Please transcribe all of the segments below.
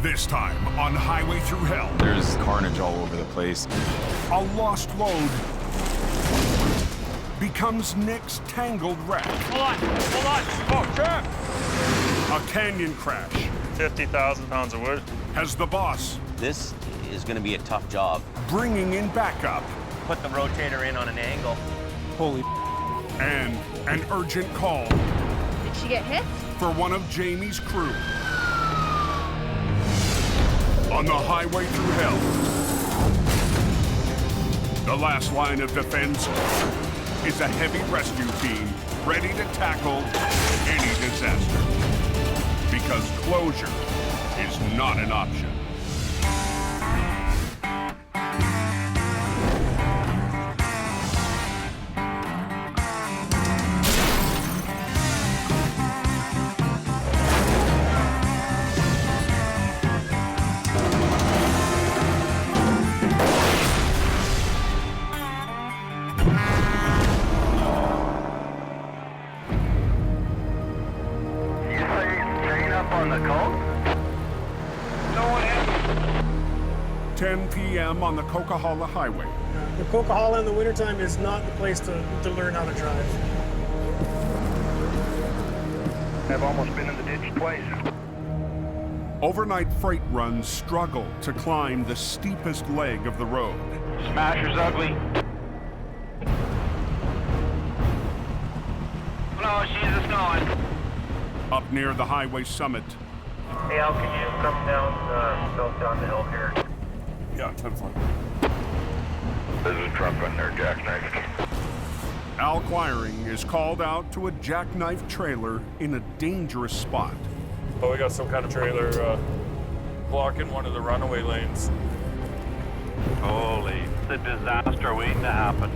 This time on Highway Through Hell. There's carnage all over the place. A lost load becomes Nick's tangled wreck. Hold on. Oh, crap. A canyon crash 50,000 pounds of wood. has the boss This is going to be a tough job. bringing in backup Put the rotator in on an angle. Holy and an urgent call Did she get hit? for one of Jamie's crew. On the Highway Through Hell, the last line of defense is a heavy rescue team ready to tackle any disaster. Because closure is not an option. On the call? No one has. 10 p.m. on the Coquihalla Highway. The Coquihalla in the wintertime is not the place to learn how to drive. I've almost been in the ditch twice. Overnight freight runs struggle to climb the steepest leg of the road. Smasher's ugly. No, she's a snowing. Up near the highway summit, Hey, Al, can you come down the hill here? yeah, 10-4. There's a truck on there, Jackknifed. Al Quiring is called out to a Jackknife trailer in a dangerous spot. Oh, we got some kind of trailer blocking one of the runaway lanes. Holy, the disaster waiting to happen.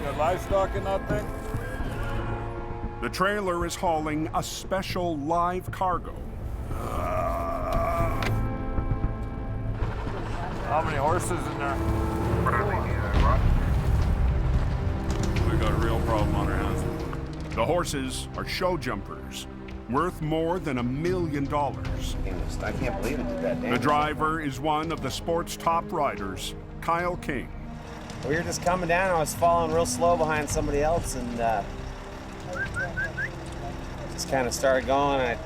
Got livestock in that thing? The trailer is hauling a special live cargo. How many horses in there? We got a real problem on our hands. The horses are show jumpers, worth more than $1 million. I can't believe it did that The damage. driver is one of the sport's top riders, Kyle King. We were just coming down. I was following real slow behind somebody else, and just kind of started going. I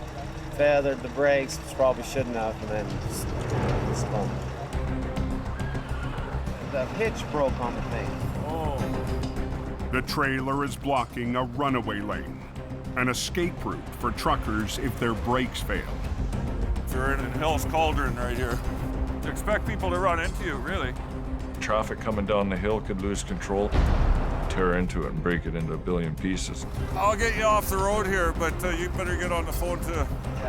feathered the brakes, which probably shouldn't have, and then just spun. The hitch broke on the thing. The trailer is blocking a runaway lane, an escape route for truckers if their brakes fail. You're in Hell's Cauldron right here. You expect people to run into you, really. Traffic coming down the hill could lose control, tear into it and break it into a billion pieces. I'll get you off the road here, but you better get on the phone to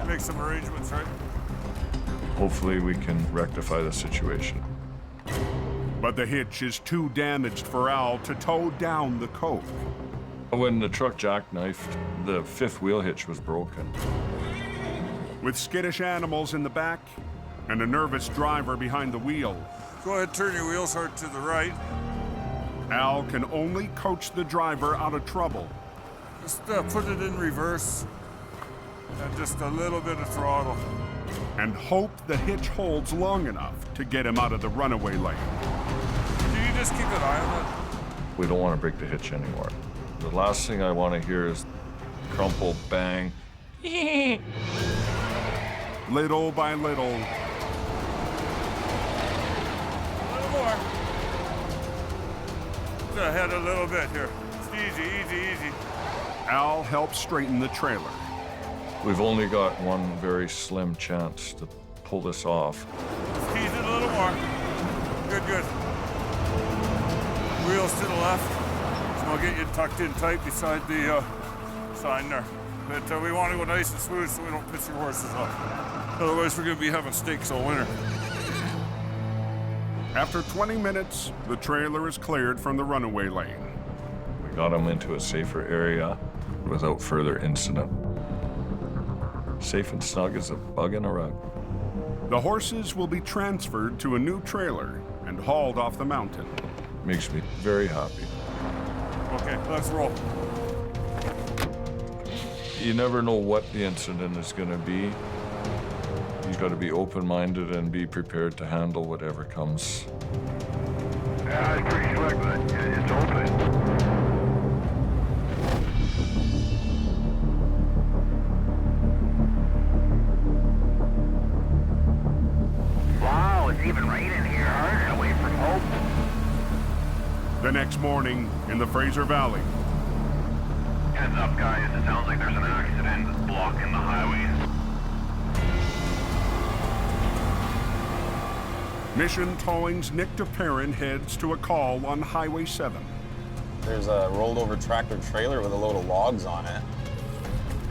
make some arrangements, right? Hopefully we can rectify the situation. But the hitch is too damaged for Al to tow down the coke. When the truck jackknifed, the fifth wheel hitch was broken. With skittish animals in the back and a nervous driver behind the wheel, Go ahead, turn your wheels hard to the right. Al can only coach the driver out of trouble. Just put it in reverse and just a little bit of throttle. And hope the hitch holds long enough to get him out of the runaway lane. Do you just keep an eye on it? We don't want to break the hitch anymore. The last thing I want to hear is crumple, bang. Little by little, A little more. Just ahead a little bit here. It's easy, easy, easy. Al helps straighten the trailer. We've only got one very slim chance to pull this off. Just tease it a little more. Good, good. Wheels to the left. So I'll get you tucked in tight beside the sign there. But we want to go nice and smooth so we don't piss your horses off. Otherwise, we're going to be having steaks all winter. After 20 minutes, the trailer is cleared from the runaway lane. We got them into a safer area without further incident. Safe and snug as a bug in a rug. The horses will be transferred to a new trailer and hauled off the mountain. Makes me very happy. Okay, let's roll. You never know what the incident is going to be. You got to be open-minded and be prepared to handle whatever comes. Yeah, it's pretty slick, but it's open. Wow, it's even raining here. Hard away from hope. The next morning in the Fraser Valley, Heads up, guys. It sounds like there's an accident blocking the highway. Mission Towing's Nick DePerrin heads to a call on Highway 7. There's a rolled over tractor trailer with a load of logs on it.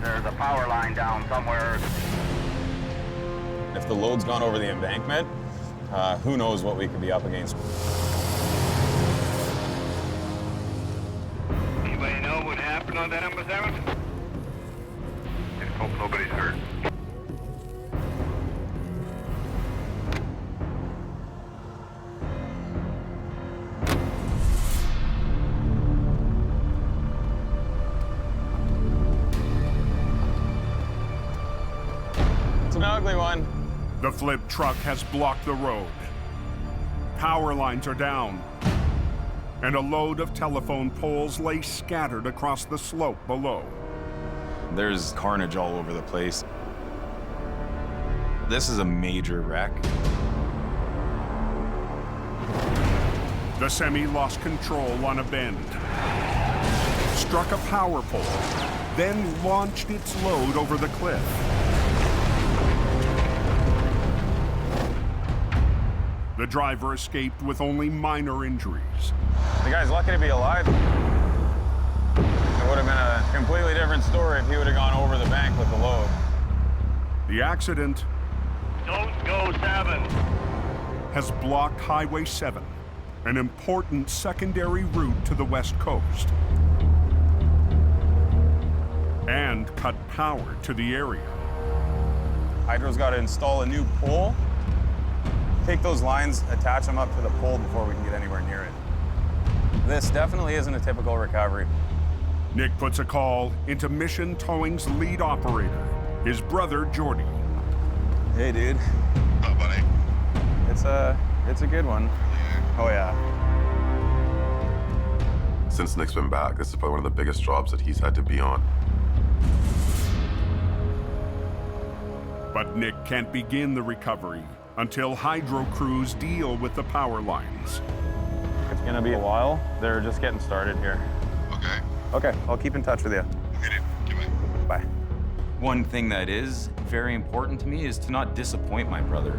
There's a power line down somewhere. If the load's gone over the embankment, who knows what we could be up against. Anybody know what happened on that number 7? Just hope nobody's hurt. It's an ugly one. The flip truck has blocked the road. Power lines are down, and a load of telephone poles lay scattered across the slope below. There's carnage all over the place. This is a major wreck. The semi lost control on a bend, struck a power pole, then launched its load over the cliff. The driver escaped with only minor injuries. The guy's lucky to be alive. It would have been a completely different story if he would have gone over the bank with the load. The accident Don't go 7. has blocked Highway 7, an important secondary route to the West Coast, and cut power to the area. Hydro's got to install a new pole, take those lines, attach them up to the pole before we can get anywhere near it. This definitely isn't a typical recovery. Nick puts a call into Mission Towing's lead operator, his brother Jordy. Hey, dude. Oh, buddy. It's a good one. Oh, yeah. Since Nick's been back, this is probably one of the biggest jobs that he's had to be on. But Nick can't begin the recovery until hydro crews deal with the power lines. It's gonna be a while. They're just getting started here. Okay. Okay, I'll keep in touch with you. Okay, dude. Goodbye. Bye. One thing that is very important to me is to not disappoint my brother.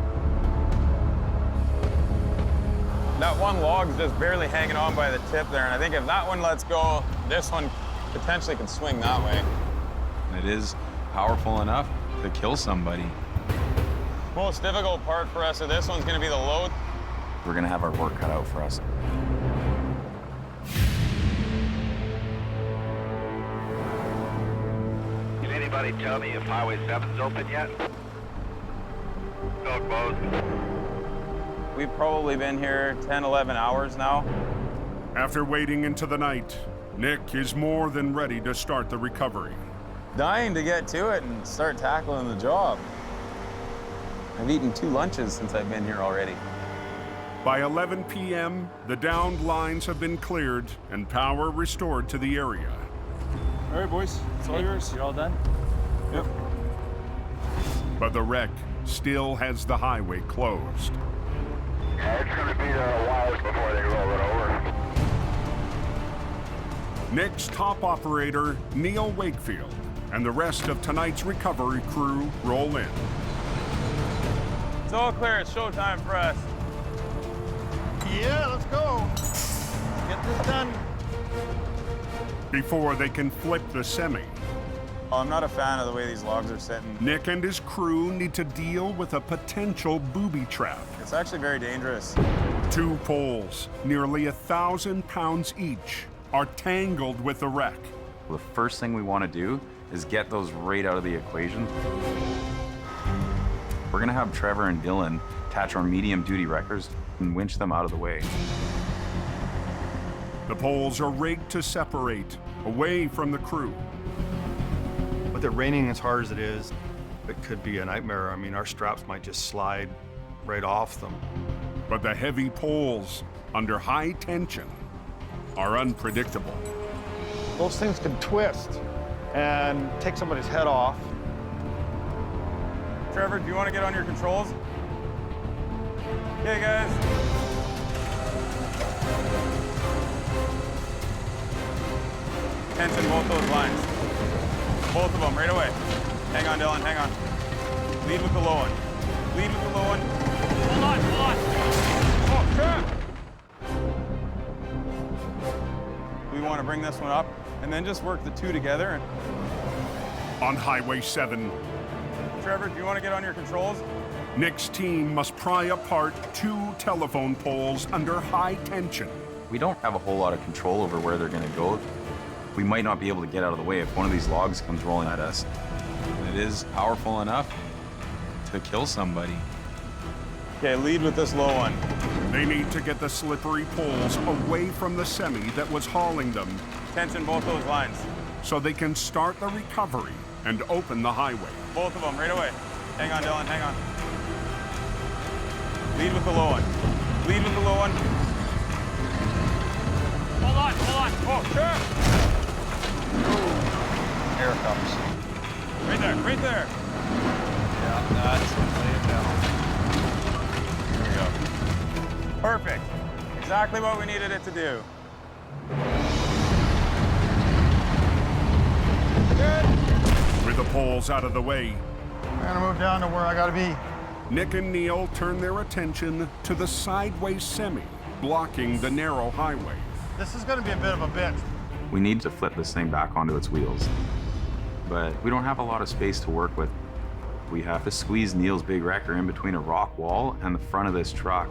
That one log's just barely hanging on by the tip there, and I think if that one lets go, this one potentially can swing that way. It is powerful enough to kill somebody. Most difficult part for us of this one's gonna be the load. We're gonna have our work cut out for us. Can anybody tell me if Highway 7's open yet? Still closed. We've probably been here 10, 11 hours now. After waiting into the night, Nick is more than ready to start the recovery. Dying to get to it and start tackling the job. I've eaten 2 lunches since I've been here already. By 11 p.m., the downed lines have been cleared and power restored to the area. All right, boys, it's all yours. You all done? Yep. But the wreck still has the highway closed. Yeah, it's gonna be there a while before they roll it over. Nick's top operator, Neil Wakefield, and the rest of tonight's recovery crew roll in. It's all clear. It's showtime for us. Yeah, let's go. Get this done. Before they can flip the semi, I'm not a fan of the way these logs are sitting. Nick and his crew need to deal with a potential booby trap. It's actually very dangerous. 2 poles, nearly 1,000 pounds each, are tangled with the wreck. The first thing we want to do is get those right out of the equation. We're gonna have Trevor and Dylan attach our medium-duty wreckers and winch them out of the way. The poles are rigged to separate, away from the crew. But With it raining as hard as it is, it could be a nightmare. I mean, our straps might just slide right off them. But the heavy poles under high tension are unpredictable. Those things can twist and take somebody's head off. Trevor, do you want to get on your controls? Okay, guys. Tension both those lines. Both of them, right away. Hang on, Dylan, hang on. Lead with the low one. Lead with the low one. Hold on, hold on. Oh, crap! We want to bring this one up and then just work the two together. On Highway 7, Trevor, do you want to get on your controls? Nick's team must pry apart 2 telephone poles under high tension. We don't have a whole lot of control over where they're going to go. We might not be able to get out of the way if one of these logs comes rolling at us. It is powerful enough to kill somebody. Okay, lead with this low one. They need to get the slippery poles away from the semi that was hauling them Tension both those lines. so they can start the recovery and open the highway. Both of them, right away. Hang on, Dylan, hang on. Lead with the low one. Lead with the low one. Hold on, hold on. Oh, crap! Here it comes. Right there, right there. Yeah, that's lay it down. There we go. Perfect. Exactly what we needed it to do. Good. With the poles out of the way, I'm gonna move down to where I gotta be. Nick and Neil turn their attention to the sideways semi blocking the narrow highway. This is gonna be a bit of a bitch. We need to flip this thing back onto its wheels. But we don't have a lot of space to work with. We have to squeeze Neil's big wrecker in between a rock wall and the front of this truck.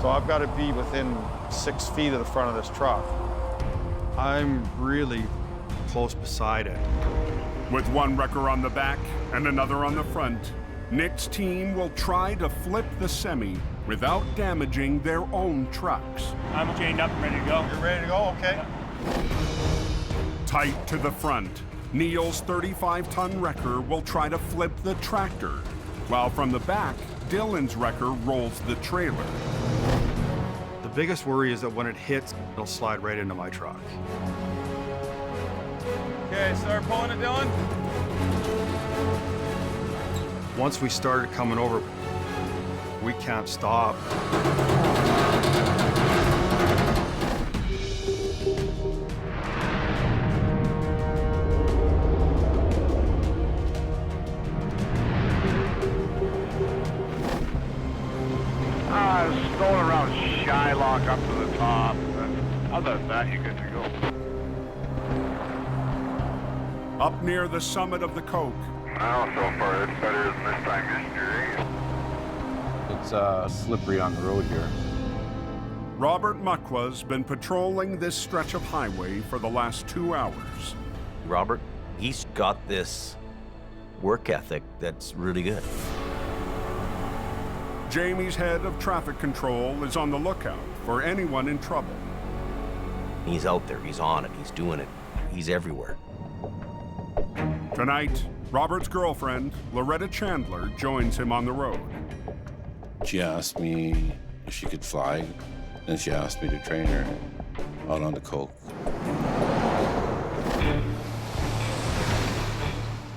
So I've got to be within 6 feet of the front of this truck. I'm really close beside it. With one wrecker on the back and another on the front, Nick's team will try to flip the semi without damaging their own trucks. I'm chained up and ready to go. You're ready to go? Okay. Tight to the front, Neil's 35-ton wrecker will try to flip the tractor, while from the back, Dylan's wrecker rolls the trailer. The biggest worry is that when it hits, it'll slide right into my truck. Okay, start pulling it, Dylan. Once we started coming over, we can't stop. Going around Shylock up to the top. Other than that, you're good to go. Up near the summit of the Coke, Well, so far it's better than this time yesterday. It's slippery on the road here. Robert Muckwa's been patrolling this stretch of highway for the last 2 hours. Robert, he's got this work ethic that's really good. Jamie's head of traffic control is on the lookout for anyone in trouble. He's out there, he's on it, he's doing it, he's everywhere. Tonight, Robert's girlfriend, Loretta Chandler, joins him on the road. She asked me if she could fly, and she asked me to train her out on the Coke.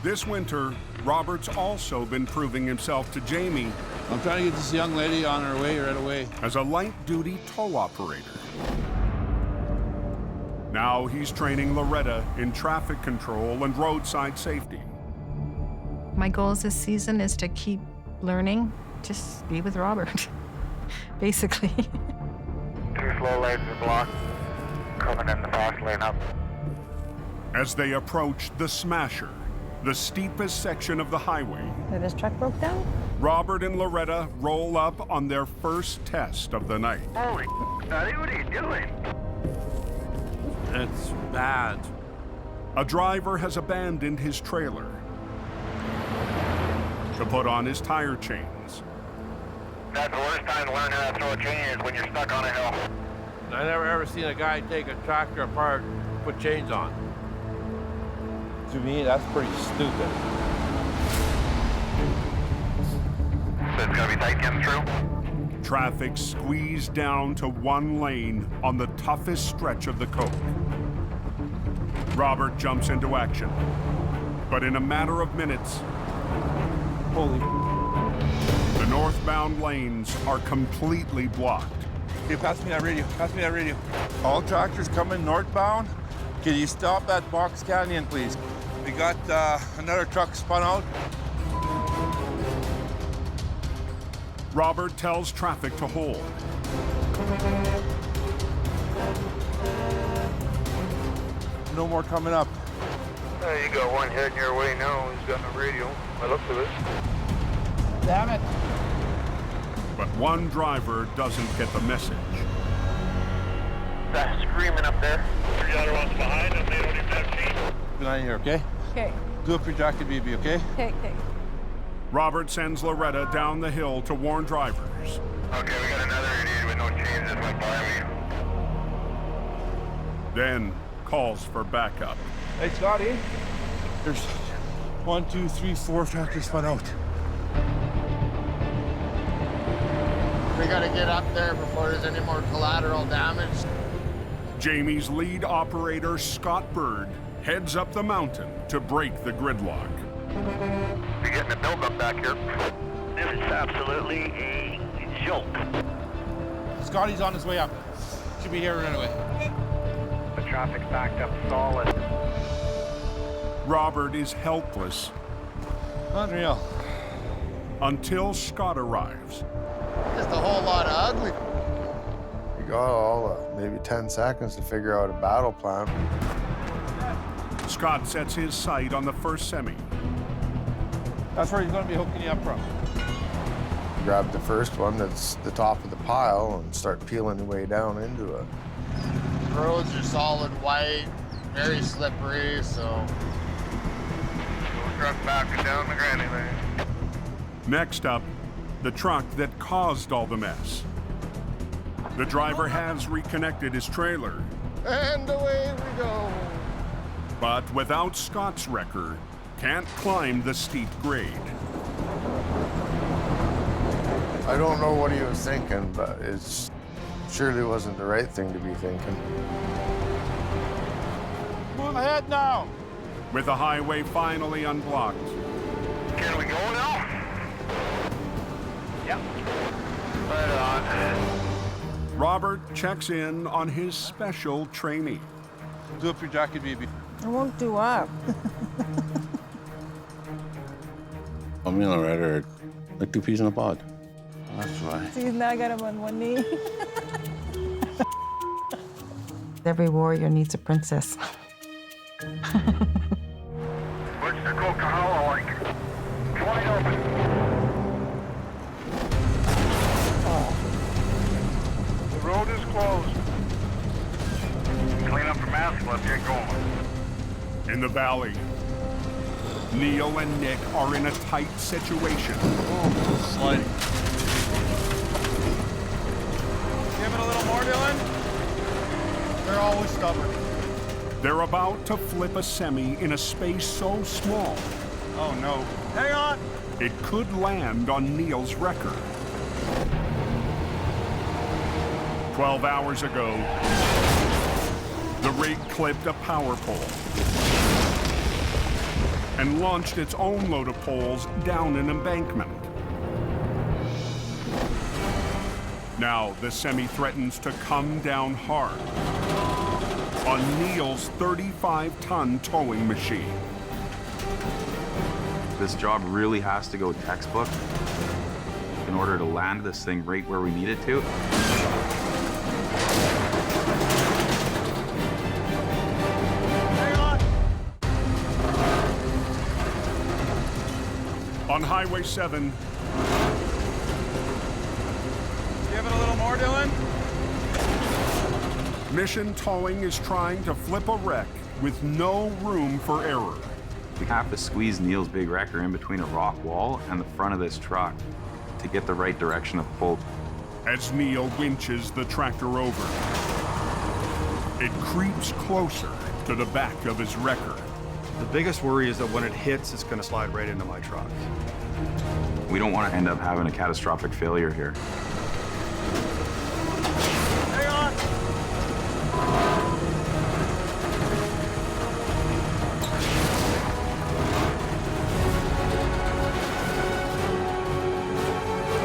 This winter, Robert's also been proving himself to Jamie I'm trying to get this young lady on her way right away. as a light-duty tow operator. Now he's training Loretta in traffic control and roadside safety. My goals this season is to keep learning, just be with Robert, basically. 2 slow lanes are blocked. Coming in the fast lane up. As they approach the Smasher, the steepest section of the highway, Where this truck broke down? Robert and Loretta roll up on their first test of the night. Holy buddy, what are you doing? It's bad. A driver has abandoned his trailer to put on his tire chains. That's the worst time to learn how to throw a chain is when you're stuck on a hill. I never ever seen a guy take a tractor apart, put chains on. To me, that's pretty stupid. So it's gonna be tight getting through? Traffic squeezed down to one lane on the toughest stretch of the coast. Robert jumps into action, but in a matter of minutes, Holy. the northbound lanes are completely blocked. Hey, pass me that radio. Pass me that radio. All tractors coming northbound. Can you stop that box canyon, please? We got another truck spun out. Robert tells traffic to hold. No more coming up. You got one heading your way now. He's got no radio. I looked at it. Damn it. But one driver doesn't get the message. That screaming up there. The other one's behind him. They don't even have keys. Behind here, okay? Okay. Do up your jacket, BB, okay? Okay. Robert sends Loretta down the hill to warn drivers. Okay, we got another idiot with no chains that went by me. Then calls for backup. Hey, Scotty. There's 1, 2, 3, 4 tractors spun out. We gotta get up there before there's any more collateral damage. Jamie's lead operator, Scott Bird, heads up the mountain to break the gridlock. You're getting a buildup back here. This is absolutely a joke. Scotty's on his way up. Should be here right away. The traffic's backed up solid. Robert is helpless Unreal. until Scott arrives. Just a whole lot of ugly. You got all maybe 10 seconds to figure out a battle plan. Scott sets his sight on the first semi. That's where he's going to be hooking you up from. Grab the first one that's the top of the pile and start peeling your way down into it. Roads are solid white, very slippery, so. Truck backing down the granny lane. Next up, the truck that caused all the mess. The driver has reconnected his trailer, And away we go. but without Scott's wrecker, can't climb the steep grade. I don't know what he was thinking, but it surely wasn't the right thing to be thinking. Move ahead now. With the highway finally unblocked, Can we go now? Yep. Right on. Robert checks in on his special trainee. Do up your jacket, BB. I won't do up. Me and Loretta are like two peas in a pod. That's right. See, now I got him on one knee. Every warrior needs a princess. What's the Coca-Cola like? Wide open. The road is closed. Clean up the mask, let's get going. In the valley, Neil and Nick are in a tight situation. Oh, sliding. Give it a little more, Dylan. They're always stubborn. They're about to flip a semi in a space so small, Oh, no. Hang on. it could land on Neil's wrecker. 12 hours ago, the rig clipped a power pole and launched its own load of poles down an embankment. Now the semi threatens to come down hard on Neil's 35-ton towing machine. This job really has to go textbook in order to land this thing right where we need it to. On Highway 7, Give it a little more, Dylan. Mission Towing is trying to flip a wreck with no room for error. We have to squeeze Neil's big wrecker in between a rock wall and the front of this truck to get the right direction of pull. As Neil winches the tractor over, it creeps closer to the back of his wrecker. The biggest worry is that when it hits, it's going to slide right into my truck. We don't want to end up having a catastrophic failure here. Hang on!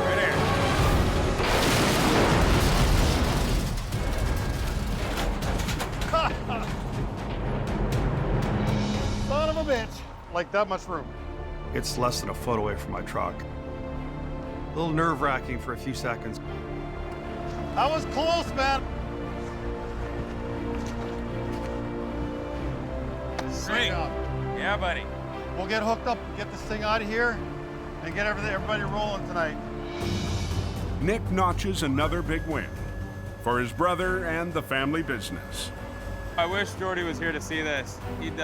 Right here. Son of a bitch. Like that much room. It's less than a foot away from my truck. A little nerve-wracking for a few seconds. That was close, man. Sweet. Yeah, buddy. We'll get hooked up, get this thing out of here, and get everybody rolling tonight. Nick notches another big win for his brother and the family business. I wish Jordy was here to see this. He'd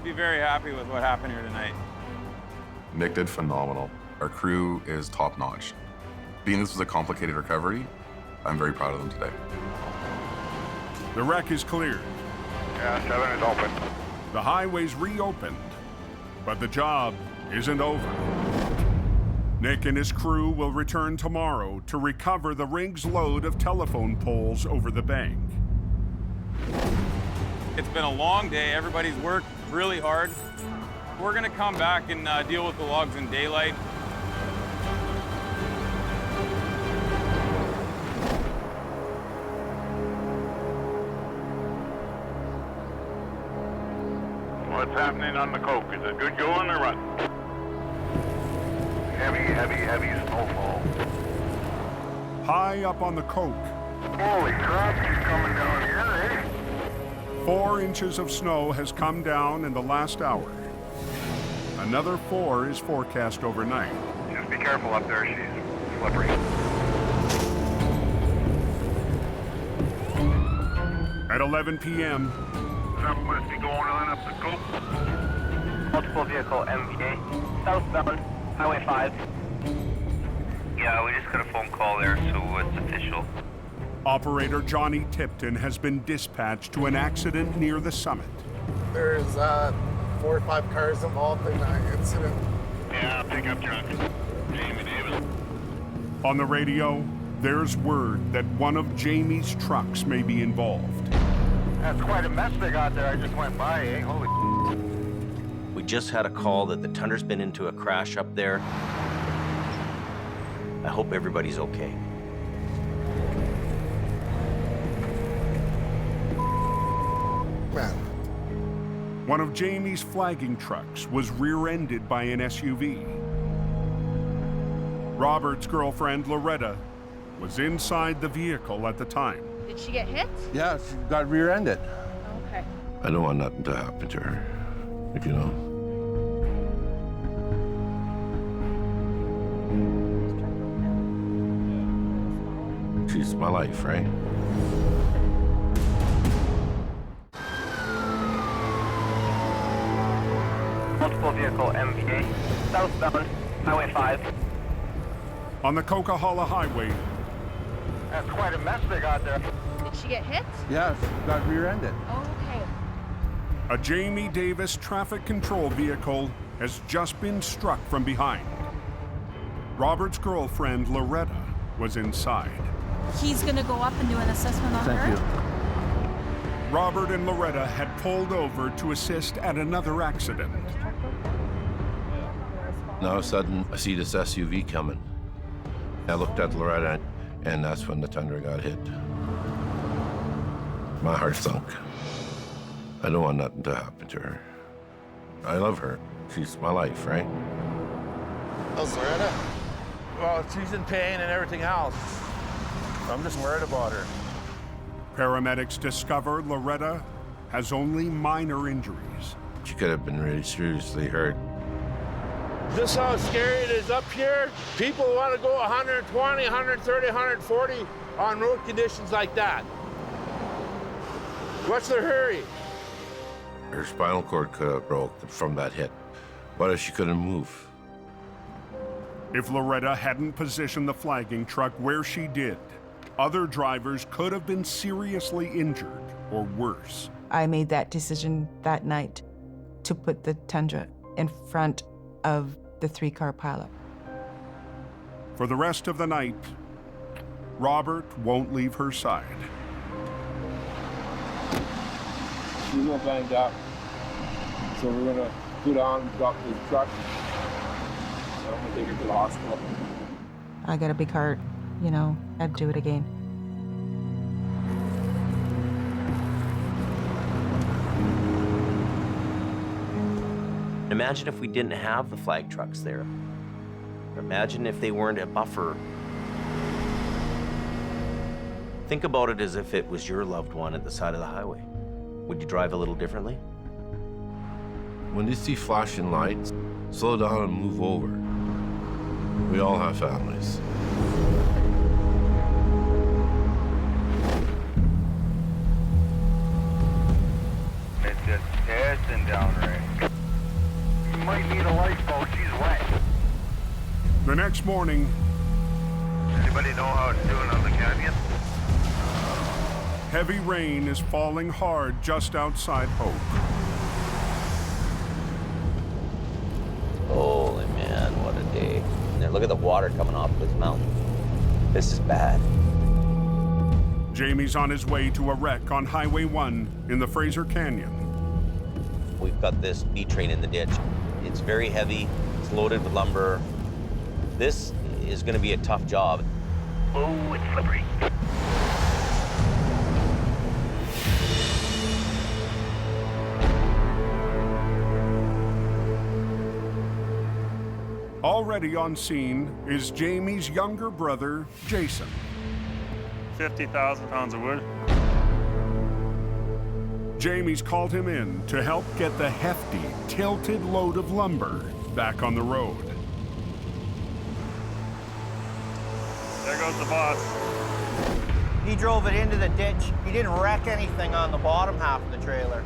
be very happy with what happened here tonight. Nick did phenomenal. Our crew is top-notch. Being this was a complicated recovery, I'm very proud of them today. The wreck is cleared. Yeah, 7 is open. The highway's reopened, but the job isn't over. Nick and his crew will return tomorrow to recover the rig's load of telephone poles over the bank. It's been a long day. Everybody's worked really hard. We're gonna come back and deal with the logs in daylight. What's happening on the coke? Is it good going or what? Heavy snowfall. High up on the coke, Holy crap, she's coming down here, eh? 4 inches of snow has come down in the last hour. Another 4 is forecast overnight. Just be careful up there, she's slippery. At 11 p.m., Something must be going on up the coke. Multiple vehicle MVA, southbound, Highway 5. Yeah, we just got a phone call there, so it's official. operator Johnny Tipton has been dispatched to an accident near the summit. There's 4 or 5 cars involved in that incident. Yeah, pickup truck. Jamie Davis. On the radio, there's word that one of Jamie's trucks may be involved. That's quite a mess they got there. I just went by, eh? Holy. We just had a call that the Tunder's been into a crash up there. I hope everybody's okay. Man. One of Jamie's flagging trucks was rear-ended by an SUV. Robert's girlfriend, Loretta, was inside the vehicle at the time. Did she get hit? Yeah, she got rear-ended. Okay. I don't want nothing to happen to her, if you know. She's my life, right? Multiple vehicle MVA, southbound, Highway 5. On the Coquihalla Highway, That's quite a mess they got there. Did she get hit? Yeah, she got rear-ended. Okay. a Jamie Davis traffic control vehicle has just been struck from behind. Robert's girlfriend, Loretta, was inside. He's gonna go up and do an assessment on her? Thank you. Robert and Loretta had pulled over to assist at another accident. Now all of a sudden, I see this SUV coming. I looked at Loretta, and that's when the Thunder got hit. My heart sunk. I don't want nothing to happen to her. I love her. She's my life, right? How's Loretta? Well, she's in pain and everything else. I'm just worried about her. Paramedics discover Loretta has only minor injuries. She could have been really seriously hurt. This how scary it is up here. People want to go 120, 130, 140 on road conditions like that. What's their hurry? Her spinal cord could have broke from that hit. What if she couldn't move? If Loretta hadn't positioned the flagging truck where she did, other drivers could have been seriously injured or worse. I made that decision that night to put the Tundra in front of the 3-car pileup. For the rest of the night, Robert won't leave her side. She's a little banged up, so we're gonna go down, drop the truck, and I'm gonna take her to the hospital. I got a big heart, you know, I'd do it again. Imagine if we didn't have the flag trucks there. Imagine if they weren't a buffer. Think about it as if it was your loved one at the side of the highway. Would you drive a little differently? When you see flashing lights, slow down and move over. We all have families. It's just pissing down rain. You might need a lifeboat, she's wet. The next morning, Anybody know how it's doing on the canyon? heavy rain is falling hard just outside Hope. Holy man, what a day. There, look at the water coming off this mountain. This is bad. Jamie's on his way to a wreck on Highway 1 in the Fraser Canyon. We've got this B train in the ditch. It's very heavy, it's loaded with lumber. This is gonna be a tough job. Oh, it's slippery. Already on scene is Jamie's younger brother, Jason. 50,000 pounds of wood. Jamie's called him in to help get the hefty, tilted load of lumber back on the road. There goes the boss. He drove it into the ditch. He didn't wreck anything on the bottom half of the trailer.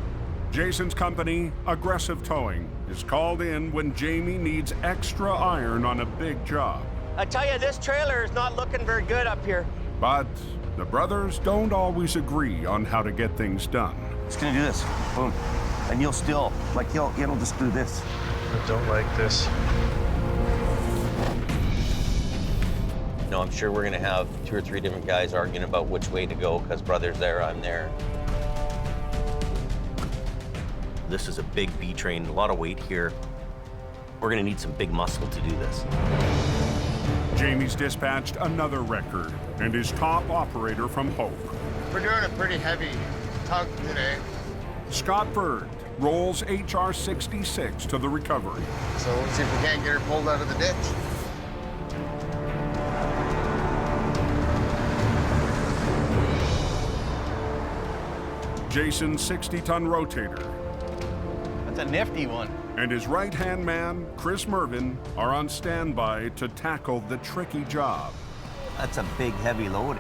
Jason's company, Aggressive Towing, is called in when Jamie needs extra iron on a big job. I tell you, this trailer is not looking very good up here. But the brothers don't always agree on how to get things done. He's gonna do this, boom, and you'll still, like he'll just do this. I don't like this. No, I'm sure we're gonna have 2 or 3 different guys arguing about which way to go, because brother's there, I'm there. This is a big B train, a lot of weight here. We're gonna need some big muscle to do this. Jamie's dispatched another record and is top operator from Hope. We're doing a pretty heavy tug today. Scott Bird rolls HR 66 to the recovery. So let's see if we can't get her pulled out of the ditch. Jason's 60-ton rotator That's a nifty one. and his right-hand man, Chris Mervin, are on standby to tackle the tricky job. That's a big, heavy load.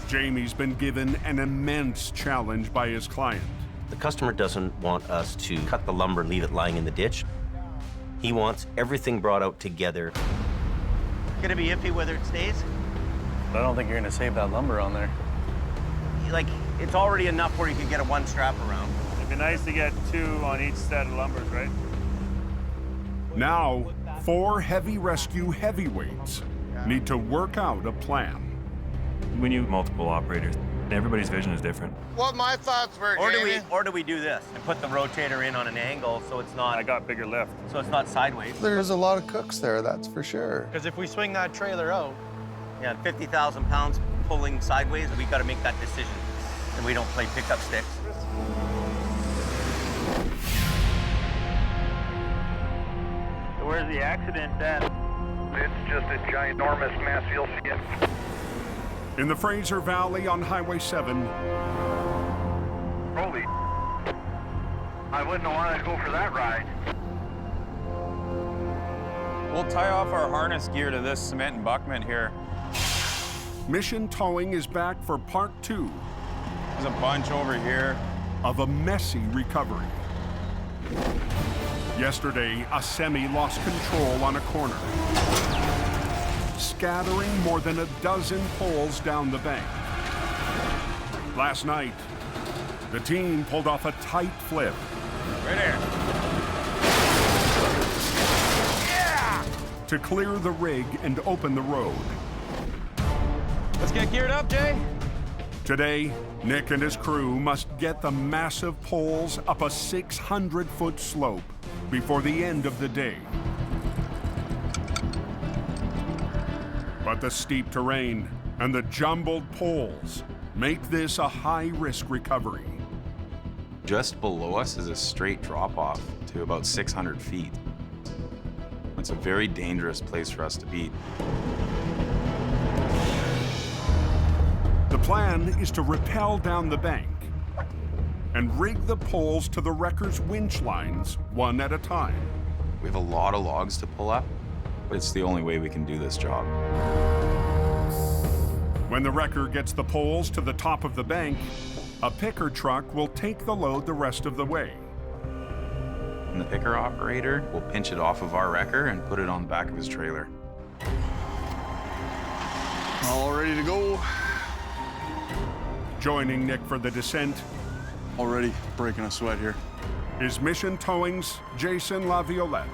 Jamie's been given an immense challenge by his client. The customer doesn't want us to cut the lumber and leave it lying in the ditch. He wants everything brought out together. Gonna be iffy whether it stays. I don't think you're gonna save that lumber on there. Like, it's already enough where you can get a one strap around. It'd be nice to get 2 on each set of lumbers, right? Now, 4 heavy rescue heavyweights need to work out a plan. We need multiple operators. Everybody's vision is different. What my thoughts were, Jamie. Or do we do this and put the rotator in on an angle so it's not... I got bigger lift. So it's not sideways. There's a lot of cooks there, that's for sure. Because if we swing that trailer out... Yeah, 50,000 pounds pulling sideways, we got to make that decision. And we don't play pickup sticks. So where's the accident at? It's just a ginormous mess, you'll see it. In the Fraser Valley on Highway 7, Holy, I wouldn't have wanted to go for that ride. We'll tie off our harness gear to this cement embankment here. Mission Towing is back for part 2. There's a bunch over here. Of a messy recovery. Yesterday, a semi lost control on a corner, scattering more than a dozen poles down the bank. Last night, the team pulled off a tight flip Right here. Yeah! To clear the rig and open the road. Let's get geared up, Jay. Today, Nick and his crew must get the massive poles up a 600-foot slope before the end of the day. But the steep terrain and the jumbled poles make this a high-risk recovery. Just below us is a straight drop-off to about 600 feet. It's a very dangerous place for us to be. The plan is to rappel down the bank and rig the poles to the wrecker's winch lines one at a time. We have a lot of logs to pull up, but it's the only way we can do this job. When the wrecker gets the poles to the top of the bank, a picker truck will take the load the rest of the way. And the picker operator will pinch it off of our wrecker and put it on the back of his trailer. All ready to go. Joining Nick for the descent, Already breaking a sweat here. is Mission Towing's Jason LaViolette.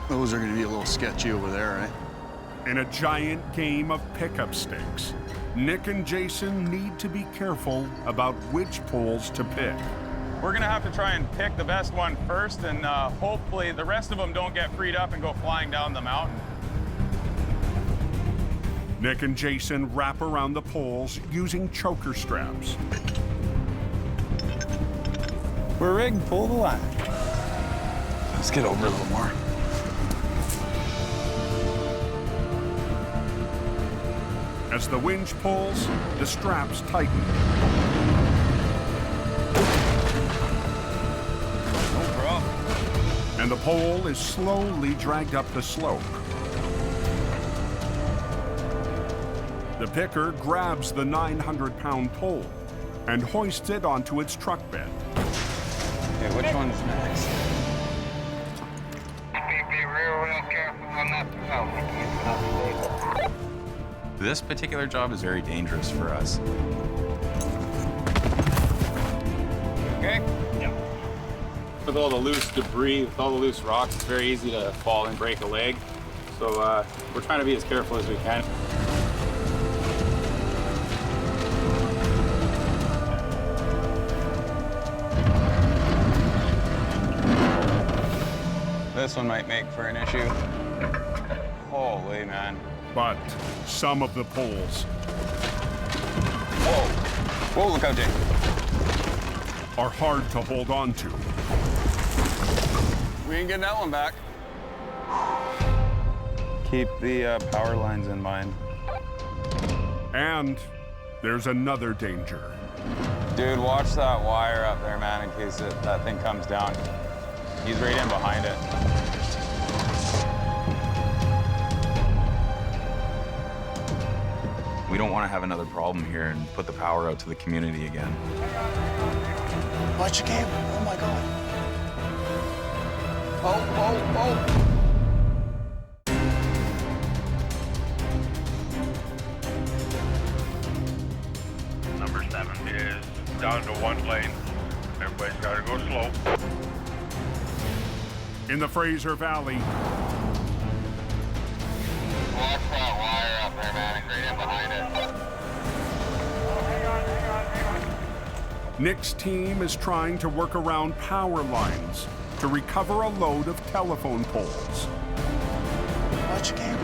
Those are gonna be a little sketchy over there, eh? In a giant game of pickup stakes, Nick and Jason need to be careful about which poles to pick. We're gonna have to try and pick the best one first, and hopefully the rest of them don't get freed up and go flying down the mountain. Nick and Jason wrap around the poles using choker straps. We're rigged, pull the line. Let's get over a little more. As the winch pulls, the straps tighten. No problem. And the pole is slowly dragged up the slope. The picker grabs the 900-pound pole and hoists it onto its truck bed. Okay, which one's next? Be real careful on that valve. This particular job is very dangerous for us. Okay? Yeah. With all the loose debris, with all the loose rocks, it's very easy to fall and break a leg. So we're trying to be as careful as we can. This one might make for an issue. Holy man. But some of the poles Whoa, look out, Jay. are hard to hold on to. We ain't getting that one back. Keep the power lines in mind. And there's another danger. Dude, watch that wire up there, man, in case that thing comes down. He's right in behind it. We don't want to have another problem here and put the power out to the community again. Watch your cable. Oh my God. Number 7 is down to one lane. Everybody's got to go slow. In the Fraser Valley, Watch that wire up there, man, and right in behind it. Nick's team is trying to work around power lines to recover a load of telephone poles. Watch your cable.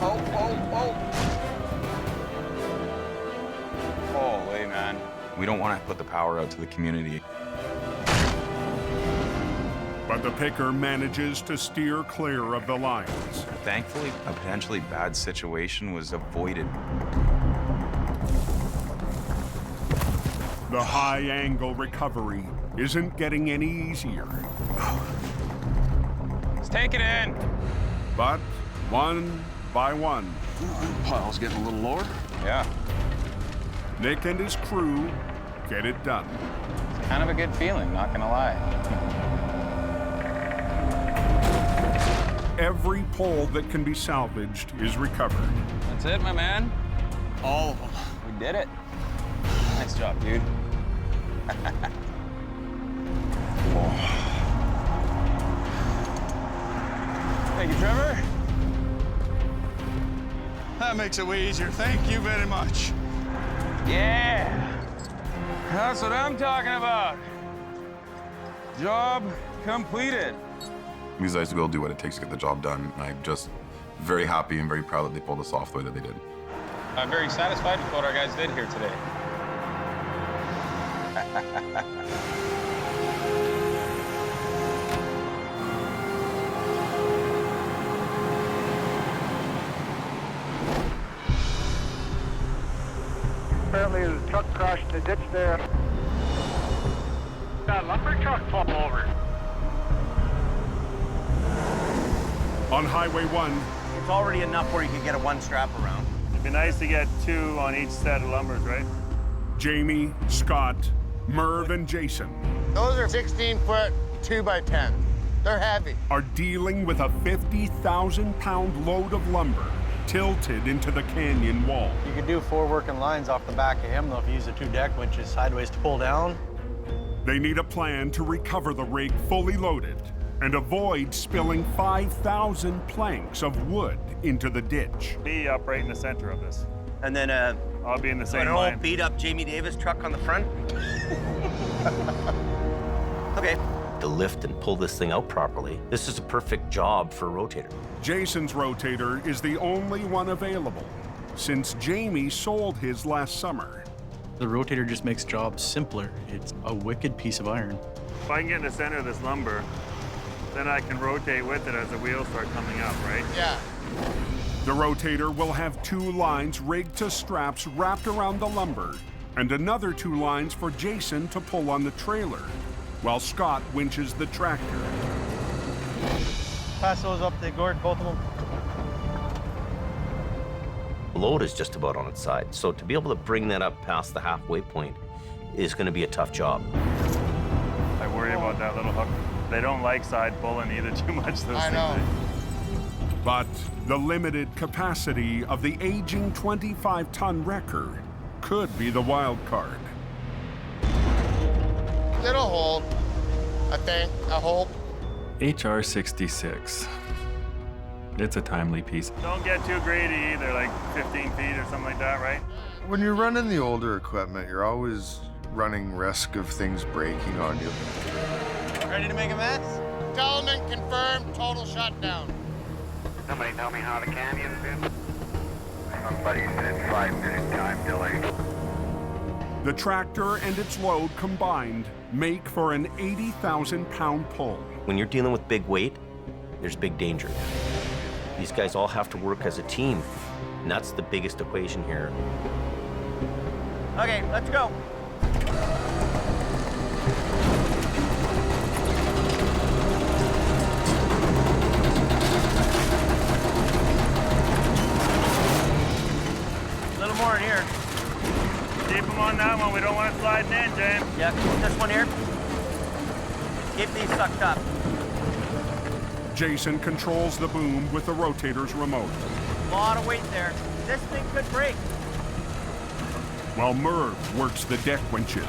Oh my God. Holy man. We don't want to put the power out to the community. But the picker manages to steer clear of the lines. Thankfully, a potentially bad situation was avoided. The high-angle recovery isn't getting any easier. Let's take it in. But one by one, Pile's getting a little lower. Yeah. Nick and his crew get it done. It's kind of a good feeling, not gonna lie. Every pole that can be salvaged is recovered. That's it, my man. All of them. We did it. Nice job, dude. Thank you, Trevor. That makes it way easier. Thank you very much. Yeah. That's what I'm talking about. Job completed. These guys will do what it takes to get the job done. And I'm just very happy and very proud that they pulled this off the way that they did. I'm very satisfied with what our guys did here today. Apparently the truck crashed in the ditch there. That lumber truck fall over. On Highway 1, It's already enough where you can get a one strap around. It'd be nice to get 2 on each set of lumbers, right? Jamie, Scott, Merv, and Jason Those are 16-foot 2x10. They're heavy. are dealing with a 50,000-pound load of lumber tilted into the canyon wall. You could do 4 working lines off the back of him, though, if you use the 2 deck winches sideways to pull down. They need a plan to recover the rig fully loaded and avoid spilling 5,000 planks of wood into the ditch. Be up right in the center of this. And then I'll be in the same an line. old beat up Jamie Davis truck on the front. Okay. To lift and pull this thing out properly, this is a perfect job for a rotator. Jason's rotator is the only one available since Jamie sold his last summer. The rotator just makes jobs simpler. It's a wicked piece of iron. If I can get in the center of this lumber, then I can rotate with it as the wheels start coming up, right? Yeah. The rotator will have 2 lines rigged to straps wrapped around the lumber and another 2 lines for Jason to pull on the trailer while Scott winches the tractor. Pass those up to Gord, both of them. The load is just about on its side, so to be able to bring that up past the halfway point is going to be a tough job. I worry about that little hook. They don't like side pulling either too much. Those I know. But the limited capacity of the aging 25-ton wrecker could be the wild card. It'll hold, I think. I hope. HR 66. It's a timely piece. Don't get too greedy either, like 15 feet or something like that, right? When you're running the older equipment, you're always running risk of things breaking on you. Ready to make a mess? Gentlemen, confirmed total shutdown. Somebody tell me how the canyon's been? Somebody said 5-minute time delay. The tractor and its load combined make for an 80,000-pound pull. When you're dealing with big weight, there's big danger. These guys all have to work as a team, and that's the biggest equation here. Okay, let's go. A little more in here. Keep them on that one. We don't want it sliding in, James. Yeah, this one here. Keep these sucked up. Jason controls the boom with the rotator's remote, A lot of weight there. This thing could break. while Merv works the deck winches.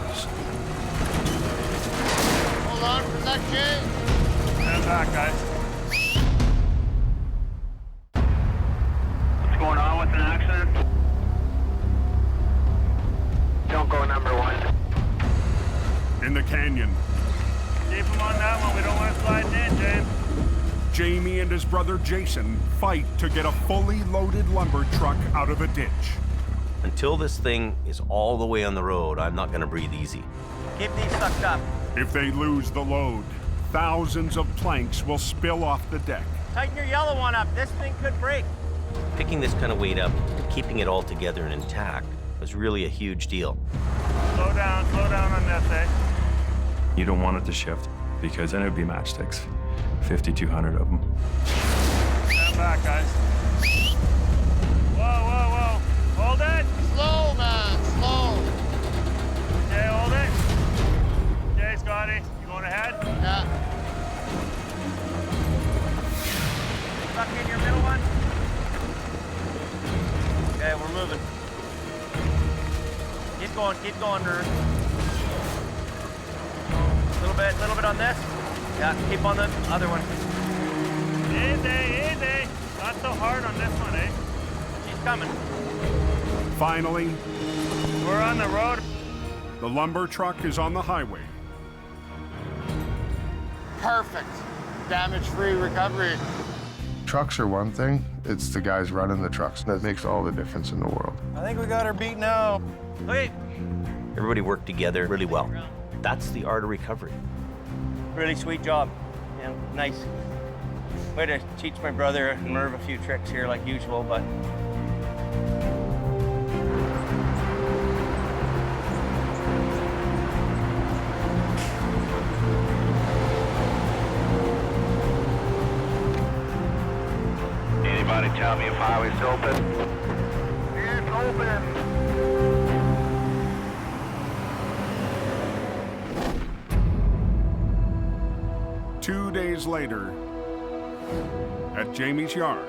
Hold on for a sec, Jay. Stand back, guys. What's going on with an accident? Don't go number 1. In the canyon, Keep them on that one. We don't want it sliding in, James. Jamie and his brother Jason fight to get a fully loaded lumber truck out of a ditch. Until this thing is all the way on the road, I'm not going to breathe easy. Keep these sucked up. If they lose the load, thousands of planks will spill off the deck. Tighten your yellow one up. This thing could break. Picking this kind of weight up, keeping it all together and intact was really a huge deal. Slow down on this, eh? You don't want it to shift because then it would be matchsticks. 5,200 of them. Stand back, guys. Whoa. Hold it. Slow, man, slow. Okay, hold it. Okay, Scotty, you going ahead? Yeah. Tuck in your middle one. Okay, we're moving. Keep going, Drew. Little bit on this. Yeah, keep on the other one. Easy. Not so hard on this one, eh? She's coming. Finally, We're on the road. the lumber truck is on the highway. Perfect. Damage-free recovery. Trucks are one thing. It's the guys running the trucks that makes all the difference in the world. I think we got her beat now. Okay. Everybody worked together really well. That's the art of recovery. Really sweet job. Yeah, nice. Way to teach my brother and Merv a few tricks here like usual, but Anybody tell me if highway's open? It's open. 2 days later, at Jamie's yard,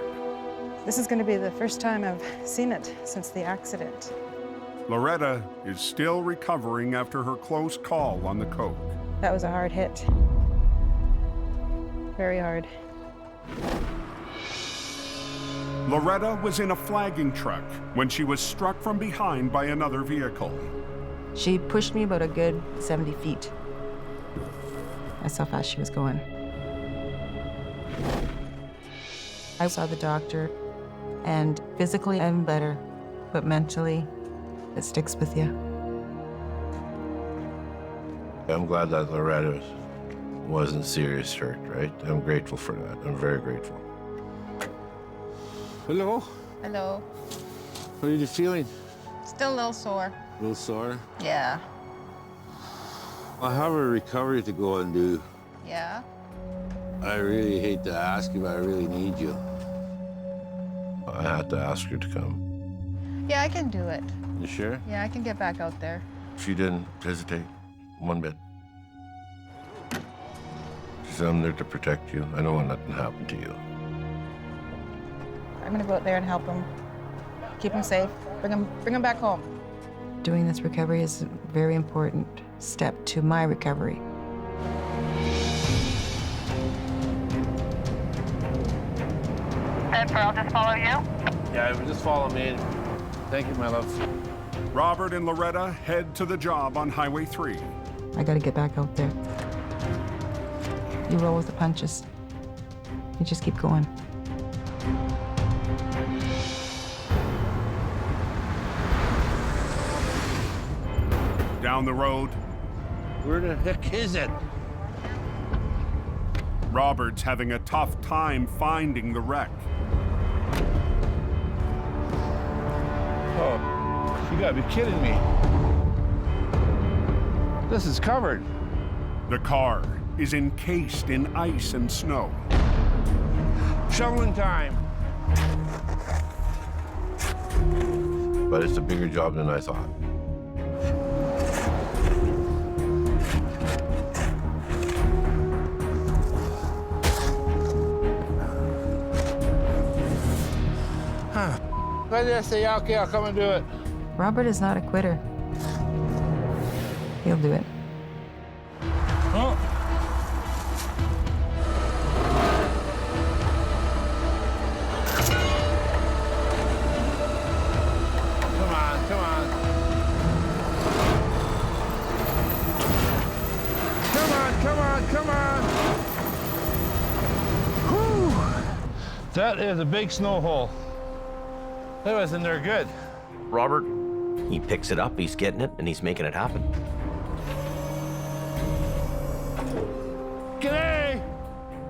This is going to be the first time I've seen it since the accident. Loretta is still recovering after her close call on the coke. That was a hard hit. Very hard. Loretta was in a flagging truck when she was struck from behind by another vehicle. She pushed me about a good 70 feet. That's how fast she was going. I saw the doctor, and physically I'm better, but mentally, it sticks with you. I'm glad that Loretta wasn't serious hurt, right? I'm grateful for that. I'm very grateful. Hello. Hello. How are you feeling? Still a little sore. A little sore? Yeah. I have a recovery to go and do. Yeah? I really hate to ask you, but I really need you. I had to ask her to come. Yeah, I can do it. You sure? Yeah, I can get back out there. She didn't hesitate one bit. She said, I'm there to protect you. I don't want nothing to happen to you. I'm gonna go out there and help him. Keep him safe. Bring him back home. Doing this recovery is a very important step to my recovery. And I'll just follow you? Yeah, just follow me. Thank you, my love. Robert and Loretta head to the job on Highway 3. I gotta get back out there. You roll with the punches. You just keep going. Down the road, Where the heck is it? Robert's having a tough time finding the wreck. Oh, you gotta be kidding me. This is covered. The car is encased in ice and snow. Shoveling time. But it's a bigger job than I thought. I just say, okay, I'll come and do it. Robert is not a quitter. He'll do it. Oh. Come on, come on. Come on, come on, come on. Whew. That is a big snow hole. That was in there good. Robert, he picks it up, he's getting it, and he's making it happen. G'day!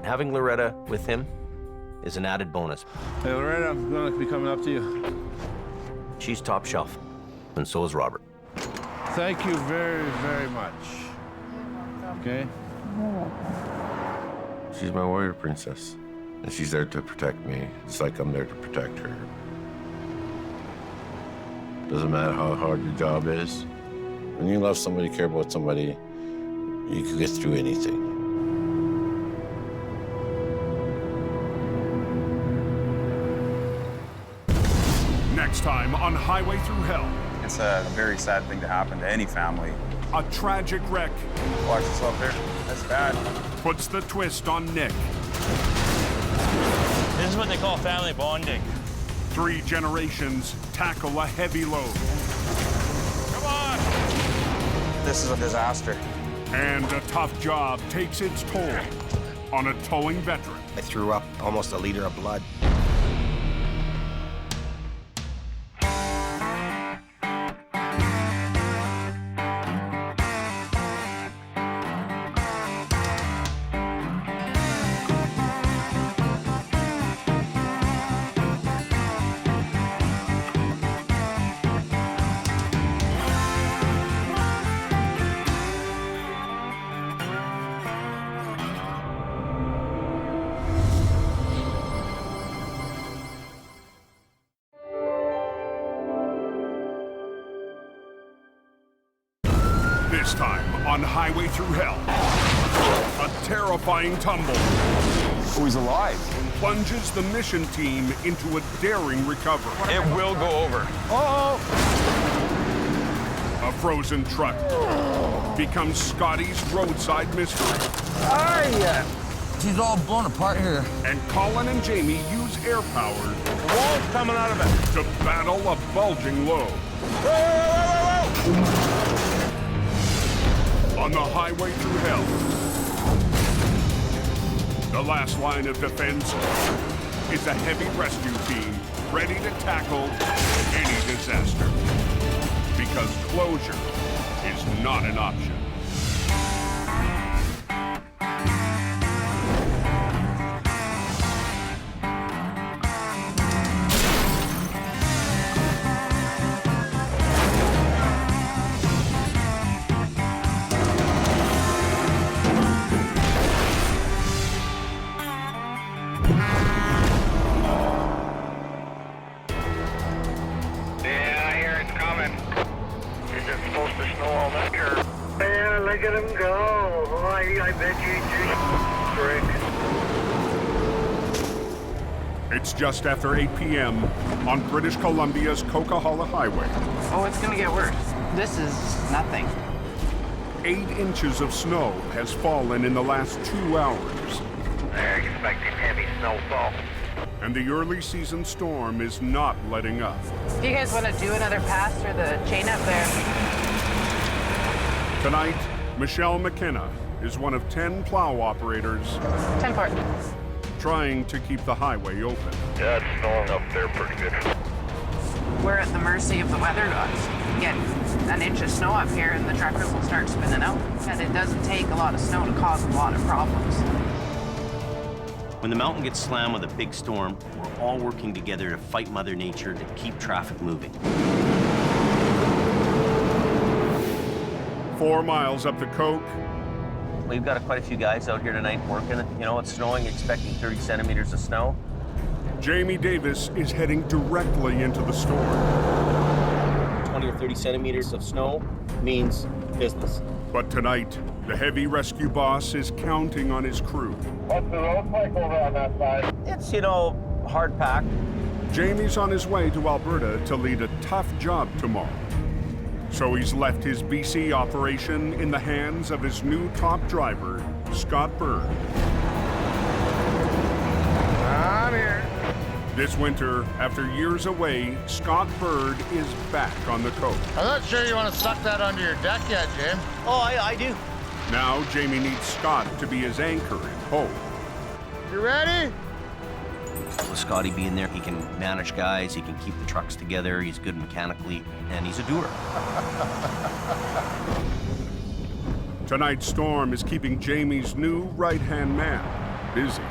Having Loretta with him is an added bonus. Hey, Loretta, I'm going to be coming up to you. She's top shelf, and so is Robert. Thank you very, very much. Okay? She's my warrior princess, and she's there to protect me, just like I'm there to protect her. Doesn't matter how hard your job is. When you love somebody, care about somebody, you can get through anything. Next time on Highway Through Hell. It's a very sad thing to happen to any family. A tragic wreck. Watch yourself there. That's bad. Puts the twist on Nick. This is what they call family bonding. 3 generations tackle a heavy load. Come on! This is a disaster. And a tough job takes its toll on a towing veteran. I threw up almost a liter of blood. This time on Highway Through Hell, a terrifying tumble. Oh, he's alive. Plunges the mission team into a daring recovery. It will go over. Uh-oh! A frozen truck becomes Scotty's roadside mystery. She's all blown apart here. And Colin and Jamie use air power Wall's coming out of it. to battle a bulging load. On the Highway Through Hell, the last line of defense is a heavy rescue team ready to tackle any disaster. Because closure is not an option. Look at him go. I bet you It's just after 8 p.m. on British Columbia's Coquihalla Highway. Oh, it's gonna get worse. This is nothing. 8 inches of snow has fallen in the last 2 hours. They're expecting heavy snowfall. And the early season storm is not letting up. If you guys want to do another pass through the chain up there. Tonight, Michelle McKenna is one of 10 plow operators 10 part. trying to keep the highway open. Yeah, it's snowing up there pretty good. We're at the mercy of the weather gods. Get an inch of snow up here and the truckers will start spinning out. And it doesn't take a lot of snow to cause a lot of problems. When the mountain gets slammed with a big storm, we're all working together to fight Mother Nature to keep traffic moving. 4 miles up the Coke, We've got quite a few guys out here tonight working. You know, it's snowing, expecting 30 centimeters of snow. Jamie Davis is heading directly into the storm. 20 or 30 centimeters of snow means business. But tonight, the heavy rescue boss is counting on his crew. What's the road like over on that side? It's, you know, hard packed. Jamie's on his way to Alberta to lead a tough job tomorrow. So he's left his BC operation in the hands of his new top driver, Scott Bird. I'm here. This winter, after years away, Scott Bird is back on the coast. I'm not sure you want to suck that under your deck yet, Jim. Oh, I do. Now Jamie needs Scott to be his anchor and hope. You ready? With Scotty being there, he can manage guys, he can keep the trucks together, he's good mechanically, and he's a doer. Tonight's storm is keeping Jamie's new right-hand man busy.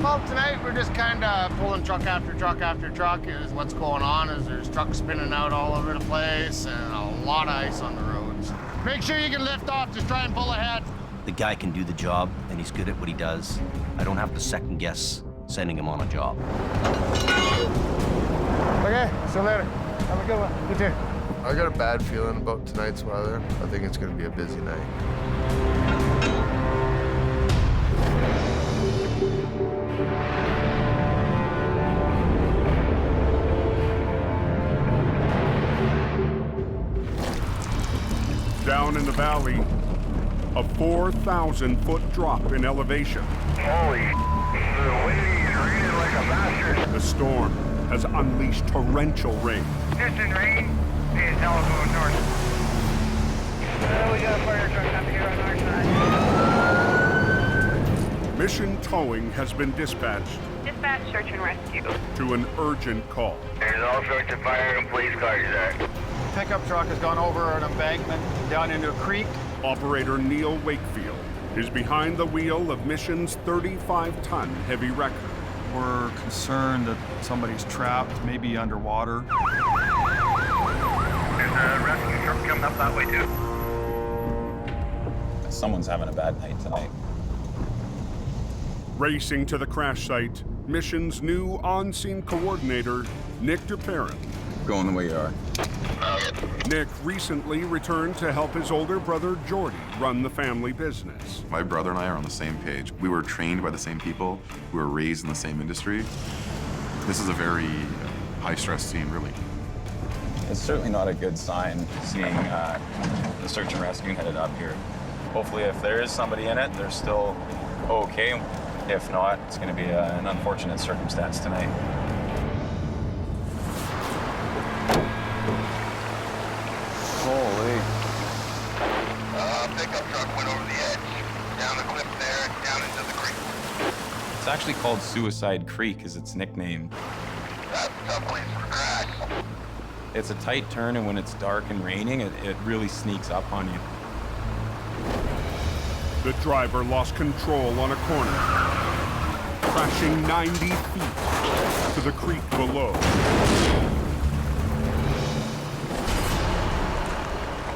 Well, tonight we're just kind of pulling truck after truck after truck. Is what's going on is there's trucks spinning out all over the place and a lot of ice on the roads. Make sure you can lift off, just try and pull ahead. The guy can do the job, and he's good at what he does. I don't have to second guess sending him on a job. Okay, see you later. Have a good one. You too. I got a bad feeling about tonight's weather. I think it's going to be a busy night. Down in the valley, a 4,000-foot drop in elevation. Holy, the wind is raining like a bastard. storm has unleashed torrential rain. Houston, rain is hell going north. We got a fire truck up here on our side. Mission towing has been dispatched Dispatch, search and rescue. to an urgent call. There's all sorts of fire and police cars there. Pickup truck has gone over an embankment down into a creek. Operator Neil Wakefield is behind the wheel of Mission's 35-ton heavy wrecker. We're concerned that somebody's trapped, maybe underwater. There's a rescue truck coming up that way too. Someone's having a bad night tonight. Racing to the crash site, Mission's new on-scene coordinator, Nick DeParent. Going the way you are. Nick recently returned to help his older brother, Jordy, run the family business. My brother and I are on the same page. We were trained by the same people. We were raised in the same industry. This is a very high-stress scene, really. It's certainly not a good sign seeing the search and rescue headed up here. Hopefully, if there is somebody in it, they're still okay. If not, it's going to be an unfortunate circumstance tonight. Holy. Pickup truck went over the edge. Down the cliff there, down into the creek. It's actually called Suicide Creek, is its nickname. That's a tough place for a crash. It's a tight turn, and when it's dark and raining, it really sneaks up on you. The driver lost control on a corner, crashing 90 feet to the creek below.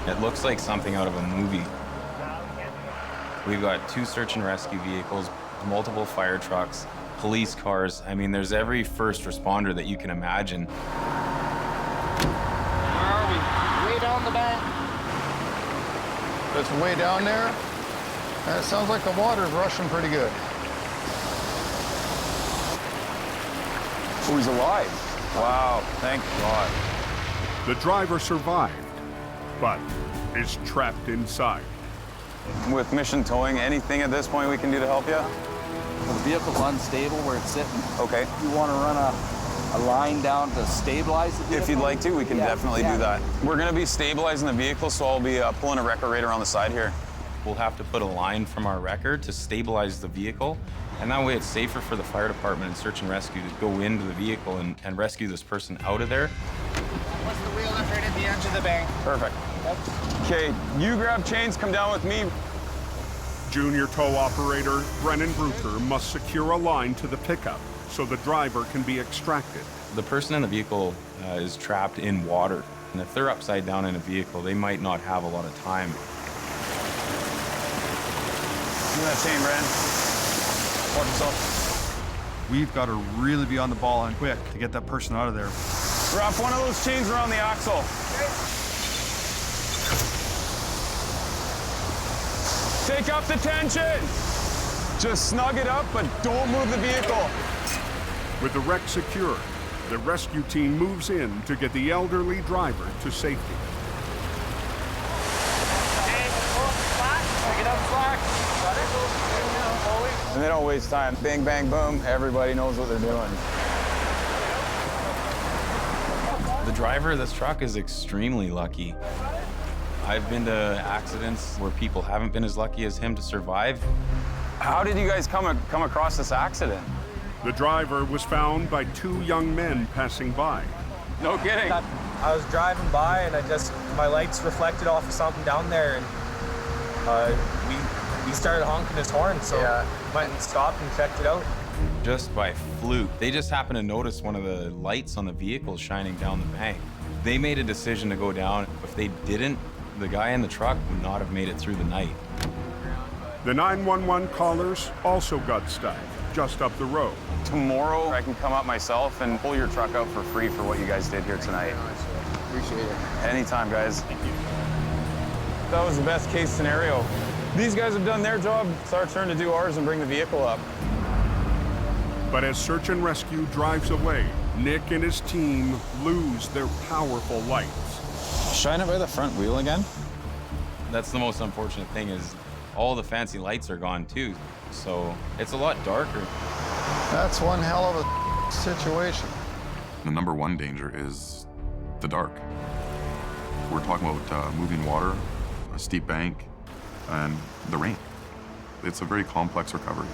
It looks like something out of a movie. We've got 2 search and rescue vehicles, multiple fire trucks, police cars. I mean, there's every first responder that you can imagine. Where are we? Way down the bank. It's way down there. And it sounds like the water's rushing pretty good. Oh, he's alive. Wow, thank God. The driver survived, but is trapped inside. With Mission Towing, anything at this point we can do to help you? The vehicle's unstable where it's sitting. Okay. You want to run a line down to stabilize the vehicle? If you'd like to, we can definitely do that. We're going to be stabilizing the vehicle, so I'll be pulling a wrecker right around the side here. We'll have to put a line from our wrecker to stabilize the vehicle, and that way it's safer for the fire department and search and rescue to go into the vehicle and rescue this person out of there. What's the wheel up right at the edge of the bank? Perfect. Okay, you grab chains, come down with me. Junior tow operator Brennan Brucker must secure a line to the pickup so the driver can be extracted. The person in the vehicle is trapped in water, and if they're upside down in a vehicle, they might not have a lot of time. Give me that chain, Brennan. Watch yourself. We've got to really be on the ball and quick to get that person out of there. Wrap one of those chains around the axle. Take up the tension. Just snug it up, but don't move the vehicle. With the wreck secure, the rescue team moves in to get the elderly driver to safety. And they don't waste time. Bang, bang, boom. Everybody knows what they're doing. The driver of this truck is extremely lucky. I've been to accidents where people haven't been as lucky as him to survive. How did you guys come across this accident? The driver was found by 2 young men passing by. No kidding. I was driving by and my lights reflected off of something down there, and we started honking his horn, so went and stopped and checked it out. Just by fluke. They just happened to notice one of the lights on the vehicle shining down the bank. They made a decision to go down. If they didn't, the guy in the truck would not have made it through the night. The 911 callers also got stuck just up the road. Tomorrow, I can come up myself and pull your truck out for free for what you guys did here tonight. Appreciate it. Anytime, guys. Thank you. That was the best case scenario. These guys have done their job. It's our turn to do ours and bring the vehicle up. But as search and rescue drives away, Nick and his team lose their powerful lights. Shine it by the front wheel again? That's the most unfortunate thing is all the fancy lights are gone too. So it's a lot darker. That's one hell of a situation. The number one danger is the dark. We're talking about moving water, a steep bank, and the rain. It's a very complex recovery.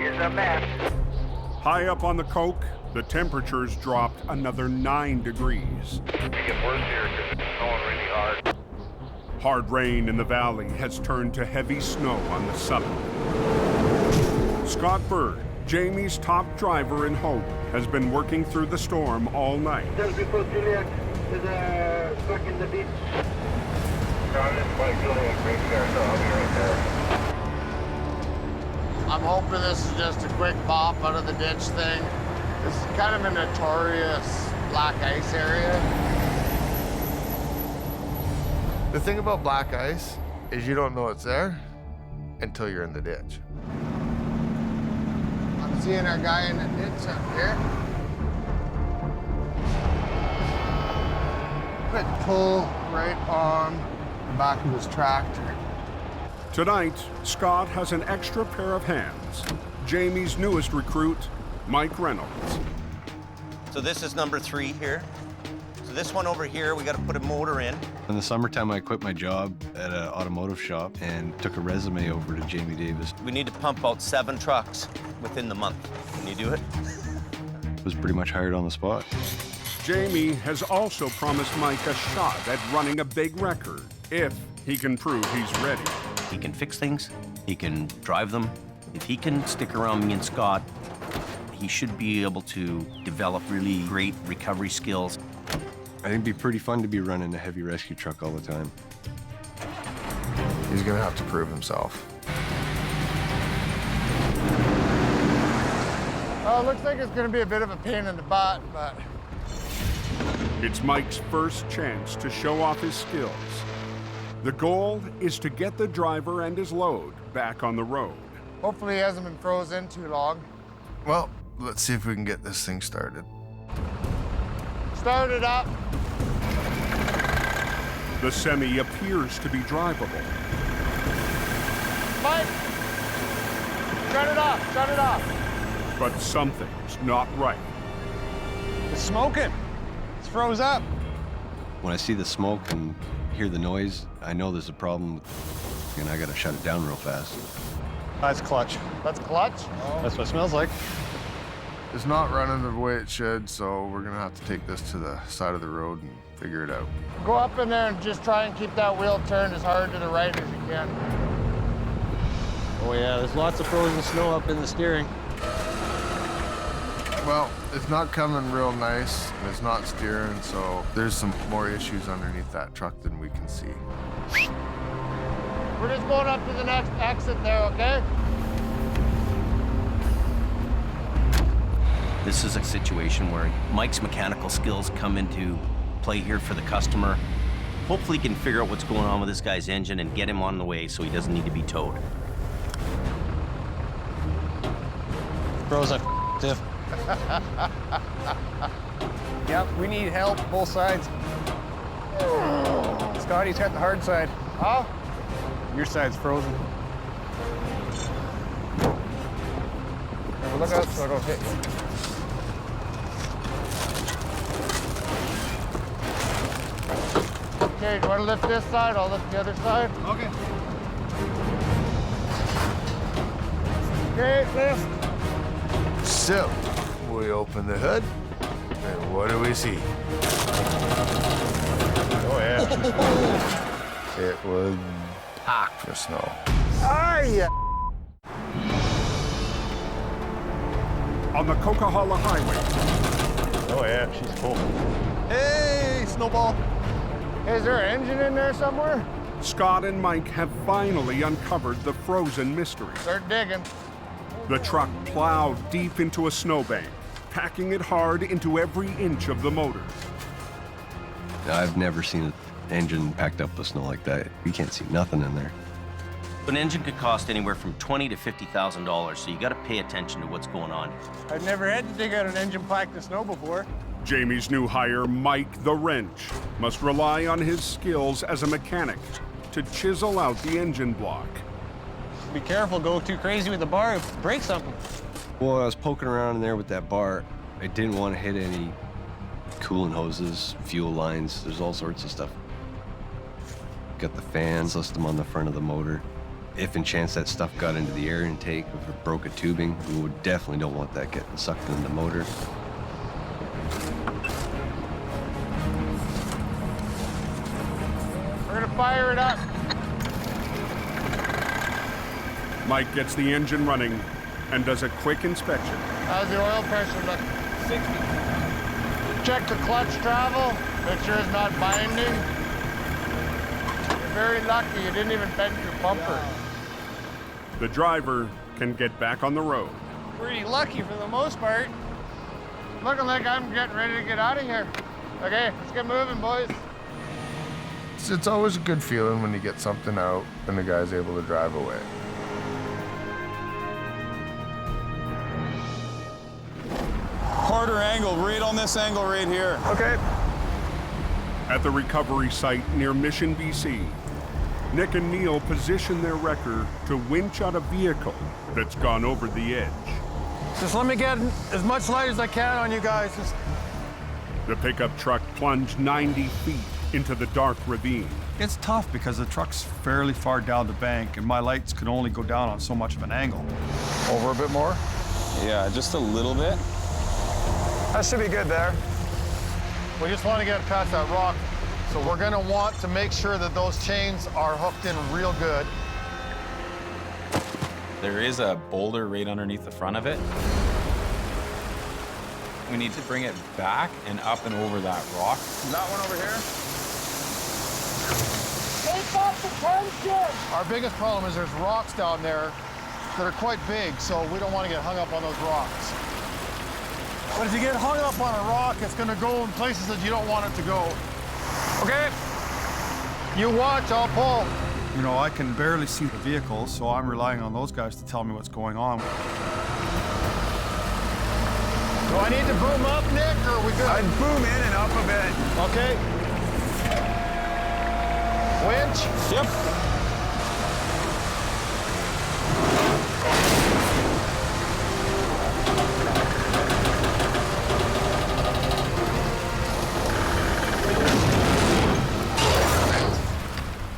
Is a mess. High up on the Coke, the temperatures dropped another 9 degrees. It gets worse here because it's snowing really hard. Hard rain in the valley has turned to heavy snow on the summit. Scott Bird, Jamie's top driver in Hope, has been working through the storm all night. Just before Juliet is stuck in the beach. John, this is Mike Juliet right there, so I'll be right there. I'm hoping this is just a quick bop out of the ditch thing. This is kind of a notorious black ice area. The thing about black ice is you don't know it's there until you're in the ditch. I'm seeing our guy in the ditch up here. Quick pull right on the back of his tractor. Tonight, Scott has an extra pair of hands. Jamie's newest recruit, Mike Reynolds. So this is number 3 here. So this one over here, we got to put a motor in. In the summertime, I quit my job at an automotive shop and took a resume over to Jamie Davis. We need to pump out 7 trucks within the month. Can you do it? Was pretty much hired on the spot. Jamie has also promised Mike a shot at running a big record if he can prove he's ready. He can fix things, he can drive them. If he can stick around me and Scott, he should be able to develop really great recovery skills. I think it'd be pretty fun to be running a heavy rescue truck all the time. He's gonna have to prove himself. Oh, it looks like it's gonna be a bit of a pain in the butt, but... It's Mike's first chance to show off his skills. The goal is to get the driver and his load back on the road. Hopefully he hasn't been frozen too long. Well, let's see if we can get this thing started. Start it up. The semi appears to be drivable. Mike! Shut it off, shut it off. But something's not right. It's smoking. It's froze up. When I see the smoke and hear the noise, I know there's a problem, and I gotta shut it down real fast. That's clutch. That's clutch? That's what it smells like. It's not running the way it should, so we're gonna have to take this to the side of the road and figure it out. Go up in there and just try and keep that wheel turned as hard to the right as you can. Oh yeah, there's lots of frozen snow up in the steering. Well, it's not coming real nice, and it's not steering, so there's some more issues underneath that truck than we can see. We're just going up to the next exit there, okay? This is a situation where Mike's mechanical skills come into play here for the customer. Hopefully he can figure out what's going on with this guy's engine and get him on the way so he doesn't need to be towed. Froze that stiff. Yep, we need help, both sides. Scotty's got the hard side. Huh? Your side's frozen. Look out so I don't hit you. Okay, do you want to lift this side? I'll lift the other side. Okay. Okay, lift. So, we open the hood, and what do we see? Oh, yeah. It was packed with snow. Ah, yeah. On the Coquihalla Highway. Oh, yeah, she's full. Hey, Snowball. Hey, is there an engine in there somewhere? Scott and Mike have finally uncovered the frozen mystery. Start digging. The truck plowed deep into a snowbank, packing it hard into every inch of the motor. I've never seen an engine packed up with snow like that. You can't see nothing in there. An engine could cost anywhere from $20,000 to $50,000, so you got to pay attention to what's going on. I've never had to dig out an engine packed with snow before. Jamie's new hire, Mike the Wrench, must rely on his skills as a mechanic to chisel out the engine block. Be careful, go too crazy with the bar, break something. Well, I was poking around in there with that bar. I didn't want to hit any coolant hoses, fuel lines. There's all sorts of stuff. Got the fan system on the front of the motor. If in chance that stuff got into the air intake, if it broke a tubing, we would definitely don't want that getting sucked into the motor. We're gonna fire it up. Mike gets the engine running and does a quick inspection. How's the oil pressure look? 60. Check the clutch travel, make sure it's not binding. You're very lucky you didn't even bend your bumper. The driver can get back on the road. Pretty lucky for the most part. Looking like I'm getting ready to get out of here. Okay, let's get moving, boys. It's always a good feeling when you get something out and the guy's able to drive away. Harder angle, right on this angle right here. Okay. At the recovery site near Mission, BC, Nick and Neil position their wrecker to winch out a vehicle that's gone over the edge. Just let me get as much light as I can on you guys. The pickup truck plunged 90 feet into the dark ravine. It's tough because the truck's fairly far down the bank and my lights can only go down on so much of an angle. Over a bit more? Yeah, just a little bit. That should be good there. We just want to get past that rock. So we're going to want to make sure that those chains are hooked in real good. There is a boulder right underneath the front of it. We need to bring it back and up and over that rock. That one over here? Take off the tension! Our biggest problem is there's rocks down there that are quite big, so we don't want to get hung up on those rocks. But if you get hung up on a rock, it's going to go in places that you don't want it to go. Okay? You watch, I'll pull. You know, I can barely see the vehicle, so I'm relying on those guys to tell me what's going on. Do I need to boom up, Nick, or are we good? I'd boom in and up a bit. Okay. Winch? Yep.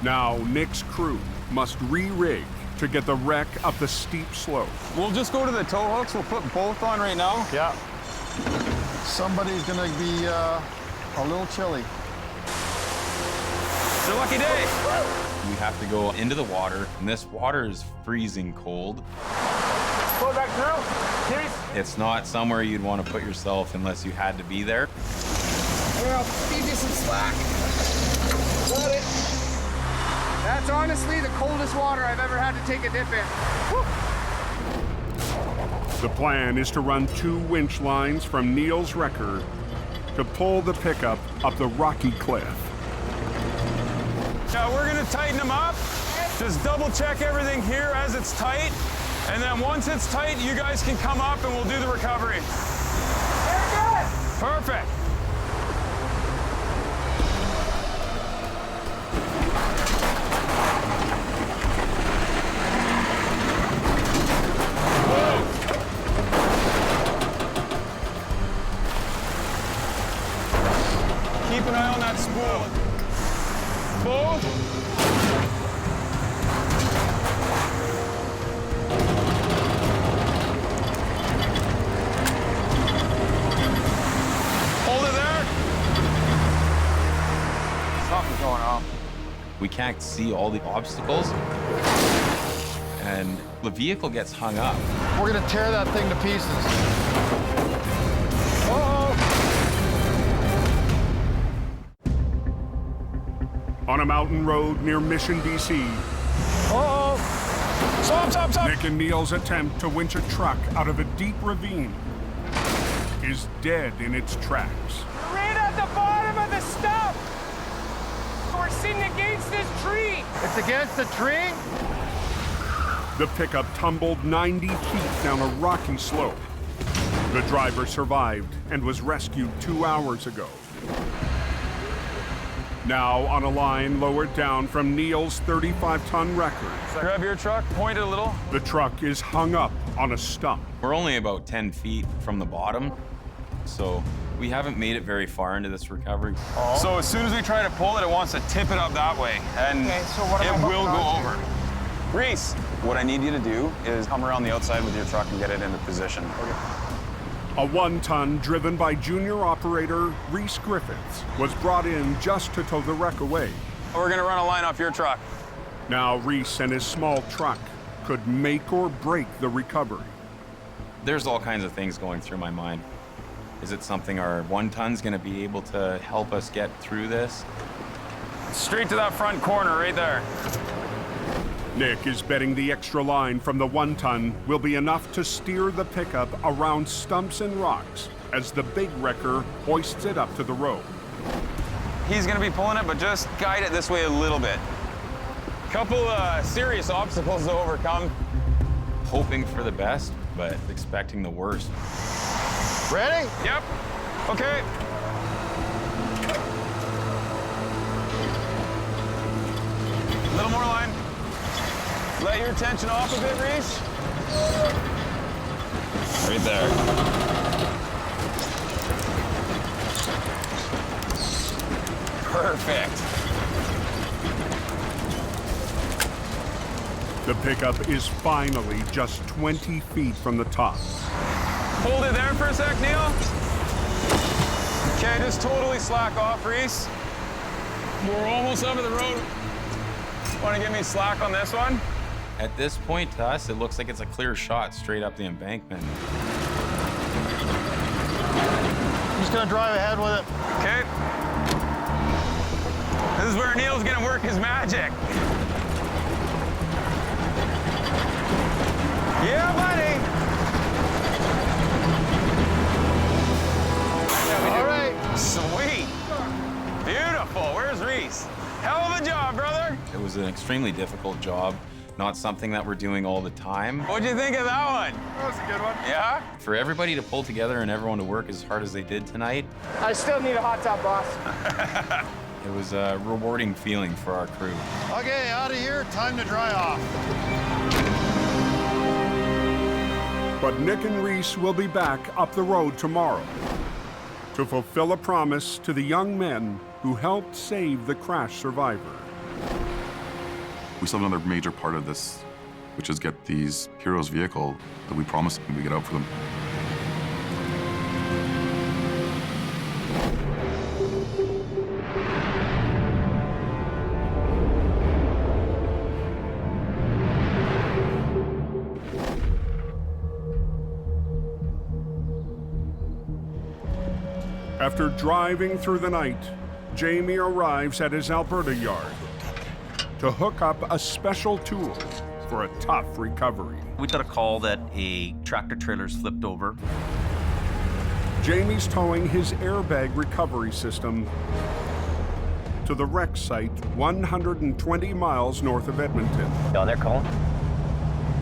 Now, Nick's crew must re-rig to get the wreck up the steep slope. We'll just go to the tow hooks. We'll put both on right now. Yeah. Somebody's gonna be a little chilly. It's a lucky day. We have to go into the water, and this water is freezing cold. Go back through, please. It's not somewhere you'd want to put yourself unless you had to be there. Well, feed you some slack. Got it. That's honestly the coldest water I've ever had to take a dip in. Woo. The plan is to run 2 winch lines from Neil's wrecker to pull the pickup up the rocky cliff. Now we're gonna tighten them up. Just double check everything here as it's tight. And then once it's tight, you guys can come up and we'll do the recovery. Very good. Perfect. Keep an eye on that spool. Both. Hold it there. Something's going on. We can't see all the obstacles, and the vehicle gets hung up. We're gonna tear that thing to pieces. Uh-oh. On a mountain road near Mission, BC, Uh-oh. Stop. Nick and Neil's attempt to winch a truck out of a deep ravine is dead in its tracks. We're right at the bottom of the stump. We're sitting against this tree. It's against the tree? The pickup tumbled 90 feet down a rocky slope. The driver survived and was rescued 2 hours ago. Now on a line lowered down from Neil's 35-ton record. Grab your truck, point it a little. The truck is hung up on a stump. We're only about 10 feet from the bottom, so we haven't made it very far into this recovery. So as soon as we try to pull it, it wants to tip it up that way, and it will go over. Reese, what I need you to do is come around the outside with your truck and get it into position. A 1-ton driven by junior operator Reese Griffiths was brought in just to tow the wreck away. We're gonna run a line off your truck. Now Reese and his small truck could make or break the recovery. There's all kinds of things going through my mind. Is it something our 1-ton's gonna be able to help us get through this? Straight to that front corner right there. Nick is betting the extra line from the 1-ton will be enough to steer the pickup around stumps and rocks as the big wrecker hoists it up to the road. He's gonna be pulling it, but just guide it this way a little bit. Couple serious obstacles to overcome. Hoping for the best, but expecting the worst. Ready? Yep. Okay. A little more line. Let your tension off a bit, Reese. Right there. Perfect. The pickup is finally just 20 feet from the top. Hold it there for a sec, Neil. Okay, just totally slack off, Reese. We're almost over the road. Want to give me slack on this one? At this point, to us, it looks like it's a clear shot straight up the embankment. Just gonna drive ahead with it. Okay. This is where Neil's gonna work his magic. Yeah, buddy. All right. Sweet. Beautiful. Where's Reese? Hell of a job, brother. It was an extremely difficult job, not something that we're doing all the time. What'd you think of that one? That was a good one. Yeah? For everybody to pull together and everyone to work as hard as they did tonight, I still need a hot tub, boss. it was a rewarding feeling for our crew. Okay, out of here, time to dry off. But Nick and Reese will be back up the road tomorrow to fulfill a promise to the young men who helped save the crash survivor. We still have another major part of this, which is get these heroes' vehicle that we promised when we get out for them. After driving through the night, Jamie arrives at his Alberta yard to hook up a special tool for a tough recovery. We got a call that a tractor trailer's flipped over. Jamie's towing his airbag recovery system to the wreck site 120 miles north of Edmonton. Down there, Colin?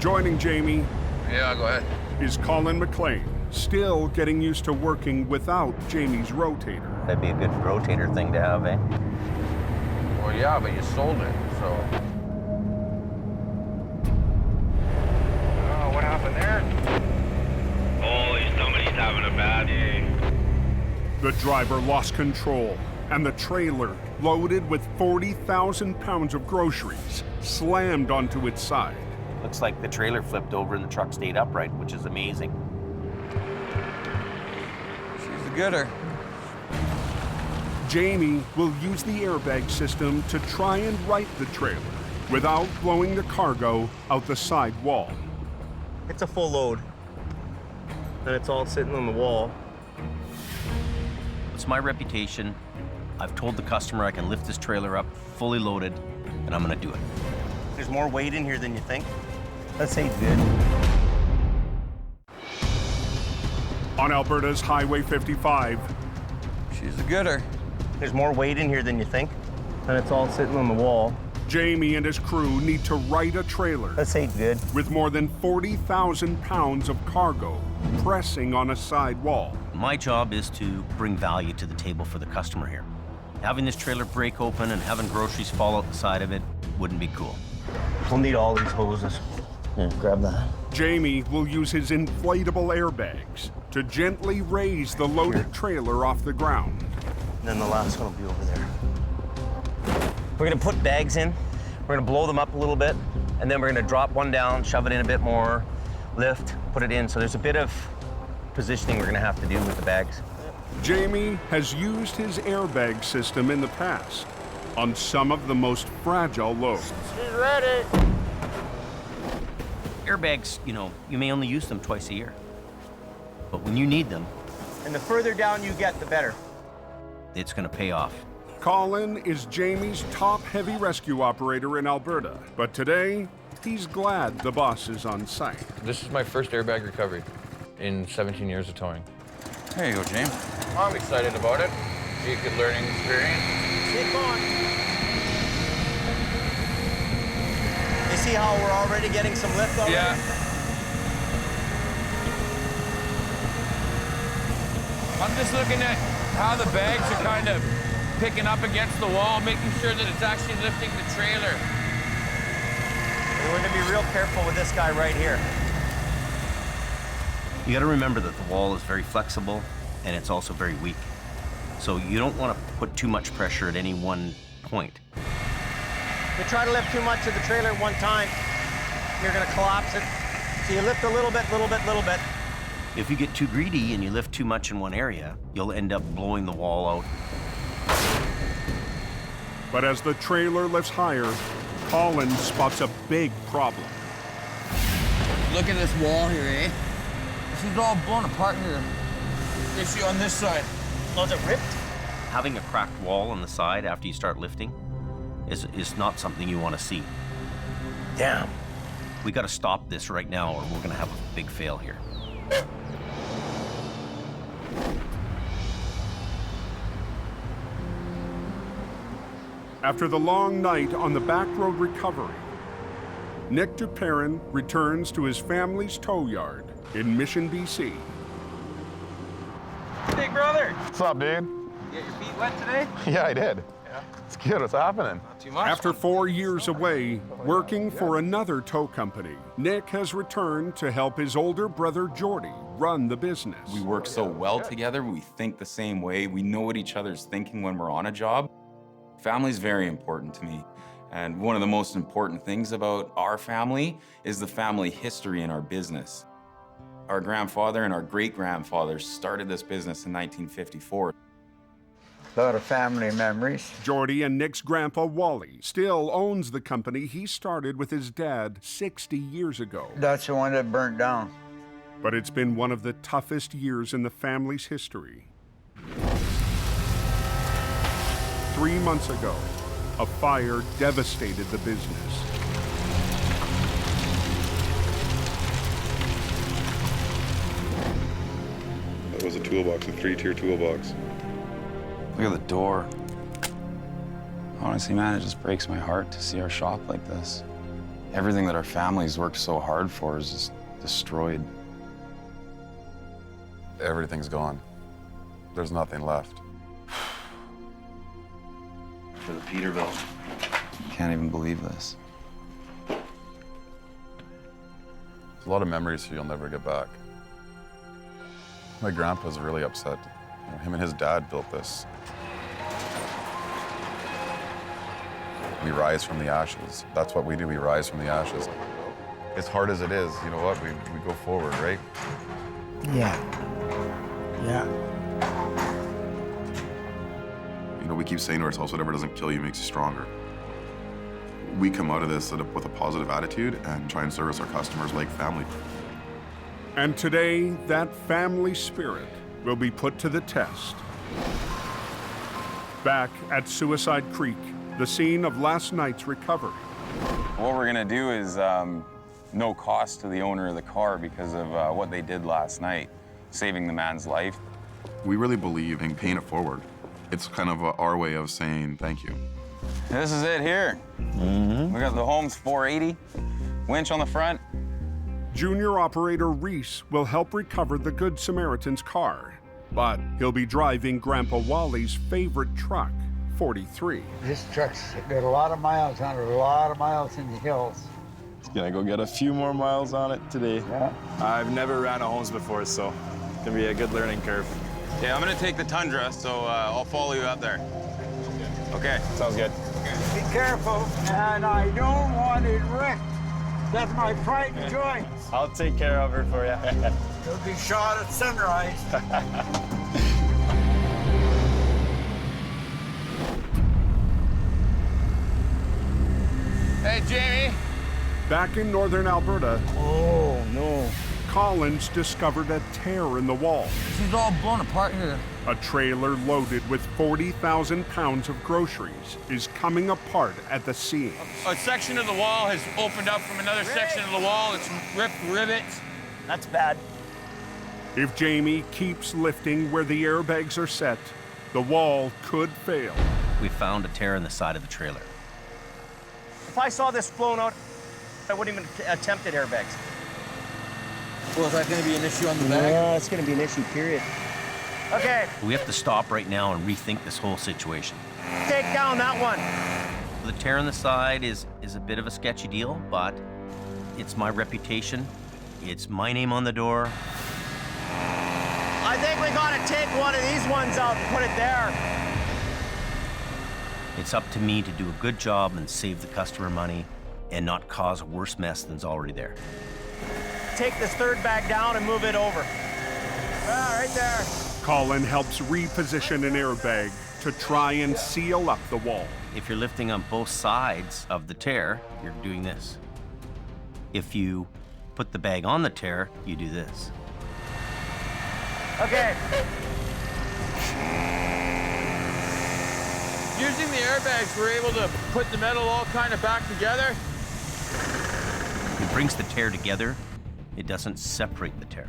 Joining Jamie Yeah, go ahead. is Colin McLean, still getting used to working without Jamie's rotator. That'd be a good rotator thing to have, eh? Well, yeah, but you sold it, so. Oh, what happened there? Holy, somebody's having a bad day. The driver lost control, and the trailer, loaded with 40,000 pounds of groceries, slammed onto its side. Looks like the trailer flipped over and the truck stayed upright, which is amazing. She's a gooder. Jamie will use the airbag system to try and right the trailer without blowing the cargo out the side wall. It's a full load, and it's all sitting on the wall. It's my reputation. I've told the customer I can lift this trailer up fully loaded, and I'm gonna do it. There's more weight in here than you think. Let's say good. On Alberta's Highway 55, she's a gooder. There's more weight in here than you think, and it's all sitting on the wall. Jamie and his crew need to right a trailer. Let's say good. With more than 40,000 pounds of cargo pressing on a side wall. My job is to bring value to the table for the customer here. Having this trailer break open and having groceries fall out the side of it wouldn't be cool. We'll need all these hoses. Here, grab that. Jamie will use his inflatable airbags to gently raise the loaded trailer off the ground. And then the last one will be over there. We're gonna put bags in, we're gonna blow them up a little bit, and then we're gonna drop one down, shove it in a bit more, lift, put it in. So there's a bit of positioning we're gonna have to do with the bags. Jamie has used his airbag system in the past on some of the most fragile loads. She's ready. Airbags, you know, you may only use them twice a year. But when you need them, And the further down you get, the better. it's gonna pay off. Colin is Jamie's top heavy rescue operator in Alberta, but today, he's glad the boss is on site. This is my first airbag recovery in 17 years of towing. There you go, James. I'm excited about it. Be a good learning experience. Keep going. You see how we're already getting some lift over? Yeah. I'm just looking at how the bags are kind of picking up against the wall, making sure that it's actually lifting the trailer. And we're gonna be real careful with this guy right here. You gotta remember that the wall is very flexible and it's also very weak. So you don't wanna put too much pressure at any one point. You try to lift too much of the trailer at one time, you're gonna collapse it. So you lift a little bit, little bit, little bit. If you get too greedy and you lift too much in one area, you'll end up blowing the wall out. But as the trailer lifts higher, Colin spots a big problem. Look at this wall here, eh? This is all blown apart here. Issue on this side. Oh, is it ripped? Having a cracked wall on the side after you start lifting is not something you want to see. Damn. We got to stop this right now or we're going to have a big fail here. After the long night on the back road recovery, Nick Duperrin returns to his family's tow yard in Mission, BC. Big brother. What's up, dude? You get your feet wet today? Yeah, I did. Yeah. It's good. What's happening? Not too much. After 4 years away, working for another tow company, Nick has returned to help his older brother Jordy run the business. We work so well together. We think the same way. We know what each other's thinking when we're on a job. Family's very important to me. And one of the most important things about our family is the family history in our business. Our grandfather and our great-grandfather started this business in 1954. A lot of family memories. Jordy and Nick's grandpa Wally still owns the company he started with his dad 60 years ago. That's the one that burnt down. But it's been one of the toughest years in the family's history. 3 months ago, a fire devastated the business. That was a toolbox, a 3-tier toolbox. Look at the door. Honestly, man, it just breaks my heart to see our shop like this. Everything that our family's worked so hard for is just destroyed. Everything's gone. There's nothing left. For the Peterbilt. Can't even believe this. There's a lot of memories you'll never get back. My grandpa's really upset. You know, him and his dad built this. We rise from the ashes. That's what we do, we rise from the ashes. As hard as it is, you know what, we go forward, right? Yeah. Yeah. You know, we keep saying to ourselves, whatever doesn't kill you makes you stronger. We come out of this with a positive attitude and try and service our customers like family. And today, that family spirit will be put to the test. Back at Suicide Creek, the scene of last night's recovery. What we're gonna do is no cost to the owner of the car because of what they did last night, saving the man's life. We really believe in paying it forward. It's kind of our way of saying thank you. This is it here. We got the Holmes 480, winch on the front. Junior operator Reese will help recover the Good Samaritan's car, but he'll be driving Grandpa Wally's favorite truck 43. This truck's got a lot of miles on it, a lot of miles in the hills. Gonna go get a few more miles on it today. Yeah. I've never ran a hose before, so it's gonna be a good learning curve. Yeah, I'm gonna take the Tundra, so I'll follow you out there. Okay, sounds good. Be careful, and I don't want it wrecked. That's my pride and joy. I'll take care of her for you. You'll be shot at sunrise. Hey, Jamie. Back in northern Alberta, Oh, no. Colin's discovered a tear in the wall. This is all blown apart here. A trailer loaded with 40,000 pounds of groceries is coming apart at the seams. A section of the wall has opened up from another section of the wall. It's ripped rivets. That's bad. If Jamie keeps lifting where the airbags are set, the wall could fail. We found a tear in the side of the trailer. If I saw this flown out, I wouldn't even attempt at airbags. Well, is that going to be an issue on the back? No, it's going to be an issue, period. Okay, We have to stop right now and rethink this whole situation. take down that one. The tear in the side is a bit of a sketchy deal, but it's my reputation. It's my name on the door. I think we got to take one of these ones out and put it there. It's up to me to do a good job and save the customer money and not cause a worse mess than's already there. Take this third bag down and move it over. Ah, right there. Colin helps reposition an airbag to try and seal up the wall. If you're lifting on both sides of the tear, you're doing this. If you put the bag on the tear, you do this. Okay. Using the airbags, we're able to put the metal all kind of back together. It brings the tear together. It doesn't separate the tear.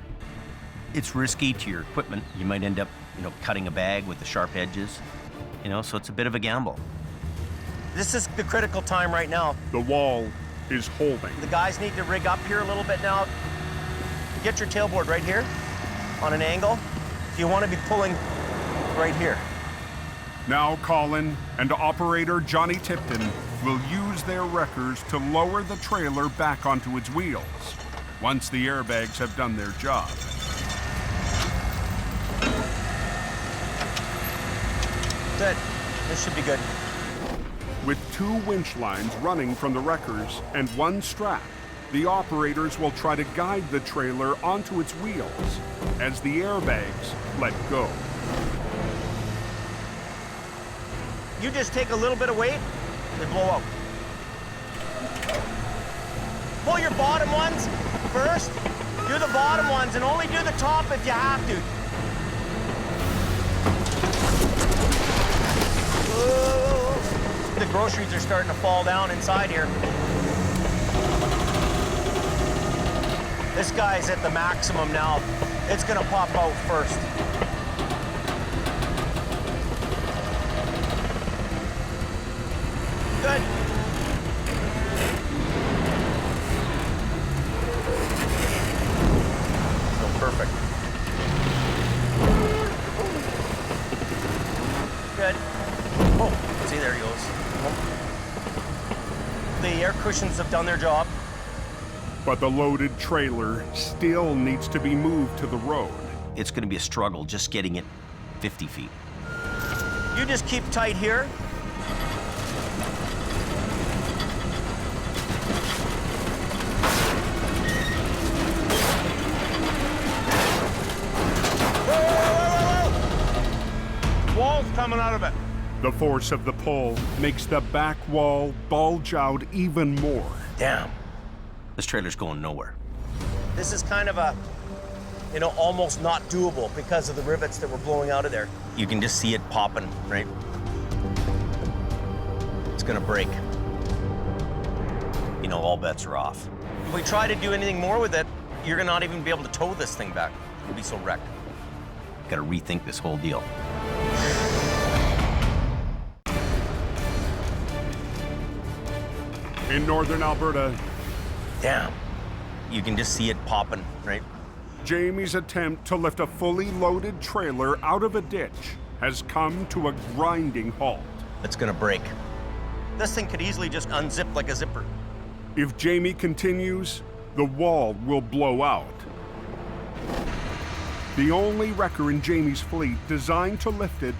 It's risky to your equipment. You might end up, cutting a bag with the sharp edges, so it's a bit of a gamble. This is the critical time right now. The wall is holding. The guys need to rig up here a little bit now. Get your tailboard right here on an angle. You want to be pulling right here. Now Colin and operator Johnny Tipton will use their wreckers to lower the trailer back onto its wheels once the airbags have done their job. Good. This should be good. With 2 winch lines running from the wreckers and 1 strap, the operators will try to guide the trailer onto its wheels as the airbags let go. You just take a little bit of weight, they blow out. Pull your bottom ones first. Do the bottom ones and only do the top if you have to. Whoa. The groceries are starting to fall down inside here. This guy's at the maximum now. It's gonna pop out first. Good. So perfect. Good. Oh, see, there he goes. The air cushions have done their job. But the loaded trailer still needs to be moved to the road. It's going to be a struggle just getting it 50 feet. You just keep tight here. Wall's coming out of it. The force of the pull makes the back wall bulge out even more. Damn. This trailer's going nowhere. This is kind of a, almost not doable because of the rivets that were blowing out of there. You can just see it popping, right? It's gonna break. All bets are off. If we try to do anything more with it, you're gonna not even be able to tow this thing back. It'll be so wrecked. Gotta rethink this whole deal. In northern Alberta, damn, you can just see it popping, right? Jamie's attempt to lift a fully loaded trailer out of a ditch has come to a grinding halt. that's gonna break. This thing could easily just unzip like a zipper. If Jamie continues, the wall will blow out. The only wrecker in Jamie's fleet designed to lift it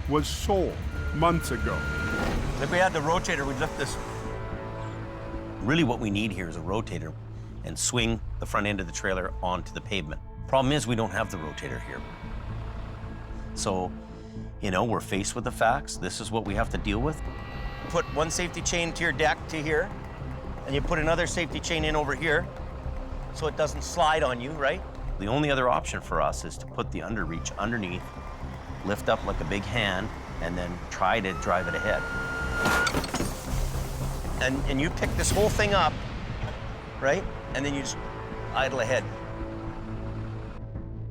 was sold months ago. If we had the rotator, we'd lift this. Really what we need here is a rotator and swing the front end of the trailer onto the pavement. Problem is we don't have the rotator here. So, you know, we're faced with the facts. This is what we have to deal with. Put one safety chain to your deck to here, and you put another safety chain in over here so it doesn't slide on you, right? The only other option for us is to put the underreach underneath, lift up like a big hand, and then try to drive it ahead. And you pick this whole thing up, right? And then you just idle ahead.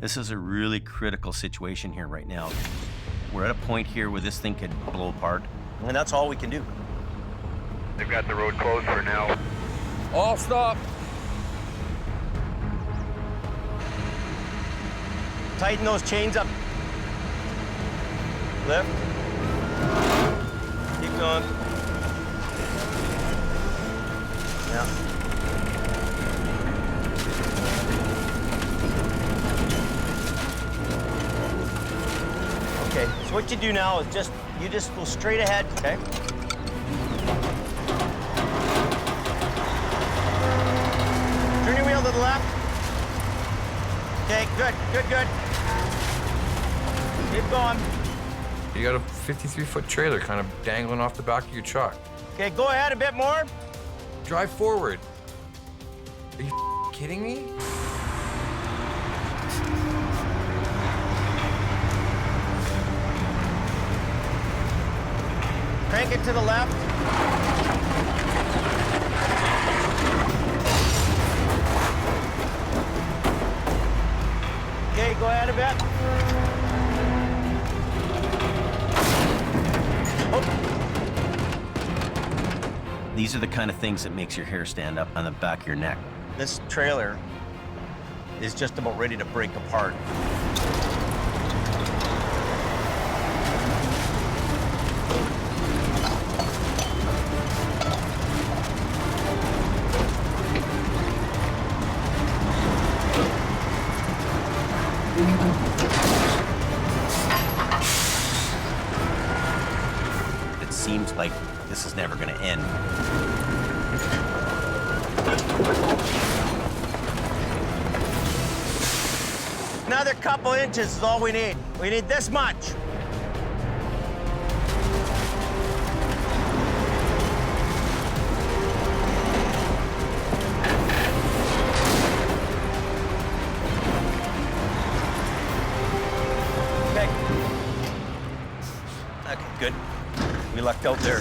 This is a really critical situation here right now. We're at a point here where this thing could blow apart. And that's all we can do. They've got the road closed for now. All stop. Tighten those chains up. Lift. Keep going. Yeah. Okay, so what you do now is you just go straight ahead, okay? Turn your wheel to the left. Okay, good, good, good. Keep going. You got a 53-foot trailer kind of dangling off the back of your truck. Okay, go ahead a bit more. Drive forward. Are you kidding me? Crank it to the left. Okay, go ahead a bit. These are the kind of things that makes your hair stand up on the back of your neck. This trailer is just about ready to break apart. It seems like this is never going to end. Another couple inches is all we need. We need this much. Okay. Okay, good. We lucked out there.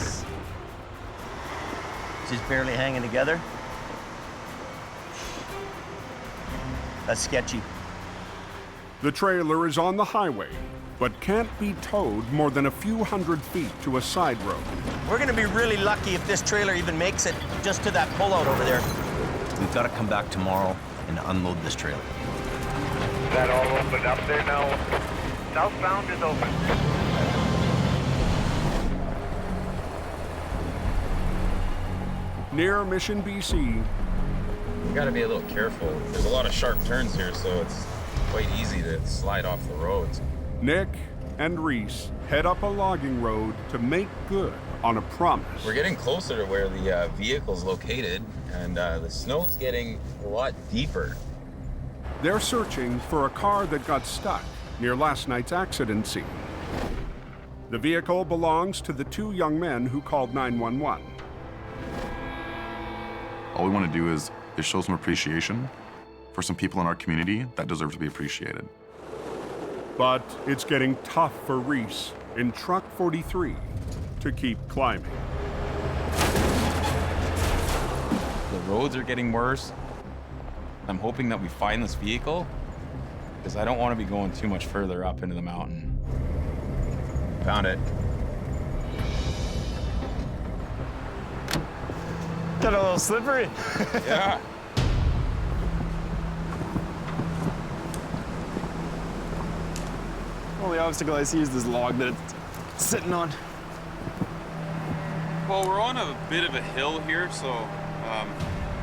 She's barely hanging together. That's sketchy. The trailer is on the highway, but can't be towed more than a few hundred feet to a side road. We're gonna be really lucky if this trailer even makes it just to that pullout over there. We've got to come back tomorrow and unload this trailer. Is that all opened up there now? Southbound is open. Near Mission, BC. You gotta be a little careful. There's a lot of sharp turns here, so it's quite easy to slide off the roads. Nick and Reese head up a logging road to make good on a promise. We're getting closer to where the vehicle's located, and the snow's getting a lot deeper. They're searching for a car that got stuck near last night's accident scene. The vehicle belongs to the two young men who called 911. All we want to do is show some appreciation for some people in our community that deserve to be appreciated. But it's getting tough for Reese in Truck 43 to keep climbing. The roads are getting worse. I'm hoping that we find this vehicle, because I don't want to be going too much further up into the mountain. Found it. Got a little slippery. Yeah. Only obstacle I see is this log that it's sitting on. Well, we're on a bit of a hill here, so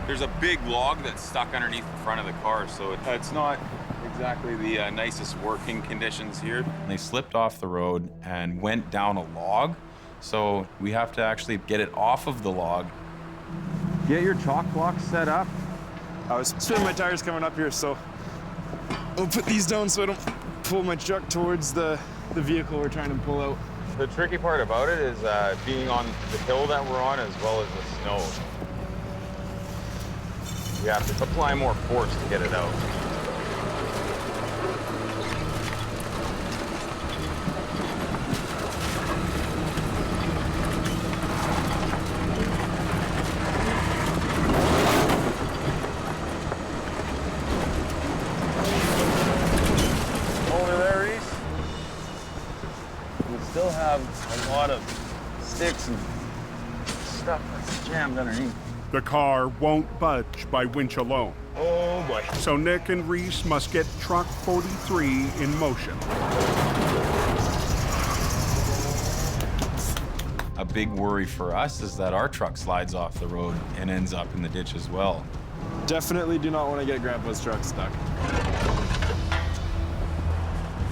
there's a big log that's stuck underneath the front of the car, so it's not exactly the nicest working conditions here. They slipped off the road and went down a log, so we have to actually get it off of the log. Get your chalk blocks set up. I was spinning my tires coming up here, so I'll put these down so I don't pull my truck towards the vehicle we're trying to pull out. The tricky part about it is being on the hill that we're on as well as the snow. We have to apply more force to get it out. A lot of sticks and stuff that's jammed underneath. The car won't budge by winch alone. Oh boy. So Nick and Reese must get truck 43 in motion. A big worry for us is that our truck slides off the road and ends up in the ditch as well. Definitely do not want to get Grandpa's truck stuck.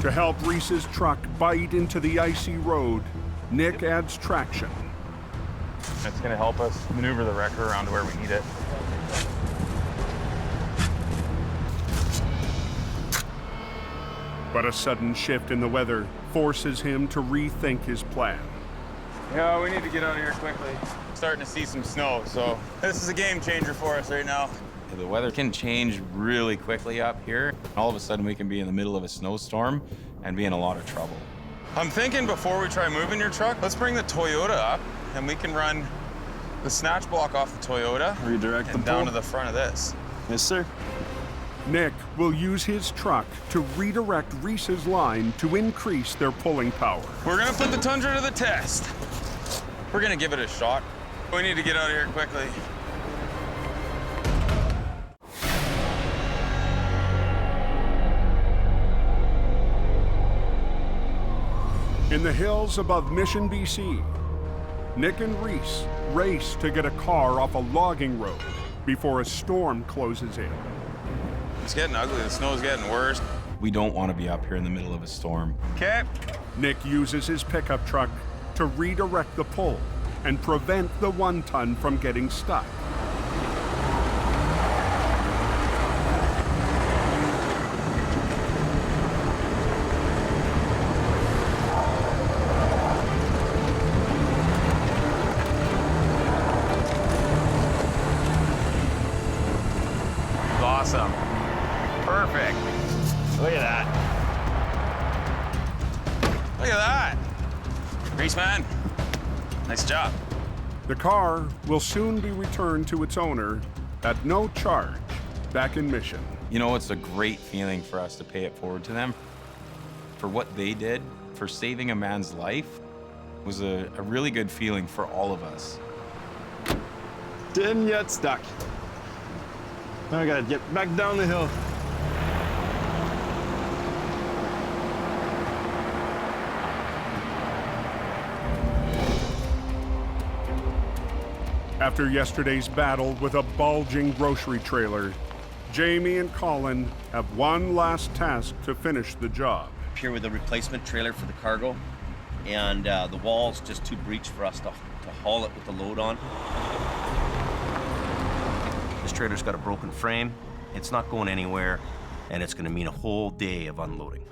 To help Reese's truck bite into the icy road, Nick adds traction. It's going to help us maneuver the wrecker around to where we need it. But a sudden shift in the weather forces him to rethink his plan. Yeah, we need to get out of here quickly. Starting to see some snow, so this is a game changer for us right now. The weather can change really quickly up here. All of a sudden, we can be in the middle of a snowstorm and be in a lot of trouble. I'm thinking before we try moving your truck, let's bring the Toyota up and we can run the snatch block off the Toyota. Redirect and down to the front of this. Yes, sir. Nick will use his truck to redirect Reese's line to increase their pulling power. We're gonna put the Tundra to the test. We're gonna give it a shot. We need to get out of here quickly. In the hills above Mission, BC, Nick and Reese race to get a car off a logging road before a storm closes in. It's getting ugly. The snow's getting worse. We don't want to be up here in the middle of a storm. Okay. Nick uses his pickup truck to redirect the pull and prevent the 1-ton from getting stuck. Awesome. Perfect. Look at that. Look at that. Reese, man. Nice job. The car will soon be returned to its owner at no charge back in Mission. You know, it's a great feeling for us to pay it forward to them. For what they did, for saving a man's life, was a really good feeling for all of us. Didn't get stuck. Now I gotta get back down the hill. After yesterday's battle with a bulging grocery trailer, Jamie and Colin have one last task to finish the job. Here with a replacement trailer for the cargo, and the wall's just too breached for us to haul it with the load on. This trailer's got a broken frame, it's not going anywhere, and it's gonna mean a whole day of unloading.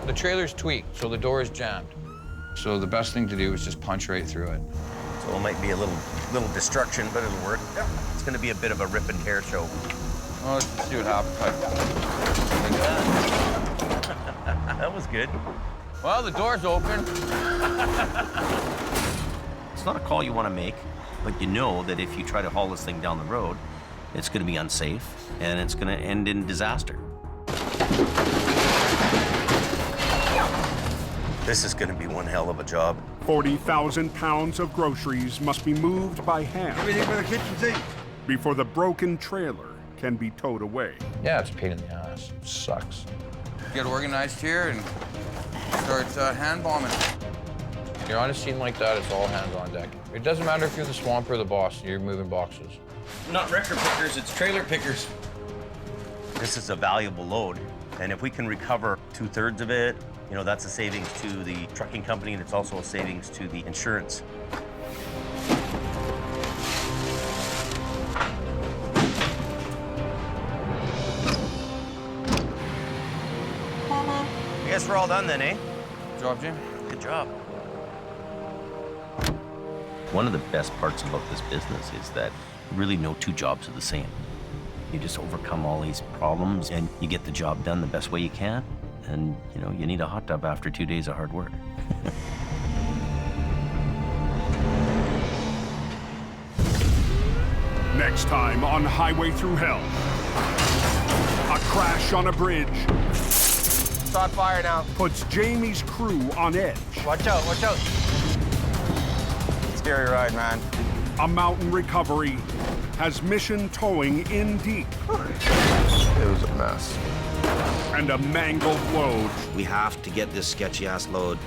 The trailer's tweaked, so the door is jammed. So the best thing to do is just punch right through it. So it might be a little destruction, but it'll work. Yeah. It's gonna be a bit of a rip and tear show. Well, let's see what happens. That was good. Well, the door's open. It's not a call you want to make, but you know that if you try to haul this thing down the road, it's going to be unsafe and it's going to end in disaster. This is going to be one hell of a job. 40,000 pounds of groceries must be moved by hand. Everything for the kitchen sink. Before the broken trailer can be towed away. Yeah, it's a pain in the ass. It sucks. Get organized here and start hand bombing. You're on a scene like that, it's all hands on deck. It doesn't matter if you're the swamp or the boss, you're moving boxes. Not record pickers, it's trailer pickers. This is a valuable load, and if we can recover 2/3 of it, you know, that's a savings to the trucking company, and it's also a savings to the insurance. I guess we're all done then, eh? Good job, Jim. Good job. One of the best parts about this business is that really no two jobs are the same. You just overcome all these problems and you get the job done the best way you can. And, you know, you need a hot tub after 2 days of hard work. Next time on Highway Through Hell. A crash on a bridge It's on fire now. puts Jamie's crew on edge. Watch out, watch out. Scary ride, man. A mountain recovery has Mission Towing in deep. It was a mess. And a mangled load We have to get this sketchy-ass load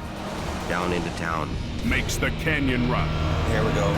down into town. makes the canyon run. Here we go.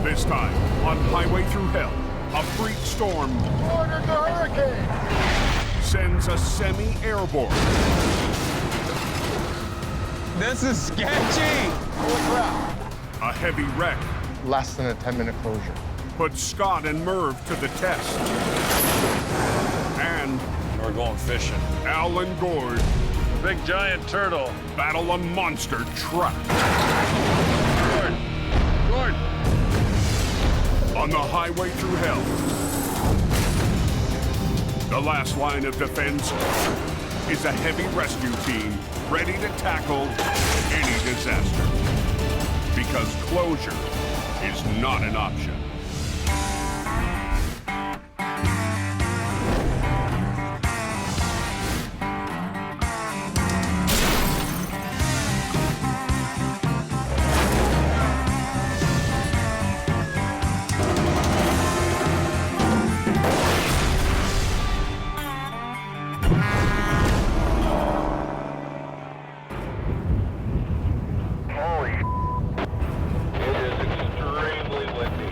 This time on Highway Through Hell, a freak storm Ordered the hurricane. sends a semi-airborne. This is sketchy. Holy crap. A heavy wreck Less than a 10-minute closure. puts Scott and Merv to the test. And We're going fishing. Al and Gord Big giant turtle. battle a monster truck. Gord. On the Highway Through Hell. The last line of defense is a heavy rescue team ready to tackle any disaster. Because closure is not an option. Holy it is extremely windy.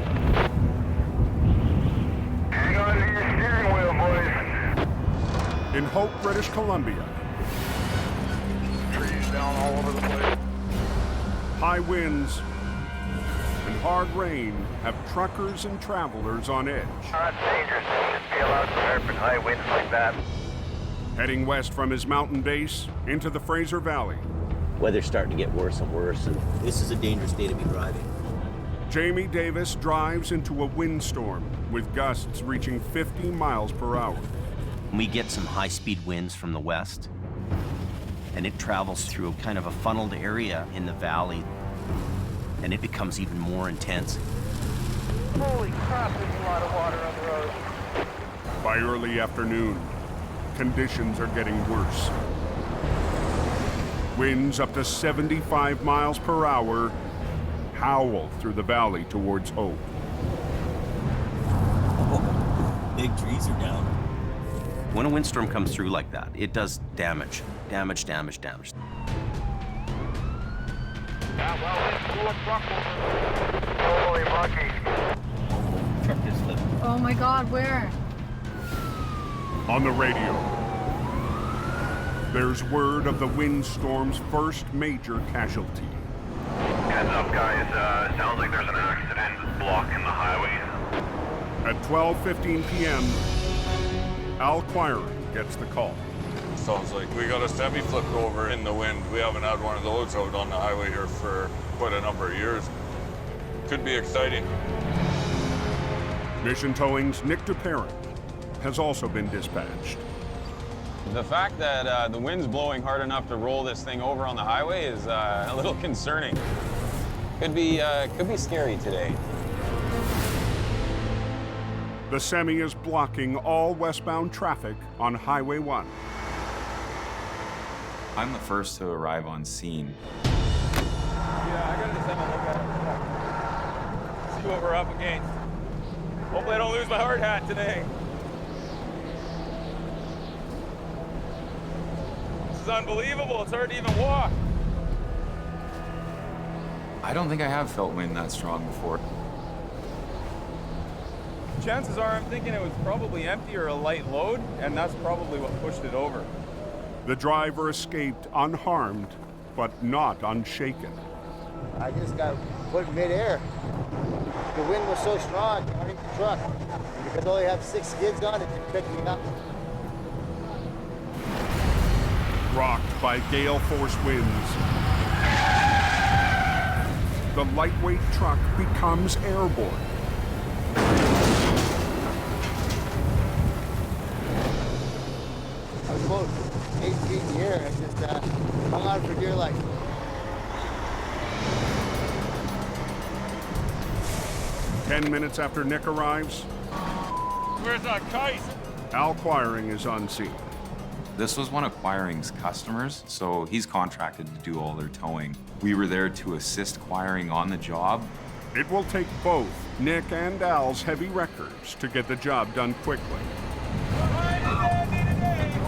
Hang on to your steering wheel, boys. In Hope, British Columbia, Trees down all over the place. high winds and hard rain have truckers and travelers on edge. That's dangerous. Shouldn't be allowed to surf in high winds like that. Heading west from his mountain base into the Fraser Valley, Weather's starting to get worse and worse, and this is a dangerous day to be driving. Jamie Davis drives into a windstorm with gusts reaching 50 miles per hour. We get some high-speed winds from the west, and it travels through kind of a funneled area in the valley, and it becomes even more intense. Holy crap, there's a lot of water on the road. By early afternoon, conditions are getting worse. Winds up to 75 miles per hour howl through the valley towards Hope. Big trees are down. When a windstorm comes through like that, it does damage. Damage, damage, damage. Yeah, well, let's pull a truck over. Holy monkey. Truck is flipping. Oh my God, where? On the radio, there's word of the windstorm's first major casualty. Heads up, guys. Sounds like there's an accident blocking the highway. At 12:15 p.m., Al Quirin gets the call. Sounds like we got a semi flipped over in the wind. We haven't had one of those out on the highway here for quite a number of years. Could be exciting. Mission Towing's Nick DeParent has also been dispatched. The fact that the wind's blowing hard enough to roll this thing over on the highway is a little concerning. Could be scary today. The semi is blocking all westbound traffic on Highway 1. I'm the first to arrive on scene. Yeah, I gotta just have a look at it. See what we're up against. Hopefully I don't lose my hard hat today. This is unbelievable. It's hard to even walk. I don't think I have felt wind that strong before. Chances are I'm thinking it was probably empty or a light load, and that's probably what pushed it over. The driver escaped unharmed, but not unshaken. I just got put in midair. The wind was so strong underneath the truck. And because I only have 6 skids on it, it picked me up. Rocked by gale force winds, the lightweight truck becomes airborne. I was about 8 feet in the air. I just hung on for dear life. Ten minutes after Nick arrives, Where's our kite? Al Quiring is on scene. This was one of Quiring's customers, so he's contracted to do all their towing. We were there to assist Quiring on the job. It will take both Nick and Al's heavy records to get the job done quickly.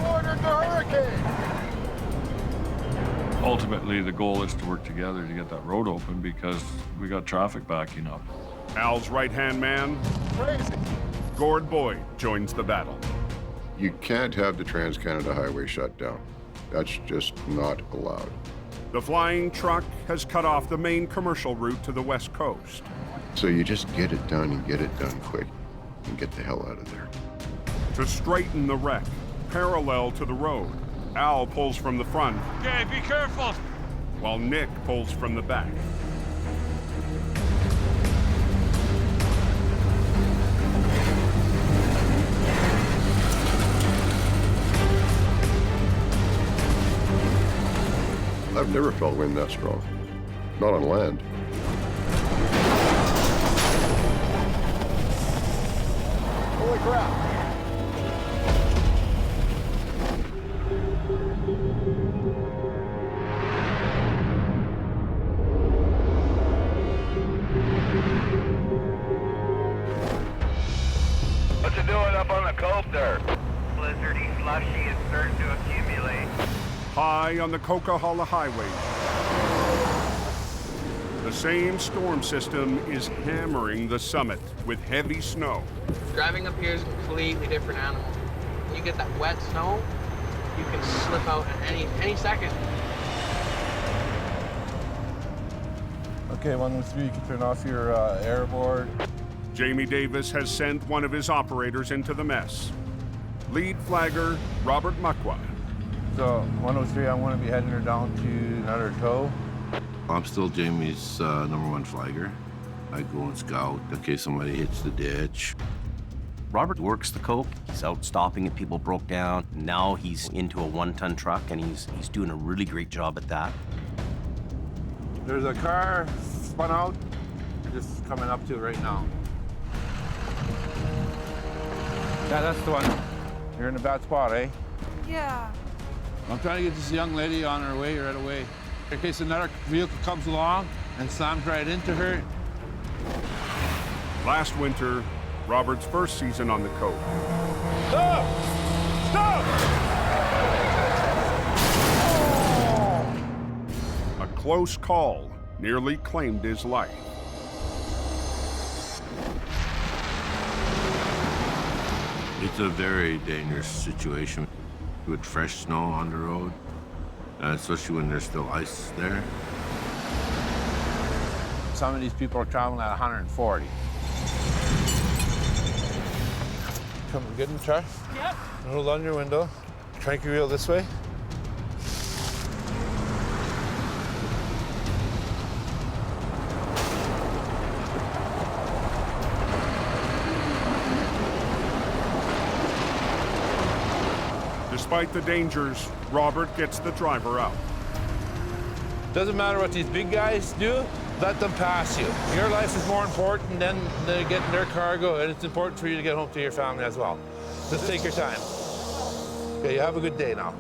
Order the hurricane! Ultimately, the goal is to work together to get that road open because we got traffic backing up. Al's right-hand man, Crazy. Gord Boyd, joins the battle. You can't have the Trans-Canada Highway shut down. That's just not allowed. The flying truck has cut off the main commercial route to the west coast. So you just get it done and get it done quick and get the hell out of there. To straighten the wreck, parallel to the road, Al pulls from the front, Okay, be careful. while Nick pulls from the back. I've never felt wind that strong. Not on land. Holy crap. What's it doing up on the coast there? Blizzardy slushy is starting to accumulate. High on the Coquihalla Highway, the same storm system is hammering the summit with heavy snow. Driving up here is a completely different animal. When you get that wet snow, you can slip out at any second. Okay, 113, you can turn off your airboard. Jamie Davis has sent one of his operators into the mess. Lead flagger Robert Muckwa. So 103, I want to be heading her down to another tow. I'm still Jamie's #1 flagger. I go and scout in case somebody hits the ditch. Robert works the cope. He's out stopping if people broke down. Now he's into a 1-ton truck, and he's doing a really great job at that. There's a car spun out, just coming up to it right now. Yeah, that's the one. You're in a bad spot, eh? Yeah. I'm trying to get this young lady on her way right away. In case another vehicle comes along and slams right into her. Last winter, Robert's first season on the Cope. Stop! Stop! A close call nearly claimed his life. It's a very dangerous situation with fresh snow on the road, especially when there's still ice there. Some of these people are traveling at 140. Come get in the truck. Yep. Roll down your window. Crank your wheel this way. Despite the dangers, Robert gets the driver out. Doesn't matter what these big guys do, let them pass you. Your life is more important than they getting their cargo, and it's important for you to get home to your family as well. Just take your time. Okay, you have a good day now.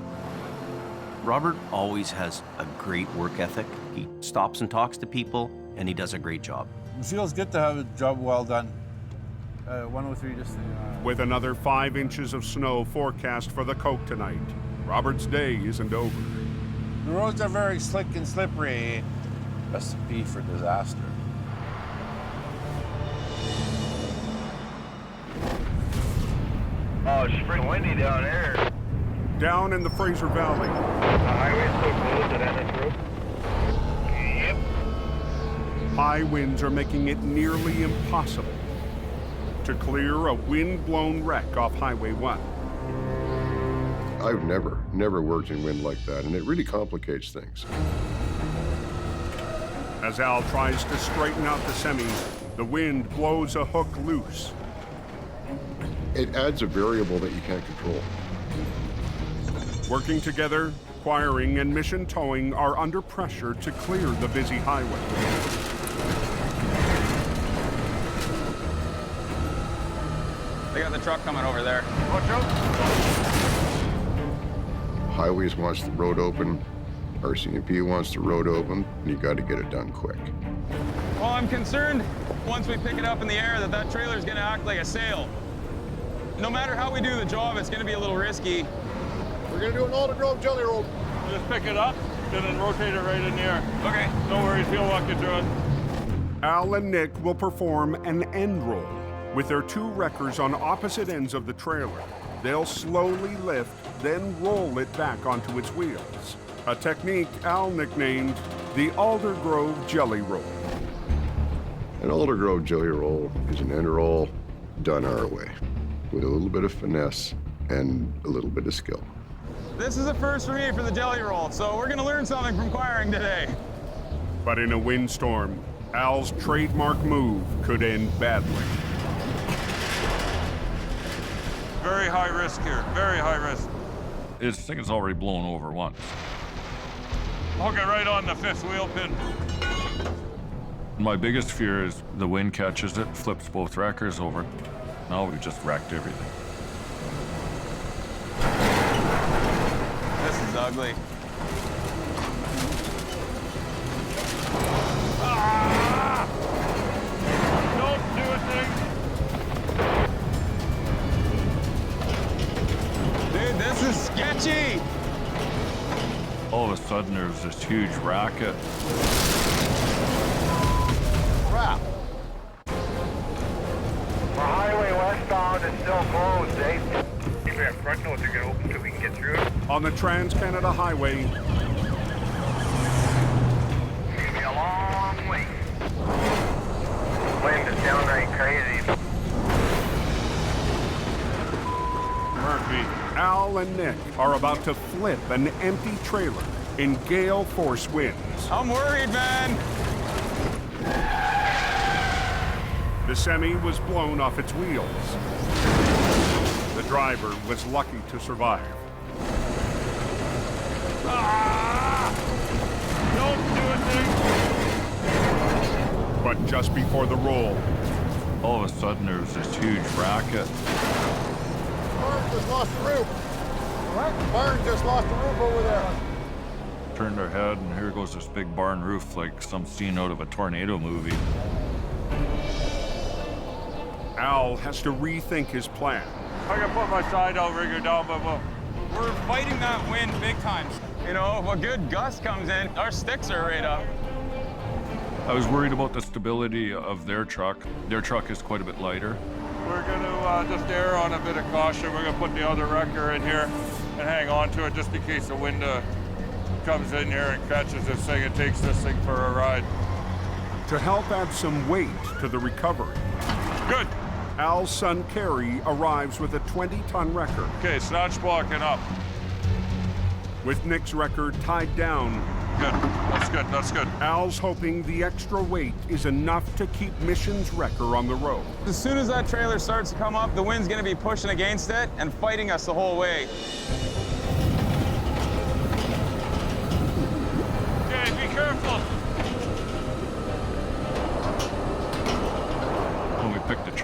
Robert always has a great work ethic. He stops and talks to people, and he does a great job. It feels good to have a job well done. 103 just... With another 5 inches of snow forecast for the Coke tonight, Robert's day isn't over. The roads are very slick and slippery. Recipe for disaster. Oh, it's pretty windy down there. Down in the Fraser Valley, The highway's so closed at Ennis Road. Yep. high winds are making it nearly impossible to clear a wind-blown wreck off Highway 1. I've never worked in wind like that, and it really complicates things. As Al tries to straighten out the semi, the wind blows a hook loose. It adds a variable that you can't control. Working together, Acquiring and Mission Towing are under pressure to clear the busy highway. They got the truck coming over there. Watch out! Highways wants the road open, RCMP wants the road open, and you got to get it done quick. Well, I'm concerned once we pick it up in the air that trailer's gonna act like a sail. No matter how we do the job, it's gonna be a little risky. We're gonna do an autogrove jelly roll. Just pick it up and then rotate it right in the air. Okay. No worries, he'll walk you through it. Al and Nick will perform an end roll. With their 2 wreckers on opposite ends of the trailer, they'll slowly lift, then roll it back onto its wheels. A technique Al nicknamed the Aldergrove Jelly Roll. An Aldergrove jelly roll is an end roll done our way, with a little bit of finesse and a little bit of skill. This is a first for me for the jelly roll, so we're gonna learn something from acquiring today. But in a windstorm, Al's trademark move could end badly. Very high risk here, very high risk. This thing is already blown over once. Hook it right on the 5th wheel pin. My biggest fear is the wind catches it, flips both wreckers over. Now we've just wrecked everything. This is ugly. Ah! Don't do a thing. Dude, this is sketchy. All of a sudden, there was this huge racket. Crap. The highway westbound is still closed, eh? If we have front doors to get open so we can get through it. On the Trans-Canada Highway, It's gonna be a long way. Wind is downright crazy. Murphy, Al and Nick are about to flip an empty trailer in gale force winds. I'm worried, man. The semi was blown off its wheels. The driver was lucky to survive. Ah! Don't do a thing. But just before the roll, All of a sudden, there was this huge racket. Barn just lost the roof. What? Barn just lost the roof over there. Turned our head, and here goes this big barn roof, like some scene out of a tornado movie. Al has to rethink his plan. I can put my side outrigger down, but We're fighting that wind big time. You know, if a good gust comes in, our sticks are right up. I was worried about the stability of their truck. Their truck is quite a bit lighter. we're going to just err on a bit of caution. We're going to put the other wrecker in here and hang on to it just in case the wind comes in here and catches this thing and takes this thing for a ride. To help add some weight to the recovery, good. Al's son Kerry arrives with a 20-ton wrecker. Okay, snatch blocking up. With Nick's wrecker tied down. Good, that's good, that's good. Al's hoping the extra weight is enough to keep Mission's wrecker on the road. As soon as that trailer starts to come up, the wind's gonna be pushing against it and fighting us the whole way.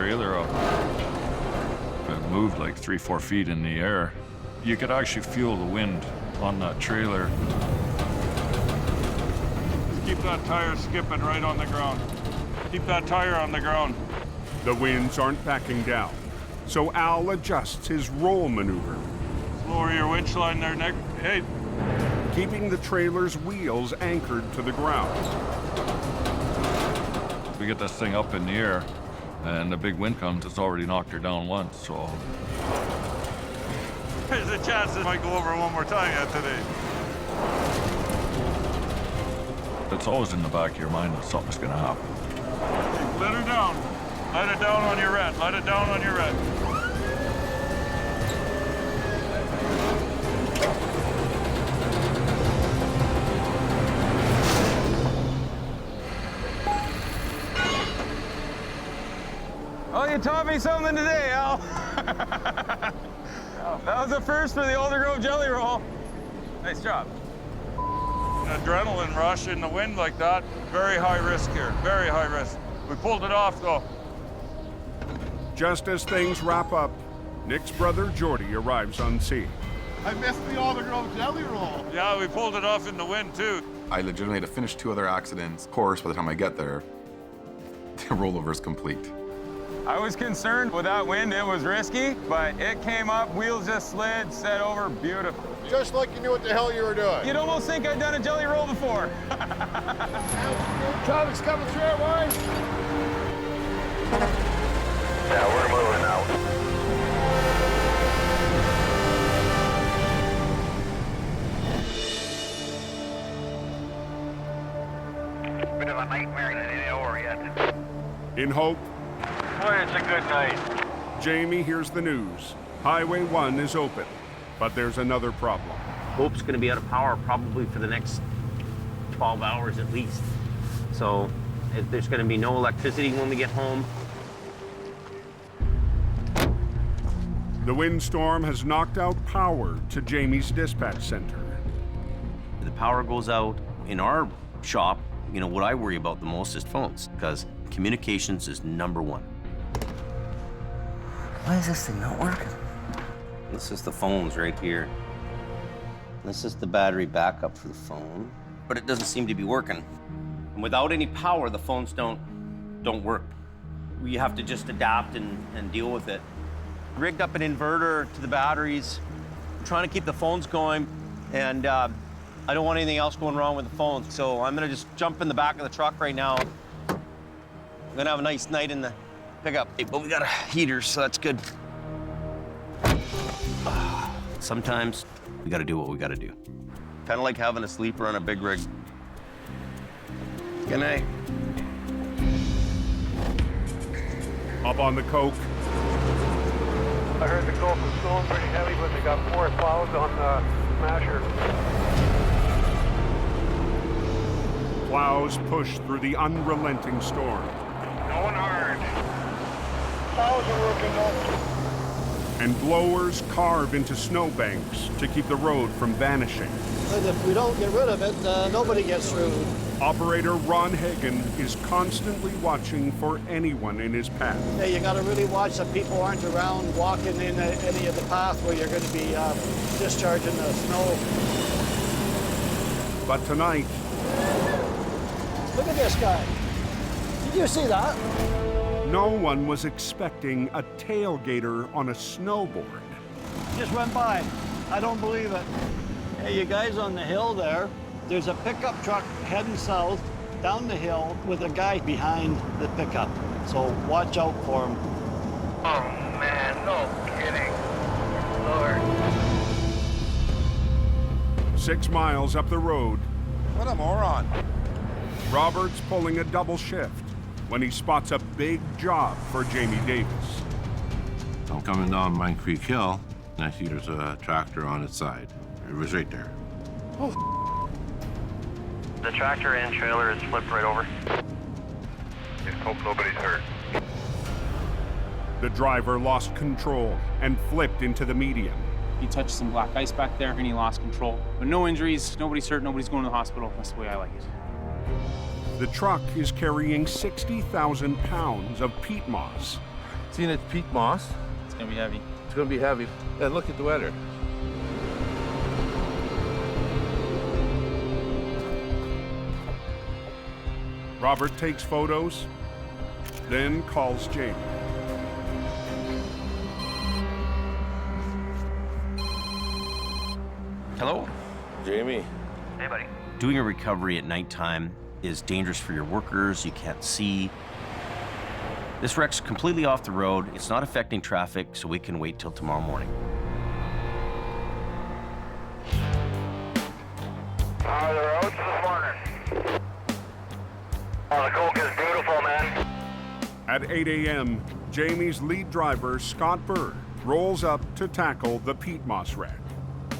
trailer up. It moved like 3-4 feet in the air. You could actually feel the wind on that trailer. Keep that tire skipping right on the ground. Keep that tire on the ground. The winds aren't backing down, so Al adjusts his roll maneuver. Lower your winch line there, Nick. Hey. Keeping the trailer's wheels anchored to the ground. We get this thing up in the air, and the big wind comes, it's already knocked her down once, so. There's a chance it might go over one more time yet today. It's always in the back of your mind that something's gonna happen. Let her down. Let it down on your red. Let it down on your red. Oh, you taught me something today, Al. That was a first for the Alder Grove Jelly Roll. Nice job. An adrenaline rush in the wind like that, very high risk here, very high risk. We pulled it off, though. Just as things wrap up, Nick's brother Jordy arrives on scene. I missed the Alder Grove Jelly Roll. Yeah, we pulled it off in the wind, too. I legitimately had to finish 2 other accidents. Of course, by the time I get there, the rollover is complete. I was concerned with that wind. It was risky, but it came up, wheels just slid, set over, beautiful. Just like you knew what the hell you were doing. You'd almost think I'd done a jelly roll before. Traffic's coming through, boys. Yeah, we're moving now. Bit of a nightmare that ain't over yet. In hope, Boy, it's a good night. Jamie hears the news. Highway 1 is open, but there's another problem. Hope's going to be out of power probably for the next 12 hours at least. So there's going to be no electricity when we get home. The windstorm has knocked out power to Jamie's dispatch center. The power goes out in our shop. You know, what I worry about the most is phones, because communications is #1. Why is this thing not working? This is the phones right here. This is the battery backup for the phone, but it doesn't seem to be working. And without any power, the phones don't work. We have to just adapt and deal with it. Rigged up an inverter to the batteries. I'm trying to keep the phones going, and I don't want anything else going wrong with the phones. So I'm gonna just jump in the back of the truck right now. I'm gonna have a nice night in the pickup, but we got a heater, so that's good. Sometimes we gotta do what we gotta do. Kind of like having a sleeper on a big rig. Good night. Up on the coke. I heard the coke was going pretty heavy, but they got 4 plows on the smasher. Plows push through the unrelenting storm. Going hard. Plows are working though. And blowers carve into snowbanks to keep the road from vanishing. But if we don't get rid of it, nobody gets through. Operator Ron Hagen is constantly watching for anyone in his path. Hey, you gotta really watch that people aren't around walking in any of the path where you're gonna be discharging the snow. But tonight, Look at this guy. Did you see that? no one was expecting a tailgater on a snowboard. Just went by. I don't believe it. Hey, you guys on the hill there, there's a pickup truck heading south down the hill with a guy behind the pickup. So watch out for him. Oh, man, no kidding. Lord. 6 miles up the road, What a moron. Robert's pulling a double shift when he spots a big job for Jamie Davis. I'm coming down Mine Creek Hill, and I see there's a tractor on its side. It was right there. The tractor and trailer is flipped right over. Just hope nobody's hurt. The driver lost control and flipped into the median. He touched some black ice back there and he lost control. But no injuries, nobody's hurt, nobody's going to the hospital. That's the way I like it. The truck is carrying 60,000 pounds of peat moss. Seeing it's peat moss. It's gonna be heavy. It's gonna be heavy. And look at the weather. Robert takes photos, then calls Jamie. Hello? Jamie. Hey, buddy. Doing a recovery at nighttime is dangerous for your workers. You can't see. This wreck's completely off the road. It's not affecting traffic, so we can wait till tomorrow morning. How are the roads this morning? Oh, the coke is beautiful, man. At 8 a.m., Jamie's lead driver, Scott Bird, rolls up to tackle the peat moss wreck.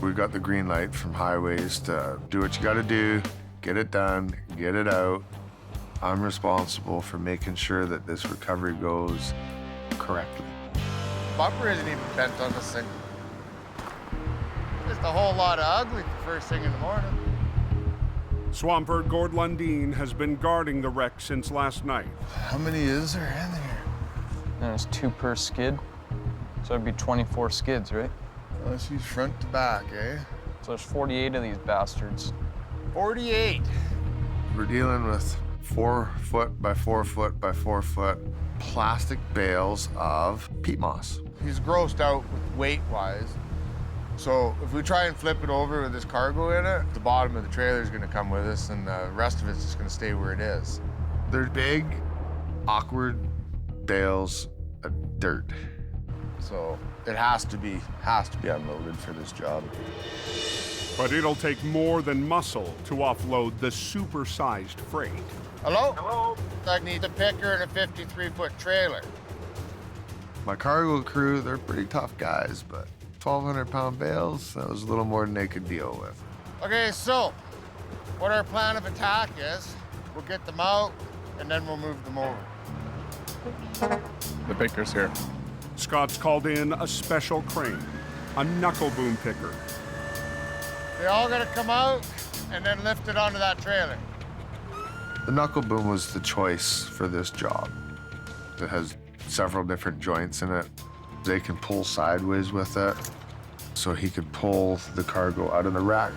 We've got the green light from highways to do what you gotta do, get it done, get it out. I'm responsible for making sure that this recovery goes correctly. Bumper isn't even bent on this thing. Just a whole lot of ugly for first thing in the morning. Swamper Gord Lundeen has been guarding the wreck since last night. How many is there in there? There's 2 per skid. So it'd be 24 skids, right? Let's use front to back, eh? So there's 48 of these bastards. 48. We're dealing with 4 foot by 4 foot by 4 foot plastic bales of peat moss. He's grossed out with weight-wise. So if we try and flip it over with this cargo in it, the bottom of the trailer is gonna come with us and the rest of it's just gonna stay where it is. They're big, awkward bales of dirt. So it has to be unloaded for this job. But it'll take more than muscle to offload the super-sized freight. Hello? Hello? I need a picker and a 53-foot trailer. My cargo crew, they're pretty tough guys, but 1,200-pound bales, that was a little more than they could deal with. Okay, so what our plan of attack is, we'll get them out and then we'll move them over. The picker's here. Scott's called in a special crane, a knuckle boom picker. They all gotta come out and then lift it onto that trailer. The knuckle boom was the choice for this job. It has several different joints in it. They can pull sideways with it, so he could pull the cargo out of the rack.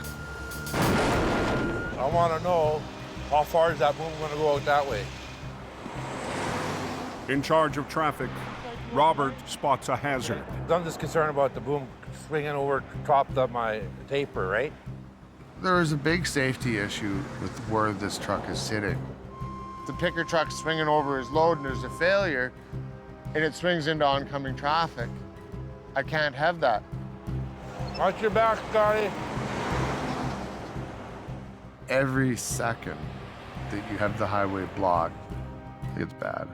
I want to know, how far is that boom going to go out that way? In charge of traffic, Robert spots a hazard. I'm just concerned about the boom swinging over top of my taper, right? There is a big safety issue with where this truck is sitting. The picker truck's swinging over his load and there's a failure and it swings into oncoming traffic. I can't have that. Watch your back, Scotty. Every second that you have the highway blocked, it's bad.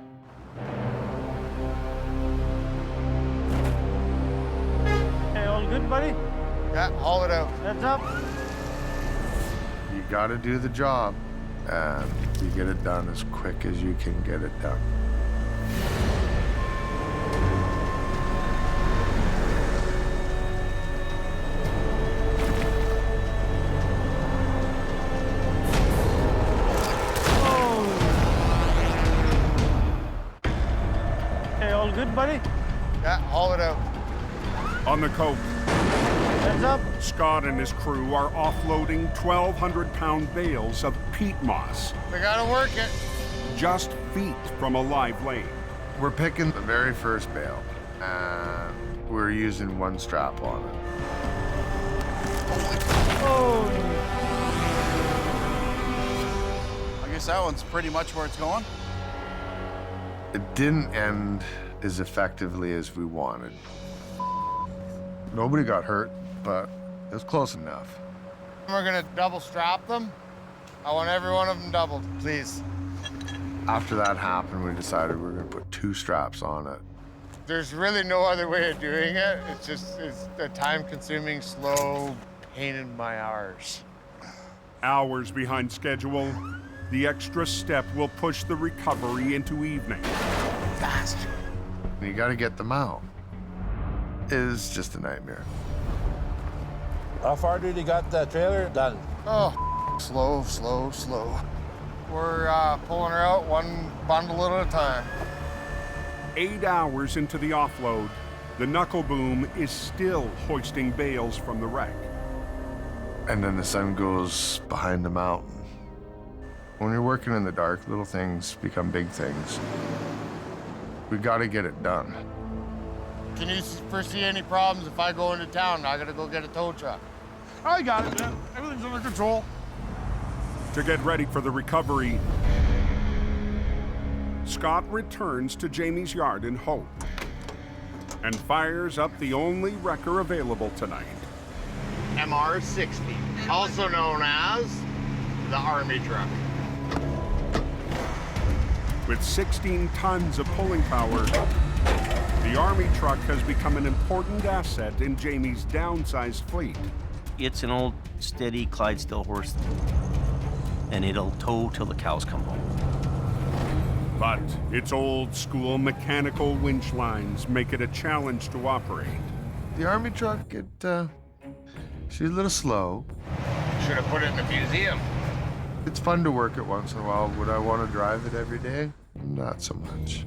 Hey, all good, buddy? Yeah, haul it out. Heads up. You gotta do the job, and you get it done as quick as you can get it done. Hey, all good, buddy? Yeah, haul it out. On the coke, Heads up. Scott and his crew are offloading 1,200-pound bales of peat moss, We gotta work it. just feet from a live lane. We're picking the very first bale, and we're using 1 strap on it. Oh. I guess that one's pretty much where it's going. It didn't end as effectively as we wanted. Nobody got hurt, but it was close enough. We're gonna double strap them. I want every one of them doubled, please. After that happened, we decided we were gonna put 2 straps on it. There's really no other way of doing it. It's a time-consuming, slow pain in my arse. Hours behind schedule, the extra step will push the recovery into evening. Faster. You gotta get them out. It is just a nightmare. How far did you got the trailer done? Oh, slow, slow, slow. We're pulling her out 1 bundle at a time. 8 hours into the offload, the knuckle boom is still hoisting bales from the wreck. And then the sun goes behind the mountain. When you're working in the dark, little things become big things. We gotta get it done. Can you foresee any problems if I go into town? I gotta go get a tow truck. I got it, man. Everything's under control. To get ready for the recovery, Scott returns to Jamie's yard in hope and fires up the only wrecker available tonight. MR-60, also known as the Army truck. With 16 tons of pulling power, the Army truck has become an important asset in Jamie's downsized fleet. It's an old, steady Clydesdale horse, and it'll tow till the cows come home. But its old-school mechanical winch lines make it a challenge to operate. The Army truck, she's a little slow. Should have put it in a museum. It's fun to work it once in a while. Would I want to drive it every day? Not so much.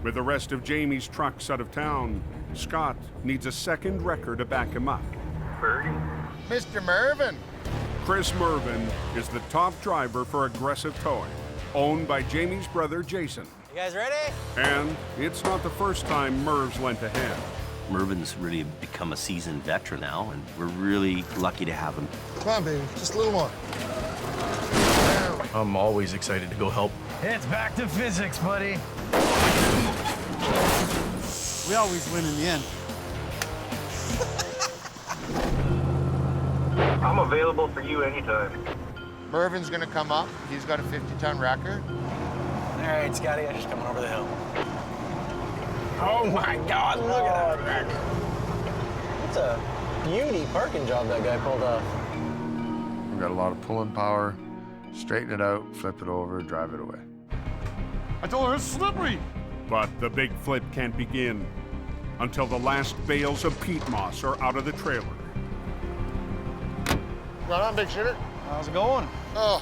With the rest of Jamie's trucks out of town, Scott needs a second wrecker to back him up. Mr. Mervin. Chris Mervin is the top driver for Aggressive Towing, owned by Jamie's brother, Jason. You guys ready? And it's not the first time Merv's lent a hand. Mervin's really become a seasoned veteran now, and we're really lucky to have him. Come on, baby, just a little more. I'm always excited to go help. It's back to physics, buddy. We always win in the end. I'm available for you anytime. Mervin's gonna come up. He's got a 50-ton wrecker. All right, Scotty, I'm just coming over the hill. Oh my God, look at that wreck. That's a beauty parking job that guy pulled off. We've got a lot of pulling power. Straighten it out, flip it over, drive it away. I told her it's slippery. But the big flip can't begin until the last bales of peat moss are out of the trailer. Right on, big shitter. How's it going? Oh,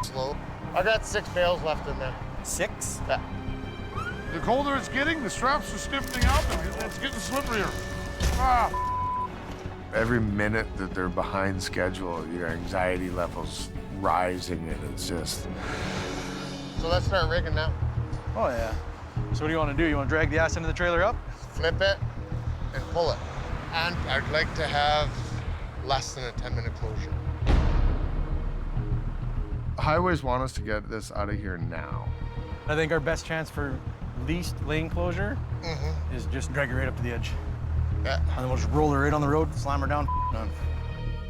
slow. I got 6 bales left in there. 6? Yeah. The colder it's getting, the straps are stiffening up and it's getting slipperier. Ah. Every minute that they're behind schedule, your anxiety level's rising, and it's just... So let's start rigging now. Oh, yeah. So what do you want to do? You want to drag the ass into the trailer up? Flip it and pull it. And I'd like to have less than a 10-minute closure. Highways want us to get this out of here now. I think our best chance for least lane closure is just drag her right up to the edge. Yeah. And then we'll just roll her right on the road, slam her down, done.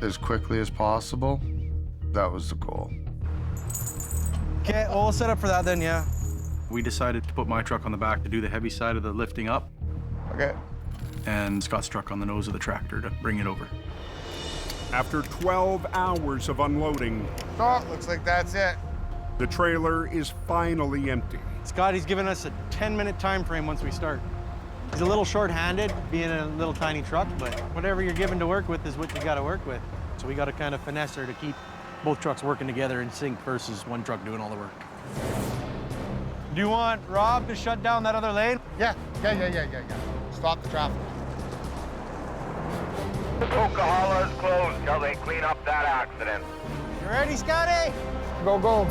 As quickly as possible, that was the goal. Okay, well, we'll set up for that then, yeah. We decided to put my truck on the back to do the heavy side of the lifting up. Okay. And Scott's truck on the nose of the tractor to bring it over. After 12 hours of unloading, Oh, looks like that's it. the trailer is finally empty. Scotty's given us a 10-minute time frame once we start. He's a little short-handed, being a little tiny truck, but whatever you're given to work with is what you got to work with. So we got to kind of finesse her to keep both trucks working together in sync versus one truck doing all the work. Do you want Rob to shut down that other lane? Yeah. Stop the traffic. Coca-Cola is closed till they clean up that accident. You ready, Scotty? Go, go.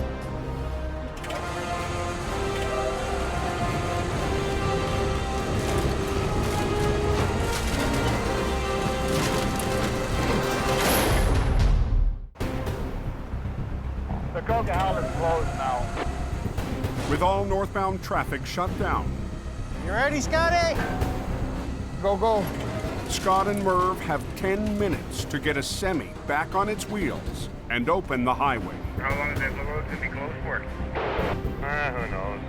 The Coca-Cola is closed now. With all northbound traffic shut down, You ready, Scotty? Go, go. Scott and Merv have 10 minutes to get a semi back on its wheels and open the highway. How long is that road to be closed for? Who knows?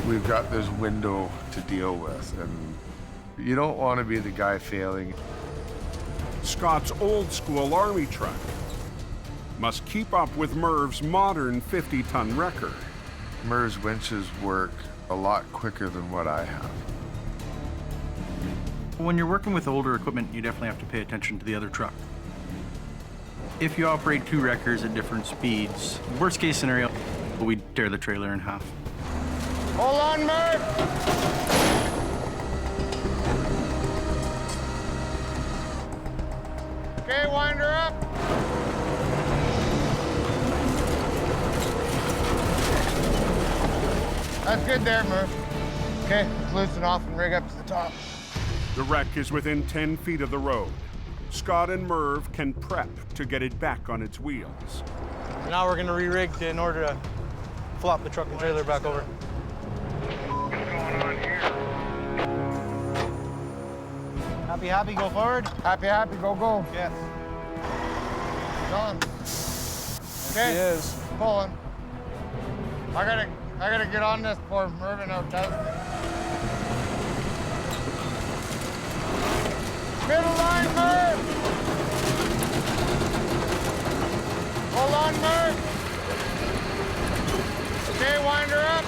We've got this window to deal with, and you don't want to be the guy failing. Scott's old-school Army truck must keep up with Merv's modern 50-ton wrecker. Merv's winches work a lot quicker than what I have. When you're working with older equipment, you definitely have to pay attention to the other truck. If you operate 2 wreckers at different speeds, worst case scenario, we tear the trailer in half. Hold on, Merv. Okay, wind her up. That's good there, Murph. Okay, let's loosen off and rig up to the top. The wreck is within 10 feet of the road. Scott and Merv can prep to get it back on its wheels. Now we're gonna re-rig in order to flop the truck and trailer back over. Happy, happy, go forward. Happy, happy, go, go. Yes. Done. Okay. He is. Pulling. I gotta get on this before Mervin out does it. Middle line, Merv! Hold on, Merv! Okay, wind her up.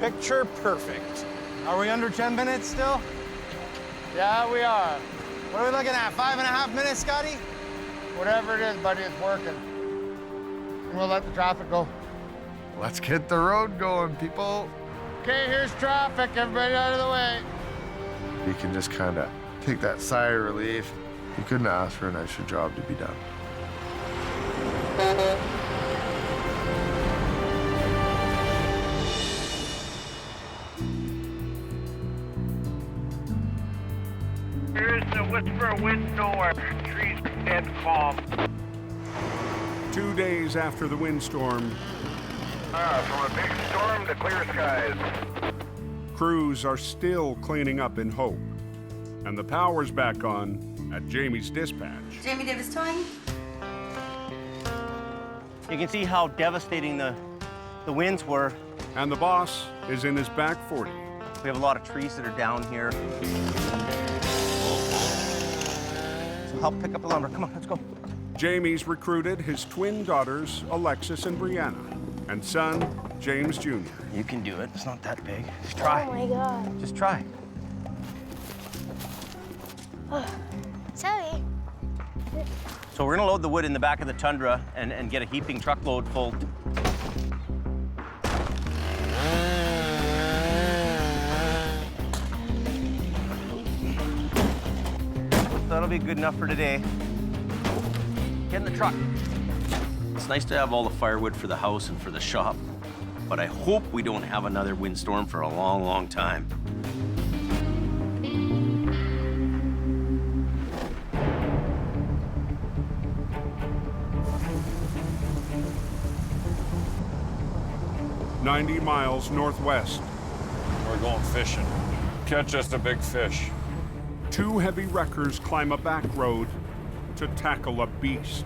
Picture perfect. Are we under 10 minutes still? Yeah, we are. What are we looking at, 5.5 minutes, Scotty? Whatever it is, buddy, it's working. And we'll let the traffic go. Let's get the road going, people. Okay, here's traffic. Everybody out of the way. You can just kind of take that sigh of relief. You couldn't ask for a nicer job to be done. Here's the whisper of wind nowhere. Trees dead calm. 2 days after the windstorm, From a big storm to clear skies. crews are still cleaning up in Hope. And the power's back on at Jamie's dispatch. Jamie Davis towing. You can see how devastating the winds were. And the boss is in his back 40. We have a lot of trees that are down here. So help pick up the lumber. Come on, let's go. Jamie's recruited his twin daughters, Alexis and Brianna, and son, James Jr. You can do it. It's not that big. Just try. Oh my God. Just try. Sorry. So we're gonna load the wood in the back of the Tundra and get a heaping truckload full. That'll be good enough for today. Get in the truck. It's nice to have all the firewood for the house and for the shop, but I hope we don't have another windstorm for a long, long time. "90 miles northwest. We're going fishing. Catch us a big fish. 2 heavy wreckers climb a back road to tackle a beast.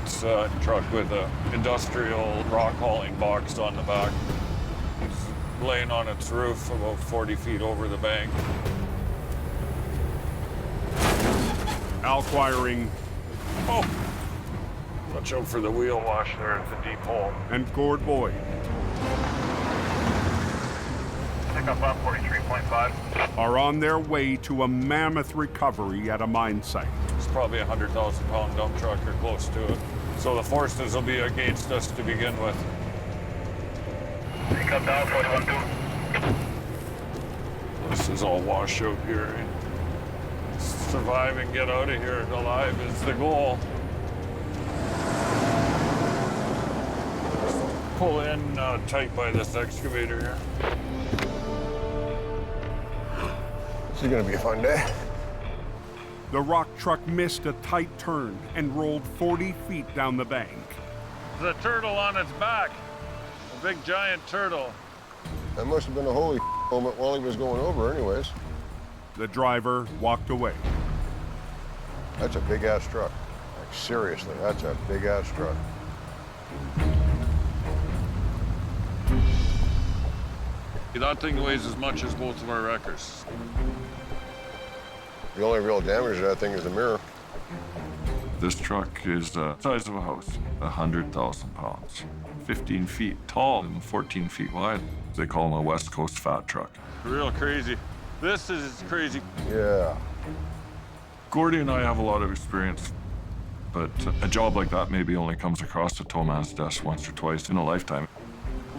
It's a truck with an industrial rock hauling box on the back. It's laying on its roof about 40 feet over the bank. Al quiring. Oh! Watch out for the wheel wash there. It's a deep hole. And Gord Boyd. Pick up on 43.5. Are on their way to a mammoth recovery at a mine site. It's probably a 100,000-pound dump truck or close to it. So the forces will be against us to begin with. Pick up down 41.2. This is all washout here. Survive and get out of here alive is the goal. Pull in tight by this excavator here. This is gonna be a fun day. The rock truck missed a tight turn and rolled 40 feet down the bank. There's a turtle on its back. A big giant turtle. That must have been a holy moment while he was going over anyways. The driver walked away. That's a big ass truck. Like seriously, that's a big ass truck. That thing weighs as much as both of our wreckers. The only real damage to that thing is the mirror. This truck is the size of a house, 100,000 pounds, 15 feet tall and 14 feet wide. They call them a West Coast fat truck. Real crazy. This is crazy. Yeah. Gordy and I have a lot of experience, but a job like that maybe only comes across the towman's desk once or twice in a lifetime.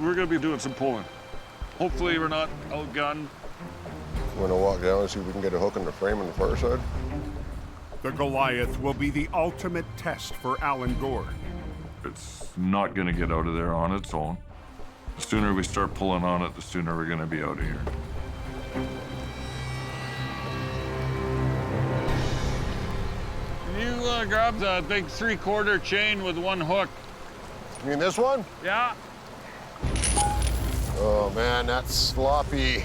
We're gonna be doing some pulling. Hopefully we're not outgunned. Want to walk down and see if we can get a hook in the frame on the far side? The Goliath will be the ultimate test for Alan Gord. It's not gonna get out of there on its own. The sooner we start pulling on it, the sooner we're gonna be out of here. Can you grab the big 3/4 chain with one hook? You mean this one? Yeah. Oh man, that's sloppy.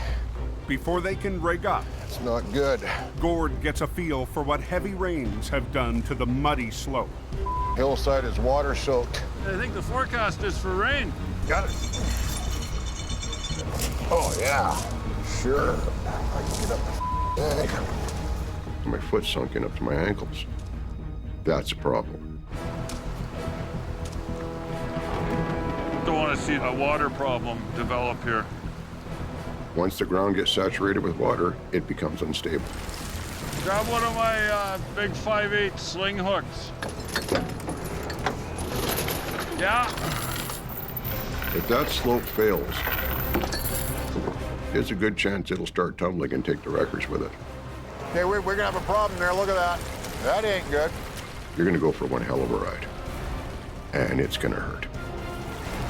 Before they can rig up, it's not good. Gord gets a feel for what heavy rains have done to the muddy slope. Hillside is water soaked. I think the forecast is for rain. Got it. Oh yeah, sure. I can get up the bag. My foot's sunken up to my ankles. That's a problem. Don't want to see a water problem develop here. Once the ground gets saturated with water, it becomes unstable. Grab one of my big 5/8 sling hooks. Yeah. If that slope fails, there's a good chance it'll start tumbling and take the wreckers with it. Hey, we're gonna have a problem there. Look at that. That ain't good. You're gonna go for one hell of a ride. And it's gonna hurt.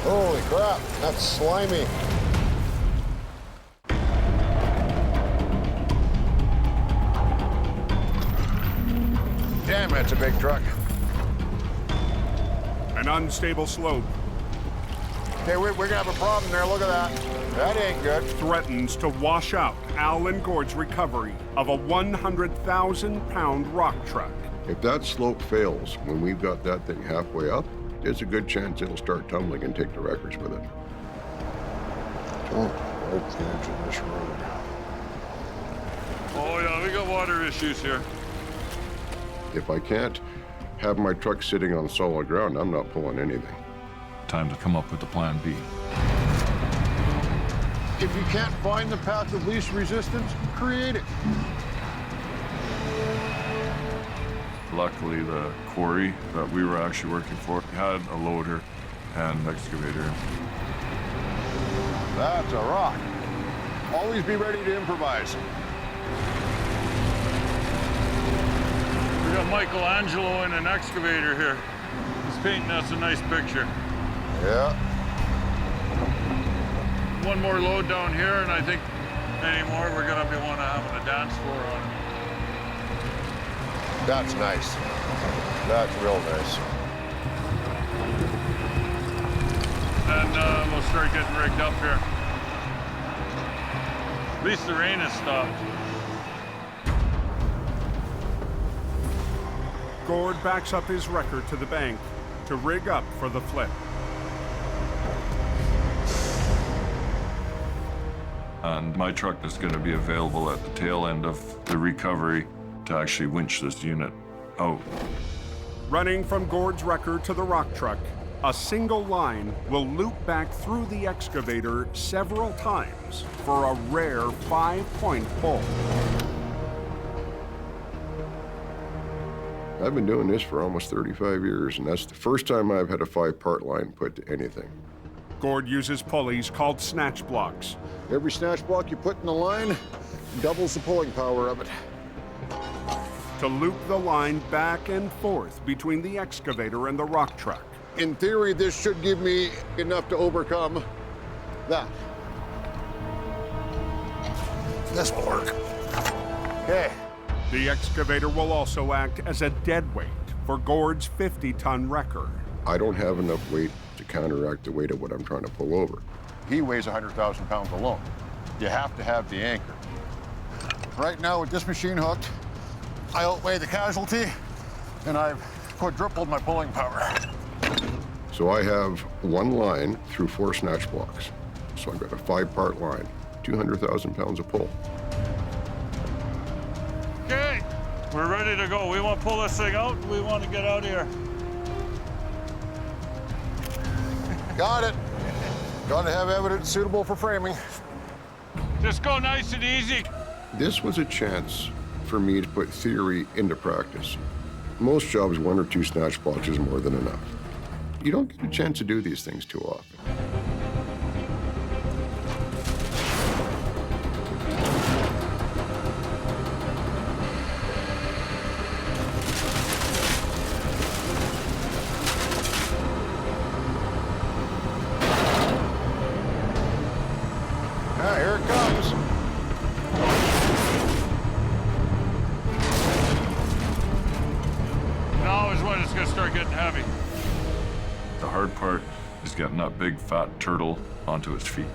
Holy crap, that's slimy. Damn, that's a big truck. An unstable slope. Hey, we're gonna have a problem there. Look at that. That ain't good. Threatens to wash out Alan Gord's recovery of a 100,000-pound rock truck. If that slope fails when we've got that thing halfway up, there's a good chance it'll start tumbling and take the wreckers with it. Don't like the edge of this road. Oh yeah, we got water issues here. If I can't have my truck sitting on solid ground, I'm not pulling anything. Time to come up with a plan B. If you can't find the path of least resistance, create it. Luckily, the quarry that we were actually working for had a loader and excavator. That's a rock. Always be ready to improvise. We got Michelangelo in an excavator here. He's painting us a nice picture. Yeah. One more load down here, and I think anymore we're gonna be having a dance floor on it. That's nice. That's real nice. And we'll start getting rigged up here. At least the rain has stopped. Gord backs up his wrecker to the bank to rig up for the flip. And my truck is going to be available at the tail end of the recovery to actually winch this unit out. Running from Gord's wrecker to the rock truck, a single line will loop back through the excavator several times for a rare 5-point pull. I've been doing this for almost 35 years, and that's the first time I've had a 5-part line put to anything. Gord uses pulleys called snatch blocks. Every snatch block you put in the line doubles the pulling power of it. To loop the line back and forth between the excavator and the rock truck. In theory, this should give me enough to overcome that. This will work. Okay. The excavator will also act as a dead weight for Gord's 50-ton wrecker. I don't have enough weight to counteract the weight of what I'm trying to pull over. He weighs 100,000 pounds alone. You have to have the anchor. Right now, with this machine hooked, I outweigh the casualty, and I've quadrupled my pulling power. So I have one line through 4 snatch blocks. So I've got a 5-part line, 200,000 pounds of pull. Okay, we're ready to go. We want to pull this thing out. We want to get out of here. Got it. Got to have evidence suitable for framing. Just go nice and easy. This was a chance for me to put theory into practice. Most jobs, 1 or 2 snatch blocks is more than enough. You don't get a chance to do these things too often. Ah, here it comes. Now is when it's gonna start getting heavy. The hard part is getting that big fat turtle onto his feet.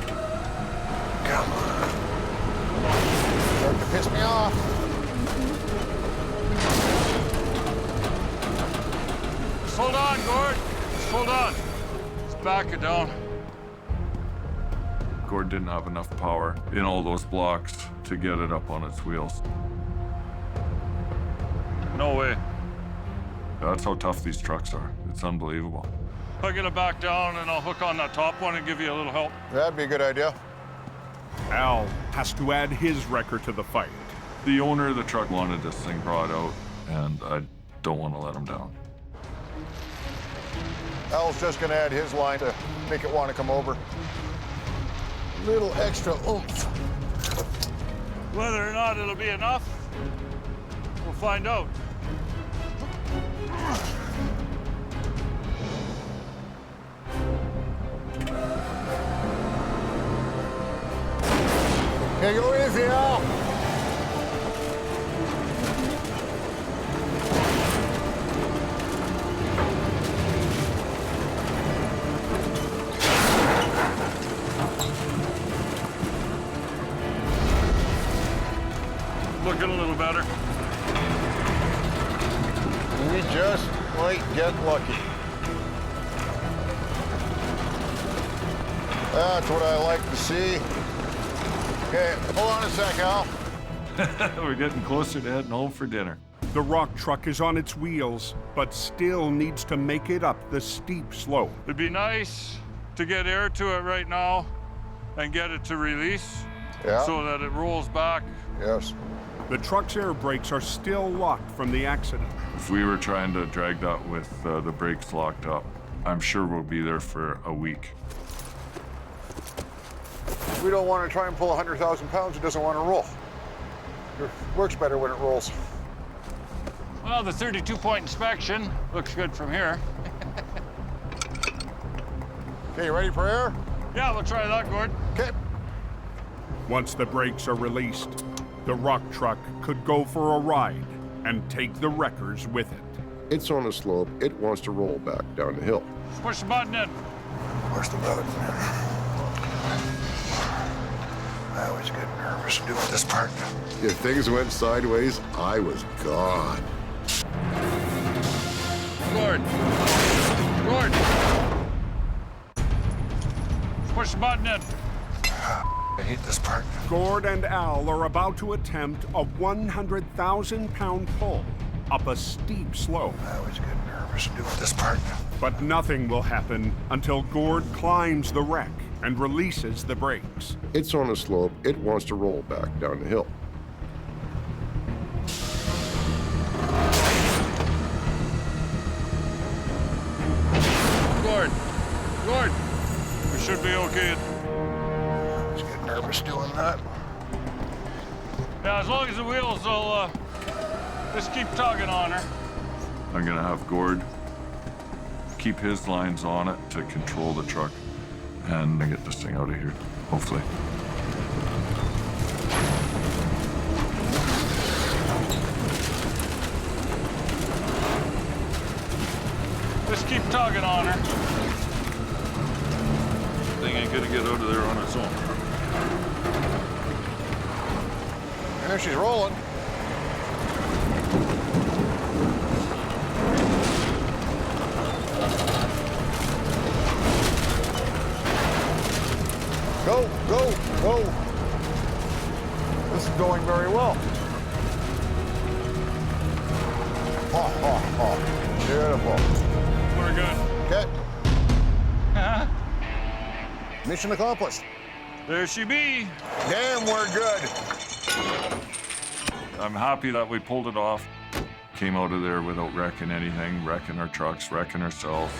Come on. Start to piss me off. Just hold on, Gord. Just hold on. Just back it down. Gord didn't have enough power in all those blocks to get it up on its wheels. No way. That's how tough these trucks are. It's unbelievable. I'll get it back down and I'll hook on that top one and give you a little help. That'd be a good idea. Al has to add his wrecker to the fight. The owner of the truck wanted this thing brought out, and I don't want to let him down. Al's just gonna add his line to make it want to come over. A little extra oomph. Whether or not it'll be enough, we'll find out. Okay, go easy, Al. Looking a little better. We just might get lucky. That's what I like to see. Okay, hold on a sec, Al. We're getting closer to heading home for dinner. The rock truck is on its wheels, but still needs to make it up the steep slope. It'd be nice to get air to it right now and get it to release so that it rolls back. Yes. The truck's air brakes are still locked from the accident. If we were trying to drag that with the brakes locked up, I'm sure we'll be there for a week. We don't want to try and pull 100,000 pounds. It doesn't want to roll. It works better when it rolls. Well, the 32-point inspection looks good from here. Okay, you ready for air? Yeah, we'll try that, Gord. Okay. Once the brakes are released, the rock truck could go for a ride and take the wreckers with it. It's on a slope. It wants to roll back down the hill. Push the button in. Push the button in. I always get nervous doing this part. If things went sideways, I was gone. Gord. Gord. Push the button in. I hate this part. Gord and Al are about to attempt a 100,000-pound pull up a steep slope. I always get nervous doing this part. But nothing will happen until Gord climbs the wreck and releases the brakes. It's on a slope. It wants to roll back down the hill. Gord. Gord. We should be okay. I always get nervous doing that. Yeah, as long as the wheels will just keep tugging on her. I'm gonna have Gord keep his lines on it to control the truck and get this thing out of here, hopefully. Just keep tugging on her. Thing ain't gonna get out of there on its own. There she's rolling. Go, go, go. This is going very well. Oh, oh, oh. Beautiful. We're good. Okay. Mission accomplished. There she be. Damn, we're good. I'm happy that we pulled it off. Came out of there without wrecking anything, wrecking our trucks, wrecking ourselves.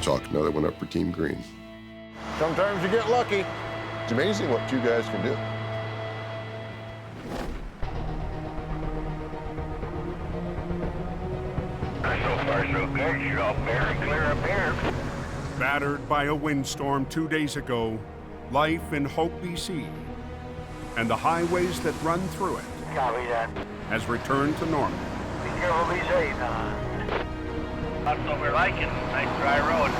Chalk, another one up for Team Green. Sometimes you get lucky. It's amazing what you guys can do. So far, so good. You're all fair and clear up here. Battered by a windstorm 2 days ago, life in Hope, BC, and the highways that run through it Copy that. has returned to normal. Be careful, be safe. That's what we're liking. Nice dry road.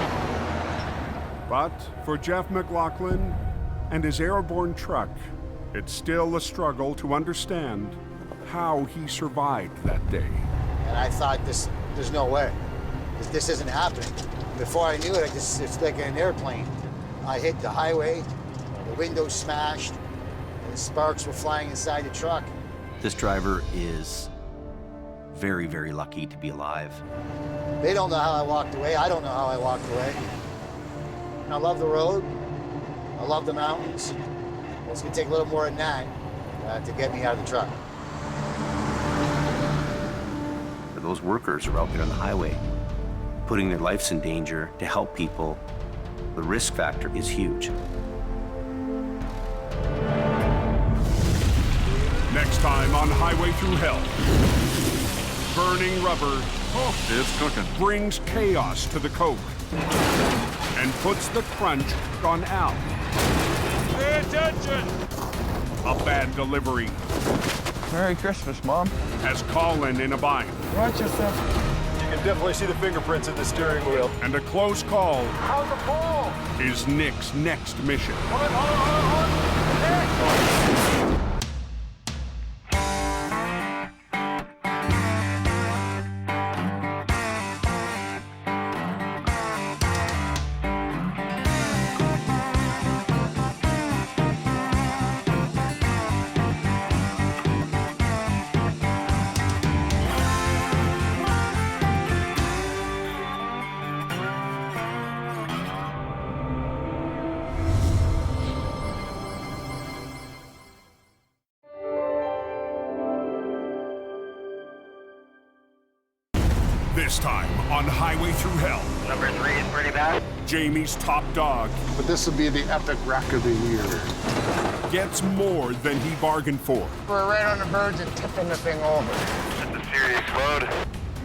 But for Jeff McLaughlin and his airborne truck, it's still a struggle to understand how he survived that day. And I thought, there's no way. This isn't happening. Before I knew it, it's like an airplane. I hit the highway, the windows smashed, and the sparks were flying inside the truck. This driver is very, very lucky to be alive. They don't know how I walked away. I don't know how I walked away. I love the road. I love the mountains. It's gonna take a little more than that to get me out of the truck. For those workers who are out there on the highway, putting their lives in danger to help people, the risk factor is huge. Next time on Highway Through Hell, burning rubber It's cooking. brings chaos to the coke and puts the crunch on Al. Pay attention! A bad delivery Merry Christmas, Mom. has Colin in a bind. Watch yourself. You can definitely see the fingerprints in the steering wheel. And a close call How's the ball? is Nick's next mission. Hold on. Nick! This time on Highway Through Hell, Number 3 is pretty bad. Jamie's top dog But this will be the epic wreck of the year. gets more than he bargained for. We're right on the verge of tipping the thing over. That's a serious load.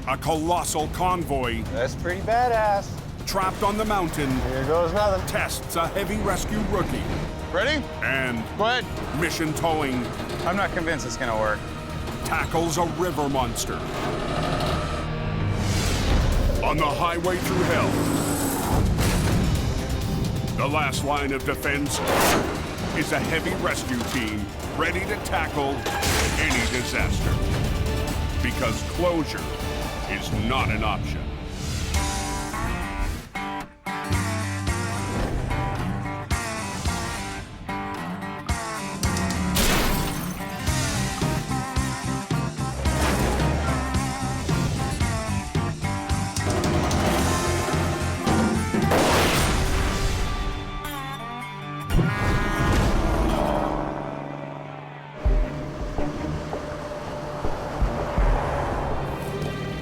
A colossal convoy That's pretty badass. trapped on the mountain Here goes nothing. tests a heavy rescue rookie. Ready? And Go ahead. mission towing I'm not convinced it's gonna work. tackles a river monster. On the Highway Through Hell, the last line of defense is a heavy rescue team ready to tackle any disaster. Because closure is not an option.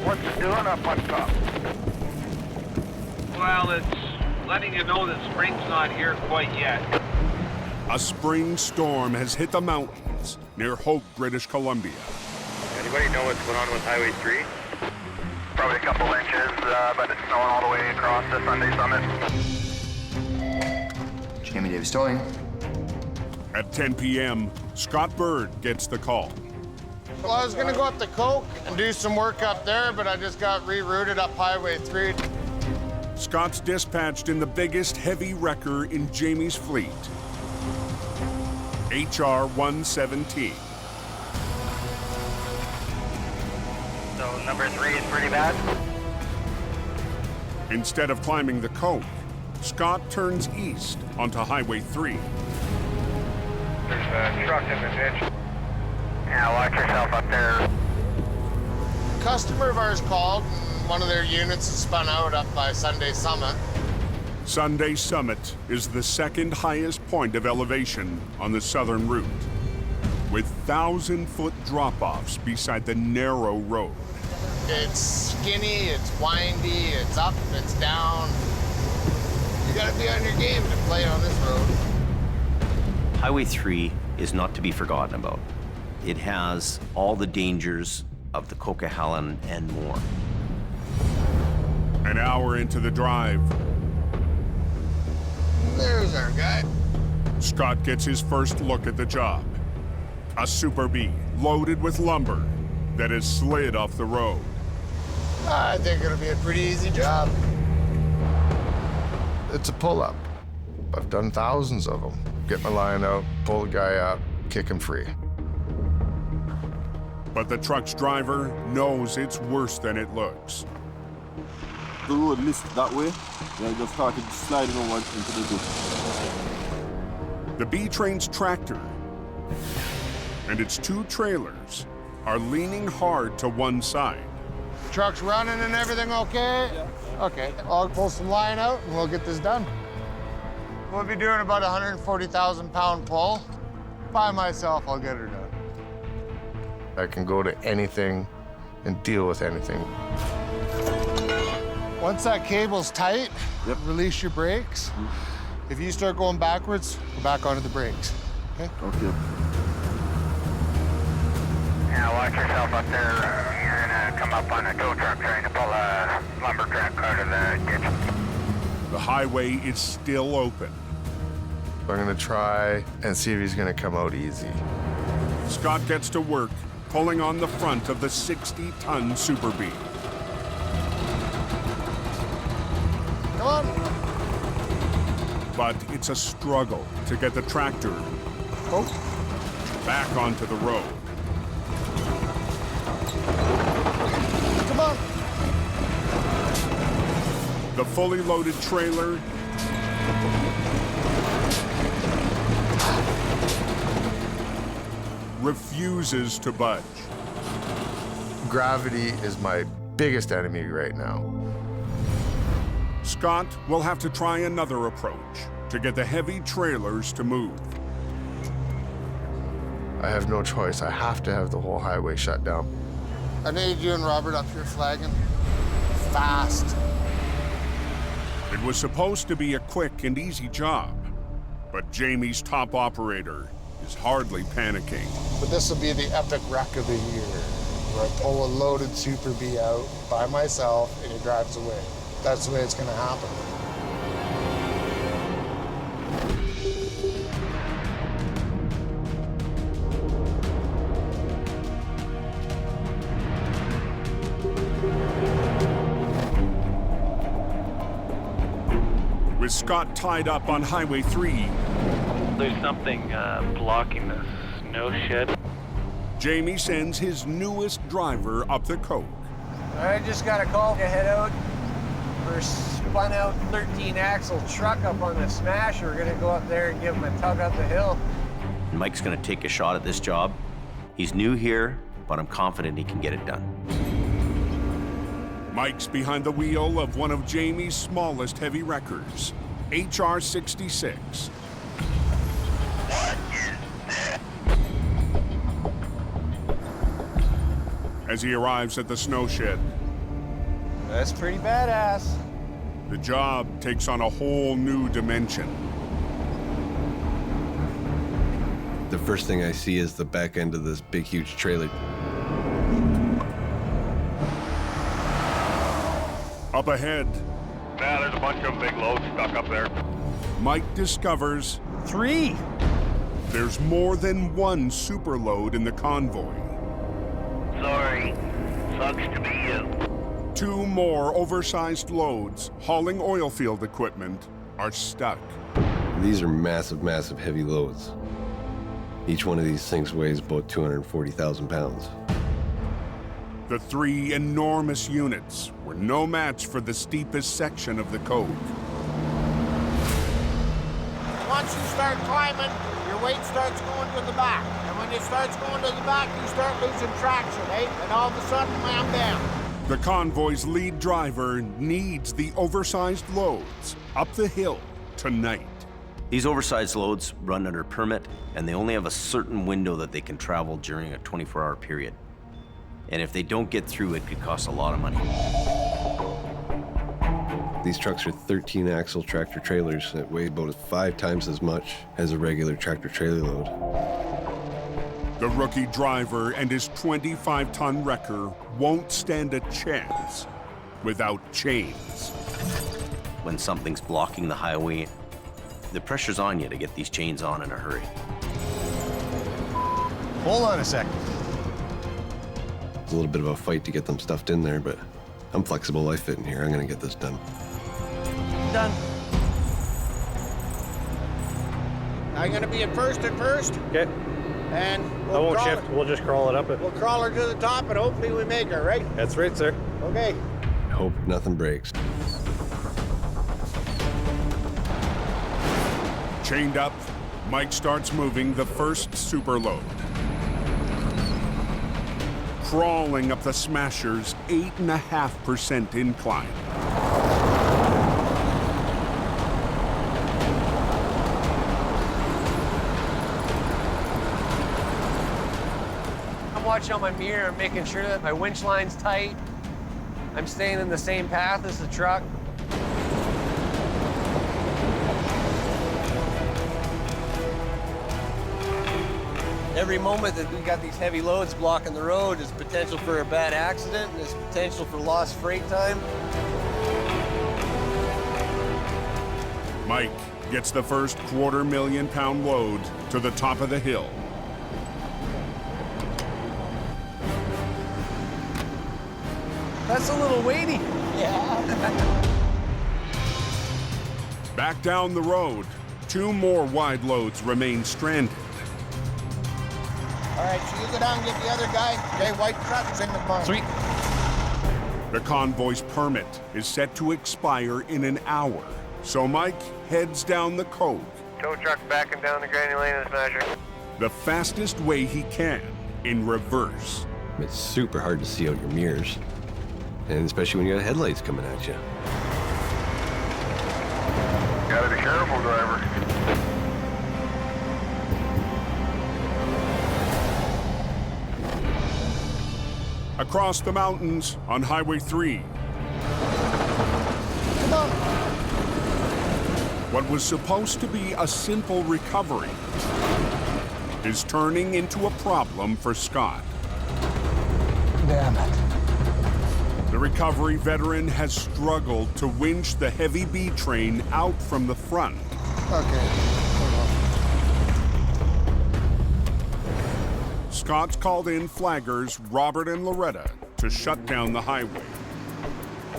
What's it doing up on top? Well, it's letting you know that spring's not here quite yet. A spring storm has hit the mountains near Hope, British Columbia. Anybody know what's going on with Highway 3? Probably a couple inches, but it's snowing all the way across the Sunday Summit. Jamie Davis towing. At 10 p.m., Scott Bird gets the call. Well, I was gonna go up to Coke and do some work up there, but I just got rerouted up Highway 3. Scott's dispatched in the biggest heavy wrecker in Jamie's fleet, HR 117. So number 3 is pretty bad. Instead of climbing the Coke, Scott turns east onto Highway 3. There's a truck in the ditch. Yeah, watch yourself up there. A customer of ours called, and one of their units is spun out up by Sunday Summit. Sunday Summit is the second highest point of elevation on the southern route, with 1,000-foot drop-offs beside the narrow road. It's skinny, it's windy, it's up, it's down. You gotta be on your game to play on this road. Highway 3 is not to be forgotten about. It has all the dangers of the Coquihalla and more. An hour into the drive, There's our guy. Scott gets his first look at the job. A Super B loaded with lumber that has slid off the road. I think it'll be a pretty easy job. It's a pull-up. I've done thousands of them. Get my line out, pull the guy up, kick him free. But the truck's driver knows it's worse than it looks. The road listed that way, and I just started sliding over into the ditch. The B-Train's tractor and its two trailers are leaning hard to one side. Truck's running and everything okay? Yeah. Okay, I'll pull some line out and we'll get this done. We'll be doing about a 140,000-pound pull. By myself, I'll get her done. I can go to anything and deal with anything. Once that cable's tight, release your brakes. If you start going backwards, go back onto the brakes, okay? Okay. Yeah, watch yourself up there. You're gonna come up on a tow truck trying to pull a lumber truck out of the ditch. The highway is still open. I'm gonna try and see if he's gonna come out easy. Scott gets to work, pulling on the front of the 60-ton Super B. Come on. But it's a struggle to get the tractor back onto the road. Come on. The fully loaded trailer refuses to budge. Gravity is my biggest enemy right now. Scott will have to try another approach to get the heavy trailers to move. I have no choice. I have to have the whole highway shut down. I need you and Robert up here flagging. Fast. It was supposed to be a quick and easy job, but Jamie's top operator is hardly panicking. But this will be the epic wreck of the year, where I pull a loaded Super B out by myself and he drives away. That's the way it's gonna happen. With Scott tied up on Highway 3, there's something blocking the snow shed. Jamie sends his newest driver up the coke. I just got a call to head out for a spun out 13-axle truck up on the smasher. We're gonna go up there and give him a tug up the hill. Mike's gonna take a shot at this job. He's new here, but I'm confident he can get it done. Mike's behind the wheel of one of Jamie's smallest heavy wreckers, HR 66. As he arrives at the snow shed, That's pretty badass. the job takes on a whole new dimension. The first thing I see is the back end of this big, huge trailer. Up ahead, Yeah, there's a bunch of big loads stuck up there. Mike discovers 3. There's more than one super load in the convoy. Sorry. Sucks to be you. 2 more oversized loads hauling oil field equipment are stuck. These are massive, massive heavy loads. Each one of these things weighs about 240,000 pounds. The 3 enormous units were no match for the steepest section of the coke. Once you start climbing, your weight starts going to the back. And when it starts going to the back, you start losing traction, eh? And all of a sudden, I'm down. The convoy's lead driver needs the oversized loads up the hill tonight. These oversized loads run under permit, and they only have a certain window that they can travel during a 24-hour period. And if they don't get through, it could cost a lot of money. These trucks are 13-axle tractor trailers that weigh about 5 times as much as a regular tractor trailer load. The rookie driver and his 25-ton wrecker won't stand a chance without chains. When something's blocking the highway, the pressure's on you to get these chains on in a hurry. Hold on a second. It's a little bit of a fight to get them stuffed in there, but I'm flexible. I fit in here. I'm gonna get this done. Done. I'm gonna be in first at first. Okay. And I won't shift. We'll just crawl it up. We'll crawl her to the top and hopefully we make her, right? That's right, sir. Okay. Hope nothing breaks. Chained up, Mike starts moving the first super load. Crawling up the Smasher's 8.5% incline. I'm watching on my mirror and making sure that my winch line's tight. I'm staying in the same path as the truck. Every moment that we got these heavy loads blocking the road is potential for a bad accident and there's potential for lost freight time. Mike gets the first $250,000 load to the top of the hill. That's a little weighty. Yeah. Back down the road, 2 more wide loads remain stranded. All right, so you go down and get the other guy. Okay, white truck's in the barn. Sweet. The convoy's permit is set to expire in an hour, so Mike heads down the cove. Tow truck backing down the granny lane of the Smasher. The fastest way he can, in reverse. It's super hard to see out your mirrors, and especially when you got headlights coming at you. Gotta be careful, driver. Across the mountains on Highway 3. Come on. What was supposed to be a simple recovery is turning into a problem for Scott. Damn it. The recovery veteran has struggled to winch the heavy B train out from the front. Okay. Scott's called in flaggers Robert and Loretta to shut down the highway.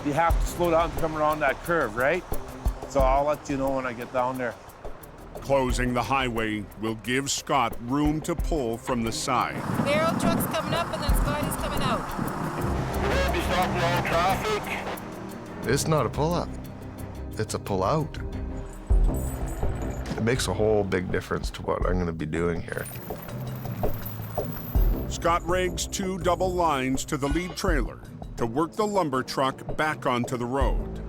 You have to slow down to come around that curve, right? So I'll let you know when I get down there. Closing the highway will give Scott room to pull from the side. Barrel truck's coming up and then Scott is coming out. Be stopping all traffic. It's not a pull-up. It's a pull-out. It makes a whole big difference to what I'm going to be doing here. Scott rigs 2 double lines to the lead trailer to work the lumber truck back onto the road.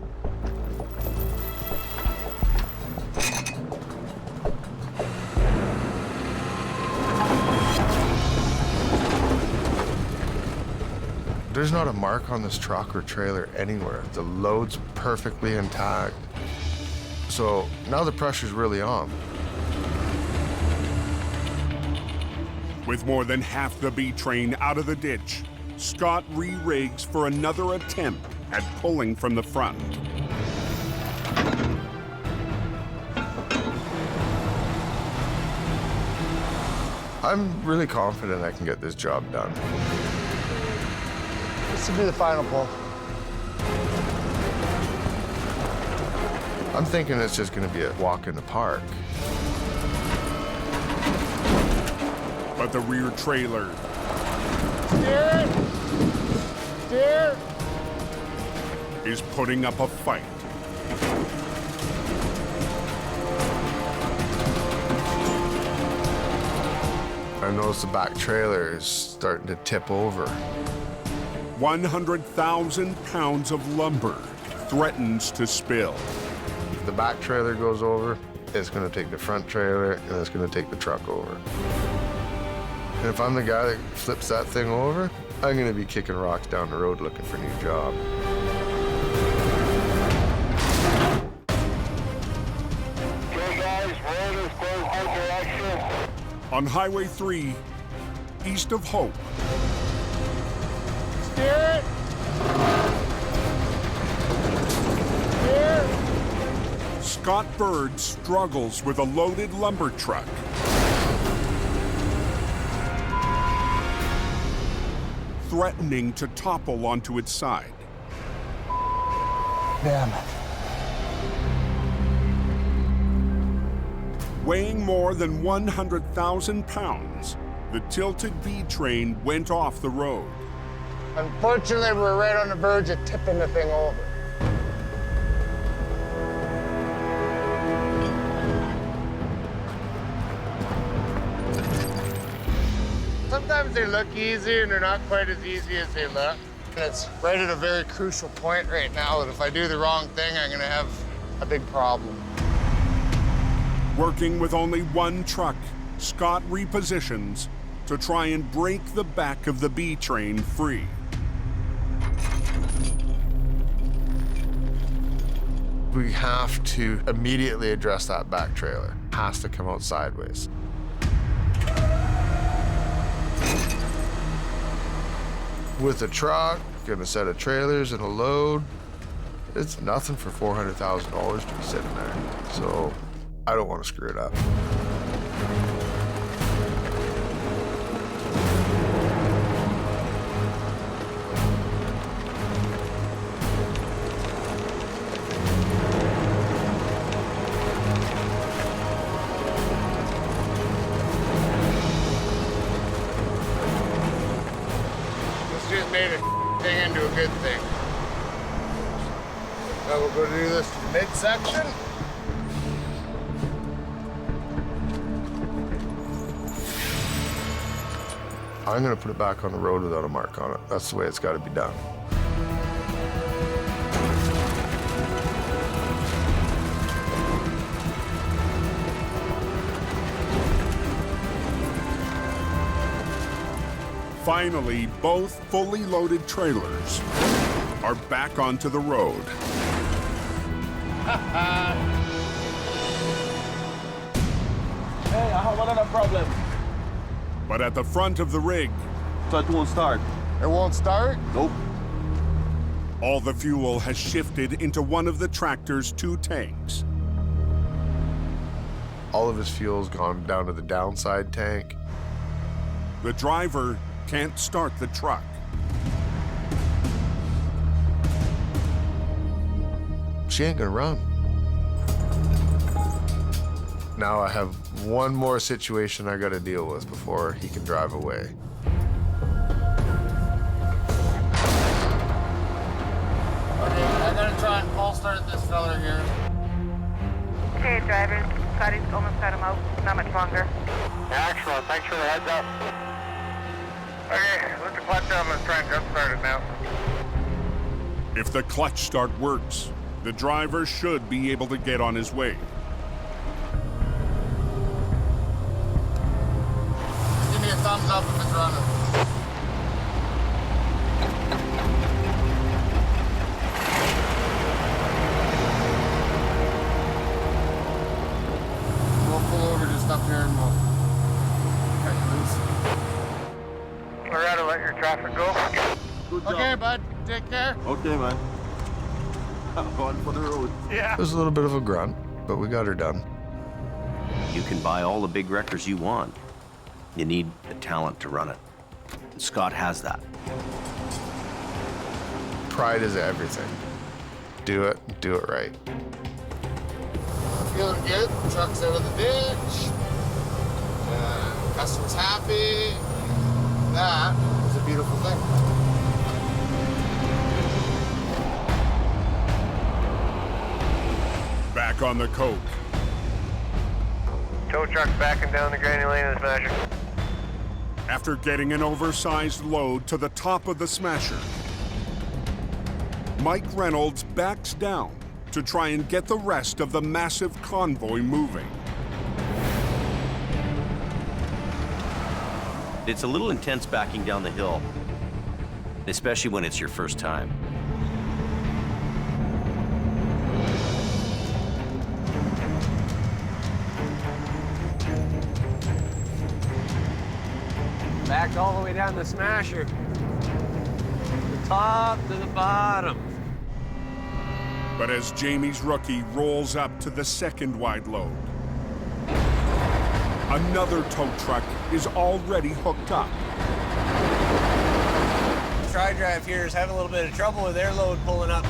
There's not a mark on this truck or trailer anywhere. The load's perfectly intact. So now the pressure's really on. With more than half the B train out of the ditch, Scott re-rigs for another attempt at pulling from the front. I'm really confident I can get this job done. This will be the final pull. I'm thinking it's just going to be a walk in the park. But the rear trailer Steer! Steer! is putting up a fight. I notice the back trailer is starting to tip over. 100,000 pounds of lumber threatens to spill. If the back trailer goes over, it's gonna take the front trailer and it's gonna take the truck over. And if I'm the guy that flips that thing over, I'm gonna be kicking rocks down the road looking for a new job. On Highway 3, east of Hope. Steer it! Steer! Scott Bird struggles with a loaded lumber truck. Threatening to topple onto its side. Damn it. Weighing more than 100,000 pounds, the tilted B train went off the road. Unfortunately, we're right on the verge of tipping the thing over. Sometimes they look easy and they're not quite as easy as they look. And it's right at a very crucial point right now that if I do the wrong thing, I'm gonna have a big problem. Working with only one truck, Scott repositions to try and break the back of the B train free. We have to immediately address that back trailer. It has to come out sideways. With a truck and a set of trailers and a load, it's nothing for $400,000 to be sitting there. So I don't want to screw it up. Let's just made a thing into a good thing. Now we'll go do this midsection. I'm gonna put it back on the road without a mark on it. That's the way it's gotta be done. Finally, both fully loaded trailers are back onto the road. Hey, I have another problem. But at the front of the rig, So it won't start. It won't start? Nope. all the fuel has shifted into one of the tractor's 2 tanks. All of his fuel's gone down to the downside tank. The driver can't start the truck. She ain't gonna run. Now I have one more situation I gotta deal with before he can drive away. Okay, I gotta try and false start this fella here. Okay, drivers, Scotty's almost got him out. Not much longer. Excellent. Thanks for the heads up. Okay, let the clutch down. Let's try and jump start it now. If the clutch start works, the driver should be able to get on his way. Give me a thumbs up if it's running. We'll pull over just up here and we'll cut you loose. Loretta, let your traffic go. Good job. Okay, bud. Take care. Okay, man. I'm going for the road. Yeah. It was a little bit of a grunt, but we got her done. You can buy all the big wreckers you want. You need the talent to run it. And Scott has that. Pride is everything. Do it right. Feeling good. Truck's out of the ditch. Customer's happy. That is a beautiful thing. Back on the coke. Tow truck's backing down the granny lane of the Smasher. After getting an oversized load to the top of the Smasher, Mike Reynolds backs down to try and get the rest of the massive convoy moving. It's a little intense backing down the hill, especially when it's your first time. Backed all the way down the smasher. The top to the bottom. But as Jamie's rookie rolls up to the second wide load, another tow truck is already hooked up. Tri-Drive here is having a little bit of trouble with their load pulling up.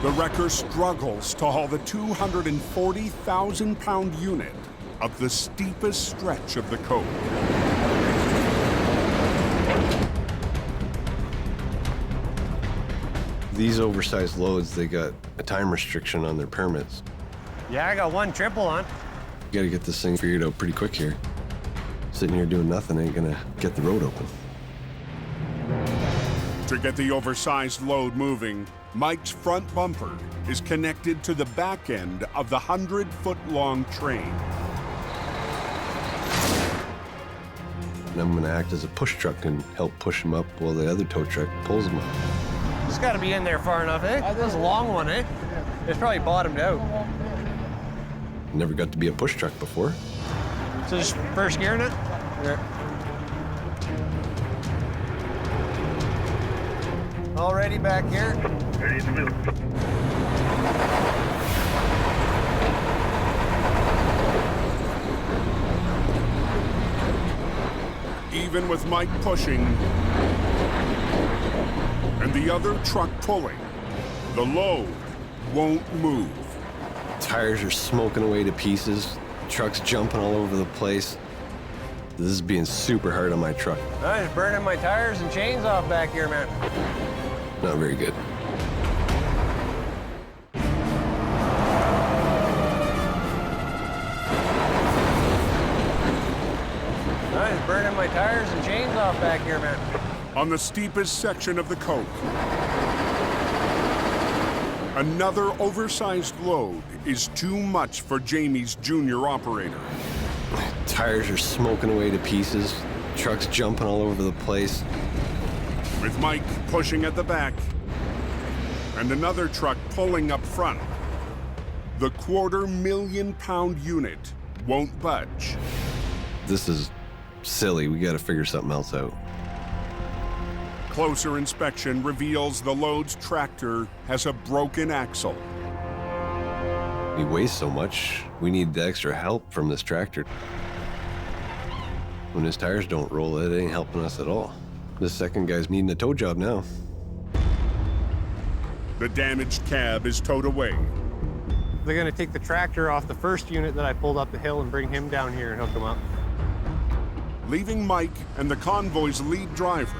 The wrecker struggles to haul the 240,000-pound unit up the steepest stretch of the cove. These oversized loads, they got a time restriction on their permits. Yeah, I got one triple on. You gotta get this thing figured out pretty quick here. Sitting here doing nothing ain't gonna get the road open. To get the oversized load moving, Mike's front bumper is connected to the back end of the 100-foot-long train. And I'm gonna act as a push truck and help push him up while the other tow truck pulls him up. It's got to be in there far enough, eh? That's a long one, eh? It's probably bottomed out. Never got to be a push truck before. So just first gear in it? Yeah. All ready back here? Ready in the middle. Even with Mike pushing and the other truck pulling, the load won't move. Tires are smoking away to pieces, trucks jumping all over the place. This is being super hard on my truck. I'm just burning my tires and chains off back here, man. Not very good. I'm just burning my tires and chains off back here, man. On the steepest section of the cove, another oversized load is too much for Jamie's junior operator. Tires are smoking away to pieces, trucks jumping all over the place. With Mike pushing at the back and another truck pulling up front, the 250,000-pound unit won't budge. This is silly. We got to figure something else out. Closer inspection reveals the load's tractor has a broken axle. He weighs so much, we need the extra help from this tractor. When his tires don't roll, it ain't helping us at all. This second guy's needing a tow job now. The damaged cab is towed away. They're gonna take the tractor off the first unit that I pulled up the hill and bring him down here and hook him up. Leaving Mike and the convoy's lead driver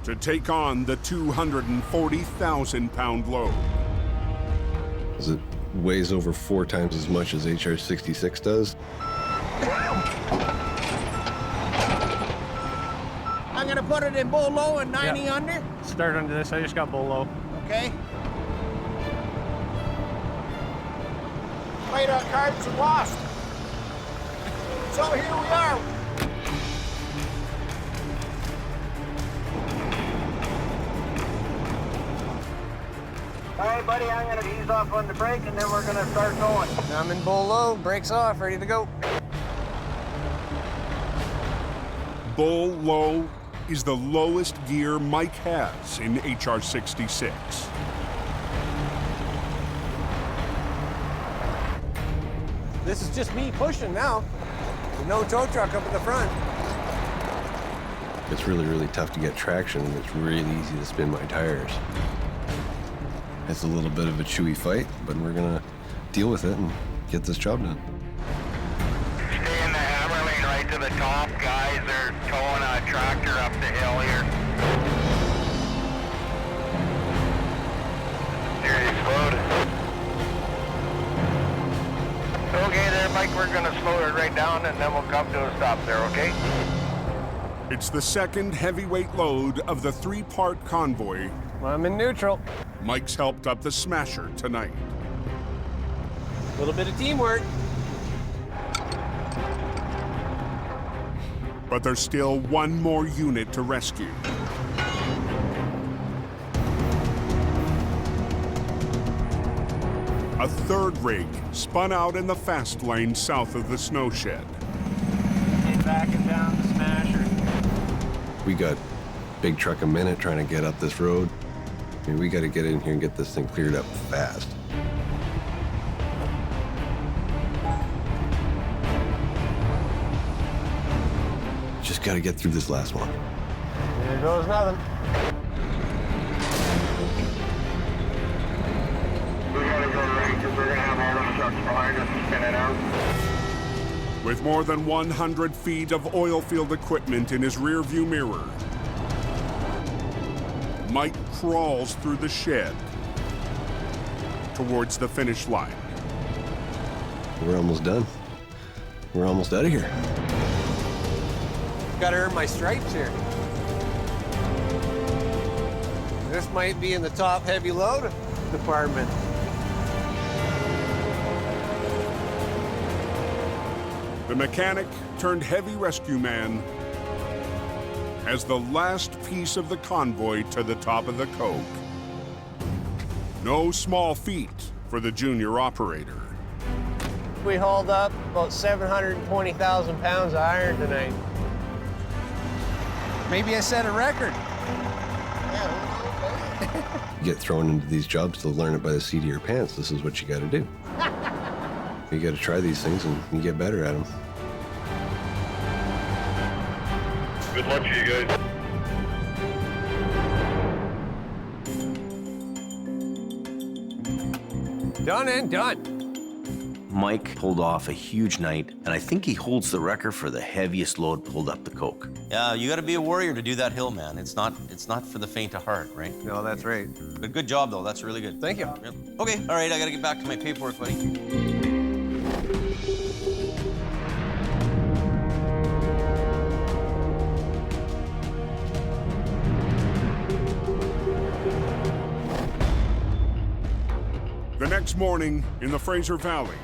to take on the 240,000-pound load. It weighs over 4 times as much as HR-66 does. I'm gonna put it in bull low and 90 under. Start under this, I just got bull low. Okay. Played our cards and lost. So here we are. All right, buddy, I'm gonna ease off on the brake and then we're gonna start going. I'm in bull low, brakes off, ready to go. Bull low is the lowest gear Mike has in HR-66. This is just me pushing now. No tow truck up at the front. It's really, really tough to get traction, and it's really easy to spin my tires. It's a little bit of a chewy fight, but we're gonna deal with it and get this job done. Stay in the hammer lane right to the top. Guys are towing a tractor up the hill here. Here he's loaded. Okay there, Mike, we're gonna slow it right down and then we'll come to a stop there, okay? It's the second heavyweight load of the 3-part convoy. I'm in neutral. Mike's helped up the smasher tonight. A little bit of teamwork. But there's still one more unit to rescue. A third rig spun out in the fast lane south of the snow shed. Get back and down the smasher. We got big truck a minute trying to get up this road. I mean, we got to get in here and get this thing cleared up fast. Just got to get through this last one. There goes nothing. We gotta go right because we're gonna have all those trucks behind us spinning out. With more than 100 feet of oil field equipment in his rearview mirror, Mike crawls through the shed towards the finish line. We're almost done. We're almost out of here. Gotta earn my stripes here. This might be in the top heavy load department. The mechanic turned heavy rescue man as the last piece of the convoy to the top of the coke. No small feat for the junior operator. We hauled up about 720,000 pounds of iron tonight. Maybe I set a record. You get thrown into these jobs to learn it by the seat of your pants. This is what you got to do. You got to try these things and you get better at them. Good luck to you guys. Done and done. Mike pulled off a huge night, and I think he holds the record for the heaviest load pulled up the coke. Yeah, you got to be a warrior to do that hill, man. It's not for the faint of heart, right? No, that's right. But good job, though. That's really good. Thank you. Okay, all right, I got to get back to my paperwork, buddy. The next morning in the Fraser Valley,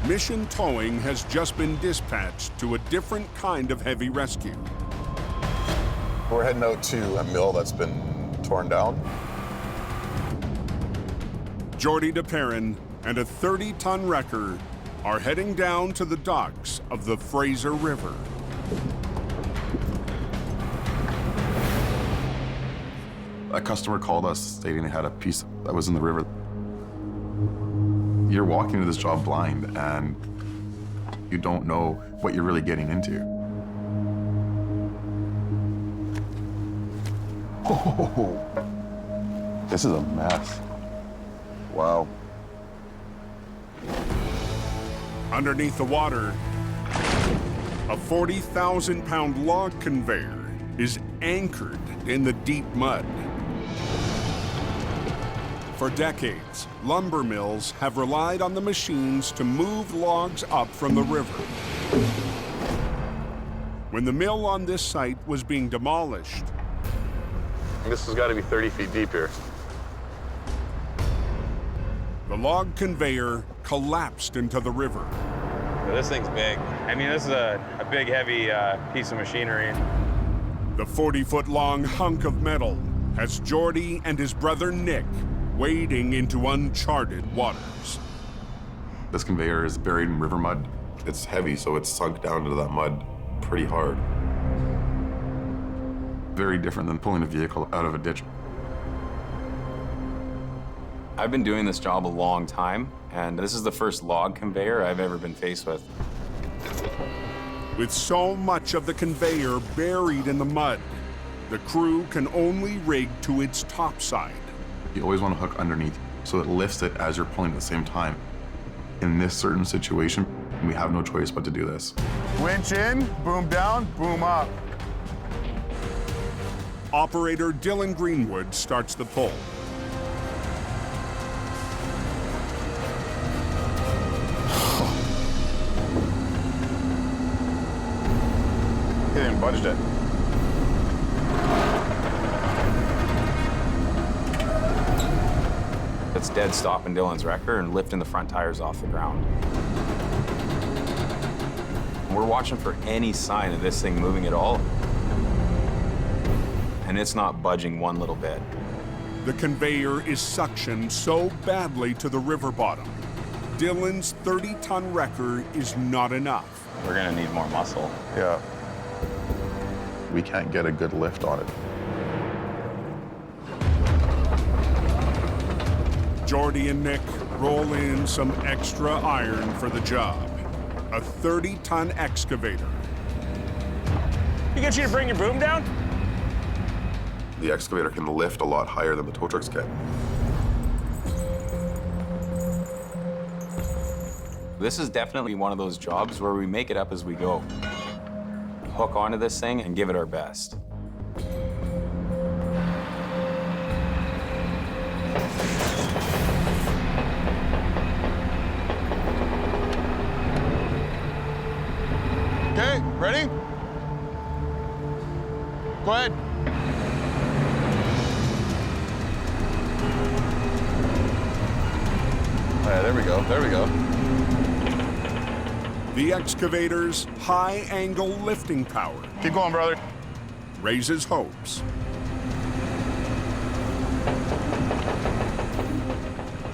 Mission Towing has just been dispatched to a different kind of heavy rescue. We're heading out to a mill that's been torn down. Jordy DePerrin and a 30-ton wrecker are heading down to the docks of the Fraser River. A customer called us stating they had a piece that was in the river. You're walking into this job blind and you don't know what you're really getting into. Oh, this is a mess. Wow. Underneath the water, a 40,000-pound log conveyor is anchored in the deep mud. For decades, lumber mills have relied on the machines to move logs up from the river. When the mill on this site was being demolished, This has got to be 30 feet deep here. the log conveyor collapsed into the river. This thing's big. I mean, this is a big, heavy piece of machinery. The 40-foot-long hunk of metal has Jordy and his brother Nick wading into uncharted waters. This conveyor is buried in river mud. It's heavy, so it's sunk down into that mud pretty hard. Very different than pulling a vehicle out of a ditch. I've been doing this job a long time, and this is the first log conveyor I've ever been faced with. With so much of the conveyor buried in the mud, the crew can only rig to its top side. You always want to hook underneath so it lifts it as you're pulling at the same time. In this certain situation, we have no choice but to do this. Winch in, boom down, boom up. Operator Dylan Greenwood starts the pull. He didn't budge it. that's dead stopping Dylan's wrecker and lifting the front tires off the ground. We're watching for any sign of this thing moving at all, and it's not budging one little bit. The conveyor is suctioned so badly to the river bottom. Dylan's 30-ton wrecker is not enough. We're gonna need more muscle. Yeah. We can't get a good lift on it. Jordy and Nick roll in some extra iron for the job. A 30-ton excavator. You get you to bring your boom down? The excavator can lift a lot higher than the tow trucks can. This is definitely one of those jobs where we make it up as we go. Hook onto this thing and give it our best. Okay, ready? Go ahead. Yeah, there we go, there we go. The excavator's high-angle lifting power Keep going, brother. raises hopes.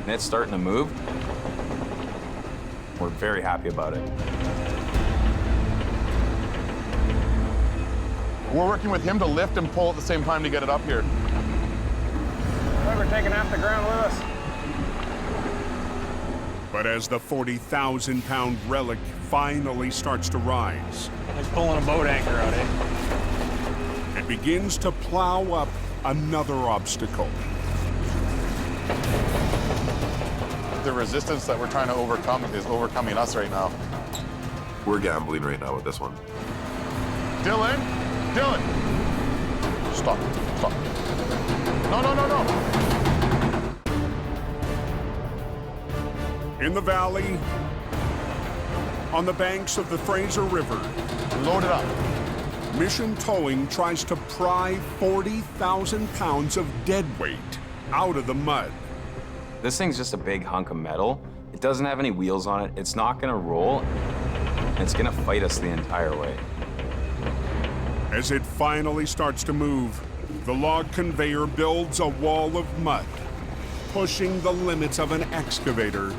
And it's starting to move. We're very happy about it. We're working with him to lift and pull at the same time to get it up here. We're taking half the ground with us. But as the 40,000-pound relic finally starts to rise, Like pulling a boat anchor out, eh? it begins to plow up another obstacle. The resistance that we're trying to overcome is overcoming us right now. We're gambling right now with this one. Dylan! Dylan! Stop. Stop. No, no, no, no! In the valley, on the banks of the Fraser River, load it up. Mission Towing tries to pry 40,000 pounds of dead weight out of the mud. This thing's just a big hunk of metal. It doesn't have any wheels on it. It's not gonna roll. And it's gonna fight us the entire way. As it finally starts to move, the log conveyor builds a wall of mud, pushing the limits of an excavator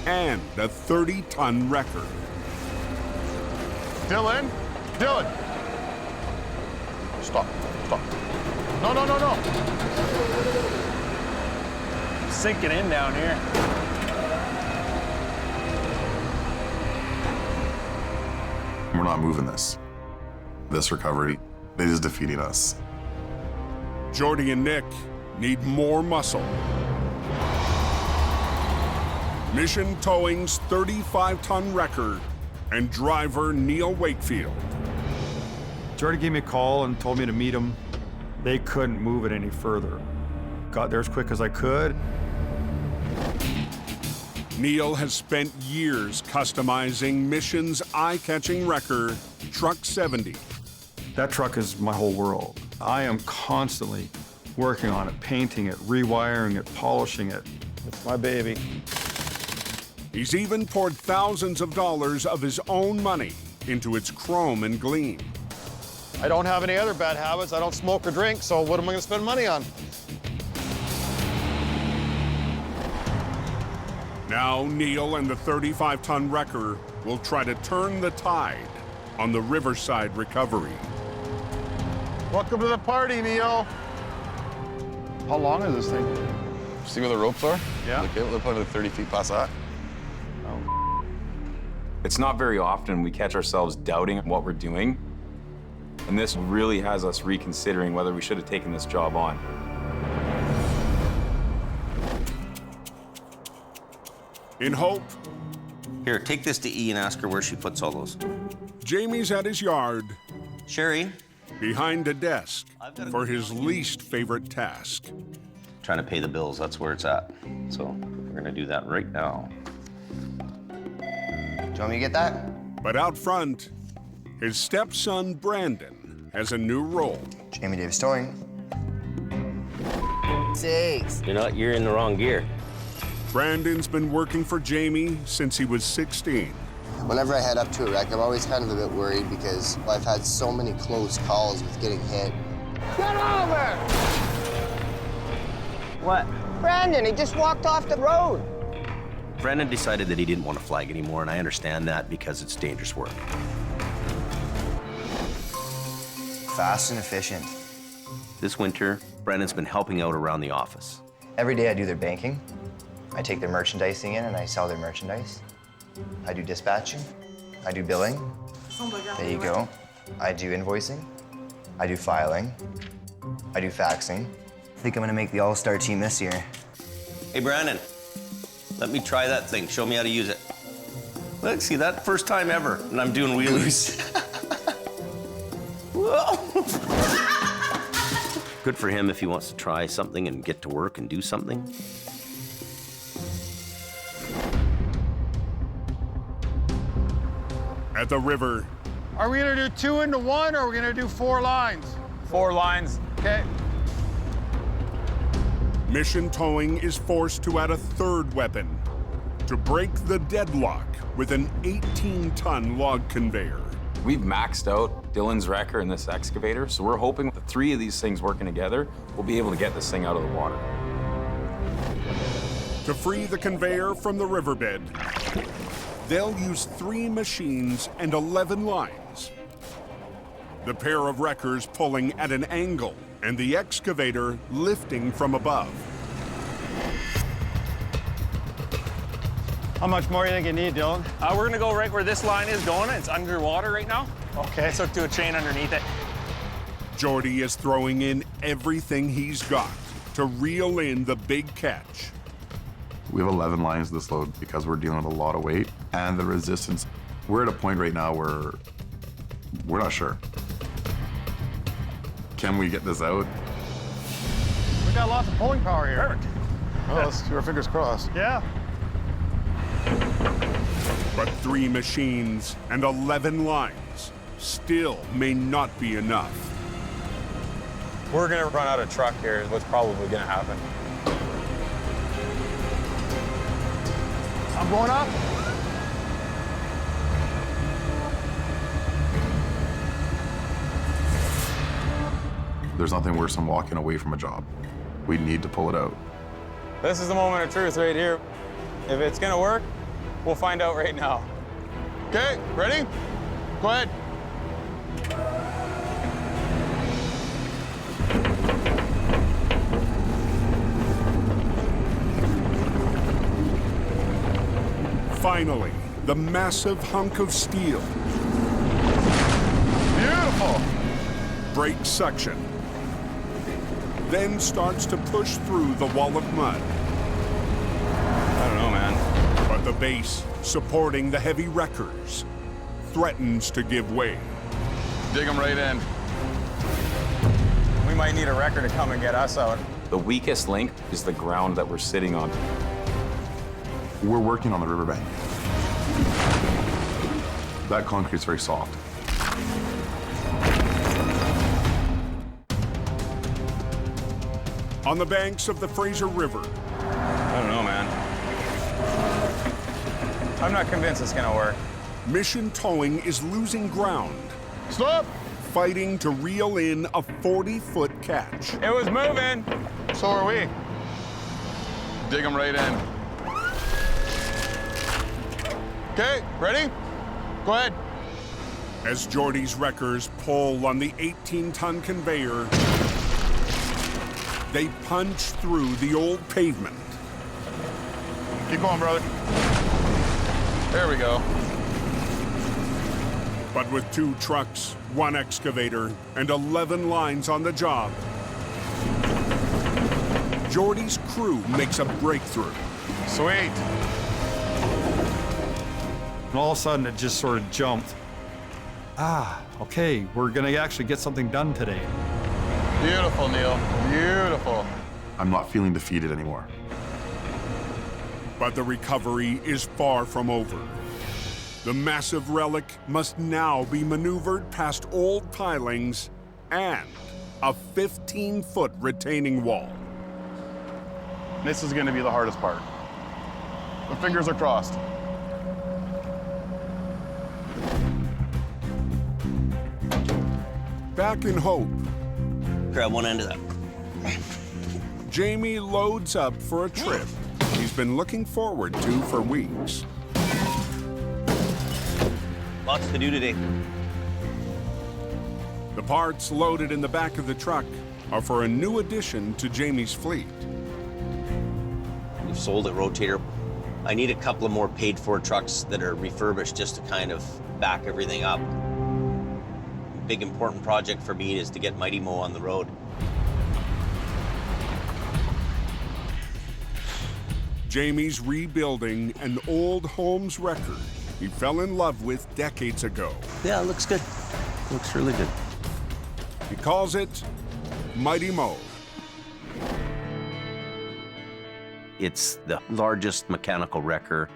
and a 30-ton wrecker. Dylan! Dylan! Stop. Stop. No, no, no, no! Sinking in down here. We're not moving this. This recovery is defeating us. Jordy and Nick need more muscle. Mission Towing's 35-ton wrecker and driver Neil Wakefield. Jordy gave me a call and told me to meet him. They couldn't move it any further. Got there as quick as I could. Neil has spent years customizing Mission's eye-catching wrecker, Truck 70. That truck is my whole world. I am constantly working on it, painting it, rewiring it, polishing it. It's my baby. He's even poured thousands of dollars of his own money into its chrome and gleam. I don't have any other bad habits. I don't smoke or drink, so what am I gonna spend money on? Now Neil and the 35-ton wrecker will try to turn the tide on the Riverside recovery. Welcome to the party, Neil. How long is this thing? See where the ropes are? Yeah. Okay, they're probably 30 feet past that. It's not very often we catch ourselves doubting what we're doing. And this really has us reconsidering whether we should have taken this job on. In hope, Here, take this to E and ask her where she puts all those. Jamie's at his yard, Sherry, behind a desk, for his least favorite task. trying to pay the bills, that's where it's at. So we're gonna do that right now. Do you want me to get that? But out front, his stepson, Brandon, has a new role. Jamie Davis Towing. 6. You're in the wrong gear. Brandon's been working for Jamie since he was 16. Whenever I head up to a wreck, I'm always kind of a bit worried because I've had so many close calls with getting hit. Get over! What? Brandon, he just walked off the road. Brandon decided that he didn't want to flag anymore, and I understand that because it's dangerous work. Fast and efficient. This winter, Brandon's been helping out around the office. Every day I do their banking. I take their merchandising in and I sell their merchandise. I do dispatching. I do billing. There you go. I do invoicing. I do filing. I do faxing. I think I'm gonna make the all-star team this year. Hey, Brandon, let me try that thing. Show me how to use it. Look, see that? First time ever, and I'm doing wheelies. Whoa. Good for him if he wants to try something and get to work and do something. At the river. Are we gonna do 2 into 1 or are we gonna do 4 lines? 4 lines. Okay. Mission Towing is forced to add a third weapon to break the deadlock with an 18-ton log conveyor. We've maxed out Dylan's wrecker and this excavator, so we're hoping the 3 of these things working together, we'll be able to get this thing out of the water. To free the conveyor from the riverbed, they'll use 3 machines and 11 lines. The pair of wreckers pulling at an angle and the excavator lifting from above. How much more do you think you need, Dylan? We're gonna go right where this line is going. It's underwater right now. Okay. Let's hook to a chain underneath it. Jordy is throwing in everything he's got to reel in the big catch. We have 11 lines this load because we're dealing with a lot of weight and the resistance. We're at a point right now where we're not sure. Can we get this out? We got lots of pulling power here. Perfect. Well, let's keep our fingers crossed. Yeah. But 3 machines and 11 lines still may not be enough. We're gonna run out of truck here is what's probably gonna happen. I'm going up. There's nothing worse than walking away from a job. We need to pull it out. This is the moment of truth right here. If it's gonna work, we'll find out right now. Okay, ready? Go ahead. Finally, the massive hunk of steel. Beautiful. Breaks suction. Then starts to push through the wall of mud. I don't know, man. But the base, supporting the heavy wreckers, threatens to give way. Dig them right in. We might need a wrecker to come and get us out. The weakest link is the ground that we're sitting on. We're working on the riverbank. That concrete's very soft. On the banks of the Fraser River. I don't know, man. I'm not convinced it's gonna work. Mission Towing is losing ground. Stop! Fighting to reel in a 40-foot catch. It was moving. So are we. Dig them right in. Okay, ready? Go ahead. As Jordy's wreckers pull on the 18-ton conveyor, they punch through the old pavement. Keep going, brother. There we go. But with 2 trucks, 1 excavator, and 11 lines on the job, Jordy's crew makes a breakthrough. Sweet. And all of a sudden, it just sort of jumped. Okay, we're gonna actually get something done today. Beautiful, Neil. Beautiful. I'm not feeling defeated anymore. But the recovery is far from over. The massive relic must now be maneuvered past old pilings and a 15-foot retaining wall. This is gonna be the hardest part. The fingers are crossed. Back in Hope, Grab one end of that. Jamie loads up for a trip he's been looking forward to for weeks. Lots to do today. The parts loaded in the back of the truck are for a new addition to Jamie's fleet. We've sold a rotator. I need a couple of more paid-for trucks that are refurbished just to kind of back everything up. Big important project for me is to get Mighty Mo on the road. Jamie's rebuilding an old Holmes record he fell in love with decades ago. Yeah, it looks good. Looks really good. He calls it Mighty Mo. It's the largest mechanical wrecker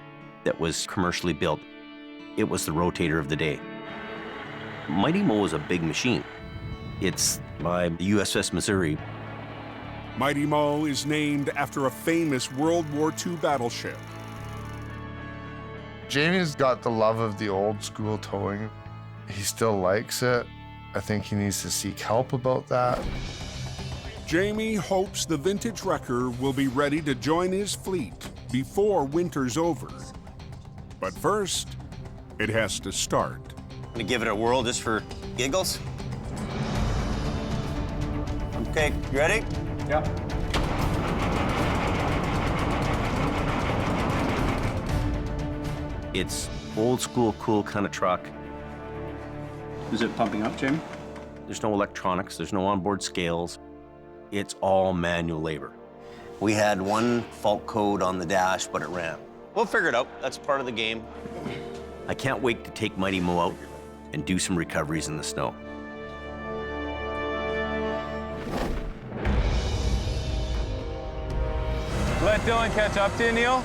that was commercially built. It was the rotator of the day. Mighty Mo is a big machine. It's by the USS Missouri. Mighty Mo is named after a famous World War II battleship. Jamie's got the love of the old school towing. He still likes it. I think he needs to seek help about that. Jamie hopes the vintage wrecker will be ready to join his fleet before winter's over. But first, it has to start. I'm gonna give it a whirl just for giggles. Okay, you ready? Yeah. It's old school, cool kind of truck. Is it pumping up, Jamie? There's no electronics, there's no onboard scales. It's all manual labor. We had one fault code on the dash, but it ran. We'll figure it out. That's part of the game. I can't wait to take Mighty Mo out and do some recoveries in the snow. Let Dylan catch up to you, Neil.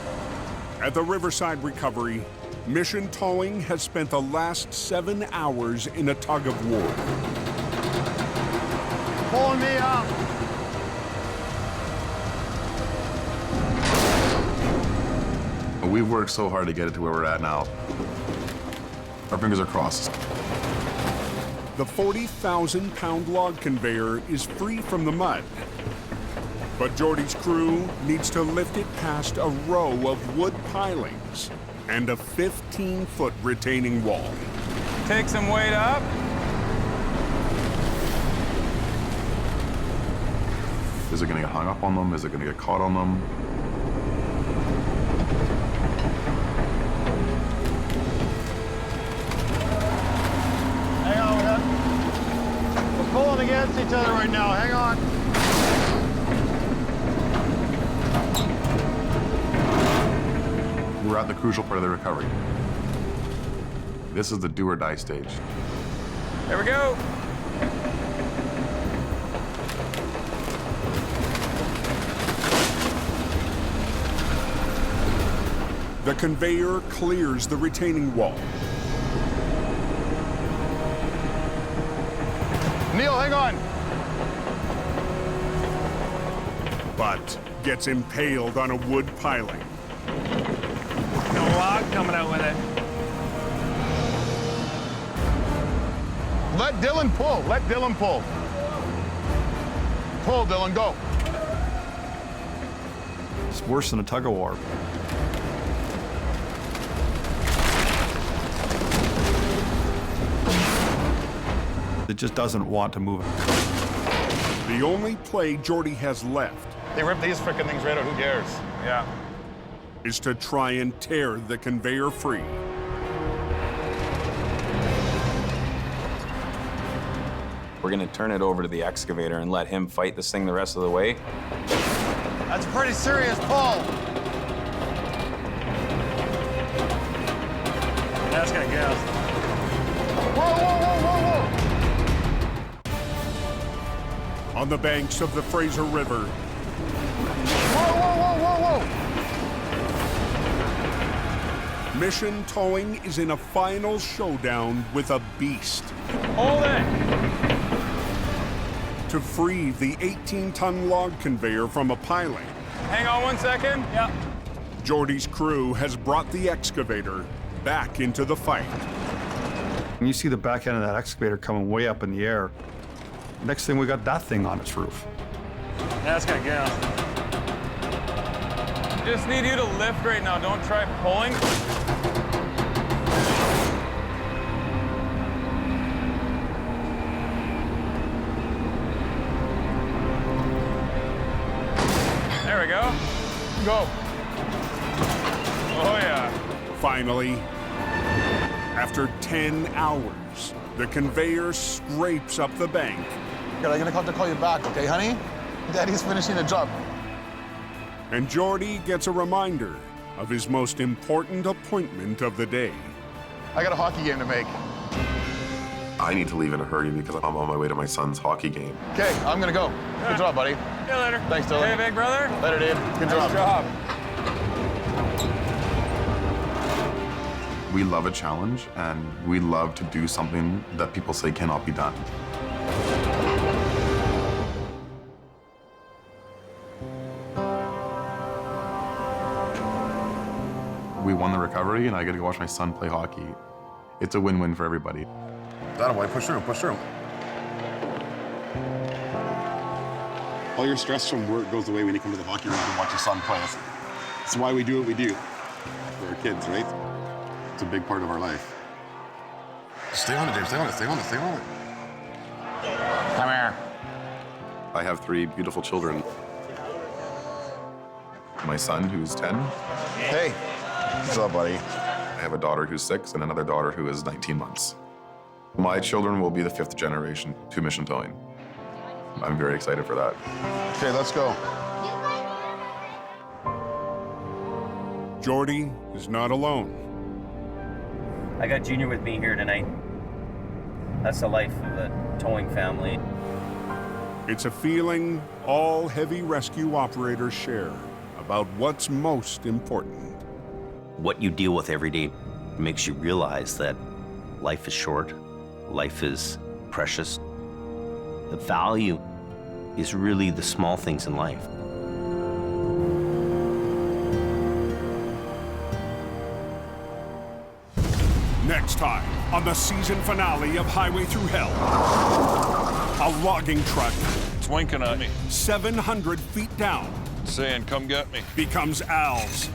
At the Riverside Recovery, Mission Towing has spent the last 7 hours in a tug of war. Pulling me up. We've worked so hard to get it to where we're at now. Our fingers are crossed. The 40,000-pound log conveyor is free from the mud. But Jordy's crew needs to lift it past a row of wood pilings and a 15-foot retaining wall. Take some weight up. Is it gonna get hung up on them? Is it gonna get caught on them? Hang on, we're pulling against each other right now. Hang on. We're at the crucial part of the recovery. This is the do or die stage. There we go. The conveyor clears the retaining wall. Neil, hang on. But gets impaled on a wood piling. No log coming out with it. Let Dylan pull. Let Dylan pull. Pull, Dylan, go. It's worse than a tug of war. It just doesn't want to move. The only play Jordy has left They ripped these frickin' things right out. Who cares? Yeah. is to try and tear the conveyor free. We're gonna turn it over to the excavator and let him fight this thing the rest of the way. That's a pretty serious pull. That's gonna get us. Whoa, whoa, whoa, whoa, whoa. On the banks of the Fraser River, Whoa, whoa, whoa, whoa, whoa. Mission Towing is in a final showdown with a beast. Hold it! To free the 18-ton log conveyor from a piling, Hang on 1 second. Yeah. Jordy's crew has brought the excavator back into the fight. And you see the back end of that excavator coming way up in the air. Next thing, we got that thing on its roof. That's gonna go. Just need you to lift right now. Don't try pulling. There we go. Go. Oh, yeah. Finally, after 10 hours, the conveyor scrapes up the bank. I'm gonna have to call you back, okay, honey? Daddy's finishing the job. And Jordy gets a reminder of his most important appointment of the day. I got a hockey game to make. I need to leave in a hurry because I'm on my way to my son's hockey game. Okay, I'm gonna go. Good job, buddy. See you later. Thanks, Dylan. Hey, big brother. Later, dude. Good Nice job. We love a challenge, and we love to do something that people say cannot be done. We won the recovery, and I get to go watch my son play hockey. It's a win-win for everybody. That way, push through, push through. All your stress from work goes away when you come to the hockey rink and watch your son play. That's why we do what we do for our kids, right? It's a big part of our life. Stay on it, James. Stay on it, stay on it, stay on it. Come here. I have 3 beautiful children. My son, who's 10. Hey. What's up, buddy? I have a daughter who's 6 and another daughter who is 19 months. My children will be the 5th generation to mission towing. I'm very excited for that. Okay, let's go. Jordy is not alone. I got Junior with me here tonight. That's the life of a towing family. It's a feeling all heavy rescue operators share about what's most important. What you deal with every day makes you realize that life is short, life is precious. The value is really the small things in life. Next time on the season finale of Highway Through Hell, a logging truck It's winking at me, 700 feet down saying, come get me. becomes Al's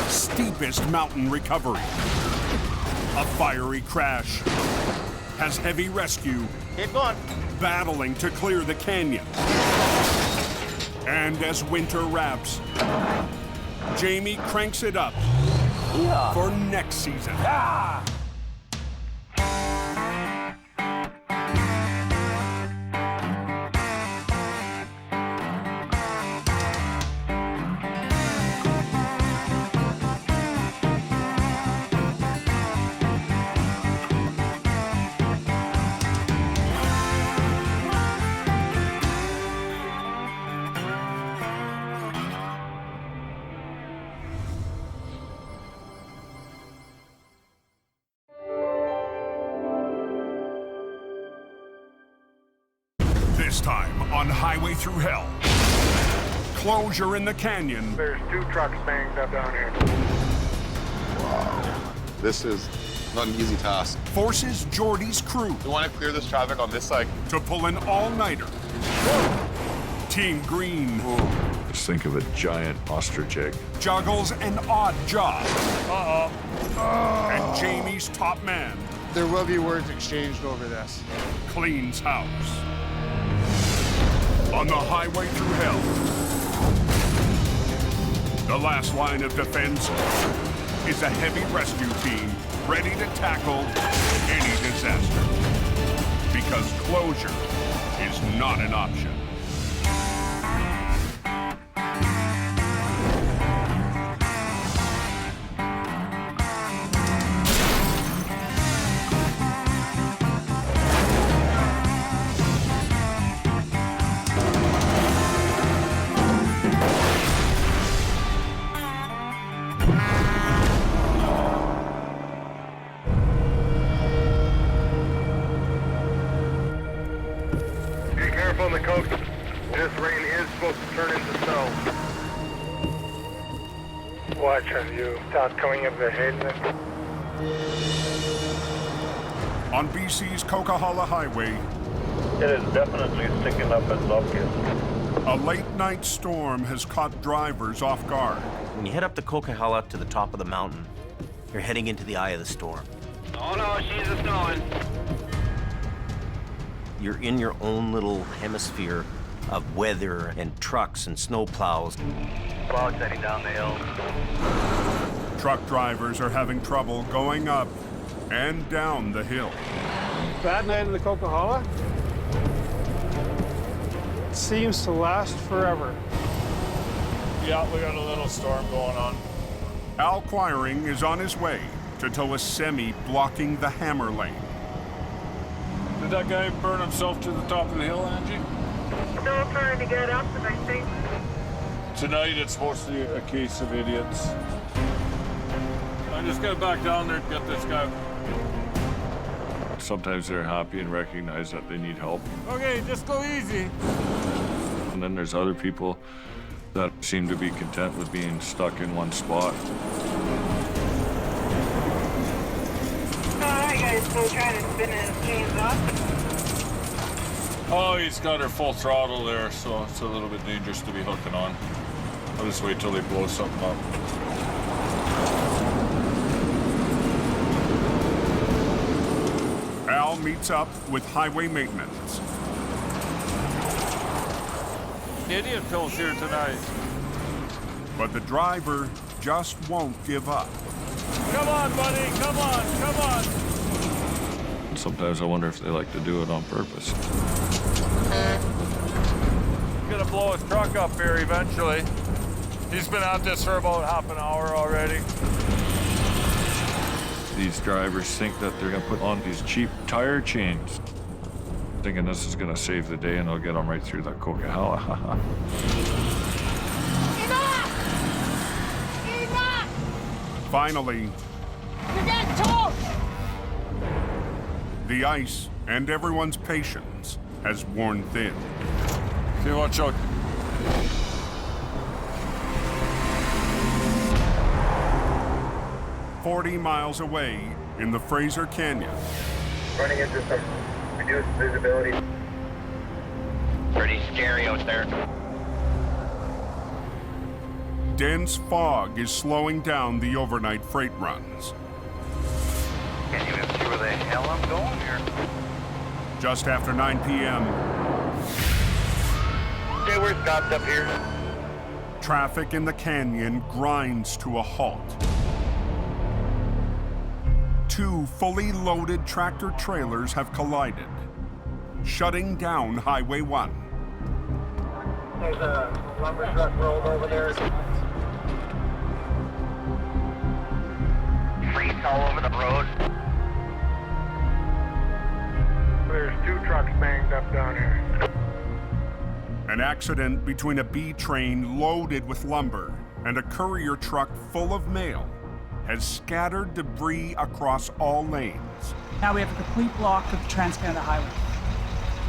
steepest mountain recovery. A fiery crash has heavy rescue Keep going. battling to clear the canyon. And as winter wraps, Jamie cranks it up for next season. This time on Highway Through Hell, closure in the canyon. There's 2 trucks banged up down here. Wow. This is not an easy task. Forces Jordy's crew We want to clear this traffic on this side. to pull an all-nighter. Team Green Just think of a giant ostrich egg. juggles an odd job. And Jamie's top man There will be words exchanged over this. cleans house. On the Highway Through Hell, the last line of defense is a heavy rescue team ready to tackle any disaster. Because closure is not an option. Be careful on the coast. Watch as you start coming up the hill. On BC's Coquihalla Highway, It is definitely sticking up at Lopkins. a late-night storm has caught drivers off guard. When you head up the Coquihalla to the top of the mountain, you're heading into the eye of the storm. Oh no, she's a snowing. You're in your own little hemisphere of weather and trucks and snow plows. Cloud heading down the hill. Truck drivers are having trouble going up and down the hill. Bad night in the Coquihalla. Seems to last forever. Yeah, we got a little storm going on. Al Quiring is on his way to tow a semi blocking the hammer lane. Did that guy burn himself to the top of the hill, Angie? Still trying to get up, and I think Tonight it's mostly a case of idiots. I just got back down there and get this guy. Sometimes they're happy and recognize that they need help. Okay, just go easy. And then there's other people that seem to be content with being stuck in one spot. that guy's still trying to spin his chains off. Oh, he's got her full throttle there, so it's a little bit dangerous to be hooking on. I'll just wait till they blow something up. Al meets up with highway maintenance. Idiot pills here tonight. But the driver just won't give up. Come on, buddy, come on, come on. Sometimes I wonder if they like to do it on purpose. He's gonna blow his truck up here eventually. He's been at this for about half an hour already. These drivers think that they're gonna put on these cheap tire chains, thinking this is gonna save the day and they'll get them right through that Coquihalla. Finally, You're getting towed! the ice and everyone's patience has worn thin. See, watch out. "40 miles away in the Fraser Canyon, Running into some reduced visibility. Pretty scary out there. dense fog is slowing down the overnight freight runs. Can't even see where the hell I'm going here. Just after 9 p.m., Okay, we're stopped up here. traffic in the canyon grinds to a halt. Two fully loaded tractor trailers have collided, shutting down Highway 1. There's a lumber truck rolled over there. Freeze all over the road. There's two trucks banged up down here. An accident between a B train loaded with lumber and a courier truck full of mail has scattered debris across all lanes. Now we have a complete block of the Trans-Canada Highway.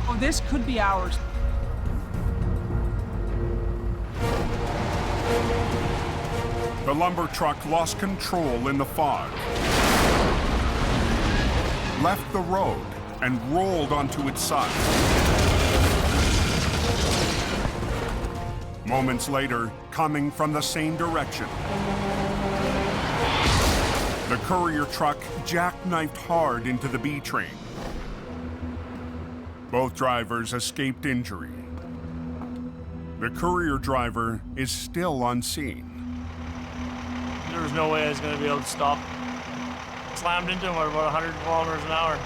Oh, this could be ours. The lumber truck lost control in the fog, left the road, and rolled onto its side. Moments later, coming from the same direction, the courier truck jackknifed hard into the B train. Both drivers escaped injury. The courier driver is still on scene. There was no way I was going to be able to stop. Slammed into him at about 100 kilometers an hour.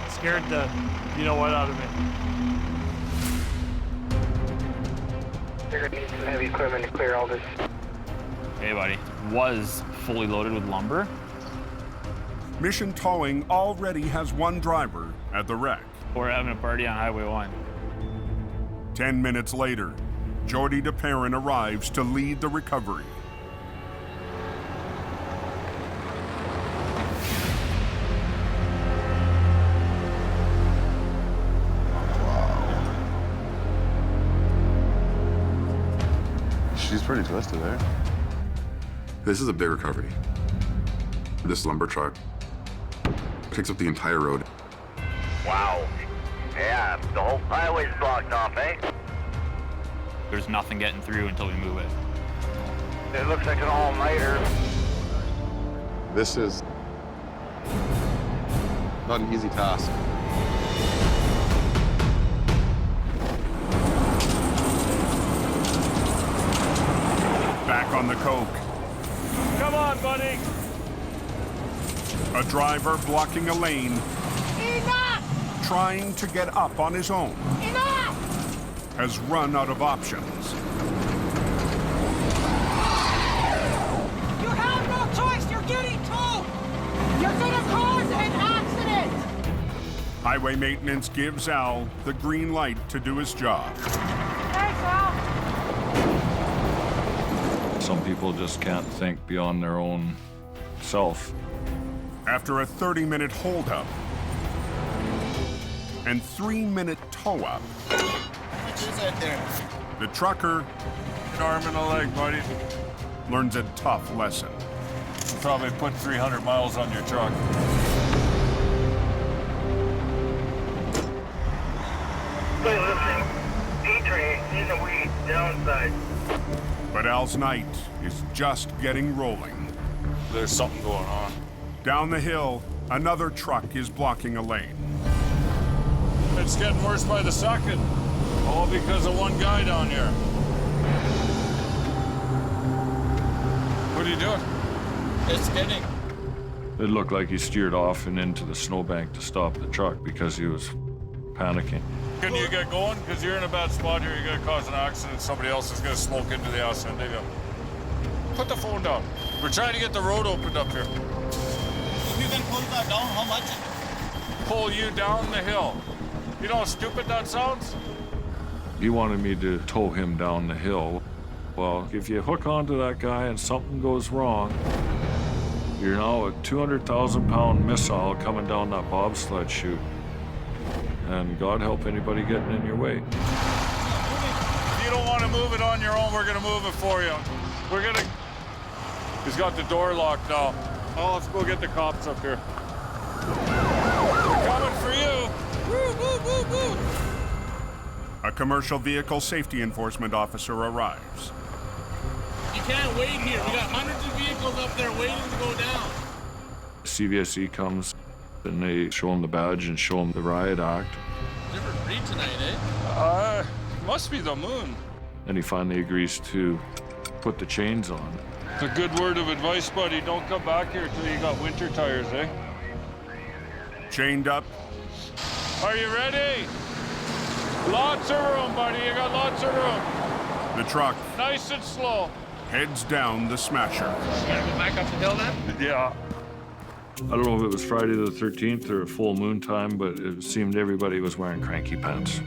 Scared the you-know-what out of me. They're going to need some heavy equipment to clear all this. Hey, buddy. Was fully loaded with lumber. Mission Towing already has one driver at the wreck. We're having a party on Highway 1. 10 minutes later, Jody DeParent arrives to lead the recovery. She's pretty twisted there. This is a big recovery. This lumber truck picks up the entire road. Wow. Yeah, the whole highway's blocked off, eh? There's nothing getting through until we move it. It looks like an all-nighter. This is not an easy task. Back on the coke. Come on, buddy. A driver blocking a lane, Enough! trying to get up on his own, Enough! has run out of options. You have no choice! You're getting towed! You're gonna cause an accident! Highway maintenance gives Al the green light to do his job. Thanks, Al! Some people just can't think beyond their own self. After a 30-minute holdup and 3-minute tow-up, How much is that there? the trucker, An arm and a leg, buddy. learns a tough lesson. You'll probably put 300 miles on your truck. Hey, listen. D-train in the weeds, downside. But Al's night is just getting rolling. There's something going on. Down the hill, another truck is blocking a lane. It's getting worse by the second. All because of one guy down here. What are you doing? Just kidding. It looked like he steered off and into the snowbank to stop the truck because he was panicking. Can you get going? Because you're in a bad spot here. You're going to cause an accident. Somebody else is going to smoke into the accident. There you go. Put the phone down. We're trying to get the road opened up here. If you can pull that down, how much? Pull you down the hill. You know how stupid that sounds? He wanted me to tow him down the hill. Well, if you hook onto that guy and something goes wrong, you're now a 200,000-pound missile coming down that bobsled chute. And God help anybody getting in your way. If you don't want to move it on your own, we're going to move it for you. We're going to... He's got the door locked now. Oh, let's go get the cops up here. We're coming for you. Woo, woo, woo, woo. A commercial vehicle safety enforcement officer arrives. You can't wait here. We got hundreds of vehicles up there waiting to go down. CVSE comes and they show him the badge and show him the riot act. Never read tonight, eh? Must be the moon. And he finally agrees to put the chains on. It's a good word of advice, buddy. Don't come back here till you got winter tires, eh? Chained up. Are you ready? Lots of room, buddy. You got lots of room. The truck Nice and slow. heads down the smasher. Gotta go back up the hill then? Yeah. I don't know if it was Friday the 13th or full moon time, but it seemed everybody was wearing cranky pants.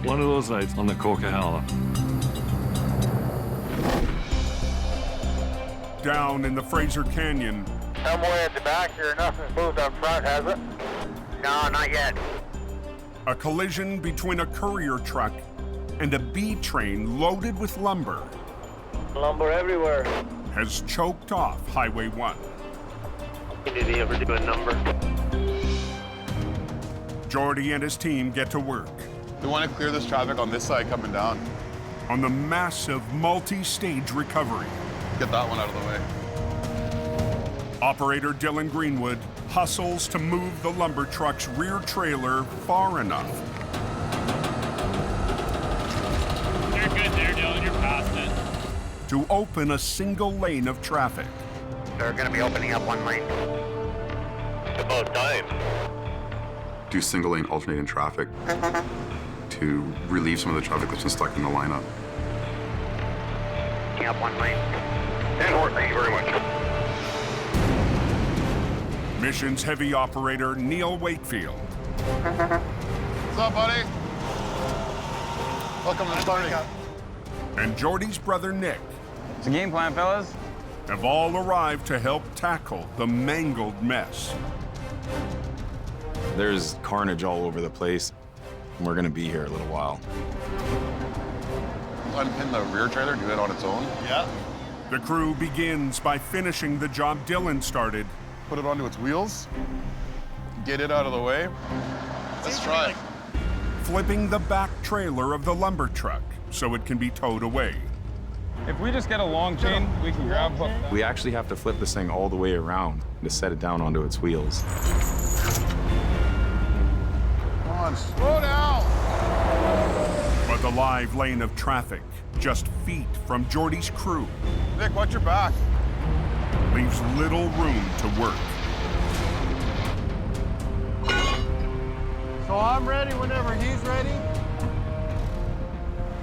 One of those nights on the Coquihalla. Down in the Fraser Canyon, Somewhere at the back here, nothing's moved up front, has it? No, not yet. a collision between a courier truck and a B train loaded with lumber Lumber everywhere. has choked off Highway 1. Did he ever do a number? Jordy and his team get to work We want to clear this traffic on this side coming down. on the massive multi-stage recovery. Get that one out of the way. Operator Dylan Greenwood hustles to move the lumber truck's rear trailer far enough You're good there, Dylan. You're past it. to open a single lane of traffic. They're gonna be opening up one lane. It's about time. Do single lane alternating traffic to relieve some of the traffic that's been stuck in the lineup. Opening up one lane. And thank you very much. Missions heavy operator Neil Wakefield What's up, buddy? Welcome to the party. and Jordy's brother Nick It's a game plan, fellas. have all arrived to help tackle the mangled mess. There's carnage all over the place, and we're gonna be here a little while. unpin the rear trailer, do it on its own. Yeah. The crew begins by finishing the job Dylan started. Put it onto its wheels, get it out of the way. Let's try it. Flipping the back trailer of the lumber truck so it can be towed away. If we just get a long chain, we can grab hook. We actually have to flip this thing all the way around to set it down onto its wheels. Come on, slow down. But the live lane of traffic, just feet from Jordy's crew, Nick, watch your back. leaves little room to work. So I'm ready whenever he's ready.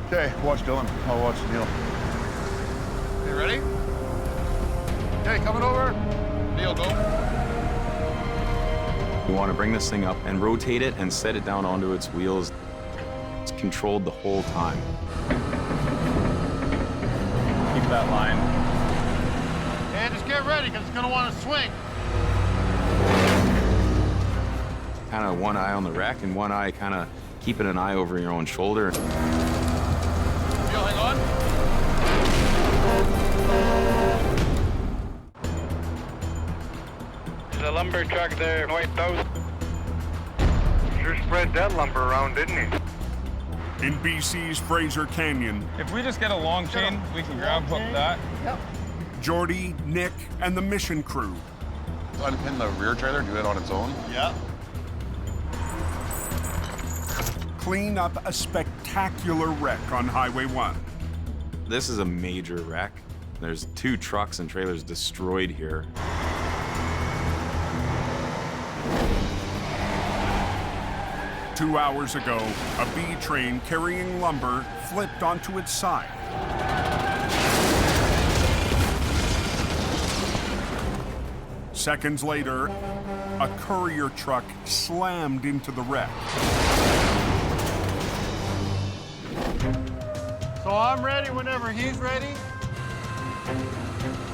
Okay, watch Dylan. I'll watch Neil. You ready? Okay, coming over. Neil, go. We want to bring this thing up and rotate it and set it down onto its wheels. It's controlled the whole time. Keep that line. And just get ready, because it's going to want to swing. Kind of one eye on the wreck and one eye kind of keeping an eye over your own shoulder. Neil, hang on. There's a lumber truck there, wiped out. Sure spread that lumber around, didn't he? In BC's Fraser Canyon, If we just get a long chain, we can grab hook that. Yep. Jordy, Nick, and the mission crew Unpin the rear trailer, do it on its own. Yeah. clean up a spectacular wreck on Highway 1. This is a major wreck. There's 2 trucks and trailers destroyed here. Two hours ago, a B train carrying lumber flipped onto its side. Seconds later, a courier truck slammed into the wreck. So I'm ready whenever he's ready.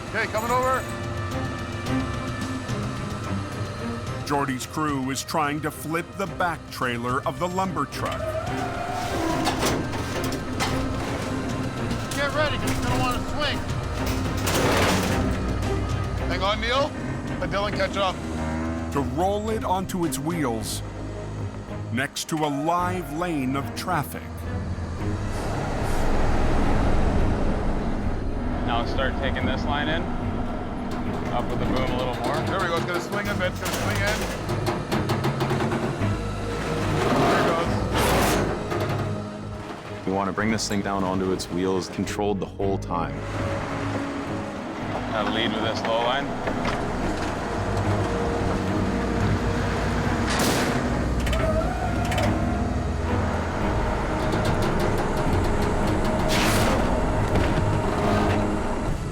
Okay, coming over. Jordy's crew is trying to flip the back trailer of the lumber truck. Get ready, because it's going to want to swing. Hang on, Neil. Let Dylan catch up. To roll it onto its wheels next to a live lane of traffic. Now start taking this line in. Up with the boom a little more. There we go. It's going to swing a bit. It's going to swing in. There it goes. We want to bring this thing down onto its wheels, controlled the whole time. Now lead with this low line.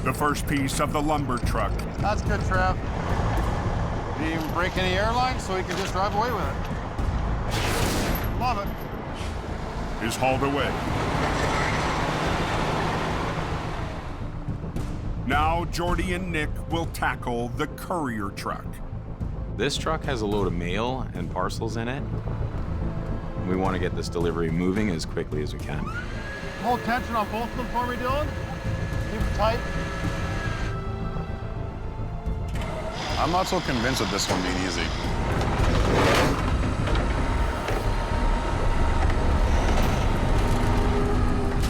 The first piece of the lumber truck That's good, Trav. Didn't even break any airlines, so he can just drive away with it. Love it. is hauled away. Now Jordy and Nick will tackle the courier truck. This truck has a load of mail and parcels in it. We want to get this delivery moving as quickly as we can. Hold tension on both of them for me, Dylan. Keep it tight. I'm not so convinced of this one being easy.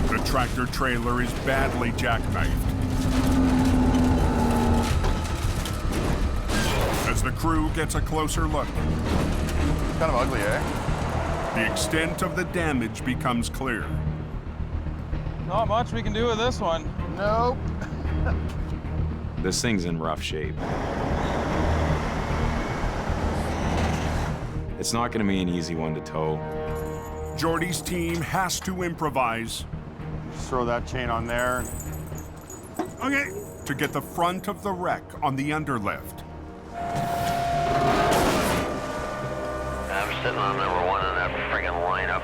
The tractor trailer is badly jackknifed. As the crew gets a closer look, Kind of ugly, eh? the extent of the damage becomes clear. Not much we can do with this one. Nope. This thing's in rough shape. It's not going to be an easy one to tow. Jordy's team has to improvise. Just throw that chain on there. Okay. To get the front of the wreck on the underlift. I'm sitting on number one in that friggin' lineup.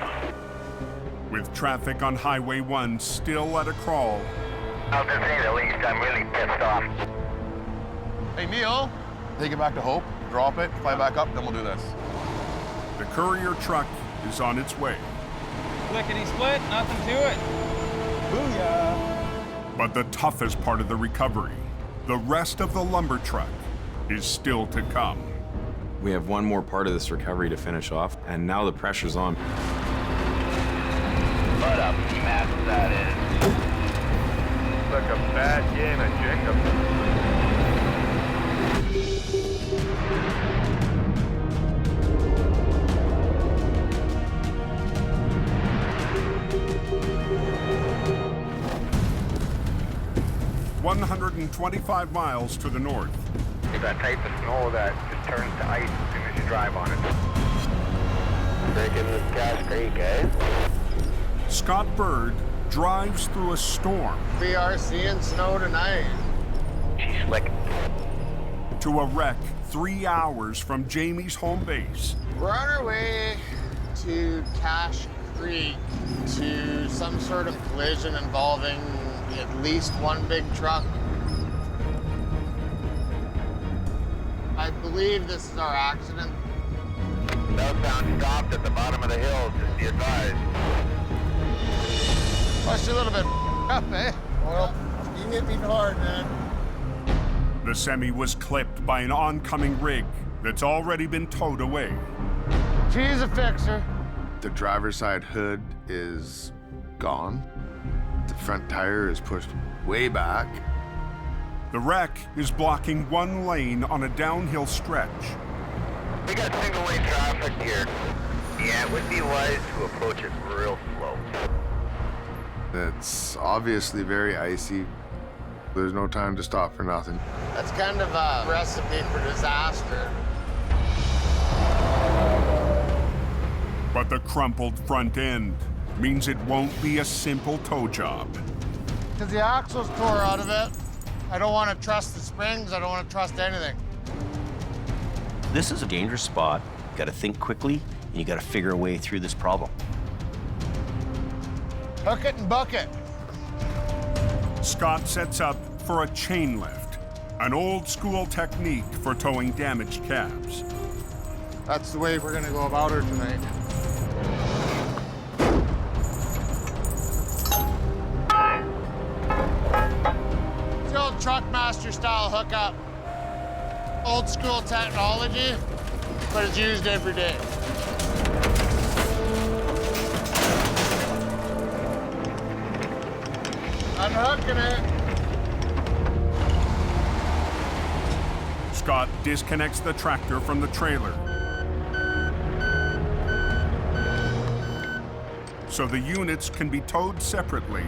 With traffic on Highway 1 still at a crawl, I'll just say the least, I'm really pissed off. Hey, Neil, take it back to Hope, drop it, fly back up, then we'll do this. the courier truck is on its way. Lickety split, nothing to it. Booyah! But the toughest part of the recovery, the rest of the lumber truck, is still to come. We have one more part of this recovery to finish off, and now the pressure's on. What a mess that is. Look a bad game at Jacob. 125 miles to the north. It's that type of snow that just turns to ice as soon as you drive on it. Breaking this Cache Creek, eh? Scott Bird drives through a storm. We are seeing snow tonight. She's slick. To a wreck 3 hours from Jamie's home base. We're on our way to Cache Creek to some sort of collision involving at least one big truck. I believe this is our accident. Southbound stopped at the bottom of the hill, just be advised. Pushed a little bit up, eh? Well, you can hit me hard, man. The semi was clipped by an oncoming rig that's already been towed away. She's a fixer. The driver's side hood is gone. The front tire is pushed way back. The wreck is blocking one lane on a downhill stretch. We got single lane traffic here. Yeah, it would be wise to approach it real slow. It's obviously very icy. There's no time to stop for nothing. That's kind of a recipe for disaster. But the crumpled front end means it won't be a simple tow job. Because the axle's tore out of it. I don't want to trust the springs. I don't want to trust anything. This is a dangerous spot. You got to think quickly, and you got to figure a way through this problem. Hook it and buck it. Scott sets up for a chain lift, an old school technique for towing damaged cabs. That's the way we're going to go about her tonight. It's the old Truckmaster style hookup. Old school technology, but it's used every day. Unhooking it. Scott disconnects the tractor from the trailer, so the units can be towed separately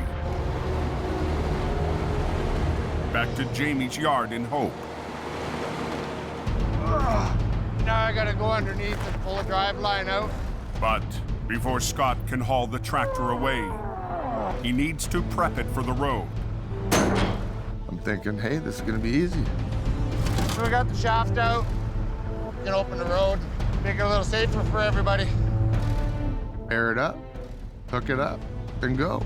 back to Jamie's yard in Hope. Now I gotta go underneath and pull a drive line out. But before Scott can haul the tractor away, he needs to prep it for the road. I'm thinking, hey, this is gonna be easy. So we got the shaft out. We can open the road, make it a little safer for everybody. Air it up, hook it up, and go.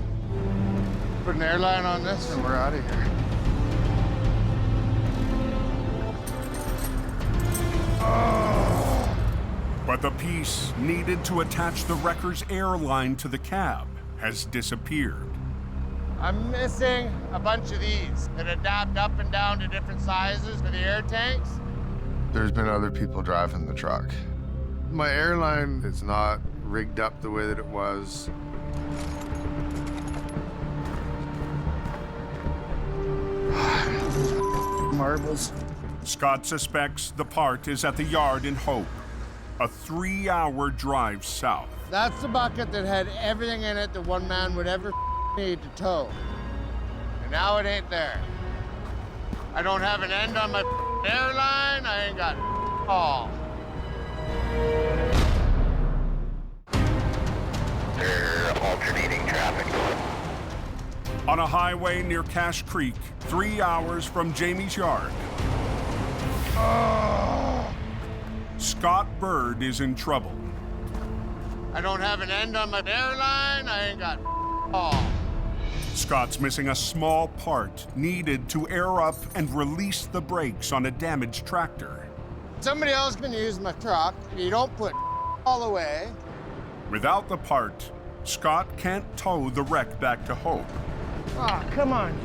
Put an airline on this and we're out of here. But the piece needed to attach the wrecker's airline to the cab has disappeared. I'm missing a bunch of these that adapt up and down to different sizes for the air tanks. There's been other people driving the truck. My airline is not rigged up the way that it was. Marbles. Scott suspects the part is at the yard in Hope, a 3-hour drive south. That's the bucket that had everything in it that one man would ever need to tow. And now it ain't there. I don't have an end on my airline. I ain't got all. They're alternating traffic. On a highway near Cache Creek, 3 hours from Jamie's yard. Scott Bird is in trouble. I don't have an end on my airline. I ain't got all. Scott's missing a small part needed to air up and release the brakes on a damaged tractor. Somebody else can use my truck. You don't put all away. Without the part, Scott can't tow the wreck back to Hope. Ah, come on.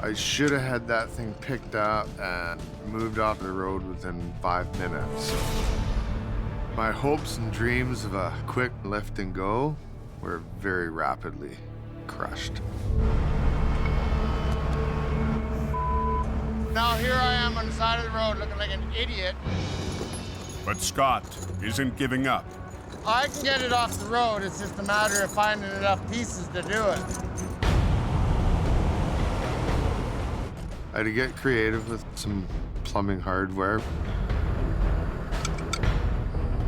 I should have had that thing picked up and moved off the road within 5 minutes. My hopes and dreams of a quick lift and go were very rapidly crushed. Now here I am on the side of the road looking like an idiot. But Scott isn't giving up. I can get it off the road. It's just a matter of finding enough pieces to do it. I had to get creative with some plumbing hardware.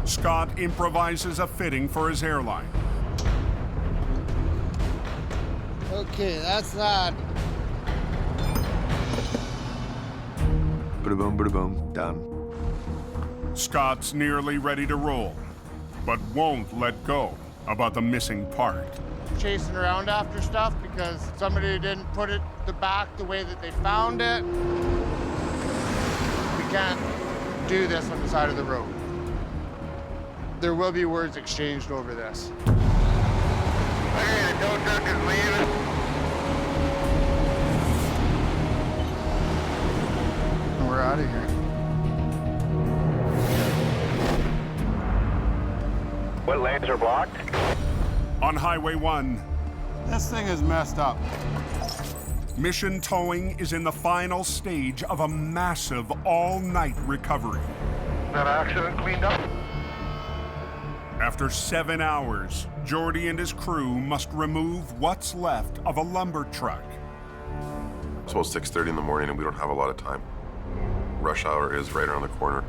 Scott improvises a fitting for his airline. Okay, that's that. Bada boom, done. Scott's nearly ready to roll, but won't let go about the missing part. Chasing around after stuff because somebody didn't put it back the way that they found it. We can't do this on the side of the road. There will be words exchanged over this. Okay, the tow truck is leaving. We're out of here. What lanes are blocked? On Highway 1, This thing is messed up. Mission Towing is in the final stage of a massive all-night recovery. That accident cleaned up? After 7 hours, Jordy and his crew must remove what's left of a lumber truck. It's about 6:30 in the morning and we don't have a lot of time. Rush hour is right around the corner.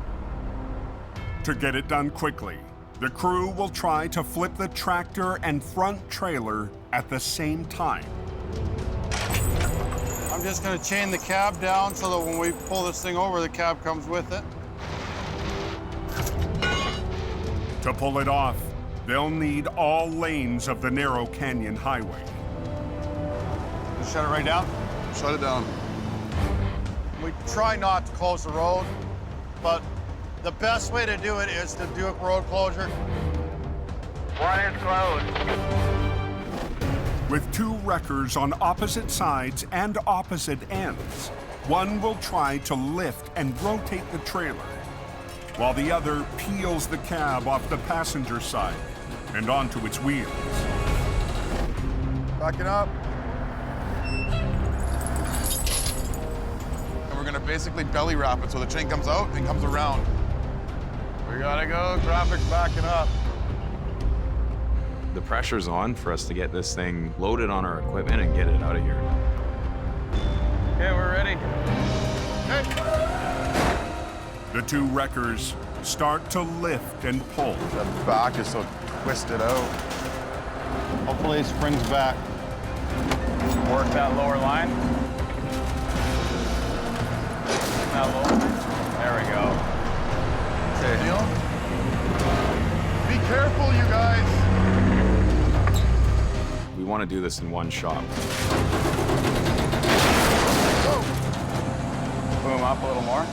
To get it done quickly, the crew will try to flip the tractor and front trailer at the same time. I'm just gonna chain the cab down so that when we pull this thing over, the cab comes with it. To pull it off, they'll need all lanes of the narrow canyon highway. Just shut it right down? Shut it down. We try not to close the road, but the best way to do it is to do a road closure. One is closed. With 2 wreckers on opposite sides and opposite ends, one will try to lift and rotate the trailer, while the other peels the cab off the passenger side and onto its wheels. Backing up. And we're gonna basically belly wrap it so the chain comes out and comes around. We gotta go, traffic's backing up. The pressure's on for us to get this thing loaded on our equipment and get it out of here. Okay, we're ready. The 2 wreckers start to lift and pull. The back is so twisted out. Hopefully it springs back. Work that lower line. That lower. There we go. Okay. Be careful, you guys. We want to do this in one shot. Boom up a little more.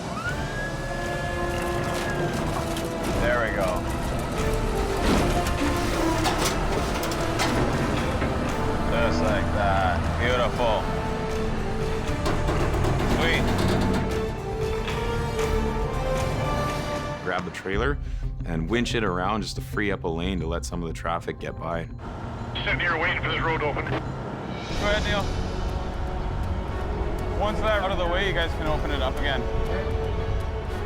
There we go. Just like that. Beautiful. Sweet. Grab the trailer and winch it around just to free up a lane to let some of the traffic get by. Sitting here waiting for this road to open. Go ahead, Neil. Once that's out of the way, you guys can open it up again.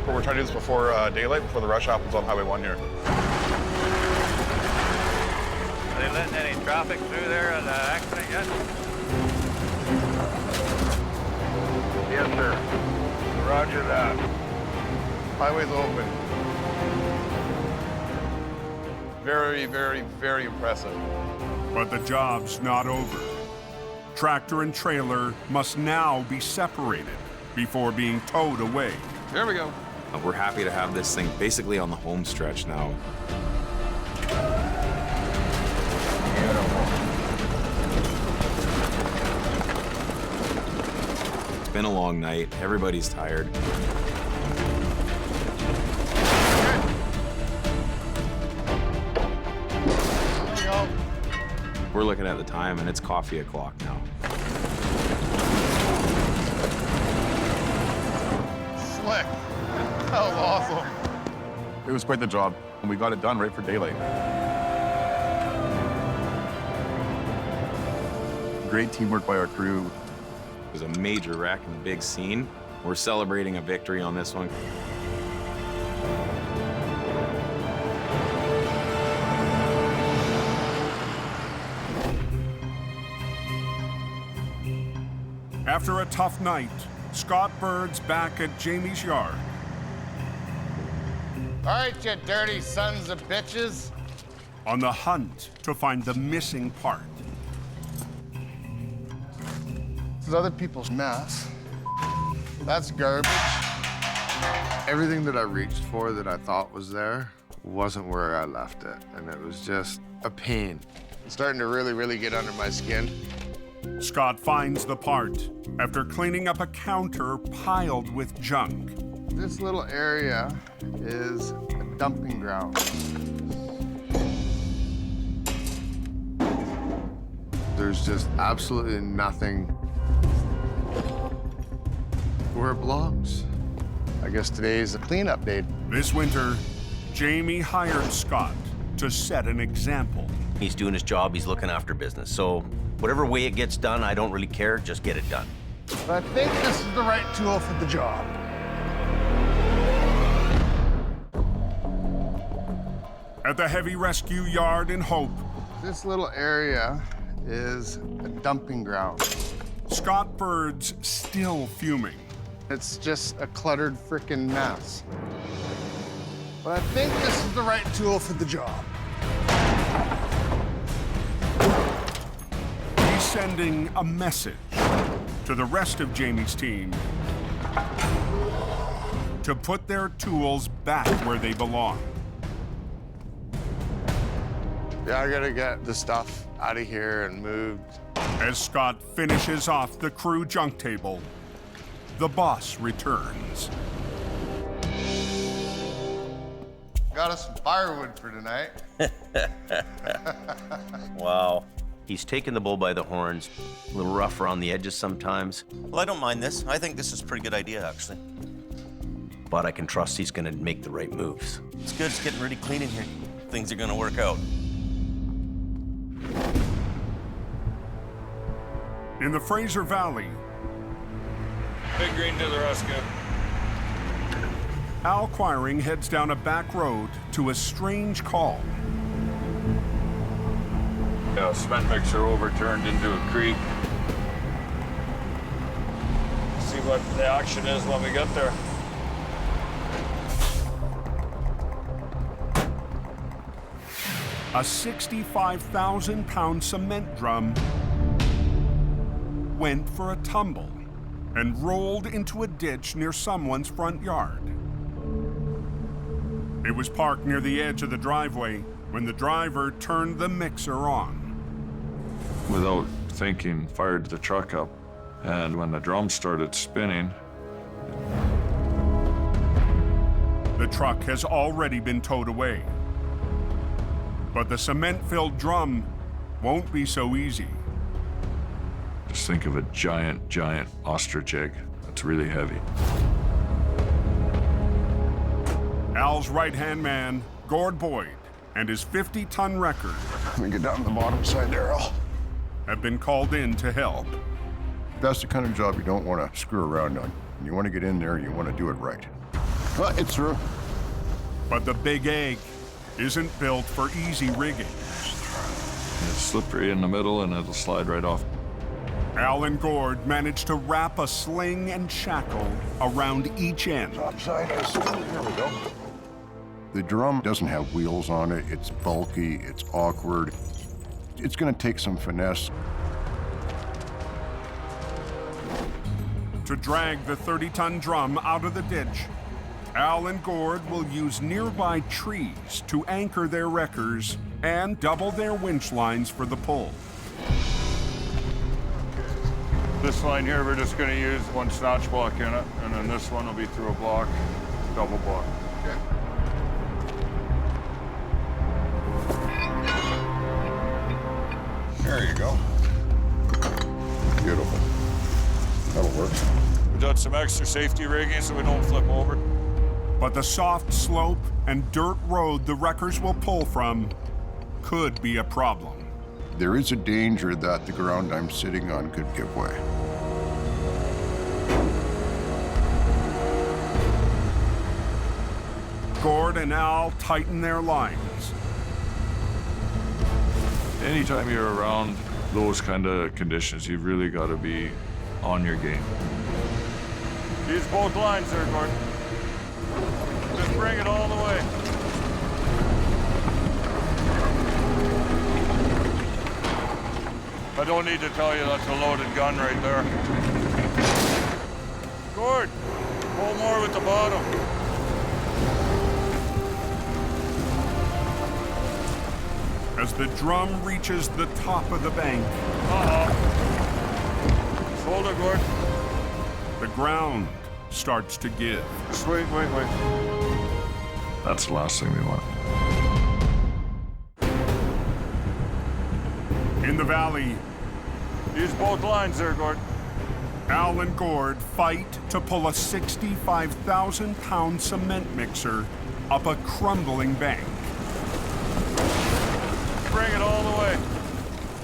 But we're trying to do this before daylight, before the rush happens on Highway 1 here. Are they letting any traffic through there at the accident yet? Yes, sir. Roger that. Highway's open. Very, very, very impressive. But the job's not over. Tractor and trailer must now be separated before being towed away. There we go. We're happy to have this thing basically on the home stretch now. It's been a long night. Everybody's tired. We're looking at the time and it's coffee o'clock now. It was quite the job, and we got it done right for daylight. Great teamwork by our crew. It was a major wreck in the big scene. We're celebrating a victory on this one. After a tough night, Scott Bird's back at Jamie's yard. All right, you dirty sons of bitches. On the hunt to find the missing part. This is other people's mess. That's garbage. Everything that I reached for that I thought was there wasn't where I left it, and it was just a pain. It's starting to really get under my skin. Scott finds the part after cleaning up a counter piled with junk. This little area is a dumping ground. There's just absolutely nothing where it belongs. I guess today's a cleanup day. This winter, Jamie hired Scott to set an example. He's doing his job, he's looking after business. So whatever way it gets done, I don't really care, just get it done. But I think this is the right tool for the job. At the heavy rescue yard in Hope, This little area is a dumping ground. Scott Bird's still fuming. It's just a cluttered frickin' mess. But I think this is the right tool for the job. He's sending a message to the rest of Jamie's team to put their tools back where they belong. Yeah, I gotta get the stuff out of here and moved. As Scott finishes off the crew junk table, the boss returns. Got us some firewood for tonight. Wow. He's taking the bull by the horns, a little rough around the edges sometimes. Well, I don't mind this. I think this is a pretty good idea, actually. But I can trust he's gonna make the right moves. It's good. It's getting really clean in here. Things are gonna work out. In the Fraser Valley, Big Green to the rescue. Al Quiring heads down a back road to a strange call. Yeah, cement mixer overturned into a creek. See what the action is when we get there. A 65,000-pound cement drum went for a tumble and rolled into a ditch near someone's front yard. It was parked near the edge of the driveway when the driver turned the mixer on. Without thinking, fired the truck up, and when the drum started spinning, The truck has already been towed away. But the cement-filled drum won't be so easy. just think of a giant ostrich egg. That's really heavy. Al's right-hand man, Gord Boyd, and his 50-ton record Let me get down to the bottom side there, Al. have been called in to help. That's the kind of job you don't want to screw around on. You want to get in there, you want to do it right. Well, it's through. But the big egg isn't built for easy rigging. It's slippery in the middle and it'll slide right off. Al and Gord managed to wrap a sling and shackle around each end. Topside is, here we go. The drum doesn't have wheels on it. It's bulky, it's awkward. It's going to take some finesse. To drag the 30-ton drum out of the ditch, Al and Gord will use nearby trees to anchor their wreckers and double their winch lines for the pull. This line here, we're just gonna use one snatch block in it, and then this one will be through a block, double block. There you go. Beautiful. That'll work. We've done some extra safety rigging so we don't flip over. But the soft slope and dirt road the wreckers will pull from could be a problem. There is a danger that the ground I'm sitting on could give way. Gord and Al tighten their lines. Anytime you're around those kind of conditions, you've really got to be on your game. Use both lines there, Gordon. Just bring it all the way. I don't need to tell you that's a loaded gun right there. Gord, pull more with the bottom. As the drum reaches the top of the bank. Hold it, Gord. The ground starts to give. Just wait. That's the last thing we want. In the valley, use both lines there, Gord. Al and Gord fight to pull a 65,000-pound cement mixer up a crumbling bank. Bring it all the way.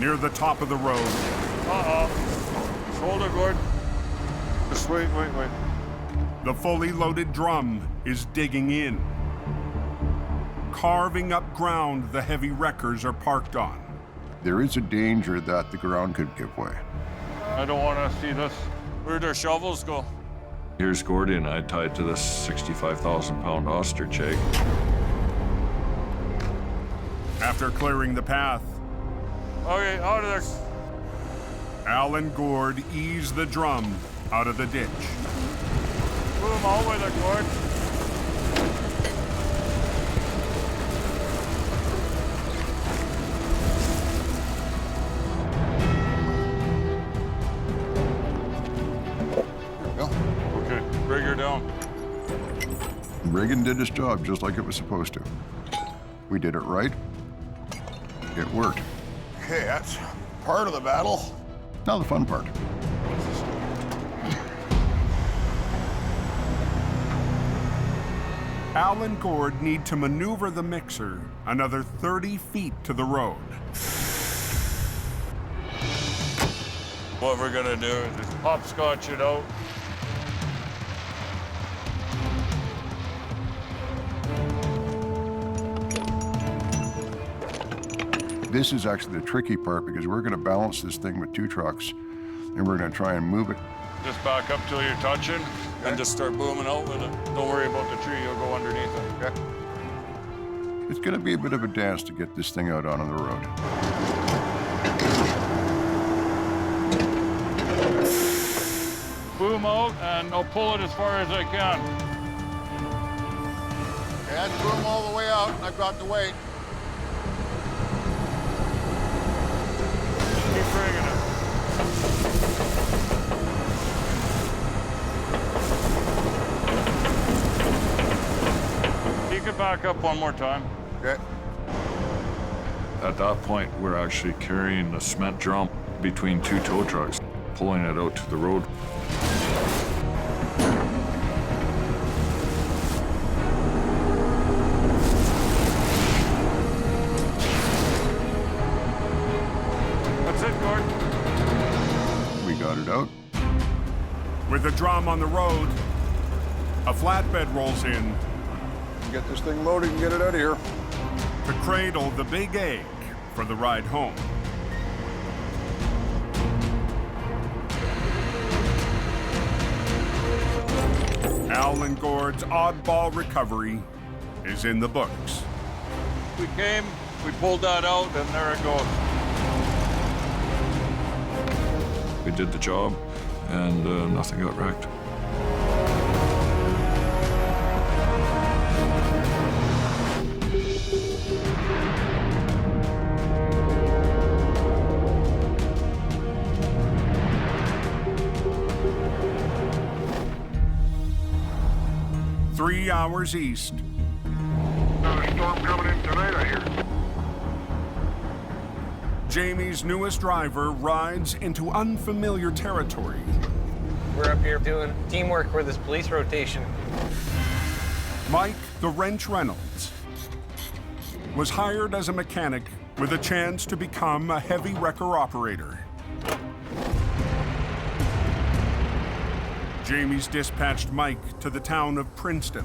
Near the top of the road. Just hold it, Gord. Just wait. The fully loaded drum is digging in, carving up ground the heavy wreckers are parked on. There is a danger that the ground could give way. I don't want to see this. Where'd our shovels go? Here's Gordy and I tied to this 65,000-pound ostrich egg. After clearing the path, Okay, out of there. Al and Gord ease the drum out of the ditch. Boom, out with it, Gord. Okay, bring her down. Reagan did his job just like it was supposed to. We did it right. It worked. Okay, that's part of the battle. Now the fun part. Al and Gord need to maneuver the mixer another 30 feet to the road. What we're gonna do is just hopscotch it out. This is actually the tricky part because we're going to balance this thing with two trucks and we're going to try and move it. Just back up till you're touching and just start booming out with it. Don't worry about the tree, you'll go underneath it, okay? It's going to be a bit of a dance to get this thing out on the road. Boom out and I'll pull it as far as I can. Okay, that's boom all the way out, and I've got the weight. Keep bringing it. Take it back up one more time. Okay. At that point, we're actually carrying the cement drum between two tow trucks, pulling it out to the road. Out. With the drum on the road, a flatbed rolls in. Get this thing loaded and get it out of here. To cradle the big egg for the ride home. Al and Gord's oddball recovery is in the books. We came, we pulled that out, and there it goes. We did the job, and nothing got wrecked. Three hours east. Another storm coming in tonight, I hear. Jamie's newest driver rides into unfamiliar territory. We're up here doing teamwork for this police rotation. Mike the Wrench Reynolds was hired as a mechanic with a chance to become a heavy wrecker operator. Jamie's dispatched Mike to the town of Princeton.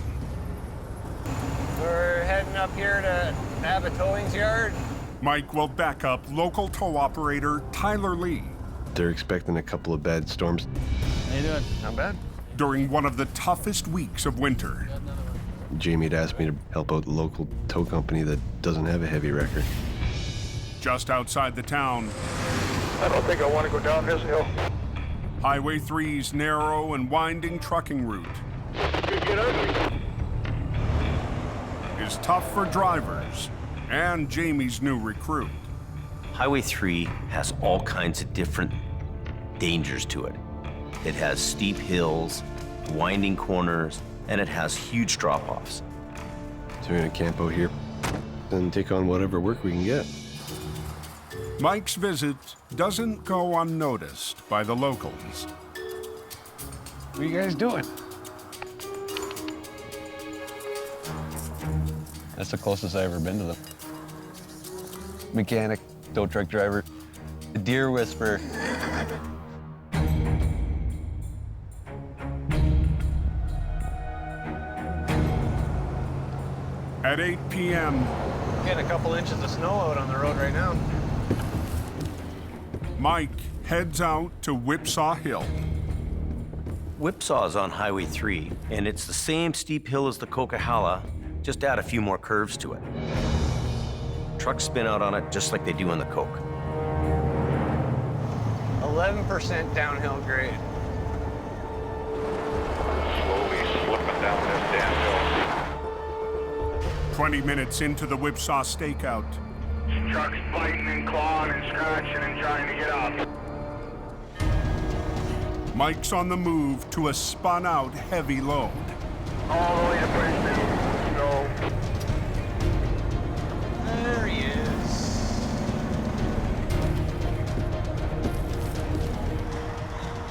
We're heading up here to have a towing yard. Mike will back up local tow operator Tyler Lee. They're expecting a couple of bad storms. How you doing? Not bad. During one of the toughest weeks of winter. Jamie had asked me to help out the local tow company that doesn't have a heavy wrecker. Just outside the town, I don't think I want to go down this hill. Highway 3's narrow and winding trucking route is tough for drivers and Jamie's new recruit. Highway 3 has all kinds of different dangers to it. It has steep hills, winding corners, and it has huge drop-offs. So we're gonna camp out here and take on whatever work we can get. Mike's visit doesn't go unnoticed by the locals. What are you guys doing? That's the closest I've ever been to them. Mechanic, tow truck driver, a deer whisperer. At 8 p.m., Getting a couple inches of snow out on the road right now. Mike heads out to Whipsaw Hill. Whipsaw is on Highway 3, and it's the same steep hill as the Coquihalla, just add a few more curves to it. Trucks spin out on it just like they do on the Coke. 11% downhill grade. Slowly slipping down this damn hill. 20 minutes into the Whipsaw stakeout, Trucks biting and clawing and scratching and trying to get up. Mike's on the move to a spun-out heavy load. All the way to Princeton. No. There he is.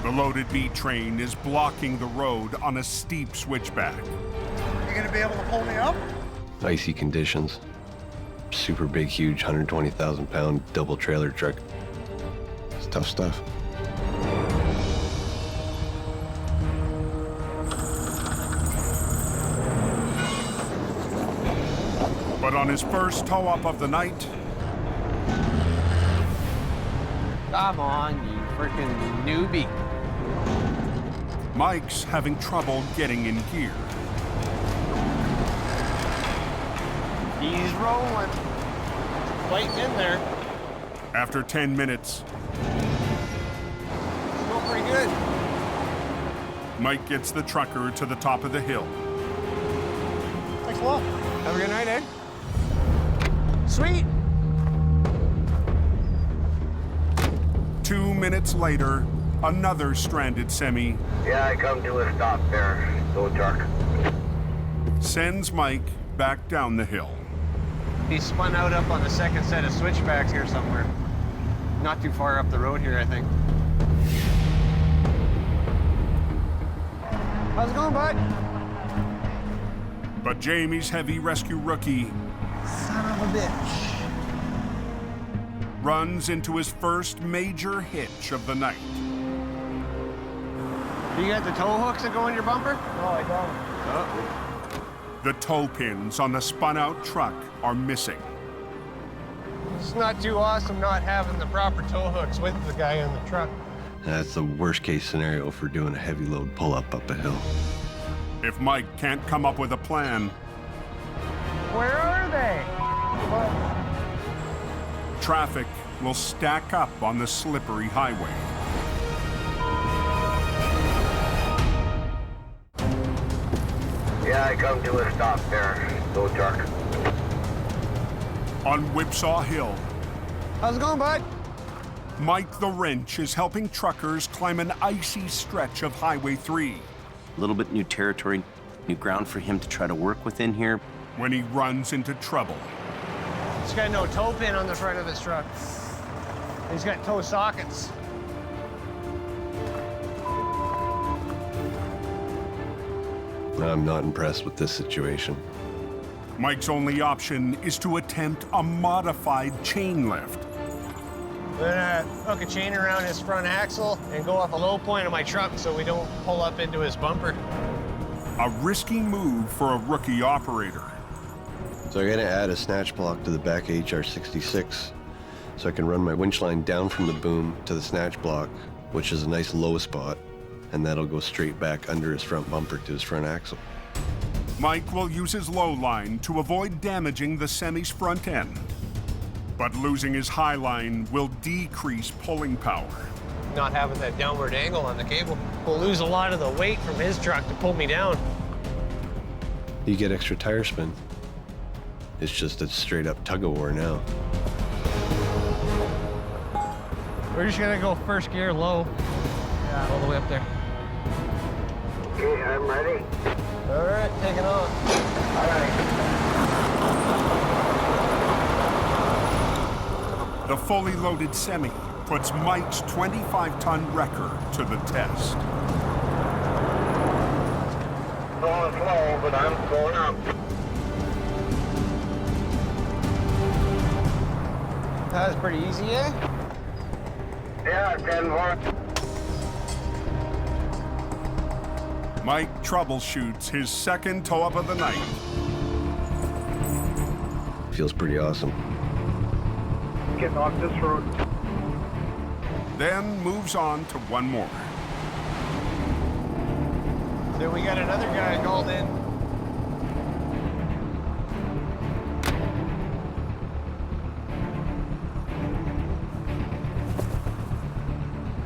The loaded B train is blocking the road on a steep switchback. You gonna be able to pull me up? Icy conditions. Super big, huge, 120,000-pound double trailer truck. It's tough stuff. But on his first tow-up of the night, Come on, you freaking newbie. Mike's having trouble getting in gear. He's rolling. Waiting in there. After 10 minutes, Going pretty good. Mike gets the trucker to the top of the hill. Thanks a lot. Have a good night, Ed. Sweet. 2 minutes later, another stranded semi Yeah, I come to a stop there. Tow truck. sends Mike back down the hill. He spun out up on the second set of switchbacks here somewhere. Not too far up the road here, I think. How's it going, bud? But Jamie's heavy rescue rookie Son of a bitch. runs into his first major hitch of the night. You got the tow hooks that go in your bumper? No, I don't. Oh. The tow pins on the spun-out truck are missing. It's not too awesome not having the proper tow hooks with the guy in the truck. That's the worst case scenario for doing a heavy load pull-up up a hill. If Mike can't come up with a plan, Where are they? traffic will stack up on the slippery highway. Yeah, I come to a stop there. Tow truck. On Whipsaw Hill, How's it going, bud? Mike the Wrench is helping truckers climb an icy stretch of Highway 3. A little bit new territory, new ground for him to try to work within here. When he runs into trouble. He's got no tow pin on the front of his truck. He's got tow sockets. I'm not impressed with this situation. Mike's only option is to attempt a modified chain lift. We're gonna hook a chain around his front axle and go off the low point of my truck so we don't pull up into his bumper. A risky move for a rookie operator. So I'm gonna add a snatch block to the back of HR66 so I can run my winch line down from the boom to the snatch block, which is a nice low spot, and that'll go straight back under his front bumper to his front axle. Mike will use his low line to avoid damaging the semi's front end. But losing his high line will decrease pulling power. Not having that downward angle on the cable will lose a lot of the weight from his truck to pull me down. You get extra tire spin. It's just a straight up tug of war now. We're just gonna go first gear low. Yeah, all the way up there. Okay, I'm ready. All right, take it on. All right. The fully loaded semi puts Mike's 25-ton wrecker to the test. Going slow, but I'm going up. That was pretty easy, eh? Yeah, 10-4. Mike troubleshoots his second tow-up of the night. Feels pretty awesome. Getting off this road. Then moves on to one more. Then we got another guy called in.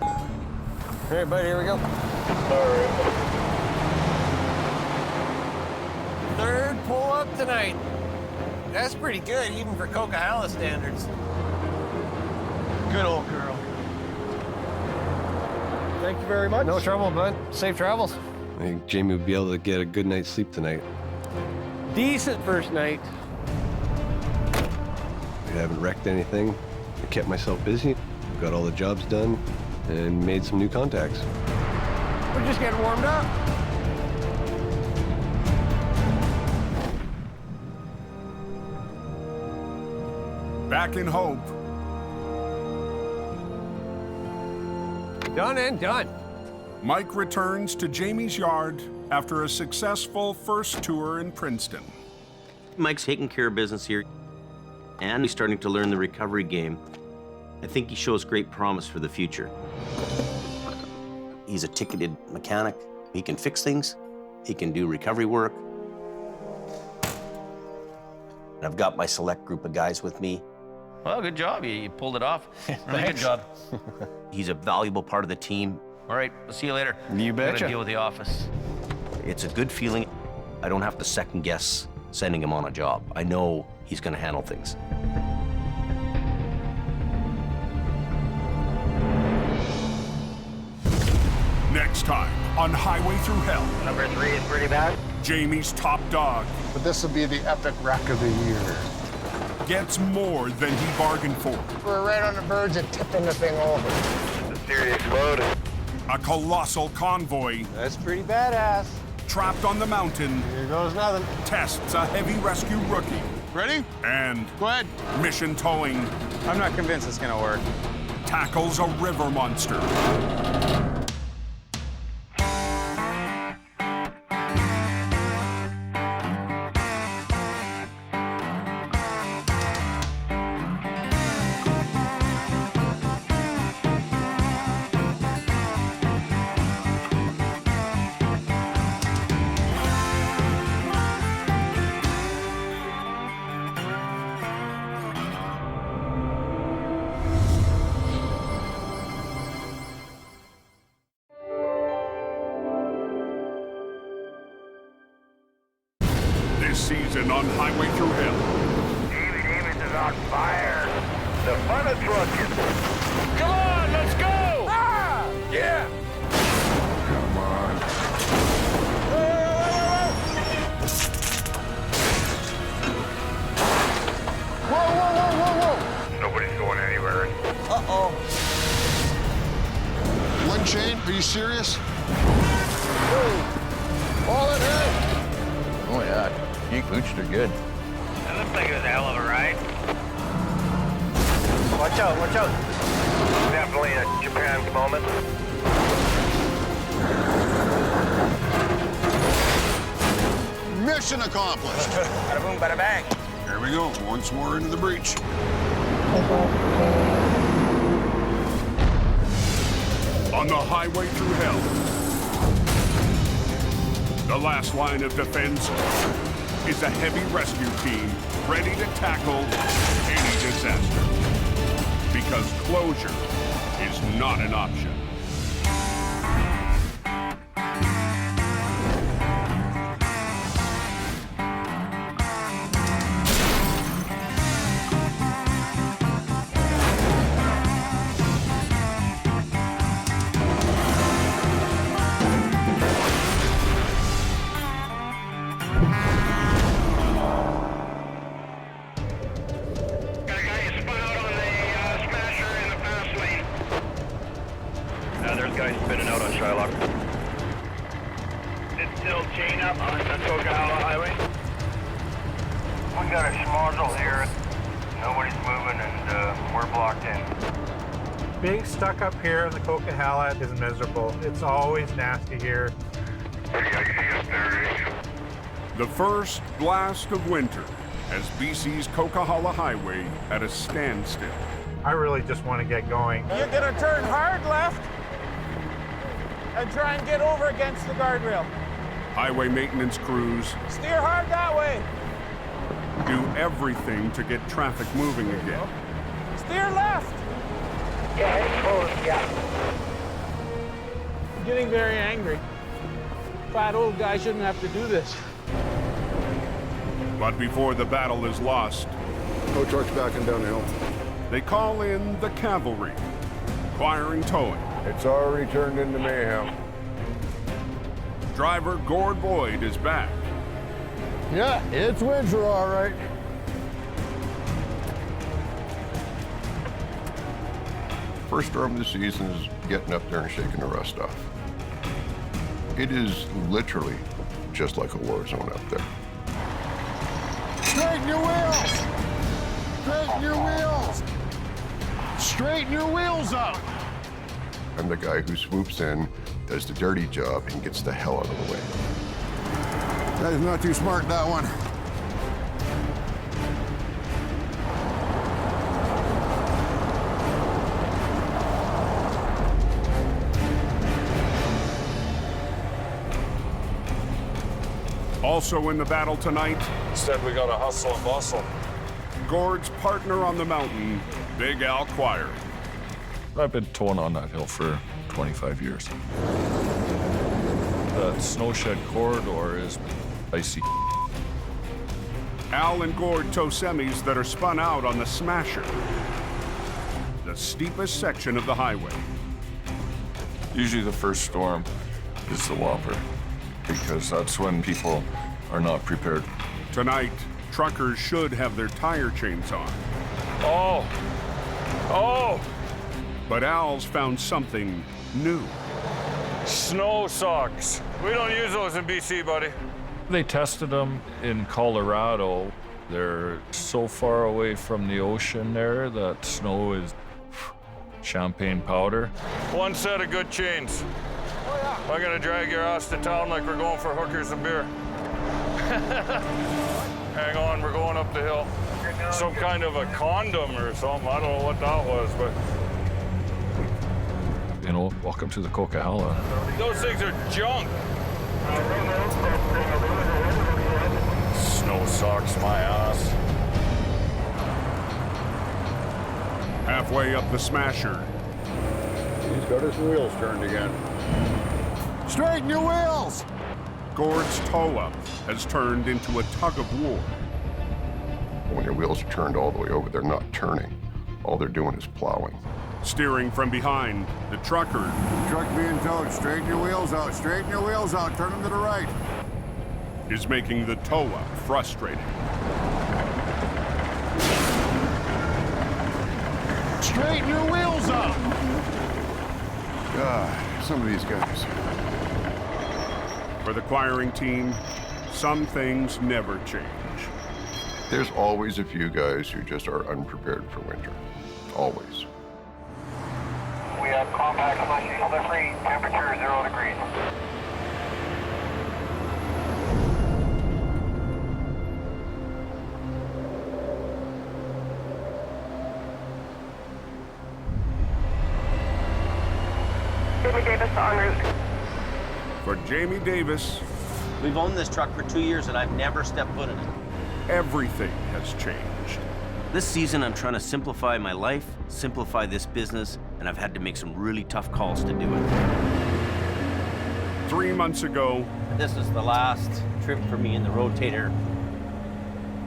All right, buddy, here we go. All right. Third pull-up tonight. That's pretty good, even for Coquihalla standards. Good old girl. Thank you very much. No trouble, bud. Safe travels. I think Jamie will be able to get a good night's sleep tonight. Decent first night. I haven't wrecked anything. I kept myself busy, got all the jobs done, and made some new contacts. We're just getting warmed up. Back in Hope. Done and done. Mike returns to Jamie's yard after a successful first tour in Princeton. Mike's taking care of business here, and he's starting to learn the recovery game. I think he shows great promise for the future. He's a ticketed mechanic. He can fix things. He can do recovery work. And I've got my select group of guys with me. Well, good job. You pulled it off. Really good job. He's a valuable part of the team. All right, we'll see you later. You betcha. Gotta deal with the office. It's a good feeling. I don't have to second guess sending him on a job. I know he's gonna handle things. Next time on Highway Through Hell. Number 3 is pretty bad. Jamie's top dog But this will be the epic wreck of the year. gets more than he bargained for. We're right on the verge of tipping the thing over. It's a serious load. A colossal convoy That's pretty badass. trapped on the mountain Here goes nothing. tests a heavy rescue rookie. Ready? And Go ahead. mission towing I'm not convinced it's gonna work. tackles a river monster. This season on Highway Through Hell. Davey Davis is on fire. The fun of trucking. Come on, let's go! Ah! Yeah! Come on. Whoa, whoa, whoa, whoa, whoa! Nobody's going anywhere. Uh-oh. One chain? Are you serious? Whoa. All in hand. Yeah, you pooched her good. That looks like it was a hell of a ride. Watch out, watch out. Definitely a Japan's moment. Mission accomplished. Bada boom, bada bang. Here we go, once more into the breach. On the highway through hell, the last line of defense is a heavy rescue team ready to tackle any disaster. Because closure is not an option. There's guys spinning out on Shylock. It's still chain up on the Coquihalla Highway. We got a schmozzle here. Nobody's moving and we're blocked in. Being stuck up here in the Coquihalla is miserable. It's always nasty here. The first blast of winter has BC's Coquihalla Highway at a standstill. I really just want to get going. You're gonna turn hard left and try and get over against the guardrail. Highway maintenance crews Steer hard that way. do everything to get traffic moving again. Steer left. Yeah, it's close, yeah. I'm getting very angry. Fat old guy shouldn't have to do this. But before the battle is lost, No trucks backing down the hill. they call in the cavalry, requiring towing. It's already turned into mayhem. Driver Gord Boyd is back. Yeah, it's winter, all right. First storm of the season is getting up there and shaking the rust off. It is literally just like a war zone up there. Straighten your wheels! Straighten your wheels! Straighten your wheels up! I'm the guy who swoops in, does the dirty job, and gets the hell out of the way. That is not too smart, that one. Also in the battle tonight, Instead, we gotta hustle and bustle. Gord's partner on the mountain, Big Al Quire. I've been towing on that hill for 25 years. That snowshed corridor is icy. Al and Gord tow semis that are spun out on the Smasher, the steepest section of the highway. Usually the first storm is the whopper, because that's when people are not prepared. Tonight, truckers should have their tire chains on. Oh! Oh! But Al's found something new. Snow socks. We don't use those in BC, buddy. They tested them in Colorado. They're so far away from the ocean there that snow is champagne powder. One set of good chains. I'm gonna drag your ass to town like we're going for hookers and beer. Hang on, we're going up the hill. Some kind of a condom or something. I don't know what that was, but you know, welcome to the Coquihalla. Those things are junk. Snow socks my ass. Halfway up the Smasher, He's got his wheels turned again. Straighten your wheels! Gord's tow-up has turned into a tug of war. When your wheels are turned all the way over, they're not turning. All they're doing is plowing. Steering from behind, the trucker Truck being towed, straighten your wheels out, straighten your wheels out, turn them to the right. is making the tow-up frustrating. Straighten your wheels up! God, some of these guys. For the quiring team, some things never change. There's always a few guys who just are unprepared for winter. Always. We have compact slushy slippery, temperature 0 degrees. Jamie Davis en route. For Jamie Davis, We've owned this truck for 2 years and I've never stepped foot in it. everything has changed. This season, I'm trying to simplify my life, simplify this business, and I've had to make some really tough calls to do it. 3 months ago, This is the last trip for me in the rotator.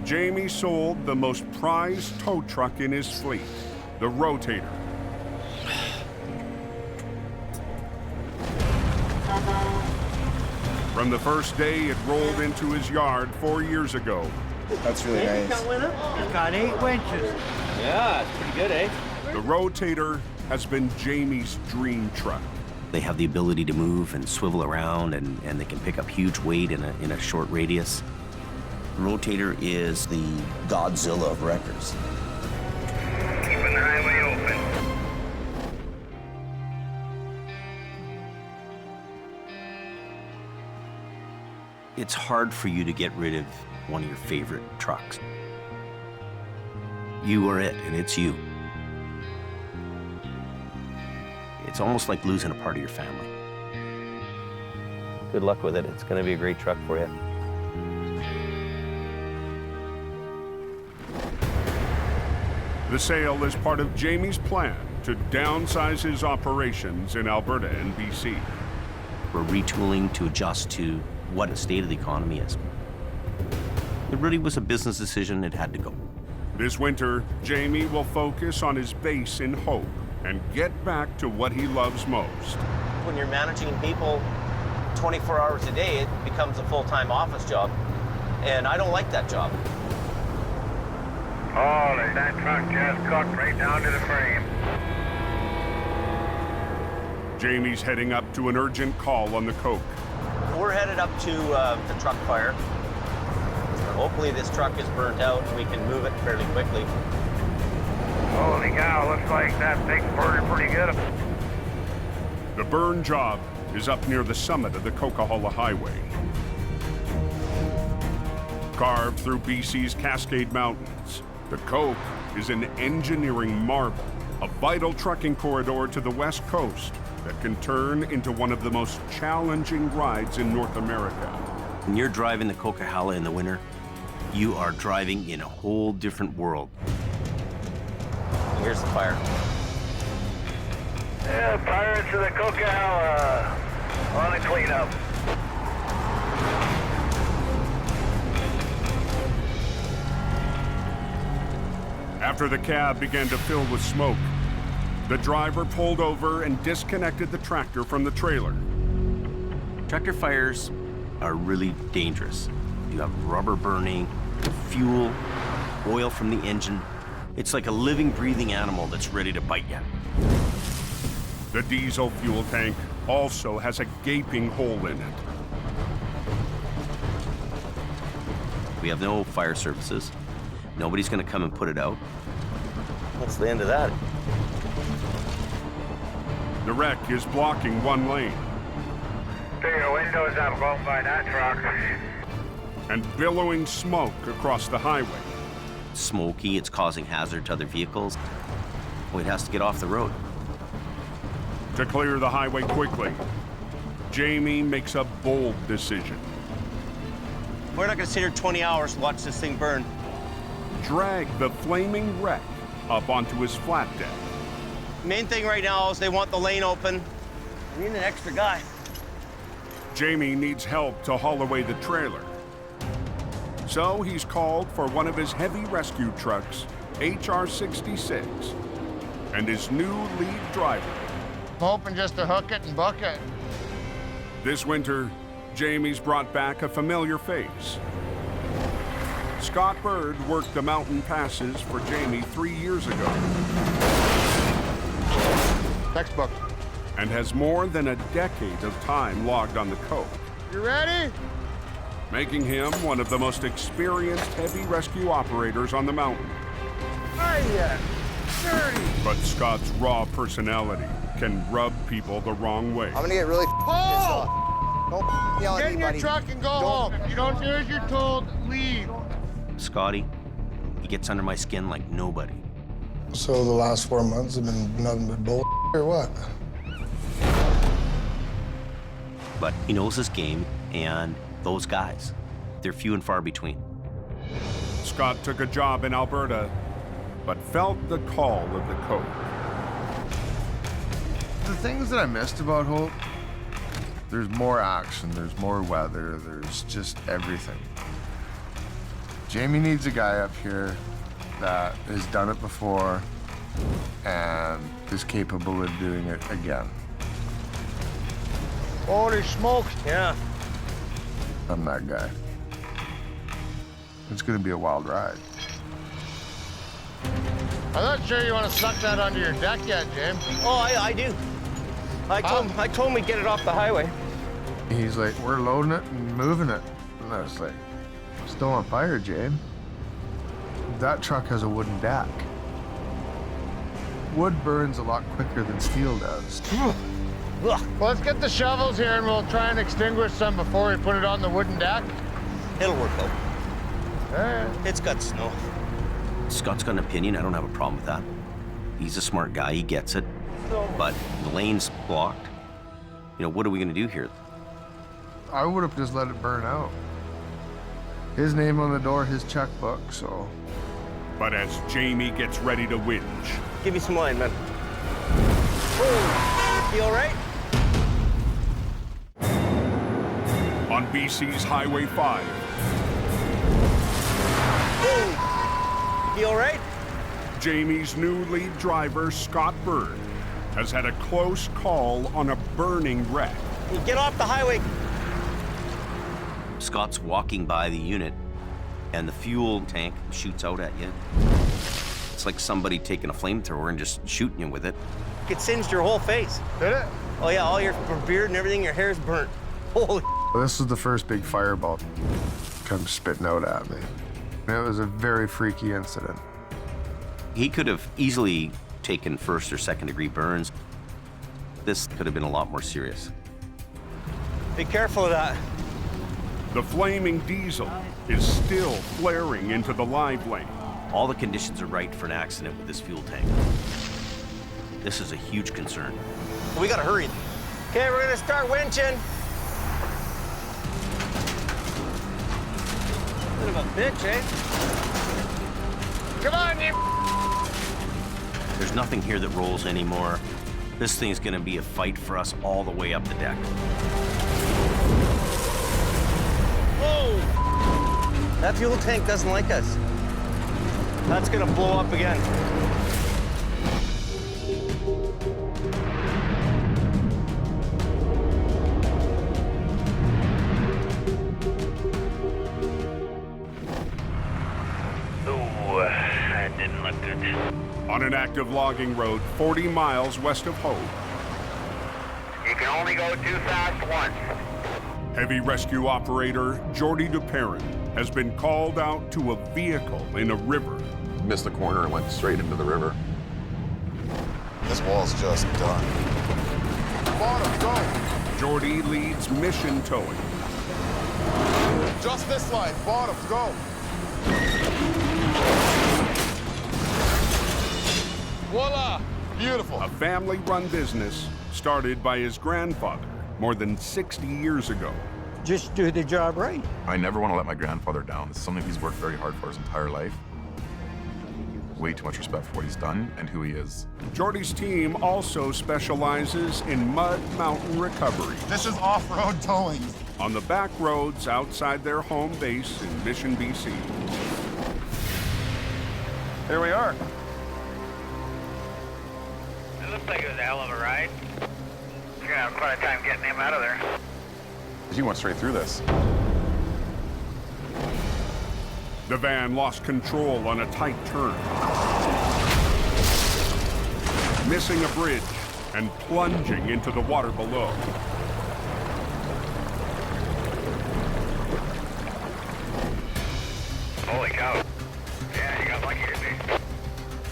Jamie sold the most prized tow truck in his fleet, the Rotator. From the first day it rolled into his yard 4 years ago, That's really nice. It's got 8 winches. Yeah, it's pretty good, eh? the Rotator has been Jamie's dream truck. They have the ability to move and swivel around, and they can pick up huge weight in a short radius. The Rotator is the Godzilla of wreckers. Keeping the highway open. It's hard for you to get rid of one of your favorite trucks. You are it, and it's you. It's almost like losing a part of your family. Good luck with it. It's going to be a great truck for you. The sale is part of Jamie's plan to downsize his operations in Alberta and BC. We're retooling to adjust to what the state of the economy is. It really was a business decision. It had to go. This winter, Jamie will focus on his base in Hope and get back to what he loves most. When you're managing people 24 hours a day, it becomes a full-time office job. And I don't like that job. Holy, that truck just cooked right down to the frame. Jamie's heading up to an urgent call on the Coke. We're headed up to the truck fire. Hopefully this truck is burnt out and we can move it fairly quickly. Holy cow, looks like that thing's burning pretty good. The burn job is up near the summit of the Coquihalla Highway. Carved through BC's Cascade Mountains, the Coke is an engineering marvel, a vital trucking corridor to the West Coast that can turn into one of the most challenging rides in North America. When you're driving the Coquihalla in the winter, you are driving in a whole different world. Here's the fire. Yeah, Pirates of the Coquihalla on the cleanup. After the cab began to fill with smoke, the driver pulled over and disconnected the tractor from the trailer. Tractor fires are really dangerous. You have rubber burning, fuel, oil from the engine. It's like a living, breathing animal that's ready to bite you. The diesel fuel tank also has a gaping hole in it. We have no fire services. Nobody's gonna come and put it out. That's the end of that. The wreck is blocking one lane. Take your windows up, going by that truck. And billowing smoke across the highway. It's smoky, it's causing hazard to other vehicles. Well, it has to get off the road. To clear the highway quickly, Jamie makes a bold decision. We're not gonna sit here 20 hours to watch this thing burn. Drag the flaming wreck up onto his flat deck. Main thing right now is they want the lane open. We need an extra guy. Jamie needs help to haul away the trailer. So he's called for one of his heavy rescue trucks, HR-66, and his new lead driver. I'm hoping just to hook it and buck it. This winter, Jamie's brought back a familiar face. Scott Bird worked the mountain passes for Jamie 3 years ago. Textbook. And has more than a decade of time logged on the Coke. You ready? making him one of the most experienced heavy rescue operators on the mountain. Hiya! Dirty! But Scott's raw personality can rub people the wrong way. I'm gonna get really pissed off. Don't yell at Get me, in your buddy. truck and go home. If you don't do as you're told, leave. Scotty, he gets under my skin like nobody. So the last 4 months have been nothing but bull or what? But he knows his game, and those guys, they're few and far between. Scott took a job in Alberta, but felt the call of the code. The things that I missed about Hope, there's more action, there's more weather, there's just everything. Jamie needs a guy up here that has done it before and is capable of doing it again. Holy smokes. Yeah. I'm that guy. It's gonna be a wild ride. I'm not sure you want to suck that under your deck yet, James. Oh, I do. I told him we'd get it off the highway. He's like, we're loading it and moving it. And I was like, still on fire, James. That truck has a wooden deck. Wood burns a lot quicker than steel does. Well, let's get the shovels here and we'll try and extinguish some before we put it on the wooden deck. It'll work out. Yeah. It's got snow. Scott's got an opinion, I don't have a problem with that. He's a smart guy, he gets it. But the lane's blocked. You know, what are we gonna do here? I would have just let it burn out. His name on the door, his checkbook, so. But as Jamie gets ready to whinge, Give me some line, man. Oh, you all right? on BC's Highway 5, Oh, you all right? Jamie's new lead driver, Scott Bird, has had a close call on a burning wreck. You get off the highway. Scott's walking by the unit, and the fuel tank shoots out at you. It's like somebody taking a flamethrower and just shooting you with it. It singed your whole face. Did it? Oh yeah, all your beard and everything, your hair's burnt. Holy. This was the first big fireball come spitting out at me. And it was a very freaky incident. He could have easily taken first or second degree burns. This could have been a lot more serious. Be careful of that. The flaming diesel is still flaring into the live lane. All the conditions are right for an accident with this fuel tank. This is a huge concern. We gotta hurry. Okay, we're gonna start winching. Bit of a bitch, eh? Come on, you. There's nothing here that rolls anymore. This thing's gonna be a fight for us all the way up the deck. Whoa! That fuel tank doesn't like us. That's gonna blow up again. Ooh, that didn't look good. On an active logging road 40 miles west of Hope, You can only go too fast once. heavy rescue operator Jordy DuPerrin has been called out to a vehicle in a river. Missed the corner and went straight into the river. This wall's just done. Bottom, go. Jordy leads mission towing. Just this line. Bottom, go. Voila. Beautiful. A family-run business started by his grandfather more than 60 years ago. Just do the job right. I never want to let my grandfather down. It's something he's worked very hard for his entire life. Way too much respect for what he's done and who he is. Jordy's team also specializes in mud mountain recovery. This is off-road towing. On the back roads outside their home base in Mission, BC. Here we are. It looks like it was a hell of a ride. You're gonna have quite a time getting him out of there. He went straight through this. The van lost control on a tight turn, missing a bridge and plunging into the water below. Holy cow. Yeah, you got lucky today.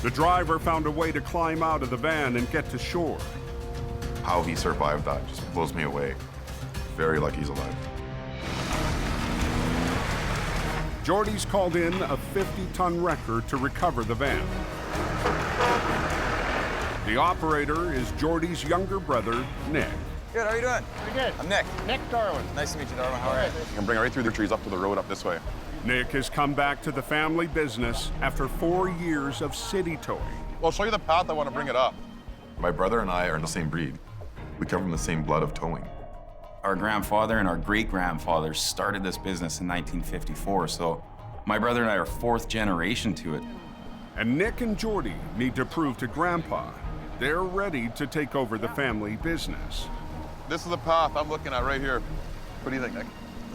The driver found a way to climb out of the van and get to shore. How he survived that just blows me away. Very lucky he's alive. Jordy's called in a 50-ton wrecker to recover the van. The operator is Jordy's younger brother, Nick. Good, how are you doing? Pretty good. I'm Nick. Nick Darwin. Nice to meet you, Darwin. How are you? You can bring it right through the trees up to the road up this way. Nick has come back to the family business after 4 years of city towing. Well, I'll show you the path I want to bring it up. My brother and I are the same breed. We come from the same blood of towing. Our grandfather and our great-grandfather started this business in 1954, so my brother and I are 4th generation to it. And Nick and Jordy need to prove to Grandpa they're ready to take over the family business. This is the path I'm looking at right here. What do you think, Nick?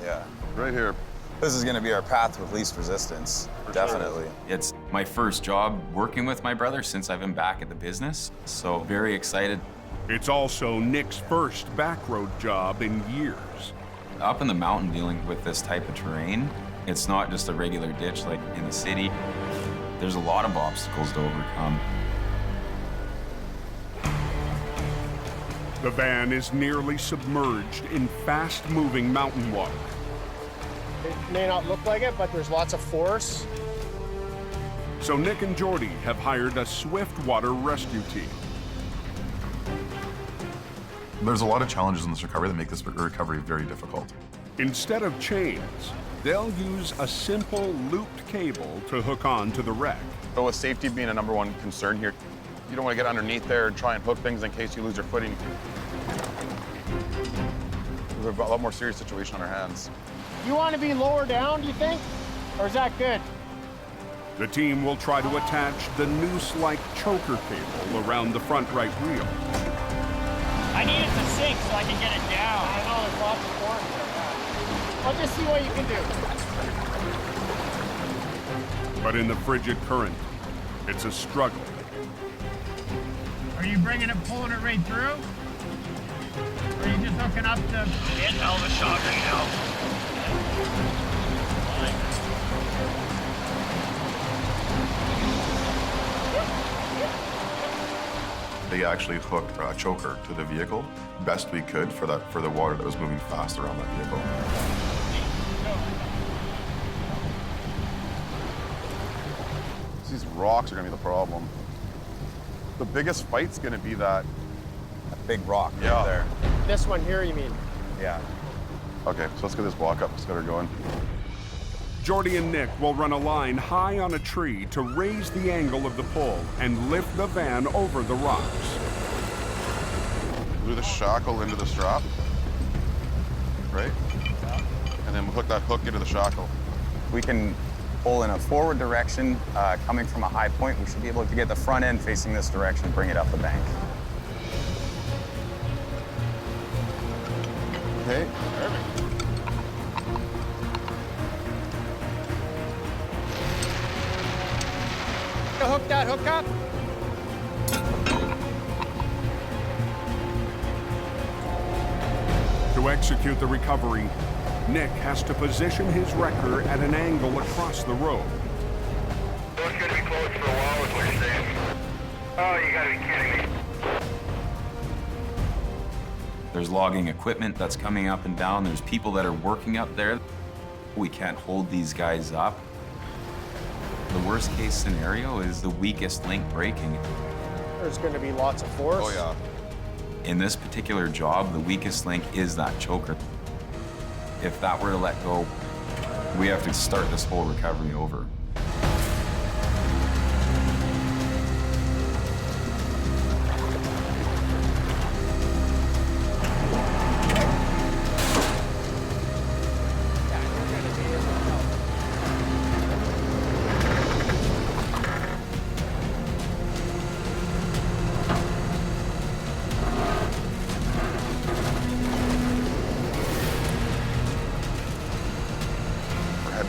Yeah. Right here. This is going to be our path with least resistance. Definitely. It's my first job working with my brother since I've been back at the business, so very excited. It's also Nick's first backroad job in years. Up in the mountain dealing with this type of terrain, it's not just a regular ditch like in the city. There's a lot of obstacles to overcome. The van is nearly submerged in fast-moving mountain water. It may not look like it, but there's lots of force. So Nick and Jordy have hired a swift water rescue team. There's a lot of challenges in this recovery that make this recovery very difficult. Instead of chains, they'll use a simple looped cable to hook on to the wreck. But with safety being a #1 concern here, you don't want to get underneath there and try and hook things in case you lose your footing. We have a lot more serious situation on our hands. You want to be lower down, do you think? Or is that good? The team will try to attach the noose-like choker cable around the front right wheel. I need it to sink so I can get it down. I know, there's lots of force there. I'll just see what you can do. But in the frigid current, it's a struggle. Are you bringing it, pulling it right through? Or are you just hooking up to... It's hell of a shot right now. They actually hooked a choker to the vehicle best we could for the water that was moving fast around that vehicle. These rocks are going to be the problem. The biggest fight's going to be that big rock right there. This one here, you mean? Yeah. Okay, so let's get this block up. Let's get her going. Jordy and Nick will run a line high on a tree to raise the angle of the pull and lift the van over the rocks. Glue the shackle into the strap, right? And then we'll hook that hook into the shackle. We can pull in a forward direction coming from a high point. We should be able to get the front end facing this direction and bring it up the bank. Okay. Perfect. Hook that hook up. To execute the recovery, Nick has to position his wrecker at an angle across the road. So it's going to be closed for a while is what you're saying? Oh, you got to be kidding me. There's logging equipment that's coming up and down. There's people that are working up there. We can't hold these guys up. The worst case scenario is the weakest link breaking. There's going to be lots of force. Oh, yeah. In this particular job, the weakest link is that choker. If that were to let go, we have to start this whole recovery over.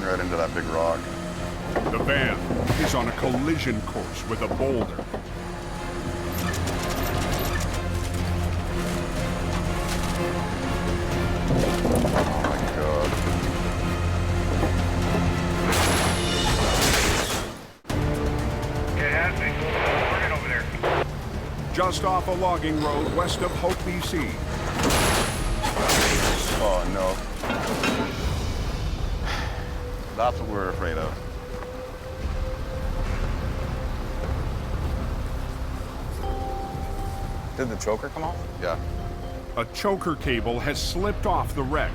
Right into that big rock. The van is on a collision course with a boulder. Oh my God. just off a logging road west of Hope, BC. Oh, no. That's what we're afraid of. Did the choker come off? Yeah. A choker cable has slipped off the wreck,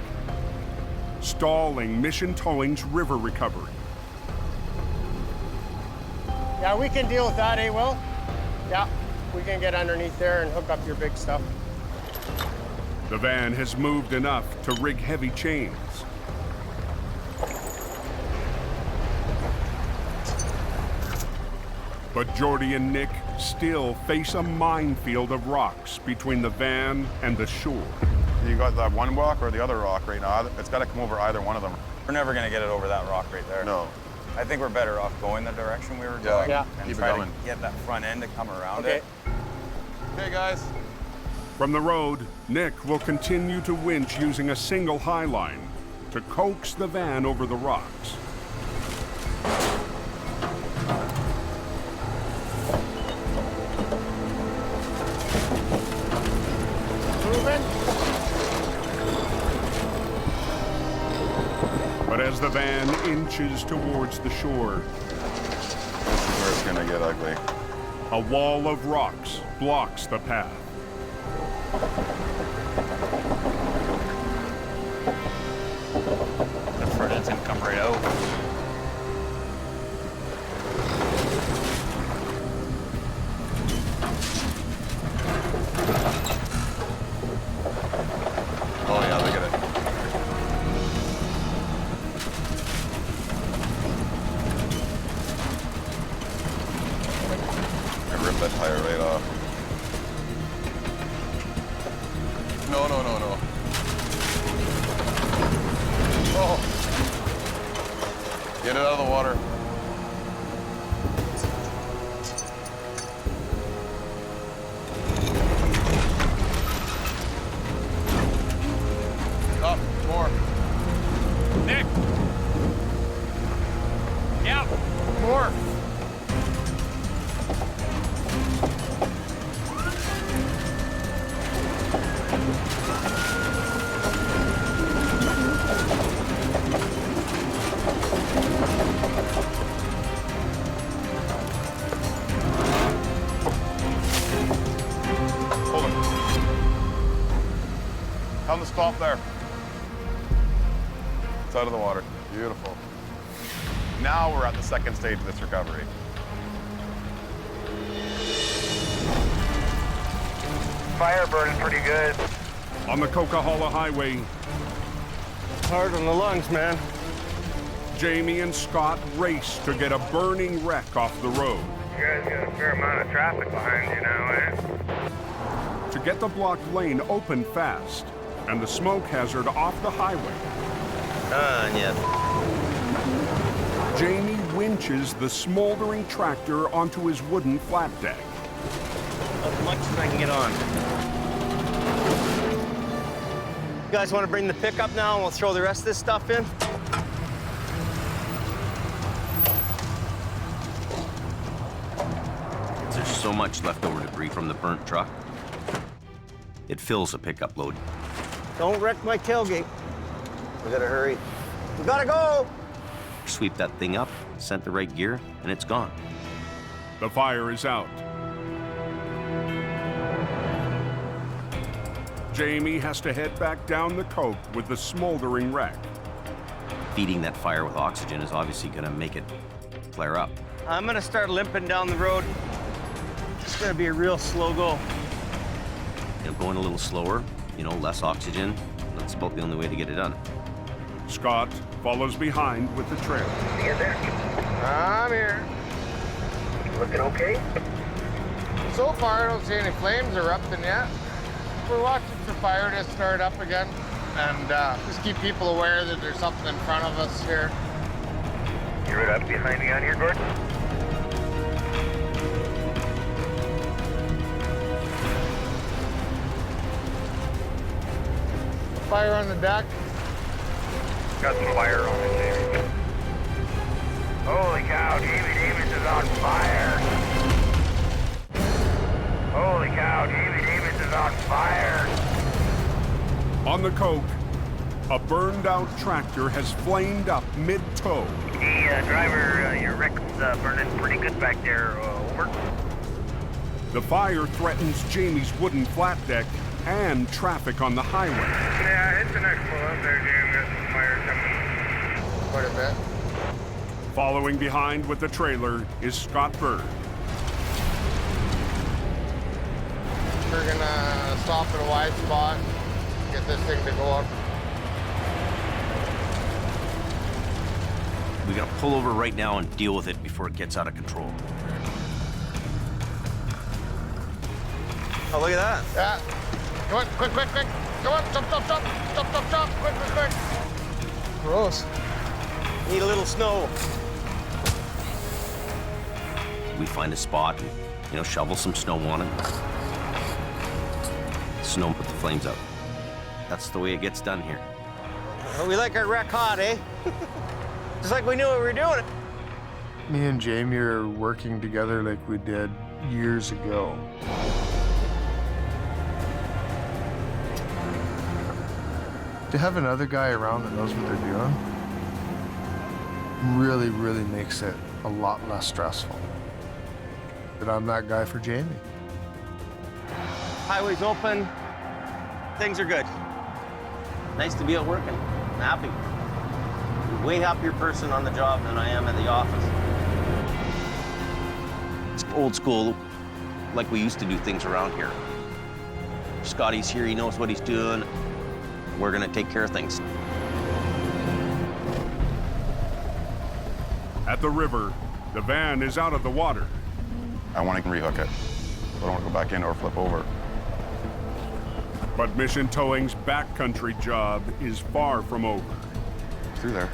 stalling Mission Towing's river recovery. Yeah, we can deal with that, eh, Will? Yeah, we can get underneath there and hook up your big stuff. The van has moved enough to rig heavy chains. But Jordy and Nick still face a minefield of rocks between the van and the shore. You got that one rock or the other rock right now? It's got to come over either one of them. We're never going to get it over that rock right there. No. I think we're better off going the direction we were going. Yeah. And try to get that front end to come around it. Okay, guys. From the road, Nick will continue to winch using a single high line to coax the van over the rocks. But as the van inches towards the shore, this is where it's gonna get ugly. A wall of rocks blocks the path. The front end's gonna come right out. Oh yeah, look at it. I ripped that tire right off. No, no, no, no. Oh. Get it out of the water. Up, more. Nick! Yeah, more. Tell them to stop there. It's out of the water. Beautiful. Now we're at the second stage of this recovery. Fire burning pretty good. On the Coquihalla Highway, Hard on the lungs, man. Jamie and Scott race to get a burning wreck off the road. You guys got a fair amount of traffic behind you now, eh? To get the blocked lane open fast and the smoke hazard off the highway, Yeah. Jamie winches the smoldering tractor onto his wooden flat deck. As much as I can get on. You guys want to bring the pickup now and we'll throw the rest of this stuff in? There's so much leftover debris from the burnt truck. It fills a pickup load. Don't wreck my tailgate. We gotta hurry. We gotta go! Sweep that thing up, sent the right gear, and it's gone. The fire is out. Jamie has to head back down the coke with the smoldering wreck. Feeding that fire with oxygen is obviously gonna make it flare up. I'm gonna start limping down the road. It's gonna be a real slow go. Going a little slower, less oxygen. That's about the only way to get it done. Scott follows behind with the trailer. Get there. I'm here. Looking okay? So far, I don't see any flames erupting yet. We're watching for fire to start up again, and just keep people aware that there's something in front of us here. You right up behind me on here, Gordon? Fire on the deck. Got some fire on it, Jamie. Holy cow, Jamie Davis is on fire. Holy cow, Davy Davis is on fire. On the coke, a burned-out tractor has flamed up mid-tow. Hey, driver, your wreck's burning pretty good back there. Over. The fire threatens Jamie's wooden flat deck and traffic on the highway. Yeah, it's the next pull up there, Jim. There's some fire coming. Quite a bit. Following behind with the trailer is Scott Bird. We're gonna stop at a wide spot, get this thing to go up. We gotta pull over right now and deal with it before it gets out of control. Oh, look at that. Yeah. Come on, quick, quick, quick. Come on, jump, jump, jump. Jump, jump, jump. Quick, quick, quick. Gross. Need a little snow. We find a spot and, shovel some snow on it. Snow put the flames out. That's the way it gets done here. Well, we like our wreck hot, eh? Just like we knew what we were doing. Me and Jamie are working together like we did years ago. To have another guy around that knows what they're doing really, really makes it a lot less stressful. But I'm that guy for Jamie. Highway's open. Things are good. Nice to be at work and I'm happy. I'm a way happier person on the job than I am at the office. It's old school, like we used to do things around here. Scotty's here, he knows what he's doing. We're gonna take care of things. At the river, the van is out of the water. I want to rehook it. I don't want to go back in or flip over. But Mission Towing's backcountry job is far from over. Through there.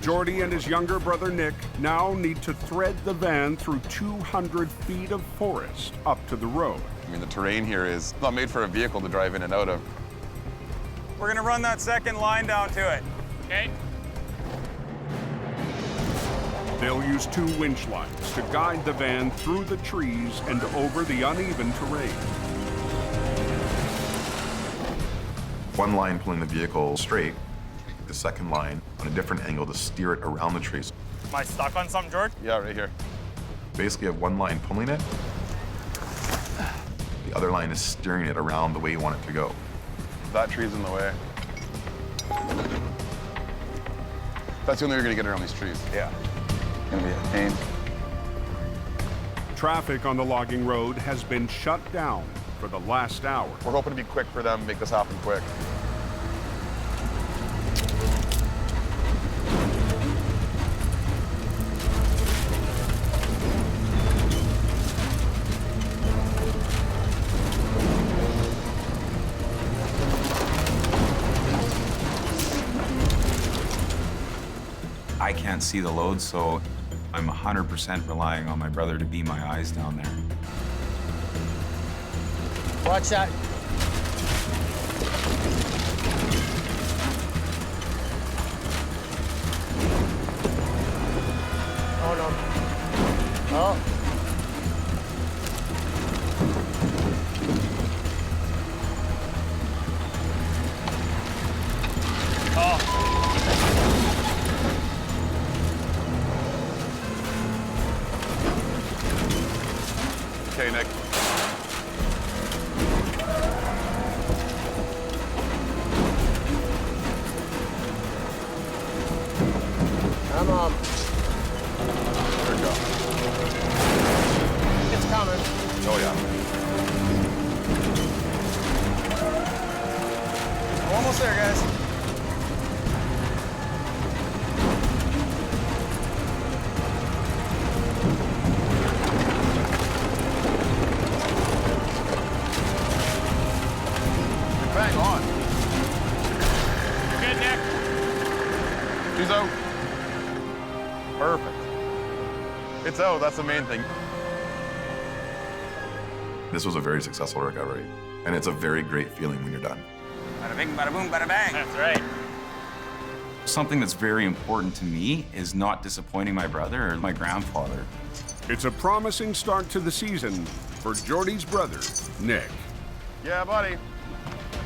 Jordy and his younger brother Nick now need to thread the van through 200 feet of forest up to the road. I mean, the terrain here is not made for a vehicle to drive in and out of. We're gonna run that second line down to it. Okay. They'll use 2 winch lines to guide the van through the trees and over the uneven terrain. One line pulling the vehicle straight, the second line on a different angle to steer it around the trees. Am I stuck on something, George? Yeah, right here. Basically, you have one line pulling it. The other line is steering it around the way you want it to go. That tree's in the way. That's the only way you're gonna get around these trees. Yeah. Gonna be a pain. Traffic on the logging road has been shut down for the last hour. We're hoping to be quick for them, make this happen quick. I can't see the load, so I'm 100% relying on my brother to be my eyes down there. Watch that. Oh no. Oh. Okay, Nick. Come on. There we go. It's coming. Oh, yeah. We're almost there, guys. Bang on. Good, Nick. He's out. Perfect. It's out, that's the main thing. This was a very successful recovery, and it's a very great feeling when you're done. Bada bing, bada boom, bada bang. That's right. Something that's very important to me is not disappointing my brother or my grandfather. It's a promising start to the season, for Jordy's brother, Nick. Yeah, buddy.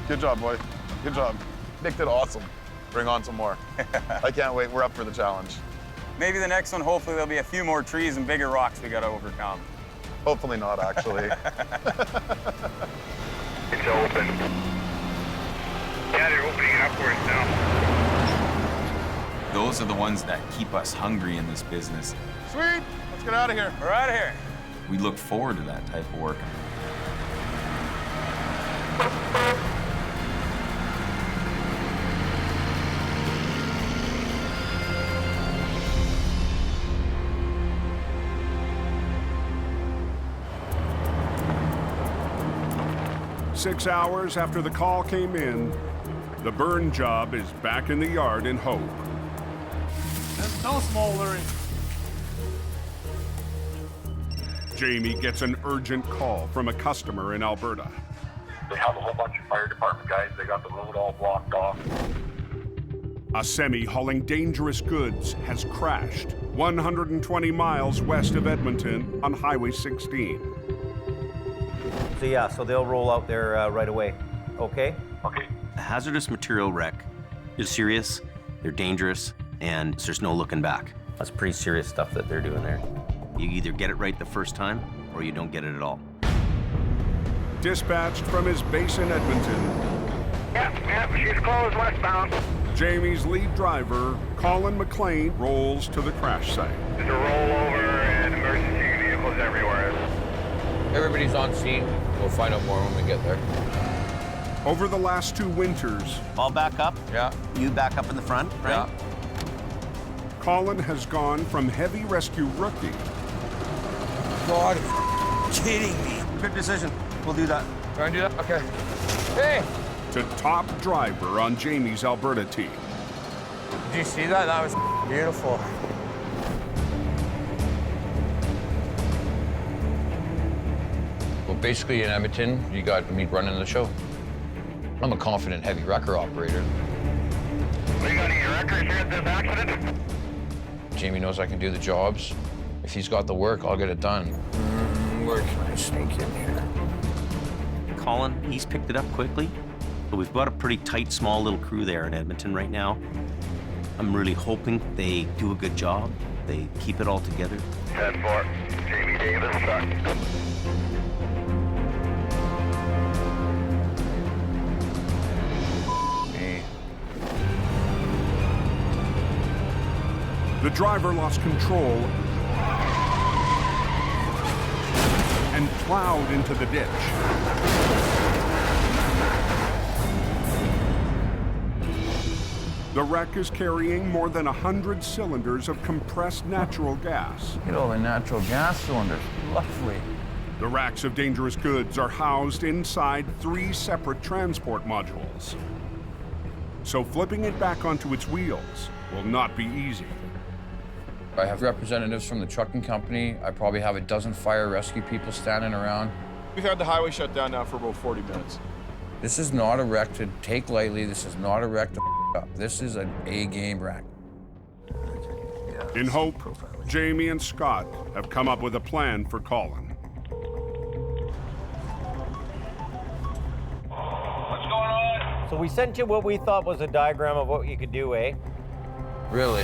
Good job, boy. Good job. Nick did awesome. Bring on some more. I can't wait. We're up for the challenge. Maybe the next one, hopefully there'll be a few more trees and bigger rocks we gotta overcome. Hopefully not, actually. It's open. Yeah, they're opening it upwards now. Those are the ones that keep us hungry in this business. Sweet. Let's get out of here. We're out of here. We look forward to that type of work. Six hours after the call came in, the burn job is back in the yard in Hope. That's no smoldering. Jamie gets an urgent call from a customer in Alberta. They have a whole bunch of fire department guys. They got the road all blocked off. A semi hauling dangerous goods has crashed 120 miles west of Edmonton on Highway 16. So yeah, so they'll roll out there right away. Okay? Okay. A hazardous material wreck is serious, they're dangerous, and there's no looking back. That's pretty serious stuff that they're doing there. You either get it right the first time, or you don't get it at all. Dispatched from his base in Edmonton, Yeah, she's closed westbound. Jamie's lead driver, Colin McLean, rolls to the crash site. There's a rollover and emergency vehicles everywhere. Everybody's on scene. We'll find out more when we get there. Over the last 2 winters, I'll back up. Yeah. You back up in the front, right? Yeah. Colin has gone from heavy rescue rookie God, kidding me. Good decision. We'll do that. Trying to do that? Okay. Hey! to top driver on Jamie's Alberta team. Did you see that? That was beautiful. Well, basically in Edmonton, you got me running the show. I'm a confident heavy wrecker operator. We got any records here at this accident? Jamie knows I can do the jobs. If he's got the work, I'll get it done. Where can I sneak in here? Colin, he's picked it up quickly, but we've got a pretty tight, small little crew there in Edmonton right now. I'm really hoping they do a good job. They keep it all together. 10-4, Jamie Davis, stuck. The driver lost control and plowed into the ditch. The wreck is carrying more than 100 cylinders of compressed natural gas. Look at all the natural gas cylinders. Lovely. The racks of dangerous goods are housed inside 3 separate transport modules. So flipping it back onto its wheels will not be easy. I have representatives from the trucking company. I probably have a dozen fire rescue people standing around. We've had the highway shut down now for about 40 minutes. This is not a wreck to take lightly. This is not a wreck to up. This is an A-game wreck. In hope, Jamie and Scott have come up with a plan for Colin. What's going on? So we sent you what we thought was a diagram of what you could do, eh? Really?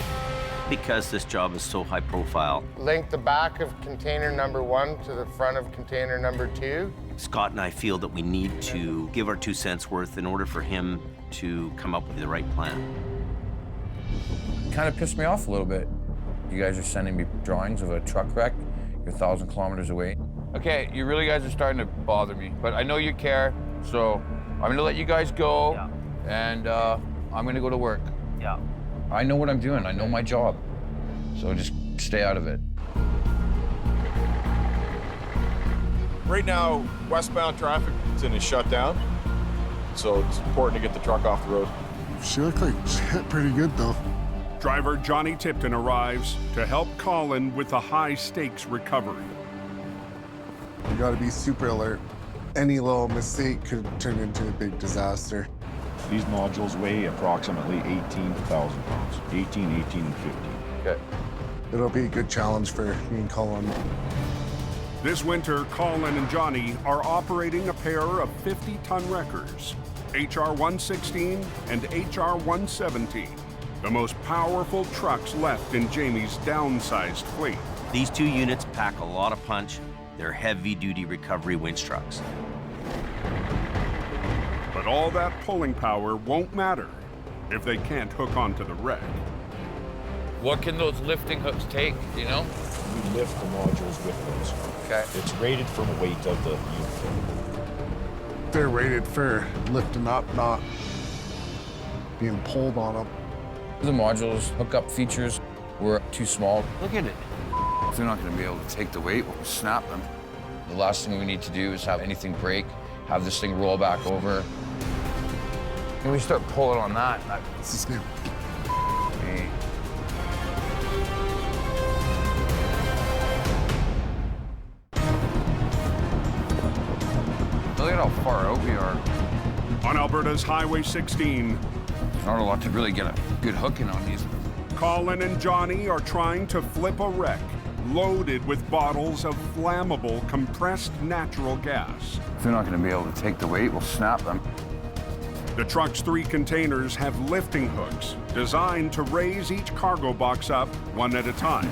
Because this job is so high profile. Link the back of container number 1 to the front of container number 2. Scott and I feel that we need to give our 2 cents worth in order for him to come up with the right plan. Kind of pissed me off a little bit. You guys are sending me drawings of a truck wreck. You're 1,000 kilometers away. Okay, you really guys are starting to bother me, but I know you care, so I'm gonna let you guys go, and I'm gonna go to work. Yeah. I know what I'm doing. I know my job. So just stay out of it. Right now, westbound traffic is shut down, so it's important to get the truck off the road. She looked like she hit pretty good, though. Driver Johnny Tipton arrives to help Colin with a high-stakes recovery. You gotta be super alert. Any little mistake could turn into a big disaster. These modules weigh approximately 18,000 pounds, 18, 18, and 15. Okay. It'll be a good challenge for me and Colin. This winter, Colin and Johnny are operating a pair of 50-ton wreckers, HR-116 and HR-117, the most powerful trucks left in Jamie's downsized fleet. These two units pack a lot of punch. They're heavy-duty recovery winch trucks. But all that pulling power won't matter if they can't hook onto the wreck. What can those lifting hooks take, do you know? We lift the modules with those. Okay. It's rated for the weight of the unit. They're rated for lifting up, not being pulled on them. The modules hookup features were too small. Look at it. If they're not going to be able to take the weight, we'll snap them. The last thing we need to do is have anything break, have this thing roll back over. And we start pulling on that. This is new. Okay. Look at how far out we are. On Alberta's Highway 16, there's not a lot to really get a good hook in on these. Colin and Johnny are trying to flip a wreck loaded with bottles of flammable compressed natural gas. If they're not going to be able to take the weight, we'll snap them. The truck's 3 containers have lifting hooks designed to raise each cargo box up one at a time.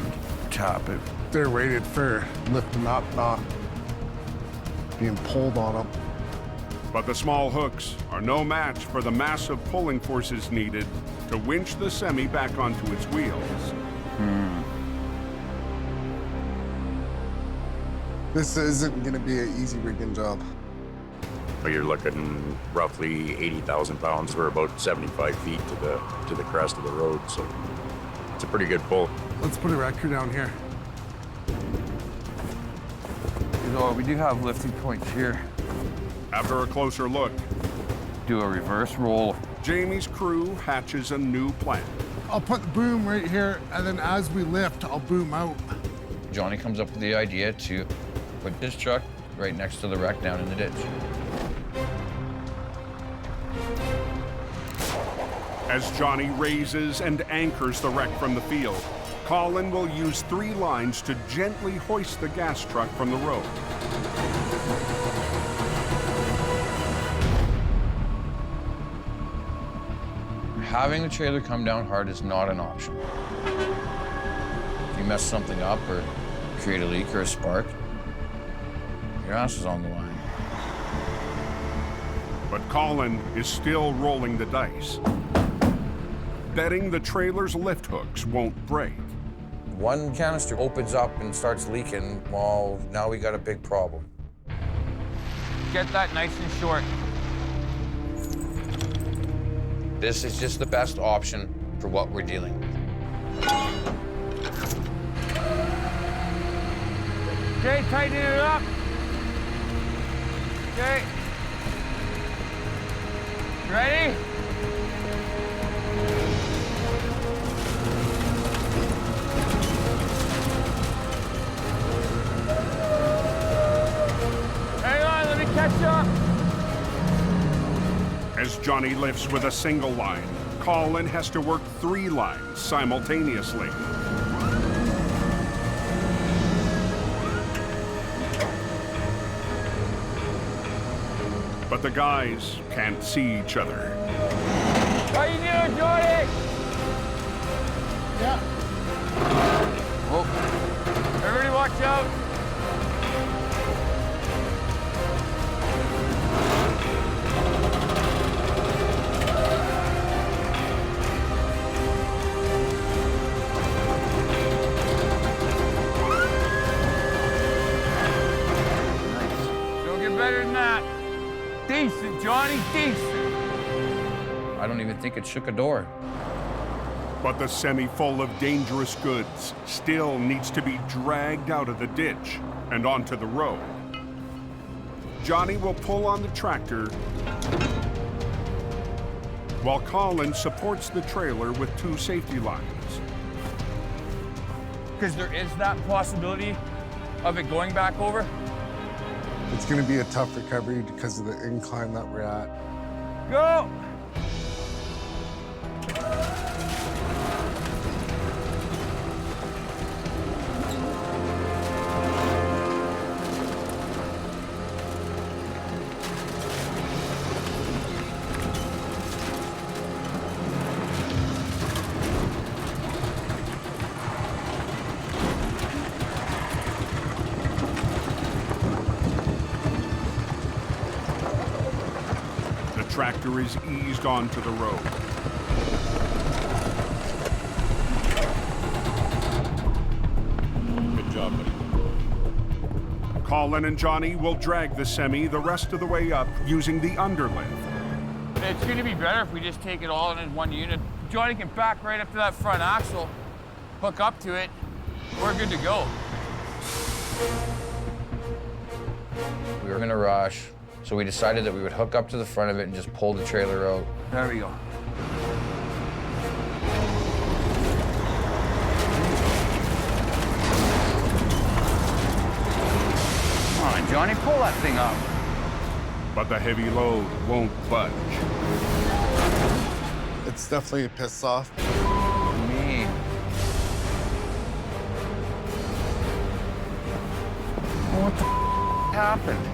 Tap it. They're rated for lifting up, not being pulled on them. But the small hooks are no match for the massive pulling forces needed to winch the semi back onto its wheels. This isn't going to be an easy rigging job. But you're looking roughly 80,000 pounds. We're about 75 feet to the crest of the road, so it's a pretty good pull. Let's put a wrecker down here. So we do have lifting points here. After a closer look, do a reverse roll. Jamie's crew hatches a new plan. I'll put the boom right here, and then as we lift, I'll boom out. Johnny comes up with the idea to put his truck right next to the wreck down in the ditch. As Johnny raises and anchors the wreck from the field, Colin will use 3 lines to gently hoist the gas truck from the road. Having the trailer come down hard is not an option. If you mess something up or create a leak or a spark, your ass is on the line. But Colin is still rolling the dice, betting the trailer's lift hooks won't break. One canister opens up and starts leaking, well, now we got a big problem. Get that nice and short. This is just the best option for what we're dealing with. Okay, tighten it up. Okay. Ready? Hang on, let me catch up. As Johnny lifts with a single line, Colin has to work 3 lines simultaneously. But the guys can't see each other. How you doing, Johnny? Yeah. Oh, everybody watch out. Better than that. Decent, Johnny, decent. I don't even think it shook a door. But the semi full of dangerous goods still needs to be dragged out of the ditch and onto the road. Johnny will pull on the tractor while Colin supports the trailer with 2 safety lines. Because there is that possibility of it going back over. It's going to be a tough recovery because of the incline that we're at. Go! tractor is eased onto the road. Good job, buddy. Colin and Johnny will drag the semi the rest of the way up using the underlift. It's going to be better if we just take it all in one unit. Johnny can back right up to that front axle, hook up to it. We're good to go. We were in a rush, so we decided that we would hook up to the front of it and just pull the trailer out. There we go. Come on, Johnny, pull that thing up. But the heavy load won't budge. It's definitely a piss off. Me. What the happened?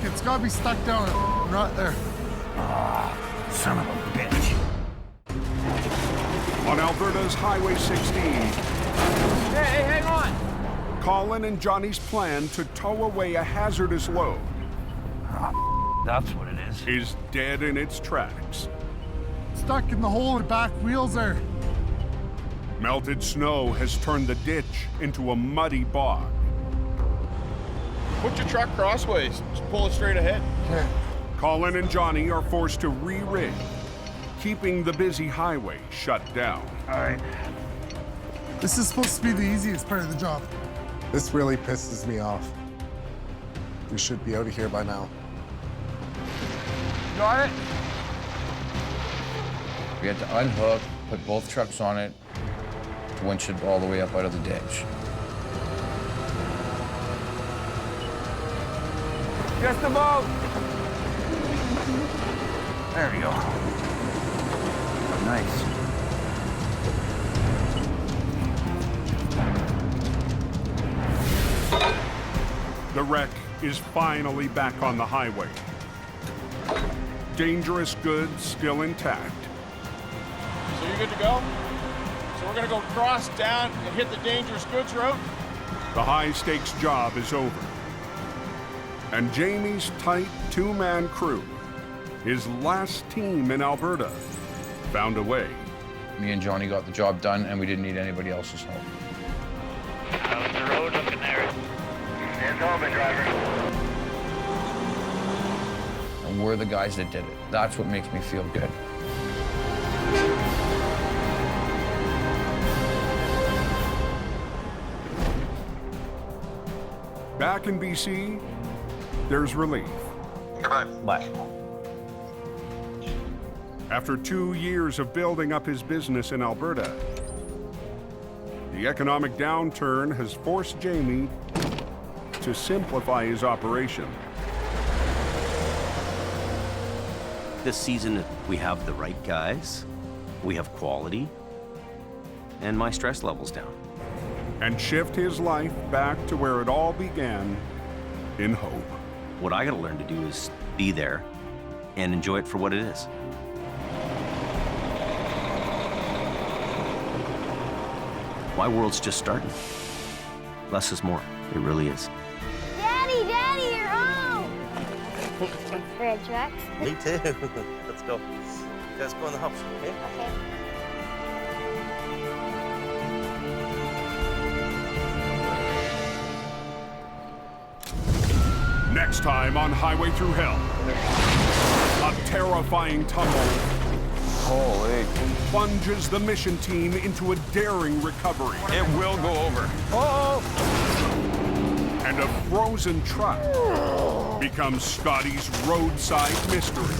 It's gotta be stuck down right there. Ah, son of a bitch. On Alberta's Highway 16, Hey, hang on. Colin and Johnny's plan to tow away a hazardous load That's what it is dead in its tracks. Stuck in the hole in the back wheels there. Melted snow has turned the ditch into a muddy bog. Put your truck crossways. Just pull it straight ahead. Okay. Colin and Johnny are forced to re-rig, keeping the busy highway shut down. All right. This is supposed to be the easiest part of the job. This really pisses me off. We should be out of here by now. Got it? We had to unhook, put both trucks on it, winch it all the way up out of the ditch. Just about. There we go. Nice. The wreck is finally back on the highway. Dangerous goods still intact. So you're good to go? So we're gonna go cross down and hit the dangerous goods route? The high-stakes job is over. And Jamie's tight two-man crew, his last team in Alberta, found a way. Me and Johnny got the job done, and we didn't need anybody else's help. How's the road looking there? It's open, driver. And we're the guys that did it. That's what makes me feel good. Back in BC, there's relief. Bye. After 2 years of building up his business in Alberta, the economic downturn has forced Jamie to simplify his operation. This season, we have the right guys, we have quality, and my stress level's down. And shift his life back to where it all began, in hope. What I gotta learn to do is be there and enjoy it for what it is. My world's just starting. Less is more. It really is. Daddy, Daddy, you're home! Red tracks. Me too. Let's go. You guys go in the house, okay? Okay. Next time on Highway Through Hell, a terrifying tumble plunges the mission team into a daring recovery. It will go over. Oh! And a frozen truck becomes Scotty's roadside mystery.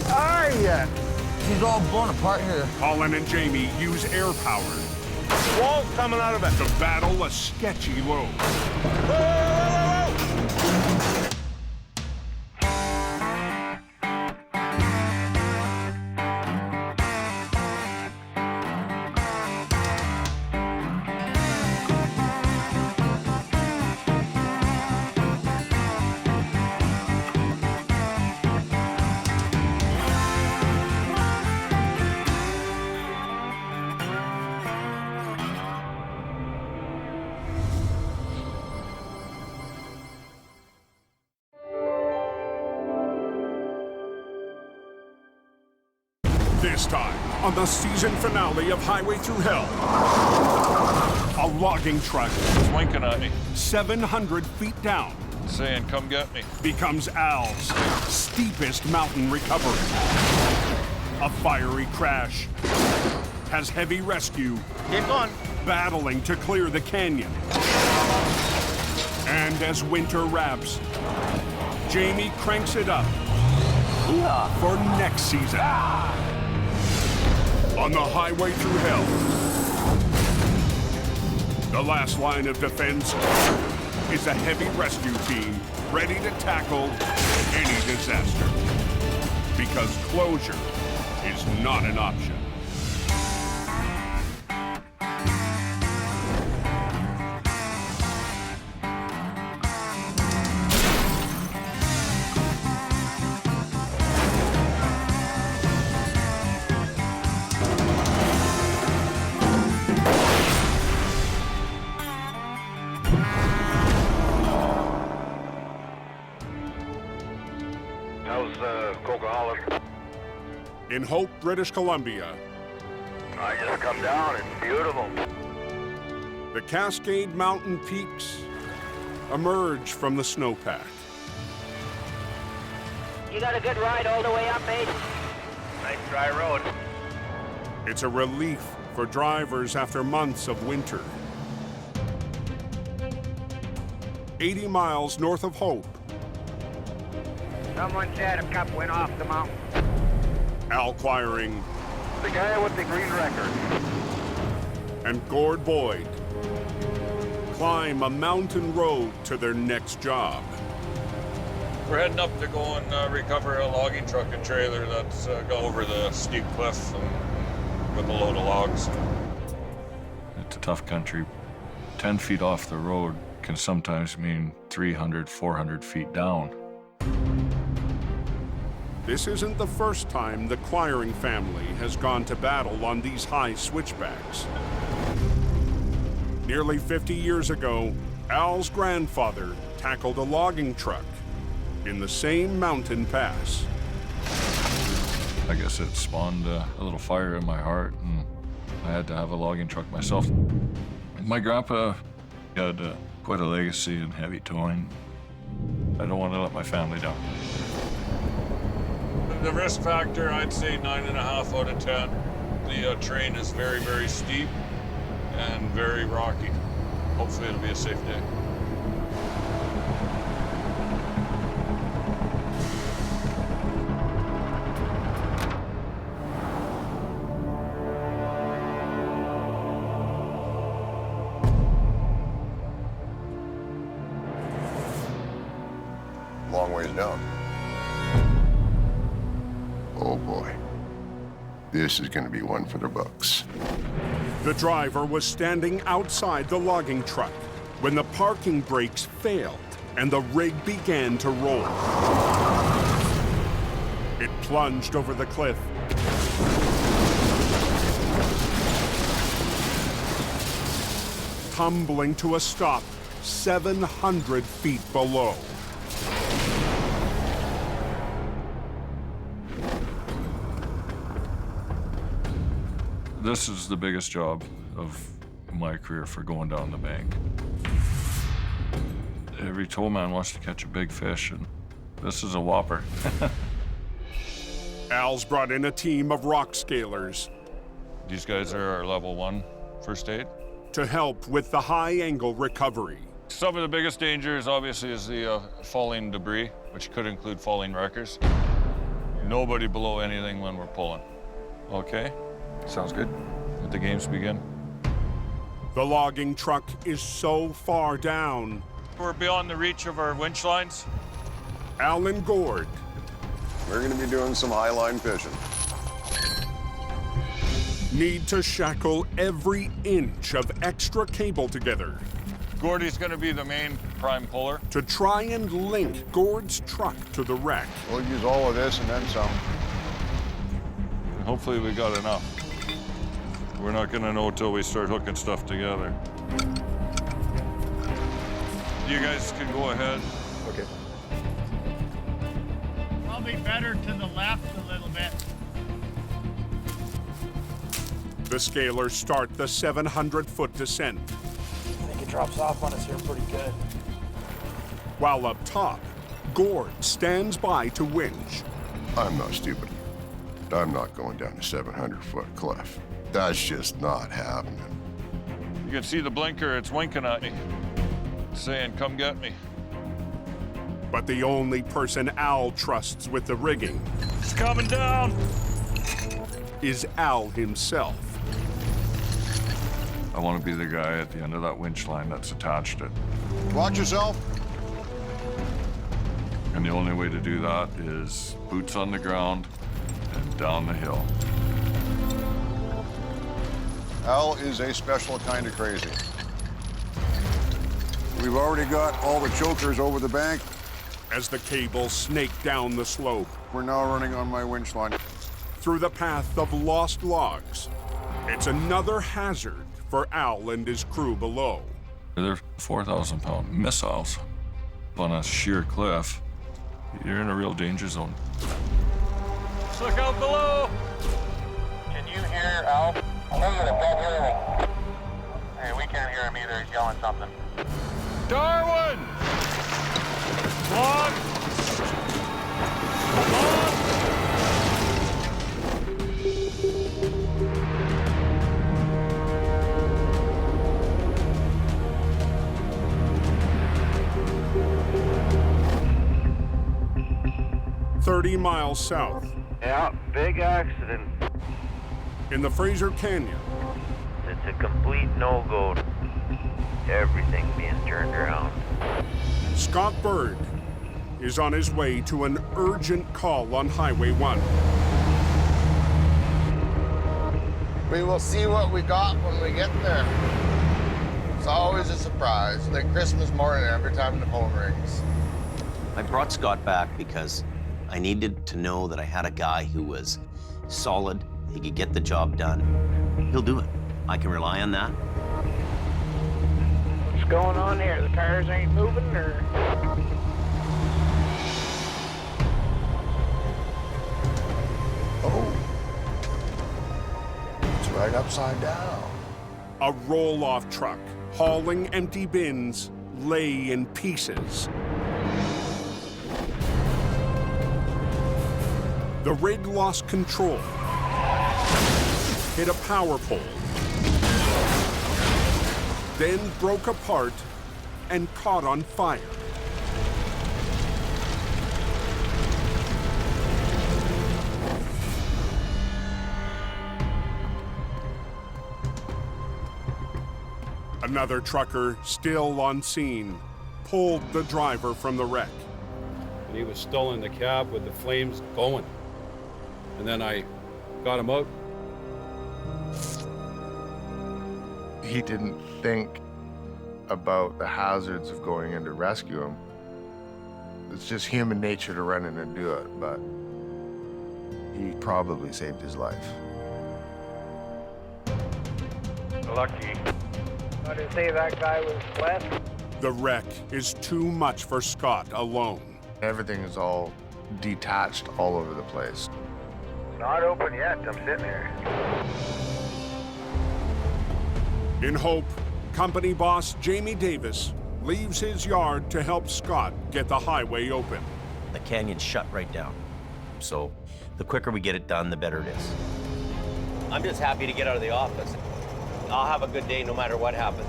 She's all blown apart here. Colin and Jamie use air power Wall's coming out of it. to battle a sketchy load. This time, on the season finale of Highway Through Hell, a logging truck He's winking at me, 700 feet down saying, come get me. becomes Al's steepest mountain recovery. A fiery crash has heavy rescue Keep going. battling to clear the canyon. And as winter wraps, Jamie cranks it up for next season. On the Highway Through Hell, the last line of defense is a heavy rescue team ready to tackle any disaster. Because closure is not an option. In Hope, British Columbia, I just come down. It's beautiful. the Cascade Mountain peaks emerge from the snowpack. You got a good ride all the way up, eh? Nice dry road. It's a relief for drivers after months of winter. 80 miles north of Hope, Someone said a cup went off the mountain. Al Quiring The guy with the green record. and Gord Boyd climb a mountain road to their next job. We're heading up to go and recover a logging truck and trailer that's gone over the steep cliff with a load of logs. It's a tough country. 10 feet off the road can sometimes mean 300, 400 feet down. This isn't the first time the Quiring family has gone to battle on these high switchbacks. Nearly 50 years ago, Al's grandfather tackled a logging truck in the same mountain pass. I guess it spawned a little fire in my heart, and I had to have a logging truck myself. My grandpa had quite a legacy in heavy towing. I don't want to let my family down. The risk factor, I'd say 9.5 out of 10. The terrain is very, very steep and very rocky. Hopefully it'll be a safe day. Long ways down. Oh boy. This is going to be one for the books. The driver was standing outside the logging truck when the parking brakes failed and the rig began to roll. It plunged over the cliff, tumbling to a stop 700 feet below. This is the biggest job of my career for going down the bank. Every towman wants to catch a big fish, and this is a whopper. Al's brought in a team of rock scalers. These guys are our level 1 first aid. To help with the high-angle recovery. Some of the biggest dangers, obviously, is the falling debris, which could include falling wreckers. Nobody below anything when we're pulling. Okay? Sounds good. Let the games begin. The logging truck is so far down. We're beyond the reach of our winch lines. Al and Gord. We're going to be doing some high-line fishing. Need to shackle every inch of extra cable together. Gordy's going to be the main prime puller. To try and link Gord's truck to the wreck. We'll use all of this and then some. And hopefully we got enough. We're not going to know until we start hooking stuff together. You guys can go ahead. Okay. Probably better to the left a little bit. The scalers start the 700-foot descent. I think it drops off on us here pretty good. While up top, Gord stands by to winch. I'm not stupid. I'm not going down a 700-foot cliff. That's just not happening. You can see the blinker, it's winking at me, saying, come get me. But the only person Al trusts with the rigging It's coming down. is Al himself. I want to be the guy at the end of that winch line that's attached it. Watch yourself. And the only way to do that is boots on the ground and down the hill. Al is a special kind of crazy. We've already got all the chokers over the bank. As the cables snake down the slope. We're now running on my winch line. Through the path of lost logs. It's another hazard for Al and his crew below. They're 4,000-pound missiles on a sheer cliff. You're in a real danger zone. Look out below! Can you hear Al? Hey, we can't hear him either. He's yelling something. Darwin! Log! Log! "30 miles south. Yeah, big accident. In the Fraser Canyon. It's a complete no-go. Everything being turned around. Scott Bird is on his way to an urgent call on Highway 1. We will see what we got when we get there. It's always a surprise, like Christmas morning every time the phone rings. I brought Scott back because I needed to know that I had a guy who was solid, he could get the job done. He'll do it. I can rely on that. What's going on here? The tires ain't moving, or? Oh. It's right upside down. A roll-off truck hauling empty bins lay in pieces. The rig lost control, hit a power pole, then broke apart and caught on fire. Another trucker, still on scene, pulled the driver from the wreck. And he was still in the cab with the flames going. And then I got him out. He didn't think about the hazards of going in to rescue him. It's just human nature to run in and do it, but he probably saved his life. Lucky. How did you say that guy was blessed? The wreck is too much for Scott alone. Everything is all detached all over the place. Not open yet. I'm sitting here. In hope, company boss Jamie Davis leaves his yard to help Scott get the highway open. The canyon's shut right down. So the quicker we get it done, the better it is. I'm just happy to get out of the office. I'll have a good day no matter what happens.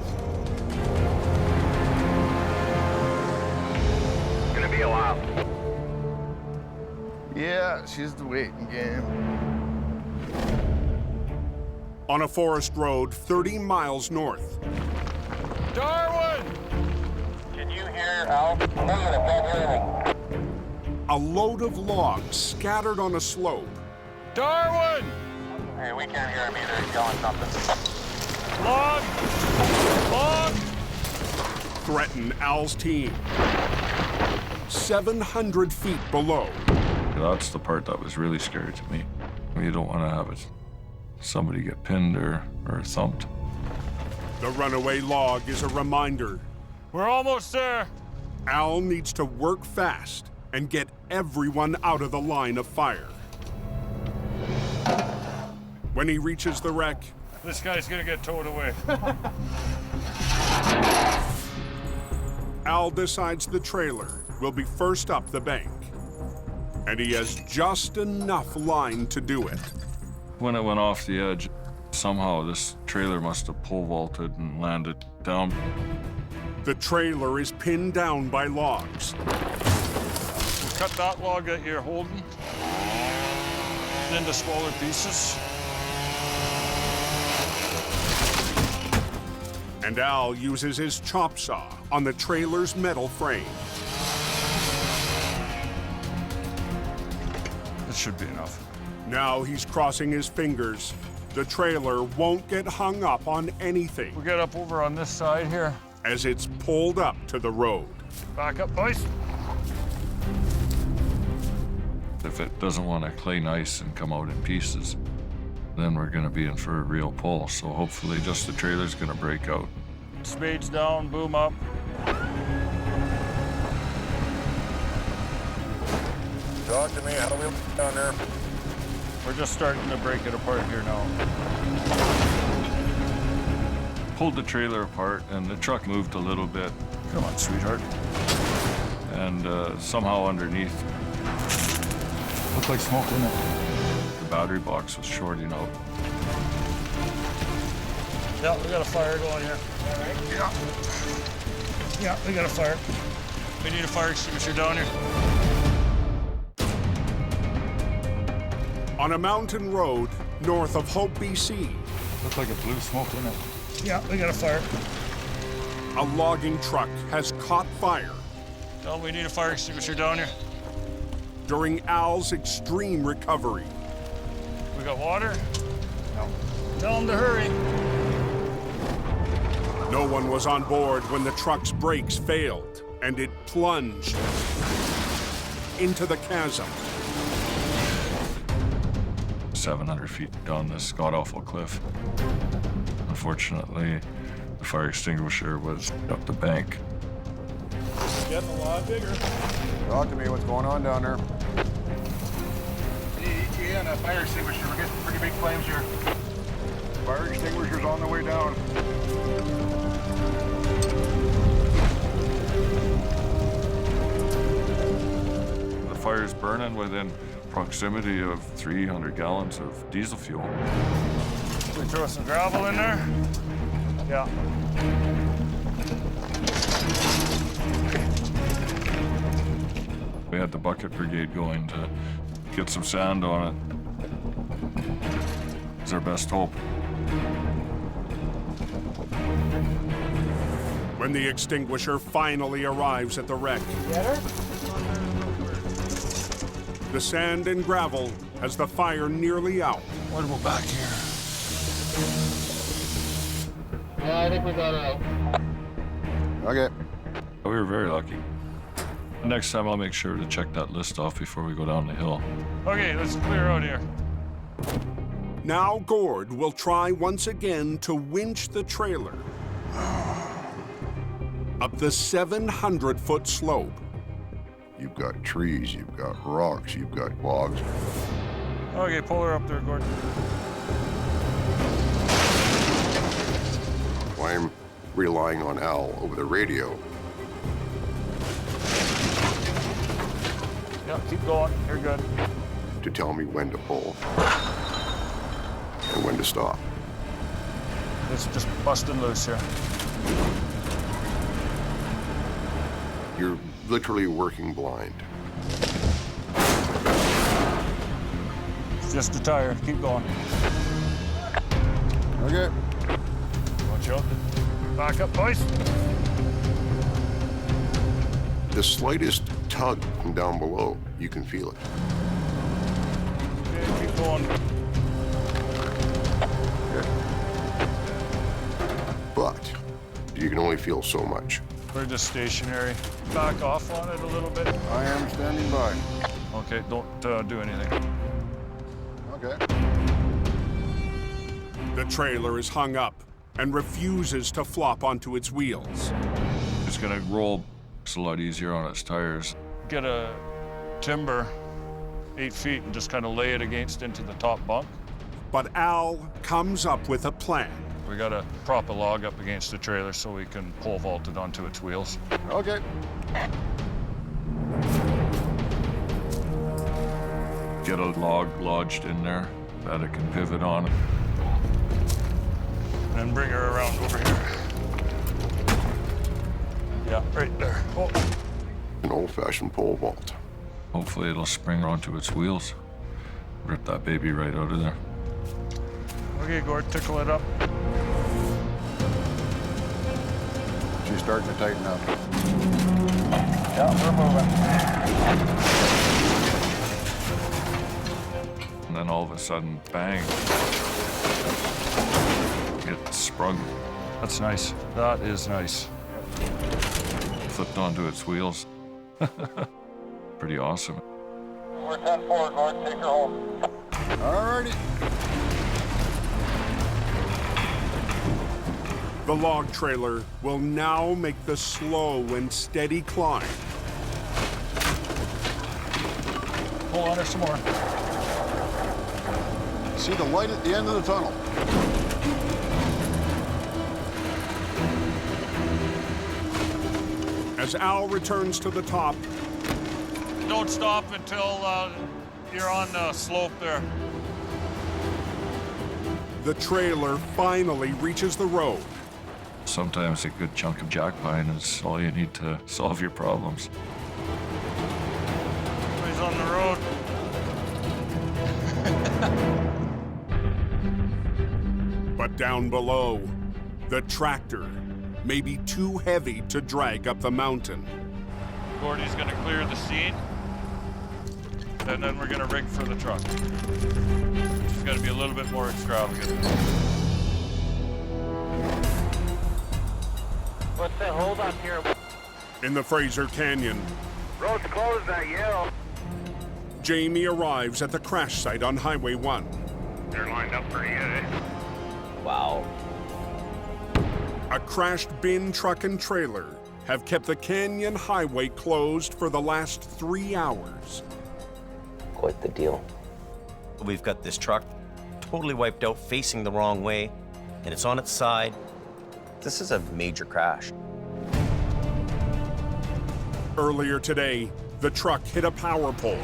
It's gonna be a while. Yeah, she's the waiting game. On a forest road 30 miles north. Darwin! Can you hear Al? A load of logs scattered on a slope. Darwin! Hey, we can't hear him either. He's yelling something. Log! Log! Threaten Al's team. 700 feet below. That's the part that was really scary to me. You don't want to have it. Somebody get pinned or thumped. The runaway log is a reminder. We're almost there. Al needs to work fast and get everyone out of the line of fire. When he reaches the wreck, This guy's gonna get towed away. Al decides the trailer will be first up the bank, and he has just enough line to do it. When it went off the edge, somehow this trailer must have pole vaulted and landed down. The trailer is pinned down by logs. We'll cut that log that you're holding into smaller pieces. And Al uses his chop saw on the trailer's metal frame. It should be enough. Now he's crossing his fingers. The trailer won't get hung up on anything. We'll get up over on this side here. As it's pulled up to the road. Back up, boys. If it doesn't want to clay nice and come out in pieces, then we're going to be in for a real pull. So hopefully just the trailer's going to break out. Spades down, boom up. Talk to me, how do we down there? We're just starting to break it apart here now. Pulled the trailer apart and the truck moved a little bit. Come on, sweetheart. And somehow underneath, looked like smoke, didn't it? The battery box was shorting out. Yeah, we got a fire going here. All right. Yeah, we got a fire. We need a fire extinguisher down here. On a mountain road north of Hope, BC. Looked like a blue smoke, didn't it? Yeah, we got a fire. A logging truck has caught fire. Tell them we need a fire extinguisher down here. During Al's extreme recovery. We got water? No. Tell them to hurry. No one was on board when the truck's brakes failed, and it plunged into the chasm. 700 feet down this god-awful cliff. Unfortunately, the fire extinguisher was up the bank. It's getting a lot bigger. Talk to me, what's going on down there? ETA on that fire extinguisher. We're getting pretty big flames here. Fire extinguisher's on the way down. The fire's burning within proximity of 300 gallons of diesel fuel. We throw some gravel in there? Yeah. We had the bucket brigade going to get some sand on it. It's our best hope. When the extinguisher finally arrives at the wreck, the sand and gravel has the fire nearly out. What about back here? Yeah, I think we got it out. Okay. We were very lucky. Next time I'll make sure to check that list off before we go down the hill. Okay, let's clear out here. Now Gord will try once again to winch the trailer up the 700-foot slope. You've got trees, you've got rocks, you've got logs. Okay, pull her up there, Gordon. I'm relying on Al over the radio. Yeah, keep going. You're good. To tell me when to pull and when to stop. It's just busting loose here. You're literally working blind. It's just a tire. Keep going. Okay. Watch out. Back up, boys. The slightest tug from down below, you can feel it. Okay, keep going. But you can only feel so much. We're just stationary. Back off on it a little bit. I am standing by. Okay, don't do anything. Okay. The trailer is hung up and refuses to flop onto its wheels. It's gonna roll. It's a lot easier on its tires. Get a timber 8 feet and just kind of lay it against into the top bunk. But Al comes up with a plan. We gotta prop a log up against the trailer so we can pole vault it onto its wheels. Okay. Get a log lodged in there that it can pivot on. And bring her around over here. Yeah, right there. Oh. An old-fashioned pole vault. Hopefully it'll spring onto its wheels. Rip that baby right out of there. Okay, Gord, tickle it up. She's starting to tighten up. Yeah, we're moving. And then all of a sudden, bang. It sprung. That's nice. That is nice. Flipped onto its wheels. Pretty awesome. We're 10-4, Gord. Take her home. Alrighty. The log trailer will now make the slow and steady climb. Pull on her some more. See the light at the end of the tunnel. As Al returns to the top, Don't stop until you're on the slope there. the trailer finally reaches the road. Sometimes a good chunk of jack pine is all you need to solve your problems. He's on the road. But down below, the tractor may be too heavy to drag up the mountain. Gordy's gonna clear the scene, and then we're gonna rig for the truck. It's gonna be a little bit more extravagant. What's the hold up here? In the Fraser Canyon, Road's closed, I yell. Jamie arrives at the crash site on Highway 1. They're lined up pretty good, eh? Wow. A crashed bin truck and trailer have kept the Canyon Highway closed for the last 3 hours. Quite the deal. We've got this truck totally wiped out, facing the wrong way, and it's on its side. This is a major crash. Earlier today, the truck hit a power pole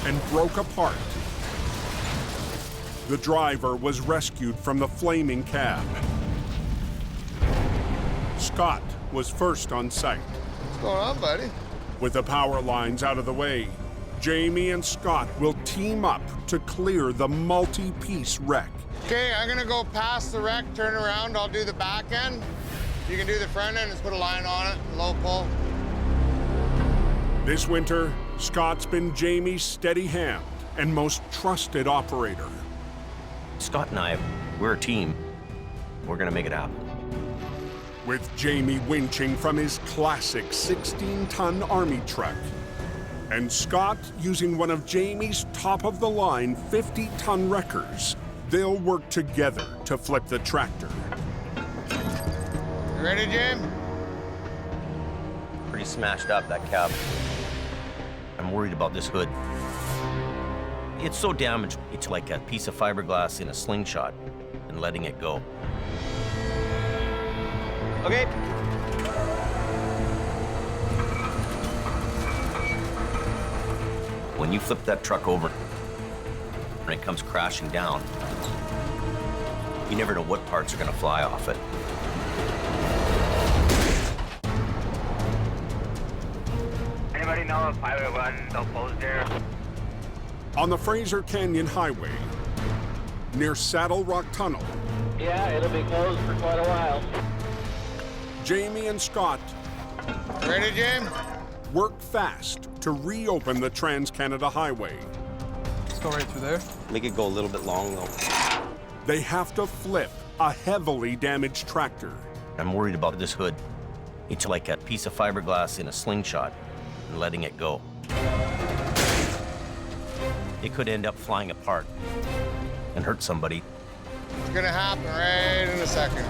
and broke apart. The driver was rescued from the flaming cab. Scott was first on site. What's going on, buddy? With the power lines out of the way, Jamie and Scott will team up to clear the multi-piece wreck. Okay, I'm gonna go past the wreck, turn around, I'll do the back end. You can do the front end, just put a line on it, low pull. This winter, Scott's been Jamie's steady hand and most trusted operator. Scott and I, we're a team. We're gonna make it happen. With Jamie winching from his classic 16-ton Army truck, and Scott using one of Jamie's top-of-the-line 50-ton wreckers, they'll work together to flip the tractor. You ready, Jim? Pretty smashed up, that cab. I'm worried about this hood. It's so damaged, it's like a piece of fiberglass in a slingshot and letting it go. Okay. When you flip that truck over and it comes crashing down, you never know what parts are gonna fly off it. Anybody know if Highway 1 still closed there? On the Fraser Canyon Highway, near Saddle Rock Tunnel, Yeah, it'll be closed for quite a while. Jamie and Scott Ready, Jim? work fast to reopen the Trans-Canada Highway. Let's go right through there. Make it go a little bit long, though. They have to flip a heavily damaged tractor. I'm worried about this hood. It's like a piece of fiberglass in a slingshot and letting it go. It could end up flying apart and hurt somebody. It's gonna happen right in a second.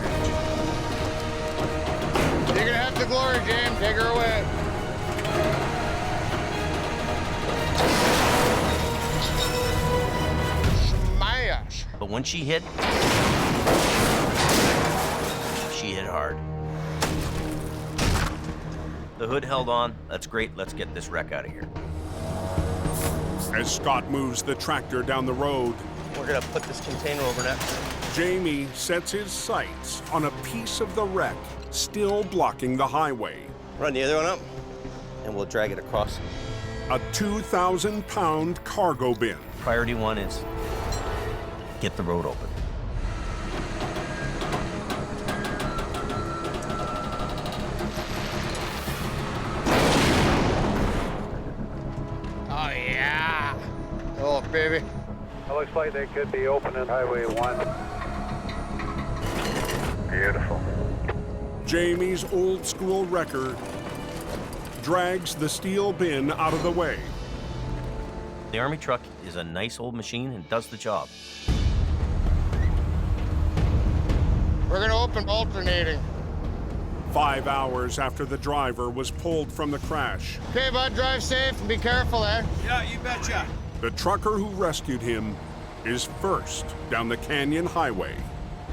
You're gonna have the glory, Jim. Take her away. But when she hit hard. The hood held on. That's great. Let's get this wreck out of here. As Scott moves the tractor down the road, We're gonna put this container over next. Jamie sets his sights on a piece of the wreck still blocking the highway. Run the other one up, and we'll drag it across. A 2,000-pound cargo bin. Priority one is get the road open. Oh, yeah. Oh, baby. It looks like they could be opening Highway 1. Beautiful. Jamie's old-school wrecker drags the steel bin out of the way. The Army truck is a nice old machine and does the job. We're gonna open alternating. 5 hours after the driver was pulled from the crash, Okay, bud, drive safe and be careful, eh? Yeah, you betcha. the trucker who rescued him is first down the canyon highway.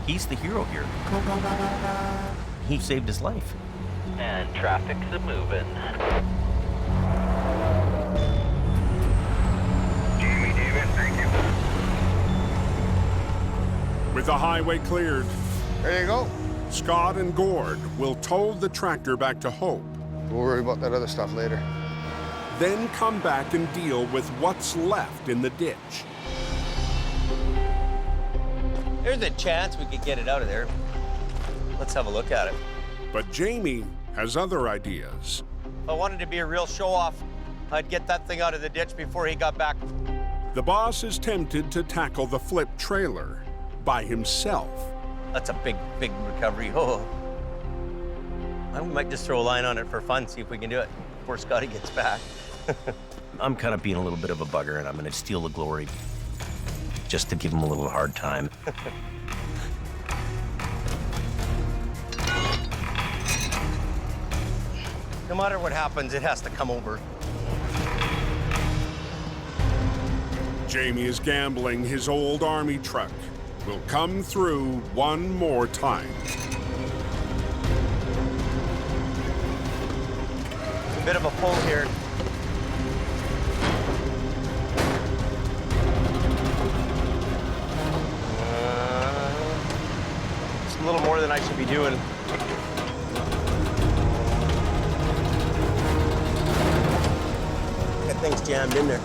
He's the hero here. He saved his life. And traffic's a-moving. Jamie, David, thank you. With the highway cleared, There you go. Scott and Gord will tow the tractor back to Hope, We'll worry about that other stuff later. then come back and deal with what's left in the ditch. There's a chance we could get it out of there. Let's have a look at it. But Jamie has other ideas. If I wanted to be a real show-off, I'd get that thing out of the ditch before he got back. The boss is tempted to tackle the flip trailer by himself. That's a big, big recovery. Oh. I might just throw a line on it for fun, see if we can do it before Scotty gets back. I'm kind of being a little bit of a bugger, and I'm going to steal the glory just to give him a little hard time. No matter what happens, it has to come over. Jamie is gambling his old Army truck will come through one more time. A bit of a pull here. It's a little more than I should be doing. That thing's jammed in there.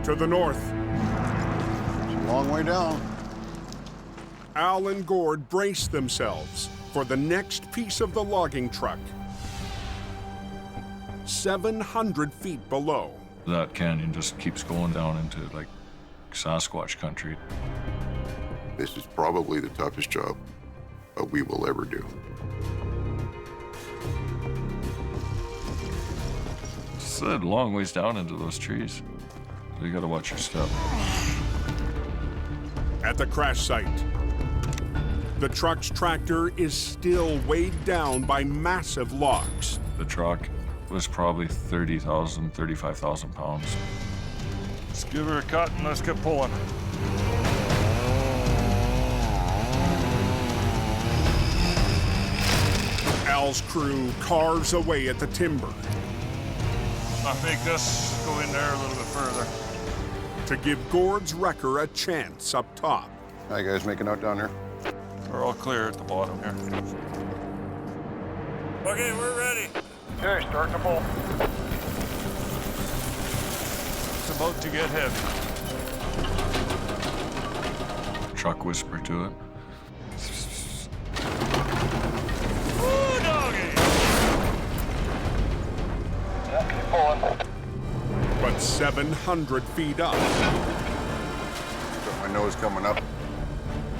To the north, It's a long way down. Al and Gord brace themselves for the next piece of the logging truck. 700 feet below. That canyon just keeps going down into like Sasquatch country. This is probably the toughest job we will ever do. It's a long ways down into those trees. So you gotta watch your step. At the crash site, the truck's tractor is still weighed down by massive logs. The truck was probably 30,000, 35,000 pounds. Let's give her a cut and let's get pulling. Al's crew carves away at the timber. I'll make this go in there a little bit further. To give Gord's wrecker a chance up top. How you guys making out down here? We're all clear at the bottom here. Okay, we're ready. Okay, start the pull. It's about to get heavy. Truck whisper to it. Woo, doggy! Yeah, keep pulling. But 700 feet up, Got my nose coming up.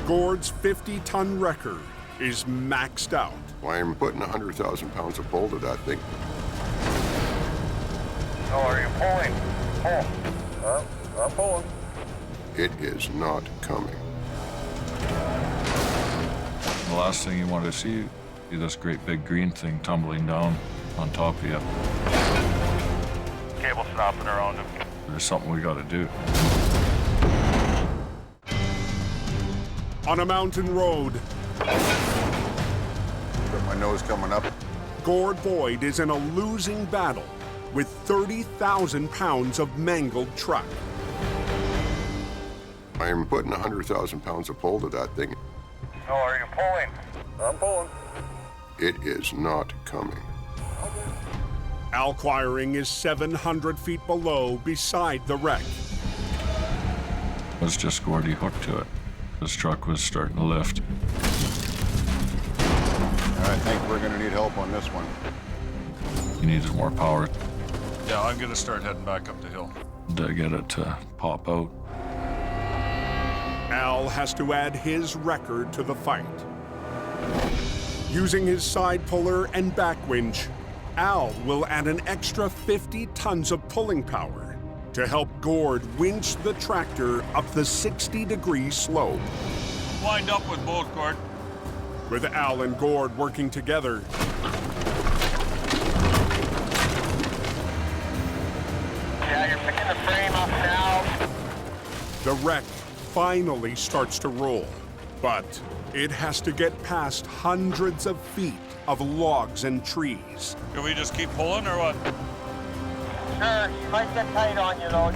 Gord's 50-ton wrecker is maxed out. Why I'm putting 100,000 pounds of pull to that thing. Oh, are you pulling? Pull. I'm pulling. It is not coming. The last thing you want to see is this great big green thing tumbling down. on top of you. Cable snapping around him. There's something we gotta do. On a mountain road, Got my nose coming up. Gord Boyd is in a losing battle with 30,000 pounds of mangled truck. I am putting 100,000 pounds of pull to that thing. Oh, are you pulling? I'm pulling. It is not coming. Al Quiring is 700 feet below beside the wreck. It was just Gordy hooked to it. His truck was starting to lift. I think we're gonna need help on this one. He needed more power Yeah, I'm gonna start heading back up the hill to get it to pop out. Al has to add his record to the fight. Using his side puller and back winch, Al will add an extra 50 tons of pulling power to help Gord winch the tractor up the 60-degree slope. Wind up with both, Gord. With Al and Gord working together, Yeah, you're picking the frame up now. the wreck finally starts to roll, but it has to get past hundreds of feet of logs and trees. Can we just keep pulling or what? Sure, you might get tight on you though.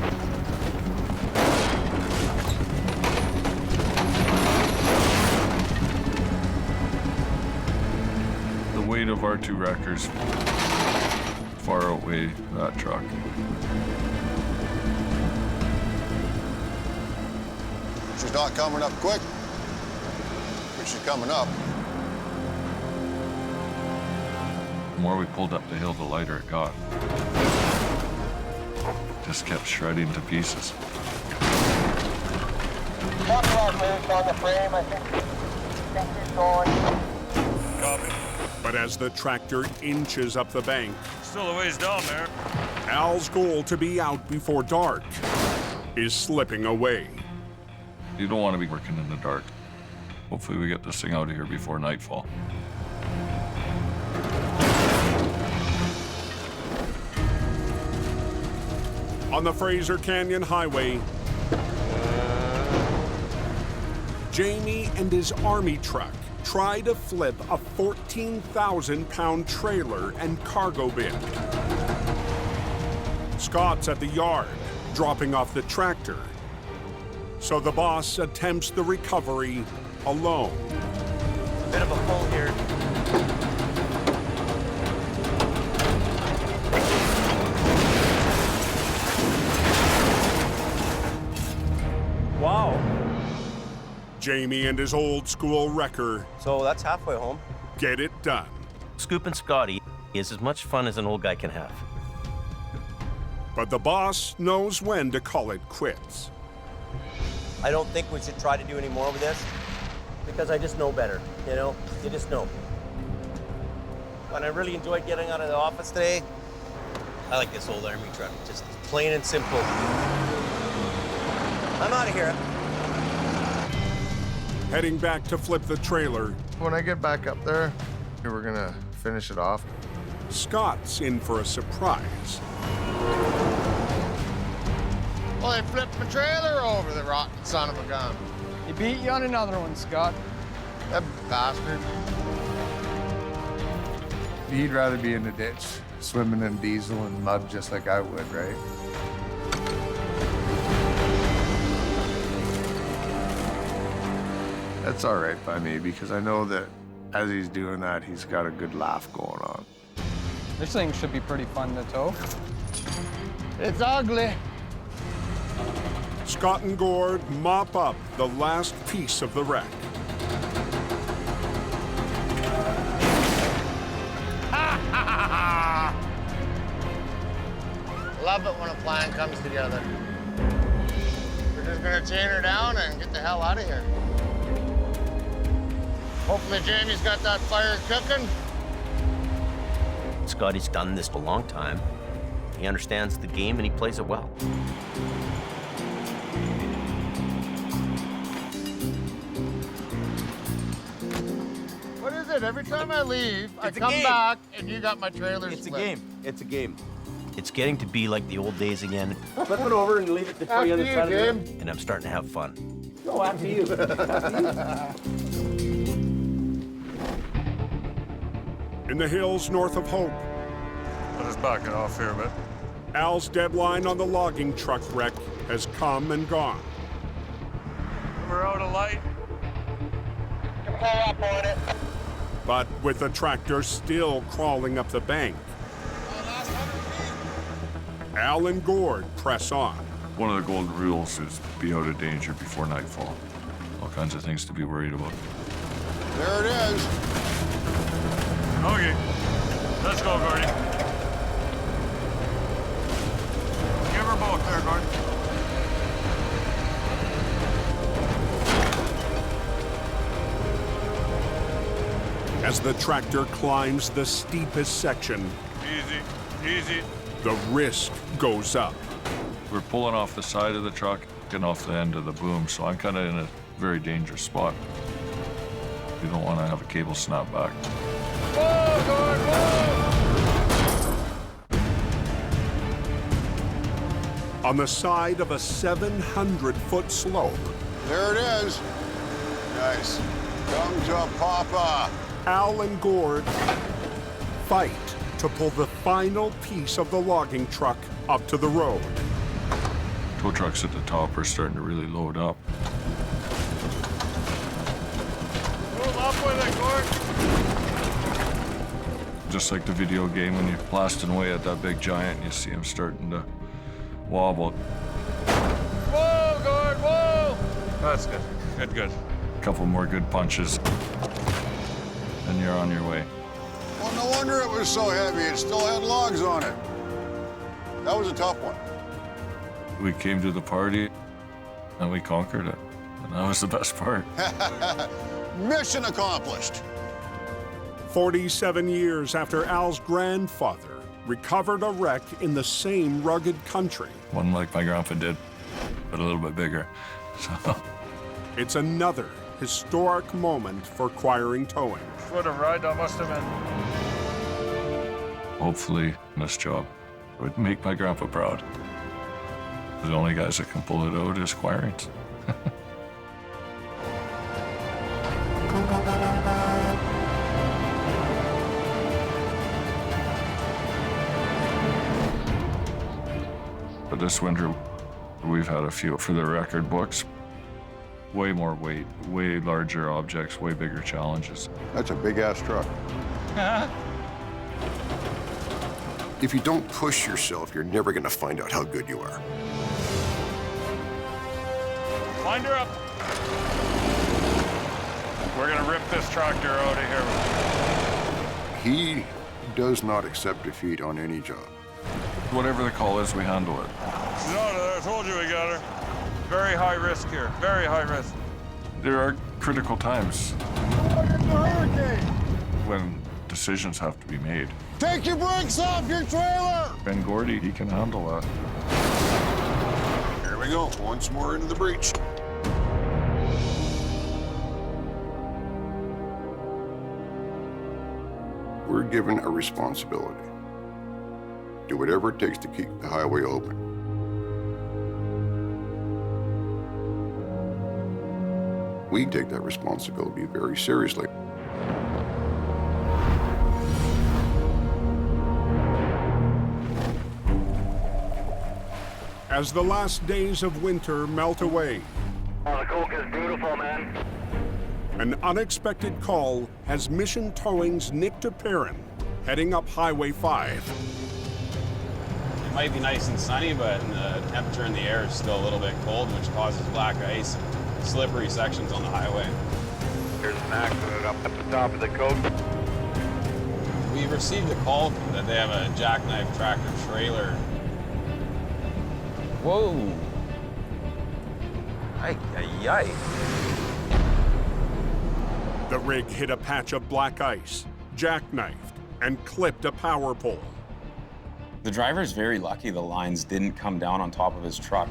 The weight of our two wreckers far outweigh that truck. She's not coming up quick, but she's coming up. The more we pulled up the hill, the lighter it got. Just kept shredding to pieces. One more loose on the frame, I think he's going. Copy. But as the tractor inches up the bank, Still a ways down there. Al's goal to be out before dark is slipping away. You don't want to be working in the dark. Hopefully we get this thing out of here before nightfall. On the Fraser Canyon Highway, Jamie and his army truck try to flip a 14,000-pound trailer and cargo bin. Scott's at the yard, dropping off the tractor. So the boss attempts the recovery alone. Bit of a pull here. Wow. Jamie and his old-school wrecker So that's halfway home. get it done. Scooping Scotty is as much fun as an old guy can have. But the boss knows when to call it quits. I don't think we should try to do any more with this because I just know better, you know? You just know. And I really enjoyed getting out of the office today. I like this old army truck, just plain and simple. I'm out of here. Heading back to flip the trailer, When I get back up there, we're gonna finish it off. Scott's in for a surprise. Well, they flipped my trailer over, the rotten son of a gun. He beat you on another one, Scott. That bastard. He'd rather be in the ditch, swimming in diesel and mud just like I would, right? That's all right by me because I know that as he's doing that, he's got a good laugh going on. This thing should be pretty fun to tow. It's ugly. Scott and Gord mop up the last piece of the wreck. Love it when a plan comes together. We're just gonna chain her down and get the hell out of here. Hopefully Jamie's got that fire cooking. Scotty's done this a long time. He understands the game and he plays it well. What is it, good. Every time I leave, I It's a come game. back and you got my trailer It's a split. game. It's a game. It's getting to be like the old days again. Flip it over and leave it before you After on the you, side of Jim. the road. And I'm starting to have fun. Oh, after you. In the hills north of Hope, Let us back it off here a bit. Al's deadline on the logging truck wreck has come and gone. We're out of light. Pull up on it. But with the tractor still crawling up the bank, Al and Gord press on. One of the golden rules is be out of danger before nightfall. All kinds of things to be worried about. There it is. Okay, let's go, Gordy. Give her both there, Gord. As the tractor climbs the steepest section, Easy, easy. the risk goes up. We're pulling off the side of the truck, getting off the end of the boom, so I'm kind of in a very dangerous spot. You don't want to have a cable snap back. Whoa, Gord, whoa! On the side of a 700-foot slope, There it is. Nice. Come to Papa. Al and Gord fight to pull the final piece of the logging truck up to the road. Tow trucks at the top are starting to really load up. Move up with it, Gord. Just like the video game, when you're blasting away at that big giant, you see him starting to wobble. Whoa, Gord, whoa! That's good. Good, good. A couple more good punches, and you're on your way. Well, no wonder it was so heavy. It still had logs on it. That was a tough one. We came to the party, and we conquered it. And that was the best part. Mission accomplished. 47 years after Al's grandfather recovered a wreck in the same rugged country. One like my grandpa did, but a little bit bigger. So. It's another historic moment for Quiring Towing. What a ride that must have been. Hopefully, this job would make my grandpa proud. The only guys that can pull it out is Quirings. But this winter, we've had a few for the record books. Way more weight, way larger objects, way bigger challenges. That's a big-ass truck. If you don't push yourself, you're never going to find out how good you are. Wind her up. We're gonna rip this tractor out of here. He does not accept defeat on any job. Whatever the call is, we handle it. No, I told you we got her. Very high risk here, very high risk. There are critical times when decisions have to be made. Take your brakes off your trailer! Ben Gordy, he can handle that. Here we go, once more into the breach. We're given a responsibility. Do whatever it takes to keep the highway open. We take that responsibility very seriously. As the last days of winter melt away, Oh, the coke is beautiful, man. an unexpected call has Mission Towing's Nick DePerrin heading up Highway 5. It might be nice and sunny, but the temperature in the air is still a little bit cold, which causes black ice and slippery sections on the highway. There's an accident up at the top of the coke. We received a call that they have a Jackknife tractor trailer. Whoa. Ay, ay, ay. The rig hit a patch of black ice, jackknifed, and clipped a power pole. The driver's very lucky the lines didn't come down on top of his truck.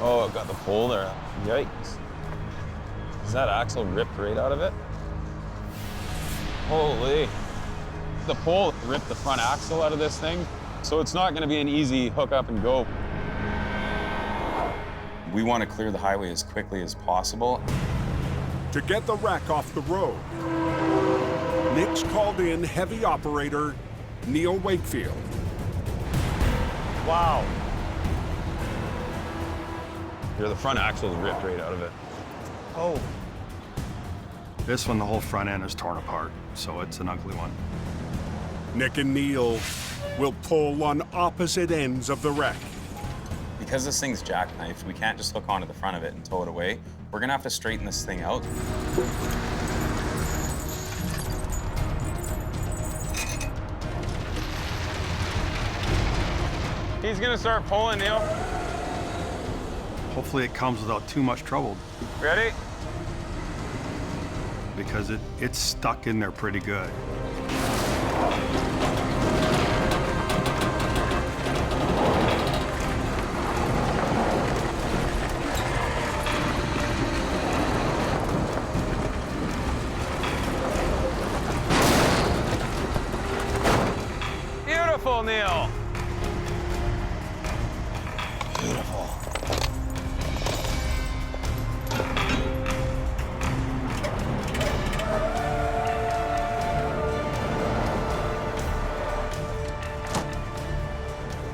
Oh, it got the pole there. Yikes. Is that axle ripped right out of it? Holy. The pole ripped the front axle out of this thing, so it's not gonna be an easy hook up and go. We want to clear the highway as quickly as possible. To get the wreck off the road, Nick's called in heavy operator Neil Wakefield. Wow. Here, the front axle ripped right out of it. Oh. This one, the whole front end is torn apart, so it's an ugly one. Nick and Neil will pull on opposite ends of the wreck. Because this thing's jackknifed, we can't just hook onto the front of it and tow it away. We're gonna have to straighten this thing out. He's gonna start pulling, Neil. Hopefully it comes without too much trouble. Ready? Because it's stuck in there pretty good. Beautiful, Neil. Beautiful.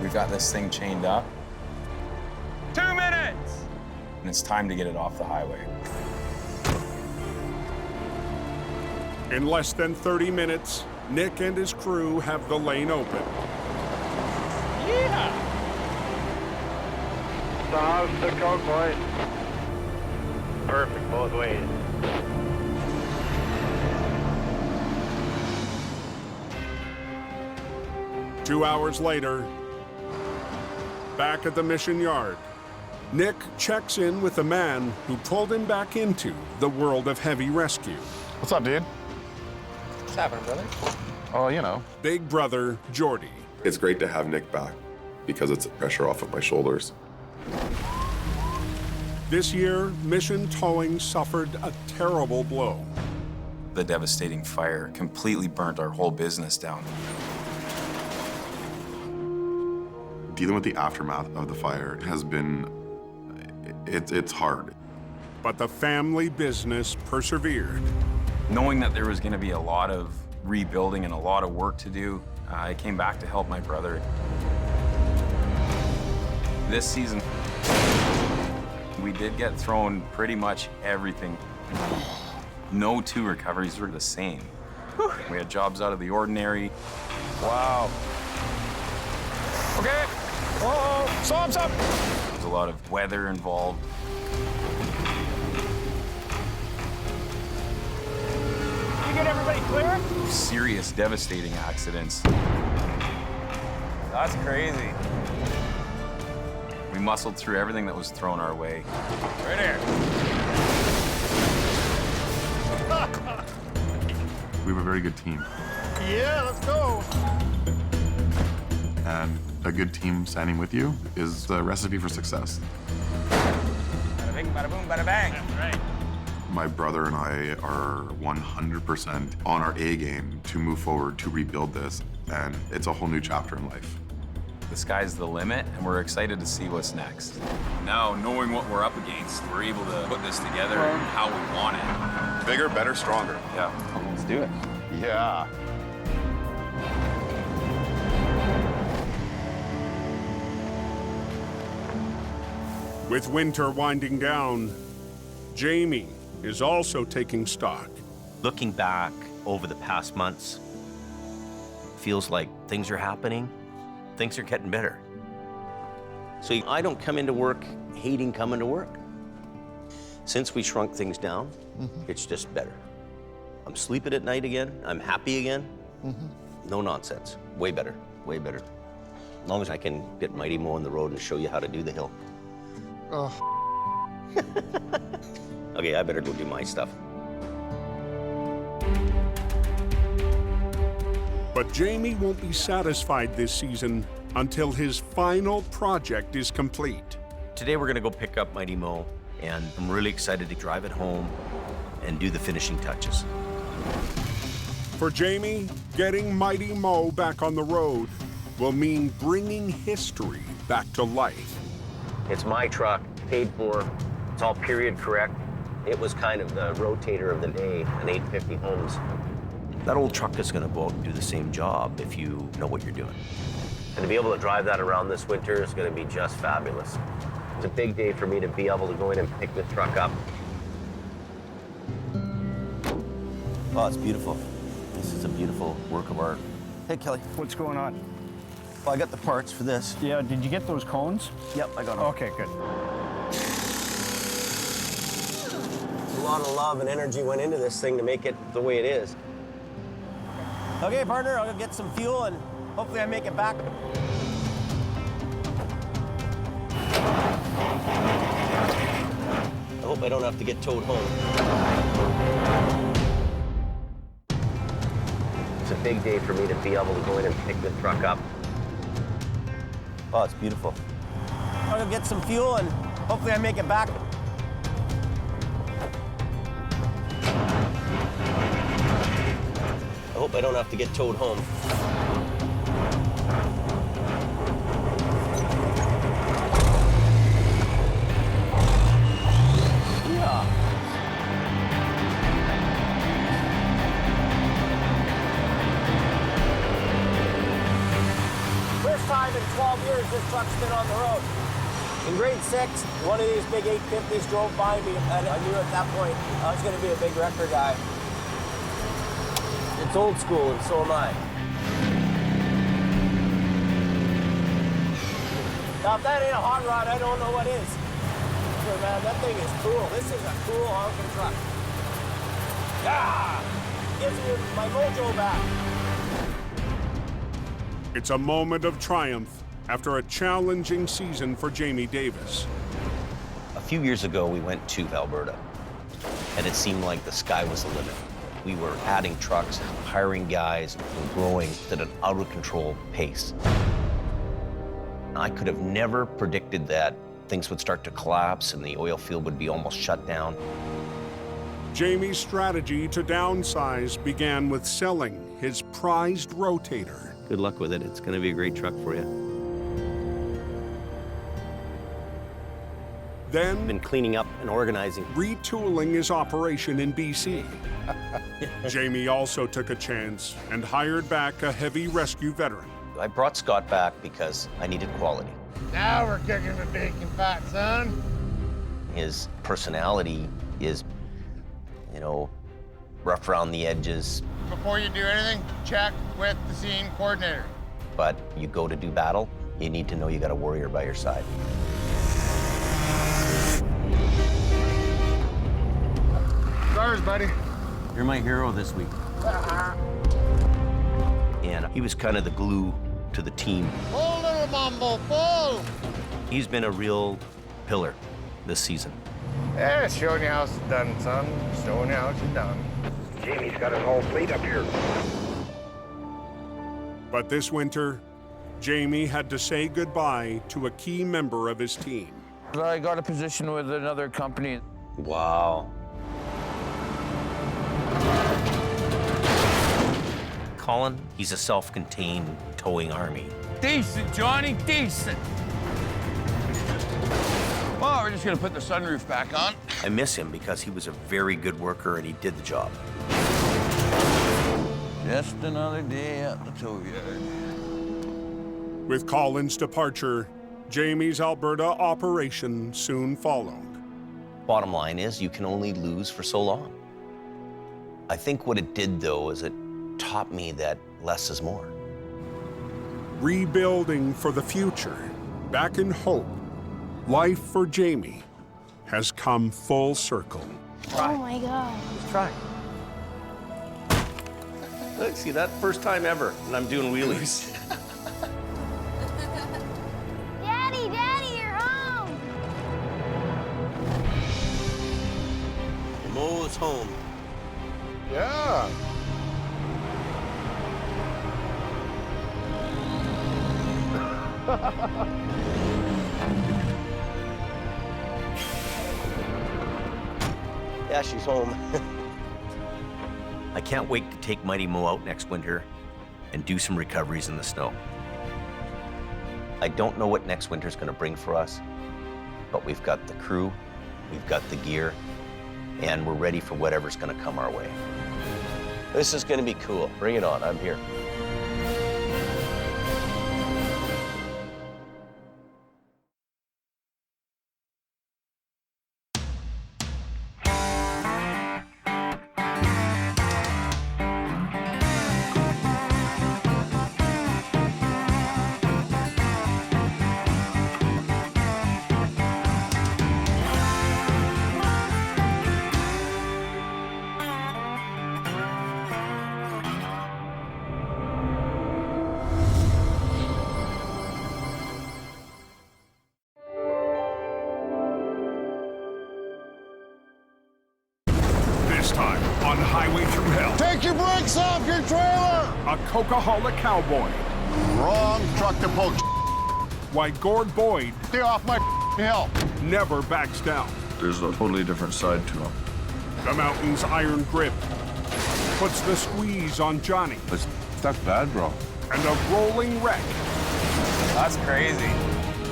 We've got this thing chained up. 2 minutes! And it's time to get it off the highway. In less than 30 minutes, Nick and his crew have the lane open. Yeah! So how's the coke, boys? Perfect both ways. Two hours later, back at the mission yard, Nick checks in with the man who pulled him back into the world of heavy rescue. What's up, dude? What's happening, brother? Oh, you know. Big brother Jordy. It's great to have Nick back because it's pressure off of my shoulders. This year, mission towing suffered a terrible blow. The devastating fire completely burnt our whole business down. Dealing with the aftermath of the fire has been, it's hard. But the family business persevered. Knowing that there was going to be a lot of rebuilding and a lot of work to do, I came back to help my brother. This season, we did get thrown pretty much everything. No two recoveries were the same. We had jobs out of the ordinary. Wow. Okay. Whoa, stop. There's a lot of weather involved. You get everybody clear? Serious, devastating accidents. That's crazy. We muscled through everything that was thrown our way. Right here. We have a very good team. Yeah, let's go. And a good team standing with you is the recipe for success. Bada bing, bada boom, bada bang. That's right. My brother and I are 100% on our A game to move forward, to rebuild this, and it's a whole new chapter in life. The sky's the limit, and we're excited to see what's next. Now, knowing what we're up against, we're able to put this together how we want it. Bigger, better, stronger. Yeah, let's do it. Yeah. With winter winding down, Jamie is also taking stock. Looking back over the past months, feels like things are happening, things are getting better. So I don't come into work hating coming to work. Since we shrunk things down, it's just better. I'm sleeping at night again, I'm happy again. No nonsense, way better, way better. As long as I can get Mighty Mo on the road and show you how to do the hill. Oh. Okay, I better go do my stuff. But Jamie won't be satisfied this season until his final project is complete. Today we're gonna go pick up Mighty Mo, and I'm really excited to drive it home and do the finishing touches. For Jamie, getting Mighty Mo back on the road will mean bringing history back to life. It's my truck, paid for, it's all period correct. It was kind of the rotator of the day, an 850 Holmes. That old truck is gonna go out and do the same job if you know what you're doing. And to be able to drive that around this winter is gonna be just fabulous. It's a big day for me to be able to go in and pick this truck up. Oh, it's beautiful. This is a beautiful work of art. Hey, Kelly. What's going on? Well, I got the parts for this. Yeah, did you get those cones? Yep, I got them. Okay, good. A lot of love and energy went into this thing to make it the way it is. Okay, partner, I'll go get some fuel and hopefully I make it back. I hope I don't have to get towed home. It's a big day for me to be able to go in and pick the truck up. Oh, it's beautiful. I'll go get some fuel and hopefully I make it back. I hope I don't have to get towed home. Yeah. First time in 12 years this truck's been on the road. In grade 6, one of these big 850s drove by me, and I knew at that point I was going to be a big wrecker guy. It's old school, and so am I. Now, if that ain't a hot rod, I don't know what is. Sure, man, that thing is cool. This is a cool honking truck. Yeah! Gives me my mojo back. It's a moment of triumph after a challenging season for Jamie Davis. A few years ago, we went to Alberta, and it seemed like the sky was the limit. We were adding trucks, hiring guys, and growing at an out-of-control pace. I could have never predicted that things would start to collapse and the oil field would be almost shut down. Jamie's strategy to downsize began with selling his prized rotator. Good luck with it. It's going to be a great truck for you. Then, been cleaning up and organizing. Retooling his operation in BC. Jamie also took a chance and hired back a heavy rescue veteran. I brought Scott back because I needed quality. Now we're cooking the bacon fat, son. His personality is, you know, rough around the edges. Before you do anything, check with the scene coordinator. But you go to do battle, you need to know you got a warrior by your side. Stars, buddy. You're my hero this week. And he was kind of the glue to the team. Pull, little mambo, pull! He's been a real pillar this season. Yeah, showing you how it's done, son. Showing you how it's done. Jamie's got his whole fleet up here. But this winter, Jamie had to say goodbye to a key member of his team. I got a position with another company. Wow. Colin, he's a self-contained towing army. Decent, Johnny, decent. Well, we're just gonna put the sunroof back on. I miss him because he was a very good worker and he did the job. Just another day at the tow yard. With Colin's departure, Jamie's Alberta operation soon followed. Bottom line is, you can only lose for so long. I think what it did, though, is it taught me that less is more. Rebuilding for the future, back in hope, life for Jamie has come full circle. Oh my God. Let's try. Look, see that? First time ever, and I'm doing wheelies. Daddy, Daddy, you're home. Mo's home. Yeah. Yeah, she's home. I can't wait to take Mighty Mo out next winter and do some recoveries in the snow. I don't know what next winter's gonna bring for us, but we've got the crew, we've got the gear, and we're ready for whatever's gonna come our way. This is gonna be cool. Bring it on, I'm here. This time on Highway Through Hell. Take your brakes off your trailer! A Coca-Cola cowboy. Wrong truck to pull. Why Gord Boyd. Stay off my hill. Never backs down. There's a totally different side to him. The mountain's iron grip puts the squeeze on Johnny. That's bad, bro. And a rolling wreck. That's crazy.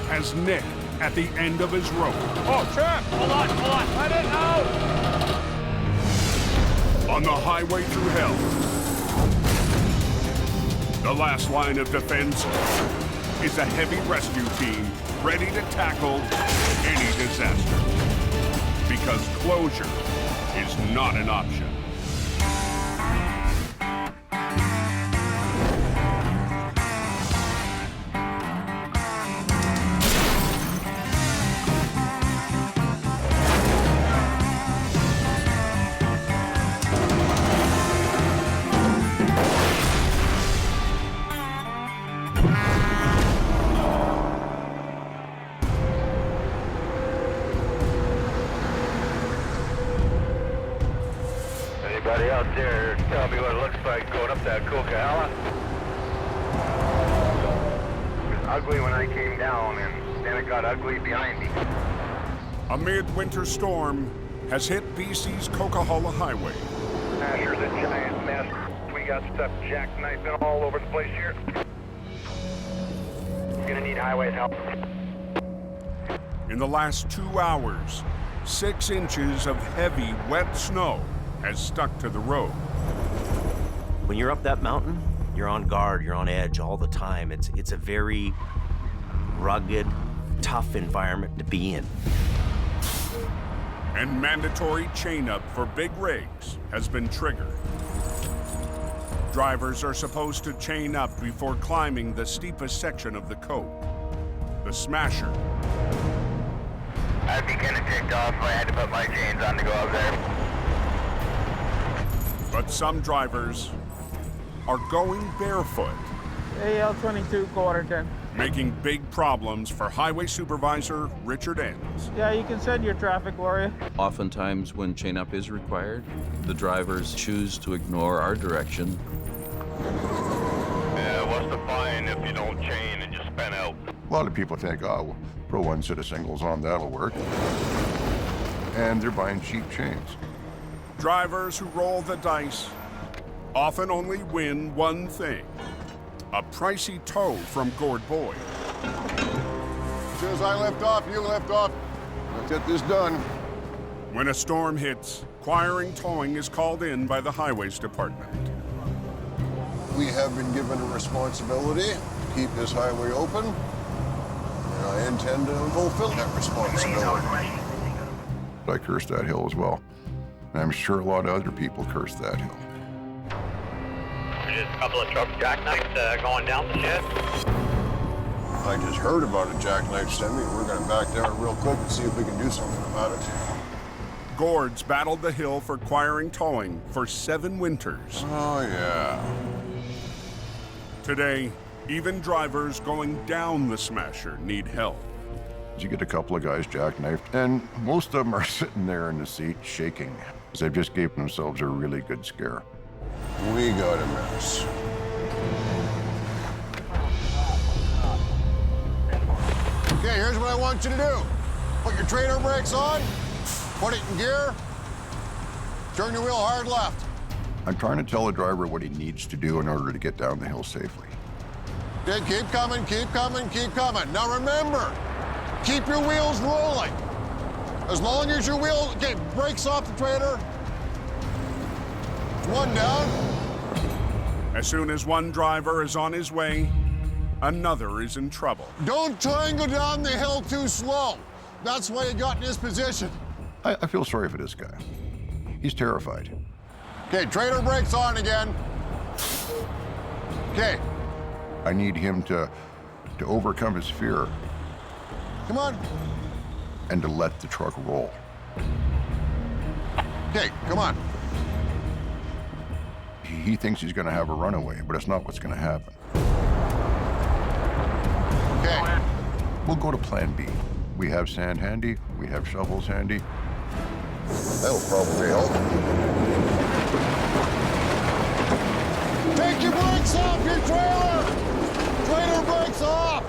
Has Nick at the end of his rope. Oh, Trap! Hold on. Let it out! On the Highway Through Hell. The last line of defense is a heavy rescue team ready to tackle any disaster. Because closure is not an option. Anybody out there tell me what it looks like going up that Coca-Cola? It was ugly when I came down, and then it got ugly behind me. A midwinter storm has hit BC's Coca-Cola Highway. Asher's a giant mess. We got stuff jackknifing all over the place here. Gonna need highway help. In the last 2 hours, 6 inches of heavy, wet snow has stuck to the road. When you're up that mountain, you're on guard, you're on edge all the time. It's a very rugged, tough environment to be in. And mandatory chain-up for big rigs has been triggered. Drivers are supposed to chain up before climbing the steepest section of the cope, the Smasher. I'd be kinda ticked off if I had to put my chains on to go up there. But some drivers are going barefoot, AL22 quarter 10. making big problems for Highway Supervisor Richard Enns. Yeah, you can send your traffic warrior. Oftentimes when chain-up is required, the drivers choose to ignore our direction. Yeah, what's the fine if you don't chain and just spin out? A lot of people think, oh, well, throw one set of singles on, that'll work. And they're buying cheap chains. Drivers who roll the dice often only win one thing: a pricey tow from Gord Boyd. As soon as I lift off, you lift off. Let's get this done. When a storm hits, Quiring Towing is called in by the Highways Department. We have been given a responsibility to keep this highway open, and I intend to fulfill that responsibility. I curse that hill as well. And I'm sure a lot of other people curse that hill. Just a couple of trucks jackknifed going down the shit. I just heard about a jackknife semi. We're going to back down real quick and see if we can do something about it. Gord's battled the hill for Quiring Towing for 7 winters. Oh, yeah. Today, even drivers going down the Smasher need help. You get a couple of guys jackknifed, and most of them are sitting there in the seat shaking, because they've just gave themselves a really good scare. We got a mess. Okay, here's what I want you to do. Put your trailer brakes on, put it in gear, turn your wheel hard left. I'm trying to tell the driver what he needs to do in order to get down the hill safely. Okay, keep coming, keep coming, keep coming. Now remember, keep your wheels rolling. As long as your wheel, okay, brakes off the trailer. One down. As soon as one driver is on his way, another is in trouble. Don't try and go down the hill too slow. That's why you got in this position. I feel sorry for this guy. He's terrified. Okay, trailer brakes on again. Okay. I need him to overcome his fear Come on. and to let the truck roll. Okay, come on. He thinks he's gonna have a runaway, but it's not what's gonna happen. Okay. We'll go to plan B. We have sand handy, we have shovels handy. That'll probably help. Take your brakes off your trailer! Trailer brakes off!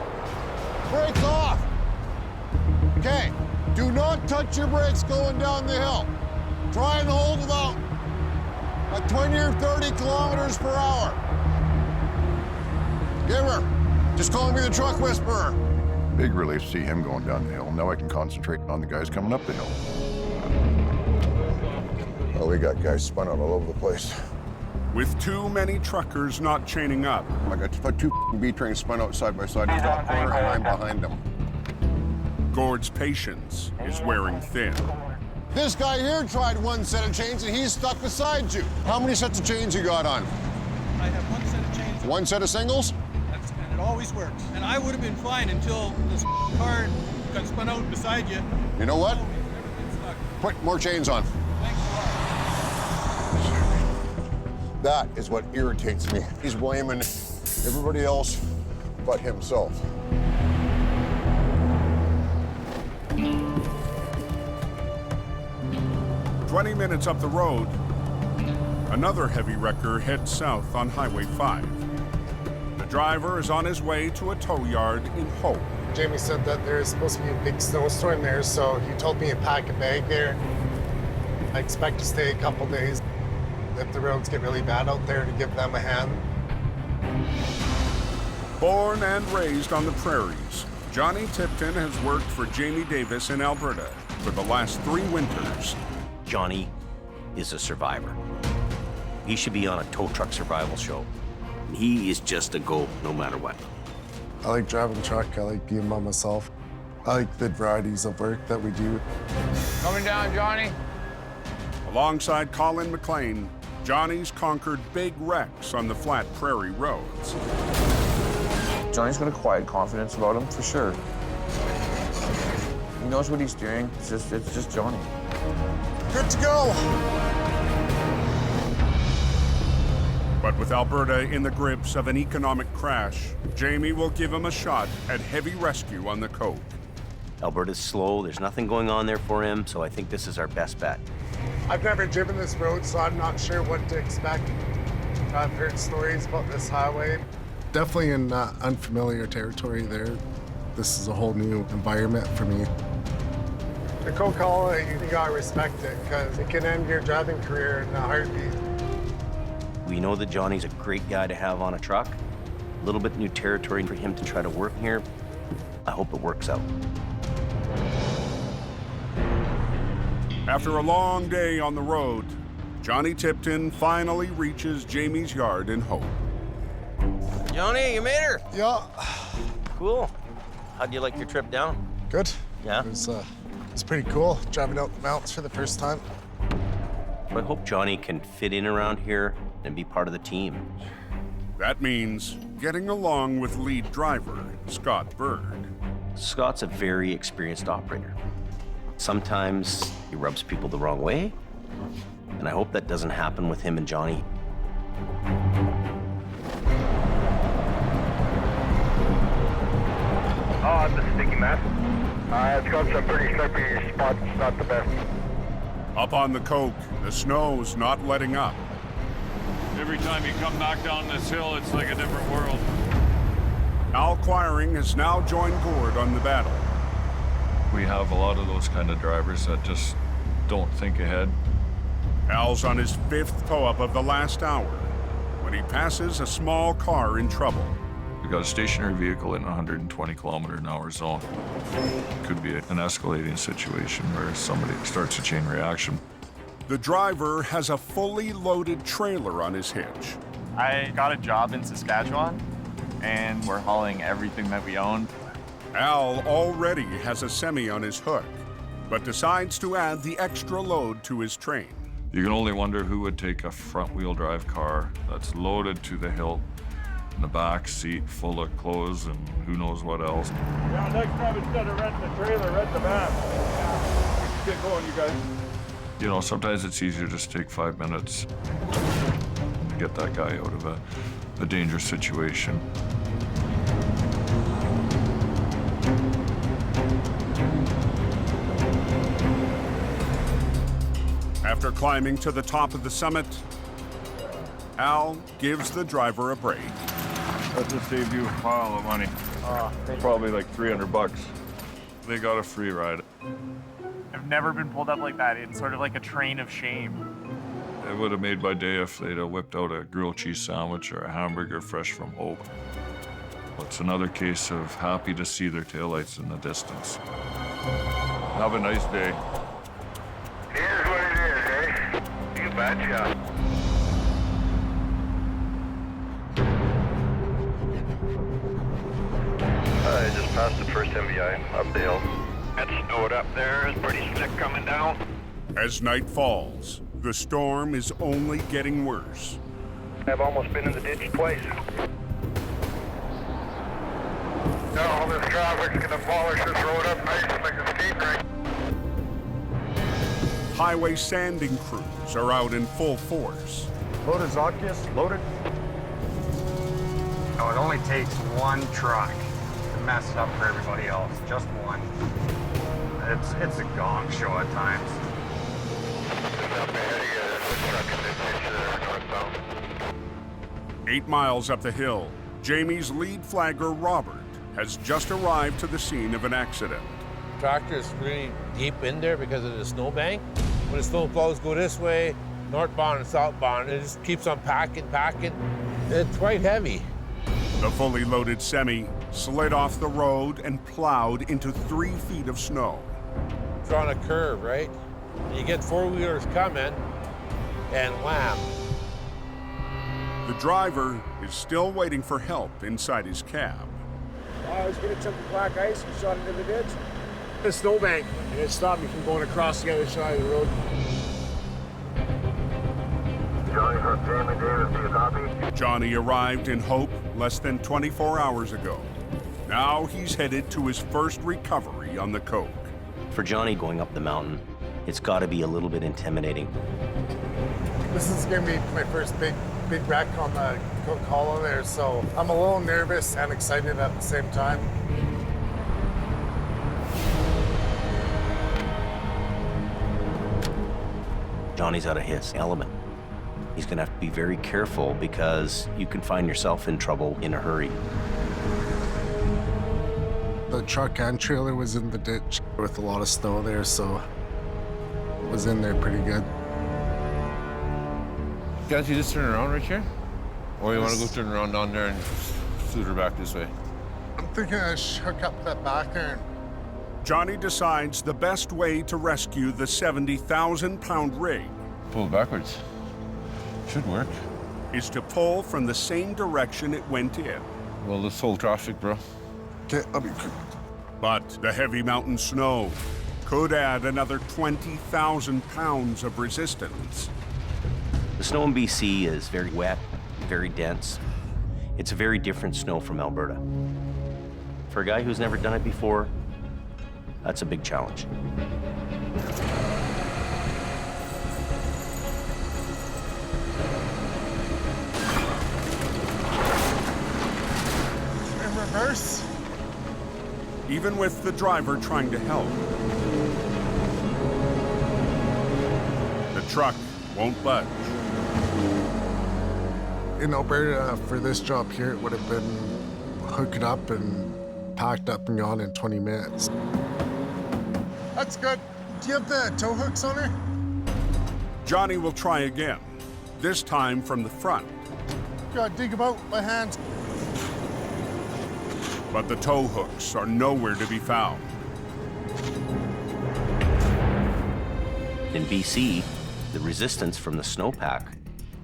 Brakes off! Okay, do not touch your brakes going down the hill. Try and hold about at 20 or 30 kilometers per hour. Give her. Just call me the truck whisperer. Big relief to see him going down the hill. Now I can concentrate on the guys coming up the hill. Oh, we got guys spun out all over the place. With too many truckers not chaining up, I got two B-trains spun out side by side in the top corner, and I'm behind them. Gord's patience is wearing thin. This guy here tried one set of chains, and he's stuck beside you. How many sets of chains you got on? I have one set of chains. One set of singles? And it always works. And I would have been fine until this car got spun out beside you. You know what? Put more chains on. That is what irritates me. He's blaming everybody else but himself. "20 minutes up the road, another heavy wrecker heads south on Highway 5. The driver is on his way to a tow yard in Hope. Jamie said that there's supposed to be a big snowstorm there, so he told me to pack a bag there. I expect to stay a couple days. If the roads get really bad out there, to give them a hand. Born and raised on the prairies, Johnny Tipton has worked for Jamie Davis in Alberta for the last 3 winters. Johnny is a survivor. He should be on a tow truck survival show. He is just a go no matter what. I like driving truck. I like being by myself. I like the varieties of work that we do. Coming down, Johnny. Alongside Colin McLean, Johnny's conquered big wrecks on the flat prairie roads. Johnny's got a quiet confidence about him, for sure. He knows what he's doing. It's just Johnny. Good to go. But with Alberta in the grips of an economic crash, Jamie will give him a shot at heavy rescue on the coast. Alberta's slow, there's nothing going on there for him, so I think this is our best bet. I've never driven this road, so I'm not sure what to expect. I've heard stories about this highway. Definitely in unfamiliar territory there. This is a whole new environment for me. The Coca-Cola, you gotta respect it, because it can end your driving career in a heartbeat. We know that Johnny's a great guy to have on a truck. A little bit new territory for him to try to work here. I hope it works out. After a long day on the road, Johnny Tipton finally reaches Jamie's yard in Hope. Johnny, you made her. Yeah. Cool. How'd you like your trip down? Good. Yeah? It's pretty cool, driving out the mountains for the first time. I hope Johnny can fit in around here and be part of the team. That means getting along with lead driver, Scott Bird. Scott's a very experienced operator. Sometimes he rubs people the wrong way, and I hope that doesn't happen with him and Johnny. Oh, it's a sticky mess. It's got some pretty slippery spots, not the best. Up on the coke, the snow's not letting up. Every time you come back down this hill, it's like a different world. Al Quiring has now joined Gord on the battle. We have a lot of those kind of drivers that just don't think ahead. Al's on his 5th tow-up of the last hour when he passes a small car in trouble. We got a stationary vehicle in a 120-kilometer-an-hour zone. Could be an escalating situation where somebody starts a chain reaction. The driver has a fully loaded trailer on his hitch. I got a job in Saskatchewan, and we're hauling everything that we own. Al already has a semi on his hook, but decides to add the extra load to his train. You can only wonder who would take a front-wheel drive car that's loaded to the hilt, in the back seat full of clothes and who knows what else. Yeah, next time instead of renting the trailer, rent the van. Get going, you guys. You know, sometimes it's easier to just take 5 minutes to get that guy out of a dangerous situation. After climbing to the top of the summit, Al gives the driver a break. That just saved you a pile of money. Probably like $300. They got a free ride. I've never been pulled up like that. It's sort of like a train of shame. It would have made my day if they'd have whipped out a grilled cheese sandwich or a hamburger fresh from Hope. It's another case of happy to see their taillights in the distance. Have a nice day. Here's what it is, eh? You betcha. I just passed the first MVI up the hill. That snowed up there is pretty slick coming down. As night falls, the storm is only getting worse. I've almost been in the ditch twice. Now all this traffic's gonna polish this road up nice like a skate rink. Highway sanding crews are out in full force. Loaded Zodkiss, loaded. No, it only takes one truck to mess it up for everybody else. Just one. It's a gong show at times. Up ahead of you, there's a truck in the ditch there northbound. 8 miles up the hill, Jamie's lead flagger, Robert, has just arrived to the scene of an accident. Tractor is really deep in there because of the snowbank. When the snow plows go this way, northbound and southbound, it just keeps on packing. It's quite heavy. The fully loaded semi slid off the road and plowed into 3 feet of snow. It's on a curve, right? You get four-wheelers coming, and wham. The driver is still waiting for help inside his cab. I was going to jump the black ice and shot into the ditch. The snowbank, and it stopped me from going across the other side of the road. Johnny from Jamie Davis, do you copy? Johnny arrived in Hope less than 24 hours ago. Now he's headed to his first recovery on the coke. For Johnny going up the mountain, it's got to be a little bit intimidating. This is gonna be my first big wreck on the Coke Hollow there, so I'm a little nervous and excited at the same time. Johnny's out of his element. He's gonna have to be very careful because you can find yourself in trouble in a hurry. The truck and trailer was in the ditch with a lot of snow there, so it was in there pretty good. Guys, you just turn around right here? Or you want to go turn around down there and shoot her back this way? I'm thinking I should hook up that back there. Johnny decides the best way to rescue the 70,000-pound rig Pull it backwards. Should work. is to pull from the same direction it went in. Well, let's hold traffic, bro. Okay, I'll be quick. But the heavy mountain snow could add another 20,000 pounds of resistance. The snow in BC is very wet, very dense. It's a very different snow from Alberta. For a guy who's never done it before, that's a big challenge. In reverse. Even with the driver trying to help, the truck won't budge. In Alberta, for this job here, it would have been hooked up and packed up and gone in 20 minutes. That's good. Do you have the tow hooks on her? Johnny will try again, this time from the front. Gotta dig them out with my hands. But the tow hooks are nowhere to be found. In BC, the resistance from the snowpack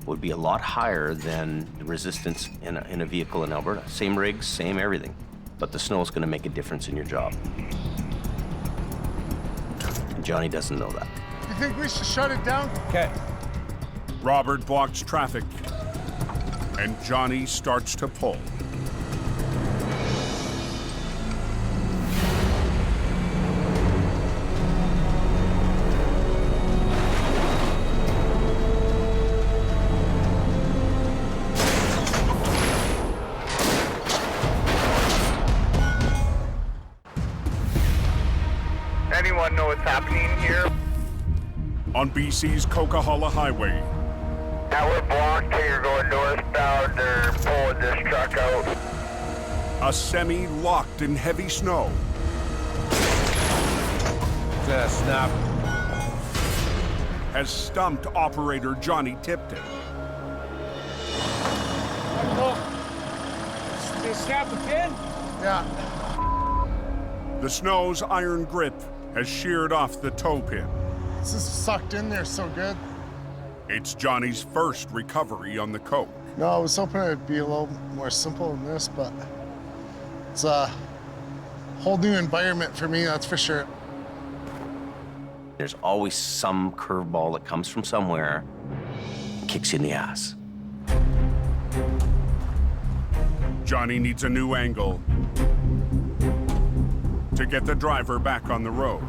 would be a lot higher than the resistance in a vehicle in Alberta. Same rigs, same everything, but the snow is going to make a difference in your job. And Johnny doesn't know that. You think we should shut it down? Okay. Robert blocks traffic, and Johnny starts to pull. Anyone know what's happening here? On BC's Coquihalla Highway, Now we're blocked here going northbound. They're pulling this truck out. a semi locked in heavy snow. Snap. Has stumped operator Johnny Tipton. They snapped the pin? Yeah. The snow's iron grip has sheared off the toe pin. This is sucked in there so good. It's Johnny's first recovery on the coke. No, I was hoping it'd be a little more simple than this, but it's a whole new environment for me, that's for sure. There's always some curveball that comes from somewhere and kicks you in the ass. Johnny needs a new angle to get the driver back on the road.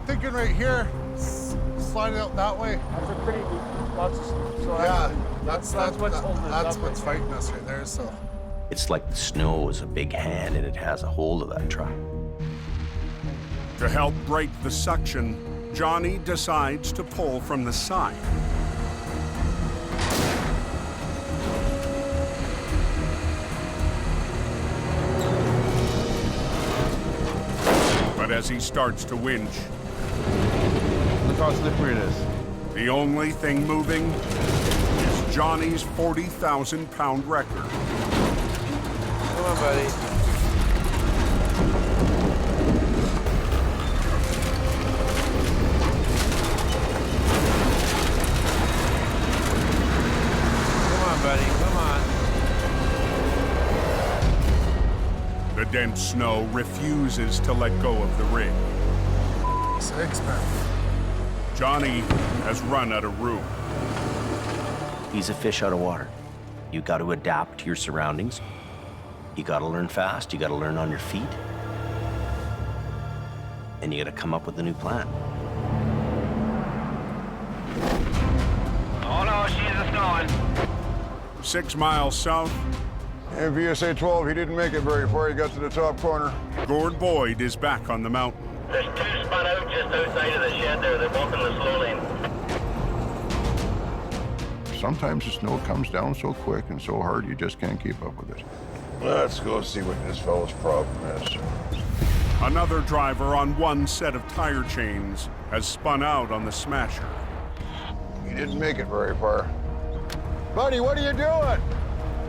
Thinking right here, slide it out that way. That's a pretty deep. Yeah, that's what's holding us up. That's what's fighting us right there, so. It's like the snow is a big hand and it has a hold of that truck. To help break the suction, Johnny decides to pull from the side. But as he starts to winch, Look how slippery it is. the only thing moving is Johnny's 40,000-pound record. Come on, buddy. Buddy, come on. The dense snow refuses to let go of the rig. Six, man. Johnny has run out of room. He's a fish out of water. You got to adapt to your surroundings. You got to learn fast. You got to learn on your feet. And you got to come up with a new plan. Oh no, she's snowing. 6 miles south. And VSA 12, he didn't make it very far. He got to the top corner. Gord Boyd is back on the mountain. There's two spun out just outside of the shed there. They're both in the slow lane. Sometimes the snow comes down so quick and so hard, you just can't keep up with it. Let's go see what this fellow's problem is. Another driver on one set of tire chains has spun out on the smasher. He didn't make it very far. Buddy, what are you doing?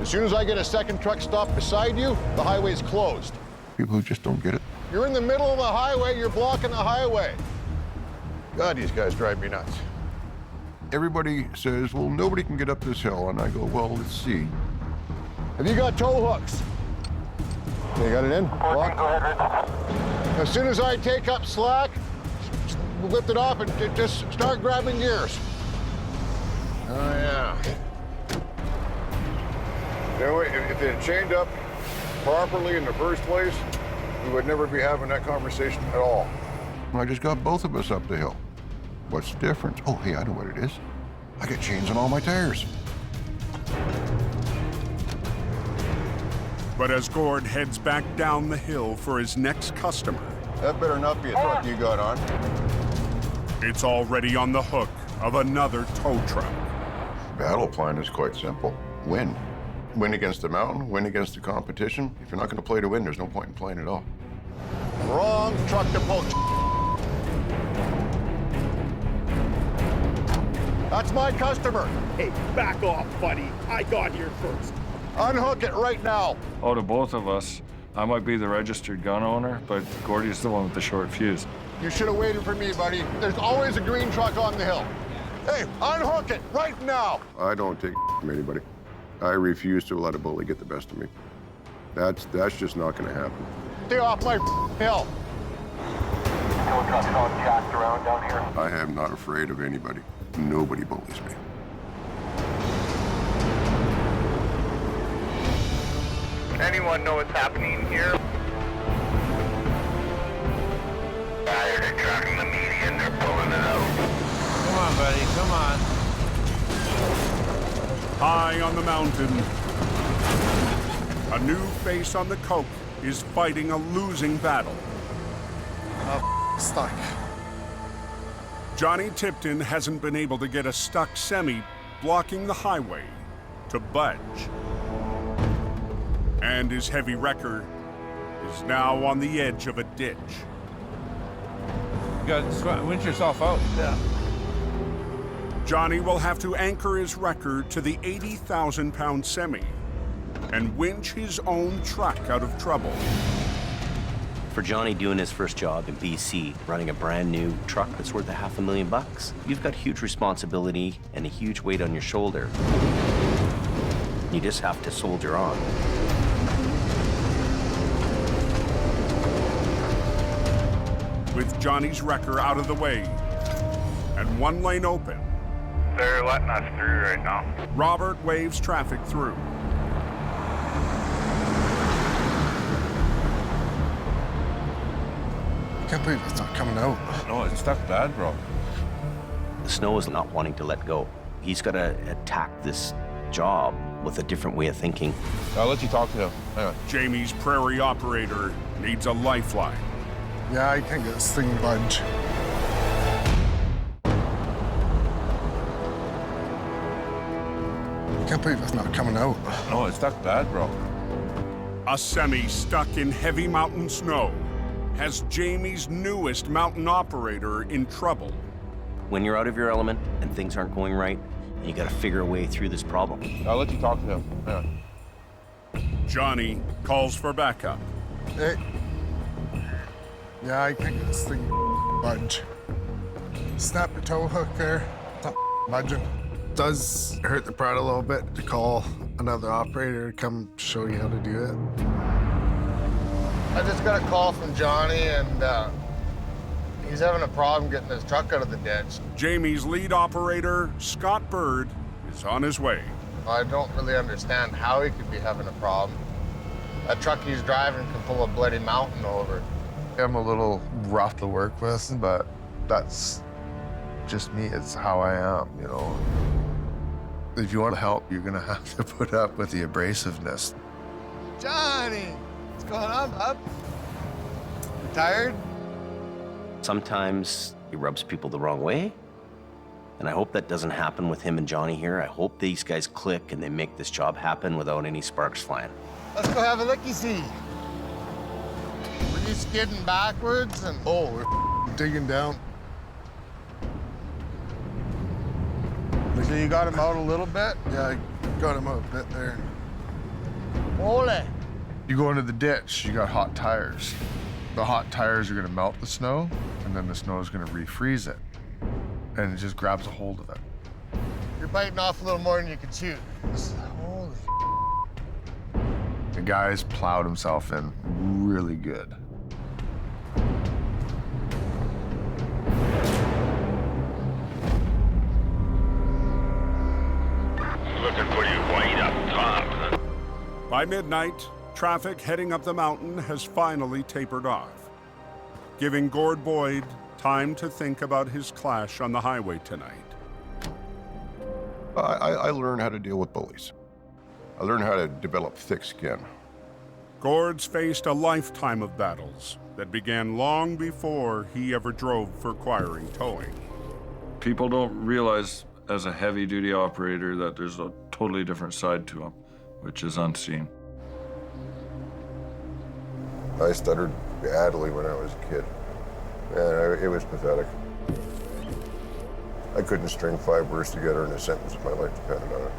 As soon as I get a second truck stopped beside you, the highway's closed. People who just don't get it. You're in the middle of the highway, you're blocking the highway. God, these guys drive me nuts. Everybody says, well, nobody can get up this hill. And I go, well, let's see. Have you got tow hooks? You got it in? Lock? As soon as I take up slack, lift it off and just start grabbing gears. Oh, yeah. You know, if it had chained up properly in the first place, we would never be having that conversation at all. I just got both of us up the hill. What's the difference? Oh, hey, I know what it is. I got chains on all my tires. But as Gord heads back down the hill for his next customer, that better not be a truck you got on. It's already on the hook of another tow truck. Battle plan is quite simple. Win. Win against the mountain, win against the competition. If you're not going to play to win, there's no point in playing at all. Wrong truck to pull. That's my customer. Hey, back off, buddy. I got here first. Unhook it right now. Out of both of us, I might be the registered gun owner, but Gordy's the one with the short fuse. You should have waited for me, buddy. There's always a green truck on the hill. Hey, unhook it right now. I don't take from anybody. I refuse to let a bully get the best of me. That's just not gonna happen. Stay off my hill. No trucks all jacked around down here. I am not afraid of anybody. Nobody bullies me. Anyone know what's happening here? They're tracking the median. They're pulling it out. Come on, buddy. Come on. High on the mountain, a new face on the coke is fighting a losing battle. Stuck. Johnny Tipton hasn't been able to get a stuck semi blocking the highway to budge. And his heavy wrecker is now on the edge of a ditch. You gotta winch yourself out. Yeah. Johnny will have to anchor his wrecker to the 80,000-pound semi and winch his own truck out of trouble. For Johnny doing his first job in BC, running a brand new truck that's worth $500,000, you've got huge responsibility and a huge weight on your shoulder. You just have to soldier on. With Johnny's wrecker out of the way and one lane open, They're letting us through right now. Robert waves traffic through. I can't believe it's not coming out. No, it's stuck bad, bro. The snow is not wanting to let go. He's got to attack this job with a different way of thinking. I'll let you talk to him. Hang on. Jamie's prairie operator needs a lifeline. Yeah, I can't get this thing to budge. I can't believe it's not coming out. No, it's stuck bad, bro. A semi stuck in heavy mountain snow has Jamie's newest mountain operator in trouble. When you're out of your element and things aren't going right, you got to figure a way through this problem. I'll let you talk to him. Hang on. Johnny calls for backup. Hey. Yeah, I can't get this thing to budge. Snap the tow hook there. It's not budging. Does hurt the pride a little bit to call another operator to come show you how to do it. I just got a call from Johnny, and he's having a problem getting his truck out of the ditch. Jamie's lead operator, Scott Bird, is on his way. I don't really understand how he could be having a problem. That truck he's driving can pull a bloody mountain over. I'm a little rough to work with, but that's just me. It's how I am, you know. If you want help, you're gonna have to put up with the abrasiveness. Johnny, what's going on, bub? You tired? Sometimes he rubs people the wrong way, and I hope that doesn't happen with him and Johnny here. I hope these guys click and they make this job happen without any sparks flying. Let's go have a looky-see. Were you skidding backwards and... Oh, we're digging down. So you got him out a little bit? Yeah, I got him out a bit there. Ole. You go into the ditch, you got hot tires. The hot tires are gonna melt the snow, and then the snow is gonna refreeze it. And it just grabs a hold of it. You're biting off a little more than you can chew. Holy. The guy's plowed himself in really good. Looking pretty white up top. By midnight, traffic heading up the mountain has finally tapered off, giving Gord Boyd time to think about his clash on the highway tonight. I learned how to deal with bullies. I learned how to develop thick skin. Gord's faced a lifetime of battles that began long before he ever drove for Quiring Towing. People don't realize as a heavy-duty operator that there's a totally different side to them, which is unseen. I stuttered badly when I was a kid. Man, it was pathetic. I couldn't string 5 words together in a sentence if my life depended on it.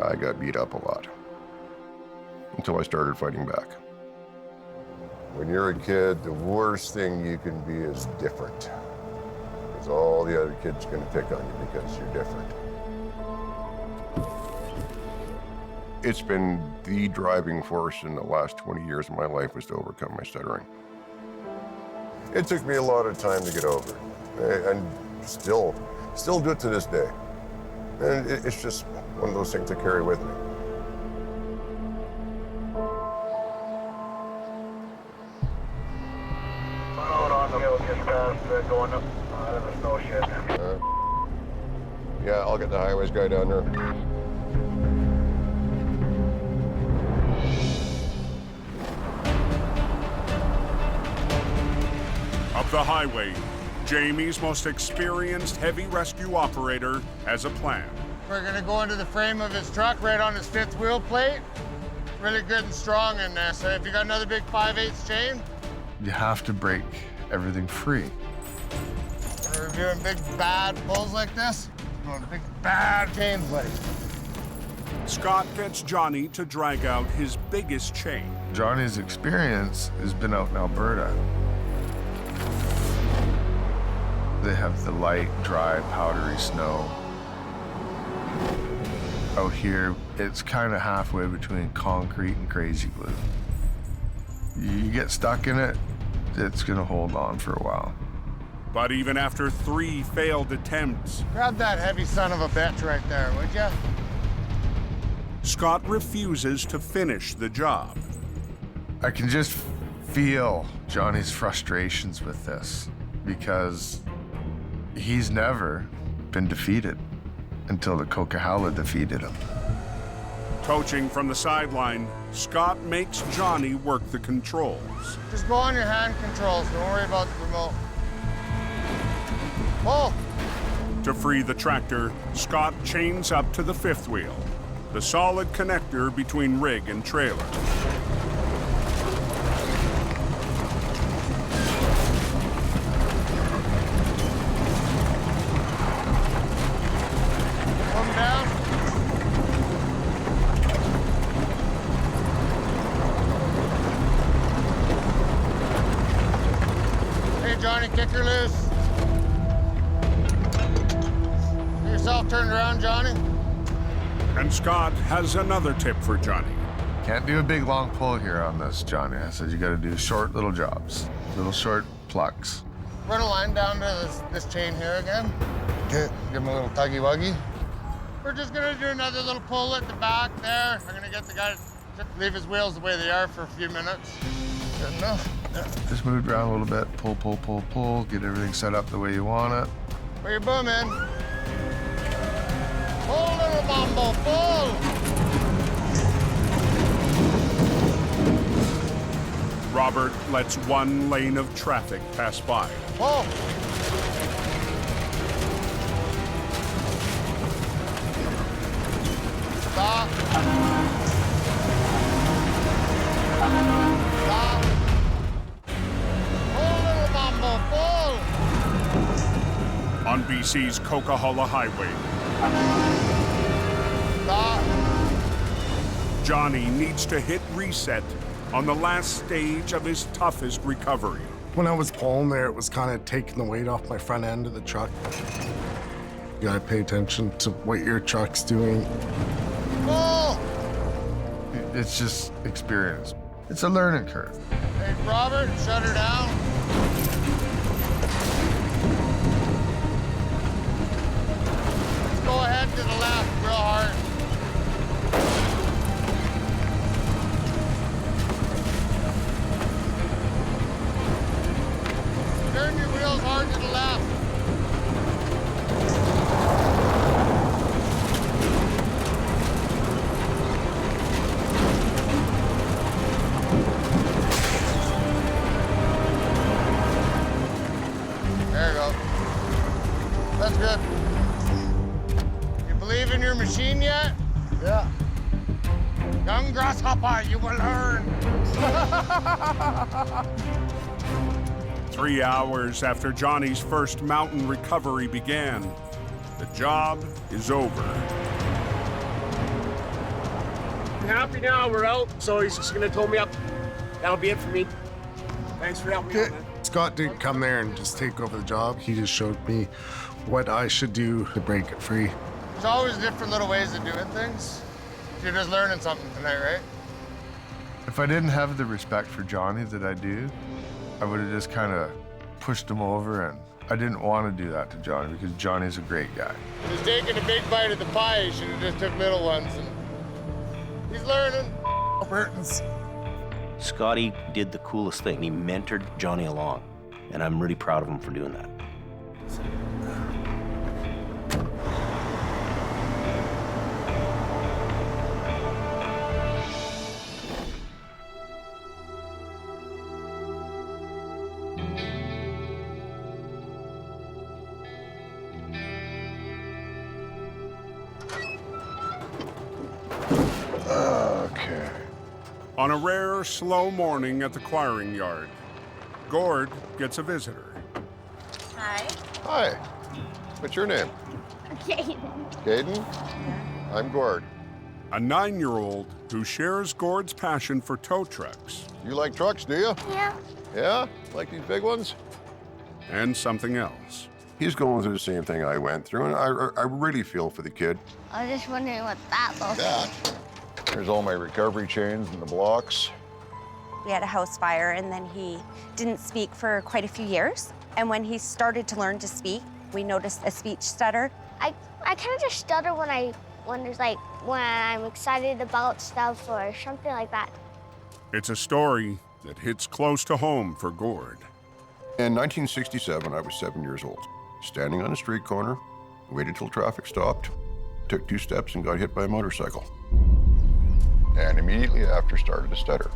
I got beat up a lot until I started fighting back. When you're a kid, the worst thing you can be is different. Because all the other kids are going to pick on you because you're different. It's been the driving force in the last 20 years of my life was to overcome my stuttering. It took me a lot of time to get over, and still do it to this day. And it's just one of those things I carry with me. Hold on, we'll just going up out of the snow shed. Yeah, I'll get the highways guy down there. Up the highway, Jamie's most experienced heavy rescue operator has a plan. We're gonna go into the frame of his truck right on his 5th wheel plate. Really good and strong in there. So if you got another big 5/8 chain, You have to break everything free. when we're doing big bad pulls like this, we're going big bad chains, buddy. Scott gets Johnny to drag out his biggest chain. Johnny's experience has been out in Alberta. They have the light, dry, powdery snow. Out here, it's kind of halfway between concrete and crazy glue. You get stuck in it, it's gonna hold on for a while. But even after 3 failed attempts, Grab that heavy son of a bitch right there, would ya? Scott refuses to finish the job. I can just feel Johnny's frustrations with this because he's never been defeated until the Coquihalla defeated him. Coaching from the sideline, Scott makes Johnny work the controls. Just go on your hand controls, don't worry about the remote. Pull! To free the tractor, Scott chains up to the 5th wheel, the solid connector between rig and trailer. Come down. Hey, Johnny, kick her loose. Get yourself turned around, Johnny. And Scott has another tip for Johnny. Can't do a big long pull here on this, Johnny. I said you gotta do short little jobs, little short plucks. Run a line down to this chain here again. Okay. Give him a little tuggy-wuggy. We're just gonna do another little pull at the back there. I'm gonna get the guy to leave his wheels the way they are for a few minutes. Good enough? Yeah. Just move it around a little bit, pull, pull, pull, pull, get everything set up the way you want it. Put your boom in. Pull, little mambo, pull! Robert lets 1 lane of traffic pass by. Pull! Stop. Stop. Pull, little mambo, pull! On BC's Coquihalla Highway, Stop. Johnny needs to hit reset on the last stage of his toughest recovery. When I was pulling there, it was kind of taking the weight off my front end of the truck. You gotta pay attention to what your truck's doing. Pull! It's just experience. It's a learning curve. Hey, Robert, shut her down. Let's go ahead to the left real hard. Turn your wheels hard to the left. There you go. That's good. You believe in your machine yet? Yeah. Young grasshopper, you will learn. 3 hours after Johnny's first mountain recovery began, the job is over. I'm happy now, we're out, so he's just gonna tow me up. That'll be it for me. Thanks for helping me out, man. Scott didn't come there and just take over the job. He just showed me what I should do to break it free. There's always different little ways of doing things. You're just learning something tonight, right? If I didn't have the respect for Johnny that I do, I would have just kind of pushed him over, and I didn't want to do that to Johnny because Johnny's a great guy. He's taking a big bite of the pie. He should have just took little ones. And he's learning. Burton's. Scotty did the coolest thing. He mentored Johnny along, and I'm really proud of him for doing that. Okay. On a rare, slow morning at the quiring yard, Gord gets a visitor. Hi. Hi. What's your name? Caden. Caden? I'm Gord. A 9-year-old who shares Gord's passion for tow trucks. You like trucks, do you? Yeah. Yeah? Like these big ones? And something else. He's going through the same thing I went through, and I really feel for the kid. I was just wondering what that looks like. There's all my recovery chains and the blocks. We had a house fire, and then he didn't speak for quite a few years. And when he started to learn to speak, we noticed a speech stutter. I kind of just stutter when I'm excited about stuff or something like that. It's a story that hits close to home for Gord. In 1967, I was 7 years old. Standing on a street corner, waited till traffic stopped, took 2 steps and got hit by a motorcycle. And immediately after started to stutter.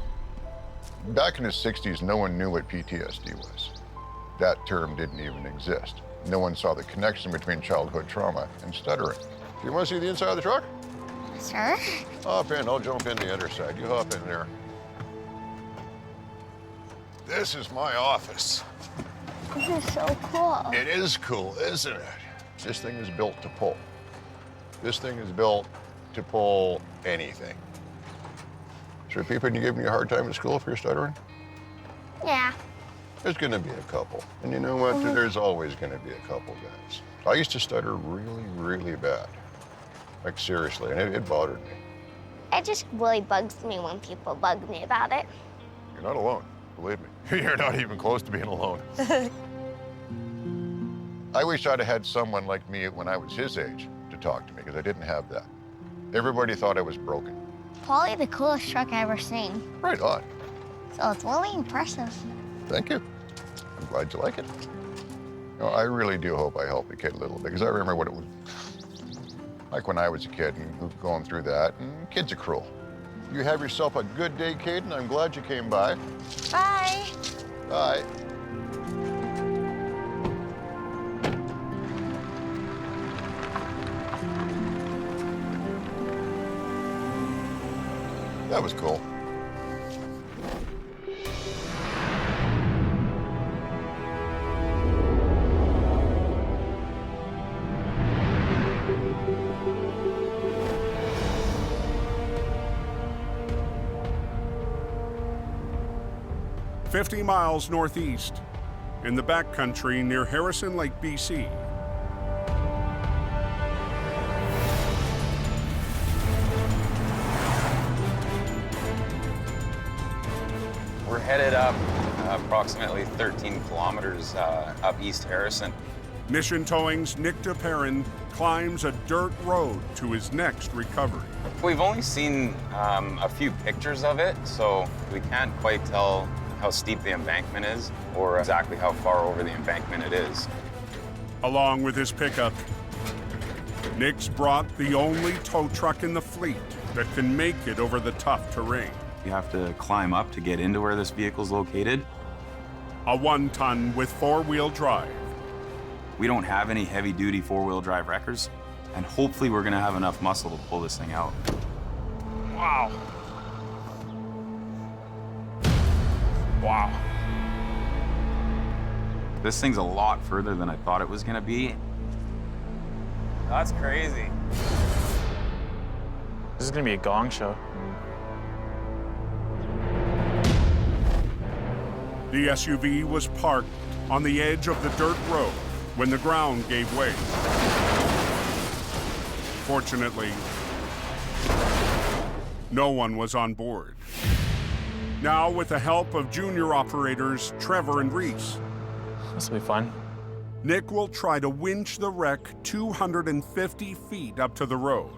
Back in the 60s, no one knew what PTSD was. That term didn't even exist. No one saw the connection between childhood trauma and stuttering. Do you want to see the inside of the truck? Sure. Hop in, I'll jump in the other side. You hop in there. This is my office. This is so cool. It is cool, isn't it? This thing is built to pull. This thing is built to pull anything. Sure, people, you giving you a hard time at school for your stuttering? Yeah. There's gonna be a couple. And you know what? There's always gonna be a couple, guys. I used to stutter really, really bad. Like seriously, and it bothered me. It just really bugs me when people bug me about it. You're not alone, believe me. You're not even close to being alone. I wish I'd have had someone like me when I was his age to talk to me, because I didn't have that. Everybody thought I was broken. Probably the coolest truck I ever seen. Right on. So it's really impressive. Thank you. I'm glad you like it. You know, I really do hope I help the kid a little bit, because I remember what it was like when I was a kid and going through that, and kids are cruel. You have yourself a good day, Caden. I'm glad you came by. Bye. Bye. That was cool. "50 miles northeast, in the backcountry near Harrison Lake, BC. We're headed up approximately 13 kilometers up East Harrison. Mission Towing's Nick DePerrin climbs a dirt road to his next recovery. We've only seen a few pictures of it, so we can't quite tell how steep the embankment is or exactly how far over the embankment it is. Along with his pickup, Nick's brought the only tow truck in the fleet that can make it over the tough terrain. You have to climb up to get into where this vehicle's located. A 1-ton with 4-wheel drive. We don't have any heavy-duty 4-wheel drive wreckers, and hopefully we're gonna have enough muscle to pull this thing out. Wow. Wow. This thing's a lot further than I thought it was gonna be. That's crazy. This is gonna be a gong show. The SUV was parked on the edge of the dirt road when the ground gave way. Fortunately, no one was on board. Now, with the help of junior operators Trevor and Reese, This will be fun. Nick will try to winch the wreck 250 feet up to the road.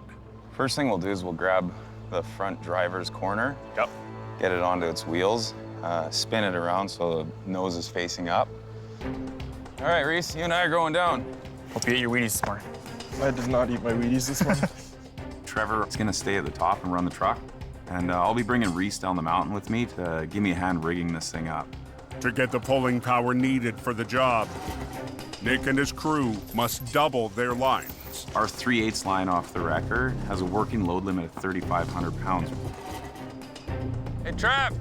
First thing we'll do is we'll grab the front driver's corner. Yep. Get it onto its wheels, spin it around so the nose is facing up. All right, Reese, you and I are going down. Hope you ate your Wheaties this morning. I did not eat my Wheaties this morning. Trevor is gonna stay at the top and run the truck. And I'll be bringing Reese down the mountain with me to give me a hand rigging this thing up. To get the pulling power needed for the job, Nick and his crew must double their lines. Our 3/8 line off the wrecker has a working load limit of 3,500 pounds. Hey, Trav,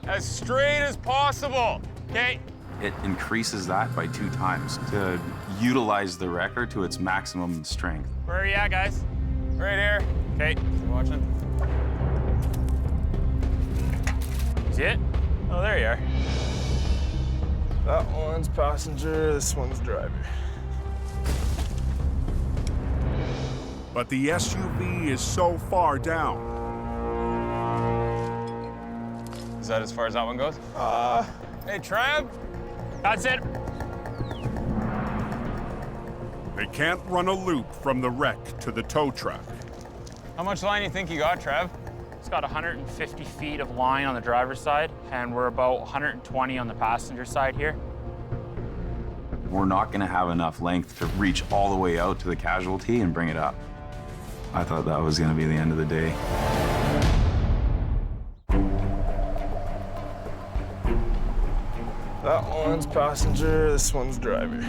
as straight as possible, okay? It increases that by 2 times to utilize the wrecker to its maximum strength. Where are you at, guys? Right here. Okay. You watching? See it? Oh, there you are. That one's passenger, this one's driver. But the SUV is so far down. Is that as far as that one goes? Hey, Trav. That's it. They can't run a loop from the wreck to the tow truck. How much line you think you got, Trav? It's got 150 feet of line on the driver's side, and we're about 120 on the passenger side here. We're not gonna have enough length to reach all the way out to the casualty and bring it up. I thought that was gonna be the end of the day. That one's passenger, this one's driver.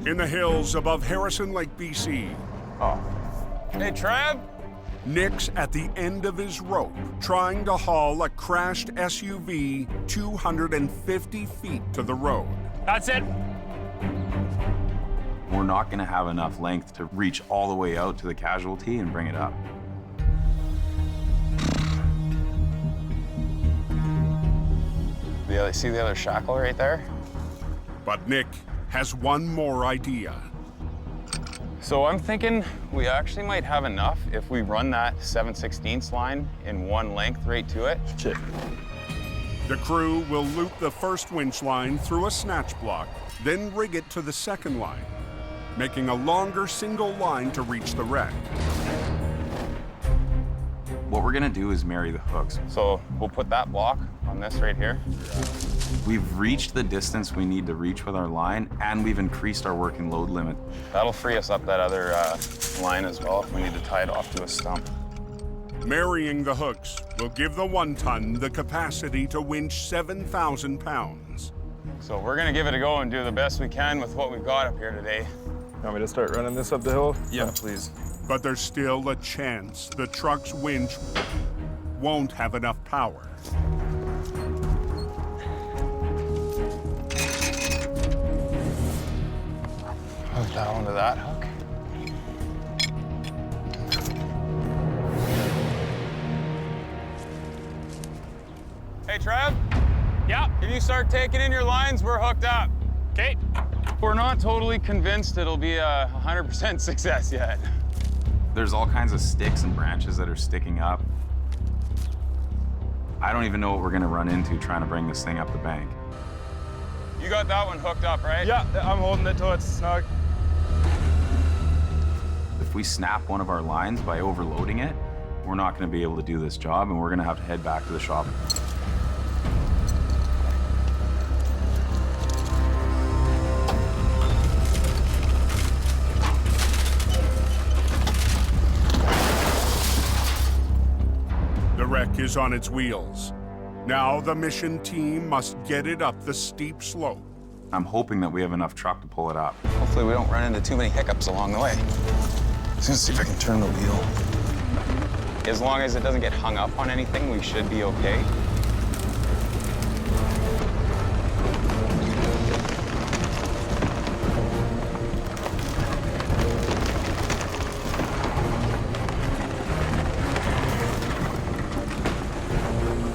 In the hills above Harrison Lake, BC. Oh. Hey, Trav? Nick's at the end of his rope, trying to haul a crashed SUV 250 feet to the road. That's it. We're not gonna have enough length to reach all the way out to the casualty and bring it up. See the other shackle right there? But Nick has one more idea. So I'm thinking we actually might have enough if we run that 7/16 line in one length right to it. Check. The crew will loop the first winch line through a snatch block, then rig it to the second line, making a longer single line to reach the wreck. What we're gonna do is marry the hooks. So we'll put that block on this right here. We've reached the distance we need to reach with our line, and we've increased our working load limit. That'll free us up that other line as well if we need to tie it off to a stump. Marrying the hooks will give the 1-ton the capacity to winch 7,000 pounds. So we're gonna give it a go and do the best we can with what we've got up here today. You want me to start running this up the hill? Yeah, please. But there's still a chance the truck's winch won't have enough power. Hook that onto that hook. Hey, Trav? Yeah? Can you start taking in your lines? We're hooked up. Okay. We're not totally convinced it'll be a 100% success yet. There's all kinds of sticks and branches that are sticking up. I don't even know what we're gonna run into trying to bring this thing up the bank. You got that one hooked up, right? Yeah, I'm holding it till it's snug. If we snap one of our lines by overloading it, we're not gonna be able to do this job, and we're gonna have to head back to the shop. The wreck is on its wheels. Now the mission team must get it up the steep slope. I'm hoping that we have enough truck to pull it up. Hopefully we don't run into too many hiccups along the way. Just gonna see if I can turn the wheel. As long as it doesn't get hung up on anything, we should be okay.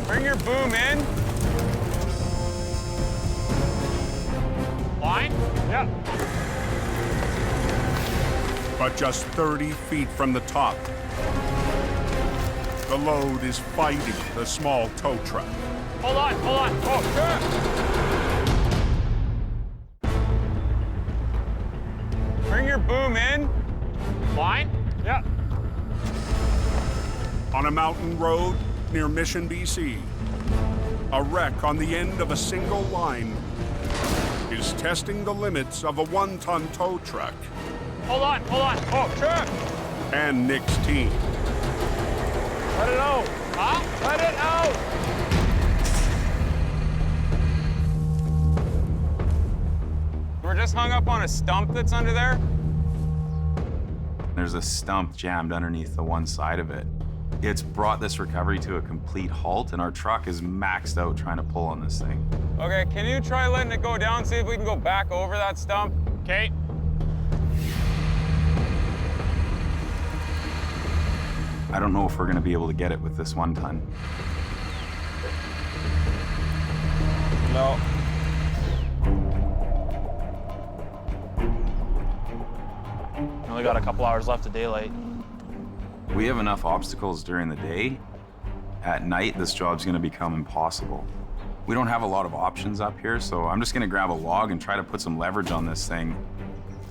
Bring your boom in. Line? Yeah. But just 30 feet from the top, the load is fighting the small tow truck. Hold on. Oh, sure. Bring your boom in. Line? Yeah. On a mountain road near Mission, BC, a wreck on the end of a single line is testing the limits of a 1-ton tow truck. Hold on. Oh, sure. And Nick's team. Let it out. Huh? Let it out. We're just hung up on a stump that's under there. There's a stump jammed underneath the one side of it. It's brought this recovery to a complete halt, and our truck is maxed out trying to pull on this thing. Okay, can you try letting it go down, see if we can go back over that stump? Okay. I don't know if we're gonna be able to get it with this 1-ton. No. Only got a couple hours left of daylight. We have enough obstacles during the day. At night, this job's gonna become impossible. We don't have a lot of options up here, so I'm just gonna grab a log and try to put some leverage on this thing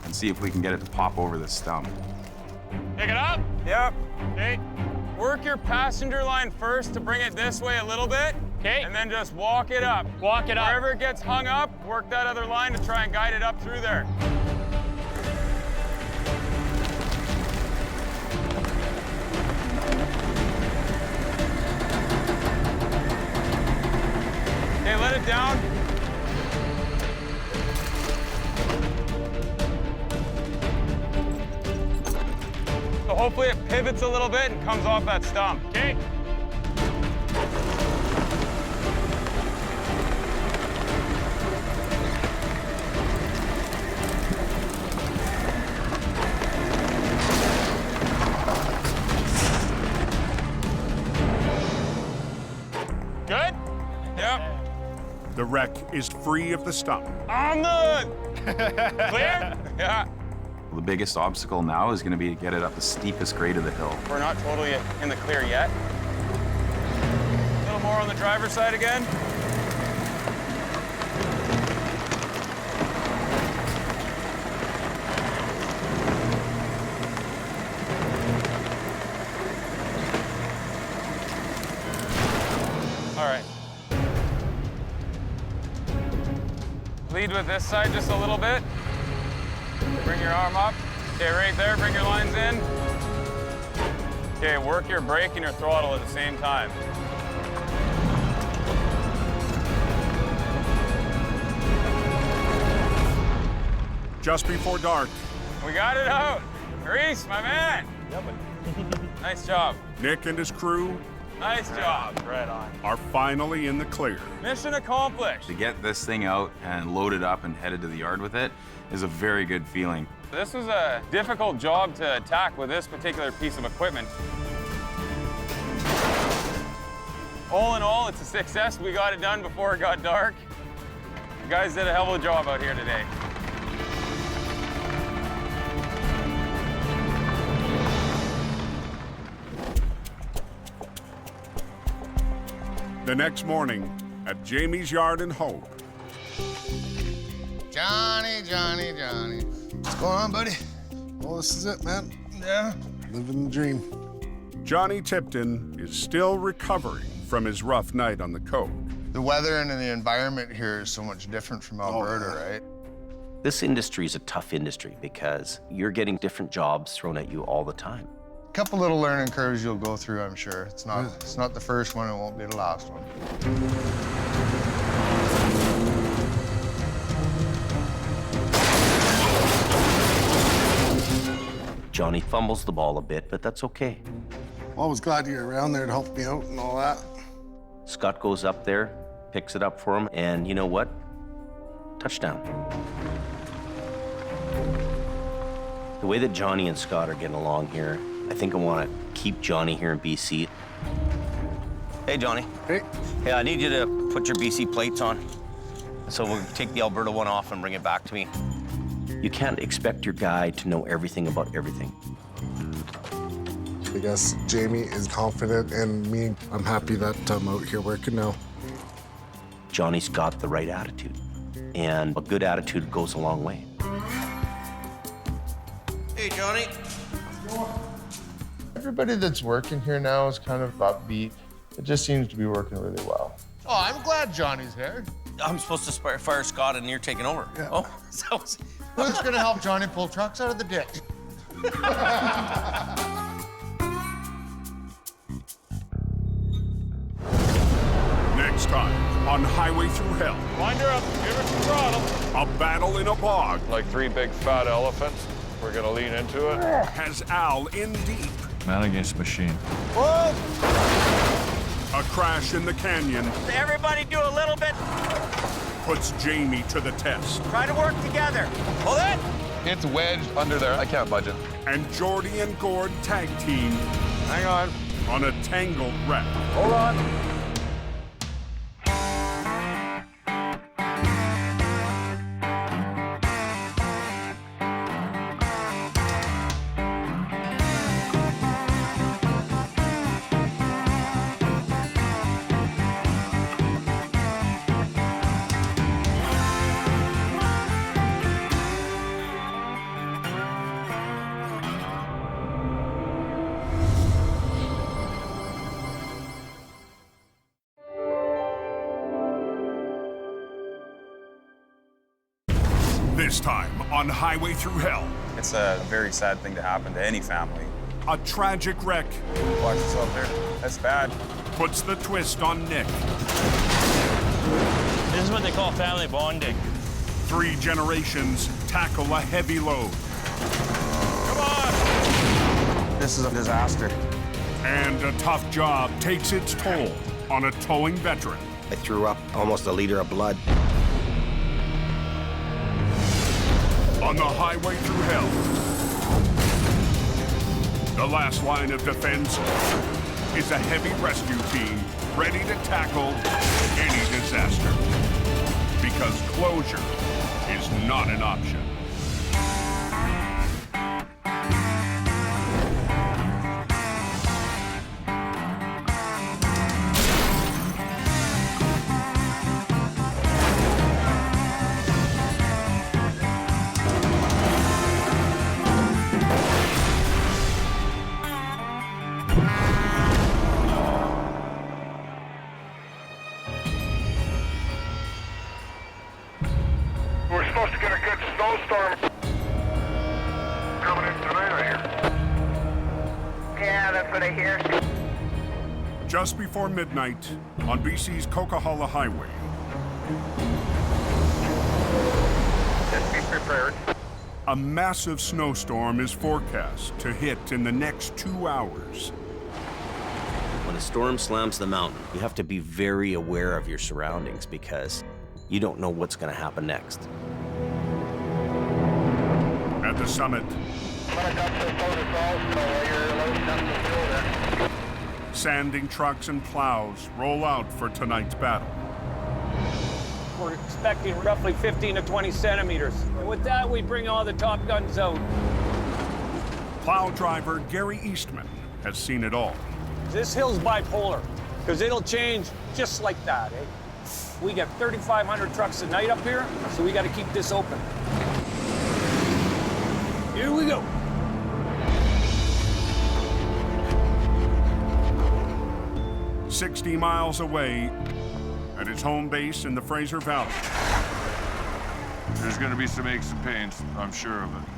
and see if we can get it to pop over this stump. Pick it up? Yep. Okay. Work your passenger line first to bring it this way a little bit. Okay. And then just walk it up. Walk it up. Wherever it gets hung up, work that other line to try and guide it up through there. Okay, let it down. So hopefully it pivots a little bit and comes off that stump. Okay. Good? Yep. The wreck is free of the stump. I'm good. Clear? Yeah. The biggest obstacle now is going to be to get it up the steepest grade of the hill. We're not totally in the clear yet. A little more on the driver's side again. All right. Lead with this side just a little bit. Bring your arm up. Okay, right there, bring your lines in. Okay, work your brake and your throttle at the same time. Just before dark, We got it out. Reese, my man. Nice job. Nick and his crew Nice job. Right on. are finally in the clear. Mission accomplished. To get this thing out and loaded up and headed to the yard with it is a very good feeling. This was a difficult job to attack with this particular piece of equipment. All in all, it's a success. We got it done before it got dark. You guys did a hell of a job out here today. The next morning at Jamie's yard in Hope, Johnny. What's going on, buddy? Well, this is it, man. Yeah? Living the dream. Johnny Tipton is still recovering from his rough night on the coast. The weather and the environment here is so much different from Alberta, right? This industry is a tough industry because you're getting different jobs thrown at you all the time. A couple little learning curves you'll go through, I'm sure. It's not the first one, it won't be the last one. Johnny fumbles the ball a bit, but that's okay. Always glad you're around there to help me out and all that. Scott goes up there, picks it up for him, and you know what? Touchdown. The way that Johnny and Scott are getting along here, I think I want to keep Johnny here in BC. Hey, Johnny. Hey. Hey, I need you to put your BC plates on. So we'll take the Alberta one off and bring it back to me. You can't expect your guy to know everything about everything. I guess Jamie is confident in me. I'm happy that I'm out here working now. Johnny's got the right attitude, and a good attitude goes a long way. Hey, Johnny. Everybody that's working here now is kind of upbeat. It just seems to be working really well. Oh, I'm glad Johnny's here. I'm supposed to fire Scott, and you're taking over. Yeah. Oh, so Who's gonna help Johnny pull trucks out of the ditch? Next time on Highway Through Hell. Wind her up, give her some throttle. A battle in a bog. Like 3 big fat elephants. We're gonna lean into it. Has Al in deep. Man against machine. Whoa! A crash in the canyon. Everybody do a little bit. Puts Jamie to the test. Try to work together. Hold it. It's wedged under there. I can't budge it. And Jordy and Gord tag team. Hang on. On a Tangled wreck. Hold on. This time on Highway Through Hell. It's a very sad thing to happen to any family. A tragic wreck. Watch yourself there. That's bad. Puts the twist on Nick. This is what they call family bonding. 3 generations tackle a heavy load. Come on! This is a disaster. And a tough job takes its toll on a towing veteran. I threw up almost a liter of blood. On the Highway Through Hell. The last line of defense is a heavy rescue team ready to tackle any disaster. Because closure is not an option. We're supposed to get a good snowstorm coming in tonight, I hear. Yeah, that's what I hear. Just before midnight on BC's Coquihalla Highway. Just be prepared. A massive snowstorm is forecast to hit in the next 2 hours. When a storm slams the mountain, you have to be very aware of your surroundings because you don't know what's going to happen next. At the summit, sanding trucks and plows roll out for tonight's battle. We're expecting roughly 15 to 20 centimeters. And with that, we bring all the Top Guns out. Plow driver Gary Eastman has seen it all. This hill's bipolar, because it'll change just like that, eh? We get 3,500 trucks a night up here, so we got to keep this open. Here we go. "60 miles away at his home base in the Fraser Valley. There's gonna be some aches and pains, I'm sure of it.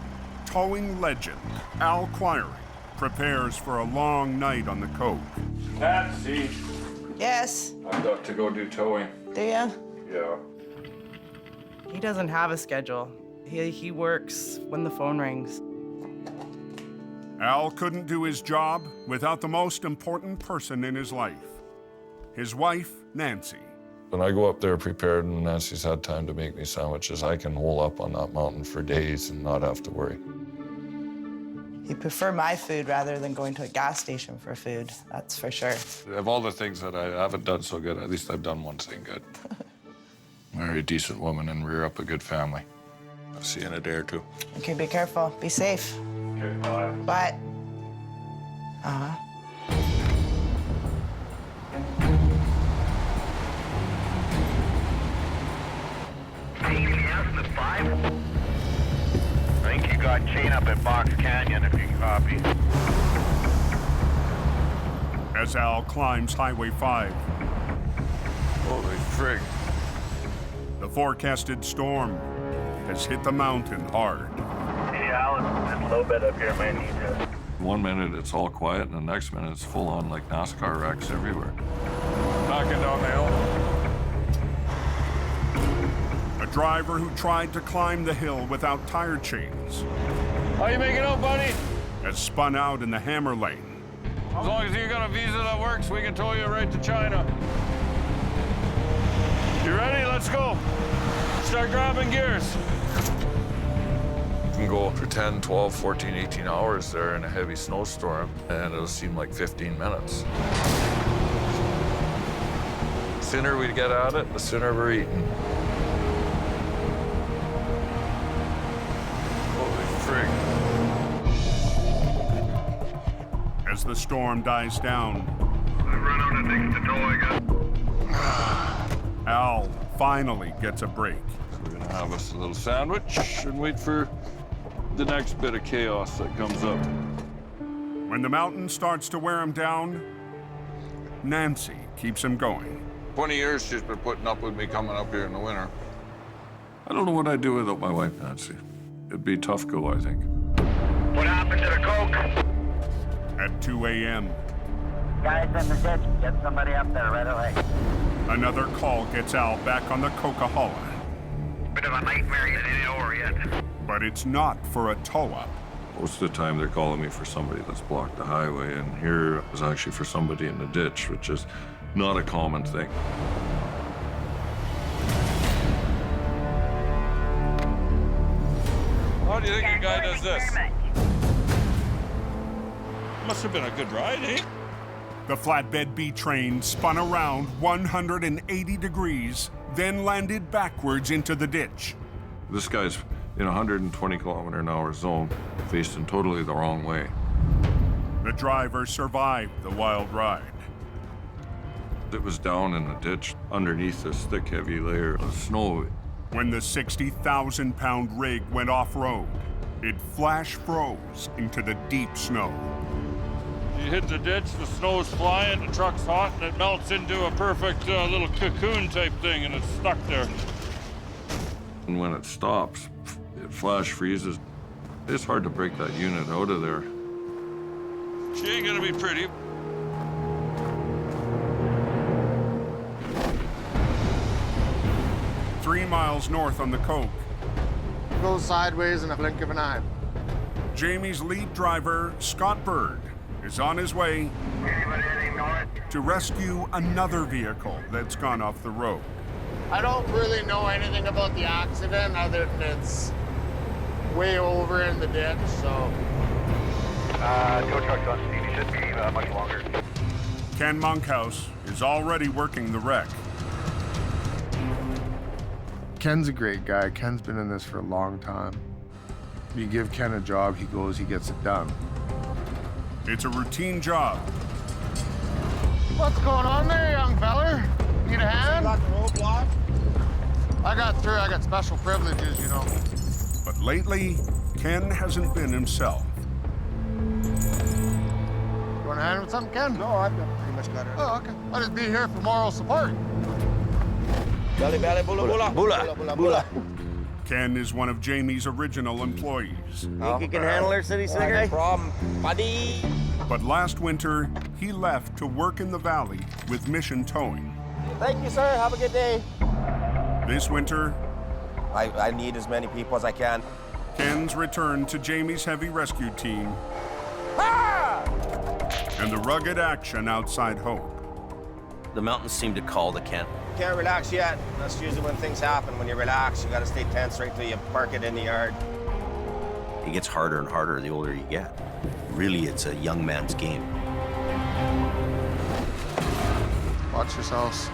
Towing legend Al Quiring prepares for a long night on the Coke. Patsy. Yes. I've got to go do towing. Do ya? Yeah. He doesn't have a schedule. He works when the phone rings. Al couldn't do his job without the most important person in his life, his wife, Nancy. When I go up there prepared and Nancy's had time to make me sandwiches, I can hole up on that mountain for days and not have to worry. He'd prefer my food rather than going to a gas station for food, that's for sure. Of all the things that I haven't done so good, at least I've done one thing good. Marry a decent woman and rear up a good family. I'll see you in a day or two. Okay, be careful. Be safe. Okay, bye. Bye. I think you got chain up at Box Canyon, if you can copy. As Al climbs Highway 5, Holy frig. the forecasted storm has hit the mountain hard. Hey, Al, it's a little bit up here, man. Need to... 1 minute it's all quiet, and the next minute it's full on like NASCAR wrecks everywhere. Knocking down the hill. A driver who tried to climb the hill without tire chains How you making out, buddy? has spun out in the hammer lane. As long as you got a visa that works, we can tow you right to China. You ready? Let's go. Start grabbing gears. You can go for 10, 12, 14, 18 hours there in a heavy snowstorm, and it'll seem like 15 minutes. The sooner we get at it, the sooner we're eating. Holy frig. As the storm dies down, I've run out of things to tow, I guess. Al finally gets a break. So we're gonna have us a little sandwich and wait for the next bit of chaos that comes up. When the mountain starts to wear him down, Nancy keeps him going. 20 years she's been putting up with me coming up here in the winter. I don't know what I'd do without my wife, Nancy. It'd be a tough go, I think. What happened to the Coke? At 2 a.m., Guys in the ditch, get somebody up there right away. another call gets Al back on the Coca-Cola. Bit of a nightmare, it ain't over yet. But it's not for a tow-up. Most of the time they're calling me for somebody that's blocked the highway, and here it was actually for somebody in the ditch, which is not a common thing. How do you think a guy does this? Must have been a good ride, eh? The flatbed B train spun around 180 degrees, then landed backwards into the ditch. This guy's in a 120-kilometer-an-hour zone, facing totally the wrong way. The driver survived the wild ride. It was down in the ditch underneath this thick, heavy layer of snow. When the 60,000-pound rig went off-road, it flash froze into the deep snow. You hit the ditch, the snow's flying, the truck's hot, and it melts into a perfect little cocoon type thing, and it's stuck there. And when it stops, it flash freezes. It's hard to break that unit out of there. She ain't gonna be pretty. Three miles north on the Coke, Goes sideways in a blink of an eye. Jamie's lead driver, Scott Bird, is on his way to rescue another vehicle that's gone off the road. I don't really know anything about the accident other than it's way over in the ditch, so. Tow truck's on speed, he should be much longer. Ken Monkhouse is already working the wreck. Ken's a great guy. Ken's been in this for a long time. You give Ken a job, he goes, he gets it done. It's a routine job. What's going on there, young feller? Need a hand? Got the roadblock? I got through. I got special privileges, you know. But lately, Ken hasn't been himself. You want a hand with something, Ken? No, I've pretty much got it. Oh, okay. I'll just be here for moral support. Belly, belly, bula, bula. Bula, bula, bula. Ken is one of Jamie's original employees. Think you can handle her, city slicker? No problem, buddy. But last winter, he left to work in the valley with Mission Towing. Thank you, sir. Have a good day. This winter, I need as many people as I can. Ken's returned to Jamie's heavy rescue team and the rugged action outside Hope. The mountains seem to call to Ken. Can't relax yet. That's usually when things happen. When you relax, you gotta stay tense right till you park it in the yard. It gets harder and harder the older you get. Really, it's a young man's game. Watch yourselves.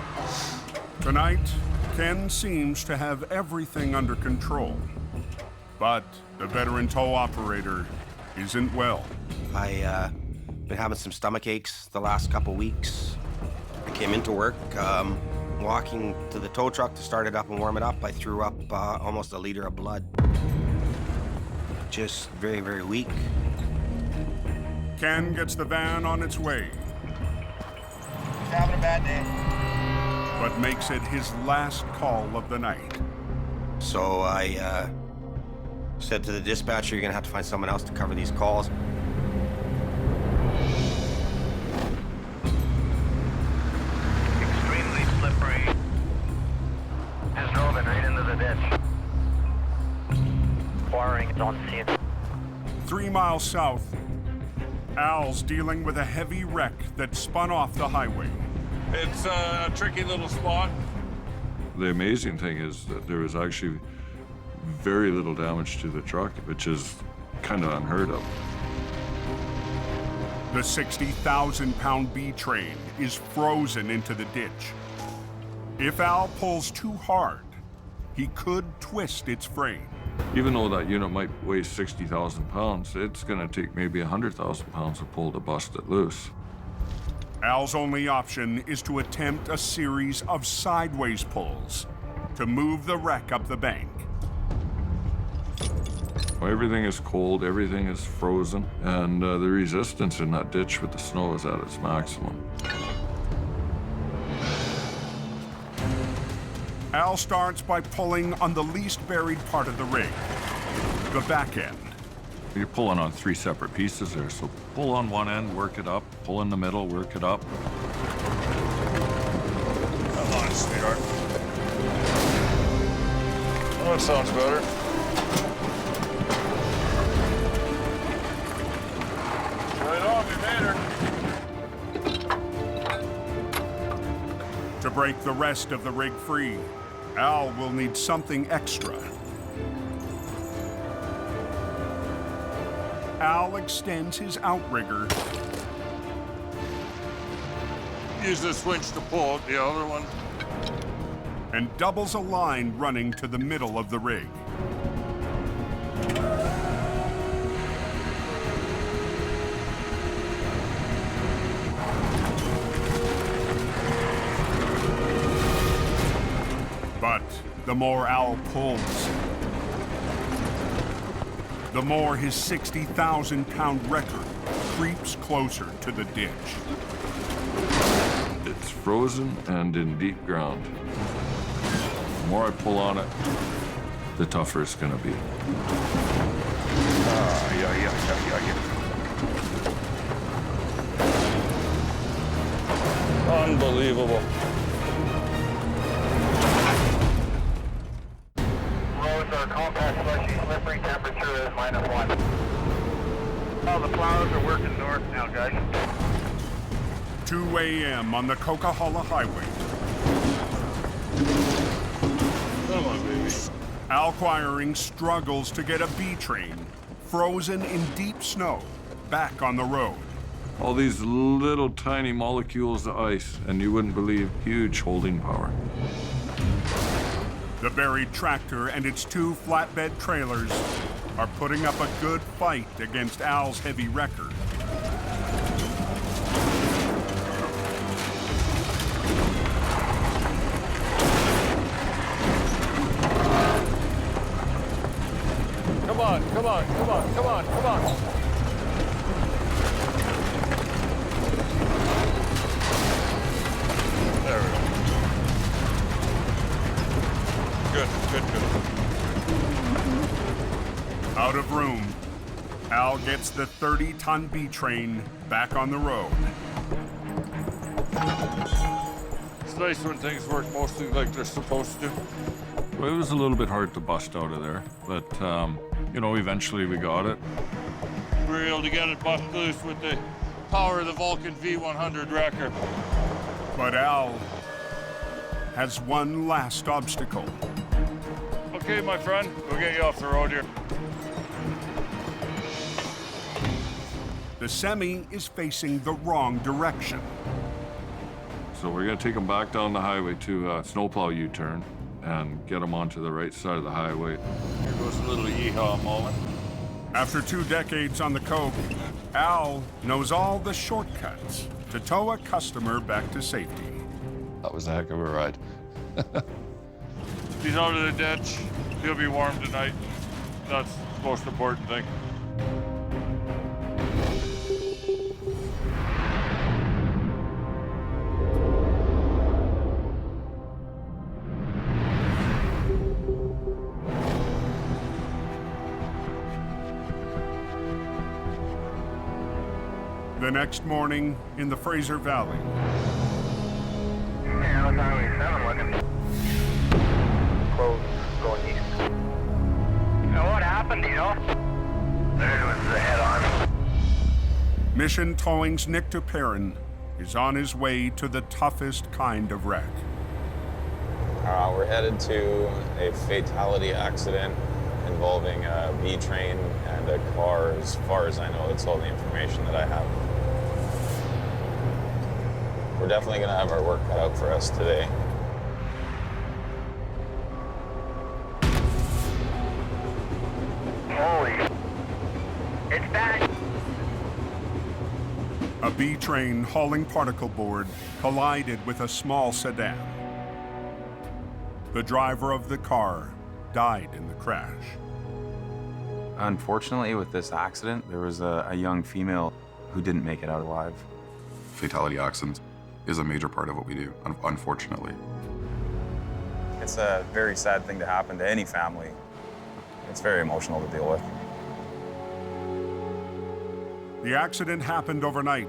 Tonight, Ken seems to have everything under control. But the veteran tow operator isn't well. I been having some stomach aches the last couple weeks. I came into work, walking to the tow truck to start it up and warm it up. I threw up almost a liter of blood. Just very, very weak. Ken gets the van on its way. He's having a bad day. But makes it his last call of the night. So I said to the dispatcher, you're gonna have to find someone else to cover these calls. Extremely slippery. Just drove it right into the ditch. Wiring is on scene. 3 miles south, Al's dealing with a heavy wreck that spun off the highway. It's a tricky little spot. The amazing thing is that there was actually very little damage to the truck, which is kind of unheard of. The 60,000-pound B train is frozen into the ditch. If Al pulls too hard, he could twist its frame. Even though that unit might weigh 60,000 pounds, it's going to take maybe 100,000 pounds to pull to bust it loose. Al's only option is to attempt a series of sideways pulls to move the wreck up the bank. Everything is cold, everything is frozen, and the resistance in that ditch with the snow is at its maximum. Al starts by pulling on the least buried part of the rig, the back end. You're pulling on 3 separate pieces there, so pull on one end, work it up, pull in the middle, work it up. Come on, sweetheart. Oh, that sounds better. Right on, we made her. To break the rest of the rig free, Al will need something extra. Al extends his outrigger. Use this winch to pull out the other one. And doubles a line running to the middle of the rig. But the more Al pulls, the more his 60,000-pound record creeps closer to the ditch. It's frozen and in deep ground. The more I pull on it, the tougher it's gonna be. Unbelievable. Roads are compact, slushy, slippery, temperature is -1. Oh, the plows are working north now, guys. 2 a.m. on the Coquihalla Highway. Come on, baby. Al Quiring struggles to get a B train, frozen in deep snow, back on the road. All these little tiny molecules of ice, and you wouldn't believe huge holding power. The buried tractor and its 2 flatbed trailers are putting up a good fight against Al's heavy record. Come on, come on, come on, come on, come on. There we go. Good, good, good. Out of room, Al gets the 30-ton B train back on the road. It's nice when things work mostly like they're supposed to. Well, it was a little bit hard to bust out of there, but, you know, eventually we got it. We were able to get it bust loose with the power of the Vulcan V100 wrecker. But Al has one last obstacle. Okay, my friend, we'll get you off the road here. The semi is facing the wrong direction. So we're gonna take them back down the highway to snowplow U-turn and get them onto the right side of the highway. Here goes a little yeehaw moment. After 2 decades on the coke, Al knows all the shortcuts to tow a customer back to safety. That was a heck of a ride. He's out of the ditch. He'll be warm tonight. That's the most important thing. The next morning in the Fraser Valley. Yeah, what's Highway 7 looking? Close, going east. Now what happened, do you know? There was the head-on. Mission Towing's Nick Tuperin is on his way to the toughest kind of wreck. We're headed to a fatality accident involving a B train and a car. As far as I know, that's all the information that I have. We're definitely going to have our work cut out for us today. Holy, it's bad. A B train hauling particle board collided with a small sedan. The driver of the car died in the crash. Unfortunately, with this accident, there was a young female who didn't make it out alive. Fatality accidents is a major part of what we do, unfortunately. It's a very sad thing to happen to any family. It's very emotional to deal with. The accident happened overnight.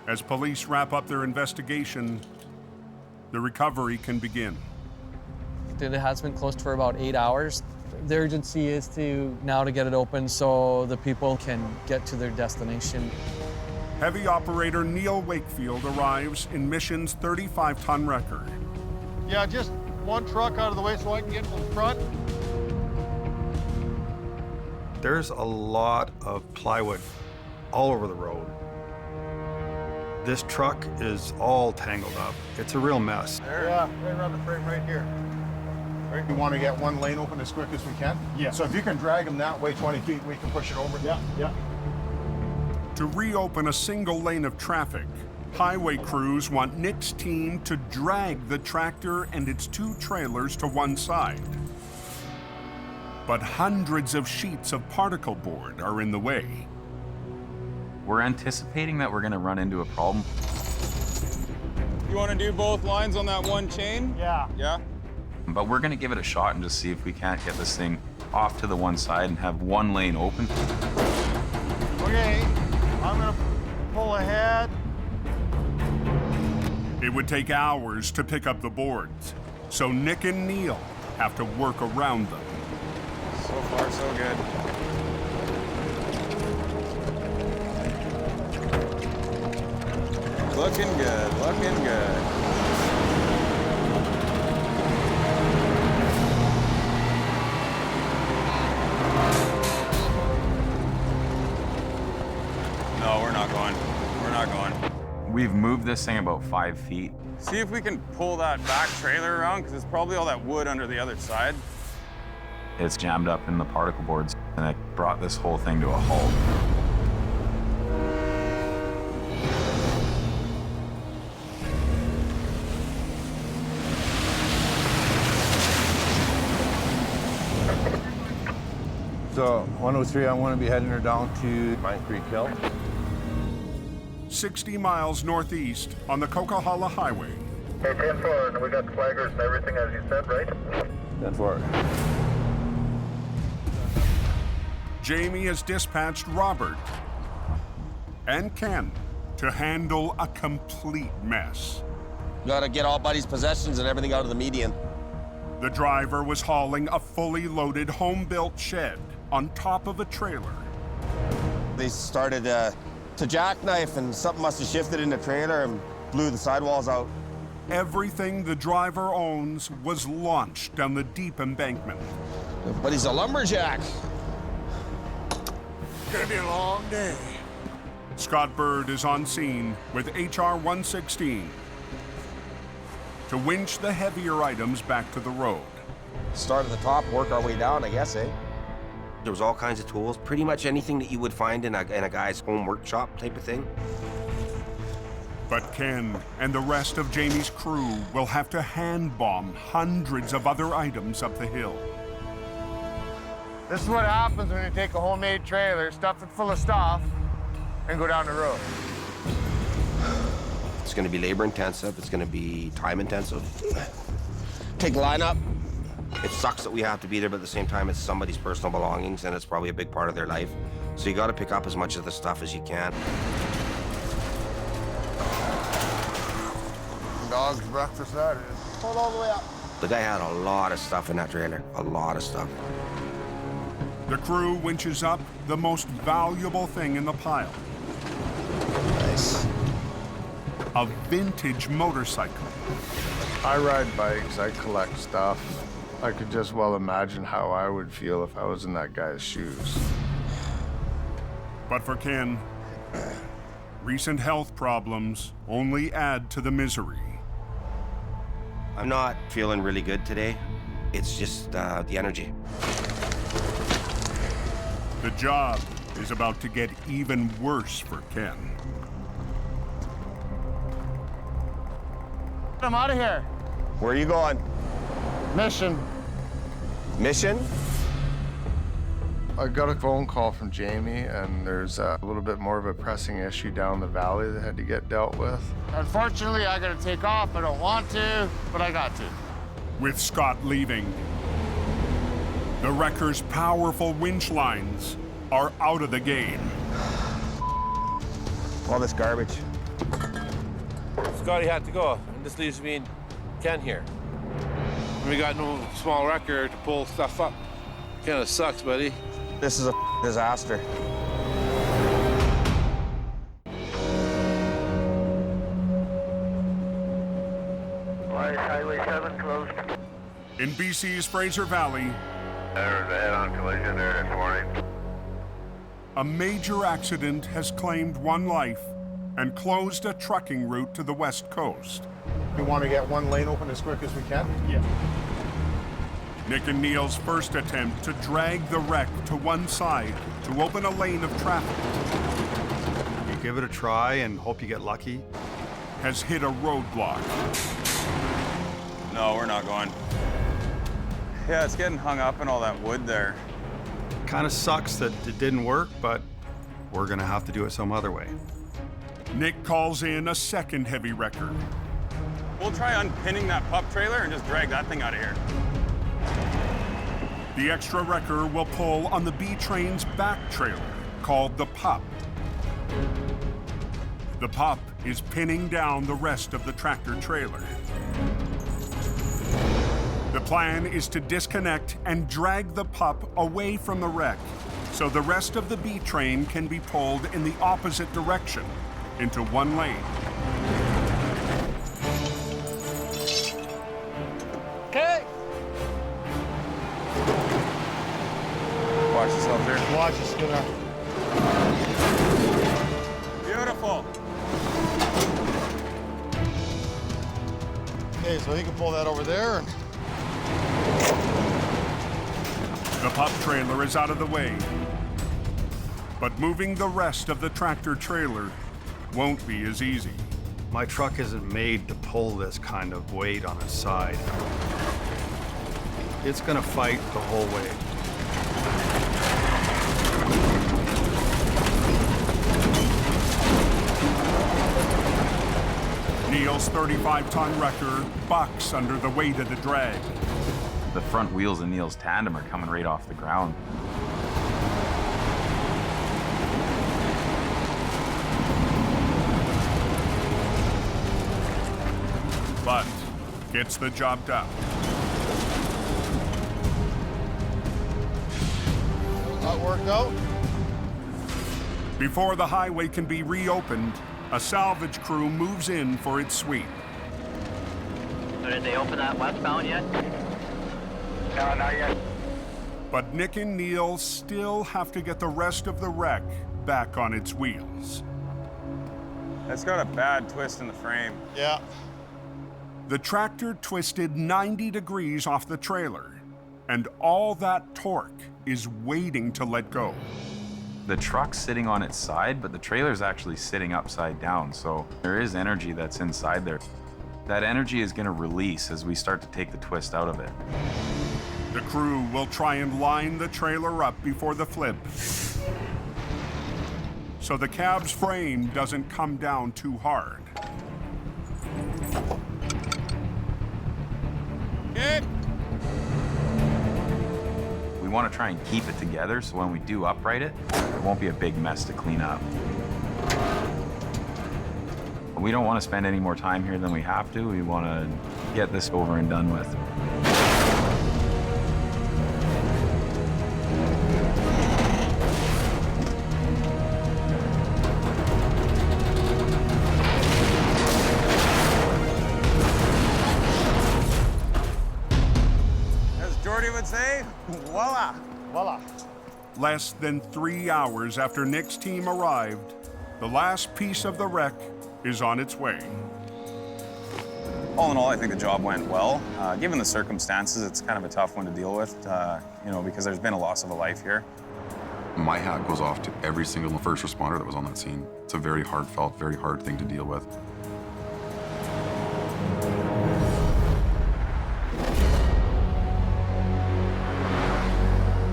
As police wrap up their investigation, the recovery can begin. It has been closed for about 8 hours. The urgency is to get it open so the people can get to their destination. Heavy operator Neil Wakefield arrives in Mission's 35-ton wrecker. Yeah, just one truck out of the way so I can get to the front. There's a lot of plywood all over the road. This truck is all tangled up. It's a real mess. Yeah, right around the frame right here. Right, we want to get one lane open as quick as we can. Yeah. So if you can drag them that way 20 feet, we can push it over. Yeah, yeah. To reopen a single lane of traffic, highway crews want Nick's team to drag the tractor and its 2 trailers to one side. But hundreds of sheets of particle board are in the way. We're anticipating that we're going to run into a problem. You want to do both lines on that one chain? Yeah. Yeah? But we're going to give it a shot and just see if we can't get this thing off to the one side and have one lane open. Okay, I'm going to pull ahead. It would take hours to pick up the boards, so Nick and Neil have to work around them. So far, so good. Looking good, looking good. No, we're not going. We're not going. We've moved this thing about 5 feet. See if we can pull that back trailer around, because it's probably all that wood under the other side. It's jammed up in the particle boards, and it brought this whole thing to a halt. So 103, I want to be heading her down to Mine Creek Hill. 60 miles northeast on the Coquihalla Highway. Okay, 10-4, and we got flaggers and everything as you said, right? 10-4. Jamie has dispatched Robert and Ken to handle a complete mess. Gotta get all Buddy's possessions and everything out of the median. The driver was hauling a fully loaded home-built shed on top of a trailer. They started to jackknife, and something must have shifted in the trailer and blew the sidewalls out. Everything the driver owns was launched down the deep embankment. But he's a lumberjack. Gonna be a long day. Scott Bird is on scene with HR 116 to winch the heavier items back to the road. Start at the top, work our way down, I guess, eh? There was all kinds of tools, pretty much anything that you would find in a guy's home workshop type of thing. But Ken and the rest of Jamie's crew will have to hand bomb hundreds of other items up the hill. This is what happens when you take a homemade trailer, stuff it full of stuff, and go down the road. It's going to be labor intensive. It's going to be time intensive. Take lineup. It sucks that we have to be there, but at the same time, it's somebody's personal belongings, and it's probably a big part of their life. So you got to pick up as much of the stuff as you can. Dog's breakfast, that is. Pull all the way up. The guy had a lot of stuff in that trailer, a lot of stuff. The crew winches up the most valuable thing in the pile. Nice. A vintage motorcycle. I ride bikes, I collect stuff. I could just well imagine how I would feel if I was in that guy's shoes. But for Ken, recent health problems only add to the misery. I'm not feeling really good today. It's just the energy. The job is about to get even worse for Ken. I'm out of here. Where are you going? Mission. Mission? I got a phone call from Jamie, and there's a little bit more of a pressing issue down the valley that had to get dealt with. Unfortunately, I gotta take off. I don't want to, but I got to. With Scott leaving, the wrecker's powerful winch lines are out of the game. All this garbage. Scotty had to go, and this leaves me and Ken here. We got no small wrecker to pull stuff up. Kinda sucks, buddy. This is a disaster. Highway 7 closed. In BC's Fraser Valley, There was a head-on collision there this morning. a major accident has claimed one life and closed a trucking route to the west coast. We want to get one lane open as quick as we can? Yeah. Nick and Neil's first attempt to drag the wreck to one side to open a lane of traffic You give it a try and hope you get lucky. has hit a roadblock. No, we're not going. Yeah, it's getting hung up in all that wood there. Kind of sucks that it didn't work, but we're gonna have to do it some other way. Nick calls in a second heavy wrecker. We'll try unpinning that pup trailer and just drag that thing out of here. The extra wrecker will pull on the B train's back trailer, called the pup. The pup is pinning down the rest of the tractor trailer. The plan is to disconnect and drag the pup away from the wreck so the rest of the B train can be pulled in the opposite direction into one lane. Okay. Watch yourself there. Watch the spinner. Beautiful. Okay, so he can pull that over there. The pup trailer is out of the way, but moving the rest of the tractor trailer won't be as easy. My truck isn't made to pull this kind of weight on its side. It's gonna fight the whole way. Neil's 35-ton wrecker bucks under the weight of the drag. The front wheels of Neil's tandem are coming right off the ground. But gets the job done. That worked out. Before the highway can be reopened, a salvage crew moves in for its sweep. So did they open that westbound yet? No, not yet. But Nick and Neil still have to get the rest of the wreck back on its wheels. It's got a bad twist in the frame. Yeah. The tractor twisted 90 degrees off the trailer, and all that torque is waiting to let go. The truck's sitting on its side, but the trailer's actually sitting upside down, so there is energy that's inside there. That energy is going to release as we start to take the twist out of it. The crew will try and line the trailer up before the flip, so the cab's frame doesn't come down too hard. We want to try and keep it together so when we do upright it, it won't be a big mess to clean up. We don't want to spend any more time here than we have to. We want to get this over and done with. As Jordy would say, voila. Voila. Less than 3 hours after Nick's team arrived, the last piece of the wreck is on its way. All in all, I think the job went well. Given the circumstances, it's kind of a tough one to deal with, you know, because there's been a loss of a life here. My hat goes off to every single first responder that was on that scene. It's a very heartfelt, very hard thing to deal with.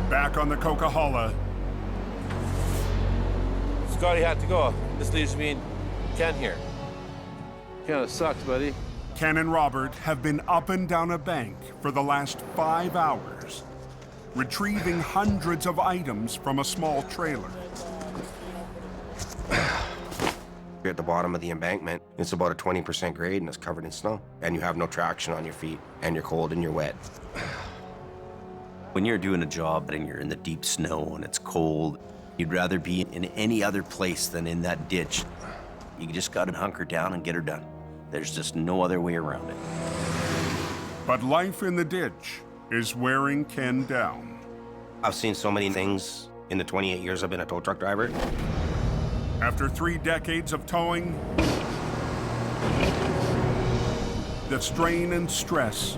Back on the Coca-Cola, Scotty had to go. This leaves me and Ken here. Kind of sucks, buddy. Ken and Robert have been up and down a bank for the last 5 hours, retrieving hundreds of items from a small trailer. You're at the bottom of the embankment. It's about a 20% grade and it's covered in snow. And you have no traction on your feet, and you're cold and you're wet. When you're doing a job and you're in the deep snow and it's cold, you'd rather be in any other place than in that ditch. You just gotta hunker down and get her done. There's just no other way around it. But life in the ditch is wearing Ken down. I've seen so many things in the 28 years I've been a tow truck driver. After 3 decades of towing, the strain and stress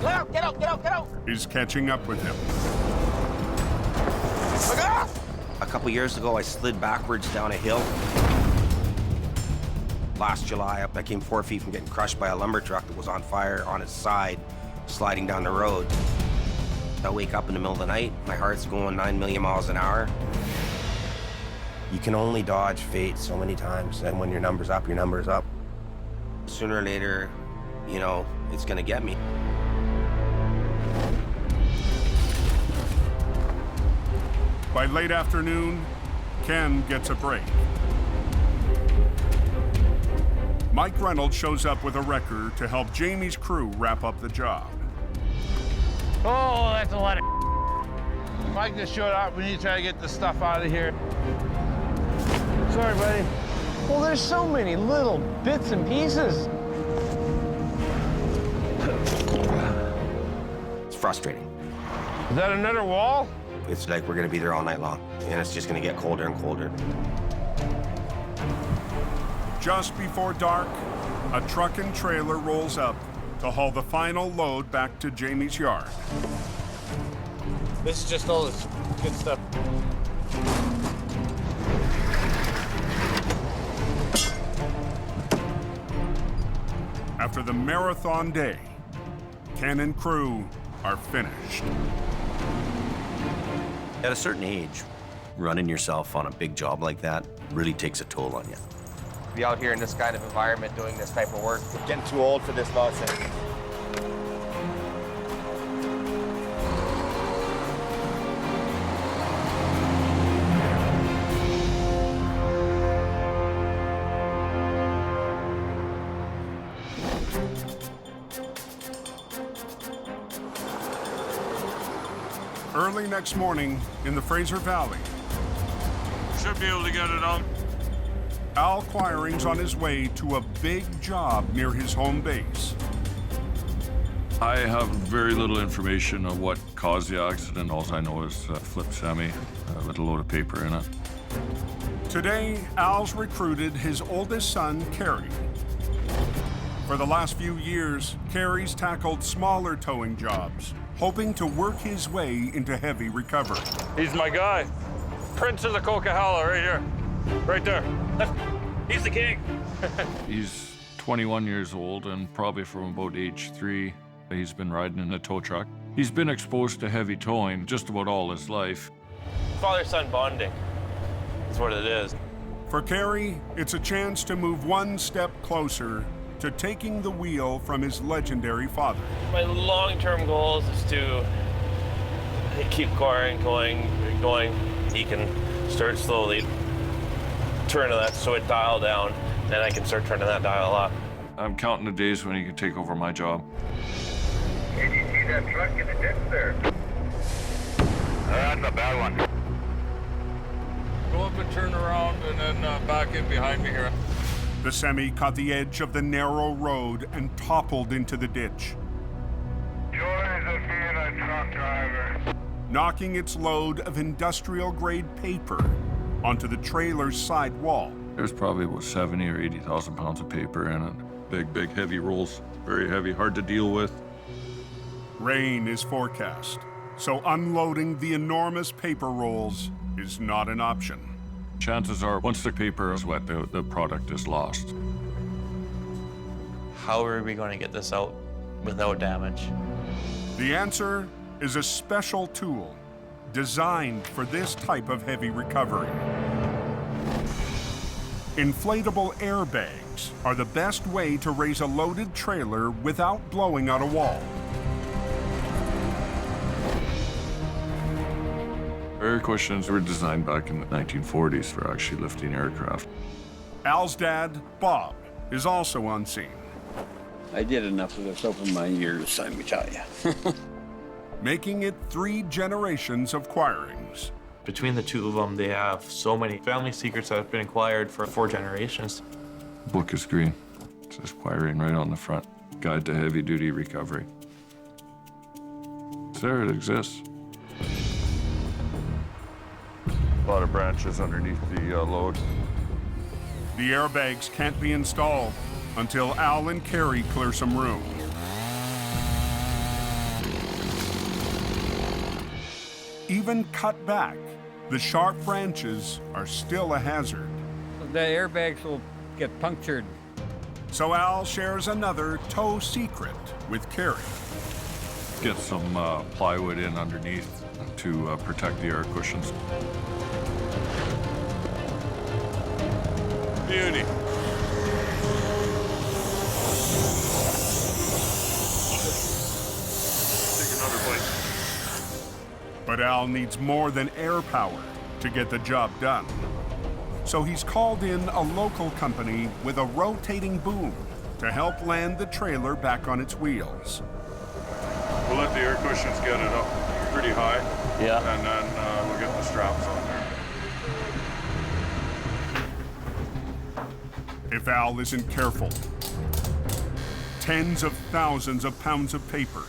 Get out, get out, get out, get out! is catching up with him. A couple years ago, I slid backwards down a hill. Last July, I came 4 feet from getting crushed by a lumber truck that was on fire on its side, sliding down the road. I wake up in the middle of the night, my heart's going 9 million miles an hour. You can only dodge fate so many times, and when your number's up, your number's up. Sooner or later, you know, it's gonna get me. By late afternoon, Ken gets a break. Mike Reynolds shows up with a wrecker to help Jamie's crew wrap up the job. Oh, that's a lot of Mike just showed up. We need to try to get this stuff out of here. Sorry, buddy. Well, there's so many little bits and pieces. It's frustrating. Is that another wall? It's like we're gonna be there all night long, and it's just gonna get colder and colder. Just before dark, a truck and trailer rolls up to haul the final load back to Jamie's yard. This is just all this good stuff. After the marathon day, Ken and crew are finished. At a certain age, running yourself on a big job like that really takes a toll on you. Be out here in this kind of environment doing this type of work. Getting too old for this nonsense. Early next morning in the Fraser Valley, Should be able to get it out. Al Quiring's on his way to a big job near his home base. I have very little information on what caused the accident. All I know is a flip semi with a load of paper in it. Today, Al's recruited his oldest son, Kerry. For the last few years, Kerry's tackled smaller towing jobs, hoping to work his way into heavy recovery. He's my guy. Prince of the Coquihalla, right here. Right there. He's the king. He's 21 years old and probably from about age 3. He's been riding in a tow truck. He's been exposed to heavy towing just about all his life. Father-son bonding is what it is. For Kerry, it's a chance to move one step closer to taking the wheel from his legendary father. My long-term goal is to keep going. He can start slowly, turn that switch dial down, then I can start turning that dial up. I'm counting the days when he can take over my job. Did you see that truck in the ditch there? That's a bad one. Go up and turn around and then back in behind me here. The semi caught the edge of the narrow road and toppled into the ditch, Joys of being a truck driver. knocking its load of industrial-grade paper onto the trailer's side wall. There's probably about 70 or 80,000 pounds of paper in it. Big, heavy rolls. Very heavy, hard to deal with. Rain is forecast, so unloading the enormous paper rolls is not an option. Chances are, once the paper is wet, the product is lost. How are we going to get this out without damage? The answer is a special tool designed for this type of heavy recovery. Inflatable airbags are the best way to raise a loaded trailer without blowing out a wall. Air cushions were designed back in the 1940s for actually lifting aircraft. Al's dad, Bob, is also on scene. I did enough of this over my years, let me tell you. Making it 3 generations of Quirings. Between the two of them, they have so many family secrets that have been acquired for 4 generations. The book is green. It says Quiring right on the front. Guide to Heavy Duty Recovery. It's there, it exists. A lot of branches underneath the load. The airbags can't be installed until Al and Kerry clear some room. Even cut back, the sharp branches are still a hazard. The airbags will get punctured. So Al shares another tow secret with Kerry. Get some plywood in underneath to protect the air cushions. Beauty. Take another bite. But Al needs more than air power to get the job done. So he's called in a local company with a rotating boom to help land the trailer back on its wheels. We'll let the air cushions get it up pretty high. Yeah. And then we'll get the straps on there. If Al isn't careful, tens of thousands of pounds of paper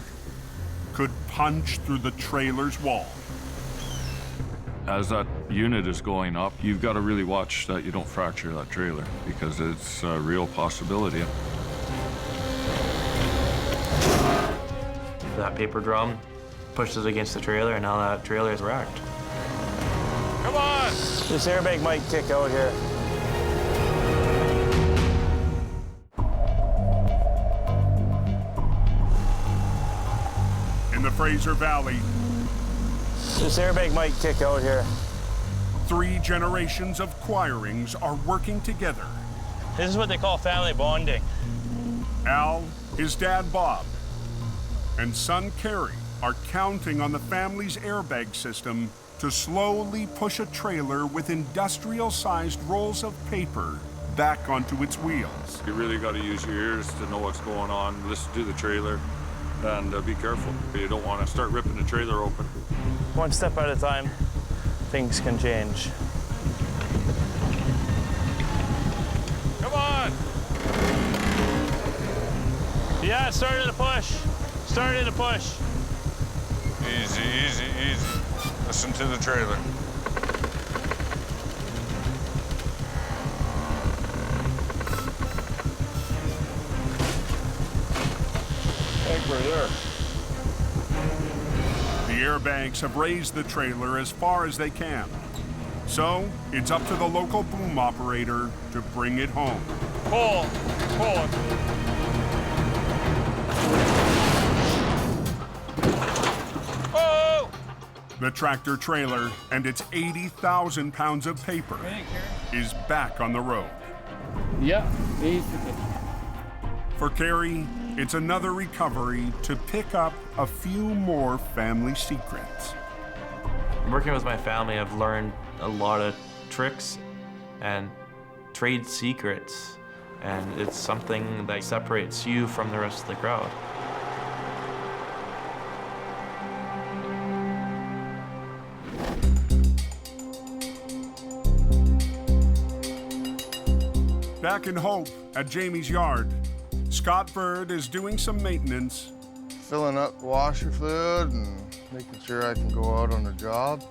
could punch through the trailer's wall. As that unit is going up, you've got to really watch that you don't fracture that trailer because it's a real possibility. That paper drum pushes against the trailer, and now that trailer is wrecked. Come on! This airbag might kick out here. In the Fraser Valley, This airbag might kick out here. 3 generations of Quirings are working together. This is what they call family bonding. Al, his dad Bob, and son Kerry are counting on the family's airbag system to slowly push a trailer with industrial-sized rolls of paper back onto its wheels. You really got to use your ears to know what's going on, listen to the trailer, and be careful. You don't want to start ripping the trailer open. One step at a time, things can change. Come on! Yeah, starting to push. Starting to push. Easy, easy, easy. Listen to the trailer. jumper there. The airbags have raised the trailer as far as they can. So it's up to the local boom operator to bring it home. Pull it. Oh! The tractor trailer and its 80,000 pounds of paper is back on the road. Yeah, basically. For Carrie, it's another recovery to pick up a few more family secrets. Working with my family, I've learned a lot of tricks and trade secrets, and it's something that separates you from the rest of the crowd. Back in Hope at Jamie's yard, Scott Bird is doing some maintenance. Filling up washer fluid and making sure I can go out on the job.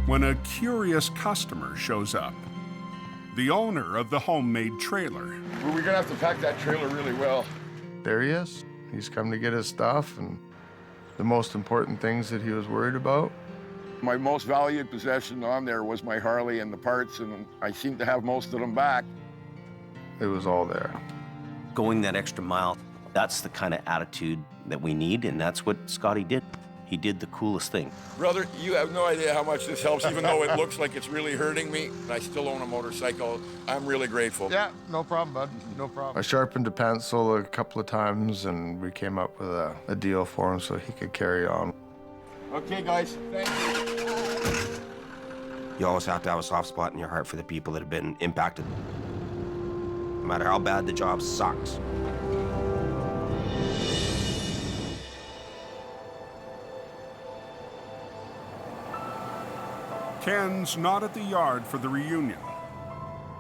When a curious customer shows up, the owner of the homemade trailer. We're gonna have to pack that trailer really well. There he is. He's come to get his stuff and the most important things that he was worried about. My most valued possession on there was my Harley and the parts, and I seem to have most of them back. It was all there. Going that extra mile, that's the kind of attitude that we need, and that's what Scotty did. He did the coolest thing. Brother, you have no idea how much this helps, even though it looks like it's really hurting me. I still own a motorcycle. I'm really grateful. Yeah, no problem, bud. No problem. I sharpened a pencil a couple of times and we came up with a deal for him so he could carry on. Okay, guys, thank you. You always have to have a soft spot in your heart for the people that have been impacted. No matter how bad the job sucks. Ken's not at the yard for the reunion.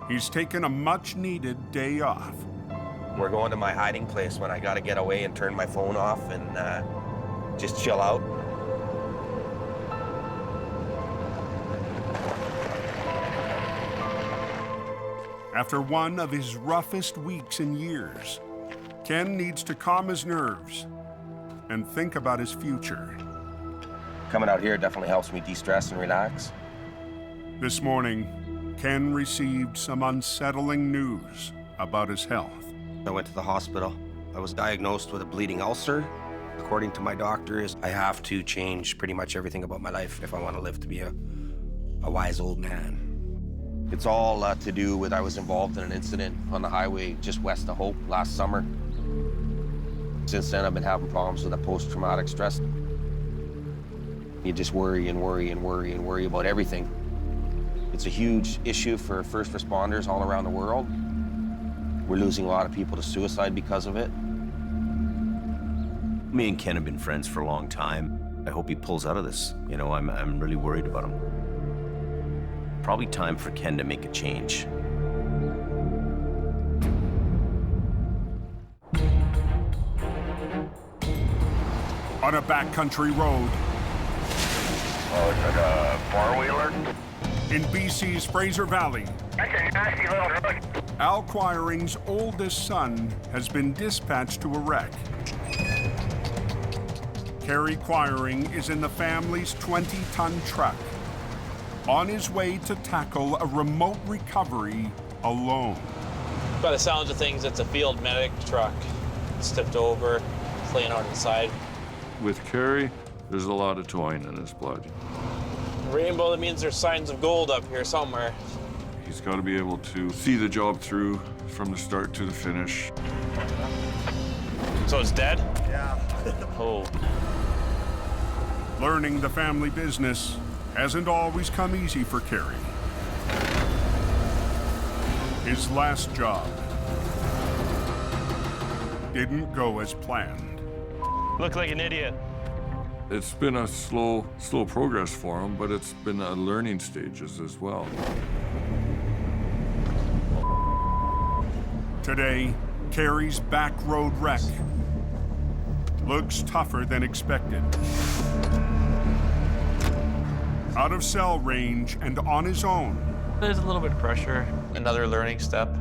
He's taken a much-needed day off. We're going to my hiding place when I gotta get away and turn my phone off and just chill out. After one of his roughest weeks in years, Ken needs to calm his nerves and think about his future. Coming out here definitely helps me de-stress and relax. This morning, Ken received some unsettling news about his health. I went to the hospital. I was diagnosed with a bleeding ulcer. According to my doctors, I have to change pretty much everything about my life if I want to live to be a wise old man. It's all to do with I was involved in an incident on the highway just west of Hope last summer. Since then, I've been having problems with that post-traumatic stress. You just worry and worry and worry and worry about everything. It's a huge issue for first responders all around the world. We're losing a lot of people to suicide because of it. Me and Ken have been friends for a long time. I hope he pulls out of this. You know, I'm really worried about him. Probably time for Ken to make a change. On a backcountry road. Oh, is it a four-wheeler? In BC's Fraser Valley, That's a nasty little road. Al Quiring's oldest son has been dispatched to a wreck. Kerry Quiring is in the family's 20-ton truck, on his way to tackle a remote recovery alone. By the sounds of things, it's a field medic truck. It's tipped over, it's laying out inside. With Kerry, there's a lot of toying in his blood. Rainbow, that means there's signs of gold up here somewhere. He's got to be able to see the job through from the start to the finish. So it's dead? Yeah. Oh. Learning the family business hasn't always come easy for Kerry. His last job didn't go as planned. Look like an idiot. It's been a slow progress for him, but it's been a learning stages as well. Today, Kerry's back road wreck looks tougher than expected. Out of cell range and on his own. There's a little bit of pressure. Another learning step.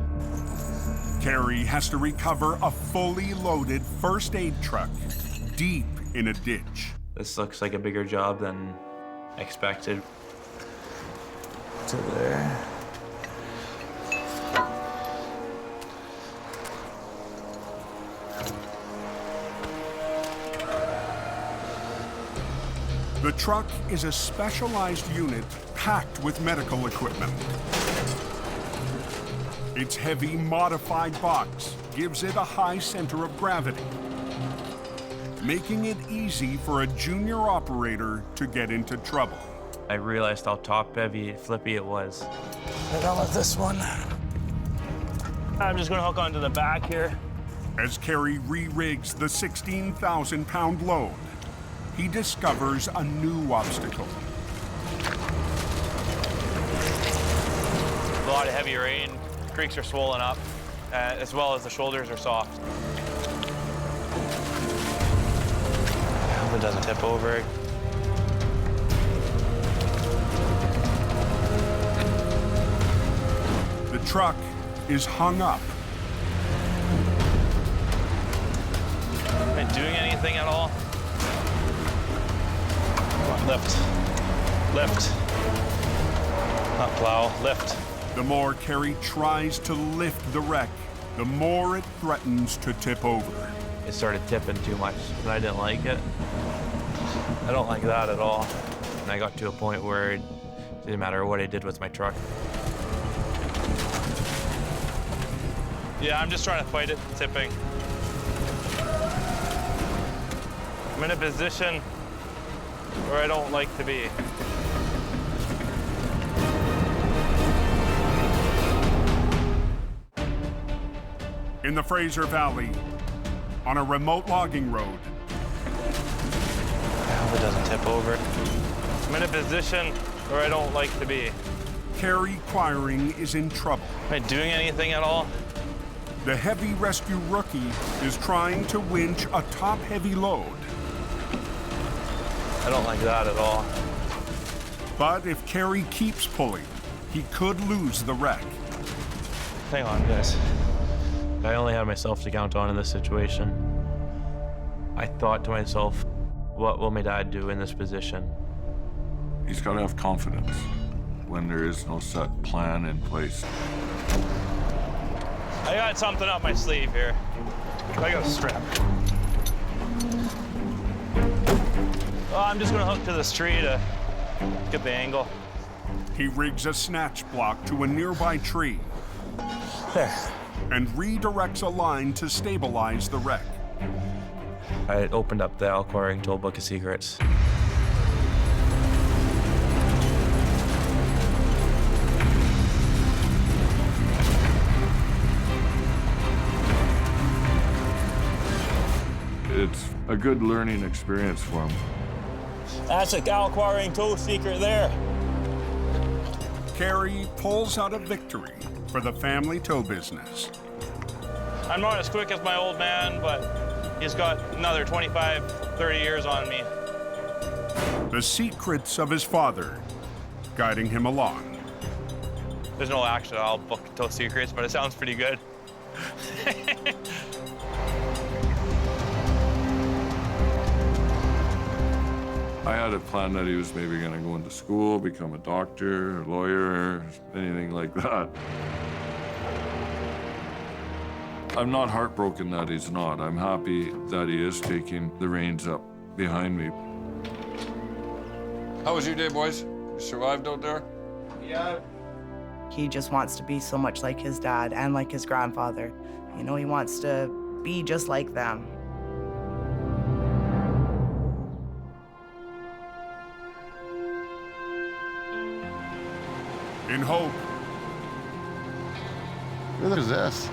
Carrie has to recover a fully loaded first aid truck deep in a ditch. This looks like a bigger job than expected. To there. The truck is a specialized unit packed with medical equipment. Its heavy, modified box gives it a high center of gravity, making it easy for a junior operator to get into trouble. I realized how top-heavy, flippy it was. Right on with this one. I'm just gonna hook onto the back here. As Carrie re-rigs the 16,000-pound load, he discovers a new obstacle. A lot of heavy rain, creeks are swollen up, as well as the shoulders are soft. I hope it doesn't tip over. The truck is hung up. Am I doing anything at all? Lift, lift, not plow, lift. The more Carrie tries to lift the wreck, the more it threatens to tip over. It started tipping too much, and I didn't like it. I don't like that at all. And I got to a point where it didn't matter what I did with my truck. Yeah, I'm just trying to fight it, tipping. I'm in a position where I don't like to be. In the Fraser Valley, on a remote logging road. I hope it doesn't tip over. I'm in a position where I don't like to be. Carrie Quiring is in trouble. Am I doing anything at all? The heavy rescue rookie is trying to winch a top-heavy load. I don't like that at all. But if Carrie keeps pulling, he could lose the wreck. Hang on, guys. I only had myself to count on in this situation. I thought to myself, what will my dad do in this position? He's got to have confidence when there is no set plan in place. I got something up my sleeve here. I got a strap. Well, I'm just gonna hook to this tree to get the angle. He rigs a snatch block to a nearby tree. There. And redirects a line to stabilize the wreck. I opened up the Al Quarrying Toolbook of Secrets. It's a good learning experience for him. That's a Al Quarrying Tool secret there. Carrie pulls out a victory for the family tow business. I'm not as quick as my old man, but he's got another 25, 30 years on me. The secrets of his father guiding him along. There's no actual Al book tow secrets, but it sounds pretty good. I had a plan that he was maybe going to go into school, become a doctor, a lawyer, anything like that. I'm not heartbroken that he's not. I'm happy that he is taking the reins up behind me. How was your day, boys? You survived out there? Yeah. He just wants to be so much like his dad and like his grandfather. You know, he wants to be just like them. In hope. Who is this?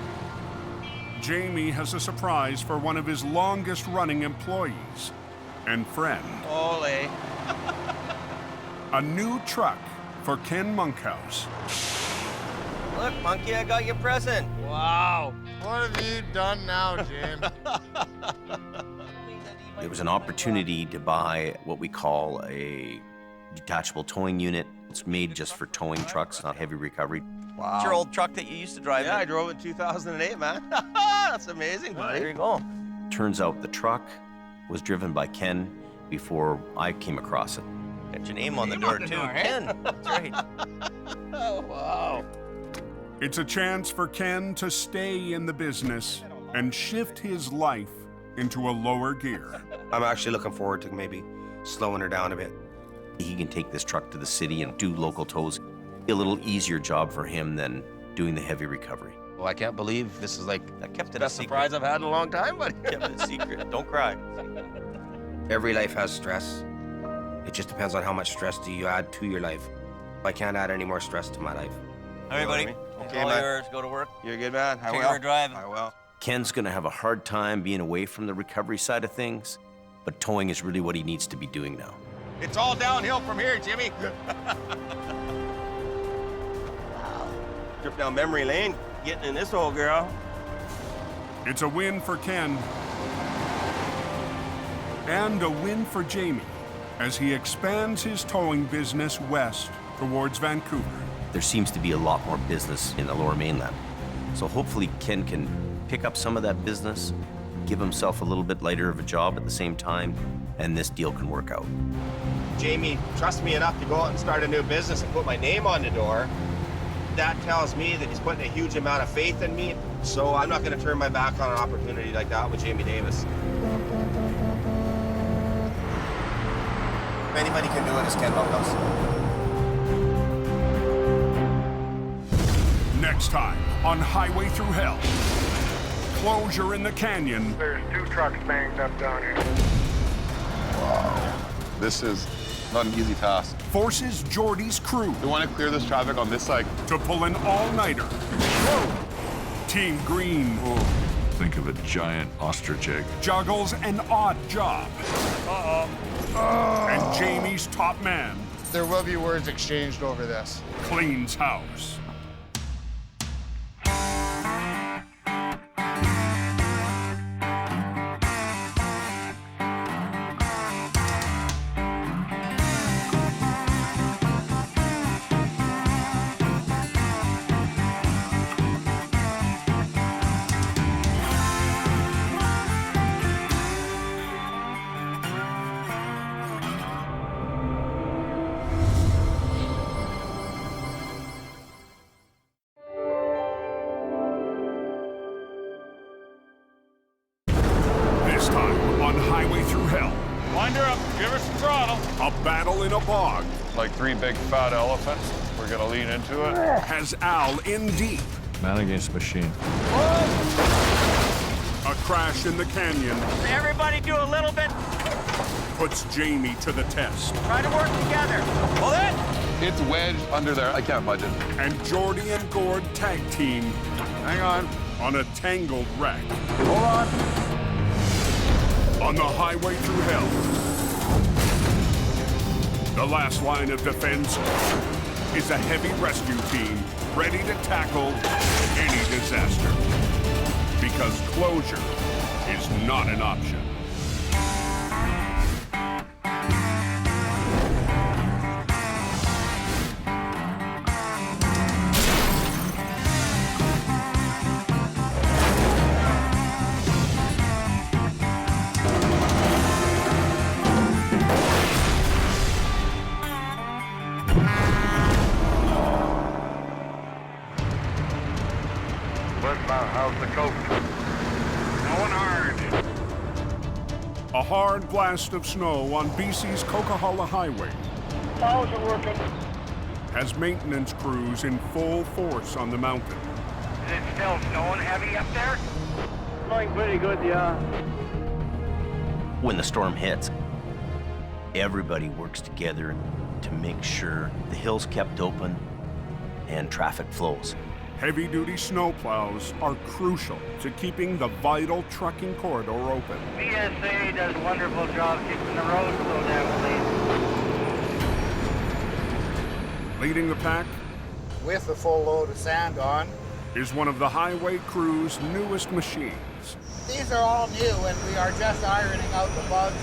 Jamie has a surprise for one of his longest-running employees and friend. Ole. A new truck for Ken Monkhouse. Look, Monkey, I got your present. Wow. What have you done now, Jim? There was an opportunity to buy what we call a detachable towing unit It's made just for towing trucks, not heavy recovery. Wow. It's your old truck that you used to drive Yeah, in? I drove it in 2008, man. That's amazing, buddy. There you go. Turns out the truck was driven by Ken before I came across it. Got your name on the door, too. Ken, that's right. Oh, wow. It's a chance for Ken to stay in the business and shift his life into a lower gear. I'm actually looking forward to maybe slowing her down a bit. He can take this truck to the city and do local tows. A little easier job for him than doing the heavy recovery. Well, I can't believe this is like I kept it the best surprise I've had in a long time, buddy. Kept it a secret. Don't cry. Every life has stress. It just depends on how much stress do you add to your life. I can't add any more stress to my life. All right, buddy. Okay, All man. yours. Go to work. You're a good man. I Take will. her driving. I will. Ken's gonna have a hard time being away from the recovery side of things, but towing is really what he needs to be doing now. It's all downhill from here, Jimmy. Wow. Trip down memory lane, getting in this old girl. It's a win for Ken and a win for Jamie as he expands his towing business west towards Vancouver. There seems to be a lot more business in the Lower Mainland, so hopefully Ken can pick up some of that business, give himself a little bit lighter of a job at the same time, and this deal can work out. Jamie trusts me enough to go out and start a new business and put my name on the door. That tells me that he's putting a huge amount of faith in me, so I'm not going to turn my back on an opportunity like that with Jamie Davis. If anybody can do it, it's Ken Lopez. Next time on Highway Through Hell, closure in the canyon. There's 2 trucks banged up down here. Wow. This is not an easy task. Forces Geordie's crew. We want to clear this traffic on this side. To pull an all-nighter. Team Green. Think of a giant ostrich egg. Juggles an odd job. And Jamie's top man. There will be words exchanged over this. Cleans house. Wind her up, give her some throttle. A battle in a bog. Like 3 big fat elephants. We're gonna lean into it. Has Al in deep. Man against machine. A crash in the canyon. Everybody do a little bit. Puts Jamie to the test. Try to work together. Pull it. It's wedged under there. I can't budge it. And Geordie and Gord tag team. Hang on. On a tangled wreck. Hold on. On the highway through hell. The last line of defense is a heavy rescue team ready to tackle any disaster. Because closure is not an option. How's the coach? Going hard. A hard blast of snow on BC's Coquihalla Highway How's it working? has maintenance crews in full force on the mountain. Is it still snowing heavy up there? Going pretty good, yeah. When the storm hits, everybody works together to make sure the hill's kept open and traffic flows. Heavy-duty snowplows are crucial to keeping the vital trucking corridor open. BSA does a wonderful job keeping the roads so damn clean. Leading the pack With a full load of sand on. is one of the highway crew's newest machines. These are all new and we are just ironing out the bugs.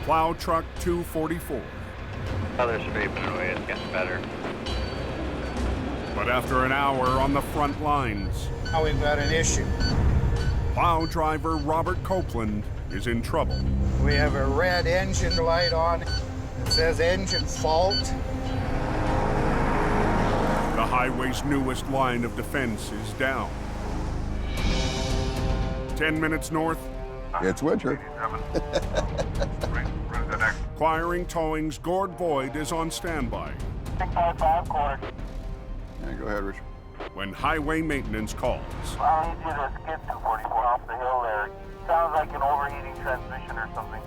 Plow Truck 244. Oh, they're scraping away. It's getting better. But after an hour on the front lines, now we've got an issue. plow driver Robert Copeland is in trouble. We have a red engine light on. It says engine fault. The highway's newest line of defense is down. 10 minutes north. It's winter. Acquiring Towing's Gord Void is on standby. 655 quarter. Yeah, go ahead, Richard. When highway maintenance calls. I'll need you to skip 244 off the hill there. Sounds like an overheating transmission or something.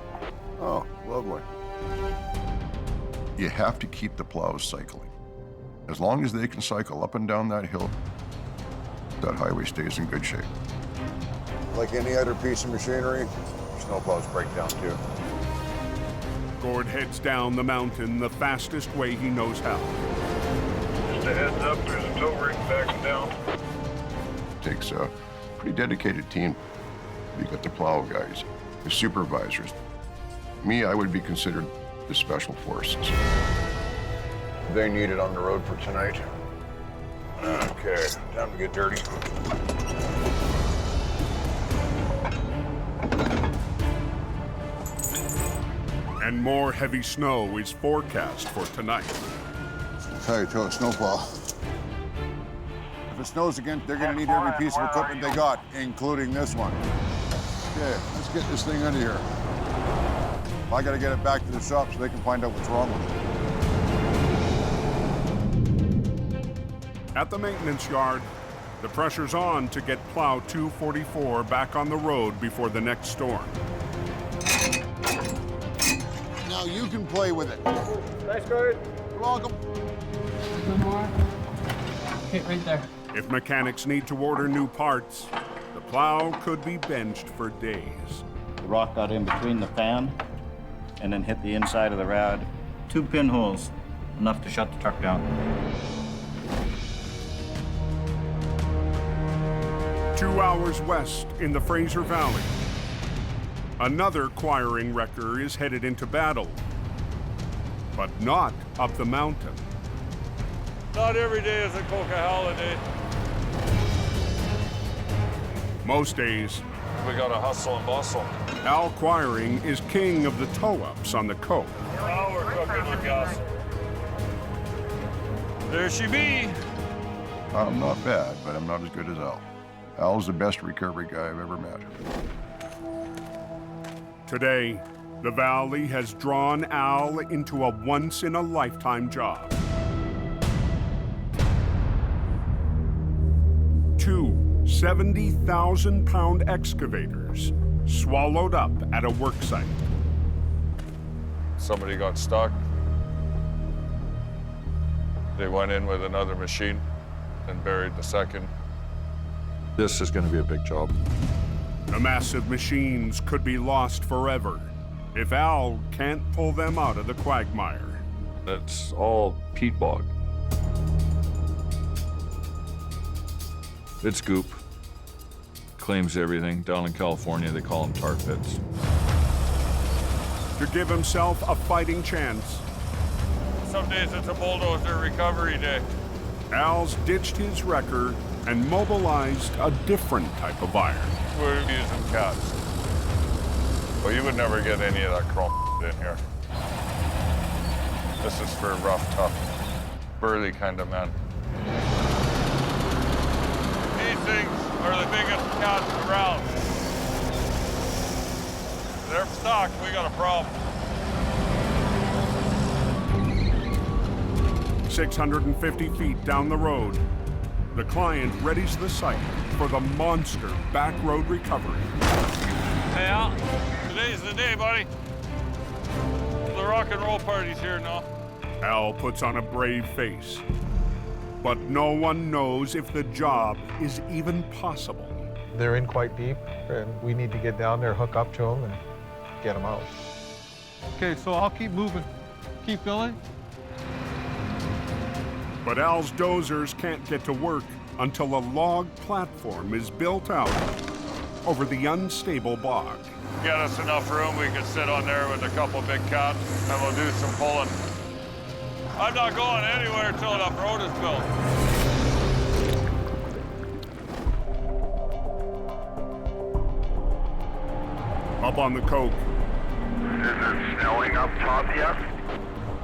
Oh, lovely. You have to keep the plows cycling. As long as they can cycle up and down that hill, that highway stays in good shape. Like any other piece of machinery, snowplows break down too. Gord heads down the mountain the fastest way he knows how. Just a heads up, there's a tow rig backing down. It takes a pretty dedicated team. You got the plow guys, the supervisors. Me, I would be considered the special forces. They need it on the road for tonight. Okay, time to get dirty. And more heavy snow is forecast for tonight. That's how you tow a snowplow. If it snows again, they're gonna need every piece of equipment they got, including this one. Okay, let's get this thing under here. I gotta get it back to the shop so they can find out what's wrong with it. At the maintenance yard, the pressure's on to get plow 244 back on the road before the next storm. Now you can play with it. Thanks, Gord. You're welcome. One more. Okay, right there. If mechanics need to order new parts, the plow could be benched for days. The rock got in between the fan and then hit the inside of the rad. 2 pinholes, enough to shut the truck down. 2 hours west in the Fraser Valley, another quiring wrecker is headed into battle, but not up the mountain. Not every day is a coca holiday. Most days, We gotta hustle and bustle. Al Quiring is king of the tow-ups on the coast. Now we're cooking with gas. There she be. I'm not bad, but I'm not as good as Al. Al's the best recovery guy I've ever met. Today, the Valley has drawn Al into a once-in-a-lifetime job. 2 70,000-pound excavators swallowed up at a work site. Somebody got stuck. They went in with another machine and buried the second. This is going to be a big job. The massive machines could be lost forever if Al can't pull them out of the quagmire. It's all peat bog. It's goop. Claims everything. Down in California, they call them tar pits. To give himself a fighting chance, Some days it's a bulldozer recovery day. Al's ditched his wrecker and mobilized a different type of iron. We're using cats. Well, you would never get any of that chrome in here. This is for rough, tough, burly kind of men. These things are the biggest cats around. They're stocked, we got a problem. 650 feet down the road, the client readies the site for the monster back road recovery. Hey, Al, today's the day, buddy. The rock and roll party's here now. Al puts on a brave face, but no one knows if the job is even possible. They're in quite deep, and we need to get down there, hook up to them, and get them out. Okay, so I'll keep moving. Keep going. But Al's dozers can't get to work until a log platform is built out over the unstable bog. Get us enough room, we could sit on there with a couple big cats, and we'll do some pulling. I'm not going anywhere until that road is built. Up on the coke. Is it snowing up top yet?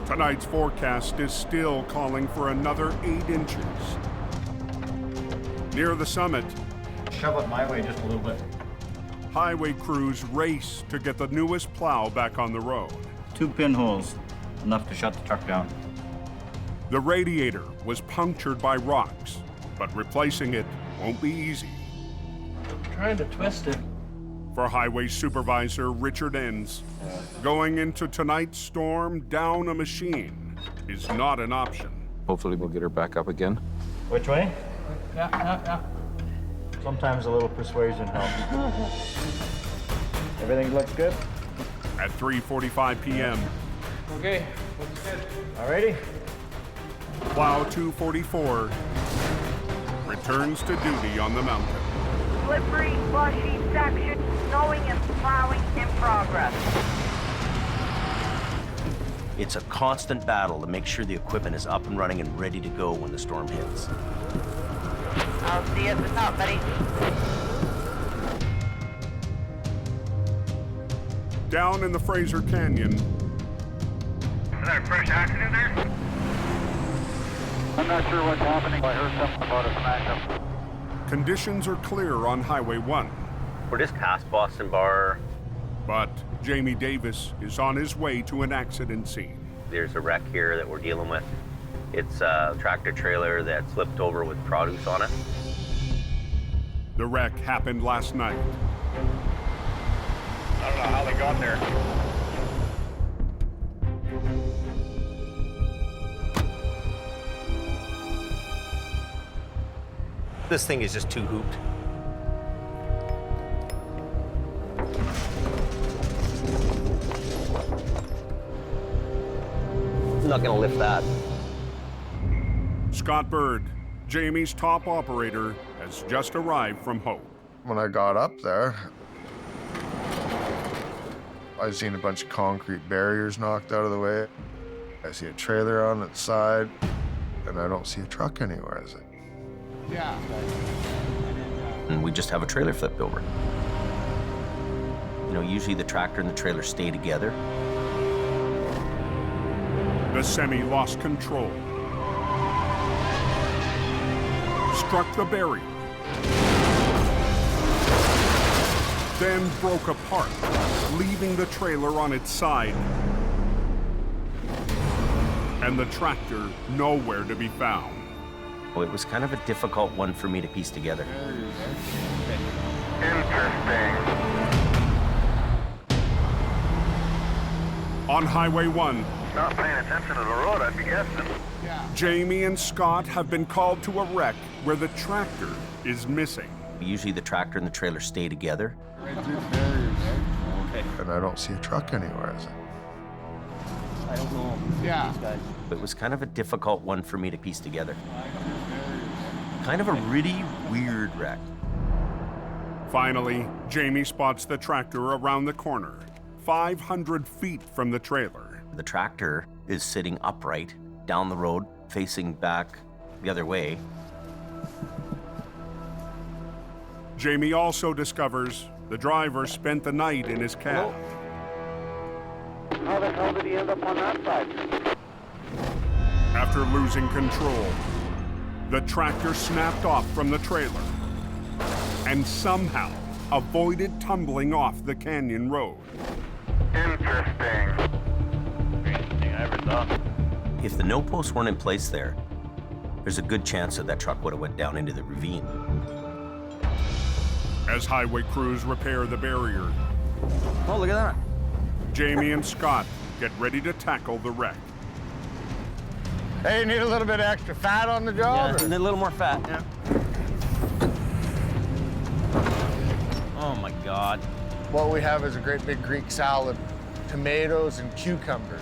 Tonight's forecast is still calling for another 8 inches. Near the summit, Shove it my way just a little bit. highway crews race to get the newest plow back on the road. 2 pinholes, enough to shut the truck down. The radiator was punctured by rocks, but replacing it won't be easy. Trying to twist it. For Highway Supervisor Richard Enns, going into tonight's storm down a machine is not an option. Hopefully we'll get her back up again. Which way? Yeah. Sometimes a little persuasion helps. Everything looks good? At 3:45 p.m., Okay, looks good. Alrighty. Plow 244 returns to duty on the mountain. Slippery, slushy section, snowing and plowing in progress. It's a constant battle to make sure the equipment is up and running and ready to go when the storm hits. I'll see you at the top, buddy. Down in the Fraser Canyon, Is there a fresh accident there? I'm not sure what's happening. I heard something about a smash-up. conditions are clear on Highway 1. We're just past Boston Bar. But Jamie Davis is on his way to an accident scene. There's a wreck here that we're dealing with. It's a tractor trailer that flipped over with produce on it. The wreck happened last night. I don't know how they got there. This thing is just too hooped. I'm not gonna lift that. Scott Bird, Jamie's top operator, has just arrived from Hope. When I got up there, I seen a bunch of concrete barriers knocked out of the way. I see a trailer on its side, and I don't see a truck anywhere, is it? Yeah. And we just have a trailer flipped over. You know, usually the tractor and the trailer stay together. The semi lost control. Struck the barrier. Then broke apart, leaving the trailer on its side. And the tractor nowhere to be found. It was kind of a difficult one for me to piece together. Interesting. On Highway 1, Not paying attention to the road, I'd be guessing. Jamie and Scott have been called to a wreck where the tractor is missing. Usually the tractor and the trailer stay together. And I don't see a truck anywhere, is it? I don't know. Yeah. It was kind of a difficult one for me to piece together. Kind of a really weird wreck. Finally, Jamie spots the tractor around the corner, 500 feet from the trailer. The tractor is sitting upright down the road, facing back the other way. Jamie also discovers the driver spent the night in his cab. How the hell did he end up on that side? After losing control, the tractor snapped off from the trailer and somehow avoided tumbling off the canyon road. Interesting. Greatest thing I ever saw. If the no posts weren't in place there, there's a good chance that truck would have went down into the ravine. As highway crews repair the barrier, Oh, look at that. Jamie and Scott get ready to tackle the wreck. Hey, you need a little bit of extra fat on the job? Yeah, a little more fat, yeah. Oh my God. What we have is a great big Greek salad, tomatoes and cucumber.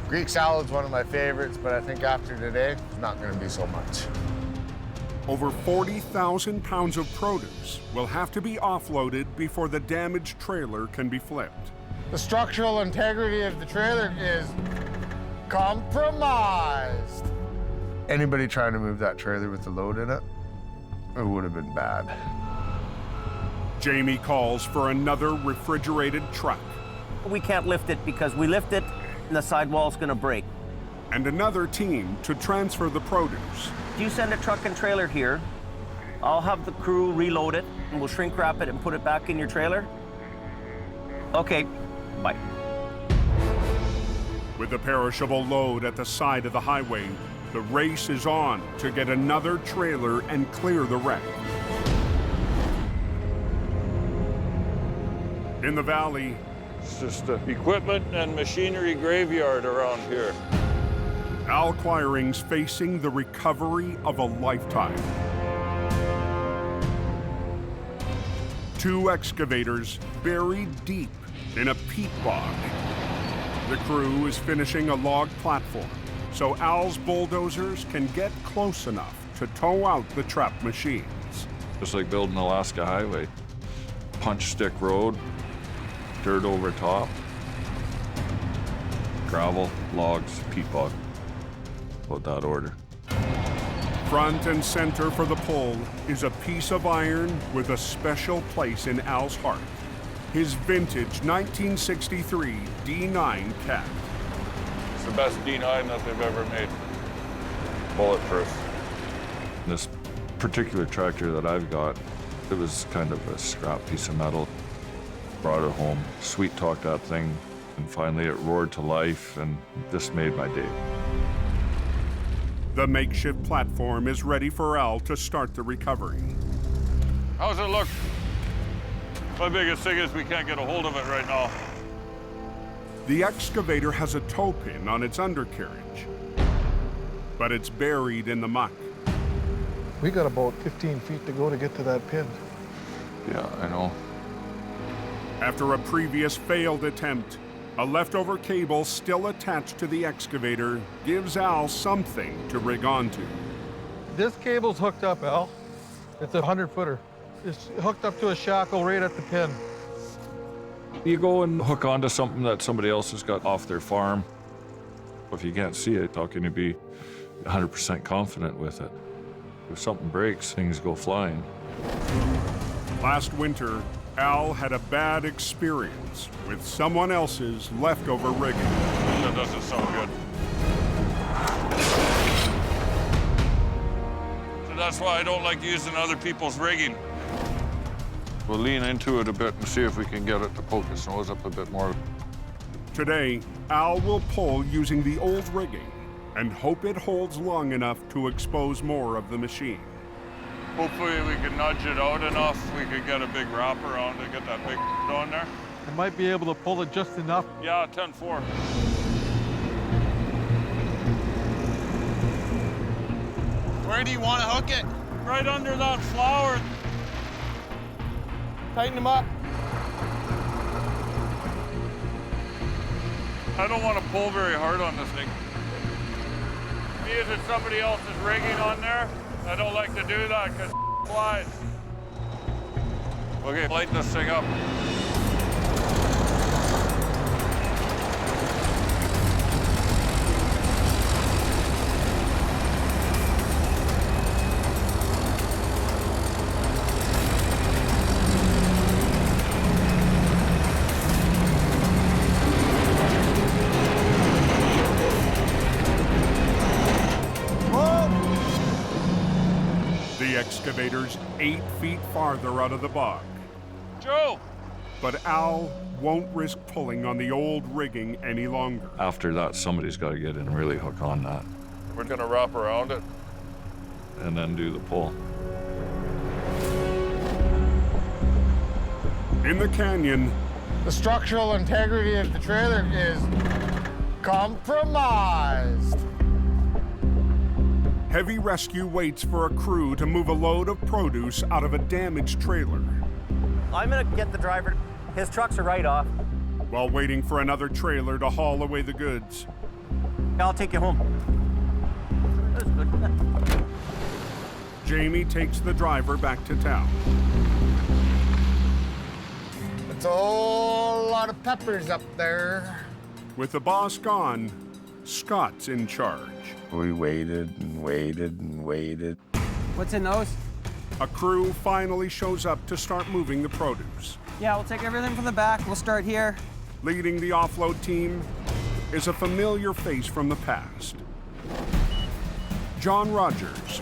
Greek salad's one of my favorites, but I think after today, it's not gonna be so much. Over 40,000 pounds of produce will have to be offloaded before the damaged trailer can be flipped. The structural integrity of the trailer is compromised. Anybody trying to move that trailer with the load in it, it would have been bad. Jamie calls for another refrigerated truck. We can't lift it because we lift it and the sidewall's gonna break. And another team to transfer the produce. You send a truck and trailer here, I'll have the crew reload it and we'll shrink wrap it and put it back in your trailer. Okay, bye. With the perishable load at the side of the highway, the race is on to get another trailer and clear the wreck. In the valley, It's just an equipment and machinery graveyard around here. Al Quiring's facing the recovery of a lifetime. 2 excavators buried deep in a peat bog. The crew is finishing a log platform so Al's bulldozers can get close enough to tow out the trapped machines. Just like building Alaska Highway. Punch stick road, dirt over top, gravel, logs, peat bog. About that order. Front and center for the pull is a piece of iron with a special place in Al's heart. His vintage 1963 D9 Cat. It's the best D9 that they've ever made. Bulletproof. This particular tractor that I've got, it was kind of a scrap piece of metal. Brought it home, sweet talked that thing, and finally it roared to life, and this made my day. The makeshift platform is ready for Al to start the recovery. How's it look? My biggest thing is we can't get a hold of it right now. The excavator has a tow pin on its undercarriage, but it's buried in the muck. We got about 15 feet to go to get to that pin. Yeah, I know. After a previous failed attempt, a leftover cable still attached to the excavator gives Al something to rig onto. This cable's hooked up, Al. It's a 100-footer. It's hooked up to a shackle right at the pin. You go and hook onto something that somebody else has got off their farm. If you can't see it, how can you be 100% confident with it? If something breaks, things go flying. Last winter, Al had a bad experience with someone else's leftover rigging. That doesn't sound good. So that's why I don't like using other people's rigging. We'll lean into it a bit and see if we can get it to poke its nose up a bit more. Today, Al will pull using the old rigging and hope it holds long enough to expose more of the machine. Hopefully we can nudge it out enough, we could get a big wrap around to get that big on there. I might be able to pull it just enough. Yeah, 10-4. Where do you want to hook it? Right under that flower. Tighten them up. I don't want to pull very hard on this thing. See, is it somebody else's rigging on there? I don't like to do that because it flies. Okay, light this thing up. The excavator's 8 feet farther out of the bog. Joe! But Al won't risk pulling on the old rigging any longer. After that, somebody's got to get in and really hook on that. We're going to wrap around it and then do the pull. In the canyon, the structural integrity of the trailer is compromised. Heavy rescue waits for a crew to move a load of produce out of a damaged trailer. I'm gonna get the driver. His trucks are right off. While waiting for another trailer to haul away the goods. I'll take you home. That's good. Jamie takes the driver back to town. It's a whole lot of peppers up there. With the boss gone, Scott's in charge. We waited and waited and waited. What's in those? A crew finally shows up to start moving the produce. Yeah, we'll take everything from the back. We'll start here. Leading the offload team is a familiar face from the past. John Rogers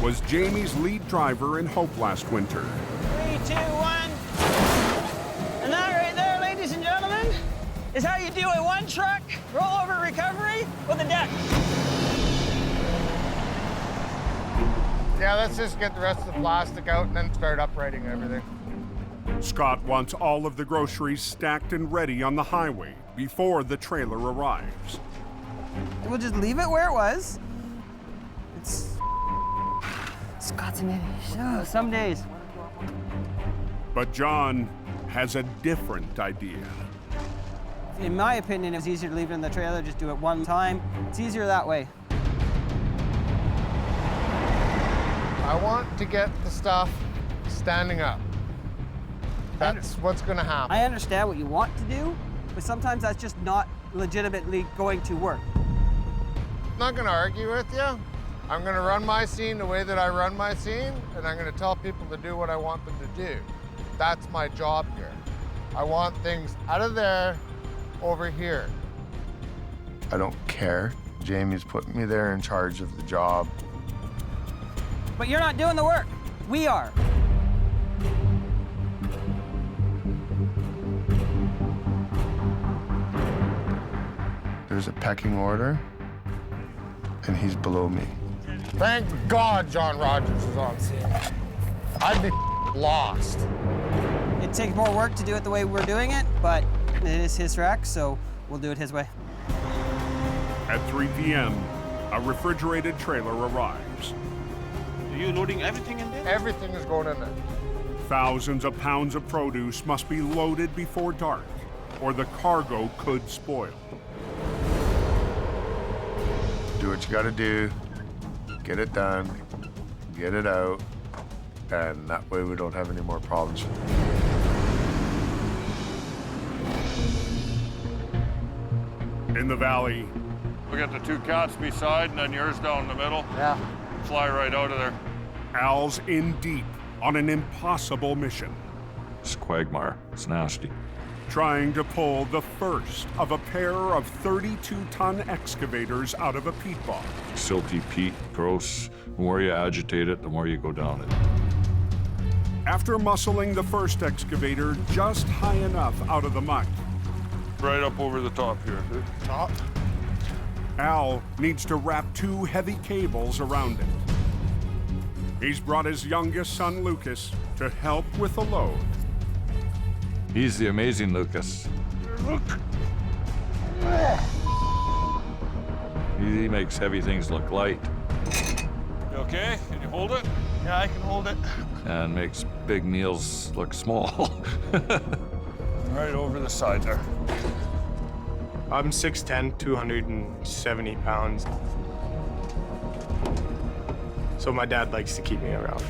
was Jamie's lead driver in Hope last winter. 3, 2, 1. And that right there, ladies and gentlemen, is how you do a one-truck rollover recovery with a deck. Yeah, let's just get the rest of the plastic out and then start uprighting everything. Scott wants all of the groceries stacked and ready on the highway before the trailer arrives. We'll just leave it where it was. Scott's an idiot. Oh, some days. But John has a different idea. In my opinion, it's easier to leave it in the trailer, just do it one time. It's easier that way. I want to get the stuff standing up. That's what's gonna happen. I understand what you want to do, but sometimes that's just not legitimately going to work. I'm not gonna argue with you. I'm gonna run my scene the way that I run my scene, and I'm gonna tell people to do what I want them to do. That's my job here. I want things out of there, over here. I don't care. Jamie's put me there in charge of the job. But you're not doing the work. We are. There's a pecking order, and he's below me. Thank God John Rogers is on scene. I'd be lost. It takes more work to do it the way we're doing it, but it is his wreck, so we'll do it his way. At 3 p.m., a refrigerated trailer arrives. Are you loading everything in there? Everything is going in there. Thousands of pounds of produce must be loaded before dark, or the cargo could spoil. Do what you gotta do, get it done, get it out, and that way we don't have any more problems. In the valley, We got the 2 cats beside and then yours down the middle. Yeah. Fly right out of there. Al's in deep on an impossible mission. It's a quagmire. It's nasty. Trying to pull the first of a pair of 32-ton excavators out of a peat bog. Silty peat, gross. The more you agitate it, the more you go down it. After muscling the first excavator just high enough out of the muck, Right up over the top here. Top? Al needs to wrap 2 heavy cables around it. He's brought his youngest son, Lucas, to help with the load. He's the amazing Lucas. Look. He makes heavy things look light. You okay? Can you hold it? Yeah, I can hold it. And makes big meals look small. Right over the side there. I'm 6'10", 270 pounds. So my dad likes to keep me around.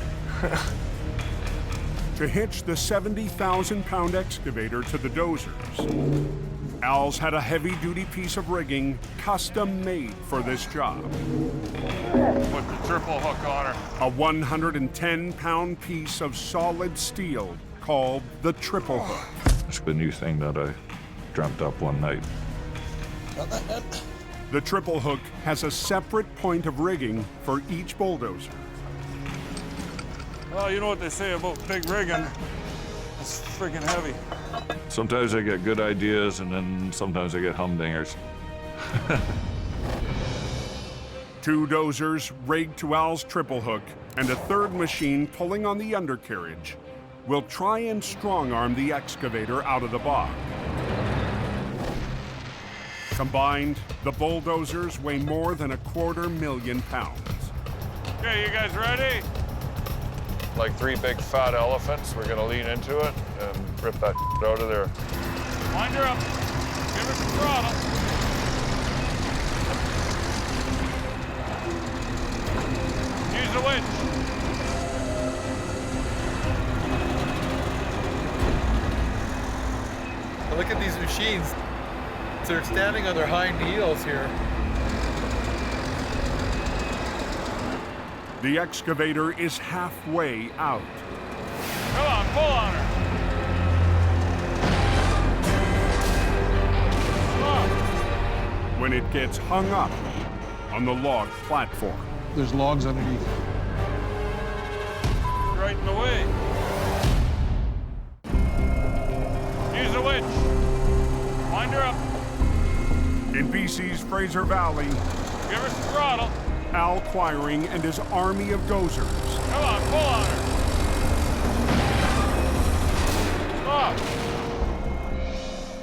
To hitch the 70,000-pound excavator to the dozers, Al's had a heavy-duty piece of rigging custom-made for this job. Put the triple hook on her. A 110-pound piece of solid steel called the triple hook. It's the new thing that I dreamt up one night. The triple hook has a separate point of rigging for each bulldozer. Well, you know what they say about big rigging. It's friggin' heavy. Sometimes I get good ideas, and then sometimes I get humdingers. 2 dozers rigged to Al's triple hook and a 3rd machine pulling on the undercarriage will try and strong-arm the excavator out of the bog. Combined, the bulldozers weigh more than 250,000 pounds. Okay, you guys ready? Like 3 big fat elephants, we're gonna lean into it and rip that out of there. Wind her up. Give her some throttle. Use the winch. Look at these machines. They're standing on their hind heels here. The excavator is halfway out. Come on, pull on her. When it gets hung up on the log platform. There's logs underneath. Right in the way. Use a winch. Wind her up. In BC's Fraser Valley, Give her some throttle. Al Quiring and his army of dozers. Come on, pull on her. Stop.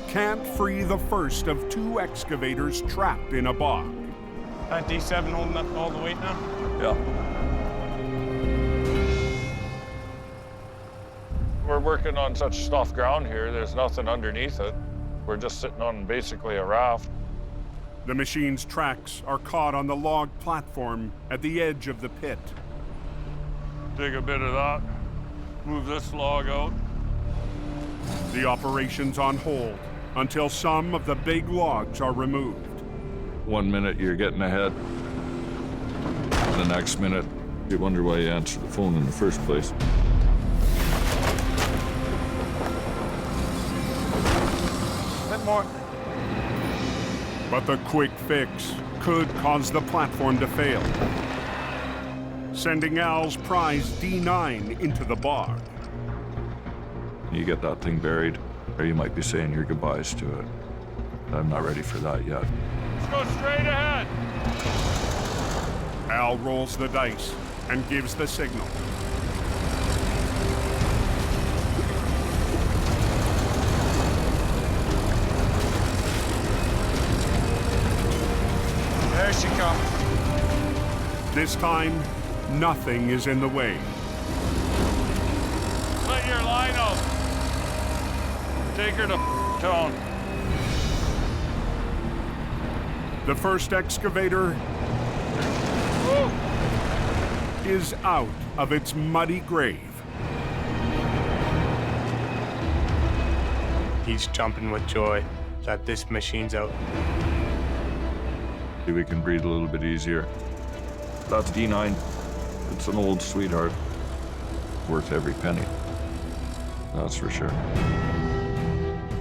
Can't free the first of 2 excavators trapped in a bog. D7 holding up all the weight now? Yeah. We're working on such soft ground here, there's nothing underneath it. We're just sitting on basically a raft. The machine's tracks are caught on the log platform at the edge of the pit. Dig a bit of that, move this log out. The operation's on hold until some of the big logs are removed. 1 minute you're getting ahead. The next minute you wonder why you answered the phone in the first place. A bit more. But the quick fix could cause the platform to fail, sending Al's prize D9 into the bog. You get that thing buried, or you might be saying your goodbyes to it. I'm not ready for that yet. Let's go straight ahead. Al rolls the dice and gives the signal. There she comes. This time, nothing is in the way. Let your line out. Take her to town. The first excavator is out of its muddy grave. He's jumping with joy that this machine's out. Maybe we can breathe a little bit easier. That's D9. It's an old sweetheart. Worth every penny. That's for sure.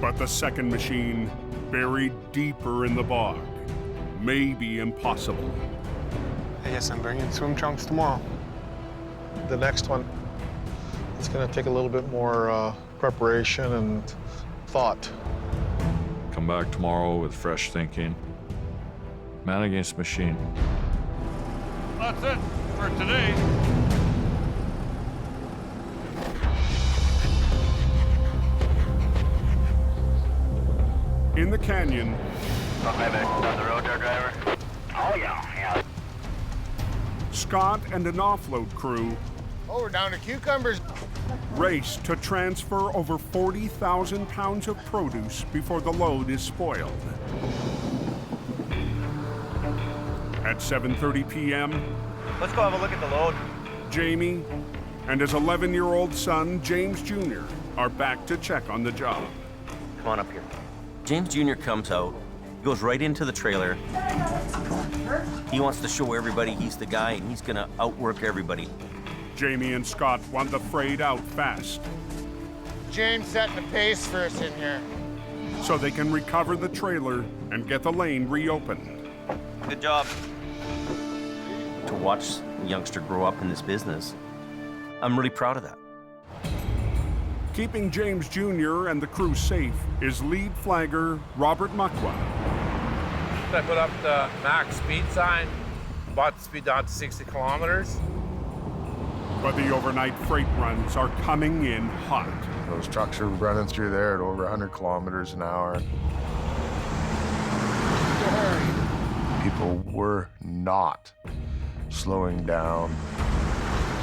But the second machine, buried deeper in the bog, may be impossible. I guess I'm bringing swim trunks tomorrow. The next one, it's going to take a little bit more preparation and thought. Come back tomorrow with fresh thinking. Man against machine. That's it for today. In the canyon, Down the road there, driver? Oh, yeah. Scott and an offload crew Oh, we're down to cucumbers. race to transfer over 40,000 pounds of produce before the load is spoiled. At 7:30 p.m., Let's go have a look at the load. Jamie and his 11-year-old son, James Jr., are back to check on the job. Come on up here. James Jr. comes out, goes right into the trailer. He wants to show everybody he's the guy and he's gonna outwork everybody. Jamie and Scott want the freight out fast James setting the pace for us in here. so they can recover the trailer and get the lane reopened. Good job. To watch a youngster grow up in this business, I'm really proud of that. Keeping James Jr. and the crew safe is lead flagger Robert Muckwa. I put up the max speed sign, brought the speed down to 60 kilometers. But the overnight freight runs are coming in hot. Those trucks are running through there at over 100 kilometers an hour. People were not slowing down.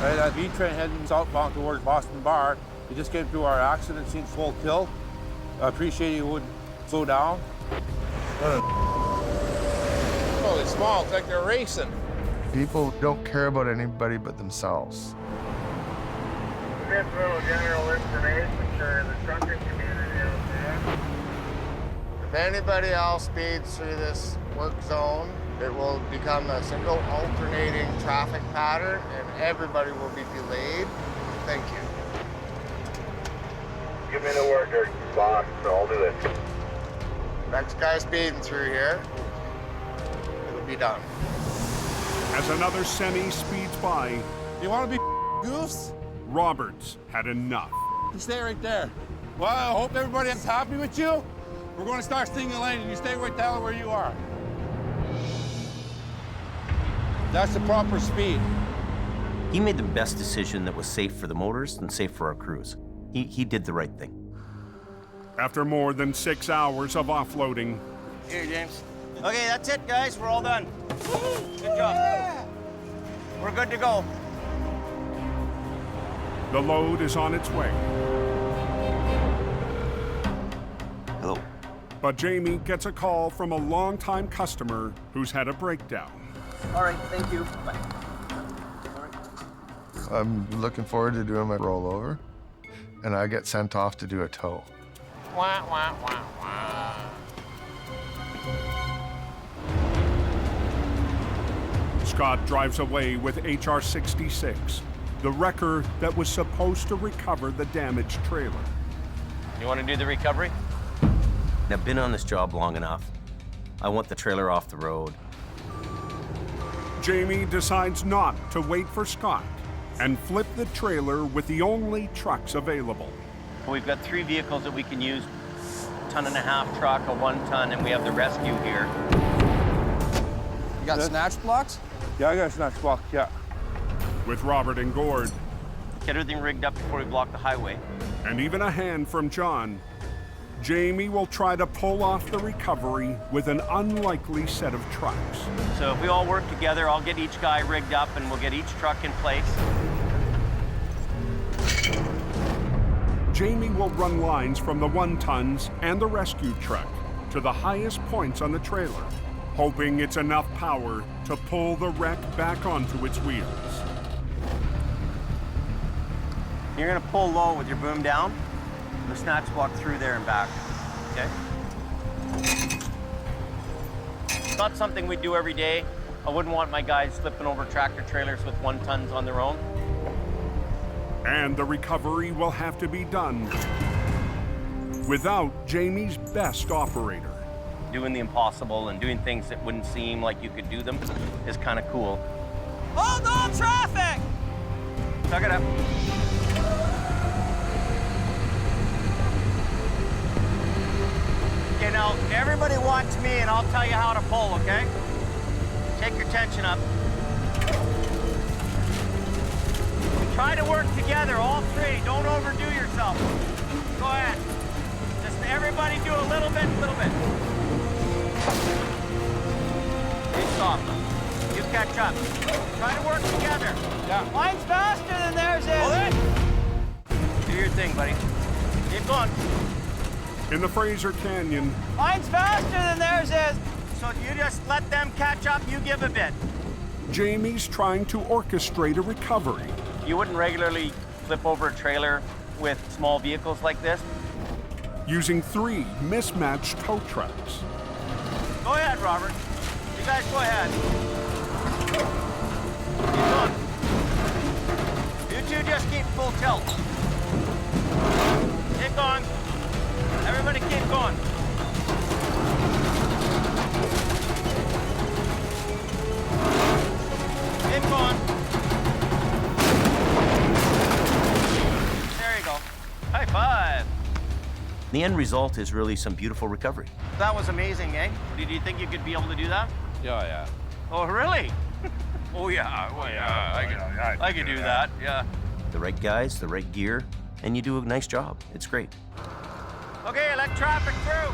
Right, that B train heading southbound towards Boston Bar. We just came through our accident scene full tilt. I appreciate you wouldn't slow down. Holy small, it's like they're racing. People don't care about anybody but themselves. Just a little general information for the trucking community out there. anybody else speeds through this work zone, it will become a single alternating traffic pattern and everybody will be delayed. Thank you. Give me the word, boss. I'll do it. Next guy speeding through here, it'll be done. As another semi speeds by, You want to be goofs? Roberts had enough. You stay right there. Well, I hope everybody's happy with you. We're going to start singing lane, and you stay right down where you are. That's the proper speed. He made the best decision that was safe for the motors and safe for our crews. He did the right thing. After more than 6 hours of offloading, Here, James. Okay, that's it, guys. We're all done. Good job. We're good to go. the load is on its way. Hello. But Jamie gets a call from a longtime customer who's had a breakdown. All right, thank you. Bye. I'm looking forward to doing my rollover, and I get sent off to do a tow. Wah, wah, wah, wah. Scott drives away with HR 66, the wrecker that was supposed to recover the damaged trailer. You want to do the recovery? I've been on this job long enough. I want the trailer off the road. Jamie decides not to wait for Scott and flip the trailer with the only trucks available. We've got 3 vehicles that we can use. 1.5-ton truck, a 1-ton, and we have the rescue here. You got snatch blocks? Yeah, I got a snatch block, yeah. With Robert and Gord. Get everything rigged up before we block the highway. And even a hand from John, Jamie will try to pull off the recovery with an unlikely set of trucks. So if we all work together, I'll get each guy rigged up and we'll get each truck in place. Jamie will run lines from the 1-tons and the rescue truck to the highest points on the trailer, hoping it's enough power to pull the wreck back onto its wheels. You're gonna pull low with your boom down, and the snatch block through there and back, okay? It's not something we do every day. I wouldn't want my guys slipping over tractor trailers with 1-tons on their own. And the recovery will have to be done without Jamie's best operator. Doing the impossible and doing things that wouldn't seem like you could do them is kind of cool. Hold all traffic! Suck it up. Okay, now everybody watch me and I'll tell you how to pull, okay? Take your tension up. Try to work together, all 3. Don't overdo yourself. Go ahead. Just everybody do a little bit, Hey, stop. You catch up. Try to work together. Yeah. Mine's faster than theirs is. Hold it. Do your thing, buddy. Keep going. In the Fraser Canyon, Mine's faster than theirs is. So you just let them catch up, you give a bit. Jamie's trying to orchestrate a recovery. You wouldn't regularly flip over a trailer with small vehicles like this? Using 3 mismatched tow trucks. Go ahead, Robert. You guys go ahead. Keep going. You 2 just keep full tilt. Keep going. Everybody keep going. Keep going. There you go. High five. The end result is really some beautiful recovery. That was amazing, eh? Did you think you could be able to do that? Yeah. Oh, really? Oh, yeah. Oh, yeah. I could do that, yeah. The right guys, the right gear, and you do a nice job. It's great. Okay, let traffic through.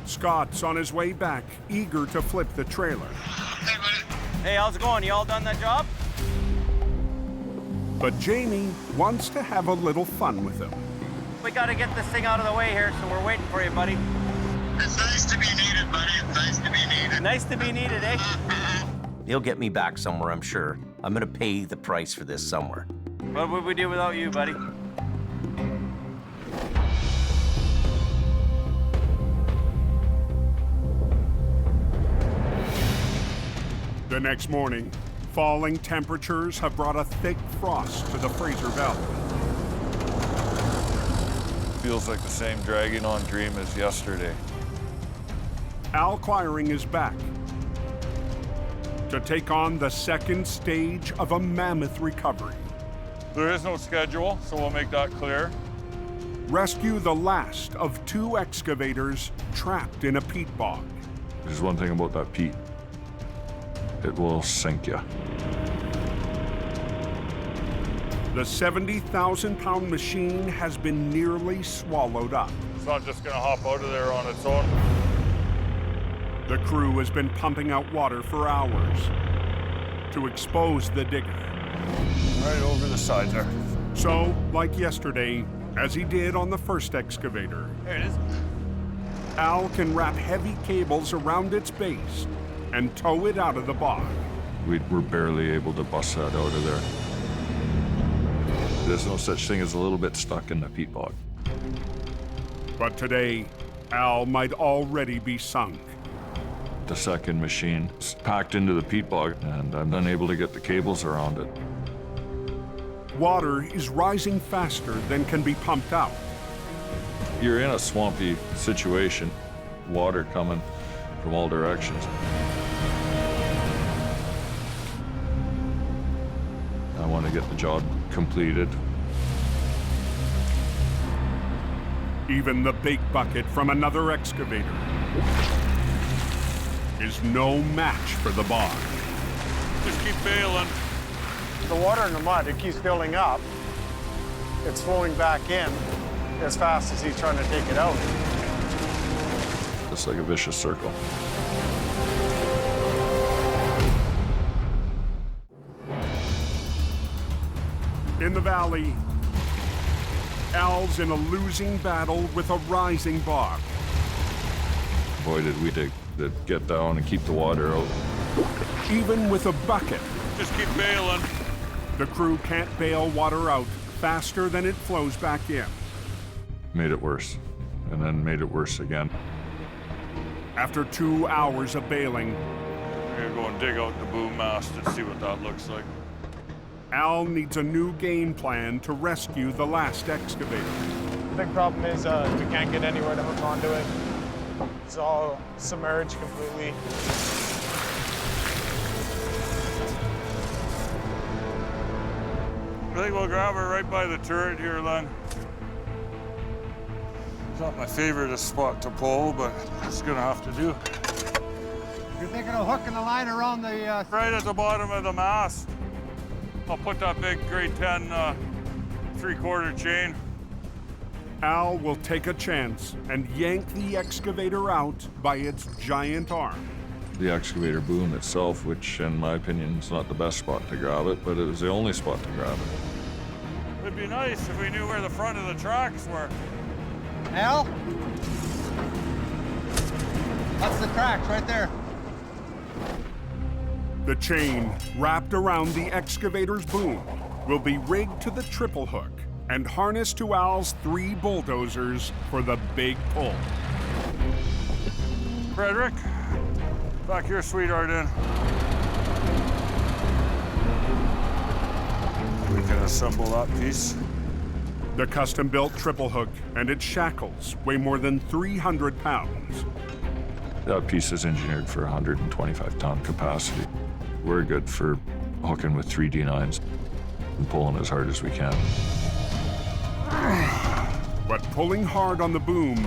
Scott's on his way back, eager to flip the trailer. Hey, how's it going? You all done that job? But Jamie wants to have a little fun with him. We gotta get this thing out of the way here, so we're waiting for you, buddy. It's nice to be needed, buddy. It's nice to be needed. Nice to be needed, eh? He'll get me back somewhere, I'm sure. I'm gonna pay the price for this somewhere. What would we do without you, buddy? next morning, falling temperatures have brought a thick frost to the Fraser Valley. Feels like the same dragging on dream as yesterday. Al Quiring is back to take on the second stage of a mammoth recovery. There is no schedule, so we'll make that clear. Rescue the last of 2 excavators trapped in a peat bog. There's one thing about that peat. It will sink you. The 70,000-pound machine has been nearly swallowed up. It's not just gonna hop out of there on its own. The crew has been pumping out water for hours to expose the digger. Right over the side there. So, like yesterday, as he did on the first excavator, there it is. Al can wrap heavy cables around its base and tow it out of the bog. We were barely able to bust that out of there. There's no such thing as a little bit stuck in the peat bog. But today, Al might already be sunk. The second machine is packed into the peat bog, and I'm unable to get the cables around it. Water is rising faster than can be pumped out. You're in a swampy situation, water coming from all directions. I want to get the job completed. Even the big bucket from another excavator is no match for the bog. Just keep bailing. The water in the mud, it keeps building up. It's flowing back in as fast as he's trying to take it out. It's like a vicious circle. In the valley, Al's in a losing battle with a rising bog. Boy, did we dig to get down and keep the water out. Even with a bucket, just keep bailing. The crew can't bail water out faster than it flows back in. Made it worse, and then made it worse again. After 2 hours of bailing, we're gonna go and dig out the boom mast and see what that looks like. Al needs a new game plan to rescue the last excavator. The big problem is we can't get anywhere to hook onto it. It's all submerged completely. I think we'll grab her right by the turret here, Len. It's not my favorite spot to pull, but it's gonna have to do. You're thinking of hooking the line around the... Right at the bottom of the mast. I'll put that big grade 10 3/4 chain. Al will take a chance and yank the excavator out by its giant arm. The excavator boom itself, which in my opinion is not the best spot to grab it, but it was the only spot to grab it. It'd be nice if we knew where the front of the tracks were. Al? That's the tracks right there. The chain wrapped around the excavator's boom will be rigged to the triple hook and harnessed to Al's 3 bulldozers for the big pull. Frederick, back your sweetheart in. We can assemble that piece. The custom-built triple hook and its shackles weigh more than 300 pounds. That piece is engineered for 125-ton capacity. We're good for hooking with 3 D9s and pulling as hard as we can. But pulling hard on the boom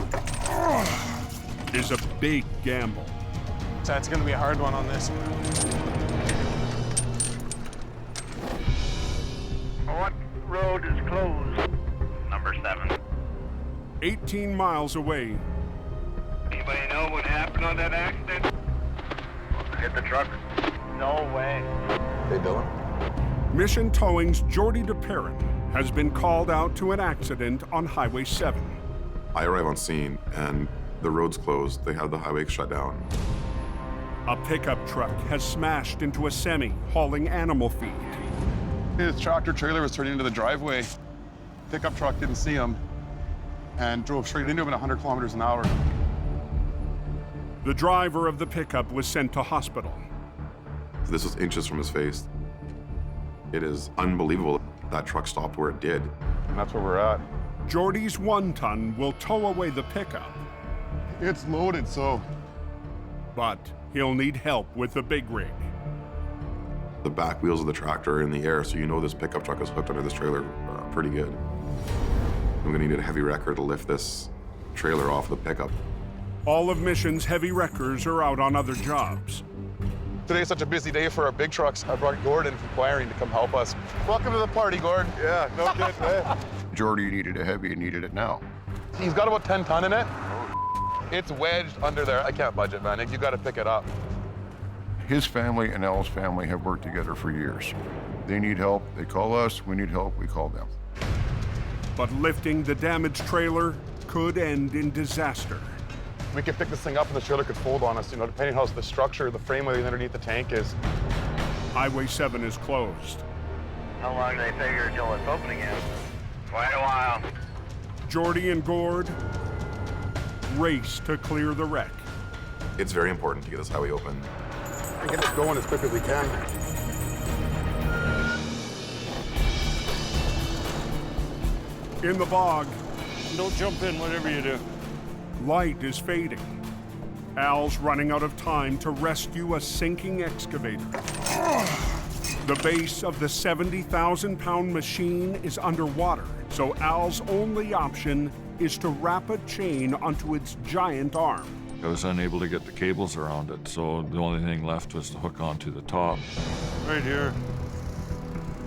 is a big gamble. So it's going to be a hard one on this. What road is closed? Number 7. 18 miles away. Anybody know what happened on that accident? Hit the truck? No way. Hey, Dylan. Mission Towing's Jordy DePerrin has been called out to an accident on Highway 7. I arrive on scene and the road's closed. They have the highway shut down. A pickup truck has smashed into a semi hauling animal feed. His tractor trailer was turning into the driveway. Pickup truck didn't see him and drove straight into him at 100 kilometers an hour. The driver of the pickup was sent to hospital. This was inches from his face. It is unbelievable that truck stopped where it did. And that's where we're at. Jordy's 1-ton will tow away the pickup. It's loaded, so. But he'll need help with the big rig. The back wheels of the tractor are in the air, so you know this pickup truck is hooked under this trailer pretty good. I'm gonna need a heavy wrecker to lift this trailer off the pickup. All of Mission's heavy wreckers are out on other jobs. Today's such a busy day for our big trucks. I brought Gordon from Acquiring to come help us. Welcome to the party, Gord. Yeah, no kidding, man. Jordy needed a heavy and needed it now. He's got about 10 ton in it. It's wedged under there. I can't budge it, man. You got to pick it up. His family and Al's family have worked together for years. They need help, they call us. We need help, we call them. But lifting the damaged trailer could end in disaster. We could pick this thing up and the trailer could fold on us, you know, depending on how the structure, the frame underneath the tank is. Highway 7 is closed. How long do they figure until it's open again? Quite a while. Jordy and Gord race to clear the wreck. It's very important to get this highway open. And get this going as quick as we can. In the bog. Don't jump in, whatever you do. Light is fading. Al's running out of time to rescue a sinking excavator. The base of the 70,000-pound machine is underwater, so Al's only option is to wrap a chain onto its giant arm. I was unable to get the cables around it, so the only thing left was to hook onto the top. Right here.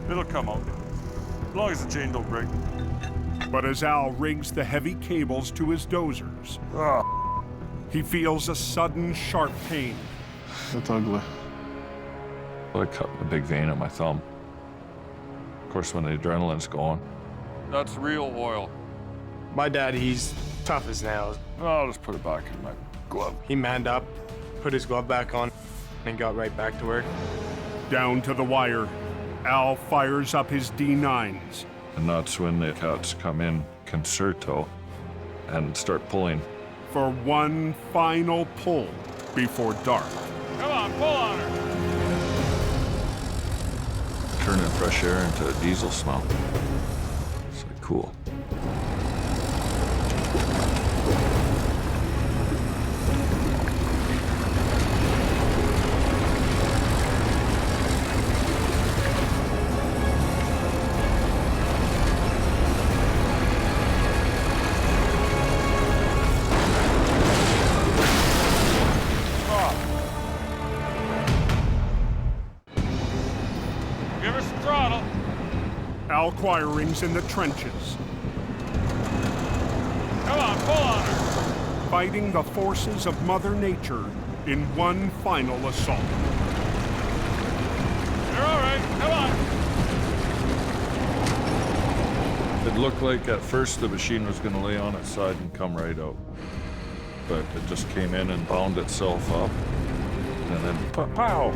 It'll come out, as long as the chain don't break. But as Al rigs the heavy cables to his dozers, he feels a sudden sharp pain. That's ugly. I cut a big vein on my thumb. Of course, when the adrenaline's going, that's real oil. My dad, he's tough as nails. I'll just put it back in my glove. He manned up, put his glove back on, and got right back to work. Down to the wire, Al fires up his D9s. And that's when the cats come in concerto and start pulling. For one final pull before dark. Come on, pull on her! Turning fresh air into a diesel smell. It's like cool. Acquirings in the trenches. Come on, pull on her! Fighting the forces of Mother Nature in one final assault. You're all right, come on! It looked like at first the machine was going to lay on its side and come right out. But it just came in and bound itself up. And then pow!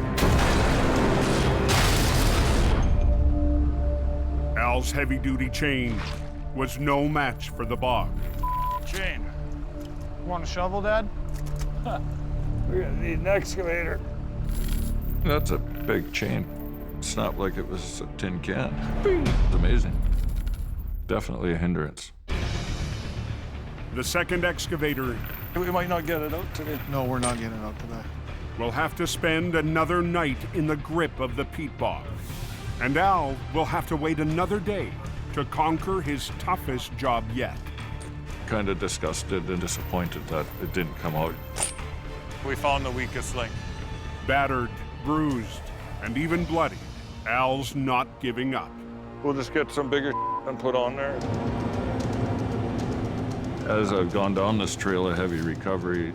Al's heavy-duty chain was no match for the bog. Chain. Want a shovel, Dad? We're gonna need an excavator. That's a big chain. It's not like it was a tin can. It's amazing. Definitely a hindrance. The second excavator. We might not get it out today. No, we're not getting it out today. Will have to spend another night in the grip of the peat bog. And Al will have to wait another day to conquer his toughest job yet. Kind of disgusted and disappointed that it didn't come out. We found the weakest link. Battered, bruised, and even bloody, Al's not giving up. We'll just get some bigger and put on there. As I've gone down this trail of heavy recovery,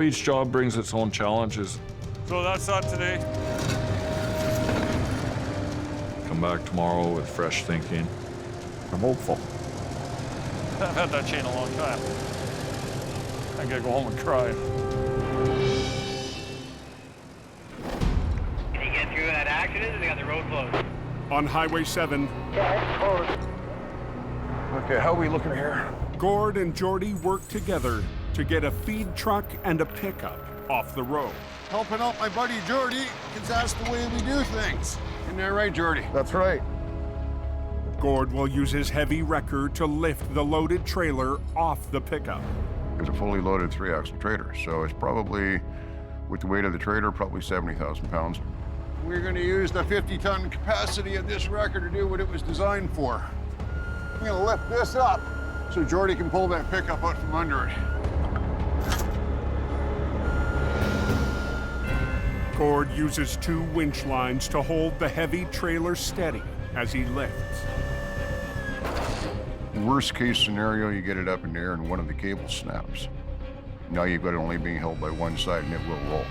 each job brings its own challenges. So that's that today. Come back tomorrow with fresh thinking. I'm hopeful. I've had that chain a long time. I gotta go home and cry. Can you get through that accident? They got the road closed. On Highway 7. Okay, how are we looking here? Gord and Jordy work together to get a feed truck and a pickup off the road. Helping out my buddy Jordy, because that's the way we do things. Isn't that right, Jordy? That's right. Gord will use his heavy wrecker to lift the loaded trailer off the pickup. It's a fully loaded 3-axle trailer, so it's probably, with the weight of the trailer, probably 70,000 pounds. We're going to use the 50-ton capacity of this wrecker to do what it was designed for. I'm going to lift this up so Jordy can pull that pickup out from under it. Gord uses 2 winch lines to hold the heavy trailer steady as he lifts. Worst case scenario, you get it up in the air and one of the cables snaps. Now you've got it only being held by one side and it will roll.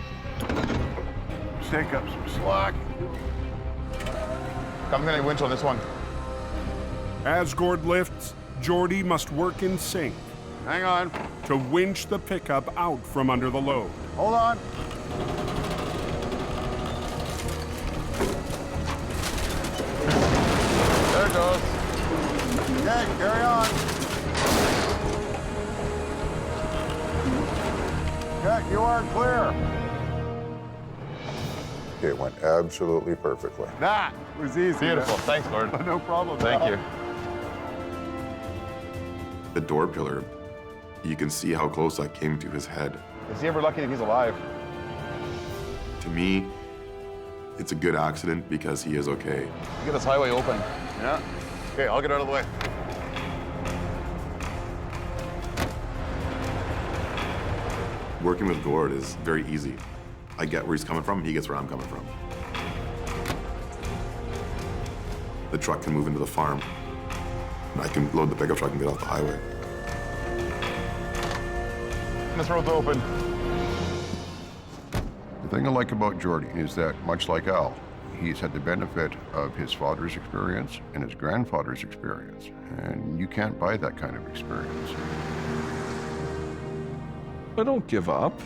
Take up some slack. I'm gonna winch on this one. As Gord lifts, Jordy must work in sync. Hang on. To winch the pickup out from under the load. Hold on. There it goes. Okay, carry on. Okay, you are clear. It went absolutely perfectly. That was easy. Beautiful. Thanks, Gord. No problem. Thank you. The door pillar, you can see how close that came to his head. Is he ever lucky that he's alive? To me, it's a good accident because he is okay. Get this highway open. Yeah. Okay, I'll get out of the way. Working with Gord is very easy. I get where he's coming from, he gets where I'm coming from. The truck can move into the farm, and I can load the pickup truck and get off the highway. This road's open. The thing I like about Jordy is that, much like Al, he's had the benefit of his father's experience and his grandfather's experience, and you can't buy that kind of experience. I don't give up.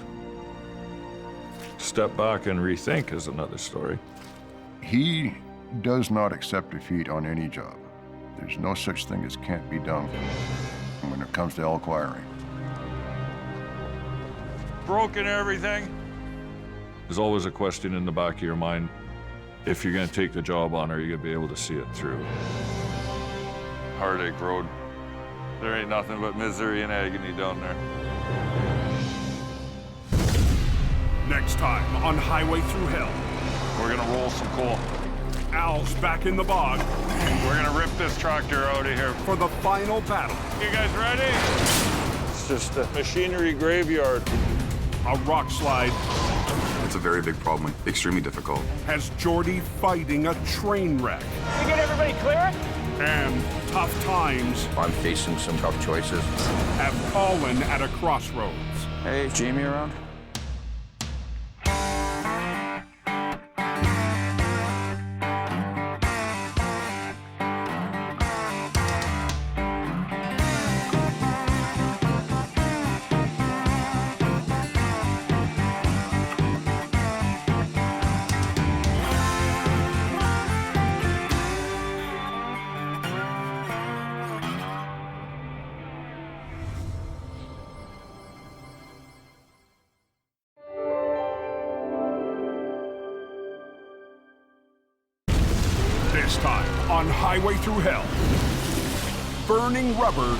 Step back and rethink is another story. He does not accept defeat on any job. There's no such thing as can't be done when it comes to elk wiring. Broken everything. There's always a question in the back of your mind. If you're gonna take the job on, are you gonna be able to see it through? Heartache Road. There ain't nothing but misery and agony down there. Next time on Highway Through Hell. We're gonna roll some coal. Al's back in the bog. We're gonna rip this tractor out of here. For the final battle. You guys ready? It's just a machinery graveyard. A rock slide. It's a very big problem, extremely difficult. Has Jordy fighting a train wreck. You get everybody clear? And tough times. I'm facing some tough choices. Have Colin at a crossroads. Hey, Jamie around? This time on Highway Through Hell. Burning rubber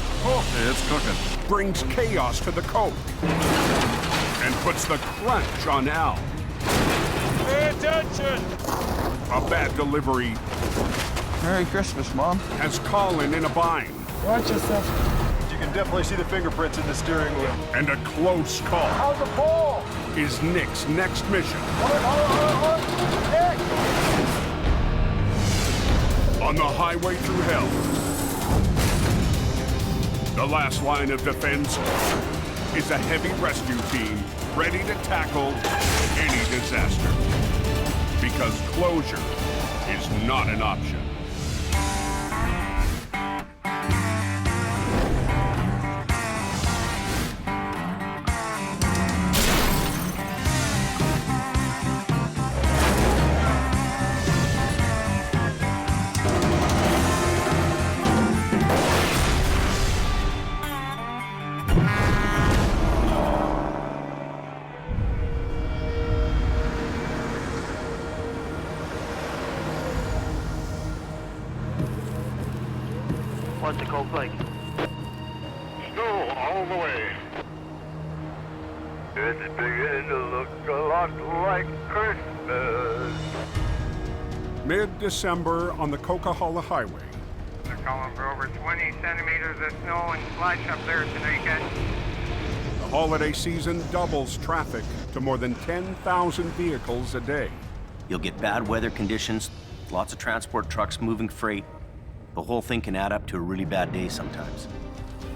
It's cooking. brings chaos to the coke and puts the crunch on Al. Pay attention! A bad delivery Merry Christmas, Mom. has Colin in a bind. Watch yourself. You can definitely see the fingerprints in the steering wheel. And a close call How's the pole? is Nick's next mission. Nick! On the Highway Through Hell. The last line of defense is a heavy rescue team ready to tackle any disaster. Because closure is not an option. What's the coke like? Snow all the way. It's beginning to look a lot like Christmas. Mid-December on the Coquihalla Highway. They're calling for over 20 centimeters of snow and slush up there tonight, guys. The holiday season doubles traffic to more than 10,000 vehicles a day. You'll get bad weather conditions, lots of transport trucks moving freight. The whole thing can add up to a really bad day sometimes.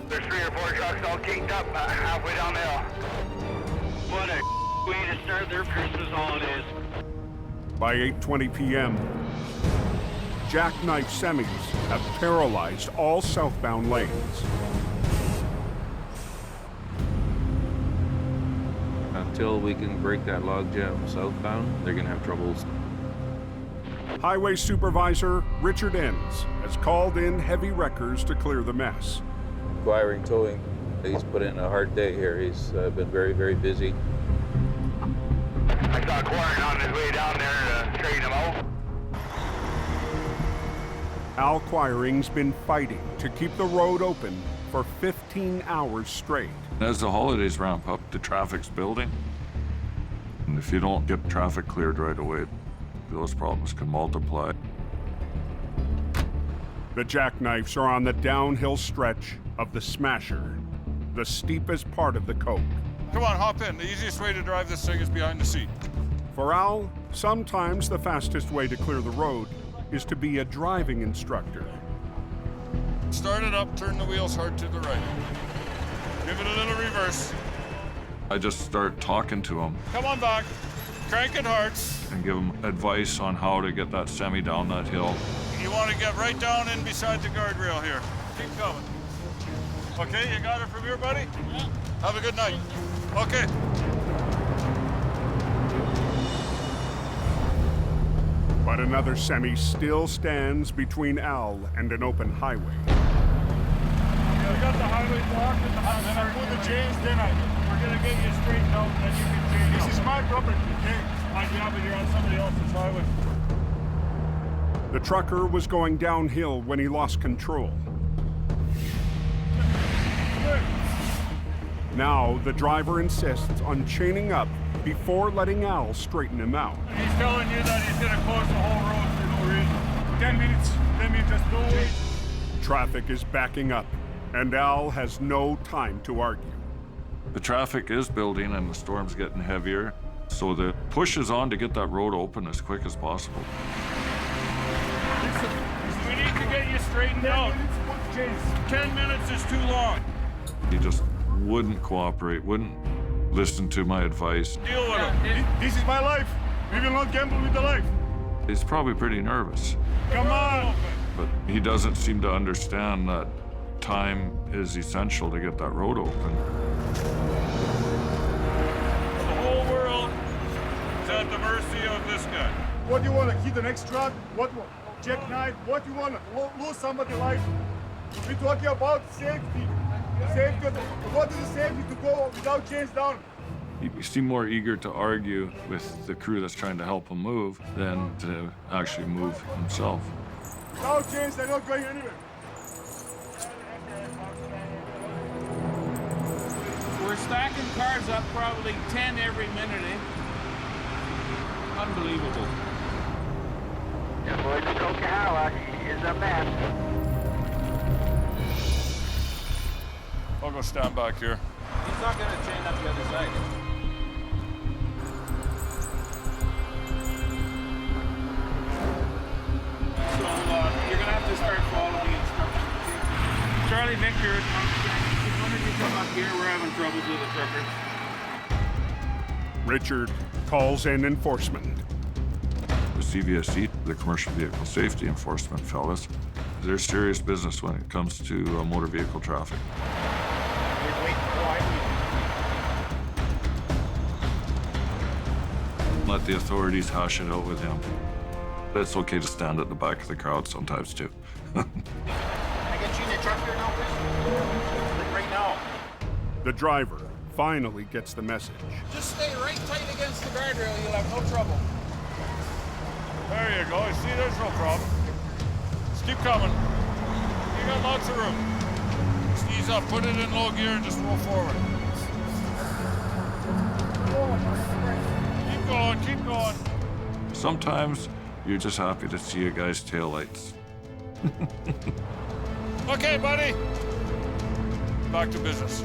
There's 3 or 4 trucks all caked up halfway down the hill. What a way to start their Christmas holidays. By 8:20 p.m., Jackknife semis have paralyzed all southbound lanes. Until we can break that logjam southbound, they're gonna have troubles. Highway Supervisor Richard Enns has called in heavy wreckers to clear the mess. Acquiring towing, he's put in a hard day here. He's been very, very busy. I saw Colin on his way down there to straighten him out. Al Quiring's been fighting to keep the road open for 15 hours straight. As the holidays ramp up, the traffic's building. And if you don't get traffic cleared right away, those problems can multiply. The Jackknifes are on the downhill stretch of the Smasher, the steepest part of the Coke. Come on, hop in. The easiest way to drive this thing is behind the seat. For Al, sometimes the fastest way to clear the road is to be a driving instructor. Start it up, turn the wheels hard to the right. Give it a little reverse. I just start talking to him. Come on back. Crank it hard. And give him advice on how to get that semi down that hill. You want to get right down in beside the guardrail here. Keep coming. Okay, you got it from here, buddy? Yeah. Have a good night. Okay. But another semi still stands between Al and an open highway. We got the highway blocked and I put the chains, then we're gonna get you straightened out and then you can change. This is my property, okay? Yeah, but you're on somebody else's highway. The trucker was going downhill when he lost control. Now, the driver insists on chaining up before letting Al straighten him out. He's telling you that he's gonna close the whole road for no reason. 10 minutes, just don't wait. Traffic is backing up, and Al has no time to argue. The traffic is building and the storm's getting heavier, so the push is on to get that road open as quick as possible. We need to get you straightened out. 10 minutes is too long. He just wouldn't cooperate, wouldn't listen to my advice. Deal with him. This is my life. We will not gamble with the life. He's probably pretty nervous. Come on. But he doesn't seem to understand that time is essential to get that road open. The whole world is at the mercy of this guy. What do you want to hit the next truck? What Jackknife? What do you want to lose somebody's life? We're talking about safety. Safety. What is the safety to go without chains down? He seemed more eager to argue with the crew that's trying to help him move than to actually move himself. Without chains, they're not going anywhere. We're stacking cars up probably 10 every minute, eh? Unbelievable. Yeah, boy, the Coquihalla is a mess. I'll go stand back here. He's not going to chain up the other side. So you're going to have to start following instructions. Charlie Victor, as soon as you come up here, we're having troubles with the trucker. Richard calls in enforcement. The CVSC, the Commercial Vehicle Safety Enforcement fellas, they're serious business when it comes to motor vehicle traffic. Let the authorities hash it out with him. But it's okay to stand at the back of the crowd sometimes, too. Can I get you in your truck here now, please? Right now. The driver finally gets the message. Just stay right tight against the guardrail. You'll have no trouble. There you go. See, there's no problem. Just keep coming. You got lots of room. Just ease up, put it in low gear, and just roll forward. Keep going, keep going. Sometimes you're just happy to see a guy's taillights. Okay, buddy. Back to business.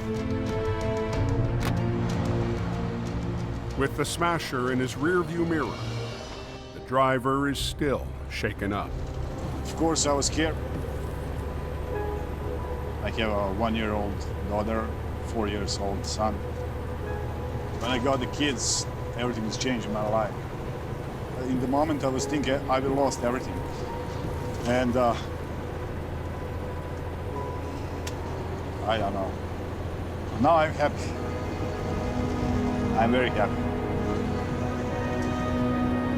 With the smasher in his rearview mirror, the driver is still shaken up. Of course, I was scared. I have a 1-year-old daughter, 4-year-old son. When I got the kids, everything has changed in my life. In the moment, I was thinking I will lost everything. And I don't know. Now I'm happy. I'm very happy.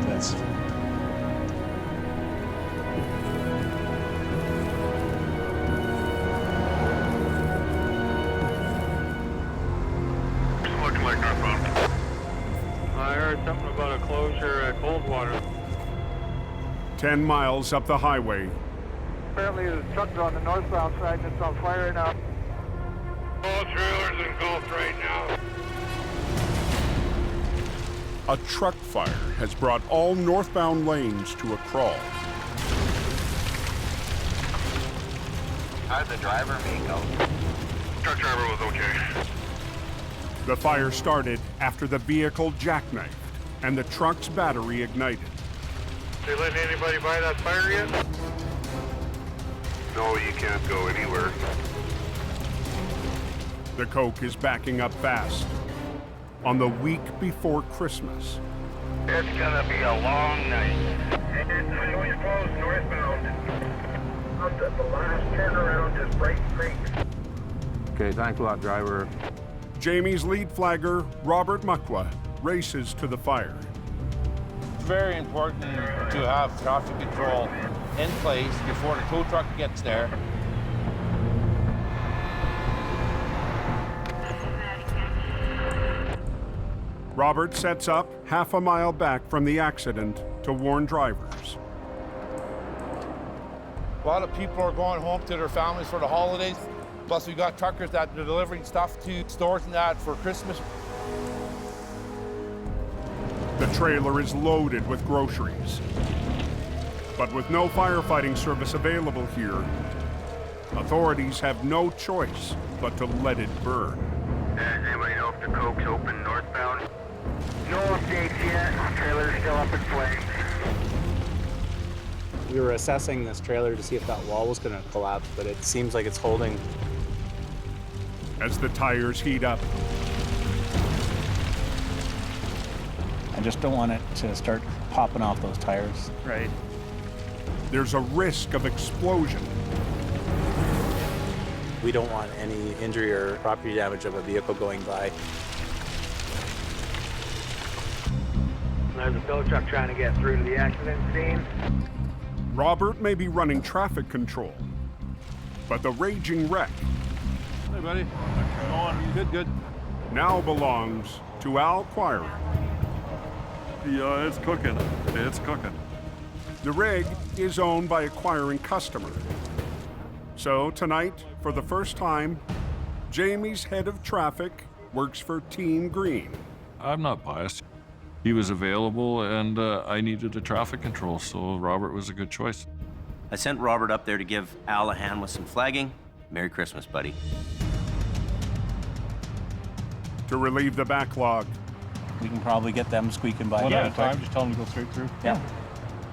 That's looking like northbound. I heard something about a closure at Coldwater. 10 miles up the highway, Apparently the truck's on the northbound side and it's on fire now. All trailers engulfed right now. a truck fire has brought all northbound lanes to a crawl. How did the driver make out? Truck driver was okay. The fire started after the vehicle jackknifed and the truck's battery ignited. They letting anybody buy that fire yet? No, you can't go anywhere. The Coke is backing up fast on the week before Christmas. It's gonna be a long night. Highway's closed northbound. Up at the last turnaround is Bright Creek. Okay, thanks a lot, driver. Jamie's lead flagger, Robert Muckwa, races to the fire. It's very important to have traffic control in place before the tow truck gets there. Robert sets up half a mile back from the accident to warn drivers. A lot of people are going home to their families for the holidays. Plus, we got truckers that are delivering stuff to stores and that for Christmas. The trailer is loaded with groceries. But with no firefighting service available here, authorities have no choice but to let it burn. Does anybody know if the Coke's open northbound? No updates yet. Trailer's still up in flames. We were assessing this trailer to see if that wall was going to collapse, but it seems like it's holding. As the tires heat up, I just don't want it to start popping off those tires. Right. there's a risk of explosion. We don't want any injury or property damage of a vehicle going by. There's a tow truck trying to get through to the accident scene. Robert may be running traffic control, but the raging wreck Hey, buddy. Come on. Good, good. now belongs to Al Quiring. Yeah, it's cooking. It's cooking. The rig is owned by a Quiring customer. So tonight, for the first time, Jamie's head of traffic works for Team Green. I'm not biased. He was available, and I needed a traffic control, so Robert was a good choice. I sent Robert up there to give Al a hand with some flagging. Merry Christmas, buddy. To relieve the backlog, We can probably get them squeaking by. One at a time, just tell them to go straight through. Yeah.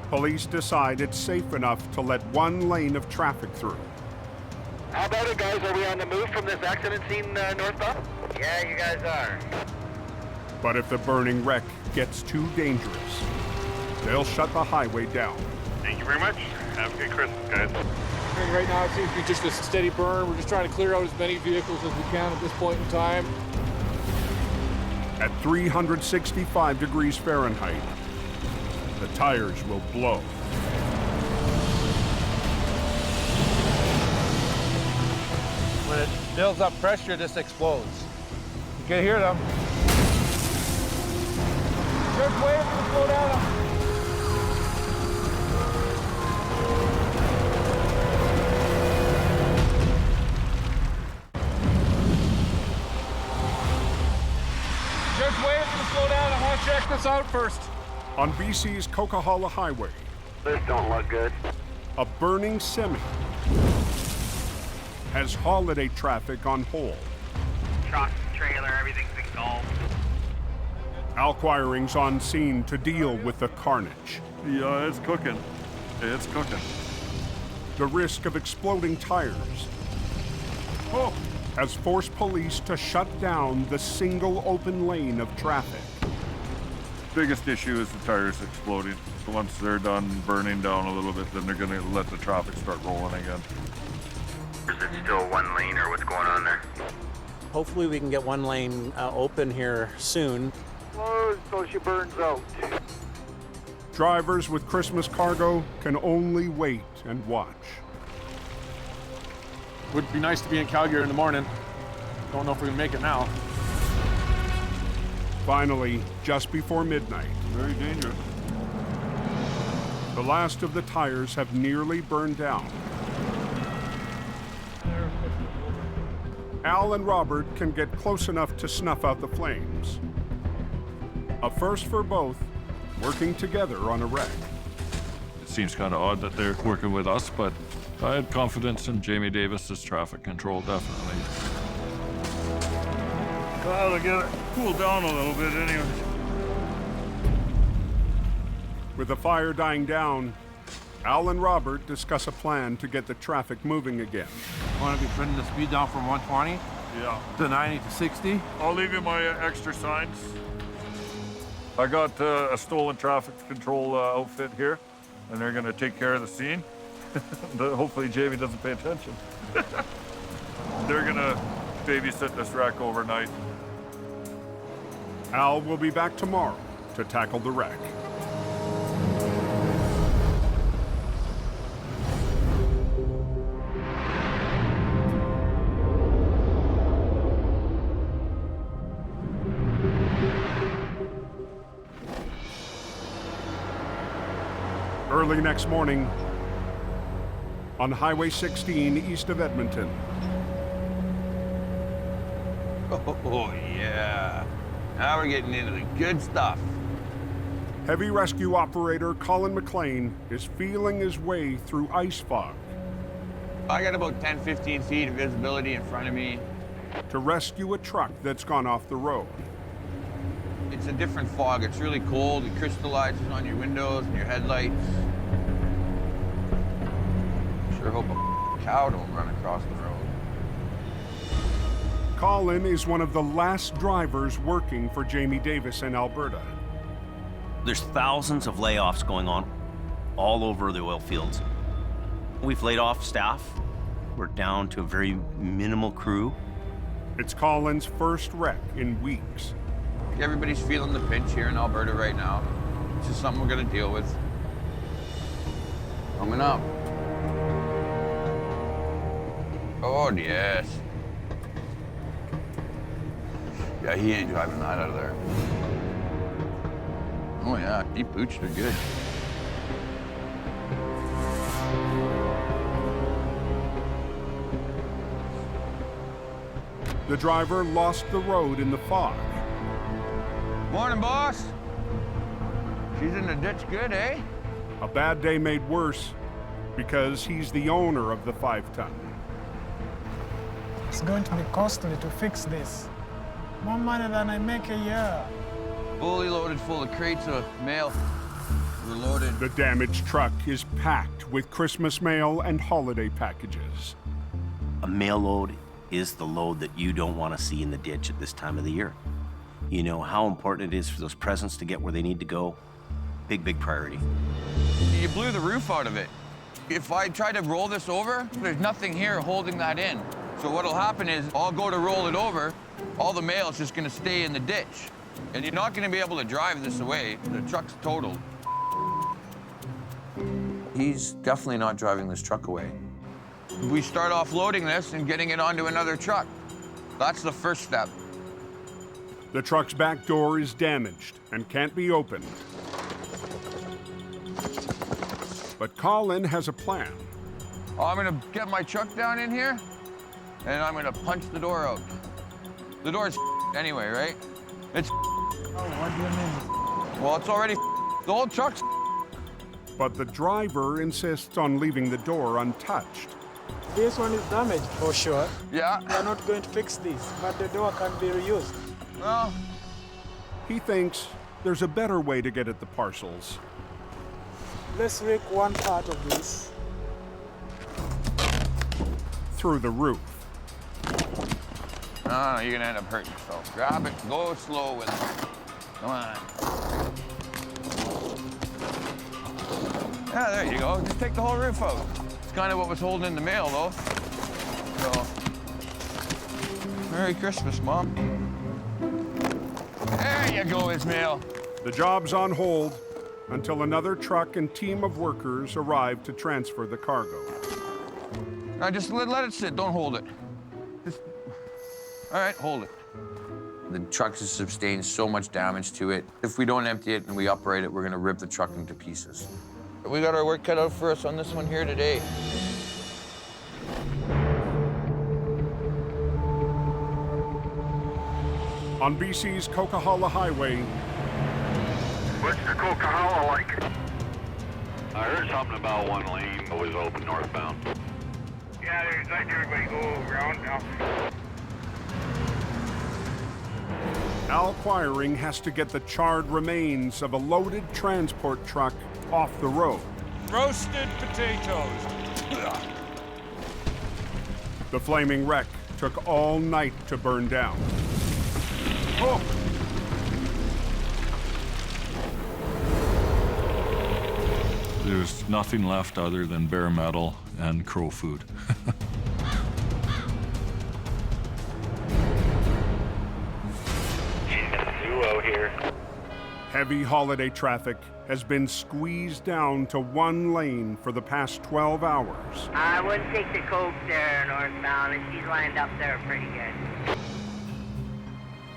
police decide it's safe enough to let one lane of traffic through. How about it, guys? Are we on the move from this accident scene northbound? Yeah, you guys are. But if the burning wreck gets too dangerous, they'll shut the highway down. Thank you very much. Have a good Christmas, guys. And right now it seems to be just a steady burn. We're just trying to clear out as many vehicles as we can at this point in time. At 365 degrees Fahrenheit, the tires will blow. When it builds up pressure, this explodes. You can hear them. Just wait for it to slow down. check this out first. On BC's Coquihalla Highway, This don't look good. a burning semi has holiday traffic on hold. Truck, trailer, everything's engulfed. Al Quiring's on scene to deal with the carnage. Yeah, it's cooking. It's cooking. The risk of exploding tires has forced police to shut down the single open lane of traffic. Biggest issue is the tires exploding. So once they're done burning down a little bit, then they're gonna let the traffic start rolling again. Is it still one lane or what's going on there? Hopefully we can get one lane open here soon. Close so she burns out. Drivers with Christmas cargo can only wait and watch. Would be nice to be in Calgary in the morning. Don't know if we can make it now. Finally, just before midnight, Very dangerous. the last of the tires have nearly burned down. Al and Robert can get close enough to snuff out the flames. A first for both, working together on a wreck. It seems kind of odd that they're working with us, but I had confidence in Jamie Davis's traffic control, definitely. Well, to get it cooled down a little bit anyway. With the fire dying down, Al and Robert discuss a plan to get the traffic moving again. Want to be bringing the speed down from 120 Yeah. to 90 to 60? I'll leave you my extra signs. I got a stolen traffic control outfit here, and they're gonna take care of the scene. Hopefully Jamie doesn't pay attention. They're gonna babysit this wreck overnight. Al will be back tomorrow to tackle the wreck. Early next morning, on Highway 16 east of Edmonton. Oh, yeah. Now we're getting into the good stuff. Heavy rescue operator Colin McLean is feeling his way through ice fog I got about 10, 15 feet of visibility in front of me. to rescue a truck that's gone off the road. It's a different fog. It's really cold. It crystallizes on your windows and your headlights. Sure hope a cow don't run across the road. Colin is one of the last drivers working for Jamie Davis in Alberta. There's thousands of layoffs going on all over the oil fields. We've laid off staff. We're down to a very minimal crew. It's Colin's first wreck in weeks. Everybody's feeling the pinch here in Alberta right now. It's just something we're gonna deal with. Coming up. Oh, yes. Yeah, he ain't driving that out of there. Oh, yeah, deep boots are good. The driver lost the road in the fog. Morning, boss. She's in the ditch good, eh? A bad day made worse because he's the owner of the 5-ton. It's going to be costly to fix this. More money than I make a year. Fully loaded full of crates of mail. We're loaded. The damaged truck is packed with Christmas mail and holiday packages. A mail load is the load that you don't want to see in the ditch at this time of the year. You know how important it is for those presents to get where they need to go. Big, big priority. You blew the roof out of it. If I try to roll this over, there's nothing here holding that in. So what'll happen is I'll go to roll it over, all the mail is just gonna stay in the ditch. And you're not gonna be able to drive this away. The truck's totaled. He's definitely not driving this truck away. We start offloading this and getting it onto another truck. That's the first step. The truck's back door is damaged and can't be opened. But Colin has a plan. I'm gonna get my truck down in here, and I'm gonna punch the door out. The door's anyway, right? It's Oh, what do you mean? Well, it's already the whole truck's. But the driver insists on leaving the door untouched. This one is damaged for sure. Yeah. We are not going to fix this, but the door can be reused. Well, He thinks there's a better way to get at the parcels. Let's rake one part of this. Through the roof. No, you're gonna end up hurting yourself. Grab it, go slow with it. Come on. Yeah, there you go. Just take the whole roof out. It's kind of what was holding in the mail, though. So, Merry Christmas, Mom. There you go, Ismail. The job's on hold until another truck and team of workers arrive to transfer the cargo. Now just let it sit. Don't hold it. All right, hold it. The truck has sustained so much damage to it. If we don't empty it and we operate it, we're gonna rip the truck into pieces. We got our work cut out for us on this one here today. On BC's Coquihalla Highway. What's the Coquihalla like? I heard something about one lane that was open northbound. Yeah, there's like everybody go around now. Al Quiring has to get the charred remains of a loaded transport truck off the road. Roasted potatoes. The flaming wreck took all night to burn down. Oh. There's nothing left other than bare metal and crow food. Duo here. Heavy holiday traffic has been squeezed down to one lane for the past 12 hours. I wouldn't take the Coke there northbound, and she's lined up there pretty good.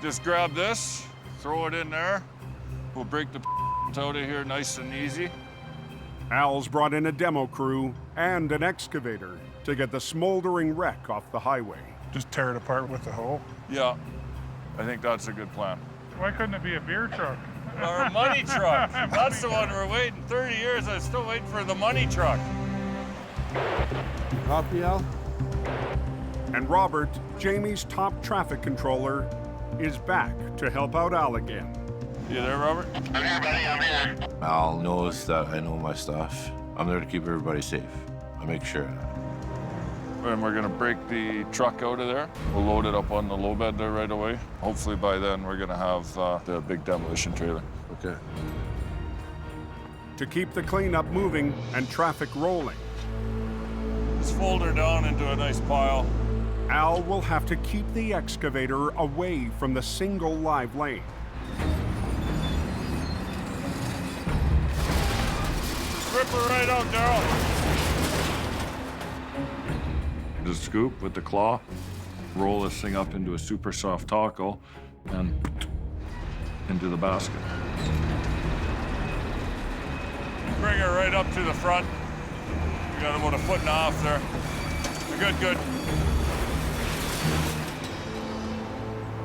Just grab this, throw it in there. We'll break the out of here nice and easy. Al's brought in a demo crew and an excavator to get the smoldering wreck off the highway. Just tear it apart with the hoe? Yeah, I think that's a good plan. Why couldn't it be a beer truck? Our money truck. That's the one we're waiting. 30 years, I'm still waiting for the money truck. Copy, Al? And Robert, Jamie's top traffic controller, is back to help out Al again. You there, Robert? I'm here, buddy, I'm here. Al knows that I know my stuff. I'm there to keep everybody safe. I make sure of that. And we're gonna break the truck out of there. We'll load it up on the low bed there right away. Hopefully by then we're gonna have the big demolition trailer. Okay. To keep the cleanup moving and traffic rolling, Just fold her down into a nice pile. Al will have to keep the excavator away from the single live lane. Just rip her right out, Daryl. Just scoop with the claw, roll this thing up into a super soft taco, and into the basket. Bring her right up to the front. We got about 1.5 feet there. Good, good.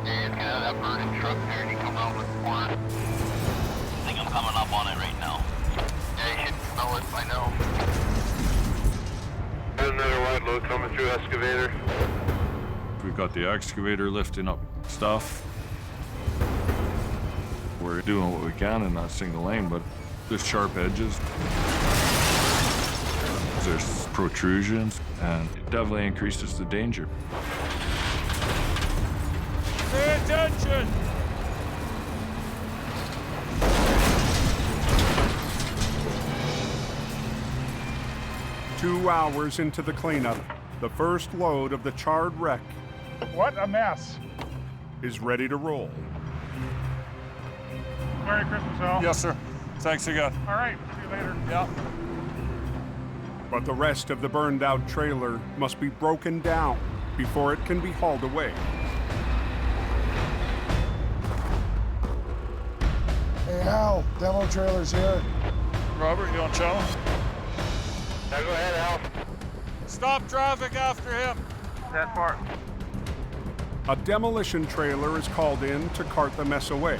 Yeah, it's got that burning truck there, and he come out with the corn. I think I'm coming up on it right now. Yeah, you should know it by now. Another white load coming through excavator. We've got the excavator lifting up stuff. We're doing what we can in that single lane, but there's sharp edges. There's protrusions, and it definitely increases the danger. Pay attention! Two hours into the cleanup, the first load of the charred wreck What a mess. is ready to roll. Merry Christmas, Al. Yes, sir. Thanks again. All right, see you later. Yeah. But the rest of the burned out trailer must be broken down before it can be hauled away. Hey, Al, demo trailer's here. Robert, you on channel? Now go ahead, Al. Stop traffic after him. That far. A demolition trailer is called in to cart the mess away.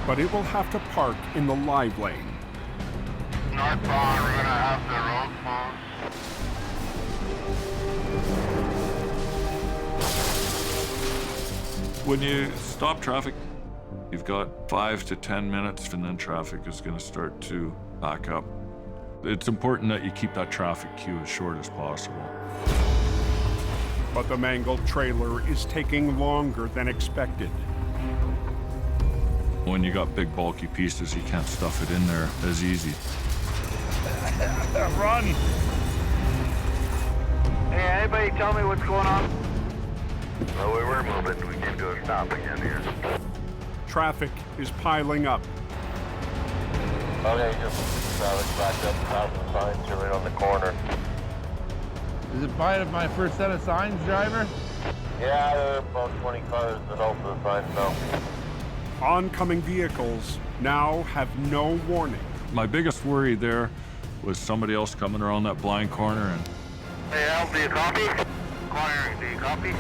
but it will have to park in the live lane. Northbound, we're gonna have the road closed. When you stop traffic, you've got 5 to 10 minutes, and then traffic is going to start to back up. It's important that you keep that traffic queue as short as possible. But the mangled trailer is taking longer than expected. When you got big, bulky pieces, you can't stuff it in there as easy. Run! Hey, anybody tell me what's going on? Well, we were moving. We came to a stop again here. Traffic is piling up. Okay, just traffic backed up, passing signs, you're right on the corner. Is it part of my first set of signs, driver? Yeah, there are about 20 cars that alter the signs now. Oncoming vehicles now have no warning. My biggest worry there was somebody else coming around that blind corner and... Hey, Al, do you copy? Acquiring, do you copy?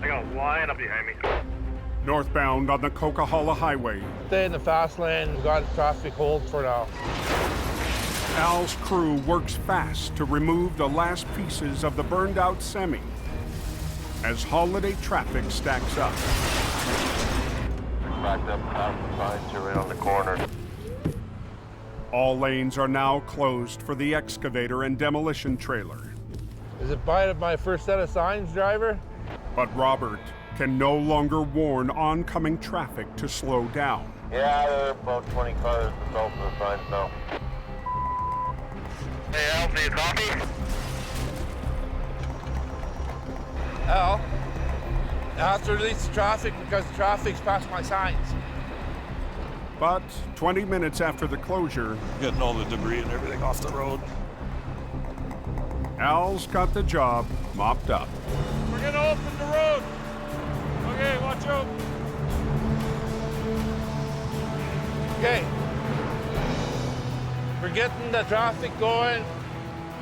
I got a line up behind me. Northbound on the Coquihalla Highway. Stay in the fast lane. We've got traffic hold for now. Al's crew works fast to remove the last pieces of the burned-out semi as holiday traffic stacks up. Backed up, passing signs, you're right on the corner. All lanes are now closed for the excavator and demolition trailer. Is it part of my first set of signs, driver? But Robert can no longer warn oncoming traffic to slow down. Yeah, there are about 20 cars that alter the signs now. Hey, Al, do you copy? Al, I have to release the traffic because the traffic's past my signs. But 20 minutes after the closure, getting all the debris and everything off the road. Al's got the job mopped up. We're gonna open the road. Okay, watch out. Okay. We're getting the traffic going.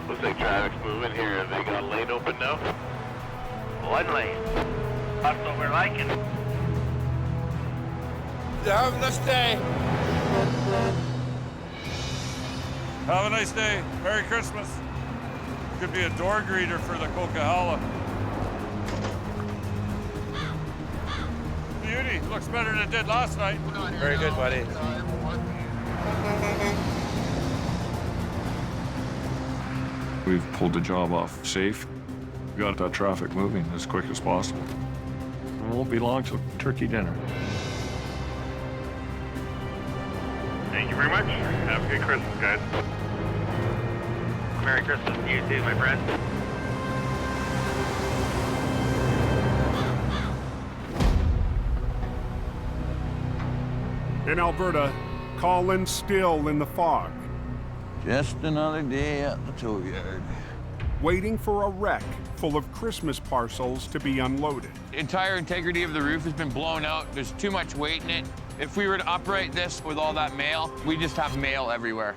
Looks like traffic's moving here. Have they got a lane open now? One lane. That's what we're liking. Have a nice day. Have a nice day. Merry Christmas. Could be a door greeter for the Coquihalla. Beauty. Looks better than it did last night. Very good, buddy. We've pulled the job off safe. We got that traffic moving as quick as possible. It won't be long till turkey dinner. Thank you very much. Have a good Christmas, guys. Merry Christmas to you too, my friend. In Alberta, Colin's still in the fog. Just another day at the tow yard. Waiting for a wreck full of Christmas parcels to be unloaded. The entire integrity of the roof has been blown out. There's too much weight in it. If we were to upright this with all that mail, we just have mail everywhere.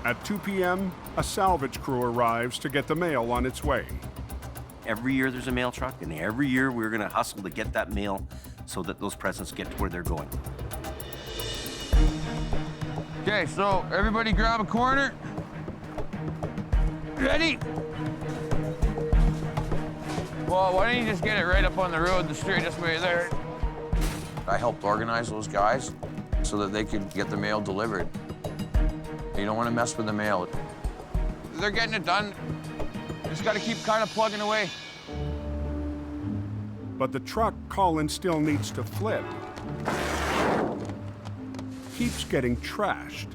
At 2 p.m., a salvage crew arrives to get the mail on its way. Every year there's a mail truck, and every year we're gonna hustle to get that mail so that those presents get to where they're going. Okay, so everybody grab a corner. Ready? Well, why don't you just get it right up on the road the straightest way there? I helped organize those guys so that they could get the mail delivered. You don't want to mess with the mail. They're getting it done. You just got to keep kind of plugging away. But the truck Colin still needs to flip keeps getting trashed.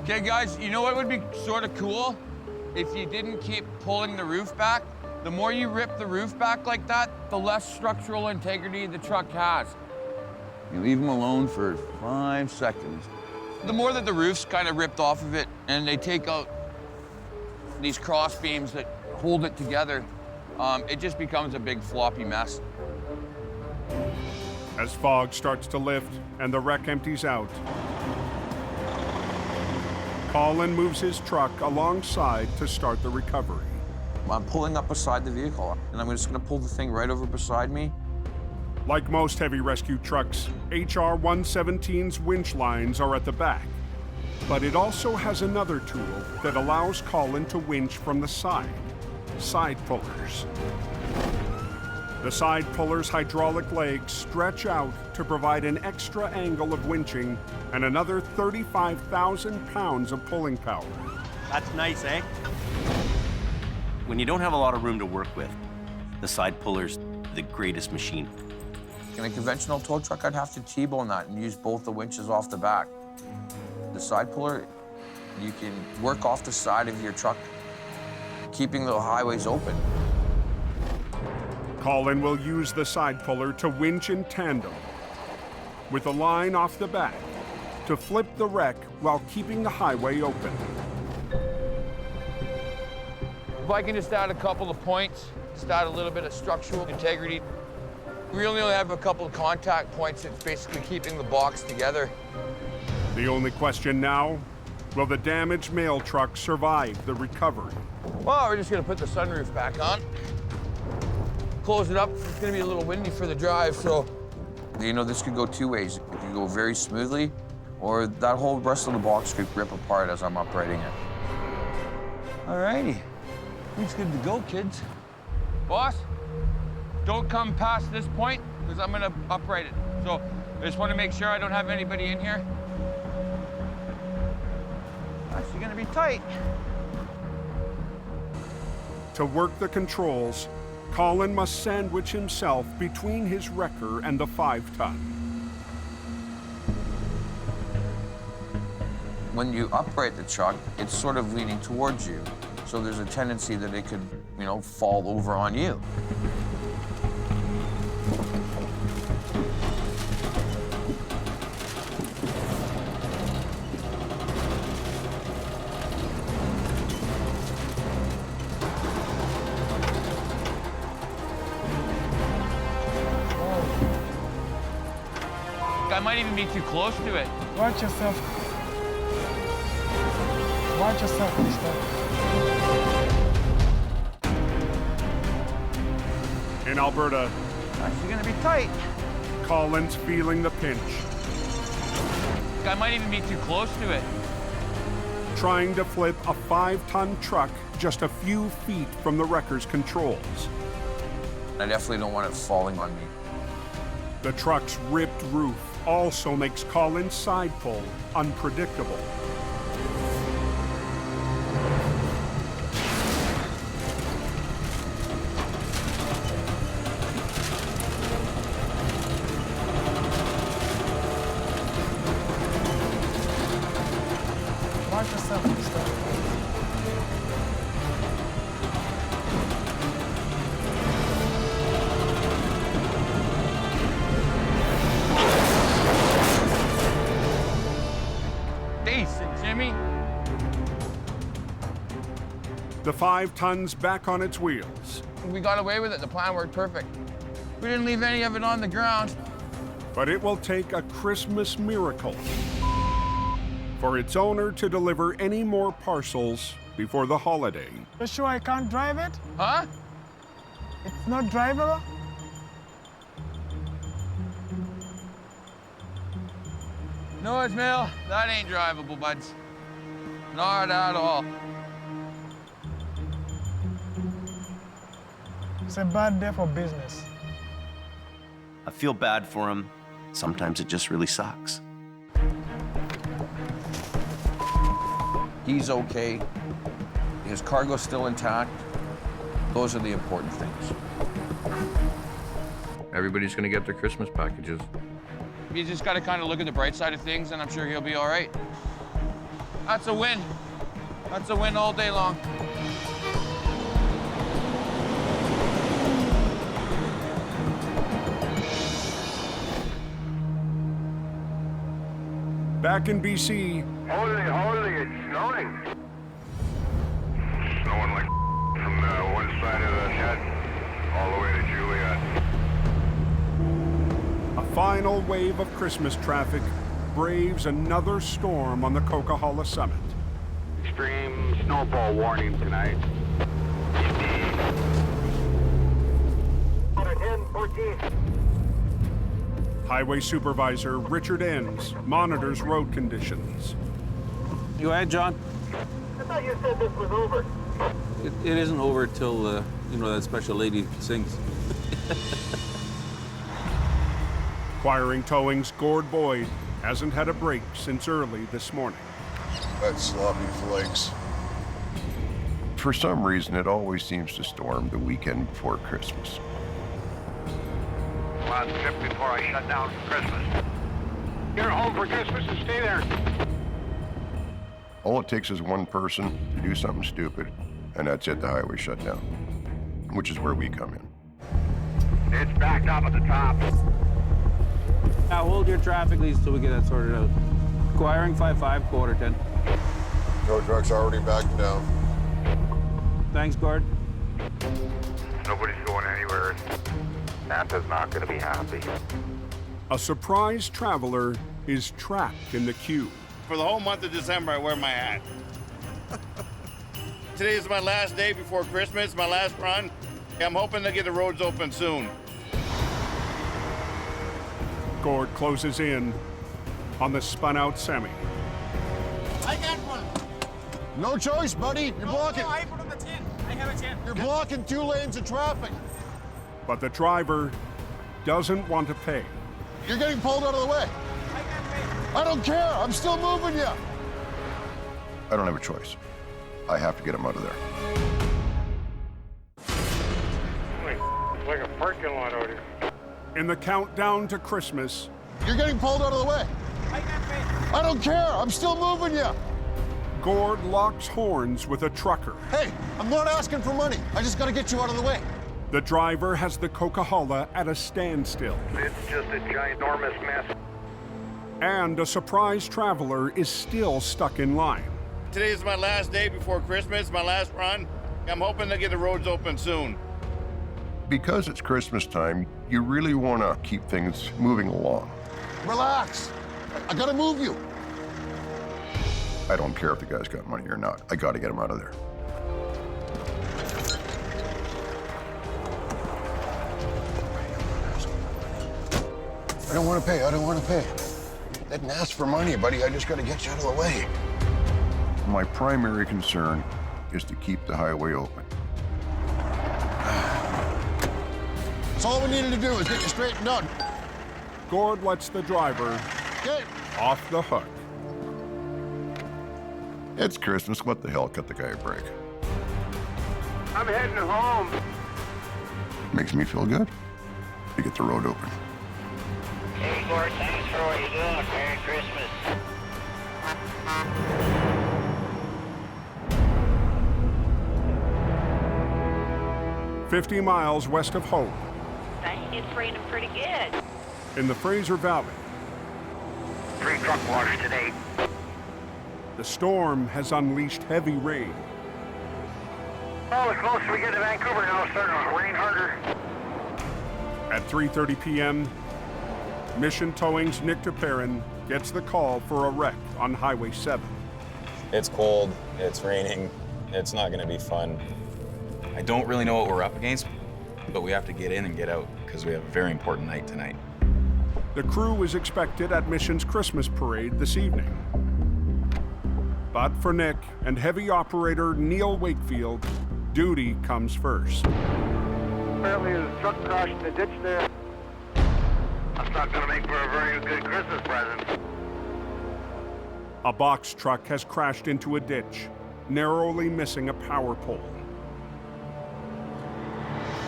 Okay, guys, you know what would be sort of cool? If you didn't keep pulling the roof back. The more you rip the roof back like that, the less structural integrity the truck has. You leave them alone for 5 seconds. The more that the roof's kind of ripped off of it and they take out these cross beams that hold it together, it just becomes a big floppy mess. As fog starts to lift and the wreck empties out, Colin moves his truck alongside to start the recovery. I'm pulling up beside the vehicle, and I'm just gonna pull the thing right over beside me. Like most heavy rescue trucks, HR 117's winch lines are at the back. But it also has another tool that allows Colin to winch from the side pullers. The side pullers' hydraulic legs stretch out to provide an extra angle of winching and another 35,000 pounds of pulling power. That's nice, eh? When you don't have a lot of room to work with, the side puller's the greatest machine. In a conventional tow truck, I'd have to T-bone that and use both the winches off the back. The side puller, you can work off the side of your truck, keeping the highways open. Colin will use the side puller to winch in tandem with a line off the back to flip the wreck while keeping the highway open. If I can just add a couple of points, just add a little bit of structural integrity. We only have a couple of contact points that's basically keeping the box together. The only question now, will the damaged mail truck survive the recovery? Well, we're just gonna put the sunroof back on. Close it up. It's gonna be a little windy for the drive, so. You know, this could go two ways. It could go very smoothly, or that whole rest of the box could rip apart as I'm uprighting it. All righty. It's good to go, kids. Boss, don't come past this point, because I'm gonna upright it. So I just wanna make sure I don't have anybody in here. Actually gonna be tight. To work the controls, Colin must sandwich himself between his wrecker and the 5-ton. When you upright the truck, it's sort of leaning towards you. So there's a tendency that it could, you know, fall over on you. I might even be too close to it. Watch yourself. Watch yourself, mister. In Alberta, Actually gonna be tight. Colin's feeling the pinch. I might even be too close to it. Trying to flip a 5-ton truck just a few feet from the wrecker's controls. I definitely don't want it falling on me. The truck's ripped roof also makes Colin's side pull unpredictable. Watch yourself, mister. Decent, Jimmy. The 5-ton's back on its wheels. We got away with it. The plan worked perfect. We didn't leave any of it on the ground. But it will take a Christmas miracle for its owner to deliver any more parcels before the holiday. You sure I can't drive it? Huh? It's not drivable? No, Ismail, that ain't drivable, buds. Not at all. It's a bad day for business. I feel bad for him. Sometimes it just really sucks. He's okay. His cargo's still intact. Those are the important things. Everybody's gonna get their Christmas packages. You just gotta kind of look at the bright side of things, and I'm sure he'll be all right. That's a win. That's a win all day long. Back in BC, Holy, it's snowing. Snowing like from one side of the head all the way to Juliet. a final wave of Christmas traffic braves another storm on the Coquihalla summit. Extreme snowfall warning tonight. 10, 14. Highway Supervisor Richard Enns monitors road conditions. Go ahead, John. I thought you said this was over. It isn't over till, you know, that special lady sings. Acquiring Towing's Gord Boyd hasn't had a break since early this morning. That's sloppy flakes. For some reason, it always seems to storm the weekend before Christmas. Last trip before I shut down for Christmas. You're home for Christmas and stay there. All it takes is one person to do something stupid, and that's it, the highway shut down, which is where we come in. It's backed up at the top. Now hold your traffic leads till we get that sorted out. Acquiring 5-5, quarter 10. Tow truck's already backed down. Thanks, Gord. Nobody's going anywhere. Santa's not going to be happy. A surprise traveler is trapped in the queue. For the whole month of December, I wear my hat. Today is my last day before Christmas, my last run. I'm hoping to get the roads open soon. Gord closes in on the spun-out semi. I got one. No choice, buddy. You're blocking. No, I put on the 10. I have a 10. You're blocking 2 lanes of traffic. But the driver doesn't want to pay. You're getting pulled out of the way. I can't pay. I don't care. I'm still moving you. I don't have a choice. I have to get him out of there. It's like a parking lot out here. In the countdown to Christmas, You're getting pulled out of the way. I can't pay. I don't care. I'm still moving you. Gord locks horns with a trucker. Hey, I'm not asking for money. I just got to get you out of the way. The driver has the Coca-Cola at a standstill. It's just a ginormous mess. And a surprise traveler is still stuck in line. Today is my last day before Christmas, my last run. I'm hoping to get the roads open soon. Because it's Christmas time, you really want to keep things moving along. Relax. I got to move you. I don't care if the guy's got money or not. I got to get him out of there. I don't want to pay. I don't want to pay. I didn't ask for money, buddy. I just got to get you out of the way. My primary concern is to keep the highway open. That's all we needed to do is get you straightened out. Gord lets the driver off the hook. It's Christmas. What the hell? Cut the guy a break. I'm heading home. Makes me feel good to get the road open. Hey, Gord, thanks for what you're doing. Merry Christmas. "50 miles west of Hope, Dang, it's raining pretty good. in the Fraser Valley, 3 truck wash today. the storm has unleashed heavy rain. Oh, the closer we get to Vancouver now, it's starting to rain harder. At 3:30 p.m., Mission Towing's Nick DePerrin gets the call for a wreck on Highway 7. It's cold, it's raining, it's not gonna be fun. I don't really know what we're up against, but we have to get in and get out because we have a very important night tonight. The crew is expected at Mission's Christmas parade this evening. But for Nick and heavy operator Neil Wakefield, duty comes first. Apparently the truck crashed in the ditch there. That's not gonna make for a very good Christmas present. A box truck has crashed into a ditch, narrowly missing a power pole.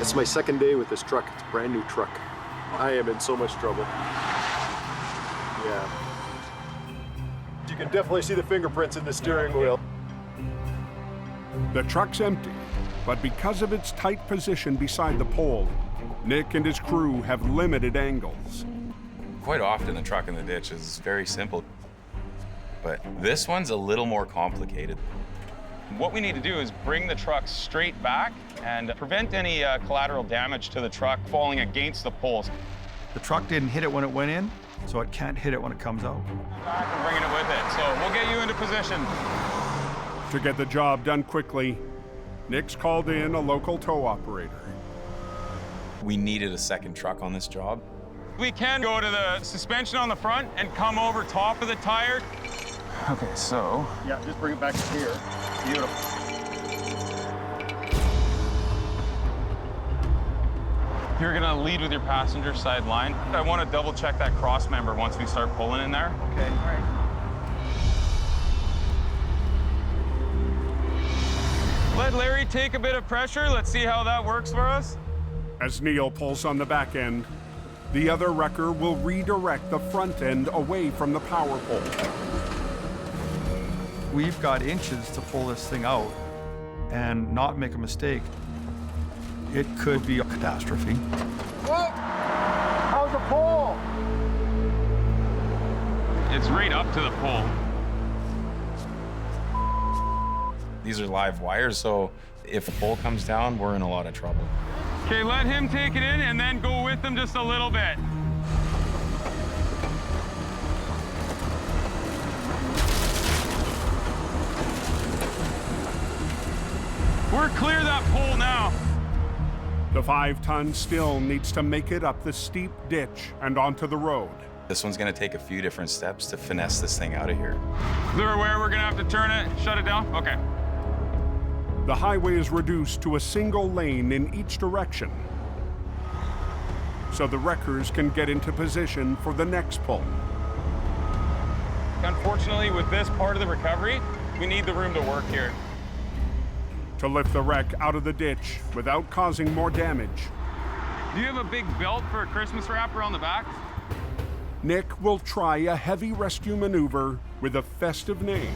It's my second day with this truck. It's a brand new truck. I am in so much trouble. Yeah. You can definitely see the fingerprints in the steering wheel. The truck's empty, but because of its tight position beside the pole, Nick and his crew have limited angles. Quite often the truck in the ditch is very simple, but this one's a little more complicated. What we need to do is bring the truck straight back and prevent any collateral damage to the truck falling against the poles. The truck didn't hit it when it went in, so it can't hit it when it comes out. Back and bringing it with it, so we'll get you into position. To get the job done quickly, Nick's called in a local tow operator. We needed a second truck on this job. We can go to the suspension on the front and come over top of the tire. Okay, so. Yeah, just bring it back to here. Beautiful. You're gonna lead with your passenger side line. I want to double check that cross member once we start pulling in there. Okay. All right. Let Larry take a bit of pressure. Let's see how that works for us. As Neil pulls on the back end, the other wrecker will redirect the front end away from the power pole. We've got inches to pull this thing out and not make a mistake. It could be a catastrophe. Whoa! How's the pole? It's right up to the pole. These are live wires, so if the pole comes down, we're in a lot of trouble. Okay, let him take it in and then go with him just a little bit. We're clear that pole now. The 5-ton still needs to make it up the steep ditch and onto the road. This one's gonna take a few different steps to finesse this thing out of here. They're aware we're gonna have to turn it, shut it down? Okay. The highway is reduced to a single lane in each direction, so the wreckers can get into position for the next pull. Unfortunately, with this part of the recovery, we need the room to work here. To lift the wreck out of the ditch without causing more damage, Do you have a big belt for a Christmas wrap around the back? Nick will try a heavy rescue maneuver with a festive name.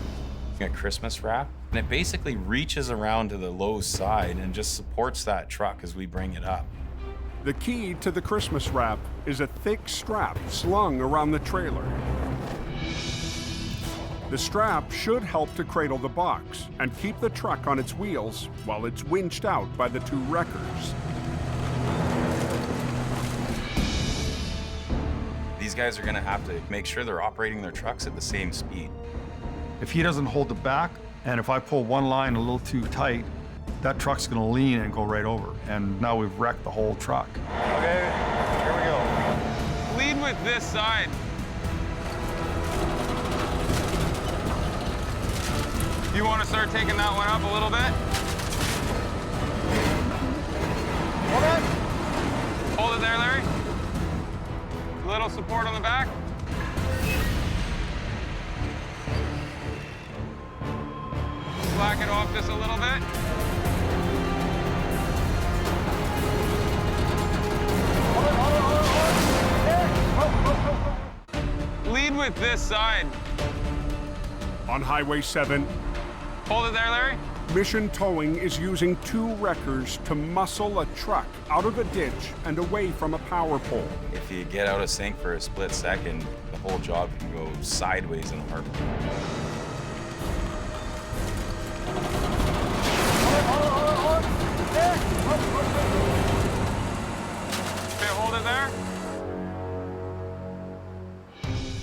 A Christmas wrap, and it basically reaches around to the low side and just supports that truck as we bring it up. The key to the Christmas wrap is a thick strap slung around the trailer. The strap should help to cradle the box and keep the truck on its wheels while it's winched out by the two wreckers. These guys are gonna have to make sure they're operating their trucks at the same speed. If he doesn't hold the back, and if I pull one line a little too tight, that truck's gonna lean and go right over. And now we've wrecked the whole truck. Okay, here we go. Lead with this side. You want to start taking that one up a little bit? Hold on. Hold it there, Larry. A little support on the back. Slack it off just a little bit. Lead with this side. On Highway 7, hold it there, Larry. Mission Towing is using two wreckers to muscle a truck out of a ditch and away from a power pole. If you get out of sync for a split second, the whole job can go sideways in a heartbeat. Okay, hold it there.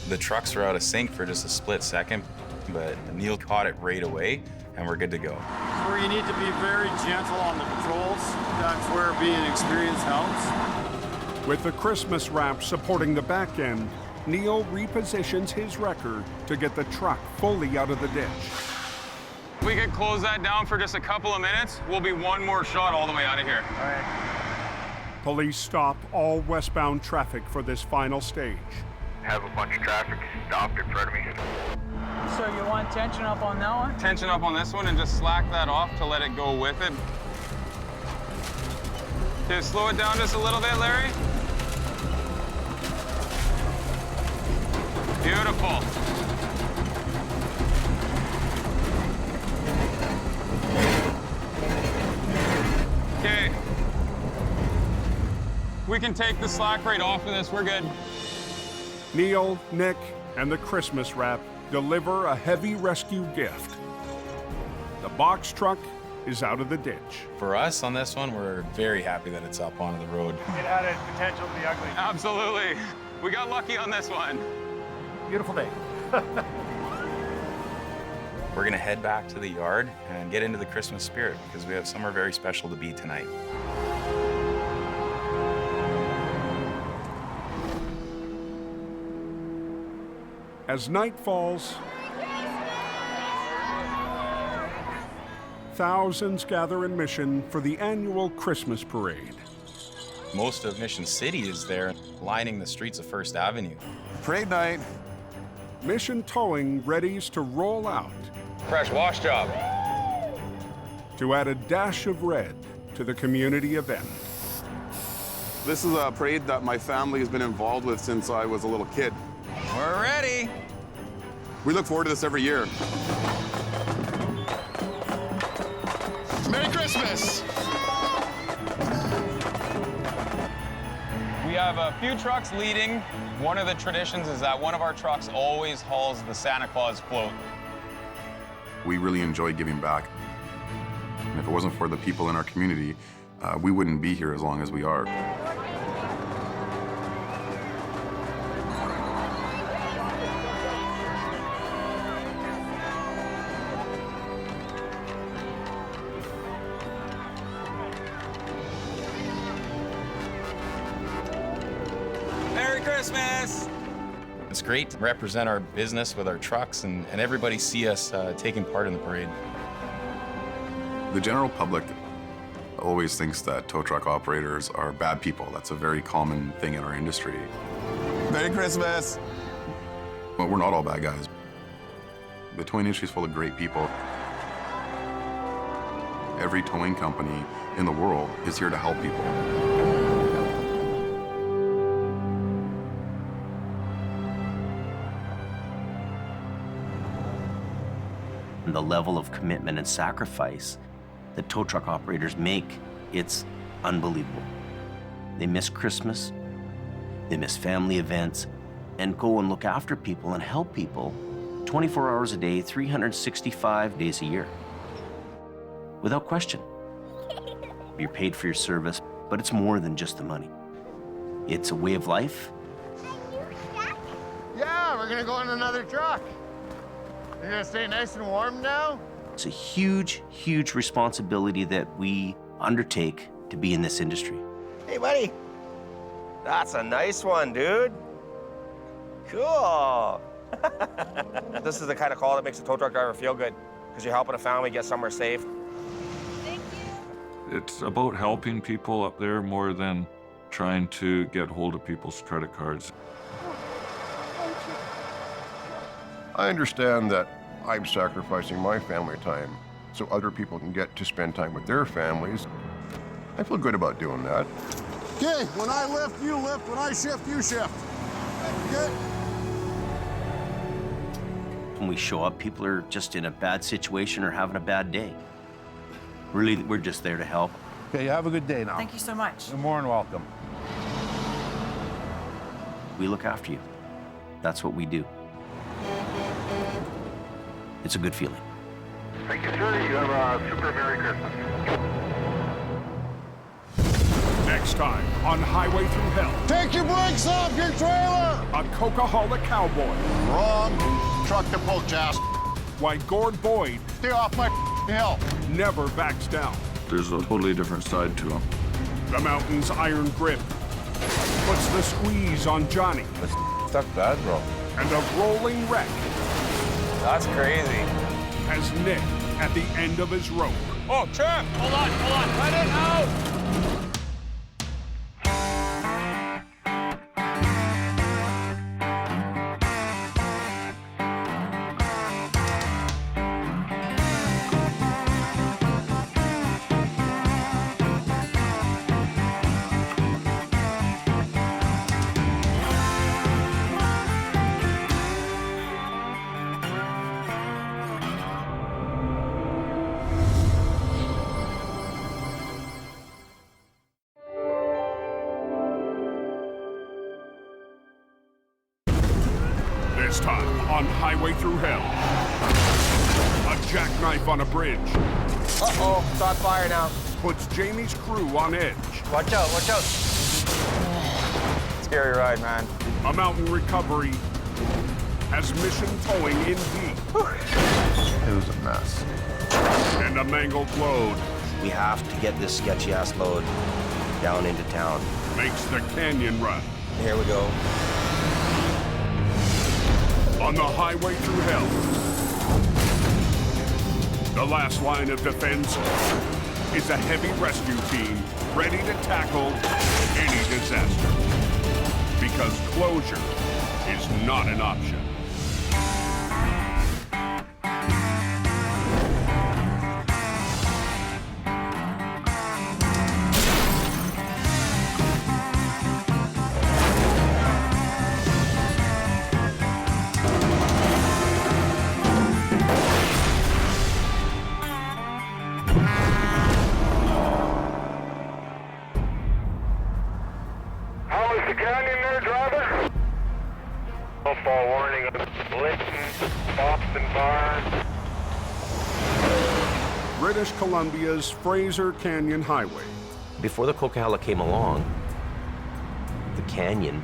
The trucks are out of sync for just a split second, but Neil caught it right away, and we're good to go. Where you need to be very gentle on the controls. That's where being experienced helps. With the Christmas wrap supporting the back end, Neil repositions his wrecker to get the truck fully out of the ditch. We could close that down for just a couple of minutes. We'll be one more shot all the way out of here. All right. Police stop all westbound traffic for this final stage. Have a bunch of traffic stopped in front of me. So you want tension up on that one? Tension up on this one and just slack that off to let it go with it. Okay, slow it down just a little bit, Larry. Beautiful. Okay. We can take the slack right off of this, we're good. Neil, Nick, and the Christmas wrap deliver a heavy rescue gift. The box truck is out of the ditch. For us on this one, we're very happy that it's up onto the road. It had a potential to be ugly. Absolutely. We got lucky on this one. Beautiful day. We're gonna head back to the yard and get into the Christmas spirit because we have somewhere very special to be tonight. As night falls, thousands gather in Mission for the annual Christmas parade. Most of Mission City is there, lining the streets of First Avenue. Parade night. Mission Towing readies to roll out. Fresh wash job. To add a dash of red to the community event. This is a parade that my family has been involved with since I was a little kid. We're ready. We look forward to this every year. Merry Christmas! We have a few trucks leading. One of the traditions is that one of our trucks always hauls the Santa Claus float. We really enjoy giving back. And if it wasn't for the people in our community, we wouldn't be here as long as we are. Merry Christmas! It's great to represent our business with our trucks and everybody see us taking part in the parade. The general public always thinks that tow truck operators are bad people. That's a very common thing in our industry. Merry Christmas! But we're not all bad guys. The towing industry is full of great people. Every towing company in the world is here to help people. And the level of commitment and sacrifice that tow truck operators make, it's unbelievable. They miss Christmas, they miss family events, and go and look after people and help people 24 hours a day, 365 days a year. Without question. You're paid for your service, but it's more than just the money. It's a way of life. Yeah, we're gonna go in another truck. You're gonna stay nice and warm now? It's a huge, huge responsibility that we undertake to be in this industry. Hey, buddy. That's a nice one, dude. Cool. This is the kind of call that makes a tow truck driver feel good, because you're helping a family get somewhere safe. It's about helping people up there more than trying to get hold of people's credit cards. I understand that I'm sacrificing my family time so other people can get to spend time with their families. I feel good about doing that. Okay, when I lift, you lift. When I shift, you shift. Good? When we show up, people are just in a bad situation or having a bad day. Really, we're just there to help. Okay, you have a good day now. Thank you so much. You're more than welcome. We look after you. That's what we do. It's a good feeling. Thank you, sir. You have a super Merry Christmas. Next time on Highway Through Hell. Take your brakes off your trailer! A Coca-Cola cowboy. Wrong. Truck to pull, Jas. Why Gord Boyd Stay off my hill. never backs down. There's a totally different side to them. The mountain's iron grip puts the squeeze on Johnny. Stuck bad, bro. And a rolling wreck That's crazy. has Nick at the end of his rope. Oh, Trip! Hold on. Let it out! This time on Highway Through Hell. A jackknife on a bridge. Uh-oh, it's on fire now. Puts Jamie's crew on edge. Watch out. Scary ride, man. A mountain recovery has Mission Towing in deep. It was a mess. And a mangled load We have to get this sketchy-ass load down into town. makes the canyon run. Here we go. on the highway through hell. The last line of defense is a heavy rescue team ready to tackle any disaster. Because closure is not an option. British Columbia's Fraser Canyon Highway. Before the Coquihalla came along, the canyon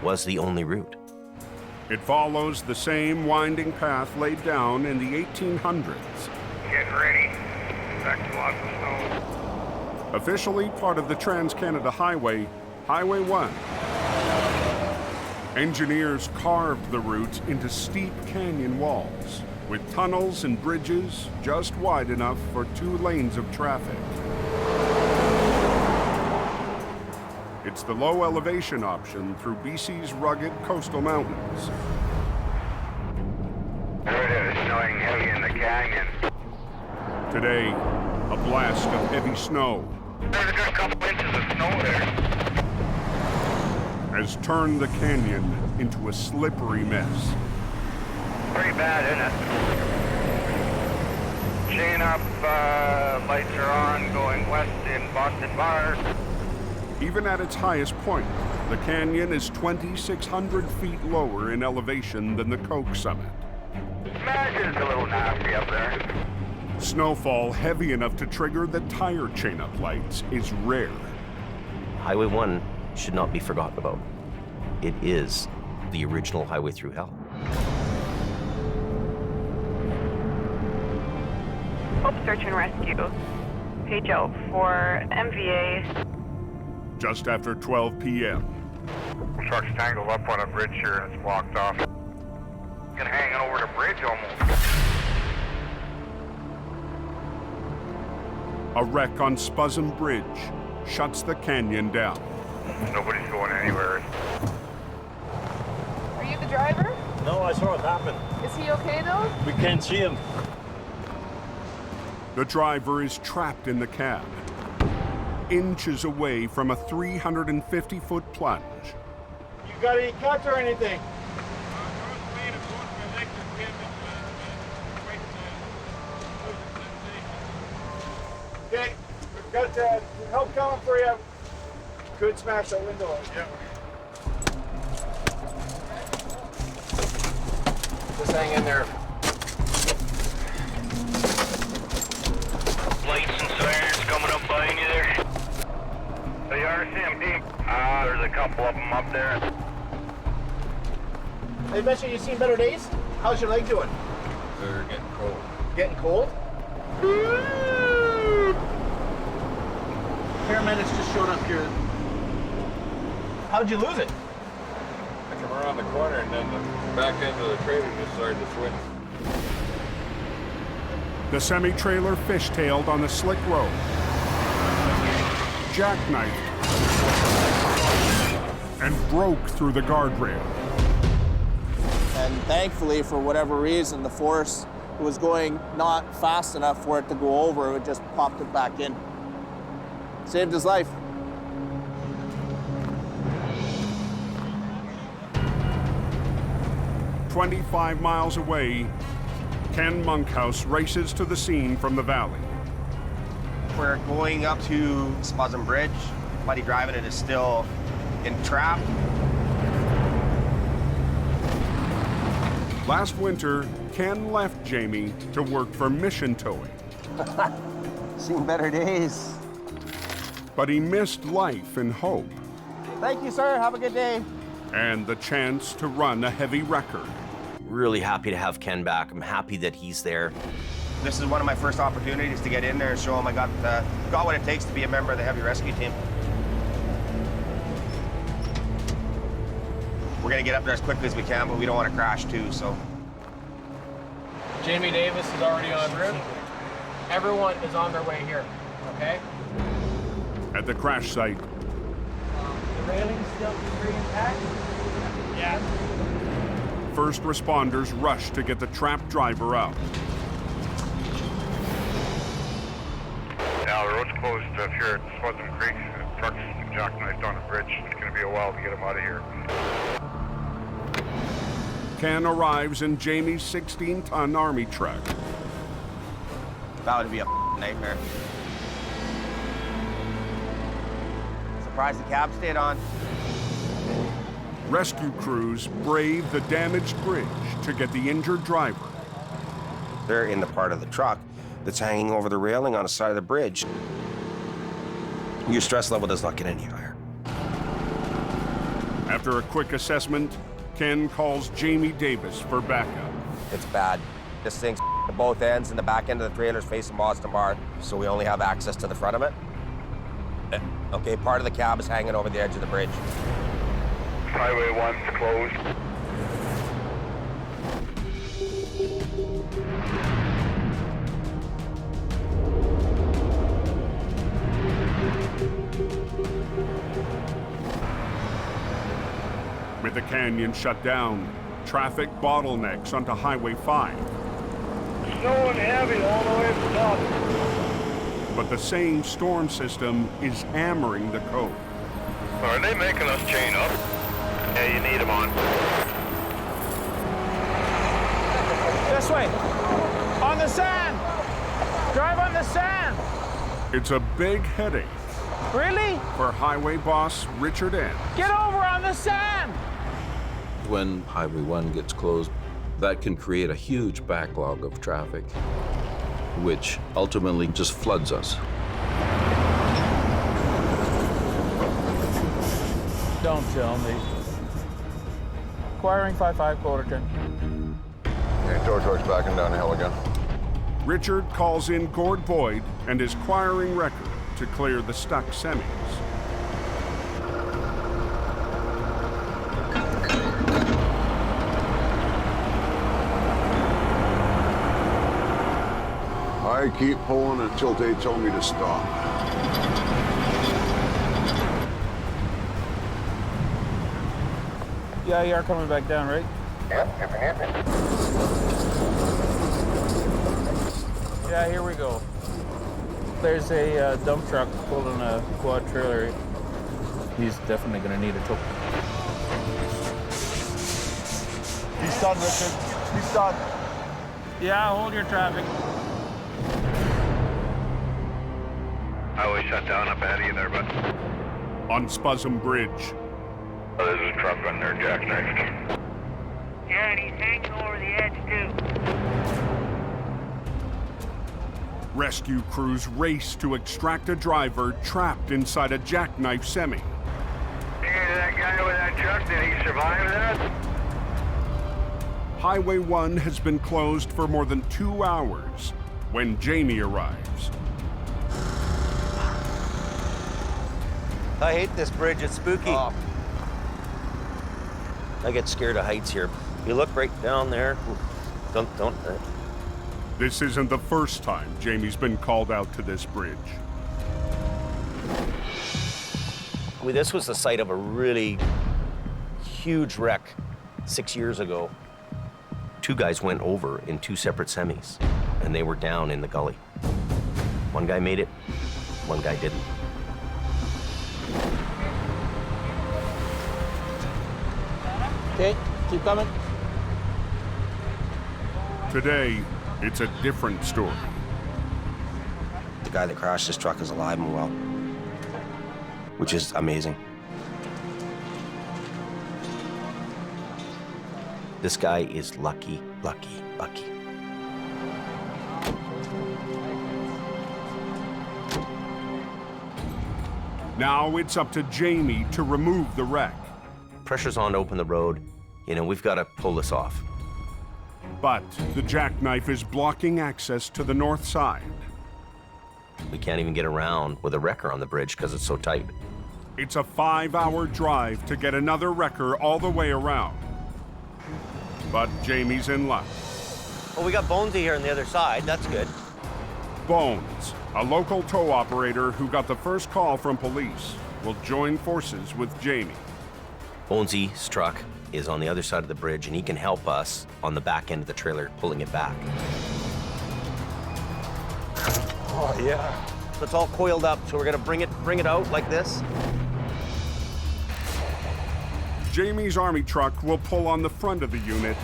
was the only route. It follows the same winding path laid down in the 1800s. Getting ready. Expect lots of snow. Officially part of the Trans-Canada Highway, Highway 1. Engineers carved the route into steep canyon walls, with tunnels and bridges just wide enough for 2 lanes of traffic. It's the low elevation option through BC's rugged coastal mountains. There it is, snowing heavy in the canyon. Today, a blast of heavy snow There's a good couple inches of snow there. has turned the canyon into a slippery mess. Pretty bad, isn't it? Chain up, lights are on, going west in Boston Bar. Even at its highest point, the canyon is 2,600 feet lower in elevation than the Coke summit. Imagine it's a little nasty up there. Snowfall heavy enough to trigger the tire chain-up lights is rare. Highway 1 should not be forgotten about. It is the original highway through hell. Hope Search and Rescue. Page out for MVA. Just after 12 p.m. Truck's tangled up on a bridge here and it's blocked off. Gonna hang over the bridge almost. A wreck on Spuzzum Bridge shuts the canyon down. Nobody's going anywhere. Are you the driver? No, I saw it happen. Is he okay though? We can't see him. The driver is trapped in the cab, inches away from a 350-foot plunge. You got any cuts or anything? Okay, we've got help coming for you. Could smash that window. Yeah. Just hang in there. Lights and sirens coming up behind you there. The RCMP. There's a couple of them up there. Hey, mentioned you've seen better days. How's your leg doing? They're getting cold. Getting cold? Paramedics just showed up here. How'd you lose it? I come around the corner and then the back end of the trailer just started to swing. The semi-trailer fishtailed on the slick road. Jackknifed and broke through the guardrail. And thankfully, for whatever reason, the force was going not fast enough for it to go over. It just popped it back in. Saved his life. "25 miles away, Ken Monkhouse races to the scene from the valley. We're going up to Spuzzum Bridge. Buddy driving it is still entrapped. Last winter, Ken left Jamie to work for Mission Towing. Seen better days. But he missed life and hope, Thank you, sir. Have a good day. and the chance to run a heavy record. Really happy to have Ken back. I'm happy that he's there. This is one of my first opportunities to get in there and show him I got what it takes to be a member of the heavy rescue team. We're gonna get up there as quickly as we can, but we don't want to crash too, so. Jamie Davis is already en route. Everyone is on their way here, okay? At the crash site, The railing's still pretty intact? Yeah. first responders rush to get the trapped driver out. Yeah, the road's closed if you're at Spudson Creek. The truck's jackknifed on a bridge. It's going to be a while to get him out of here. Ken arrives in Jamie's 16-ton army truck. That would be a nightmare. Surprised the cab stayed on. Rescue crews brave the damaged bridge to get the injured driver. They're in the part of the truck that's hanging over the railing on the side of the bridge. Your stress level does not get any higher. After a quick assessment, Ken calls Jamie Davis for backup. It's bad. This thing's at both ends, and the back end of the trailer's facing Boston Bar, so we only have access to the front of it. Okay, part of the cab is hanging over the edge of the bridge. Highway 1's closed. With the canyon shut down, traffic bottlenecks onto Highway 5. Snowing heavy all the way from top. But the same storm system is hammering the cove. Are they making us chain up? Yeah, you need them on. This way. On the sand. Drive on the sand. It's a big headache Really? for highway boss Richard N. Get over on the sand. When Highway 1 gets closed, that can create a huge backlog of traffic, which ultimately just floods us. Don't tell me. Acquiring 5-5 Quarterton. Hey, tow truck's backing down the hill again. Richard calls in Gord Boyd and his quiring record to clear the stuck semis. I keep pulling until they tell me to stop. Yeah, you are coming back down, right? Yep, if you need me. Yeah, here we go. There's a dump truck pulling a quad trailer. He's definitely gonna need a tow. He's done, Richard. He's done. Yeah, hold your traffic. Highway shut down up ahead of you there, bud. On Spuzum Bridge, There's a truck on there, jackknifed. Yeah, and he's hanging over the edge, too. rescue crews race to extract a driver trapped inside a jackknife semi. That guy with that truck, did he survive that? Highway 1 has been closed for more than 2 hours when Jamie arrives. I hate this bridge, it's spooky. Oh. I get scared of heights here. You look right down there. Don't. This isn't the first time Jamie's been called out to this bridge. This was the site of a really huge wreck 6 years ago. 2 guys went over in 2 separate semis, and they were down in the gully. One guy made it, one guy didn't. Okay, keep coming. Today, it's a different story. The guy that crashed this truck is alive and well, which is amazing. This guy is lucky. Now it's up to Jamie to remove the wreck. Pressure's on to open the road. You know, we've got to pull this off. But the jackknife is blocking access to the north side. We can't even get around with a wrecker on the bridge because it's so tight. It's a 5-hour drive to get another wrecker all the way around. But Jamie's in luck. Well, we got Bonesy here on the other side. That's good. Bones, a local tow operator who got the first call from police, will join forces with Jamie. Bonesy's truck is on the other side of the bridge, and he can help us on the back end of the trailer, pulling it back. Oh, yeah. So it's all coiled up, so we're gonna bring it out like this. Jamie's army truck will pull on the front of the unit,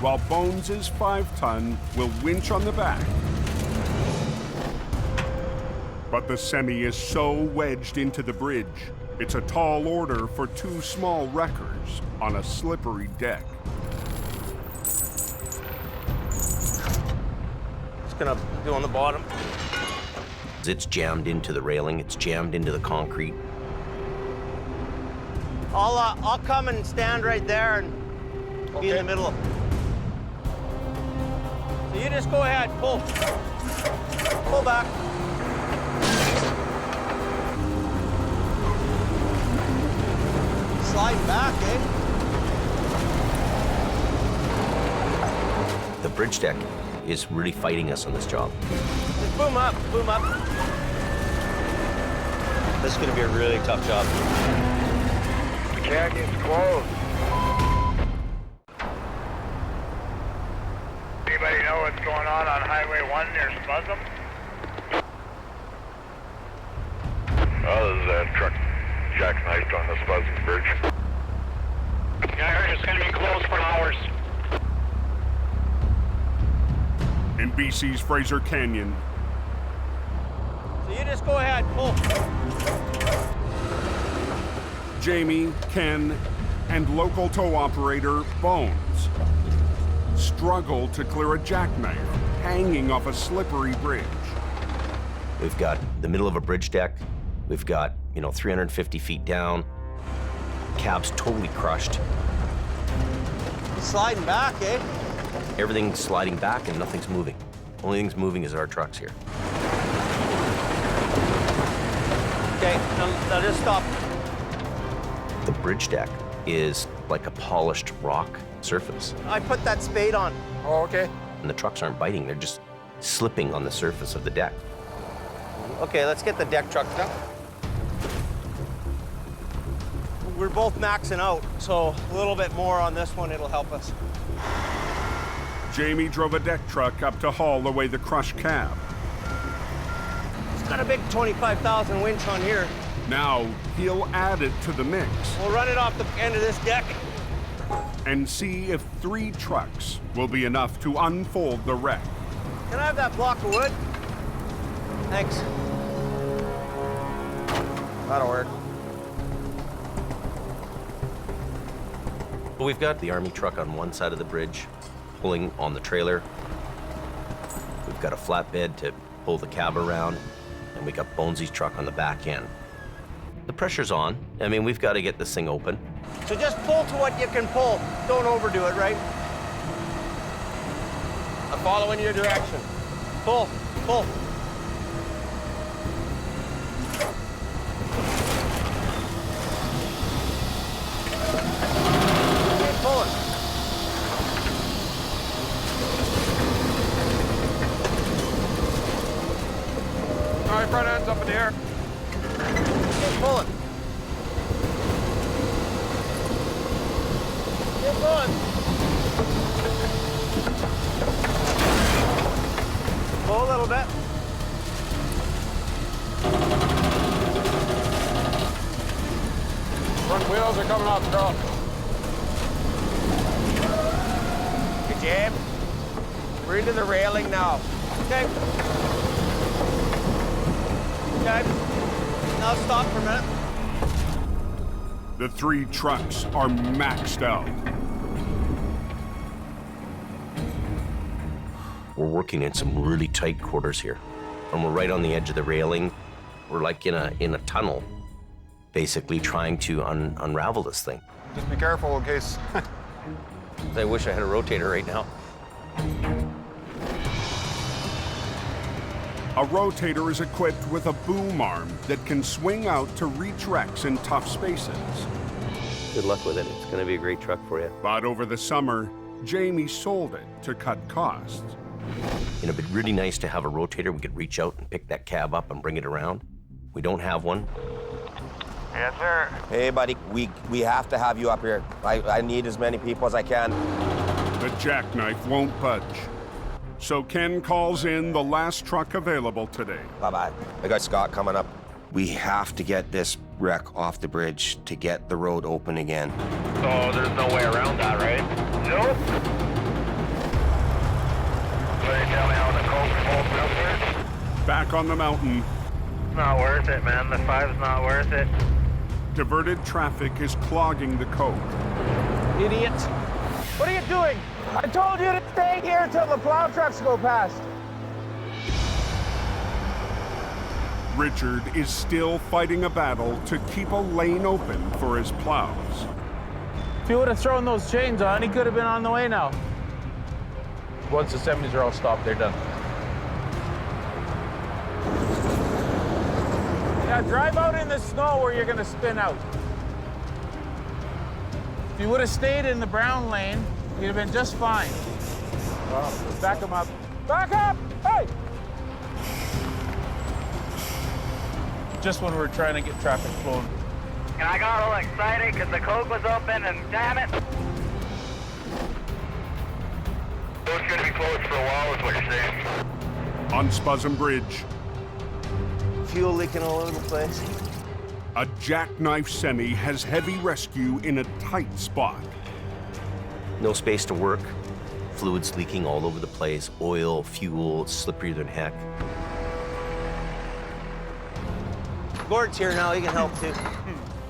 while Bones' 5-ton will winch on the back. But the semi is so wedged into the bridge, it's a tall order for 2 small wreckers on a slippery deck. It's gonna go on the bottom. It's jammed into the railing, it's jammed into the concrete. I'll come and stand right there and be in the middle. So you just go ahead, pull. Pull back. Slide back, eh? The bridge deck is really fighting us on this job. Just boom up, boom up. This is gonna be a really tough job. The canyon's closed. Anybody know what's going on Highway 1 near Spuzum? Oh, this is that truck Jackknifed on the Spuzum Bridge. Yeah, I heard it's going to be closed for hours. In BC's Fraser Canyon, So you just go ahead, pull. Jamie, Ken, and local tow operator Bones struggle to clear a jackknife hanging off a slippery bridge. We've got the middle of a bridge deck. We've got, 350 feet down. Cab's totally crushed. Sliding back, eh? Everything's sliding back and nothing's moving. Only thing's moving is our trucks here. Okay, now just stop. The bridge deck is like a polished rock surface. I put that spade on. Oh, okay. And the trucks aren't biting, they're just slipping on the surface of the deck. Okay, let's get the deck truck down. We're both maxing out, so a little bit more on this one, it'll help us. Jamie drove a deck truck up to haul away the crushed cab. It's got a big 25,000 winch on here. Now he'll add it to the mix We'll run it off the end of this deck. and see if 3 trucks will be enough to unfold the wreck. Can I have that block of wood? Thanks. That'll work. We've got the army truck on one side of the bridge, pulling on the trailer. We've got a flatbed to pull the cab around, and we got Bonesy's truck on the back end. The pressure's on. I mean, we've got to get this thing open. So just pull to what you can pull. Don't overdo it, right? I'm following your direction. Pull, pull. Keep pulling. All right, front end's up in the air. Keep pulling. Keep going. Pull a little bit. Front wheels are coming off the truck. Good job. We're into the railing now. Okay. Okay. Now stop for a minute. The 3 trucks are maxed out. We're working in some really tight quarters here. And we're right on the edge of the railing. We're like in a tunnel, basically trying to unravel this thing. Just be careful in case. I wish I had a rotator right now. A rotator is equipped with a boom arm that can swing out to reach wrecks in tough spaces. Good luck with it. It's going to be a great truck for you. But over the summer, Jamie sold it to cut costs. You know, it'd be really nice to have a rotator. We could reach out and pick that cab up and bring it around. We don't have one. Yes, sir. Hey, buddy, we have to have you up here. I need as many people as I can. The Jackknife won't budge. So Ken calls in the last truck available today. Bye-bye. I got Scott coming up. We have to get this wreck off the bridge to get the road open again. So there's no way around that, right? Nope. Will you tell me how the coke holds up here? Back on the mountain. It's not worth it, man. The 5's not worth it. Diverted traffic is clogging the cove. Idiot. What are you doing? I told you to stay here until the plow trucks go past. Richard is still fighting a battle to keep a lane open for his plows. If you would have thrown those chains on, he could have been on the way now. Once the semis are all stopped, they're done. Yeah, drive out in the snow where you're gonna spin out. If you would have stayed in the brown lane, you'd have been just fine. Oh, back him up. Back up! Hey! Just when we're trying to get traffic flowing. And I got all excited because the coke was open and damn it. Road's gonna be closed for a while is what you're saying. On Spuzzum Bridge, Fuel leaking all over the place. a Jackknife semi has heavy rescue in a tight spot. No space to work. Fluids leaking all over the place. Oil, fuel, it's slipperier than heck. Gord's here now, he can help too.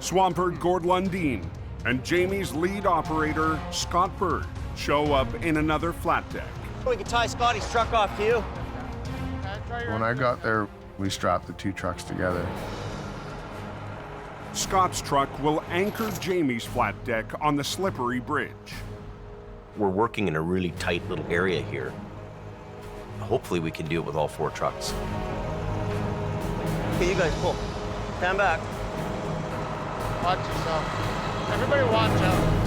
Swampert Gord Lundeen and Jamie's lead operator, Scott Bird, show up in another flat deck. We can tie Scotty's truck off to you. When I got there, we strapped the two trucks together. Scott's truck will anchor Jamie's flat deck on the slippery bridge. We're working in a really tight little area here. Hopefully we can do it with all 4 trucks. Okay, you guys pull. Stand back. Watch yourself. Everybody watch out.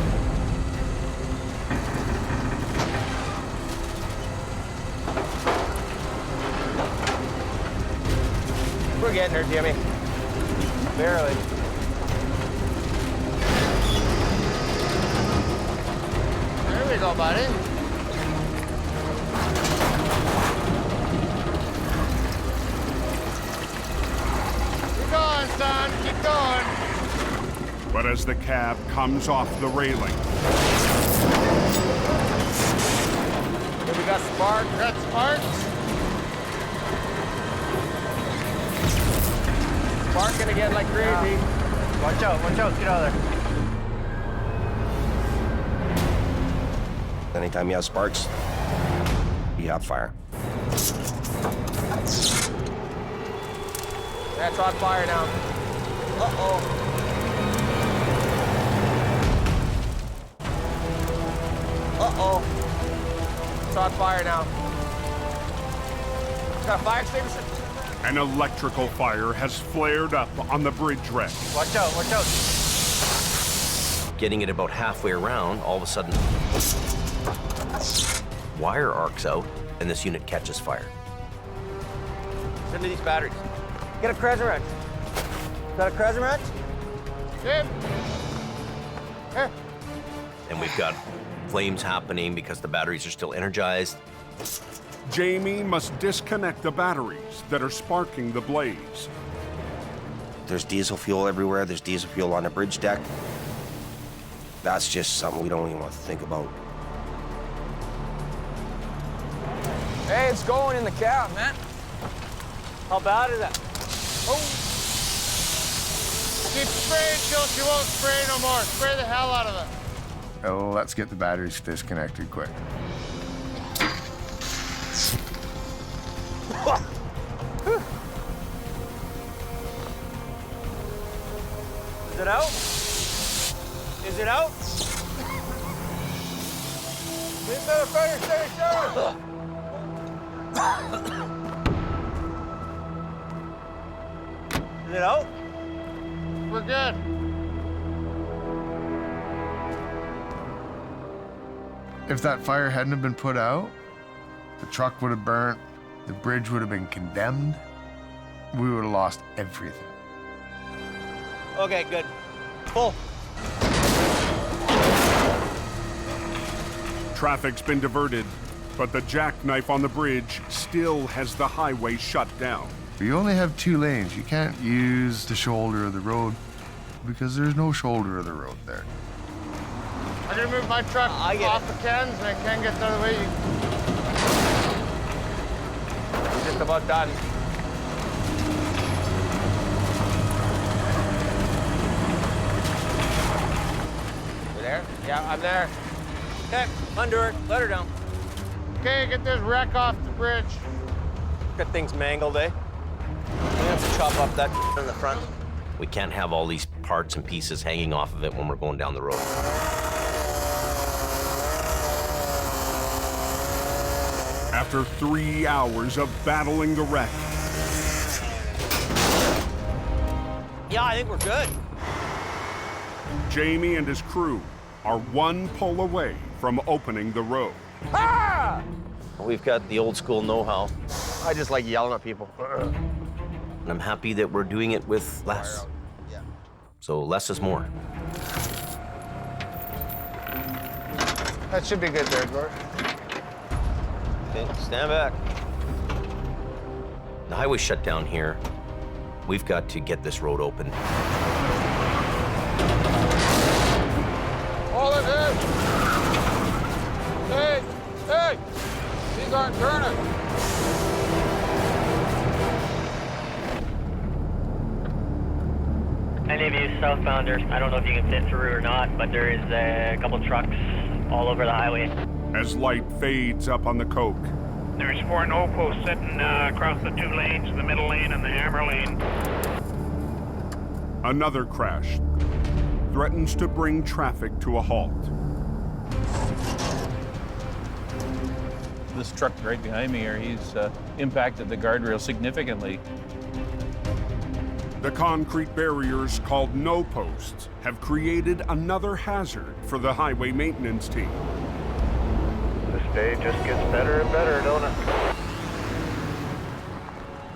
We're getting there, Jimmy. Barely. There we go, buddy. Keep going, son. Keep going. But as the cab comes off the railing, Here we got spark. We got sparks. Sparking again like crazy. Watch out, get out of there. Anytime you have sparks, you have fire. That's on fire now. Uh-oh. Uh-oh. It's on fire now. Got a fire extinguisher? an electrical fire has flared up on the bridge wreck. Watch out, watch out. Getting it about halfway around, all of a sudden, wire arcs out, and this unit catches fire. Send me these batteries. Get a crescent wrench. Got a crescent wrench? Jim. Here. And we've got flames happening because the batteries are still energized. Jamie must disconnect the batteries that are sparking the blaze. There's diesel fuel everywhere. There's diesel fuel on the bridge deck. That's just something we don't even want to think about. Hey, it's going in the cab, man. How bad is that? Oh. Keep spraying till she won't spray no more. Spray the hell out of it. Oh, let's get the batteries disconnected quick. Is it out? Is it out? Get the fire station! Is it out? We're good. If that fire hadn't have been put out, the truck would have burnt, the bridge would have been condemned, we would have lost everything. Okay, good. Full. Traffic's been diverted, but the Jackknife on the bridge still has the highway shut down. You only have 2 lanes. You can't use the shoulder of the road because there's no shoulder of the road there. I'm gonna move my truck off the cans and I can't get the other way. We're just about done. You there? Yeah, I'm there. Okay, undo her. Let her down. Okay, get this wreck off the bridge. Good thing's mangled, eh? We have to chop up that in the front. We can't have all these parts and pieces hanging off of it when we're going down the road. After 3 hours of battling the wreck, Yeah, I think we're good. Jamie and his crew are 1 pull away from opening the road. Ah! We've got the old school know-how. I just like yelling at people. And I'm happy that we're doing it with less. So less is more. That should be good there, Gord. Okay, stand back. The highway's shut down here. We've got to get this road open. All it is! Hey! Hey! These aren't turning! Any of you southbounders, I don't know if you can fit through or not, but there is a couple trucks all over the highway. As light fades up on the coke, There's 4 no posts sitting across the 2 lanes, the middle lane and the hammer lane. another crash threatens to bring traffic to a halt. This truck right behind me here, he's impacted the guardrail significantly. The concrete barriers called no posts have created another hazard for the highway maintenance team. This day just gets better and better, don't it?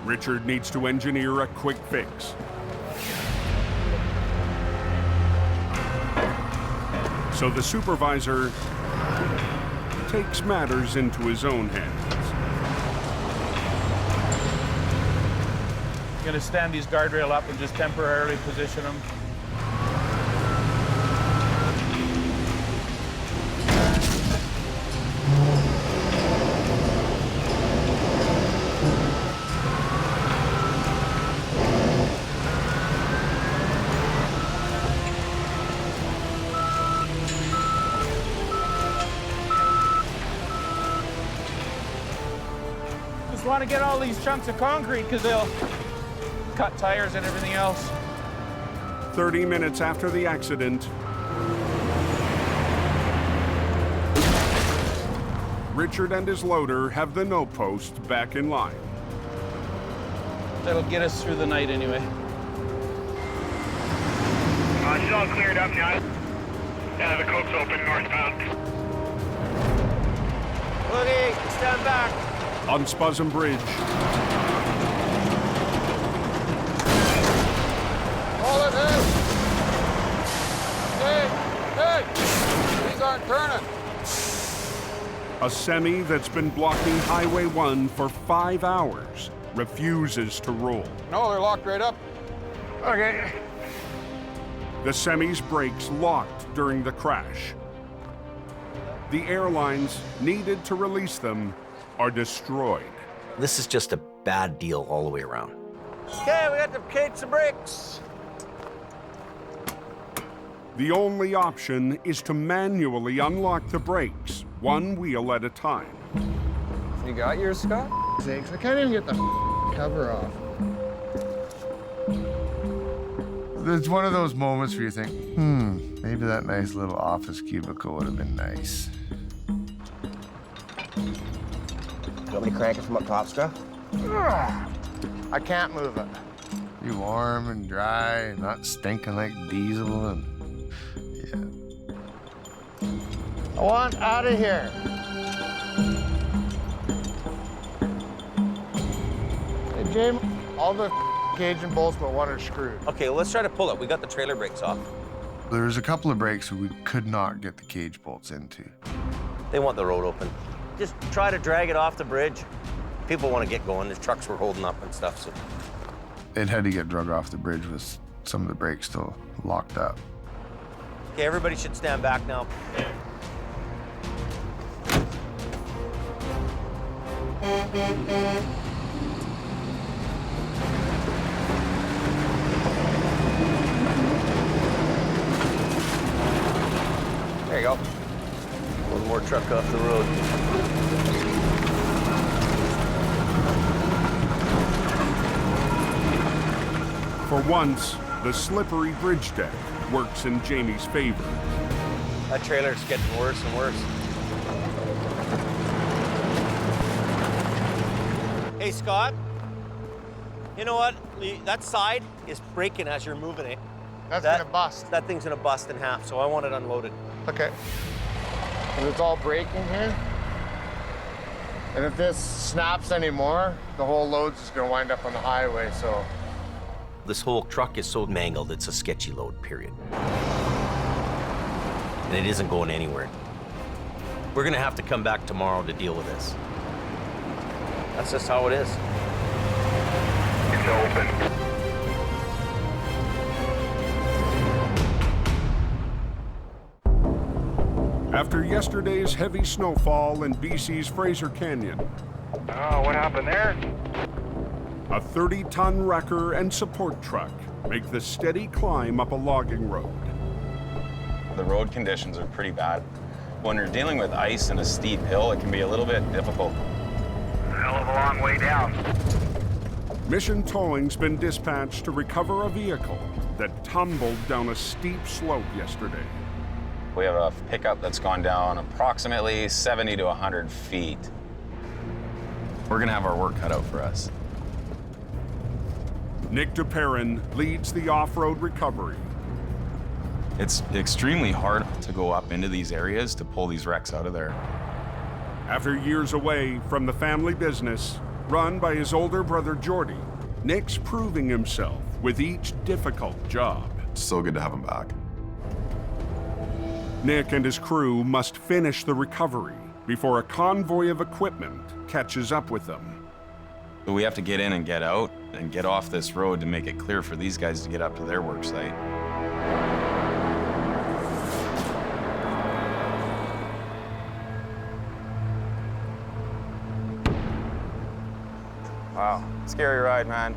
Richard needs to engineer a quick fix. So the supervisor takes matters into his own hands. Gonna stand these guardrail up and just temporarily position them. Just want to get all these chunks of concrete because they'll cut tires and everything else. 30 minutes after the accident, Richard and his loader have the no post back in line. That'll get us through the night anyway. She's all cleared up now. Yeah, the coke's open northbound. Woody, stand back. On Spuzzum Bridge, All it is! Hey! Hey! These aren't turning! a semi that's been blocking Highway 1 for 5 hours refuses to roll. No, they're locked right up. Okay. The semi's brakes locked during the crash. The airlines needed to release them are destroyed. This is just a bad deal all the way around. Okay, we got the case of bricks. The only option is to manually unlock the brakes, one wheel at a time. You got yours, Scott? Sakes, I can't even get the cover off. It's one of those moments where you think, maybe that nice little office cubicle would have been nice. You want me to crank it from up top, Scott? I can't move it. Be warm and dry and not stinking like diesel and yeah. I want out of here. Hey, James, all the cage and bolts but one are screwed. Okay, well, let's try to pull it. We got the trailer brakes off. There's a couple of brakes we could not get the cage bolts into. They want the road open. Just try to drag it off the bridge. People want to get going. The trucks were holding up and stuff, so. It had to get drug off the bridge with some of the brakes still locked up. Okay, everybody should stand back now. There you go. One more truck off the road. For once, the slippery bridge deck works in Jamie's favor. That trailer's getting worse and worse. Hey, Scott. You know what? That side is breaking as you're moving it. That's gonna bust. That thing's gonna bust in half, so I want it unloaded. Okay. And it's all breaking here. And if this snaps anymore, the whole load's just gonna wind up on the highway, so. This whole truck is so mangled, it's a sketchy load, period. And it isn't going anywhere. We're gonna have to come back tomorrow to deal with this. That's just how it is. It's open. After yesterday's heavy snowfall in BC's Fraser Canyon, Oh, what happened there? a 30-ton wrecker and support truck make the steady climb up a logging road. The road conditions are pretty bad. When you're dealing with ice and a steep hill, it can be a little bit difficult. Hell of a long way down. Mission Towing's been dispatched to recover a vehicle that tumbled down a steep slope yesterday. We have a pickup that's gone down approximately 70 to 100 feet. We're gonna have our work cut out for us. Nick DePerrin leads the off-road recovery. It's extremely hard to go up into these areas to pull these wrecks out of there. After years away from the family business, run by his older brother Jordy, Nick's proving himself with each difficult job. It's so good to have him back. Nick and his crew must finish the recovery before a convoy of equipment catches up with them. So we have to get in and get out and get off this road to make it clear for these guys to get up to their work site. Wow, scary ride, man.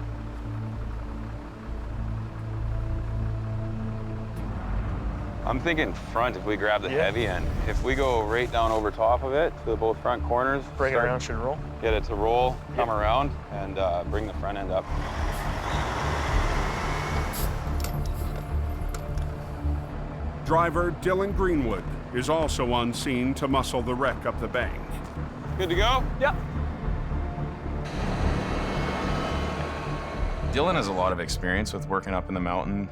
I'm thinking front if we grab the heavy end. If we go right down over top of it to both front corners. Bring it around, should roll? Get it to roll, come around, and bring the front end up. Driver Dylan Greenwood is also on scene to muscle the wreck up the bank. Good to go? Yep. Dylan has a lot of experience with working up in the mountain.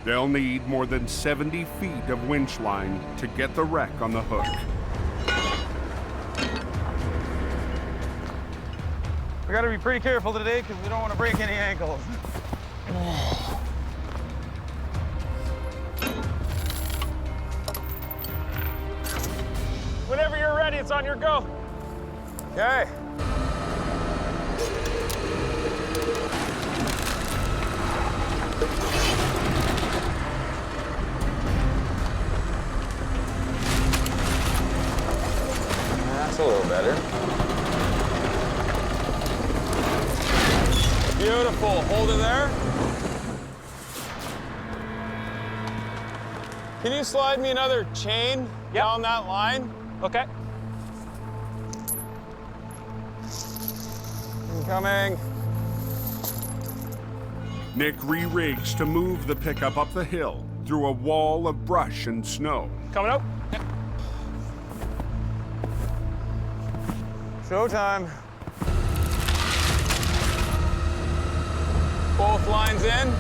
They'll need more than 70 feet of winch line to get the wreck on the hook. We gotta be pretty careful today because we don't want to break any ankles. Whenever you're ready, it's on your go. Okay. That's a little better. Beautiful. Hold it there. Can you slide me another chain down that line? Okay. Incoming. Nick re-rigs to move the pickup up the hill through a wall of brush and snow. Coming out. Yep. Showtime. Both lines in.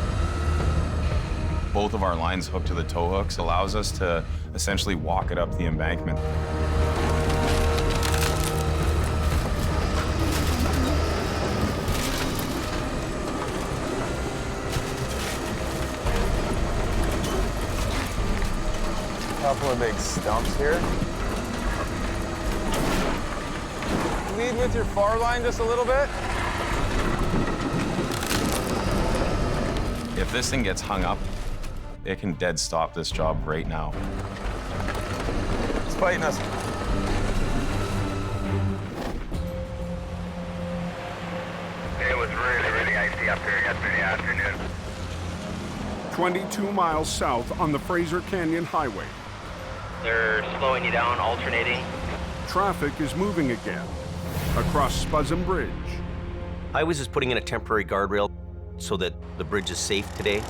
Both of our lines hooked to the tow hooks allows us to essentially walk it up the embankment. Couple of big stumps here. Lead with your far line just a little bit. If this thing gets hung up, it can dead stop this job right now. It's fighting us. It was really, really icy up here yesterday afternoon. 22 miles south on the Fraser Canyon Highway. They're slowing you down, alternating. Traffic is moving again across Spuzzum Bridge. I was just putting in a temporary guardrail so that the bridge is safe today.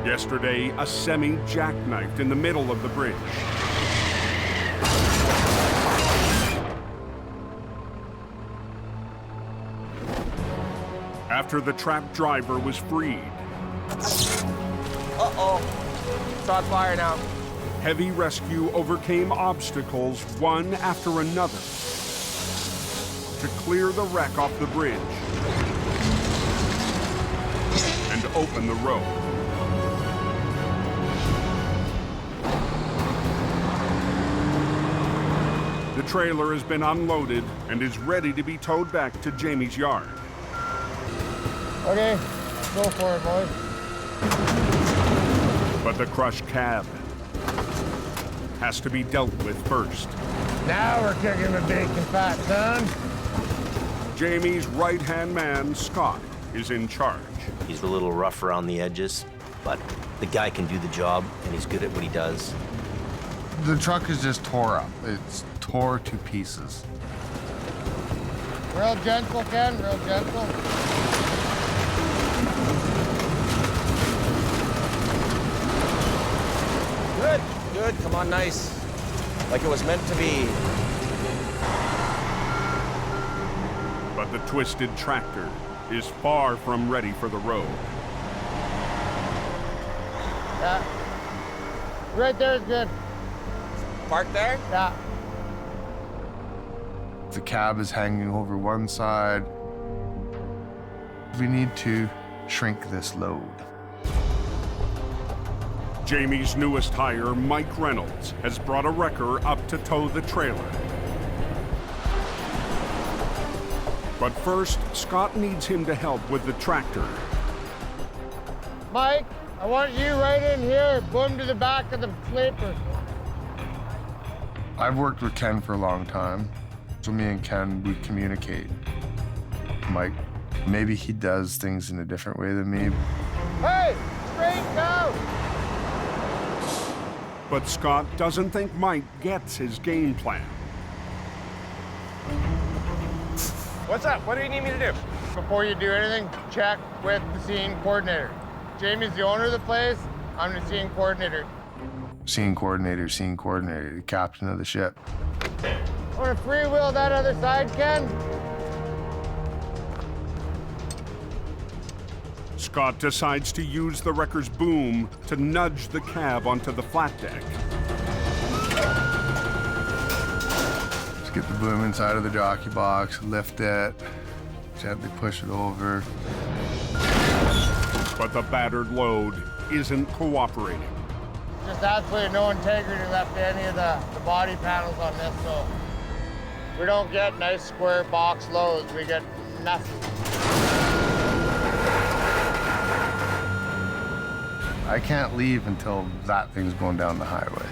Yesterday, a semi jackknifed in the middle of the bridge. After the trapped driver was freed. Uh-oh. It's on fire now. Heavy rescue overcame obstacles one after another to clear the wreck off the bridge and open the road. The trailer has been unloaded and is ready to be towed back to Jamie's yard. Okay, go for it, boys. But the crushed cab has to be dealt with first. Now we're kicking the bacon fat, son. Jamie's right-hand man, Scott, is in charge. He's a little rough around the edges, but the guy can do the job, and he's good at what he does. The truck is just tore up. It's tore to pieces. Real gentle, Ken, real gentle. Good, good, come on, nice. Like it was meant to be. But the twisted tractor is far from ready for the road. Yeah. Right there is good. Park there? Yeah. The cab is hanging over one side. We need to shrink this load. Jamie's newest hire, Mike Reynolds, has brought a wrecker up to tow the trailer. But first, Scott needs him to help with the tractor. Mike, I want you right in here. Boom to the back of the sleeper. I've worked with Ken for a long time, so me and Ken, we communicate. Mike, maybe he does things in a different way than me. Hey, straight go! But Scott doesn't think Mike gets his game plan. What's up? What do you need me to do? Before you do anything, check with the scene coordinator. Jamie's the owner of the place. I'm the scene coordinator. Scene coordinator, the captain of the ship. Want to freewheel that other side, Ken? Scott decides to use the wrecker's boom to nudge the cab onto the flat deck. Just get the boom inside of the jockey box, lift it, gently push it over. But the battered load isn't cooperating. Just absolutely no integrity left to any of the body panels on this, so we don't get nice square box loads. We get nothing. I can't leave until that thing's going down the highway.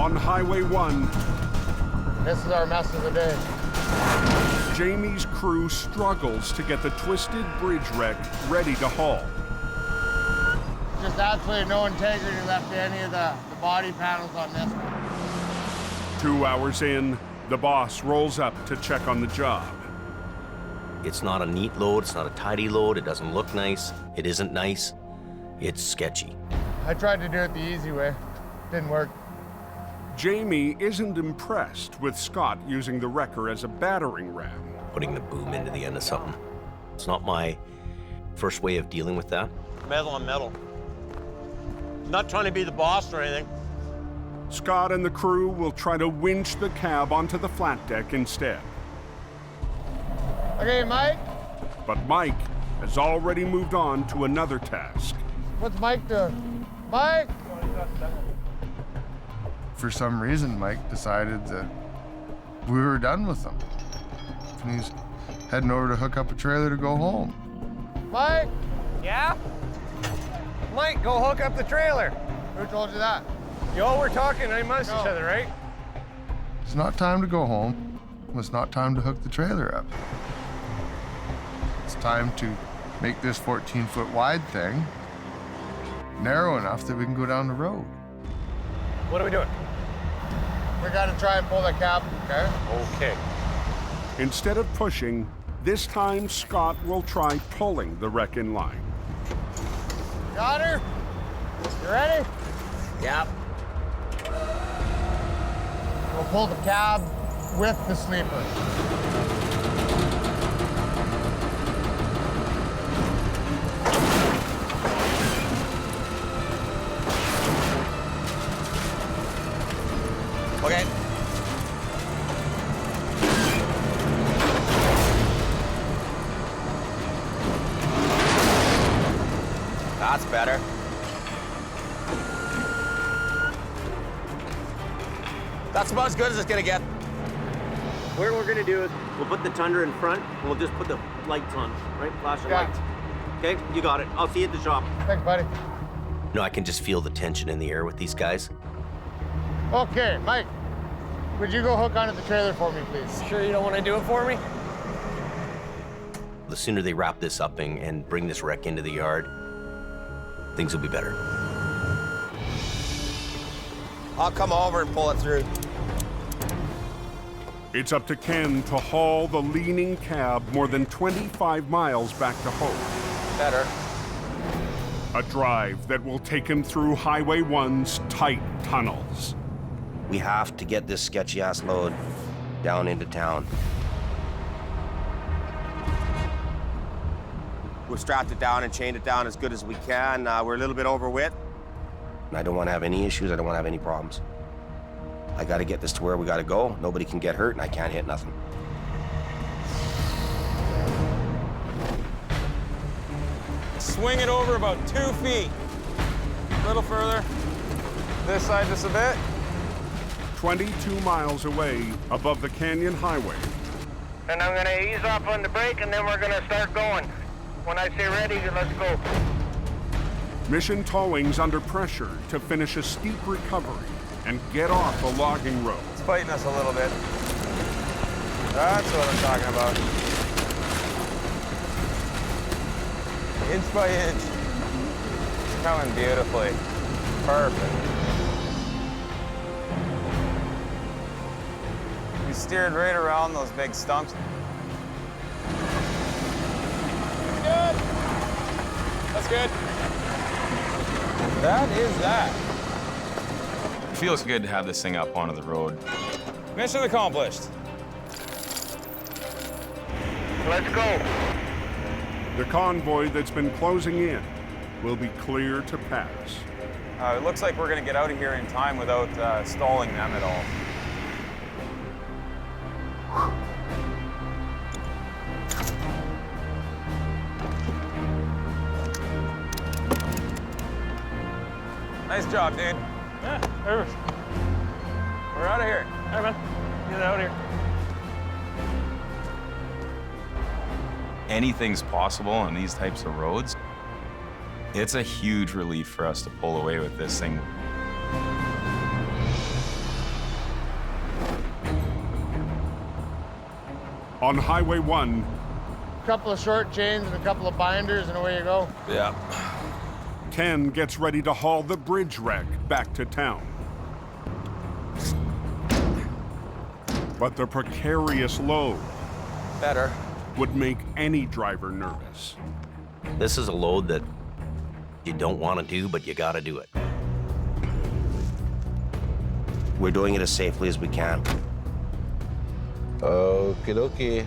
On Highway 1, this is our mess of the day. Jamie's crew struggles to get the twisted bridge wreck ready to haul. Just absolutely no integrity left to any of the body panels on this. 2 hours in, the boss rolls up to check on the job. It's not a neat load, it's not a tidy load, it doesn't look nice, it isn't nice, it's sketchy. I tried to do it the easy way. Didn't work. Jamie isn't impressed with Scott using the wrecker as a battering ram. Putting the boom into the end of something. It's not my first way of dealing with that. Metal on metal. Not trying to be the boss or anything. Scott and the crew will try to winch the cab onto the flat deck instead. Okay, Mike. But Mike has already moved on to another task. What's Mike doing? Mike! For some reason, Mike decided that we were done with him. And he's heading over to hook up a trailer to go home. Mike! Yeah? Mike, go hook up the trailer. Who told you that? Yo, we're talking amongst each other, right? It's not time to go home. It's not time to hook the trailer up. It's time to make this 14-foot wide thing narrow enough that we can go down the road. What are we doing? We gotta try and pull the cab, okay? Okay. Instead of pushing, this time Scott will try pulling the wreck in line. Got her? You ready? Yep. We'll pull the cab with the sleeper. Okay. That's better. That's about as good as it's gonna get. What we're gonna do is we'll put the Tundra in front and we'll just put the lights on, right? Flashing lights. Okay, you got it. I'll see you at the shop. Thanks, buddy. No, I can just feel the tension in the air with these guys. Okay, Mike, would you go hook onto the trailer for me, please? Sure you don't want to do it for me? The sooner they wrap this up and bring this wreck into the yard, things will be better. I'll come over and pull it through. It's up to Ken to haul the leaning cab more than 25 miles back to home. Better. A drive that will take him through Highway 1's tight tunnels. We have to get this sketchy-ass load down into town. We've strapped it down and chained it down as good as we can. We're a little bit overweight. And I don't want to have any issues. I don't want to have any problems. I got to get this to where we got to go. Nobody can get hurt, and I can't hit nothing. Swing it over about 2 feet. A little further. This side just a bit. 22 miles away above the Canyon Highway. And I'm gonna ease off on the brake and then we're gonna start going. When I say ready, let's go. Mission Towing's under pressure to finish a steep recovery and get off the logging road. It's fighting us a little bit. That's what I'm talking about. Inch by inch. It's coming beautifully. Perfect. We steered right around those big stumps. Good. That's good. That is that. It feels good to have this thing up onto the road. Mission accomplished. Let's go. The convoy that's been closing in will be clear to pass. It looks like we're going to get out of here in time without stalling them at all. Nice job, dude. Yeah, perfect. We're out of here. All right, man. Get out of here. Anything's possible on these types of roads. It's a huge relief for us to pull away with this thing. On Highway 1, A couple of short chains and a couple of binders and away you go. Yeah. Ken gets ready to haul the bridge wreck back to town. But the precarious load Better. would make any driver nervous. This is a load that you don't want to do, but you got to do it. We're doing it as safely as we can. Okie dokie.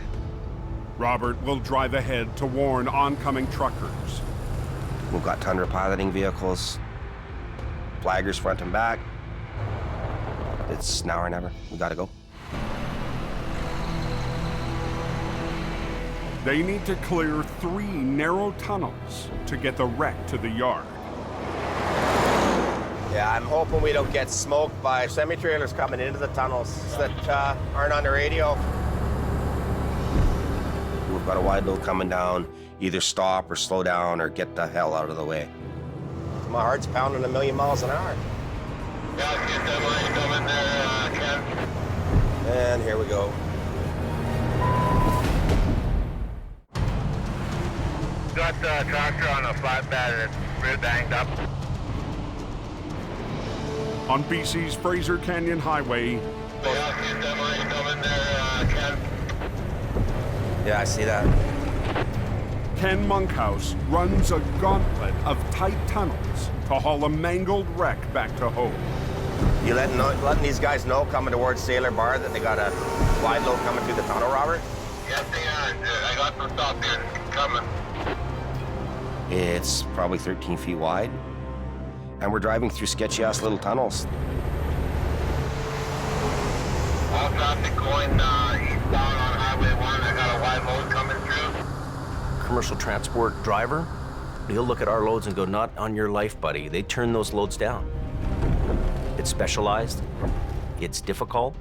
Robert will drive ahead to warn oncoming truckers. We've got tundra piloting vehicles, flaggers front and back. It's now or never. We gotta go. They need to clear 3 narrow tunnels to get the wreck to the yard. Yeah, I'm hoping we don't get smoked by semi-trailers coming into the tunnels that aren't on the radio. We've got a wide load coming down. Either stop or slow down or get the hell out of the way. My heart's pounding 1,000,000 miles an hour. Yeah, get that line coming there, Ken. And here we go. Got the tractor on a flatbed and it's real banged up. On BC's Fraser Canyon Highway, Yeah, get that line coming there, Ken. Yeah, I see that. Ken Monkhouse runs a gauntlet of tight tunnels to haul a mangled wreck back to home. You letting these guys know coming towards Sailor Bar that they got a wide load coming through the tunnel, Robert? Yes, they are. I got them stopped in. Coming. It's probably 13 feet wide. And we're driving through sketchy-ass little tunnels. All traffic going eastbound on Highway 1. I got a wide load coming through. Commercial transport driver, he'll look at our loads and go, not on your life, buddy. They turn those loads down. It's specialized. It's difficult.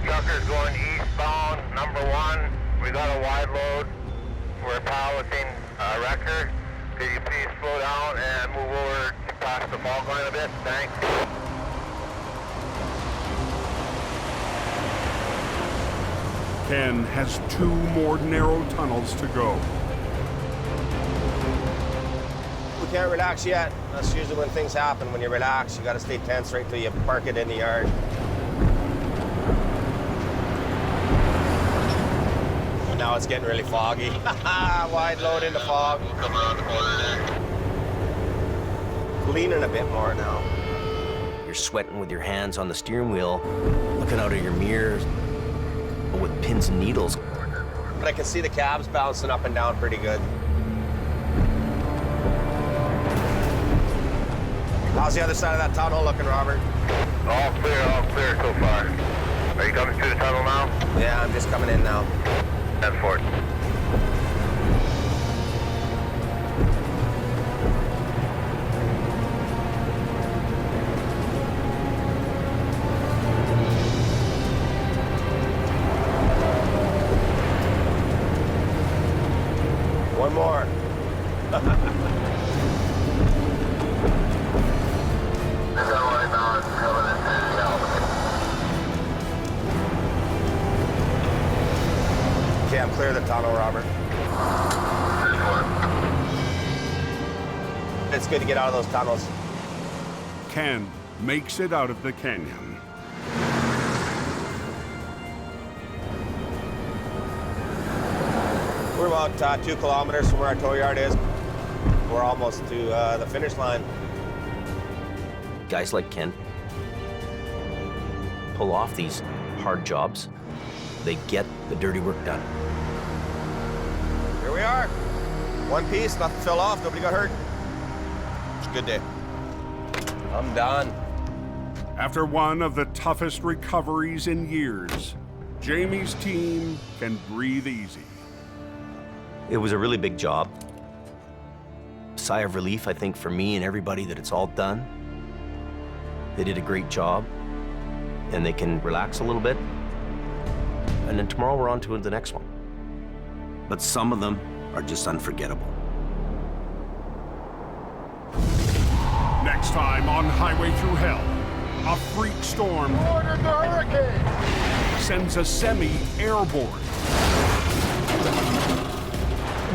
Truckers going eastbound, number 1. We got a wide load. We're piloting a wrecker. Could you please slow down and move over past the fog line a bit? Thanks. Ken has 2 more narrow tunnels to go. We can't relax yet. That's usually when things happen. When you relax, you gotta stay tense right till you park it in the yard. And now it's getting really foggy. Wide load in the fog. Come around the corner there. Leaning a bit more now. You're sweating with your hands on the steering wheel, looking out of your mirrors, but with pins and needles. But I can see the cabs bouncing up and down pretty good. How's the other side of that tunnel looking, Robert? All clear so far. Are you coming through the tunnel now? Yeah, I'm just coming in now. Head for it. One more. Okay, I'm clear of the tunnel, Robert. It's good to get out of those tunnels. Ken makes it out of the canyon. We're about 2 kilometers from where our tow yard is. We're almost to the finish line. Guys like Ken pull off these hard jobs. They get the dirty work done. Here we are. One piece, nothing fell off, nobody got hurt. It's a good day. I'm done. After one of the toughest recoveries in years, Jamie's team can breathe easy. It was a really big job. Sigh of relief, I think, for me and everybody that it's all done. They did a great job, and they can relax a little bit. And then tomorrow we're on to the next one. But some of them are just unforgettable. Next time on Highway Through Hell, a freak storm Ordered the hurricane sends a semi airborne.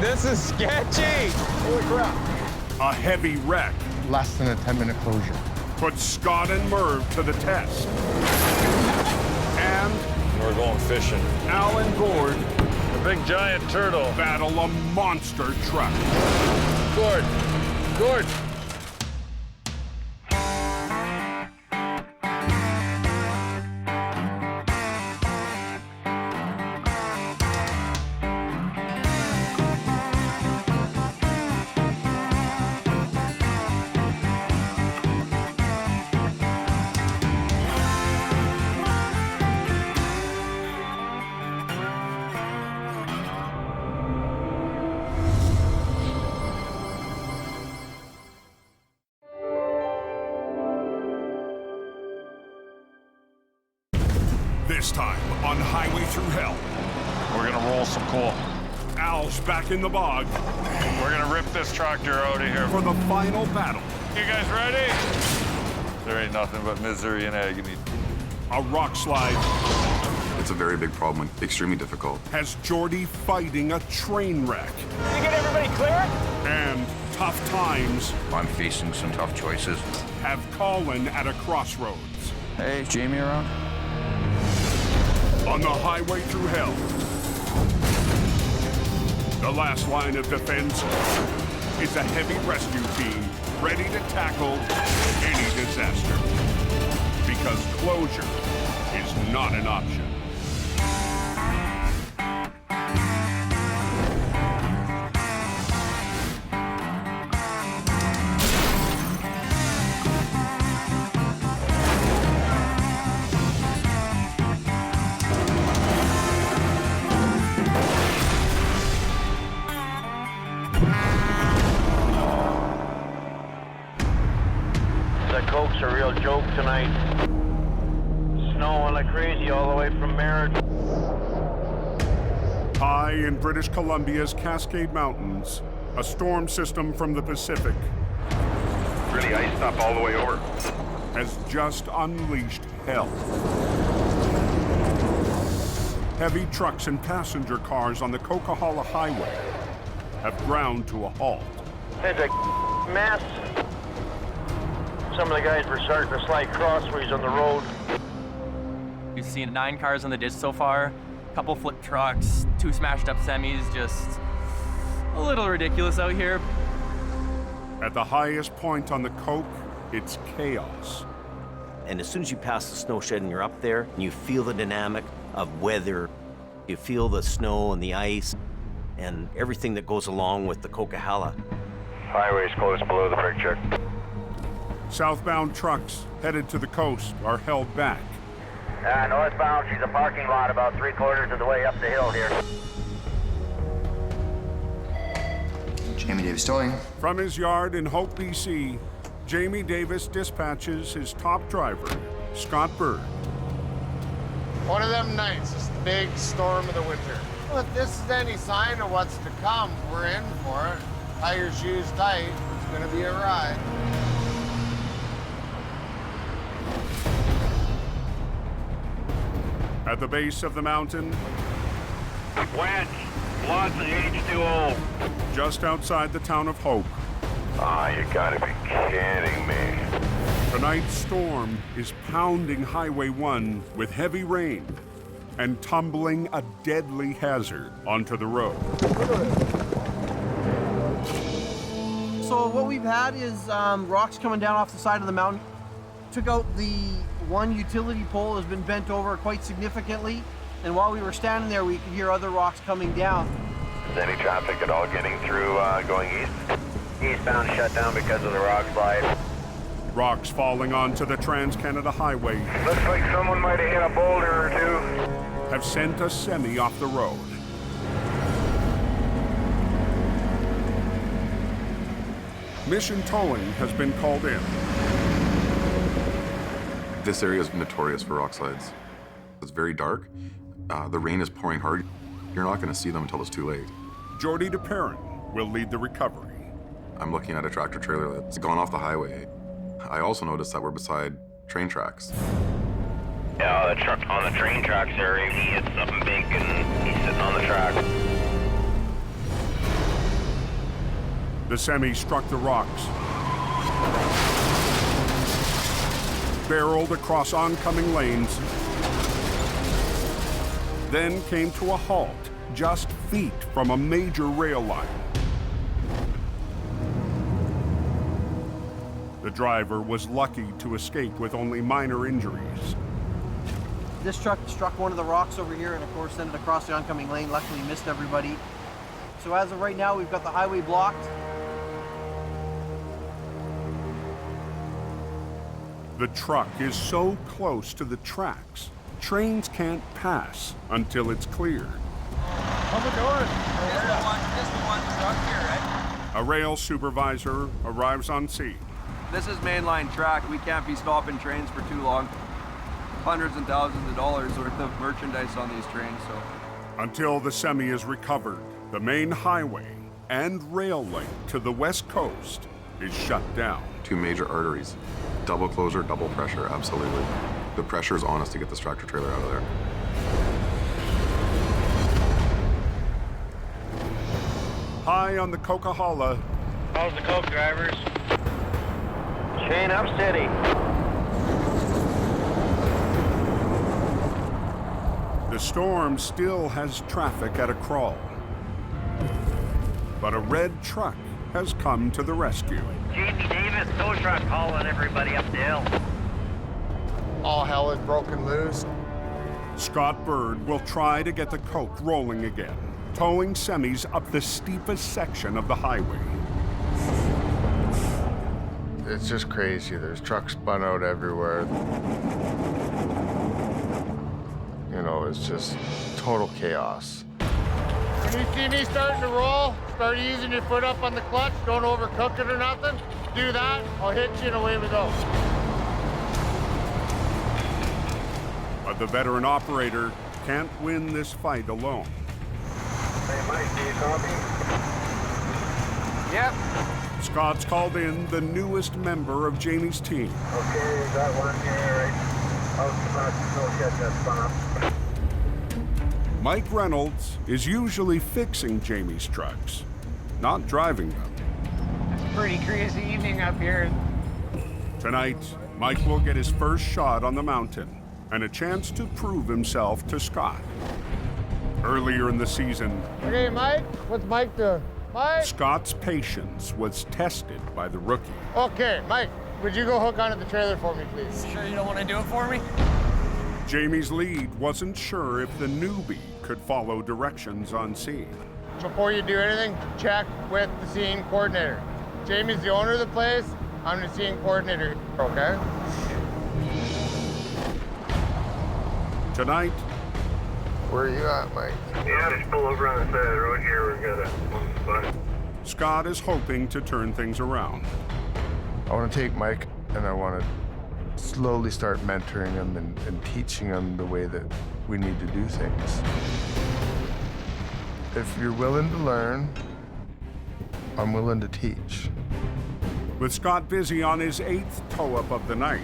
This is sketchy. Holy crap. A heavy wreck Less than a 10-minute closure. puts Scott and Merv to the test. And We're going fishing. Al and Gord, A big giant turtle. battle a monster truck. Gord, This time on Highway Through Hell. We're gonna roll some coal. Al's back in the bog. We're gonna rip this tractor out of here. For the final battle. You guys ready? There ain't nothing but misery and agony. A rock slide. It's a very big problem, extremely difficult. Has Jordy fighting a train wreck. You get everybody clear? And tough times. I'm facing some tough choices. Have Colin at a crossroads. Hey, Jamie around? On the Highway Through Hell. The last line of defense is a heavy rescue team ready to tackle any disaster. Because closure is not an option. The Coke's a real joke tonight. Snowing like crazy all the way from Merritt. High in British Columbia's Cascade Mountains, a storm system from the Pacific really iced up all the way over. Has just unleashed hell. Heavy trucks and passenger cars on the Coquihalla Highway have ground to a halt. It's a mess. Some of the guys were starting to slide crossways on the road. We've seen 9 cars on the ditch so far, a couple flip trucks, 2 smashed up semis, just a little ridiculous out here. At the highest point on the Coke, it's chaos. And as soon as you pass the snow shed and you're up there, and you feel the dynamic of weather, you feel the snow and the ice and everything that goes along with the Coquihalla. Highway's close below the picture. Southbound trucks headed to the coast are held back. Northbound, she's a parking lot about 3/4 of the way up the hill here. Jamie Davis towing. From his yard in Hope, BC, Jamie Davis dispatches his top driver, Scott Bird. One of them nights, it's the big storm of the winter. Well, if this is any sign of what's to come, we're in for it. Tie your shoes tight, it's gonna be a ride. At the base of the mountain, Wet, lots of H2O. Just outside the town of Hope. You gotta be kidding me. Tonight's storm is pounding Highway 1 with heavy rain and tumbling a deadly hazard onto the road. So what we've had is rocks coming down off the side of the mountain. Took out the one utility pole has been bent over quite significantly, and while we were standing there, we could hear other rocks coming down. Is any traffic at all getting through going east? Eastbound shut down because of the rock slide. Rocks falling onto the Trans-Canada Highway. Looks like someone might have hit a boulder or two. Have sent a semi off the road. Mission towing has been called in. This area is notorious for rock slides. It's very dark. The rain is pouring hard. You're not going to see them until it's too late. Jordy DePerrin will lead the recovery. I'm looking at a tractor trailer that's gone off the highway. I also noticed that we're beside train tracks. Yeah, the truck on the train tracks there, he hit something big and he's sitting on the track. The semi struck the rocks, barreled across oncoming lanes, then came to a halt just feet from a major rail line. The driver was lucky to escape with only minor injuries. This truck struck one of the rocks over here and of course sent it across the oncoming lane, luckily missed everybody. So as of right now, we've got the highway blocked. The truck is so close to the tracks, trains can't pass until it's cleared. How's it going? This is the one truck here, right? A rail supervisor arrives on scene. This is mainline track. We can't be stopping trains for too long. hundreds and thousands of dollars worth of merchandise on these trains, so. Until the semi is recovered, the main highway and rail link to the west coast is shut down. 2 major arteries. Double closure, double pressure, absolutely. The pressure is on us to get this tractor trailer out of there. High on the Coquihalla. How's the coke, drivers? Chain up steady. The storm still has traffic at a crawl. But a red truck has come to the rescue. Jamie Davis, tow truck hauling everybody up the hill. All hell is broken loose. Scott Bird will try to get the coke rolling again, towing semis up the steepest section of the highway. It's just crazy. There's trucks spun out everywhere. You know, it's just total chaos. When you see me starting to roll, start easing your foot up on the clutch. Don't overcook it or nothing. Do that, I'll hit you and away we go. But the veteran operator can't win this fight alone. Hey, Mike, do you copy? Yep. Scott's called in the newest member of Jamie's team. Okay, got one here, right? I'll get that spot. Mike Reynolds is usually fixing Jamie's trucks, not driving them. It's a pretty crazy evening up here. Tonight, Mike will get his first shot on the mountain and a chance to prove himself to Scott. Earlier in the season, Okay, Mike, what's Mike doing? Mike? Scott's patience was tested by the rookie. Okay, Mike, would you go hook onto the trailer for me, please? Sure you don't want to do it for me? Jamie's lead wasn't sure if the newbie could follow directions on scene. Before you do anything, check with the scene coordinator. Jamie's the owner of the place. I'm the scene coordinator, okay? Tonight, where are you at, Mike? Yeah, just pull over on the side of the road here. We've got a one spot. Scott is hoping to turn things around. I want to take Mike and I want to slowly start mentoring him and teaching him the way that we need to do things. If you're willing to learn, I'm willing to teach. With Scott busy on his 8th tow-up of the night,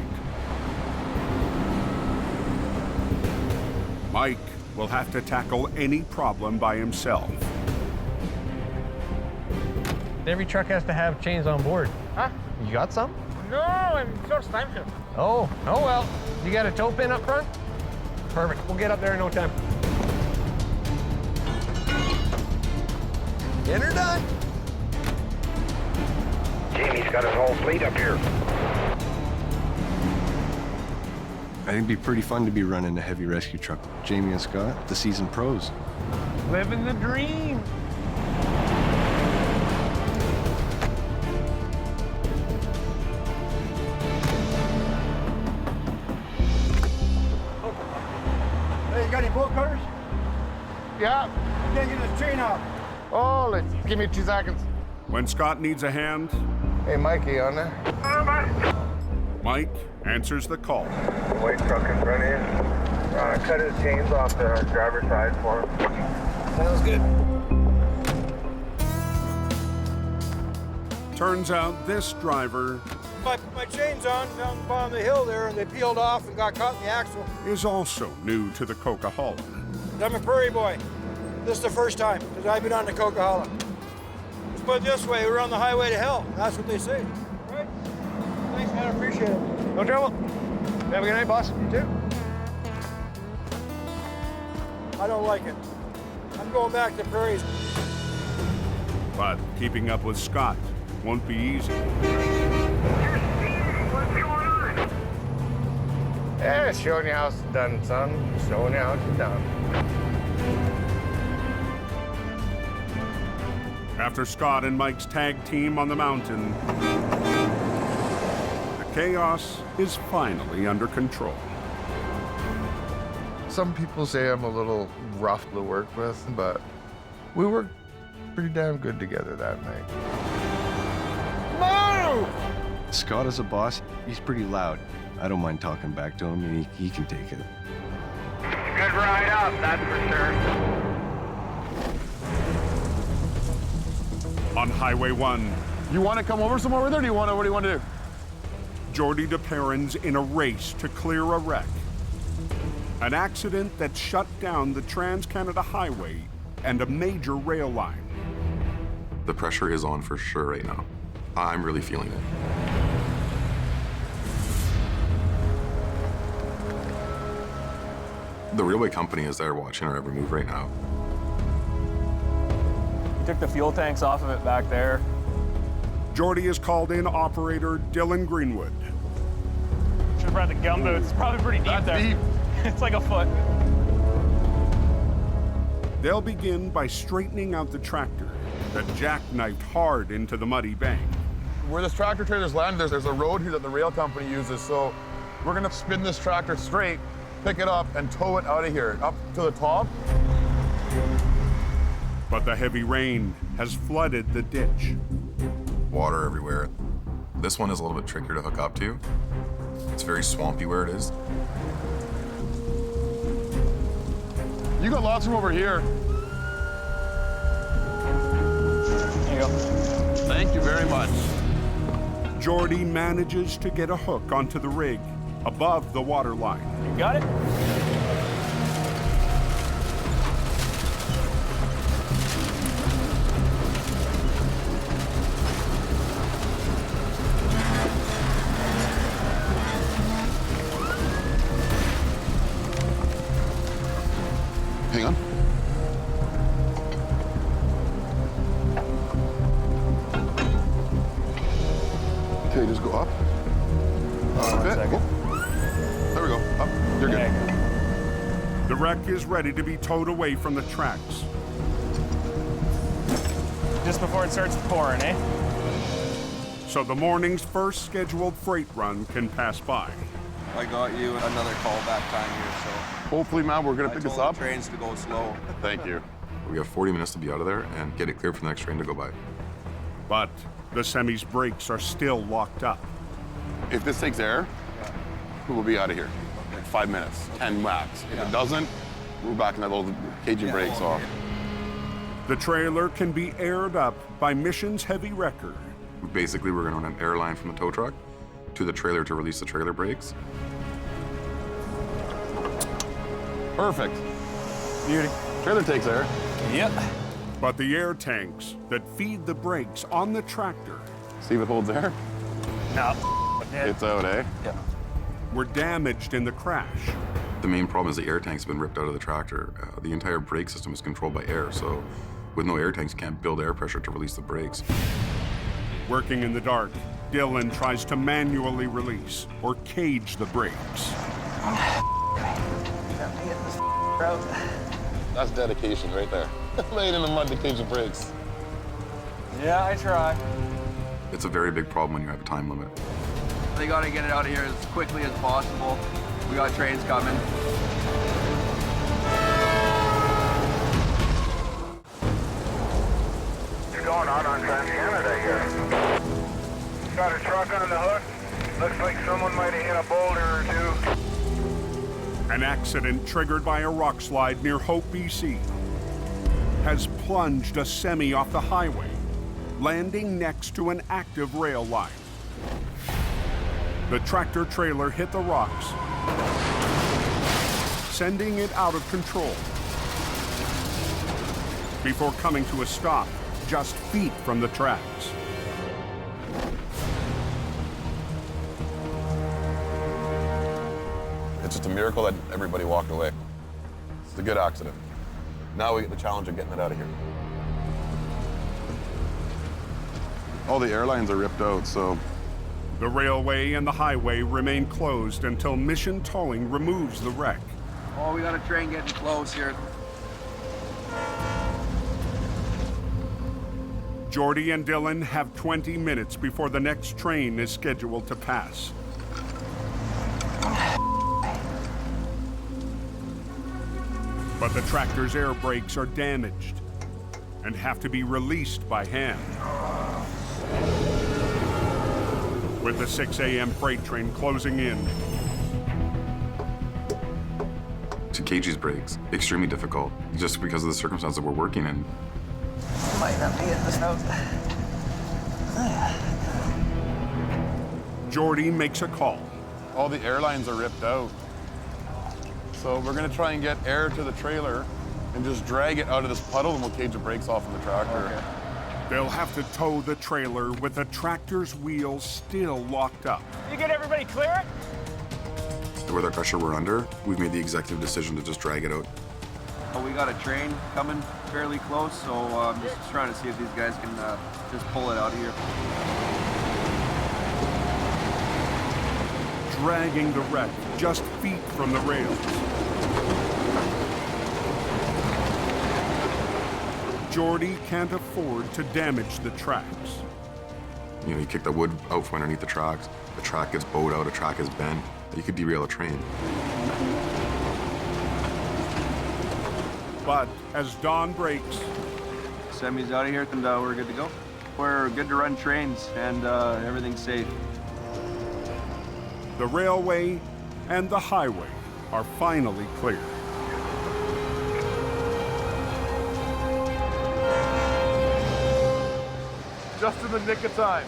Mike will have to tackle any problem by himself. Every truck has to have chains on board. Huh? You got some? No, I'm short time here. Oh well. You got a tow pin up front? Perfect. We'll get up there in no time. In or done? Jamie's got his whole fleet up here. I think it'd be pretty fun to be running a heavy rescue truck. Jamie and Scott, the seasoned pros. Living the dream. Hey, you got any bolt cutters? Yeah. Can't get this chain off. Oh, give me 2 seconds. When Scott needs a hand, Hey, Mikey, on there? Mike answers the call. White truck in front of you. Cut his chains off the driver's side for him. Sounds good. Turns out this driver My chain's on down the bottom of the hill there, and they peeled off and got caught in the axle. is also new to the Coquihalla. I'm a prairie boy. This is the first time, because I've been on the Coquihalla. Let's put it this way, we're on the highway to hell. That's what they say. Right? Thanks, man, I appreciate it. No trouble. Have a good night, boss. You too. I don't like it. I'm going back to the prairies. But keeping up with Scott won't be easy. Yeah, showing you how it's done, son. Showing you how it's done. After Scott and Mike's tag team on the mountain, the chaos is finally under control. Some people say I'm a little rough to work with, but we worked pretty damn good together that night. Move! Scott is a boss. He's pretty loud. I don't mind talking back to him, and he can take it. Good ride up, that's for sure. On Highway 1. You want to come over somewhere with her, or do you want to, what do you want to do? Jordy DePerrin's in a race to clear a wreck. An accident that shut down the Trans-Canada Highway and a major rail line. The pressure is on for sure right now. I'm really feeling it. The railway company is there watching our every move right now. We took the fuel tanks off of it back there. Jordy has called in operator Dylan Greenwood. Should have brought the gumboots. It's probably pretty deep there. Deep. It's like a foot. They'll begin by straightening out the tractor that jackknifed hard into the muddy bank. Where this tractor trailer's landed, there's a road here that the rail company uses, so we're gonna spin this tractor straight, pick it up, and tow it out of here, up to the top. But the heavy rain has flooded the ditch. Water everywhere. This one is a little bit trickier to hook up to. It's very swampy where it is. You got lots from over here. There you go. Thank you very much. Jordy manages to get a hook onto the rig above the water line. You got it? Hang on. Okay, just go up. Okay, cool. There we go. Up. You're good. The wreck is ready to be towed away from the tracks. Just before it starts pouring, eh? So the morning's first scheduled freight run can pass by. I got you another call back time here, so. Hopefully, man, we're gonna pick this up. The trains to go slow. Thank you. We have 40 minutes to be out of there and get it cleared for the next train to go by. But the semi's brakes are still locked up. If this takes air, we'll be out of here. Like 5 minutes, 10 max. If it doesn't, we're back in that little cagey brakes off. The trailer can be aired up by Mission's heavy wrecker. Basically, we're gonna run an air line from the tow truck to the trailer to release the trailer brakes. Perfect. Beauty. Trailer takes air. Yep. But the air tanks that feed the brakes on the tractor See if it holds air. No. It's out, eh? Yeah. were damaged in the crash. The main problem is the air tank's been ripped out of the tractor. The entire brake system is controlled by air, so with no air tanks, you can't build air pressure to release the brakes. Working in the dark, Dylan tries to manually release or cage the brakes. That's dedication right there. Laid in the mud to cage the brakes. Yeah, I try. It's a very big problem when you have a time limit. They gotta get it out of here as quickly as possible. We got trains coming. What's going on Trans-Canada here? Got a truck on the hook. Looks like someone might have hit a boulder or two. An accident triggered by a rock slide near Hope, BC, has plunged a semi off the highway, landing next to an active rail line. The tractor trailer hit the rocks, sending it out of control before coming to a stop just feet from the tracks. It's just a miracle that everybody walked away. It's a good accident. Now we get the challenge of getting it out of here. All the airlines are ripped out, so. The railway and the highway remain closed until Mission Towing removes the wreck. Oh, we got a train getting close here. Jordy and Dylan have 20 minutes before the next train is scheduled to pass. But the tractor's air brakes are damaged and have to be released by hand. with the 6 a.m. freight train closing in. To cage these brakes, extremely difficult, just because of the circumstances we're working in. Might not be at this house. Jordy makes a call. All the air lines are ripped out. So we're gonna try and get air to the trailer and just drag it out of this puddle, and we'll cage the brakes off of the tractor. Okay. They'll have to tow the trailer with the tractor's wheels still locked up. You get everybody clear it? With our pressure we're under, we've made the executive decision to just drag it out. We got a train coming fairly close, so I'm just trying to see if these guys can just pull it out of here. Dragging the wreck just feet from the rails. Jordy can't afford to damage the tracks. You know, you kick the wood out from underneath the tracks, the track gets bowed out, a track is bent, you could derail a train. But as dawn breaks, Semi's out of here, and we're good to go. We're good to run trains, and everything's safe. the railway and the highway are finally clear. Just in the nick of time.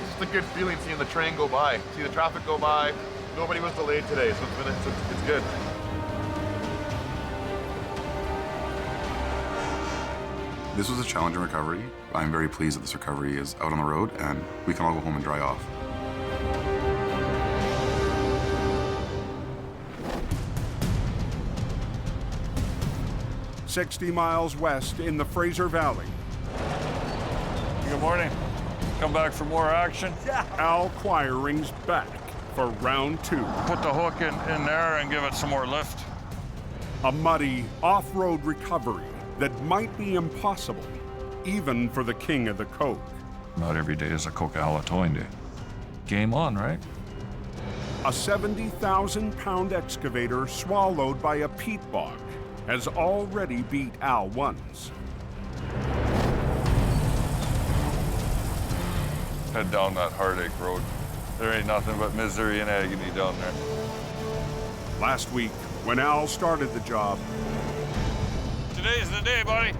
It's just a good feeling seeing the train go by, see the traffic go by. Nobody was delayed today, so it's good. This was a challenge in recovery. I'm very pleased that this recovery is out on the road and we can all go home and dry off. "60 miles west in the Fraser Valley. Good morning. Come back for more action? Al Quiring's back for round 2. Put the hook in there and give it some more lift. A muddy off-road recovery that might be impossible, even for the king of the coke. Not every day is a Coca-Cola towing day. Game on, right? A 70,000-pound excavator swallowed by a peat bog has already beat Al once. Head down that heartache road. There ain't nothing but misery and agony down there. Last week, when Al started the job, Today's the day, buddy.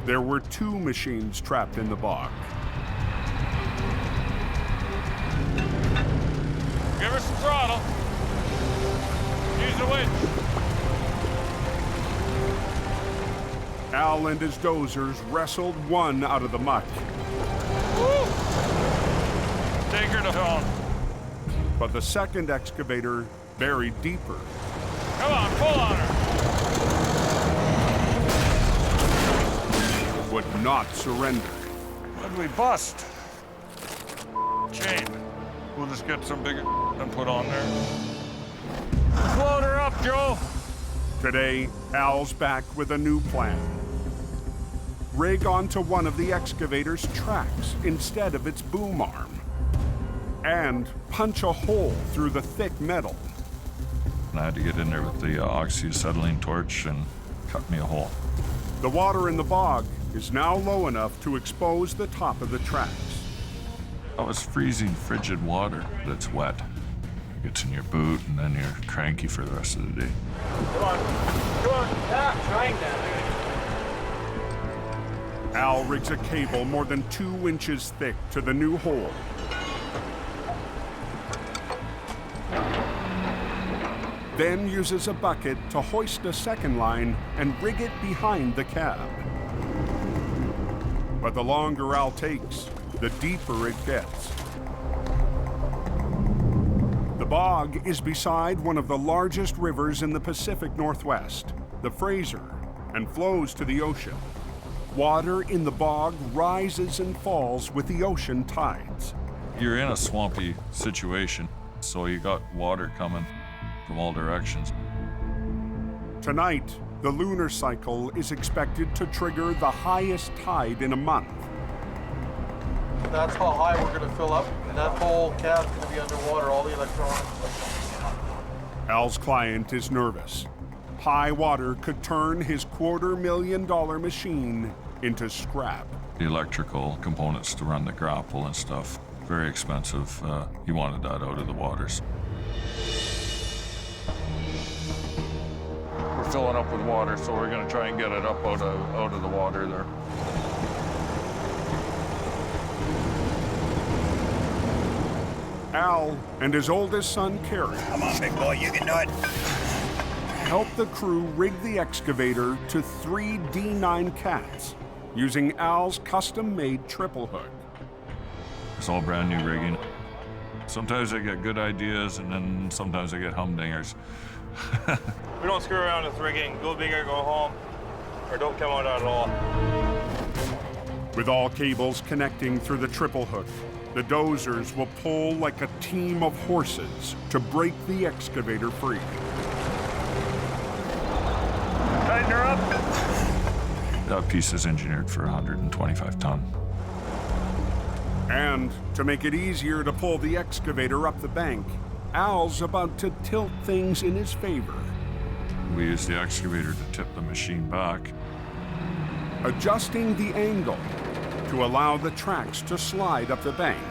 there were 2 machines trapped in the bog. Give her some throttle. Use the winch. Al and his dozers wrestled one out of the muck. Woo! Take her to home. But the second excavator buried deeper. Come on, pull on her. Would not surrender. When we bust. Chain. We'll just get some bigger and put on there. Load her up, Joe. Today, Al's back with a new plan. Rig onto one of the excavator's tracks instead of its boom arm. And punch a hole through the thick metal. And I had to get in there with the oxyacetylene torch and cut me a hole. The water in the bog is now low enough to expose the top of the tracks. That was freezing, frigid water that's wet. It gets in your boot, and then you're cranky for the rest of the day. Come on. Ah, trying that. Al rigs a cable more than 2 inches thick to the new hole. Then uses a bucket to hoist a second line and rig it behind the cab. But the longer Al takes, the deeper it gets. The bog is beside one of the largest rivers in the Pacific Northwest, the Fraser, and flows to the ocean. Water in the bog rises and falls with the ocean tides. You're in a swampy situation, so you got water coming from all directions. Tonight, the lunar cycle is expected to trigger the highest tide in a month. That's how high we're going to fill up, and that whole cab's going to be underwater, all the electronics. Al's client is nervous. High water could turn his $250,000 machine into scrap. The electrical components to run the grapple and stuff, very expensive. He wanted that out of the waters. We're filling up with water, so we're gonna try and get it up out of the water there. Al and his oldest son, Kerry. Come on, big boy, you can do it. Help the crew rig the excavator to 3 D9 cats using Al's custom-made triple hook. It's all brand new rigging. Sometimes I get good ideas, and then sometimes I get humdingers. We don't screw around with rigging. Go big or go home, or don't come out at all. With all cables connecting through the triple hook, the dozers will pull like a team of horses to break the excavator free. Tighten her up. That piece is engineered for 125 ton. And to make it easier to pull the excavator up the bank, Al's about to tilt things in his favor. We use the excavator to tip the machine back. Adjusting the angle to allow the tracks to slide up the bank.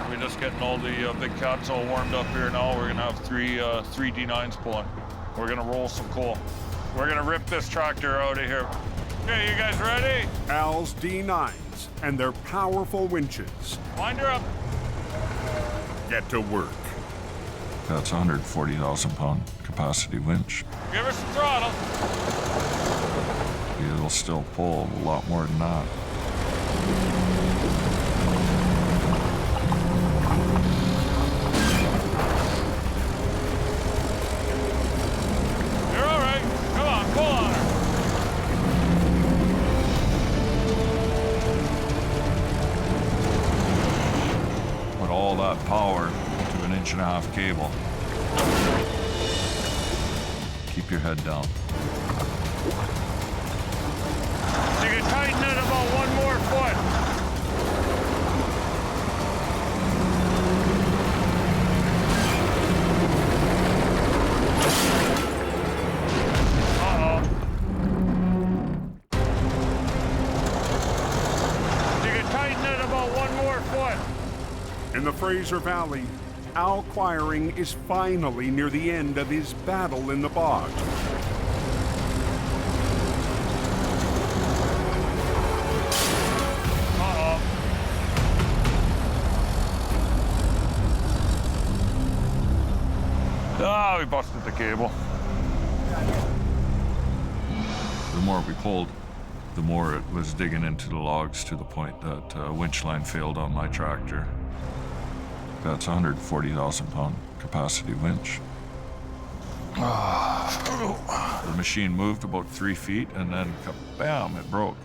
We're just getting all the big cats all warmed up here now. We're gonna have three D9s pulling. We're gonna roll some coal. We're gonna rip this tractor out of here. Okay, you guys ready? Al's D9s and their powerful winches. Wind her up. Get to work. That's a 140,000 pound capacity winch. Give her some throttle. It'll still pull a lot more than that. You're all right. Come on, pull on her. Put all that power into an 1.5-inch cable. Keep your head down. You can tighten it about 1 more foot. Uh-oh. You can tighten it about 1 more foot. In the Fraser Valley, Al Quiring is finally near the end of his battle in the bog. Ah, we busted the cable. The more we pulled, the more it was digging into the logs to the point that winch line failed on my tractor. That's a 140,000 pound capacity winch. The machine moved about 3 feet and then bam, it broke.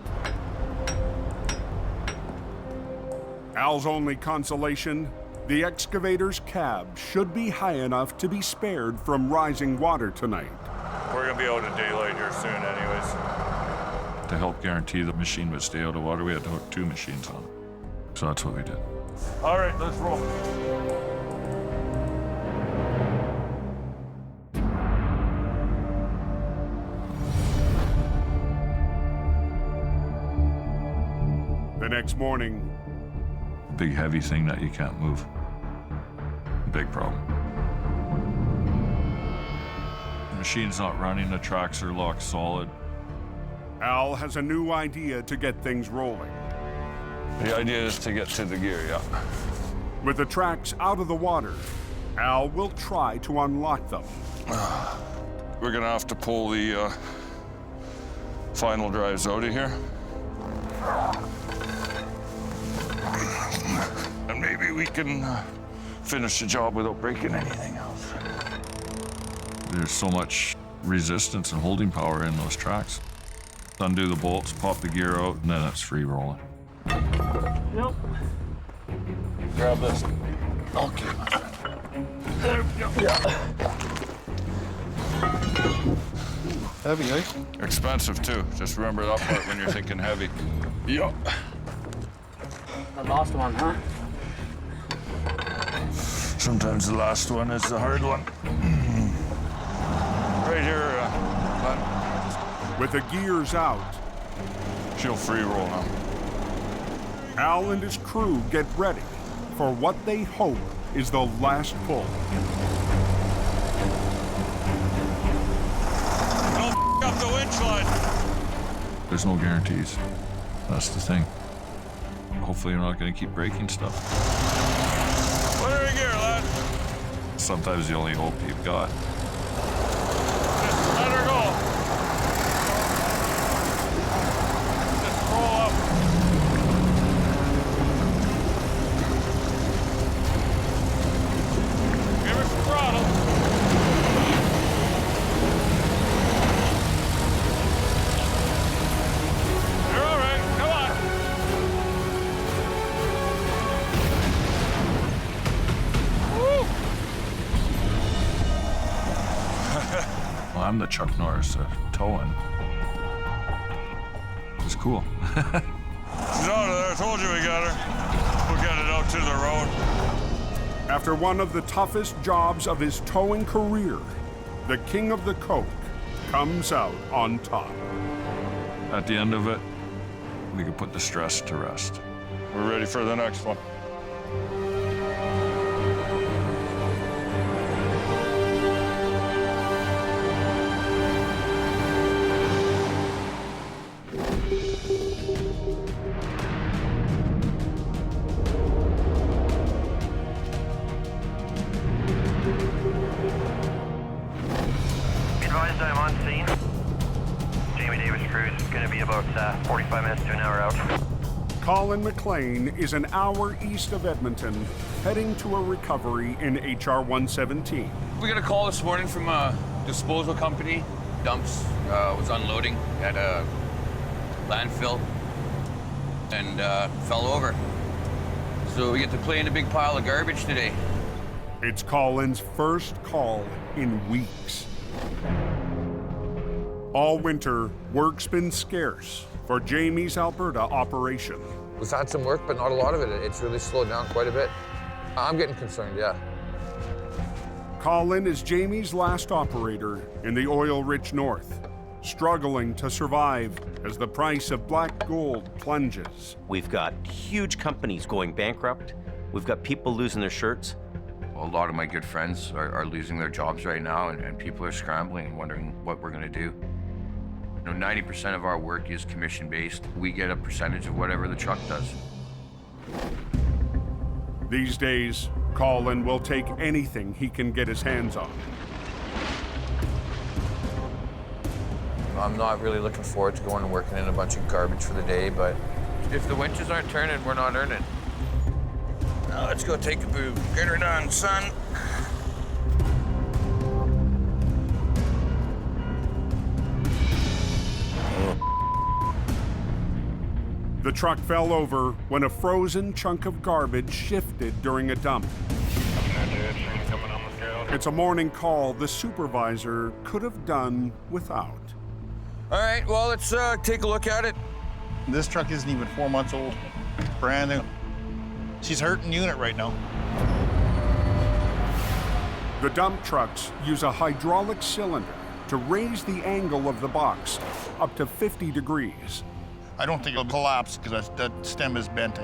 Al's only consolation, the excavator's cab should be high enough to be spared from rising water tonight. We're gonna be out of daylight here soon anyways. To help guarantee the machine would stay out of water, we had to hook 2 machines on it. So that's what we did. All right, let's roll. The next morning, Big heavy thing that you can't move. Big problem. The machine's not running, the tracks are locked solid. Al has a new idea to get things rolling. The idea is to get to the gear, yeah. With the tracks out of the water, Al will try to unlock them. We're gonna have to pull the final drives out of here. And maybe we can finish the job without breaking anything else. There's so much resistance and holding power in those tracks. Undo the bolts, pop the gear out, and then it's free rolling. Yep. Grab this. Okay. There we go. Yeah. Heavy, eh? Expensive too. Just remember that part when you're thinking heavy. Yep. The last one, huh? Sometimes the last one is the hard one. Right here, Glenn. With the gears out, she'll free roll now. Al and his crew get ready for what they hope is the last pull. Don't f up the winch line. There's no guarantees. That's the thing. Hopefully you're not going to keep breaking stuff. Put her in gear, lad. Sometimes the only hope you've got. Just let her go. Just roll up. Give her some throttle. You're all right. Come on. Well, I'm the Chuck Norris of towing. It's cool. She's out of there. I told you we got her. We'll get it out to the road. After one of the toughest jobs of his towing career, the king of the coke comes out on top. At the end of it, we can put the stress to rest. We're ready for the next one. Advised I'm on scene. Jamie Davis cruise is going to be about 45 minutes to an hour out. Colin McLean is an hour east of Edmonton, heading to a recovery in HR 117. We got a call this morning from a disposal company. Dumps was unloading at a landfill and fell over. So we get to play in a big pile of garbage today. It's Colin's first call in weeks. All winter, work's been scarce for Jamie's Alberta operation. We've had some work, but not a lot of it. It's really slowed down quite a bit. I'm getting concerned, yeah. Colin is Jamie's last operator in the oil-rich north, struggling to survive as the price of black gold plunges. We've got huge companies going bankrupt. We've got people losing their shirts. A lot of my good friends are losing their jobs right now, and people are scrambling and wondering what we're gonna do. You know, 90% of our work is commission-based. We get a percentage of whatever the truck does. These days, Colin will take anything he can get his hands on. I'm not really looking forward to going and working in a bunch of garbage for the day, but if the winches aren't turning, we're not earning. Now let's go take a boo. Get her done, son. The truck fell over when a frozen chunk of garbage shifted during a dump. It's a morning call the supervisor could have done without. All right, well, let's take a look at it. This truck isn't even 4 months old. Brand new. She's hurting unit right now. The dump trucks use a hydraulic cylinder to raise the angle of the box up to 50 degrees. I don't think it'll collapse because that stem is bent,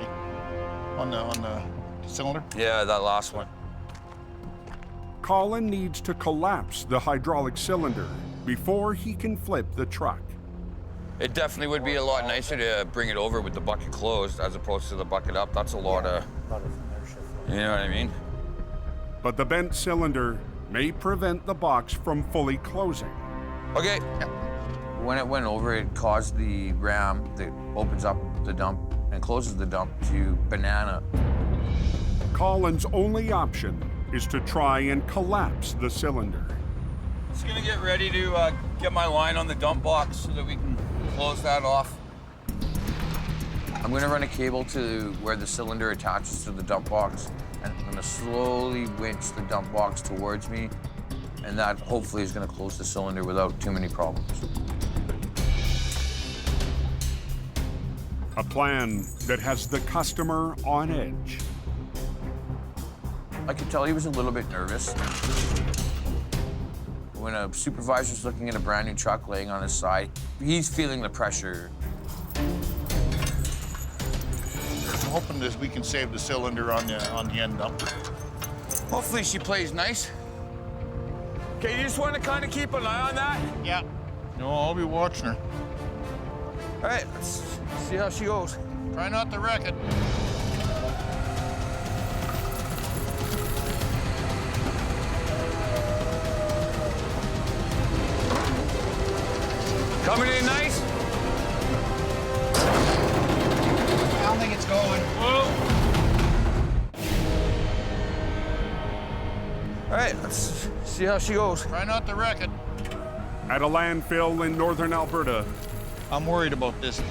on the cylinder. Yeah, that last one. Colin needs to collapse the hydraulic cylinder before he can flip the truck. It definitely would be a lot nicer to bring it over with the bucket closed as opposed to the bucket up. That's a lot of, you know what I mean? But the bent cylinder may prevent the box from fully closing. Okay. When it went over, it caused the ram that opens up the dump and closes the dump to banana. Colin's only option is to try and collapse the cylinder. Just gonna get ready to get my line on the dump box so that we can close that off. I'm gonna run a cable to where the cylinder attaches to the dump box, and I'm gonna slowly winch the dump box towards me, and that hopefully is gonna close the cylinder without too many problems. A plan that has the customer on edge. I could tell he was a little bit nervous. When a supervisor's looking at a brand new truck laying on his side, he's feeling the pressure. hoping that we can save the cylinder on the end dump. Hopefully she plays nice. Okay, you just want to kind of keep an eye on that? Yeah. No, I'll be watching her. All right, let's see how she goes. Try not to wreck it. Coming in nice? I don't think it's going. Whoa. All right, let's see how she goes. Try not to wreck it. At a landfill in northern Alberta, I'm worried about this.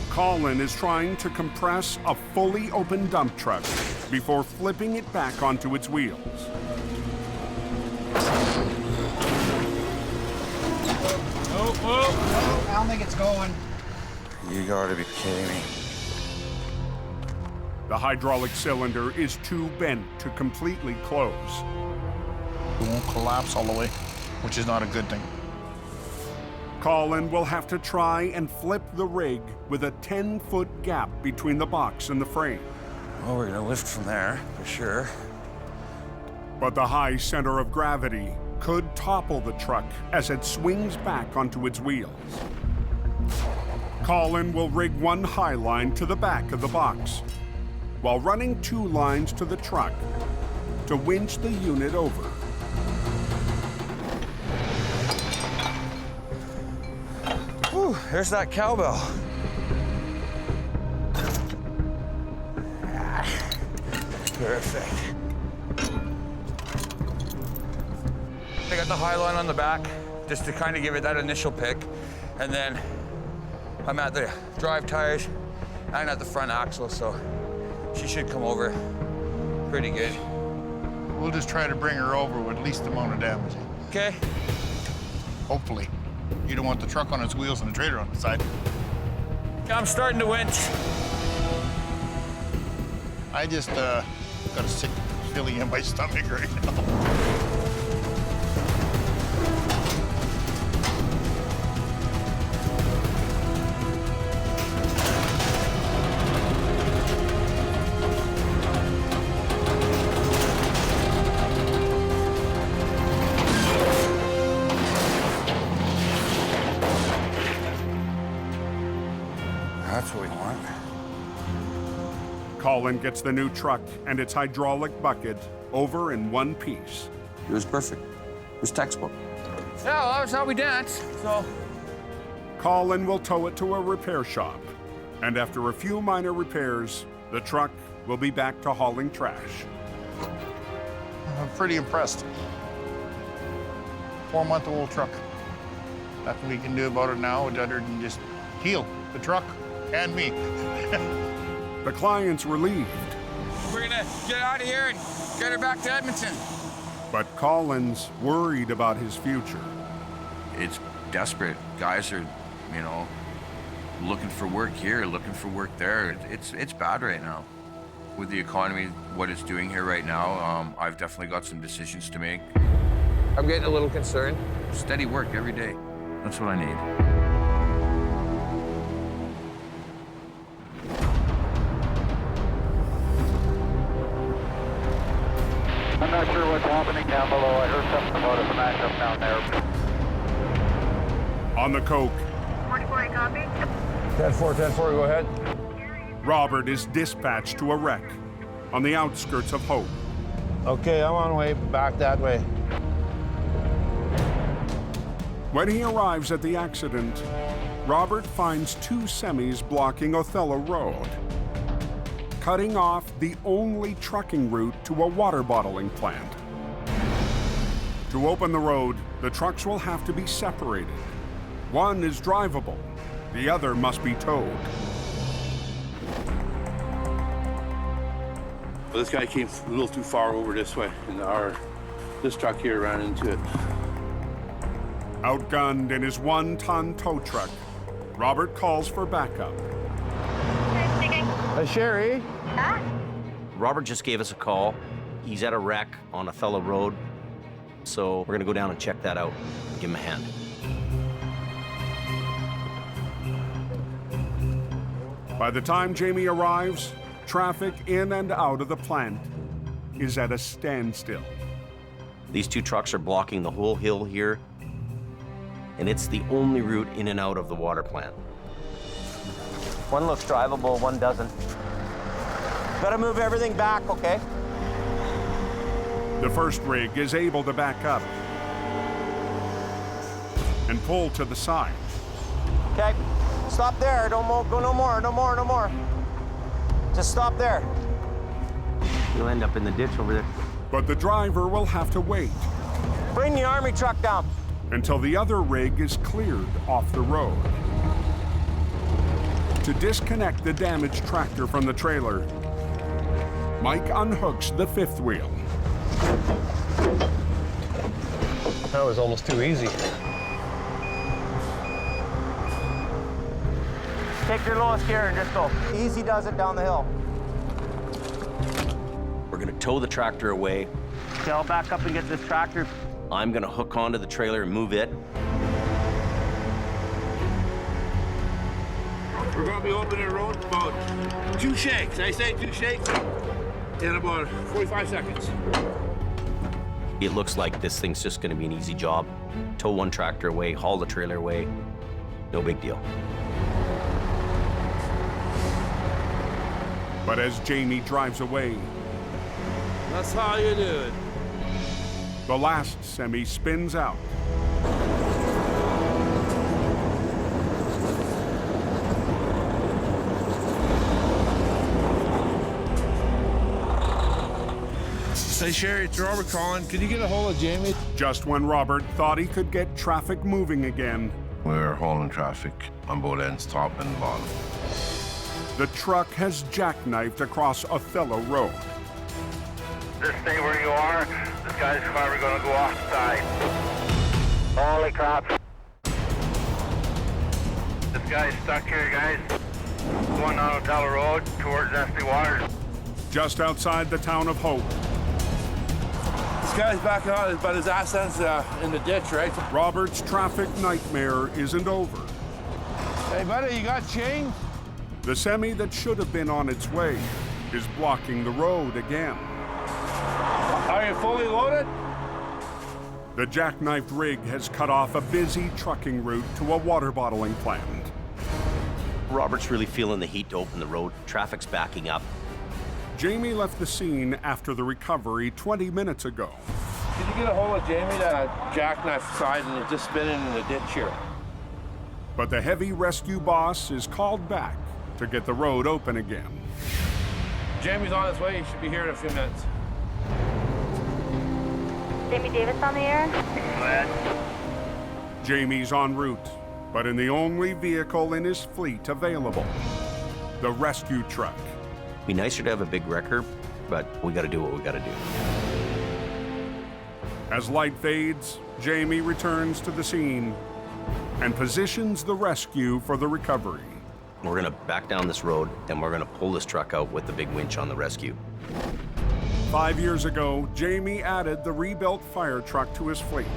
Colin is trying to compress a fully open dump truck before flipping it back onto its wheels. I don't think it's going. You gotta be kidding me. The hydraulic cylinder is too bent to completely close. It won't collapse all the way, which is not a good thing. Colin will have to try and flip the rig with a 10-foot gap between the box and the frame. Well, we're gonna lift from there, for sure. But the high center of gravity could topple the truck as it swings back onto its wheels. Colin will rig one high line to the back of the box, while running 2 lines to the truck to winch the unit over. Whew, there's that cowbell. Perfect. I got the high line on the back, just to kind of give it that initial pick. And then I'm at the drive tires and at the front axle, so she should come over pretty good. We'll just try to bring her over with least amount of damage. Okay. Hopefully. You don't want the truck on its wheels and the trailer on the side. I'm starting to winch. I just got a sick feeling in my stomach right now. That's what we want. Colin gets the new truck and its hydraulic bucket over in one piece. It was perfect. It was textbook. Yeah, well, that was how we danced, so. Colin will tow it to a repair shop, and after a few minor repairs, the truck will be back to hauling trash. I'm pretty impressed. 4-month-old truck. Nothing we can do about it now other than just heal the truck and me. The client's relieved. We're gonna get out of here and get her back to Edmonton. But Colin's worried about his future. It's desperate. Guys are, you know, looking for work here, looking for work there. It's bad right now. With the economy, what it's doing here right now, I've definitely got some decisions to make. I'm getting a little concerned. Steady work every day. That's what I need. I'm not sure what's happening down below. I heard something about a smash up down there. On the coke, 44, copy. 10-4, go ahead. Robert is dispatched to a wreck on the outskirts of Hope. Okay, I'm on way back that way. When he arrives at the accident, Robert finds 2 semis blocking Othello Road, cutting off the only trucking route to a water bottling plant. To open the road, the trucks will have to be separated. One is drivable, the other must be towed. Well, this guy came a little too far over this way, and this truck here ran into it. Outgunned in his 1-ton tow truck, Robert calls for backup. Hey, Sherry. Huh? Robert just gave us a call. He's at a wreck on Othello Road, so we're gonna go down and check that out and give him a hand. By the time Jamie arrives, traffic in and out of the plant is at a standstill. These two trucks are blocking the whole hill here, and it's the only route in and out of the water plant. One looks drivable, one doesn't. Gotta move everything back, okay? The first rig is able to back up and pull to the side. Okay, stop there. Don't go no more. Just stop there. You'll end up in the ditch over there. But the driver will have to wait. Bring the army truck down. Until the other rig is cleared off the road. To disconnect the damaged tractor from the trailer, Mike unhooks the fifth wheel. That was almost too easy. Take your lowest gear and just go. Easy does it down the hill. We're gonna tow the tractor away. Okay, I'll back up and get this tractor. I'm gonna hook onto the trailer and move it. We're gonna be opening the road about 2 shakes. I say 2 shakes in about 45 seconds. It looks like this thing's just gonna be an easy job. Tow one tractor away, haul the trailer away. No big deal. But as Jamie drives away, that's how you do it. The last semi spins out. Say, Sherry, it's Robert Colin. Could you get a hold of Jamie? Just when Robert thought he could get traffic moving again, we're holding traffic on both ends, top and bottom. The truck has jackknifed across Othello Road. Just stay where you are. This guy's probably going to go off the side. Holy crap. This guy's stuck here, guys. Going on Othello Road towards Esty Waters. Just outside the town of Hope. This guy's backing out, but his ass ends in the ditch, right? Robert's traffic nightmare isn't over. Hey, buddy, you got change? The semi that should have been on its way is blocking the road again. Are you fully loaded? The jackknifed rig has cut off a busy trucking route to a water bottling plant. Robert's really feeling the heat to open the road. Traffic's backing up. Jamie left the scene after the recovery 20 minutes ago. Did you get a hold of Jamie, that jackknife side, and it's just spinning in the ditch here? But the heavy rescue boss is called back to get the road open again. Jamie's on his way. He should be here in a few minutes. Jamie Davis on the air. Go ahead. Jamie's en route, but in the only vehicle in his fleet available, the rescue truck. Be nicer to have a big wrecker, but we gotta do what we gotta do. As light fades, Jamie returns to the scene and positions the rescue for the recovery. We're gonna back down this road, and we're gonna pull this truck out with the big winch on the rescue. 5 years ago, Jamie added the rebuilt fire truck to his fleet.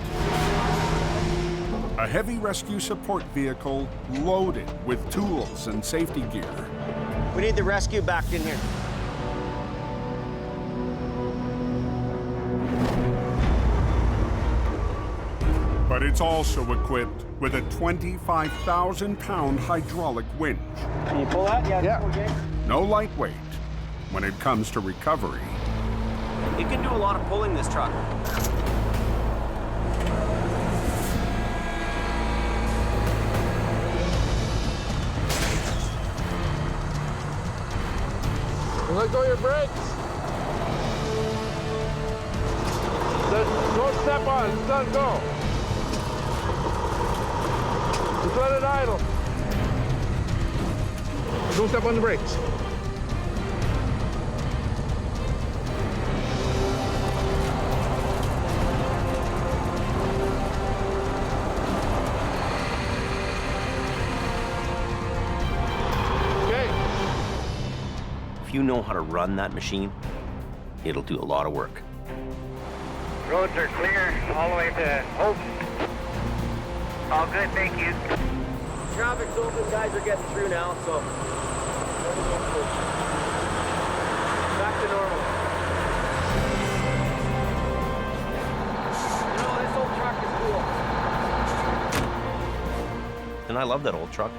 A heavy rescue support vehicle loaded with tools and safety gear. We need the rescue backed in here. But it's also equipped with a 25,000-pound hydraulic winch. Can you pull that? Yeah. No lightweight when it comes to recovery. It can do a lot of pulling, this truck. Let go of your brakes. Don't step on it. Just let it go. Just let it idle. Don't step on the brakes. If you know how to run that machine, it'll do a lot of work. Roads are clear all the way to Hope. All good, thank you. Traffic's open, guys are getting through now, so. normal. You know, this old truck is cool. And I love that old truck.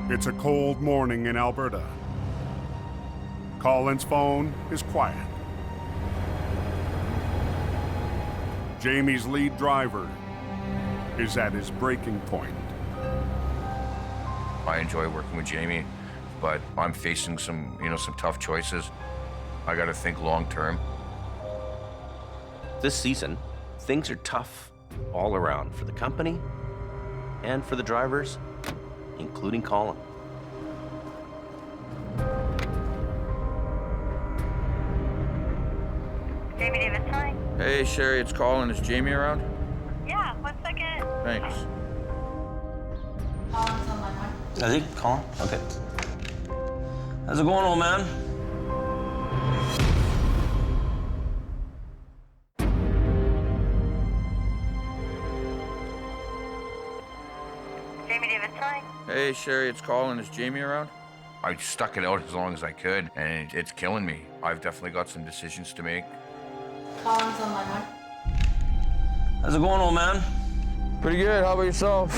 It's a cold morning in Alberta. Colin's phone is quiet. Jamie's lead driver is at his breaking point. I enjoy working with Jamie, but I'm facing some tough choices. I got to think long term. This season, things are tough all around for the company and for the drivers, including Colin. Jamie Davis calling. Hey, Sherry, it's Colin. Is Jamie around? Yeah, 1 second. Thanks. Colin's on line 1. Is he? Colin? Okay. How's it going, old man? Jamie Davis calling. Hey, Sherry, it's Colin. Is Jamie around? I stuck it out as long as I could, and it's killing me. I've definitely got some decisions to make. Colin's on line 1. How's it going, old man? Pretty good. How about yourself?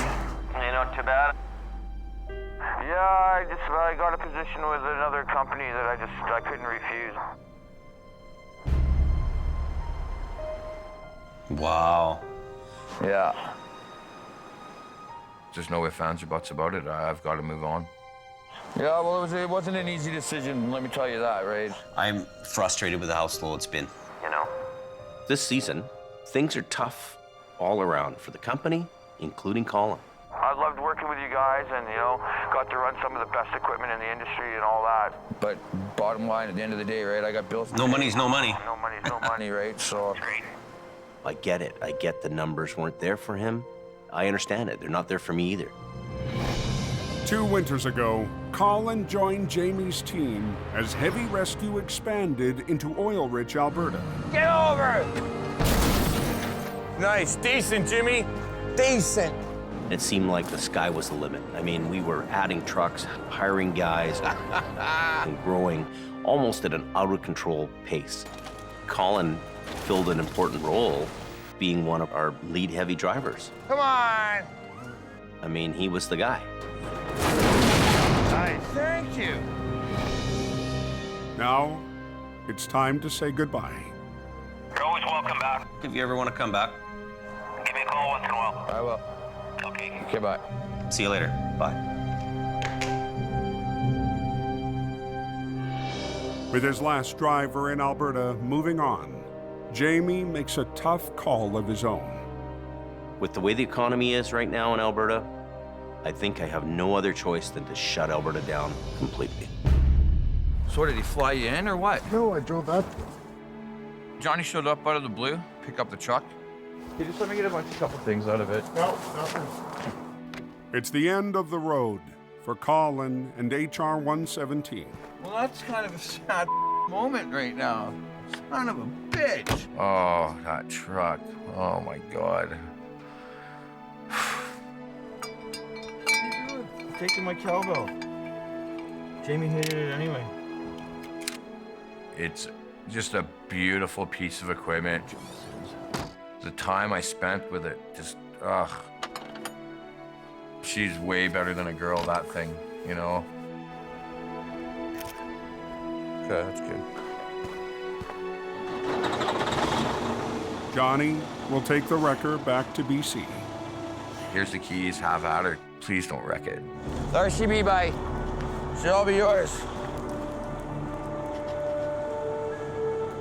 Hey, not too bad. Yeah, I got a position with another company that I couldn't refuse. Wow. Yeah. There's no ifs, ands, or buts about it. I've got to move on. Yeah, well, it wasn't an easy decision, let me tell you that, right? I'm frustrated with how slow it's been. You know? This season, things are tough all around for the company, including Colin. I loved working with you guys and, got to run some of the best equipment in the industry and all that. But bottom line, at the end of the day, right, I got bills. No money's no money. No money's no money, right? So. I get it. I get the numbers weren't there for him. I understand it. They're not there for me either. 2 winters ago, Colin joined Jamie's team as heavy rescue expanded into oil-rich Alberta. Get over! Nice, decent, Jimmy. Decent. It seemed like the sky was the limit. I mean, we were adding trucks, hiring guys, and growing almost at an out-of-control pace. Colin filled an important role, being one of our lead heavy drivers. Come on! I mean, he was the guy. Nice, thank you. Now, it's time to say goodbye. You're always welcome back. If you ever want to come back, Give me a call once in a while. I will. Okay. Okay, bye. see you later. Bye. With his last driver in Alberta moving on, Jamie makes a tough call of his own. With the way the economy is right now in Alberta, I think I have no other choice than to shut Alberta down completely. So did he fly you in or what? No, I drove that. Johnny showed up out of the blue, pick up the truck. He just let me get a couple things out of it. No, nothing. It's the end of the road for Colin and HR 117. Well, that's kind of a sad moment right now. Son of a bitch. Oh, that truck. Oh, my God. What are you doing? I'm taking my cowbell. Jamie hated it anyway. It's just a beautiful piece of equipment. The time I spent with it, just, ugh. She's way better than a girl, that thing, you know? Okay, that's good. Johnny will take the wrecker back to BC. Here's the keys, have at her. Please don't wreck it. RCB, bye. Should all be yours.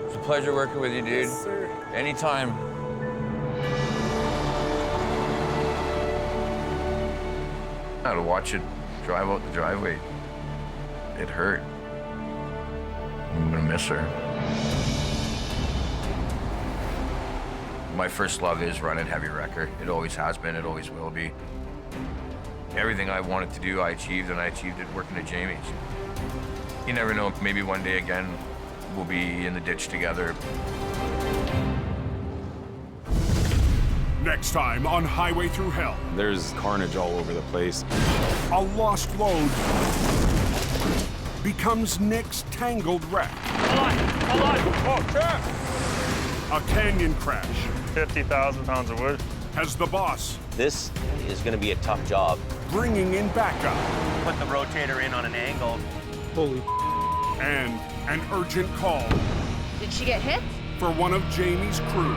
It's a pleasure working with you, dude. Yes, sir. Anytime. Now to watch it drive out the driveway, it hurt. I'm gonna miss her. My first love is running heavy wrecker. It always has been, it always will be. Everything I wanted to do, I achieved, and I achieved it working at Jamie's. You never know, maybe one day again, we'll be in the ditch together. Next time on Highway Through Hell. There's carnage all over the place. A lost load becomes Nick's tangled wreck. Hold on! Oh, crap! A canyon crash. 50,000 pounds of wood. Has the boss This is going to be a tough job. bringing in backup. Put the rotator in on an angle. Holy. And an urgent call Did she get hit? for one of Jamie's crew.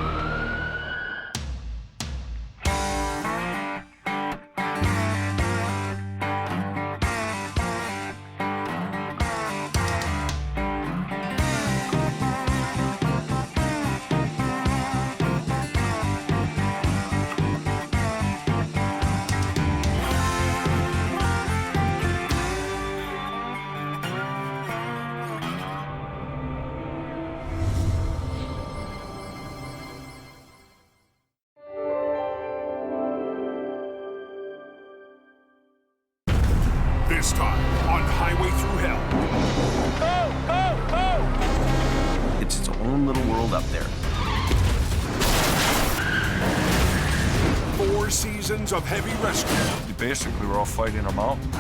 This time on Highway Through Hell. Go, go, go! It's its own little world up there. 4 seasons of heavy rescue. Basically, we're all fighting a mountain.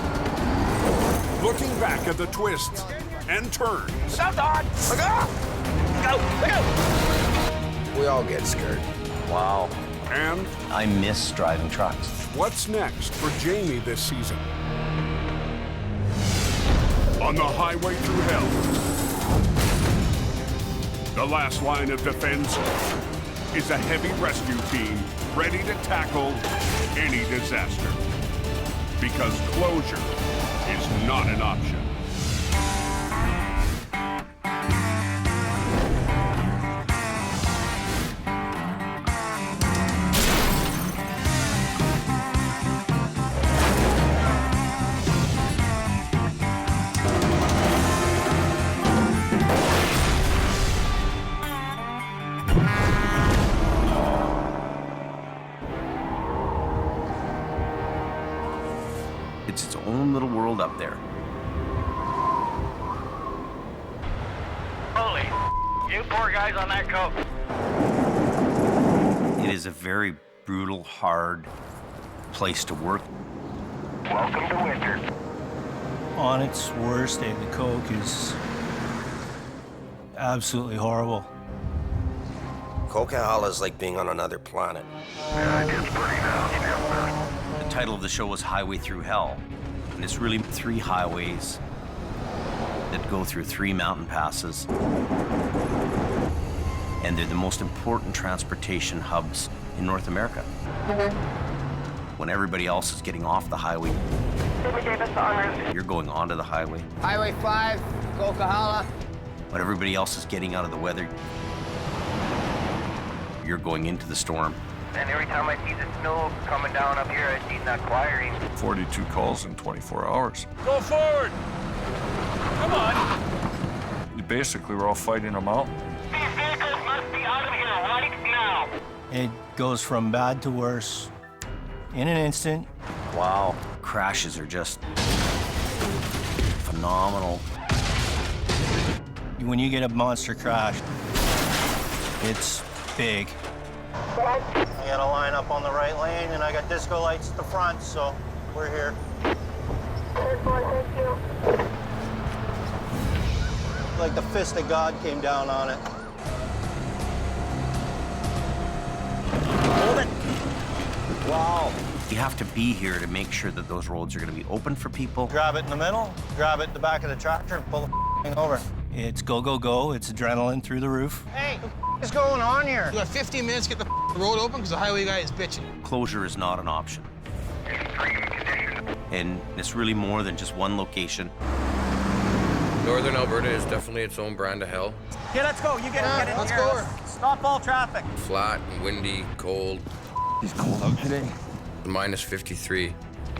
Looking back at the twists and turns. Look out, Don! Look out! Look out! We all get scared. Wow. And I miss driving trucks. what's next for Jamie this season? On the Highway Through Hell, the last line of defense is a heavy rescue team ready to tackle any disaster. Because closure is not an option. It's its own little world up there. Holy, you poor guys on that coat. It is a very brutal, hard place to work. Welcome to winter. On its worst day, the coke is absolutely horrible. Coquihalla is like being on another planet. The title of the show was Highway Through Hell, and it's really 3 highways that go through 3 mountain passes. And they're the most important transportation hubs in North America. When everybody else is getting off the highway, you're going onto the highway. Highway 5, Coquihalla. When everybody else is getting out of the weather, you're going into the storm. And every time I see the snow coming down up here, I see that acquiring. 42 calls in 24 hours. Go forward! Come on! Basically, we're all fighting a mountain. These vehicles must be out of here right now. It goes from bad to worse in an instant. Wow. Crashes are just phenomenal. When you get a monster crash, it's big. I got a line up on the right lane, and I got disco lights at the front, so we're here. Like the fist of God came down on it. Hold it! Wow. You have to be here to make sure that those roads are going to be open for people. Grab it in the middle, grab it in the back of the tractor, and pull the thing over. It's go, go, go. It's adrenaline through the roof. Hey, what is going on here? You got 15 minutes to get the road open because the highway guy is bitching. Closure is not an option. And it's really more than just one location. Northern Alberta is definitely its own brand of hell. Okay, let's go. You get it. Let's go. Stop all traffic. Flat and windy, cold. It's cold out today. Minus 53.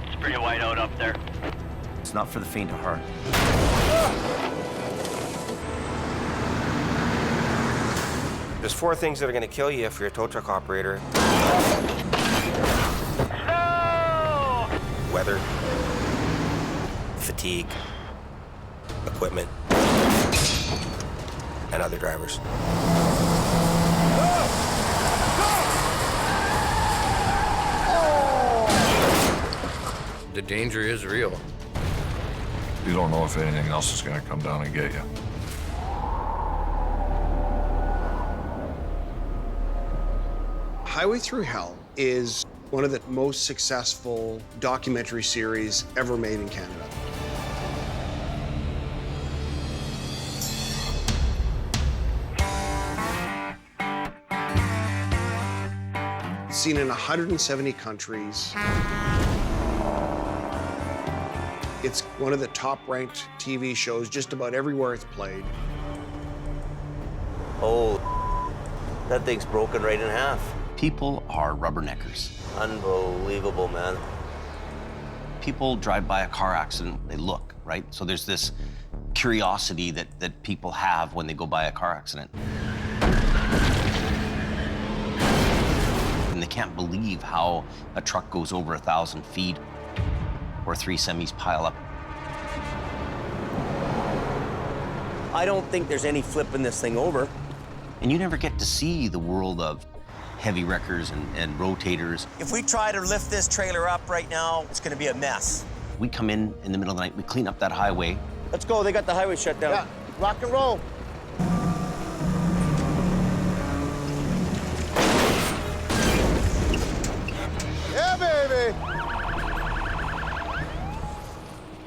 It's pretty white out up there. It's not for the faint of heart. There's 4 things that are going to kill you if you're a tow truck operator. No! Weather, fatigue, equipment, and other drivers. The danger is real. You don't know if anything else is gonna come down and get you. Highway Through Hell is one of the most successful documentary series ever made in Canada. Seen in 170 countries. It's one of the top-ranked TV shows just about everywhere it's played. Oh, that thing's broken right in half. People are rubberneckers. Unbelievable, man. People drive by a car accident, they look, right? So there's this curiosity that people have when they go by a car accident. And they can't believe how a truck goes over 1,000 feet or 3 semis pile up. I don't think there's any flipping this thing over. And you never get to see the world of heavy wreckers and rotators. If we try to lift this trailer up right now, it's gonna be a mess. We come in the middle of the night, we clean up that highway. Let's go, they got the highway shut down. Yeah, rock and roll. Yeah, baby.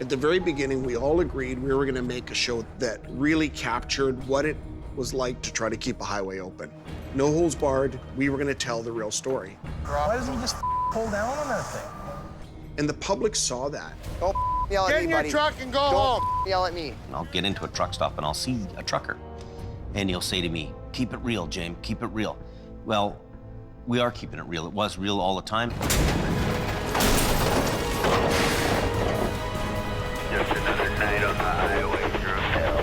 At the very beginning, we all agreed we were gonna make a show that really captured what it was like to try to keep a highway open. No holds barred, we were gonna tell the real story. Why doesn't he just pull down on that thing? And the public saw that. Don't yell at me, buddy. Get in your truck and go home. Yell at me. And I'll get into a truck stop and I'll see a trucker. And he'll say to me, keep it real, James, keep it real. Well, we are keeping it real. It was real all the time. Just another night on the highway through hell.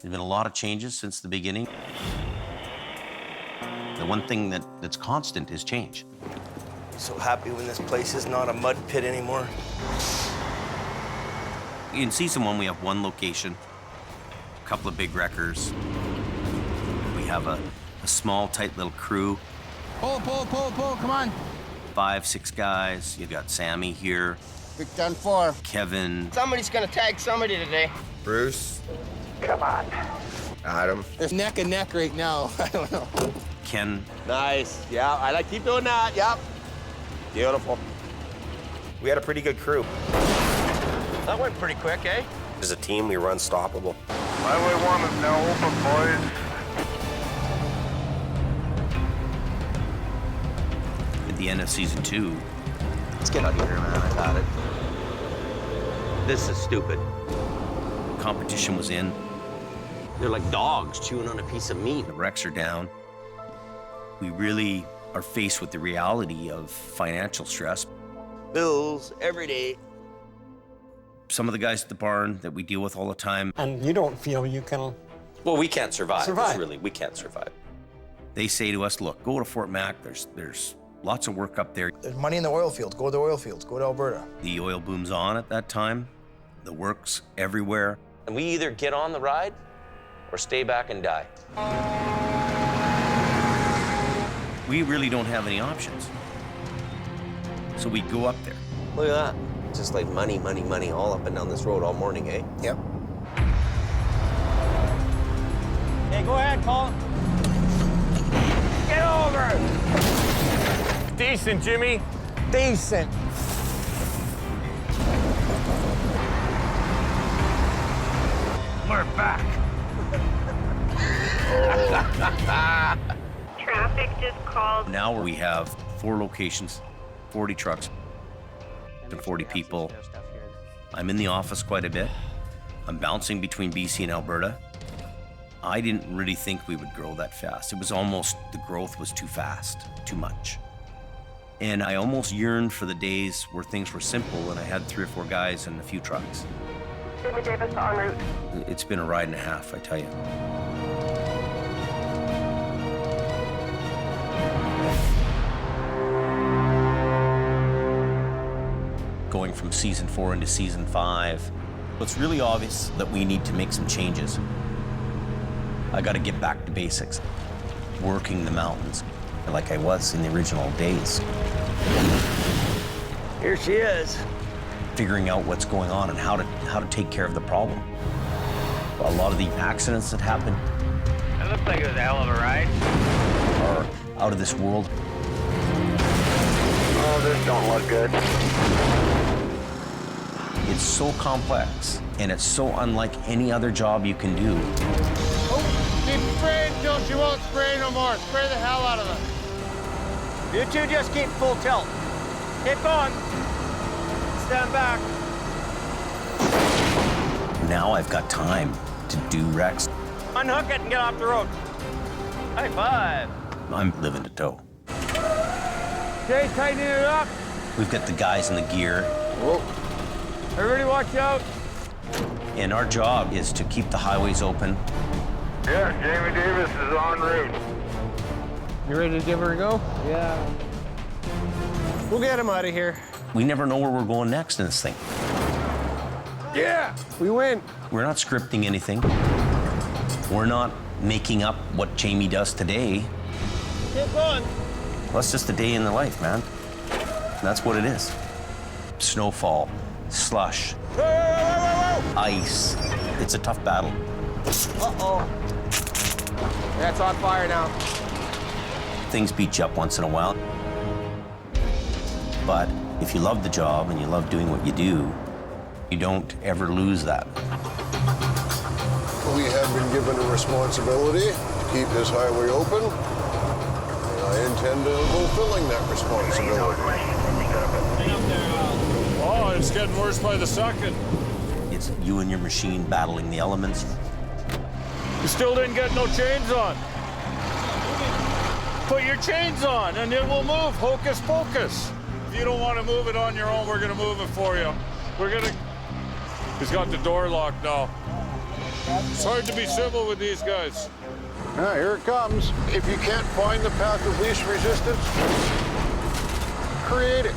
There's been a lot of changes since the beginning. The one thing that's constant is change. So happy when this place is not a mud pit anymore. In season 1, we have 1 location, a couple of big wreckers. We have a small, tight little crew. Pull, come on. 5, 6 guys. You've got Sammy here. Big 10-4. Kevin. Somebody's gonna tag somebody today. Bruce. Come on. Adam. There's neck and neck right now. I don't know. Ken. Nice. Yeah, I like keep doing that. Yep. Beautiful. We had a pretty good crew. That went pretty quick, eh? As a team, we were unstoppable. Highway 1 is now open, boys. At the end of season 2. Let's get out of here, man. I've had it. This is stupid. Competition was in. They're like dogs chewing on a piece of meat. The wrecks are down. We really are faced with the reality of financial stress. Bills every day. Some of the guys at the barn that we deal with all the time. And you don't feel you can... Well, we can't survive. Survive. Really, we can't survive. They say to us, look, go to Fort Mac. There's lots of work up there. There's money in the oil fields. Go to the oil fields. Go to Alberta. The oil boom's on at that time. The work's everywhere. And we either get on the ride or stay back and die. We really don't have any options. So we go up there. Look at that. Just like money, money, money all up and down this road all morning, eh? Yep. Hey, go ahead, Colin. Get over! Decent, Jimmy. Decent. We're back. Traffic just called. Now we have 4 locations, 40 trucks, and 40 people. I'm in the office quite a bit. I'm bouncing between BC and Alberta. I didn't really think we would grow that fast. It was almost, the growth was too fast, too much. And I almost yearned for the days where things were simple and I had 3 or 4 guys and a few trucks. Jimmy Davis en route. It's been a ride and a half, I tell you. Going from season 4 into season 5, it's really obvious that we need to make some changes. I got to get back to basics. working the mountains like I was in the original days. Here she is. Figuring out what's going on and how to take care of the problem. A lot of the accidents that happen It looks like it was a hell of a ride. are out of this world. Oh, this don't look good. It's so complex, and it's so unlike any other job you can do. Oh, keep spraying till she won't spray no more. Spray the hell out of them. You two just keep full tilt. Keep going. Stand back. Now I've got time to do wrecks. Unhook it and get off the road. High five. I'm living to tow. Okay, tighten it up. We've got the guys in the gear, Whoa. Everybody watch out. and our job is to keep the highways open. Yeah, Jamie Davis is en route. You ready to give her a go? Yeah. We'll get him out of here. We never know where we're going next in this thing. Yeah, we win. We're not scripting anything. We're not making up what Jamie does today. Keep going. Well, it's just a day in the life, man. That's what it is. Snowfall, slush, ice. It's a tough battle. Uh-oh. Yeah, it's on fire now. Things beat you up once in a while. But if you love the job and you love doing what you do, you don't ever lose that. We have been given a responsibility to keep this highway open, and I intend on fulfilling that responsibility. Oh, it's getting worse by the second. It's you and your machine battling the elements. You still didn't get no chains on. Put your chains on and it will move. Hocus pocus. If you don't want to move it on your own, we're going to move it for you. He's got the door locked now. It's hard to be civil with these guys. Now, here it comes. If you can't find the path of least resistance, create it.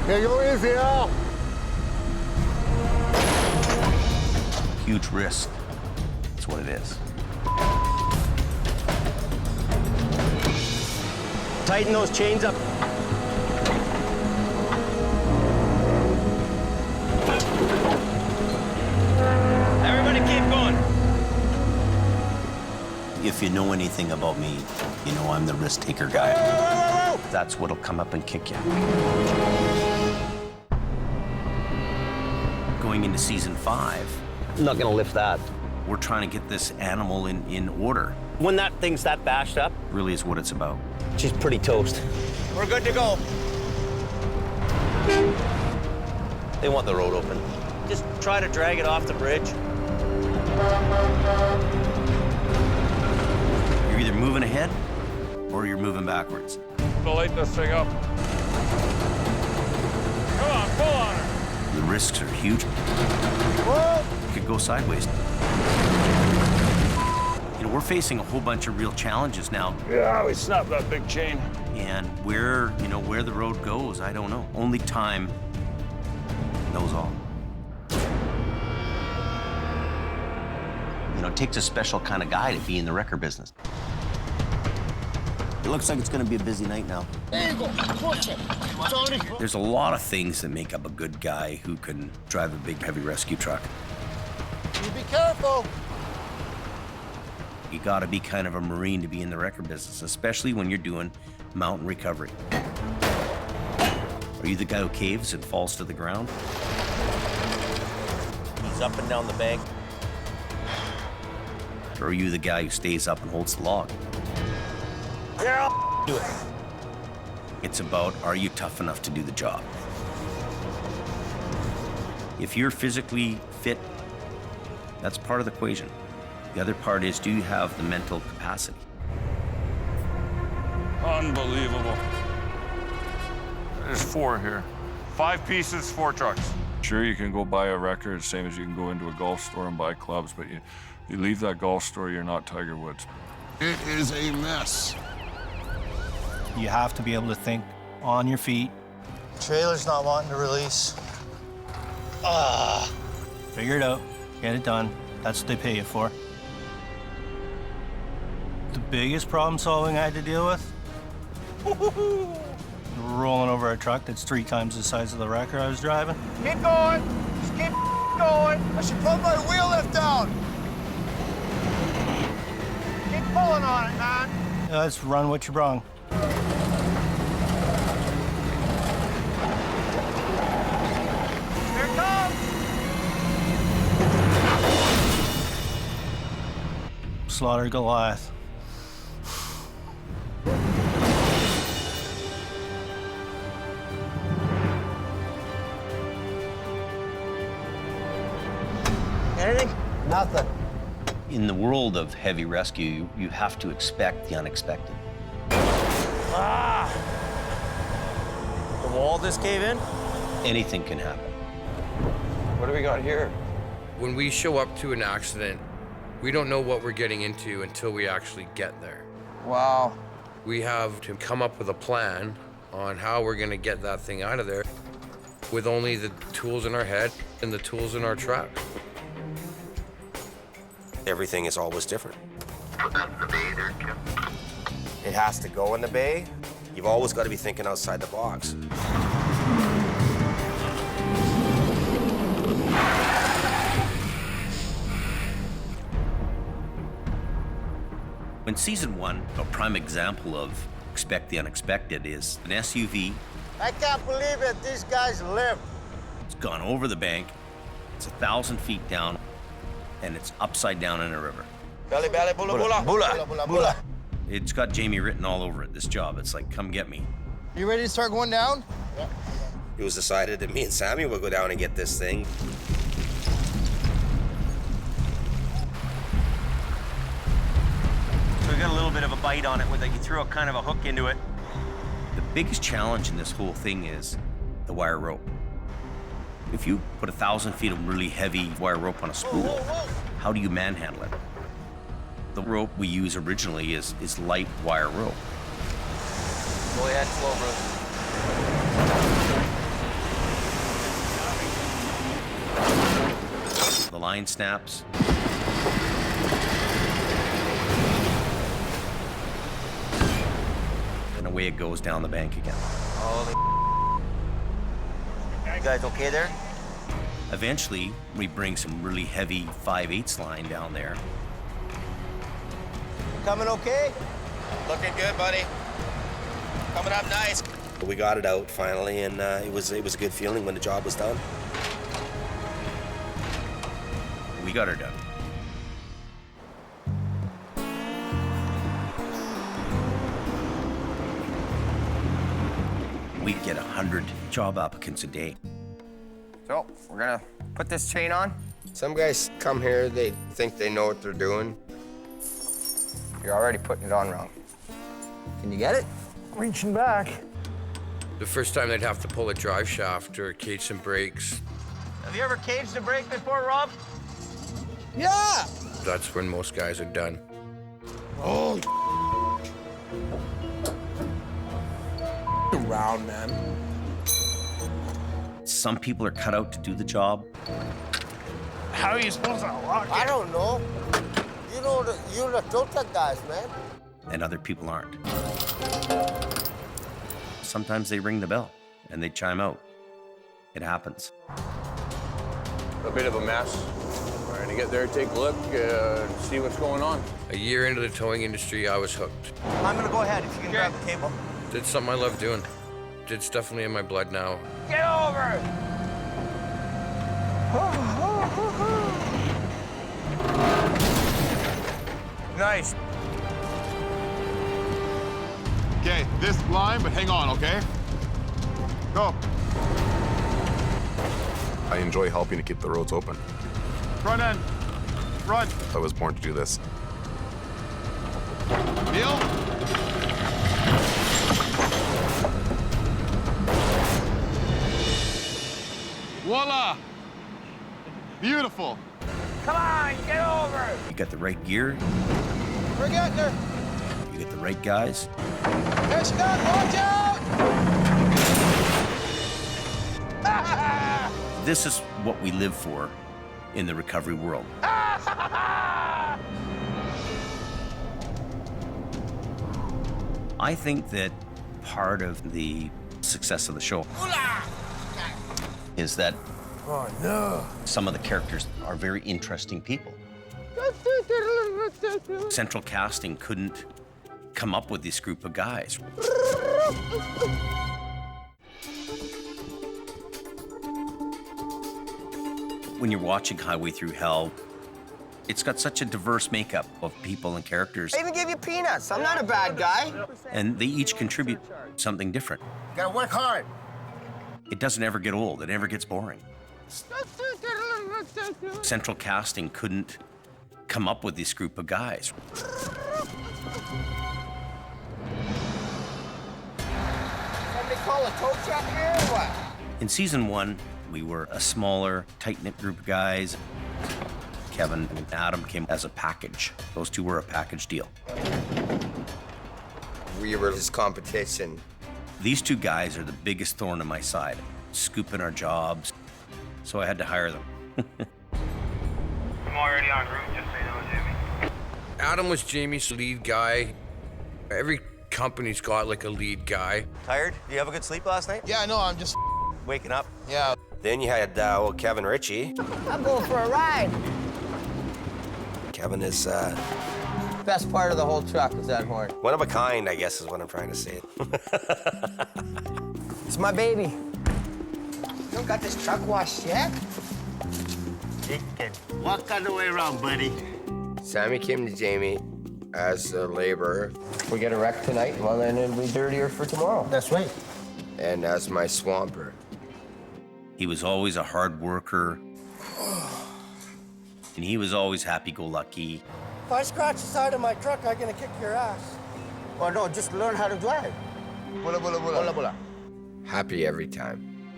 Yeah, go easy, Al. Huge risk. That's what it is. Tighten those chains up. Everybody keep going. If you know anything about me, you know I'm the risk taker guy. That's what'll come up and kick you. Going into season 5, I'm not gonna lift that. we're trying to get this animal in order. When that thing's that bashed up, Really is what it's about. she's pretty toast. We're good to go. They want the road open. Just try to drag it off the bridge. You're either moving ahead or you're moving backwards. We'll light this thing up. Come on, pull on her. The risks are huge. Whoa! It could go sideways. You know, we're facing a whole bunch of real challenges now. Yeah, we snapped that big chain. And where the road goes, I don't know. Only time knows all. You know, it takes a special kind of guy to be in the wrecker business. It looks like it's gonna be a busy night now. There you go. Push it. It's on here. There's a lot of things that make up a good guy who can drive a big, heavy rescue truck. You be careful. You gotta be kind of a Marine to be in the wrecker business, especially when you're doing mountain recovery. Are you the guy who caves and falls to the ground? He's up and down the bank. Or are you the guy who stays up and holds the log? Yeah. Do it. It's about, are you tough enough to do the job? If you're physically fit, that's part of the equation. The other part is, do you have the mental capacity? Unbelievable. There's 4 here. 5 pieces, 4 trucks. Sure, you can go buy a wrecker, the same as you can go into a golf store and buy clubs, but you leave that golf store, you're not Tiger Woods. It is a mess. You have to be able to think on your feet. Trailer's not wanting to release. Figure it out. Get it done. That's what they pay you for. The biggest problem solving I had to deal with? Rolling over a truck that's 3 times the size of the wrecker I was driving. Keep going. Just keep going. I should put my wheel lift down. Keep pulling on it, man. Yeah, let's run what you brung. Here it comes. Slaughter Goliath. Anything? Nothing. In the world of heavy rescue, you have to expect the unexpected. Ah! The wall just cave in? Anything can happen. What do we got here? When we show up to an accident, we don't know what we're getting into until we actually get there. Wow. We have to come up with a plan on how we're gonna get that thing out of there with only the tools in our head and the tools in our truck. Everything is always different. It has to go in the bay. You've always got to be thinking outside the box. In season 1, a prime example of expect the unexpected is an SUV. I can't believe it. These guys live. It's gone over the bank. It's 1,000 feet down, and it's upside down in a river. Belly, belly, bula, bula. Bula, bula, bula. It's got Jamie written all over it, this job. It's like, come get me. You ready to start going down? Yeah. It was decided that me and Sammy would go down and get this thing. So we got a little bit of a bite on it, where you threw a kind of a hook into it. The biggest challenge in this whole thing is the wire rope. If you put 1,000 feet of really heavy wire rope on a spool, how do you manhandle it? The rope we use originally is light wire rope. Go ahead, slow, bro. The line snaps. And away it goes down the bank again. Holy. You guys okay there? Eventually, we bring some really heavy 5/8 line down there. Coming okay? Looking good, buddy. Coming up nice. We got it out finally, and it was a good feeling when the job was done. We got her done. We get 100 job applicants a day. So, we're gonna put this chain on. Some guys come here, they think they know what they're doing. You're already putting it on wrong. Can you get it? Reaching back. The first time they'd have to pull a drive shaft or cage some brakes, Have you ever caged a brake before, Rob? Yeah! that's when most guys are done. Oh, Around, man. Some people are cut out to do the job. how are you supposed to lock it? I don't know. You're the total guys, man. And other people aren't. Sometimes they ring the bell and they chime out. It happens. A bit of a mess. Trying to get there, take a look, see what's going on. A year into the towing industry, I was hooked. I'm gonna go ahead if you can grab the cable. Did something I love doing. It's definitely in my blood now. Get over! Nice. Okay, this line, but hang on, okay? Go. I enjoy helping to keep the roads open. Front end. Run. I was born to do this. Neil. Voila. Beautiful. Come on, get over! You got the right gear, We're getting there. you get the right guys. There she goes, watch out! This is what we live for in the recovery world. I think that part of the success of the show is that some of the characters are very interesting people. Central casting couldn't come up with this group of guys. When you're watching Highway Through Hell, it's got such a diverse makeup of people and characters. I even gave you peanuts. I'm not a bad guy. And they each contribute something different. You gotta work hard. It doesn't ever get old. It never gets boring. Central casting couldn't come up with this group of guys. Somebody call a tow truck here or what? In season 1, we were a smaller, tight-knit group of guys. Kevin and Adam came as a package. Those two were a package deal. We were his competition. These two guys are the biggest thorn in my side, scooping our jobs, so I had to hire them. I'm already en route, just so you know, Jimmy. Adam was Jamie's lead guy. Every company's got like a lead guy. Tired? Did you have a good sleep last night? Yeah, no, I'm just Waking up? Yeah. Then you had old Kevin Ritchie. I'm going for a ride. Kevin is Best part of the whole truck is that horn. one of a kind, I guess is what I'm trying to say. It's my baby. You don't got this truck washed yet? You can walk all the way around, buddy. Sammy came to Jamie as a laborer. We get a wreck tonight, well, then it'll be dirtier for tomorrow. That's right. And as my swamper. He was always a hard worker, and he was always happy-go-lucky. If I scratch the side of my truck, I'm gonna kick your ass. Well, no, just learn how to drive. Bula, bula, bula. Bula, bula. Happy every time.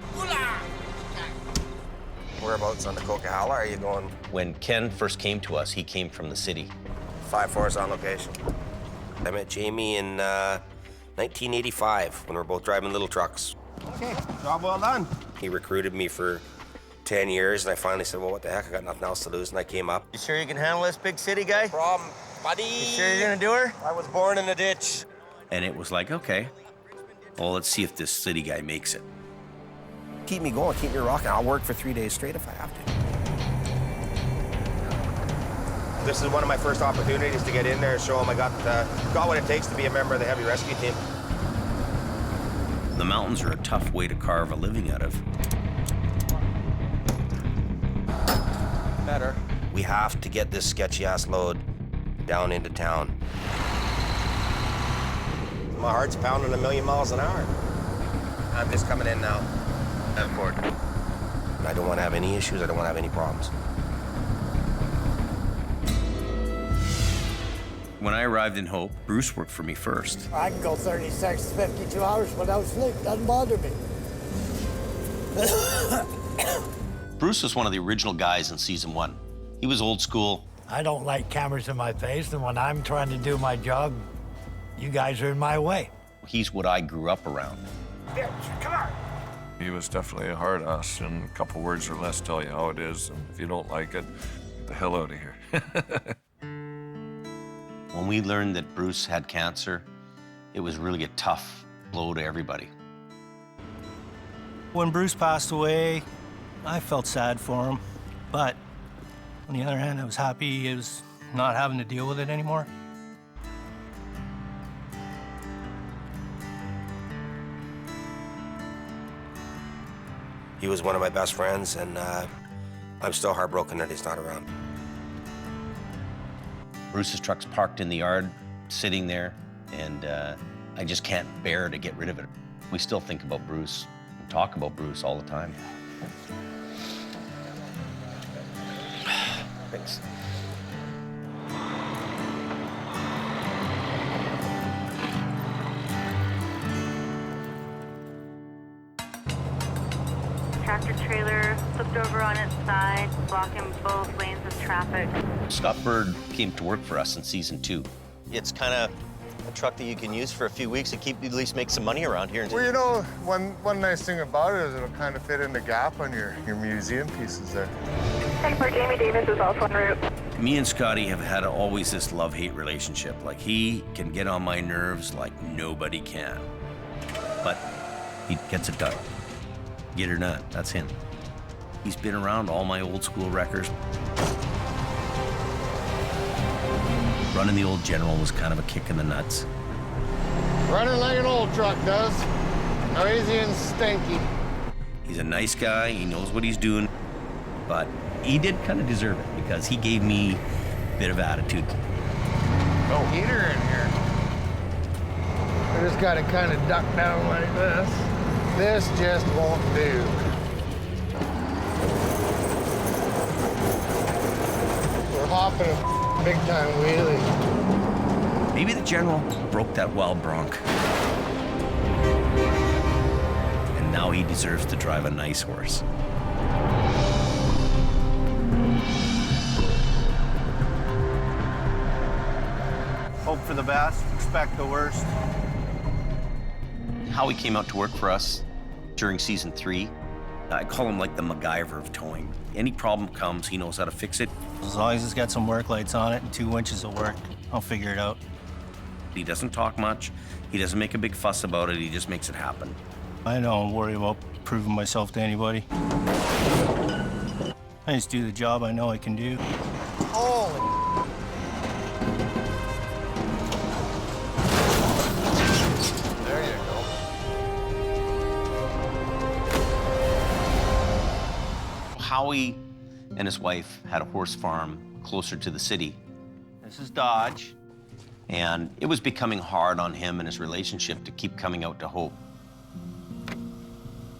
Whereabouts on the Coquihalla are you going? When Ken first came to us, he came from the city. 5-4's on location. I met Jamie in 1985 when we were both driving little trucks. Okay, job well done. He recruited me for 10 years, and I finally said, well, what the heck, I got nothing else to lose, and I came up. You sure you can handle this big city guy? No problem, buddy. You sure you're gonna do her? I was born in a ditch. And it was like, okay, well, let's see if this city guy makes it. Keep me going, keep me rocking. I'll work for 3 days straight if I have to. This is one of my first opportunities to get in there and show them I got what it takes to be a member of the heavy rescue team. The mountains are a tough way to carve a living out of. Better. We have to get this sketchy-ass load down into town. My heart's pounding 1,000,000 miles an hour. I'm just coming in now. I'm bored. I don't want to have any issues. I don't want to have any problems. When I arrived in Hope, Bruce worked for me first. I can go 36, 52 hours without sleep. Doesn't bother me. Bruce was one of the original guys in season 1. He was old school. I don't like cameras in my face, and when I'm trying to do my job, you guys are in my way. He's what I grew up around. Come on. He was definitely a hard ass, and a couple words or less tell you how it is. And if you don't like it, get the hell out of here. When we learned that Bruce had cancer, it was really a tough blow to everybody. When Bruce passed away, I felt sad for him. But on the other hand, I was happy he was not having to deal with it anymore. He was one of my best friends, and I'm still heartbroken that he's not around. Bruce's truck's parked in the yard, sitting there, and I just can't bear to get rid of it. We still think about Bruce and talk about Bruce all the time. Thanks. Tractor trailer flipped over on its side, blocking both lanes of traffic. Scott Bird came to work for us in season 2. It's kind of a truck that you can use for a few weeks and at least make some money around here. Well, you know, one nice thing about it is it'll kind of fit in the gap on your museum pieces there. And for Jamie Davis is also en route. Me and Scotty have had always this love-hate relationship. Like, he can get on my nerves like nobody can. But he gets it done. Get or not, that's him. He's been around all my old school wreckers. Running the old General was kind of a kick in the nuts. Running like an old truck does. Noisy and stinky. He's a nice guy, he knows what he's doing, but he did kind of deserve it because he gave me a bit of attitude. No heater in here. I just gotta kind of duck down like this. This just won't do. We're hopping a big time wheelie. Maybe the General broke that wild bronc. And now he deserves to drive a nice horse. Hope for the best, expect the worst. Howie came out to work for us during season 3. I call him like the MacGyver of towing. Any problem comes, he knows how to fix it. As long as it's got some work lights on it and 2 winches of work, I'll figure it out. He doesn't talk much. He doesn't make a big fuss about it. He just makes it happen. I don't worry about proving myself to anybody. I just do the job I know I can do. Holy. There you go. Howie and his wife had a horse farm closer to the city. This is Dodge. And it was becoming hard on him and his relationship to keep coming out to Hope.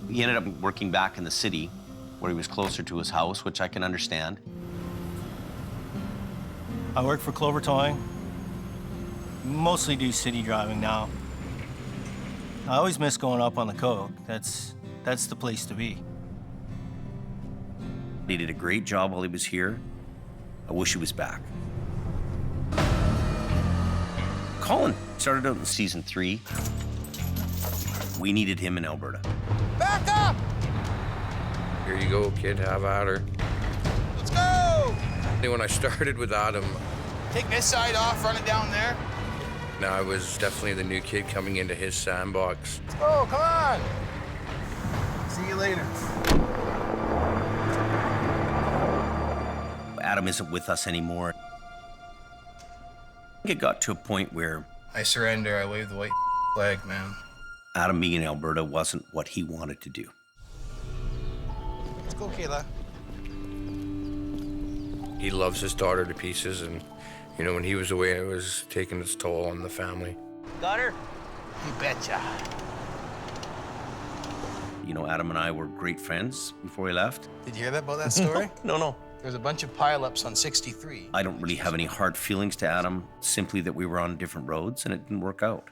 He ended up working back in the city where he was closer to his house, which I can understand. I work for Clover Towing. Mostly do city driving now. I always miss going up on the coke. That's the place to be. He did a great job while he was here. I wish he was back. Colin started out in season 3. We needed him in Alberta. Back up! Here you go, kid, have at her. Let's go! When I started with Adam, Take this side off, run it down there. now I was definitely the new kid coming into his sandbox. Let's go, come on! See you later. Adam isn't with us anymore. I think it got to a point where I surrender. I wave the white flag, man. Adam being in Alberta wasn't what he wanted to do. Let's go, Kayla. He loves his daughter to pieces, and you know, when he was away, it was taking its toll on the family. Got her? You betcha. You know, Adam and I were great friends before he left. Did you hear that about that story? No. There's a bunch of pileups on 63. I don't really have any hard feelings to Adam, simply that we were on different roads and it didn't work out.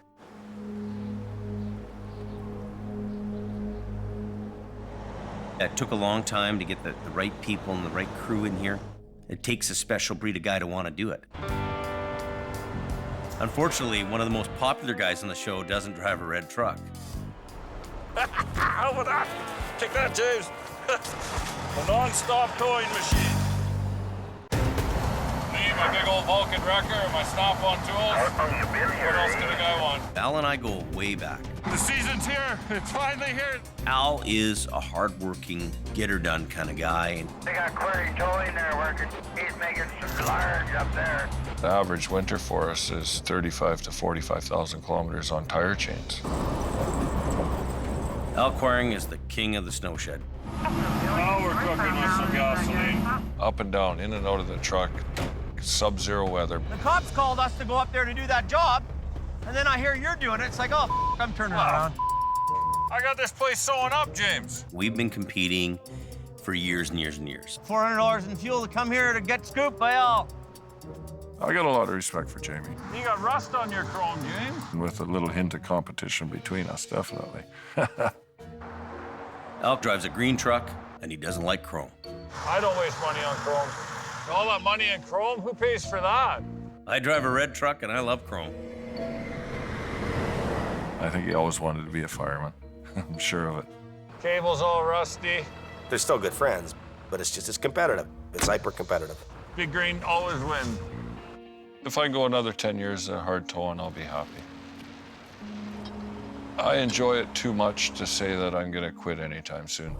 It took a long time to get the right people and the right crew in here. It takes a special breed of guy to want to do it. Unfortunately, one of the most popular guys on the show doesn't drive a red truck. How about that? Take that, James. A non-stop towing machine. Me, my big old Vulcan wrecker, and my snap-on tools. What else could a guy want? Al and I go way back. The season's here. It's finally here. Al is a hard-working, get-her-done kind of guy. And They got Query towing there working. He's making some large up there. The average winter for us is 35 to 45,000 kilometers on tire chains. Al Quaring is the king of the snow shed. Now we're cooking with some gasoline. Up and down, in and out of the truck, sub-zero weather. The cops called us to go up there to do that job, and then I hear you're doing it. It's like, oh, I'm turning around. I got this place sewing up, James. We've been competing for years and years and years. $400 in fuel to come here to get scooped by Al. I got a lot of respect for Jamie. You got rust on your chrome, James. With a little hint of competition between us, definitely. Al drives a green truck, and he doesn't like chrome. I don't waste money on chrome. All that money in chrome, who pays for that? I drive a red truck, and I love chrome. I think he always wanted to be a fireman. I'm sure of it. Cable's all rusty. They're still good friends, but it's competitive. It's hyper-competitive. Big grain always win. If I go another 10 years of hard towing, I'll be happy. I enjoy it too much to say that I'm gonna quit anytime soon.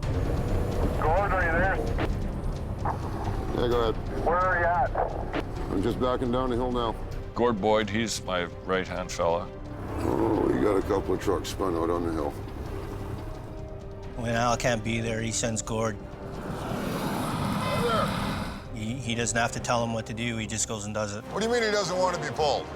Gord, are you there? Yeah, go ahead. Where are you at? I'm just backing down the hill now. Gord Boyd, he's my right-hand fella. Oh, we got a couple of trucks spun out on the hill. When Al can't be there, he sends Gord. He doesn't have to tell him what to do, he just goes and does it. What do you mean he doesn't want to be pulled?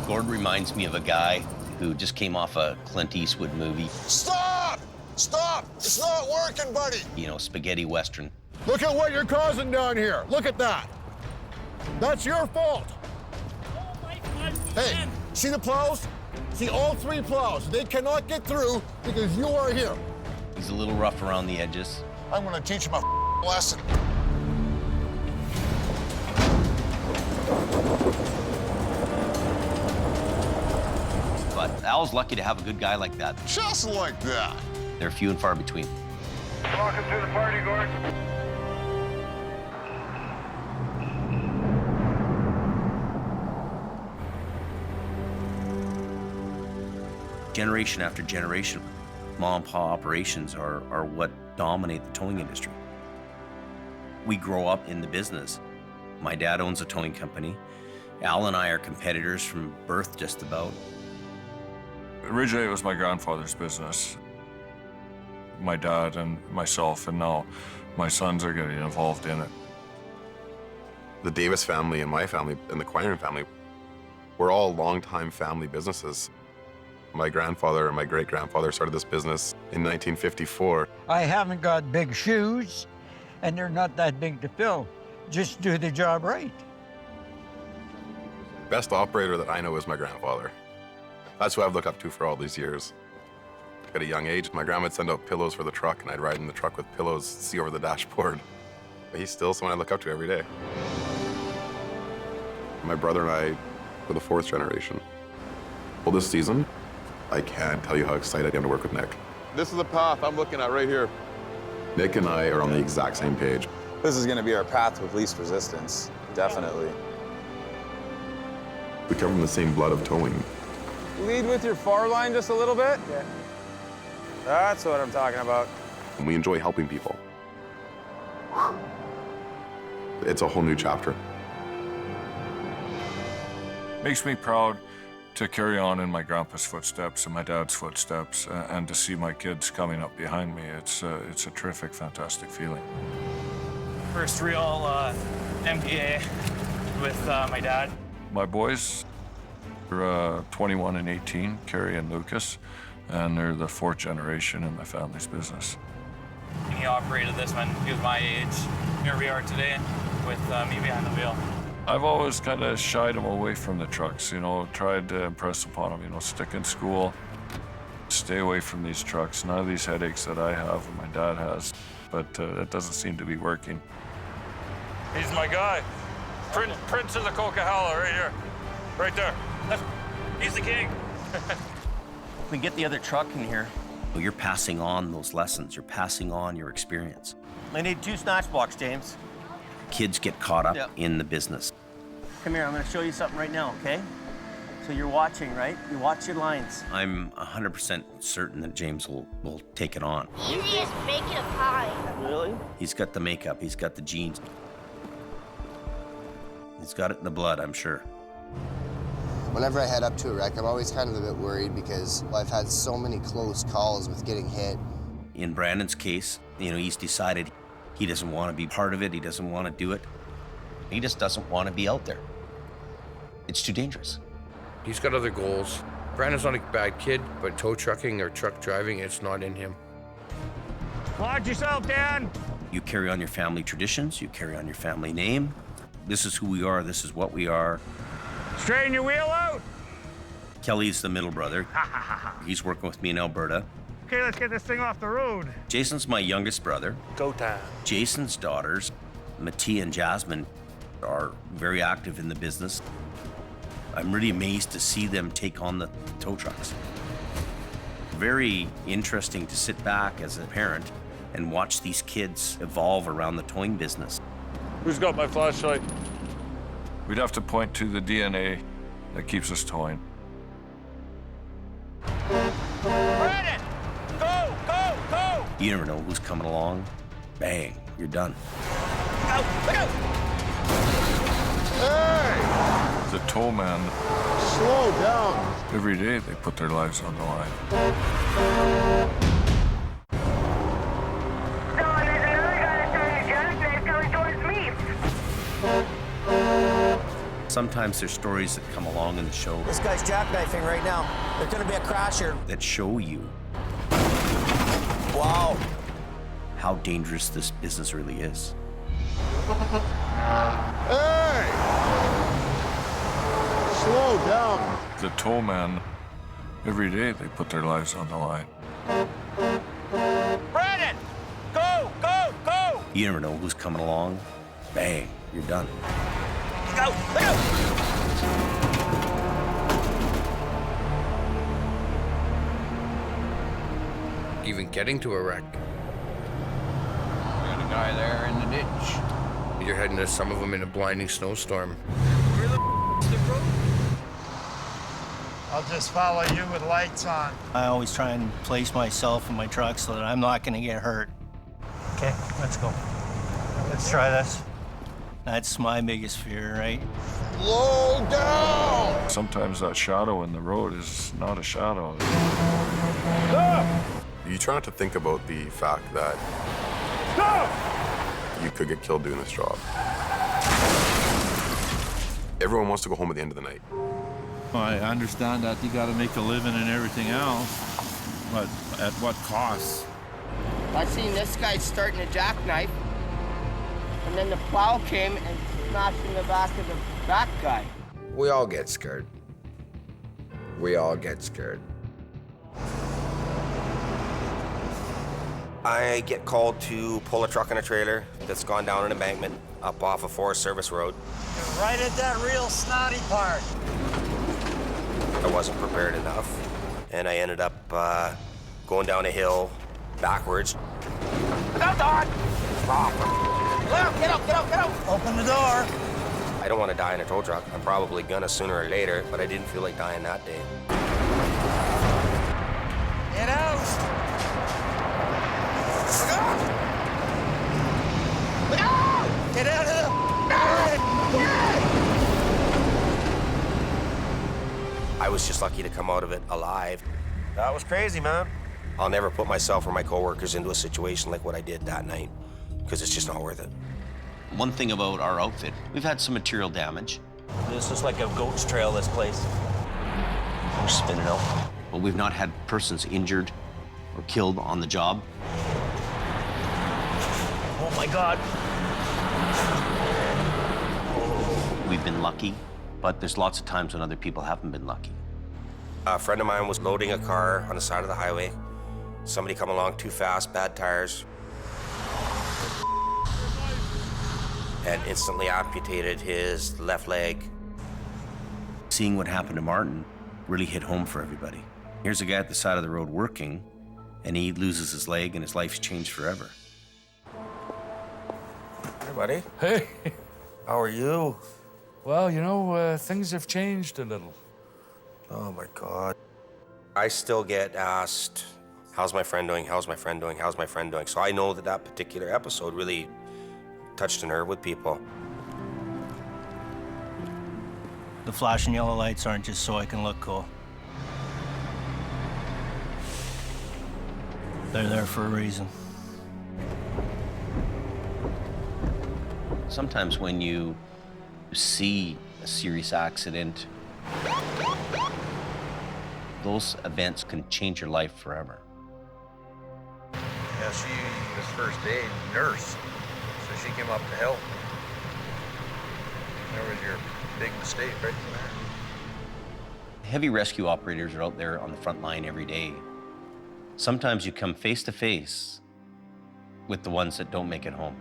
Gord reminds me of a guy who just came off a Clint Eastwood movie. Stop! Stop! It's not working, buddy! You know, spaghetti western. Look at what you're causing down here. Look at that. That's your fault. Hey, see the plows? See all 3 plows. They cannot get through because you are here. He's a little rough around the edges. I'm gonna teach him a lesson. But Al's lucky to have a good guy like that. Just like that. They're few and far between. Welcome to the party, Gord. Generation after generation, mom and pop operations are what dominate the towing industry. We grow up in the business. My dad owns a towing company. Al and I are competitors from birth, just about. Originally, it was my grandfather's business. My dad and myself, and now my sons are getting involved in it. The Davis family and my family and the Quirin family, we're all longtime family businesses. My grandfather and my great-grandfather started this business in 1954. I haven't got big shoes, and they're not that big to fill. Just do the job right. Best operator that I know is my grandfather. That's who I've looked up to for all these years. At a young age, my grandma would send out pillows for the truck, and I'd ride in the truck with pillows, see over the dashboard. But he's still someone I look up to every day. My brother and I were the 4th generation. Well, this season, I can't tell you how excited I am to work with Nick. This is the path I'm looking at right here. Nick and I are on the exact same page. This is going to be our path with least resistance, definitely. We come from the same blood of towing. Lead with your far line just a little bit. Yeah. That's what I'm talking about. And we enjoy helping people. It's a whole new chapter. Makes me proud to carry on in my grandpa's footsteps and my dad's footsteps, and to see my kids coming up behind me. It's a terrific, fantastic feeling. First real MPA with my dad. My boys are 21 and 18, Carrie and Lucas, and they're the 4th generation in my family's business. He operated this when he was my age. Here we are today with me behind the wheel. I've always kind of shied him away from the trucks, you know, tried to impress upon him, you know, stick in school, stay away from these trucks, none of these headaches that I have and my dad has, but it doesn't seem to be working. He's my guy. Prince of the Coquihalla, right here. Right there. He's the king. We get the other truck in here. You're passing on those lessons. You're passing on your experience. I need 2 snatch blocks, James. Kids get caught up in the business. Come here, I'm gonna show you something right now, okay? So you're watching, right? You watch your lines. I'm 100% certain that James will take it on. Easy as making a pie. Really? He's got the makeup, he's got the genes. He's got it in the blood, I'm sure. Whenever I head up to a wreck, I'm always kind of a bit worried because I've had so many close calls with getting hit. In Brandon's case, you know, he's decided he doesn't want to be part of it, he doesn't want to do it. He just doesn't want to be out there. It's too dangerous. He's got other goals. Brandon's not a bad kid, but tow trucking or truck driving, it's not in him. Watch yourself, Dan. You carry on your family traditions, you carry on your family name. This is who we are, this is what we are. Straighten your wheel out. Kelly's the middle brother. He's working with me in Alberta. Okay, let's get this thing off the road. Jason's my youngest brother. Go time. Jason's daughters, Mattia and Jasmine, are very active in the business. I'm really amazed to see them take on the tow trucks. Very interesting to sit back as a parent and watch these kids evolve around the towing business. Who's got my flashlight? We'd have to point to the DNA that keeps us towing. Brandon! Go, go, go! You never know who's coming along. Bang, you're done. Go, look out! The tow man. Slow down. Every day they put their lives on the line. Sometimes there's stories that come along in the show. This guy's jackknifing right now. There's gonna be a crash here. That show you. Wow. How dangerous this business really is. Hey! Slow down. The tow man. Every day they put their lives on the line. Brandon! Go, go, go! You never know who's coming along. Bang, you're done. Go, look out! Even getting to a wreck. We got a guy there in the ditch. You're heading to some of them in a blinding snowstorm. Where the the road? I'll just follow you with lights on. I always try and place myself in my truck so that I'm not gonna get hurt. Okay, let's go. Let's try this. That's my biggest fear, right? Slow down! Sometimes that shadow in the road is not a shadow. You try not to think about the fact that you could get killed doing this job. Everyone wants to go home at the end of the night. I understand that you got to make a living and everything else, but at what cost? I seen this guy starting a jackknife, and then the plow came and smashed in the back of the back guy. We all get scared. We all get scared. I get called to pull a truck and a trailer that's gone down an embankment up off a Forest Service road. You're right at that real snotty part. I wasn't prepared enough, and I ended up going down a hill backwards. Look out, Don! Get out, get out, get out! Open the door. I don't want to die in a tow truck. I'm probably gonna sooner or later, but I didn't feel like dying that day. Get out! Look out! Get out of the... I was just lucky to come out of it alive. That was crazy, man. I'll never put myself or my coworkers into a situation like what I did that night, because it's just not worth it. One thing about our outfit, we've had some material damage. This is like a goat's trail, this place. We're spinning out. But we've not had persons injured or killed on the job. Oh my God. We've been lucky, but there's lots of times when other people haven't been lucky. A friend of mine was loading a car on the side of the highway. Somebody come along too fast, bad tires, and instantly amputated his left leg. Seeing what happened to Martin really hit home for everybody. Here's a guy at the side of the road working, and he loses his leg and his life's changed forever. Hey, buddy. Hey. How are you? Well, you know, things have changed a little. Oh, my God. I still get asked, how's my friend doing? How's my friend doing? How's my friend doing? So I know that that particular episode really touched a nerve with people. The flashing yellow lights aren't just so I can look cool. They're there for a reason. Sometimes when you see a serious accident, those events can change your life forever. Yeah, she was first aid nurse, so she came up to help. There was your big mistake right there. Heavy rescue operators are out there on the front line every day. Sometimes you come face to face with the ones that don't make it home.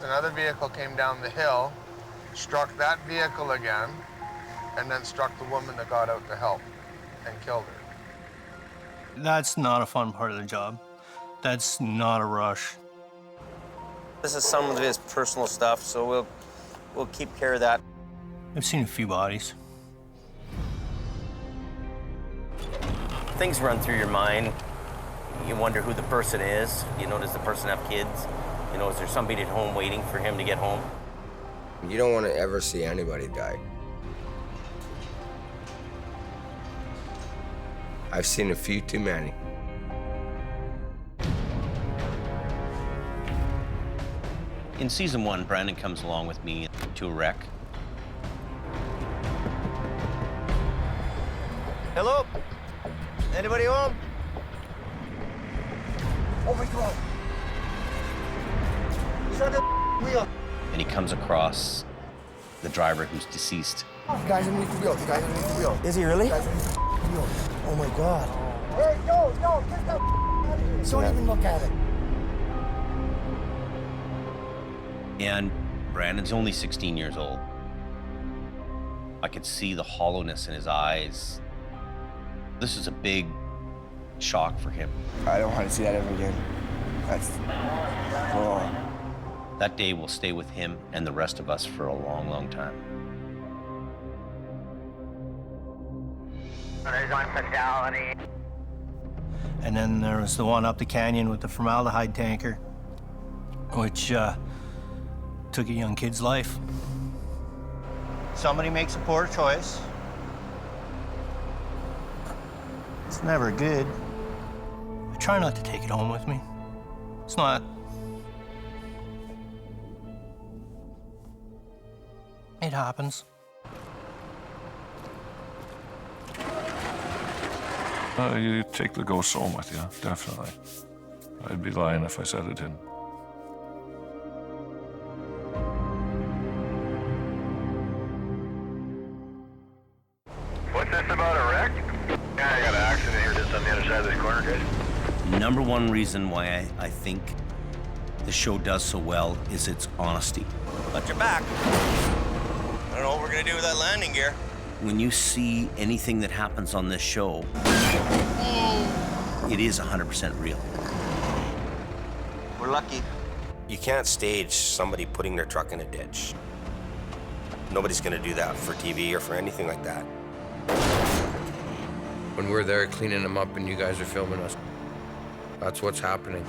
Another vehicle came down the hill, struck that vehicle again, and then struck the woman that got out to help and killed her. That's not a fun part of the job. That's not a rush. This is some of his personal stuff, so we'll keep care of that. I've seen a few bodies. Things run through your mind. You wonder who the person is. You know, does the person have kids? You know, is there somebody at home waiting for him to get home? You don't want to ever see anybody die. I've seen a few too many. In season 1, Brandon comes along with me to a wreck. Hello? Anybody home? Oh my God. He's on the wheel. And he comes across the driver who's deceased. Guys underneath the wheel. Guys underneath the wheel. Is he really? Guys underneath the wheel. Oh my God. Hey, no, get that out of here. Don't even look at it. And Brandon's only 16 years old. I could see the hollowness in his eyes. This is a big shock for him. I don't want to see that ever again. That's... Oh. That day will stay with him and the rest of us for a long, long time. There's one fatality. And then there was the one up the canyon with the formaldehyde tanker, which took a young kid's life. Somebody makes a poor choice. It's never good. I try not to take it home with me. It's not. It happens. You take the ghost home with you, definitely. I'd be lying if I said it didn't. What's this about a wreck? Yeah, I got an accident here just on the other side of this corner, guys. Number one reason why I think the show does so well is its honesty. But you're back. I don't know what we're gonna do with that landing gear. When you see anything that happens on this show, it is 100% real. We're lucky. You can't stage somebody putting their truck in a ditch. Nobody's gonna do that for TV or for anything like that. When we're there cleaning them up and you guys are filming us, that's what's happening.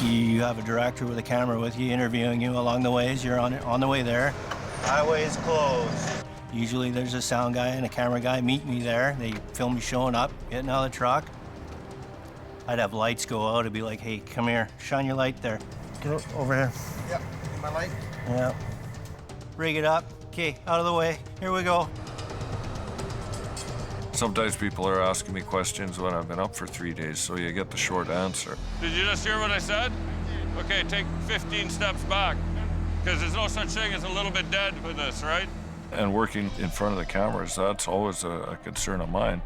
You have a director with a camera with you, interviewing you along the way as you're on the way there. Highway is closed. Usually there's a sound guy and a camera guy meet me there. They film me showing up, getting out of the truck. I'd have lights go out and be like, hey, come here, shine your light there. Get over here. Yep, my light. Yeah. Rig it up. Okay, out of the way. Here we go. Sometimes people are asking me questions when I've been up for 3 days, so you get the short answer. Did you just hear what I said? Okay, take 15 steps back, because there's no such thing as a little bit dead with this, right? And working in front of the cameras, that's always a concern of mine,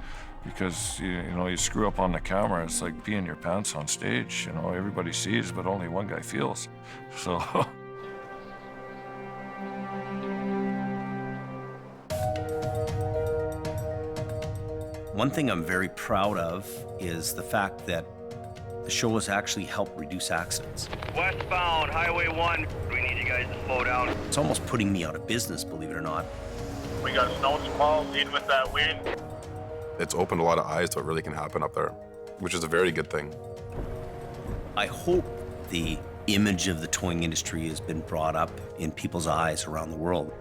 because you know, you screw up on the camera, it's like peeing your pants on stage. You know, everybody sees, but only one guy feels. So. One thing I'm very proud of is the fact that the show has actually helped reduce accidents. Westbound, Highway 1. We need you guys to slow down. It's almost putting me out of business, believe it or not. We got snow squalls in with that wind. It's opened a lot of eyes to what really can happen up there, which is a very good thing. I hope the image of the towing industry has been brought up in people's eyes around the world.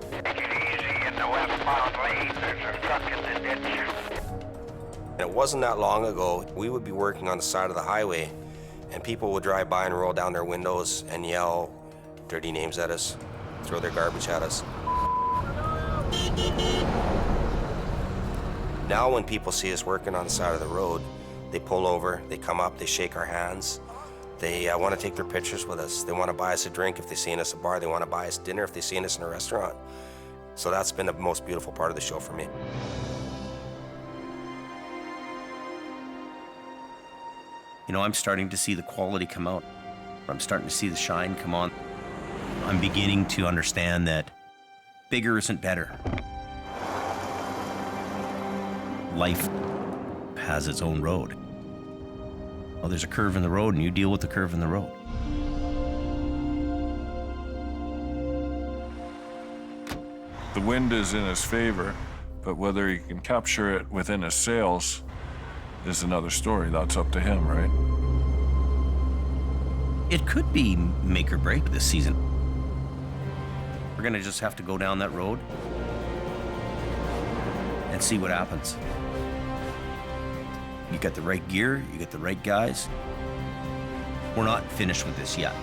Take it easy in the westbound lane. There's a truck in the ditch. And it wasn't that long ago, we would be working on the side of the highway, and people would drive by and roll down their windows and yell dirty names at us, throw their garbage at us. Now when people see us working on the side of the road, they pull over, they come up, they shake our hands. They want to take their pictures with us. They want to buy us a drink if they see us at a bar. They want to buy us dinner if they see us in a restaurant. So that's been the most beautiful part of the show for me. You know, I'm starting to see the quality come out. I'm starting to see the shine come on. I'm beginning to understand that bigger isn't better. Life has its own road. Well, there's a curve in the road, and you deal with the curve in the road. The wind is in his favor, but whether he can capture it within his sails is another story. That's up to him, right? It could be make or break this season. We're gonna just have to go down that road and see what happens. You got the right gear, you got the right guys. We're not finished with this yet.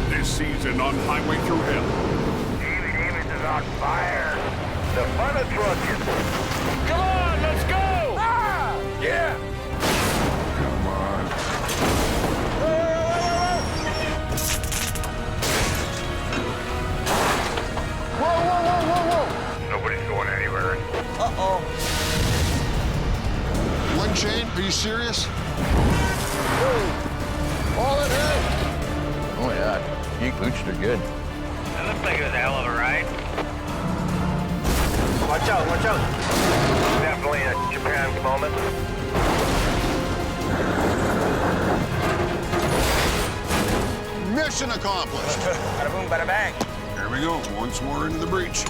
This season on Highway Through Hell. Image is on fire. The fun of trucking. Come on, let's go! Ah! Yeah! Come on. Whoa, whoa, whoa, whoa, whoa! Nobody's going anywhere. Uh-oh. One chain? Are you serious? All ahead! Oh yeah, you pooched are good. That looks like it was a hell of a ride. Watch out, watch out. Definitely a Japan's moment. Mission accomplished. Bada boom, bada bang. Here we go, once more into the breach.